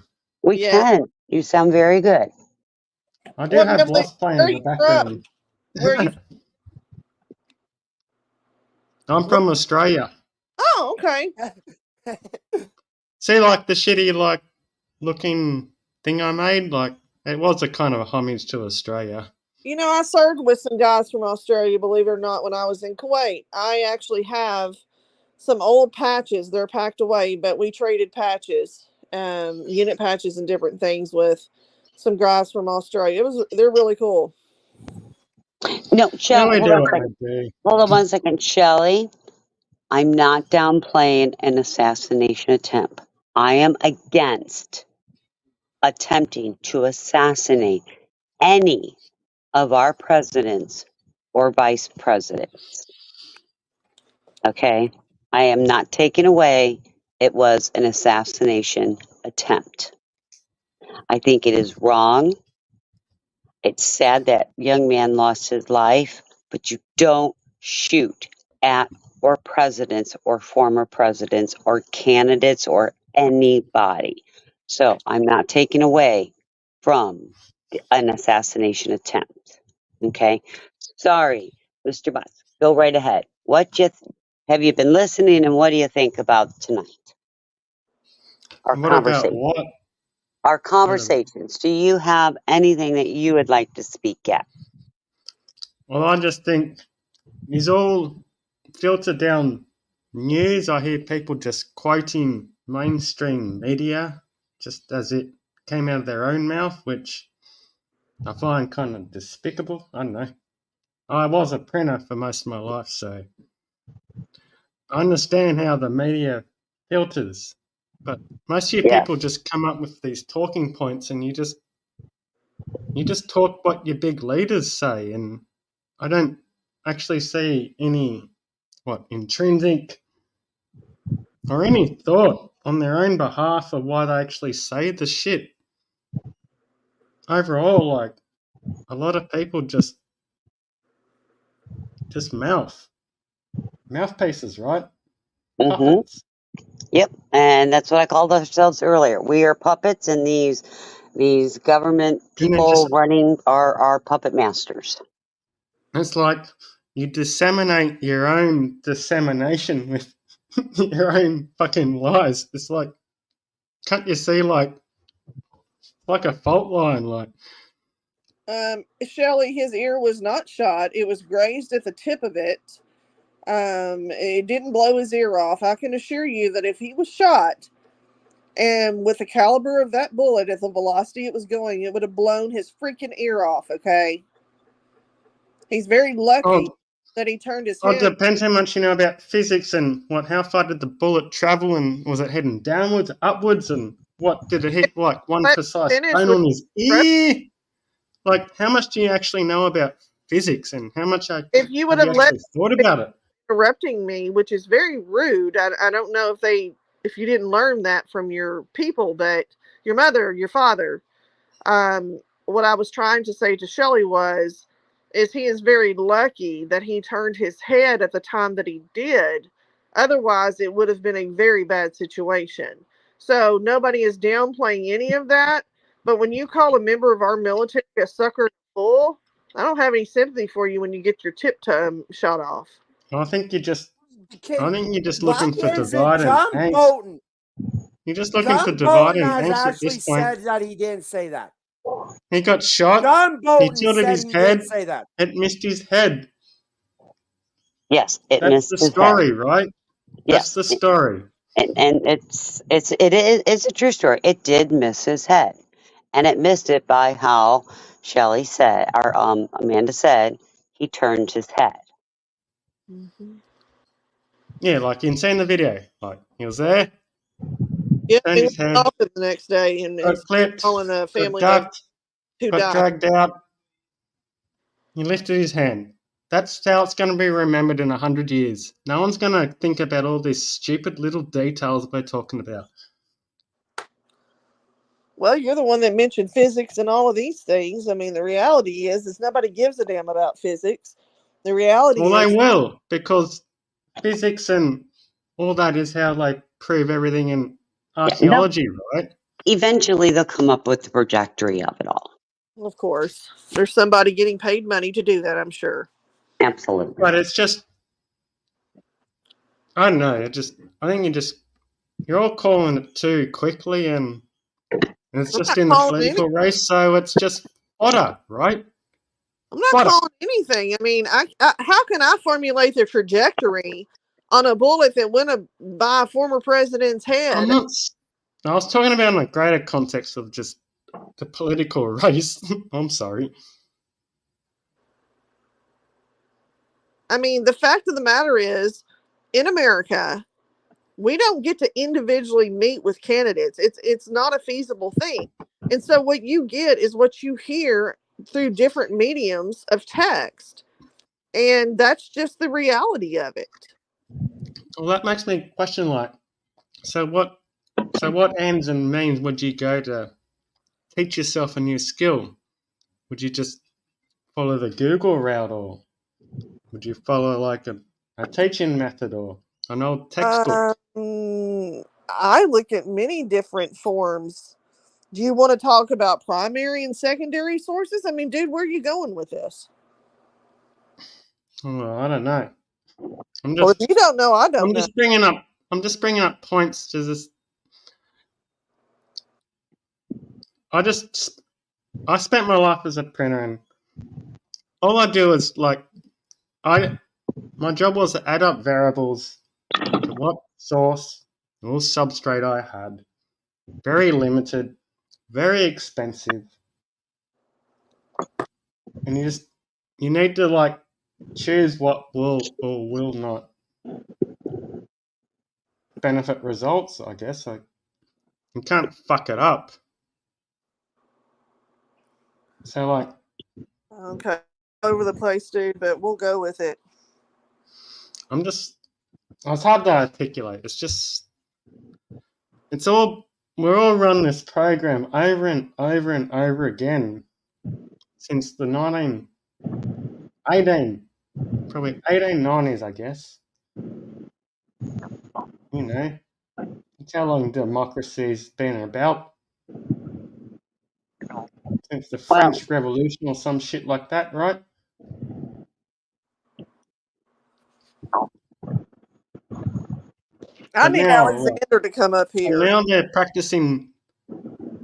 We can. You sound very good. I do have Really? Lost playing in the background. Where you? I'm from Australia. Oh, okay. See, like the shitty, like looking thing I made. Like, it was a kind of a homage to Australia. You know, I served with some guys from Australia, believe it or not, when I was in Kuwait. I actually have some old patches. They're packed away, but we traded patches, unit patches and different things with some guys from Australia. They're really cool. No, Yeah, Shelley, we hold do on a what second. we do. Hold on 1 second. Shelley, I'm not downplaying an assassination attempt. I am against attempting to assassinate any of our presidents or vice presidents. Okay? I am not taking away it was an assassination attempt. I think it is wrong. It's sad that young man lost his life, but you don't shoot at or presidents or former presidents or candidates or anybody. So I'm not taking away from an assassination attempt. Okay? Sorry, Mr. Butts. Go right ahead. Have you been listening, and what do you think about tonight? Our What about conversation. what? Our conversations. Do you have anything that you would like to speak at? Well, I just think it's all filtered down news. I hear people just quoting mainstream media just as it came out of their own mouth, which I find kind of despicable. I don't know. I was a printer for most of my life, so I understand how the media filters. But most of you Yeah. people just come up with these talking points and you just talk what your big leaders say, and I don't actually see any intrinsic or any thought on their own behalf of why they actually say the shit. Overall, like, a lot of people just mouthpieces, right? Mm-hmm. Puppets. Yep. And that's what I called ourselves earlier. We are puppets, and these government And people running are our puppet masters. it's like you disseminate your own dissemination with your own fucking lies. It's like, can't you see, like a fault line, like. Shelley, his ear was not shot. It was grazed at the tip of it. It didn't blow his ear off. I can assure you that if he was shot, and with the caliber of that bullet at the velocity it was going, it would have blown his freaking ear off, okay? He's very lucky that he turned his It head. depends how much you know about physics and how far did the bullet travel, and was it heading downwards, upwards, and what did it hit, like one Let me precise finish bone with on his ear? Like, how much do you actually know about physics, and how much if you would have have you let actually thought about it? interrupting me, which is very rude. I don't know if you didn't learn that from your people, but your mother, your father. What I was trying to say to Shelley is he is very lucky that he turned his head at the time that he did. Otherwise, it would have been a very bad situation. So nobody is downplaying any of that. But when you call a member of our military a sucker and a fool, I don't have any sympathy for you when you get your tip shot off. I think you're just Why looking for is it divide and John angst. Bolton? You're just looking for John divide Bolton and has angst at actually this point. said that he didn't say that. He got shot. John He Bolton tilted said his he head. didn't say that. It missed his head. Yes, it That's missed the his head. story, right? Yes, That's the story. and it's a true story. It did miss his head, and it missed it by how Shelley said, or Amanda said, he turned his head. Mm-hmm. Yeah, like you can see in the video. Like, he was there, Yeah, turned he his went head, off the next day and got clipped, calling a got family of ducked, who got died. dragged out. He lifted his hand. That's how it's going to be remembered in 100 years. No one's going to think about all these stupid little details we're talking about. Well, you're the one that mentioned physics and all of these things. I mean, the reality is nobody gives a damn about physics. The reality Well, is they will, because physics and all that is how they prove everything in archaeology, right? Eventually, they'll come up with the trajectory of it all. of course, there's somebody getting paid money to do that, I'm sure. Absolutely. But it's just, I don't know. I think you're all calling it too quickly, and And it's I'm just not in the calling any. political race, so it's just fodder, right? I'm not Fodder. calling anything. I mean, how can I formulate the trajectory on a bullet that went by a former president's head? I'm not. I was talking about in a greater context of just the political race. I'm sorry. I mean, the fact of the matter is, in America, we don't get to individually meet with candidates. It's not a feasible thing. And so what you get is what you hear through different mediums of text. And that's just the reality of it. Well, that makes me question, like, so what ends and means would you go to teach yourself a new skill? Would you just follow the Google route, or would you follow like a teaching method or an old textbook? I look at many different forms. Do you want to talk about primary and secondary sources? I mean, dude, where are you going with this? Well, I don't know. Well, if you don't know, I don't I'm know. just bringing up. I'm just bringing up points to this. I spent my life as a printer, and all I do is like my job was to add up variables to what source or substrate I had. Very limited, very expensive, and you need to like choose what will or will not benefit results. I guess like you can't fuck it up. So like Okay, over the place, dude, but we'll go with it. it's hard to articulate. We're all run this program over and over and over again since the 1890s, I guess. You know, that's how long democracy's been about. Since the Well, French Revolution or some shit like that, right? I But need now, Alexander to come up here. now they're practicing.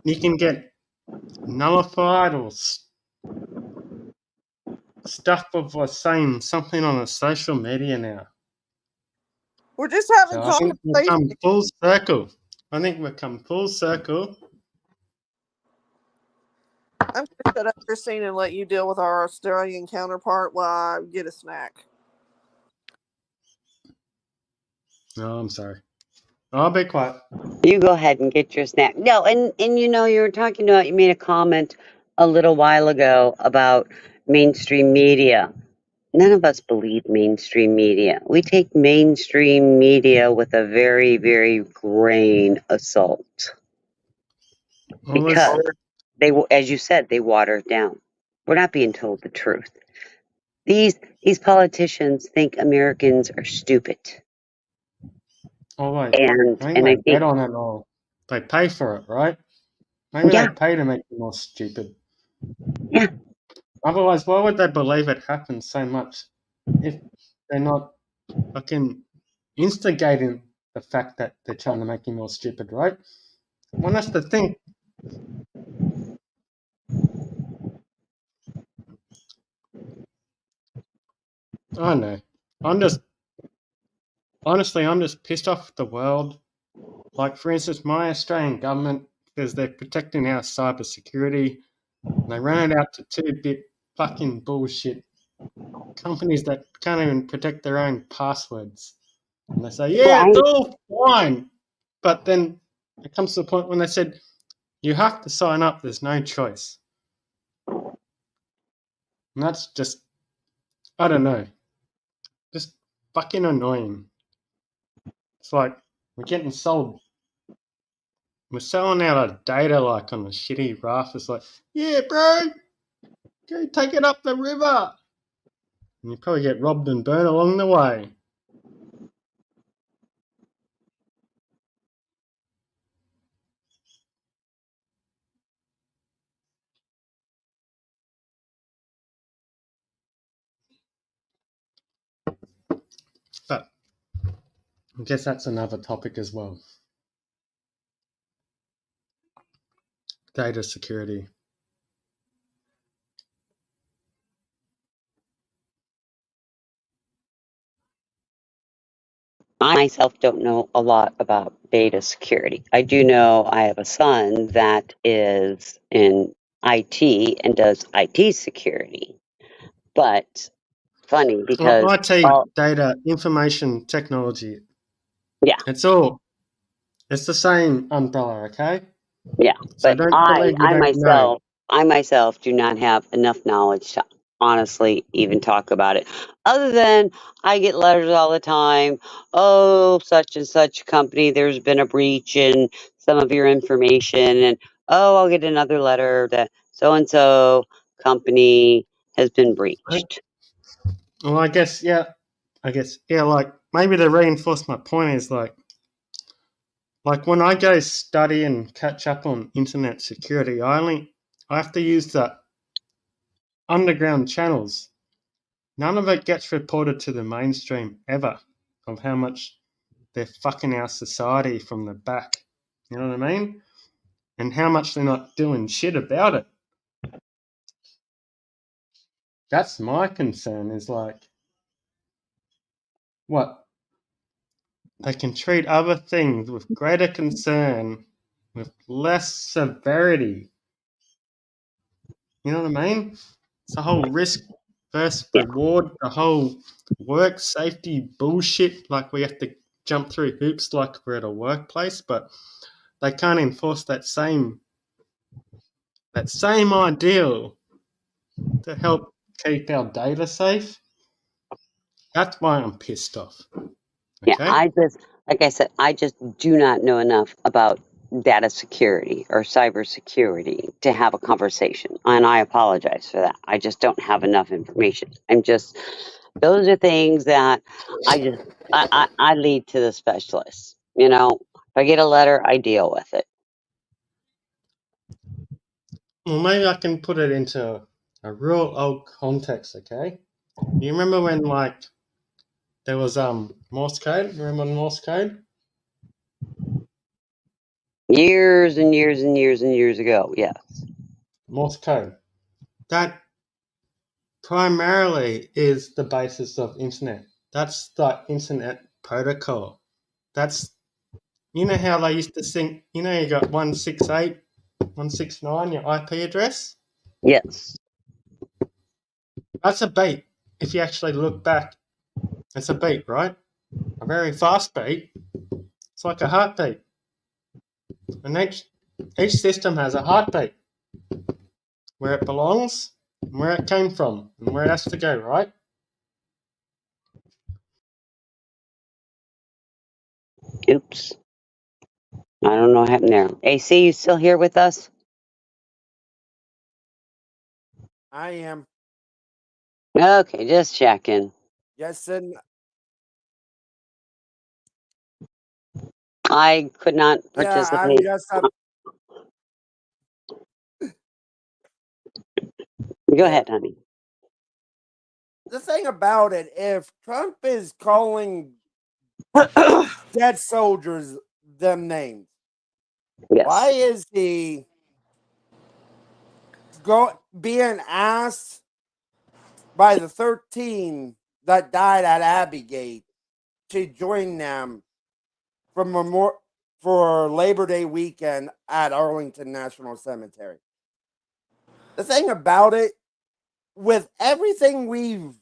You can get nullified or stuff of saying something on a social media now. We're just having So I think we've conversation. come full circle. I'm going to shut up, Christine, and let you deal with our Australian counterpart while I get a snack. No, I'm sorry. I'll be quiet. you go ahead and get your snack. No, and you know, you were talking about, you made a comment a little while ago about mainstream media. None of us believe mainstream media. We take mainstream media with a very, very grain of salt Well, because they, as you said, they water it down. We're not being told the truth. These politicians think Americans are stupid, oh wait, and I think and they I bet think, on it or they pay for it, right? Maybe yeah, they pay to make you more stupid. yeah. Otherwise, why would they believe it happens so much if they're not fucking instigating the fact that they're trying to make you more stupid, right? One has to think. I know. I'm just honestly, I'm just pissed off at the world. Like, for instance, my Australian government says they're protecting our cyber security. They ran it out to 2-bit fucking bullshit companies that can't even protect their own passwords. And they say, yeah, it's Right. all fine. But then it comes to the point when they said, you have to sign up, there's no choice. And that's just, I don't know, just fucking annoying. It's like we're getting sold, we're selling out our data like on a shitty raft. It's like, yeah, bro, go take it up the river. And you probably get robbed and burned along the way. But I guess that's another topic as well. data security? I myself don't know a lot about data security. I do know I have a son that is in IT and does IT security. But funny because IT, data, information technology. Yeah. It's the same umbrella, okay? Yeah, So but don't believe you don't know. I myself do not have enough knowledge to honestly even talk about it. Other than I get letters all the time. Oh, such and such company, there's been a breach in some of your information, and oh, I'll get another letter that so and so company has been breached. Well, I guess, yeah, like maybe to reinforce my point is like when I go study and catch up on internet security, I have to use the underground channels. None of it gets reported to the mainstream ever of how much they're fucking our society from the back. You know what I mean? And how much they're not doing shit about it. That's my concern is like, what? They can treat other things with greater concern, with less severity. You know what I mean? It's the whole risk versus reward, the whole work safety bullshit. Like we have to jump through hoops like we're at a workplace, but they can't enforce that same ideal to help keep our data safe. That's why I'm pissed off. Yeah, Okay? like I said, I just do not know enough about data security or cybersecurity to have a conversation. And I apologize for that. I just don't have enough information. Those are things that I lead to the specialists. You know, if I get a letter, I deal with it. Well, maybe I can put it into a real old context, okay? You remember when, like, there was Morse code? Remember Morse code? Years and years and years and years ago, yes. Morse code. That primarily is the basis of internet. That's the internet protocol. That's, you know how they used to think, you know, you got 168, 169, your IP address? Yes. That's a beat. If you actually look back, it's a beat, right? A very fast beat. It's like a heartbeat. And each system has a heartbeat. Where it belongs, and where it came from, and where it has to go, right? Oops. I don't know what happened there. AC, you still here with us? I am. Okay, just checking. Yes, and I could not yeah, I'm participate. just Go yeah. ahead, honey. The thing about it, if Trump is calling dead soldiers them names, why Yes. is he being asked by the 13 that died at Abbey Gate to join them for Labor Day weekend at Arlington National Cemetery? The thing about it, with everything we've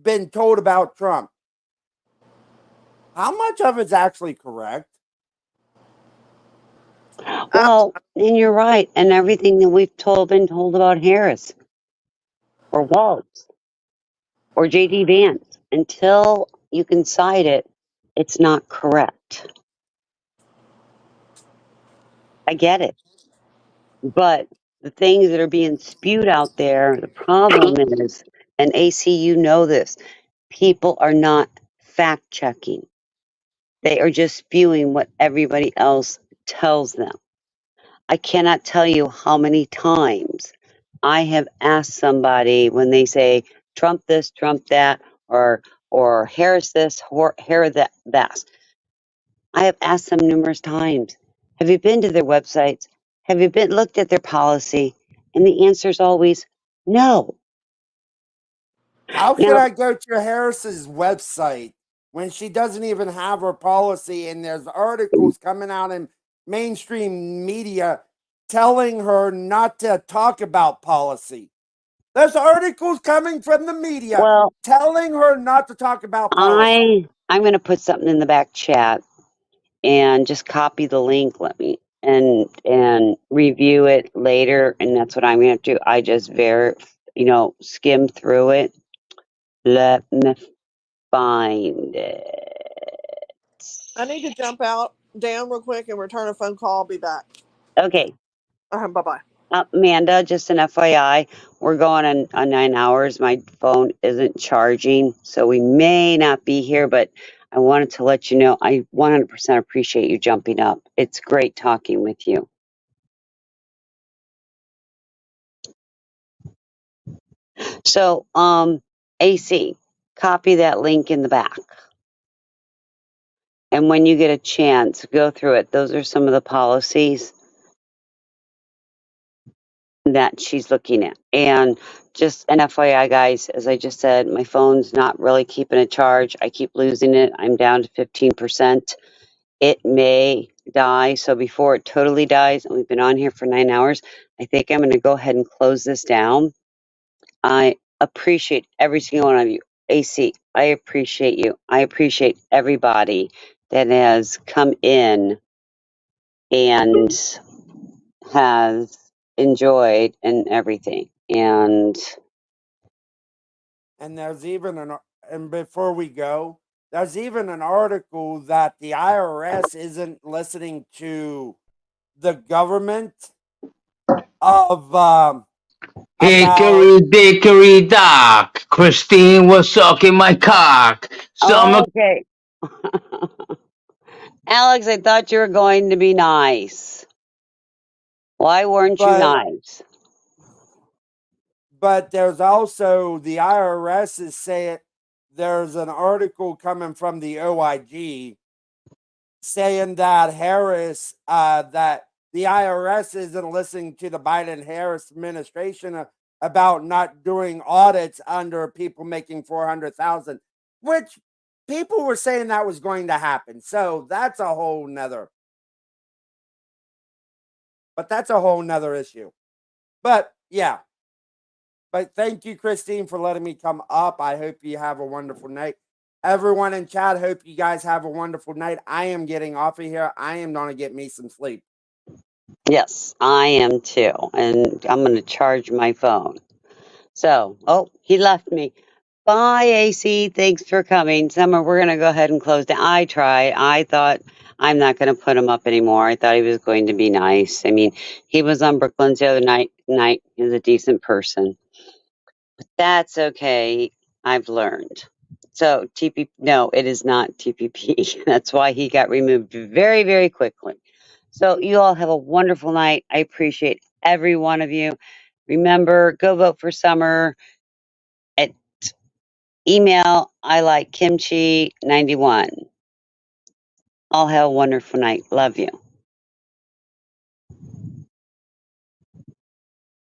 been told about Trump, how much of it's actually correct? Well, and you're right. And everything that we've been told about Harris or Waltz or JD Vance, until you can cite it, it's not correct. I get it. But the things that are being spewed out there, the problem is, and AC, you know this, people are not fact checking. They are just spewing what everybody else tells them. I cannot tell you how many times I have asked somebody when they say Trump this, Trump that, or Harris this, or Harris that. I have asked them numerous times, Have you been to their websites? Have you been looked at their policy? And the answer is always no. How could Now, I go to Harris's website when she doesn't even have her policy and there's articles coming out in mainstream media telling her not to talk about policy? There's articles coming from the media well, telling her not to talk about policy. I'm going to put something in the back chat and just copy the link. Let me and review it later, and that's what I'm going to do. I just skim through it. Let me find it. I need to jump out down real quick and return a phone call. I'll be back. Okay. Bye bye. Amanda, just an FYI, we're going on 9 hours. My phone isn't charging, so we may not be here, but I wanted to let you know I 100% appreciate you jumping up. It's great talking with you. So, AC, copy that link in the back. And when you get a chance, go through it. Those are some of the policies that she's looking at. And just an FYI, guys, as I just said, my phone's not really keeping a charge. I keep losing it. I'm down to 15%. It may die. So before it totally dies, and we've been on here for 9 hours, I think I'm going to go ahead and close this down. I appreciate every single one of you. AC, I appreciate you. I appreciate everybody that has come in and has enjoyed and everything. And And there's even and before we go, there's even an article that the IRS isn't listening to the government of about Hickory dickory dock. Christine was sucking my cock. okay. Alex, I thought you were going to be nice. Why weren't you but nice? there's also the IRS is saying there's an article coming from the OIG saying that Harris that the IRS isn't listening to the Biden Harris administration about not doing audits under people making 400,000, which people were saying that was going to happen. So that's a whole nother issue. But yeah. But thank you, Christine, for letting me come up. I hope you have a wonderful night. Everyone in chat, hope you guys have a wonderful night. I am getting off of here. I am going to get me some sleep. Yes, I am too. And I'm going to charge my phone. So, he left me. Bye, AC. Thanks for coming. Summer, we're going to go ahead and close down. I tried. I thought I'm not going to put him up anymore. I thought he was going to be nice. I mean, he was on Brooklyn's the other night. He was a decent person. But that's okay. I've learned. So, no, it is not TPP. That's why he got removed very, very quickly. So, you all have a wonderful night. I appreciate every one of you. Remember, go vote for Summer. At email, I like kimchi91. All have a wonderful night. Love you.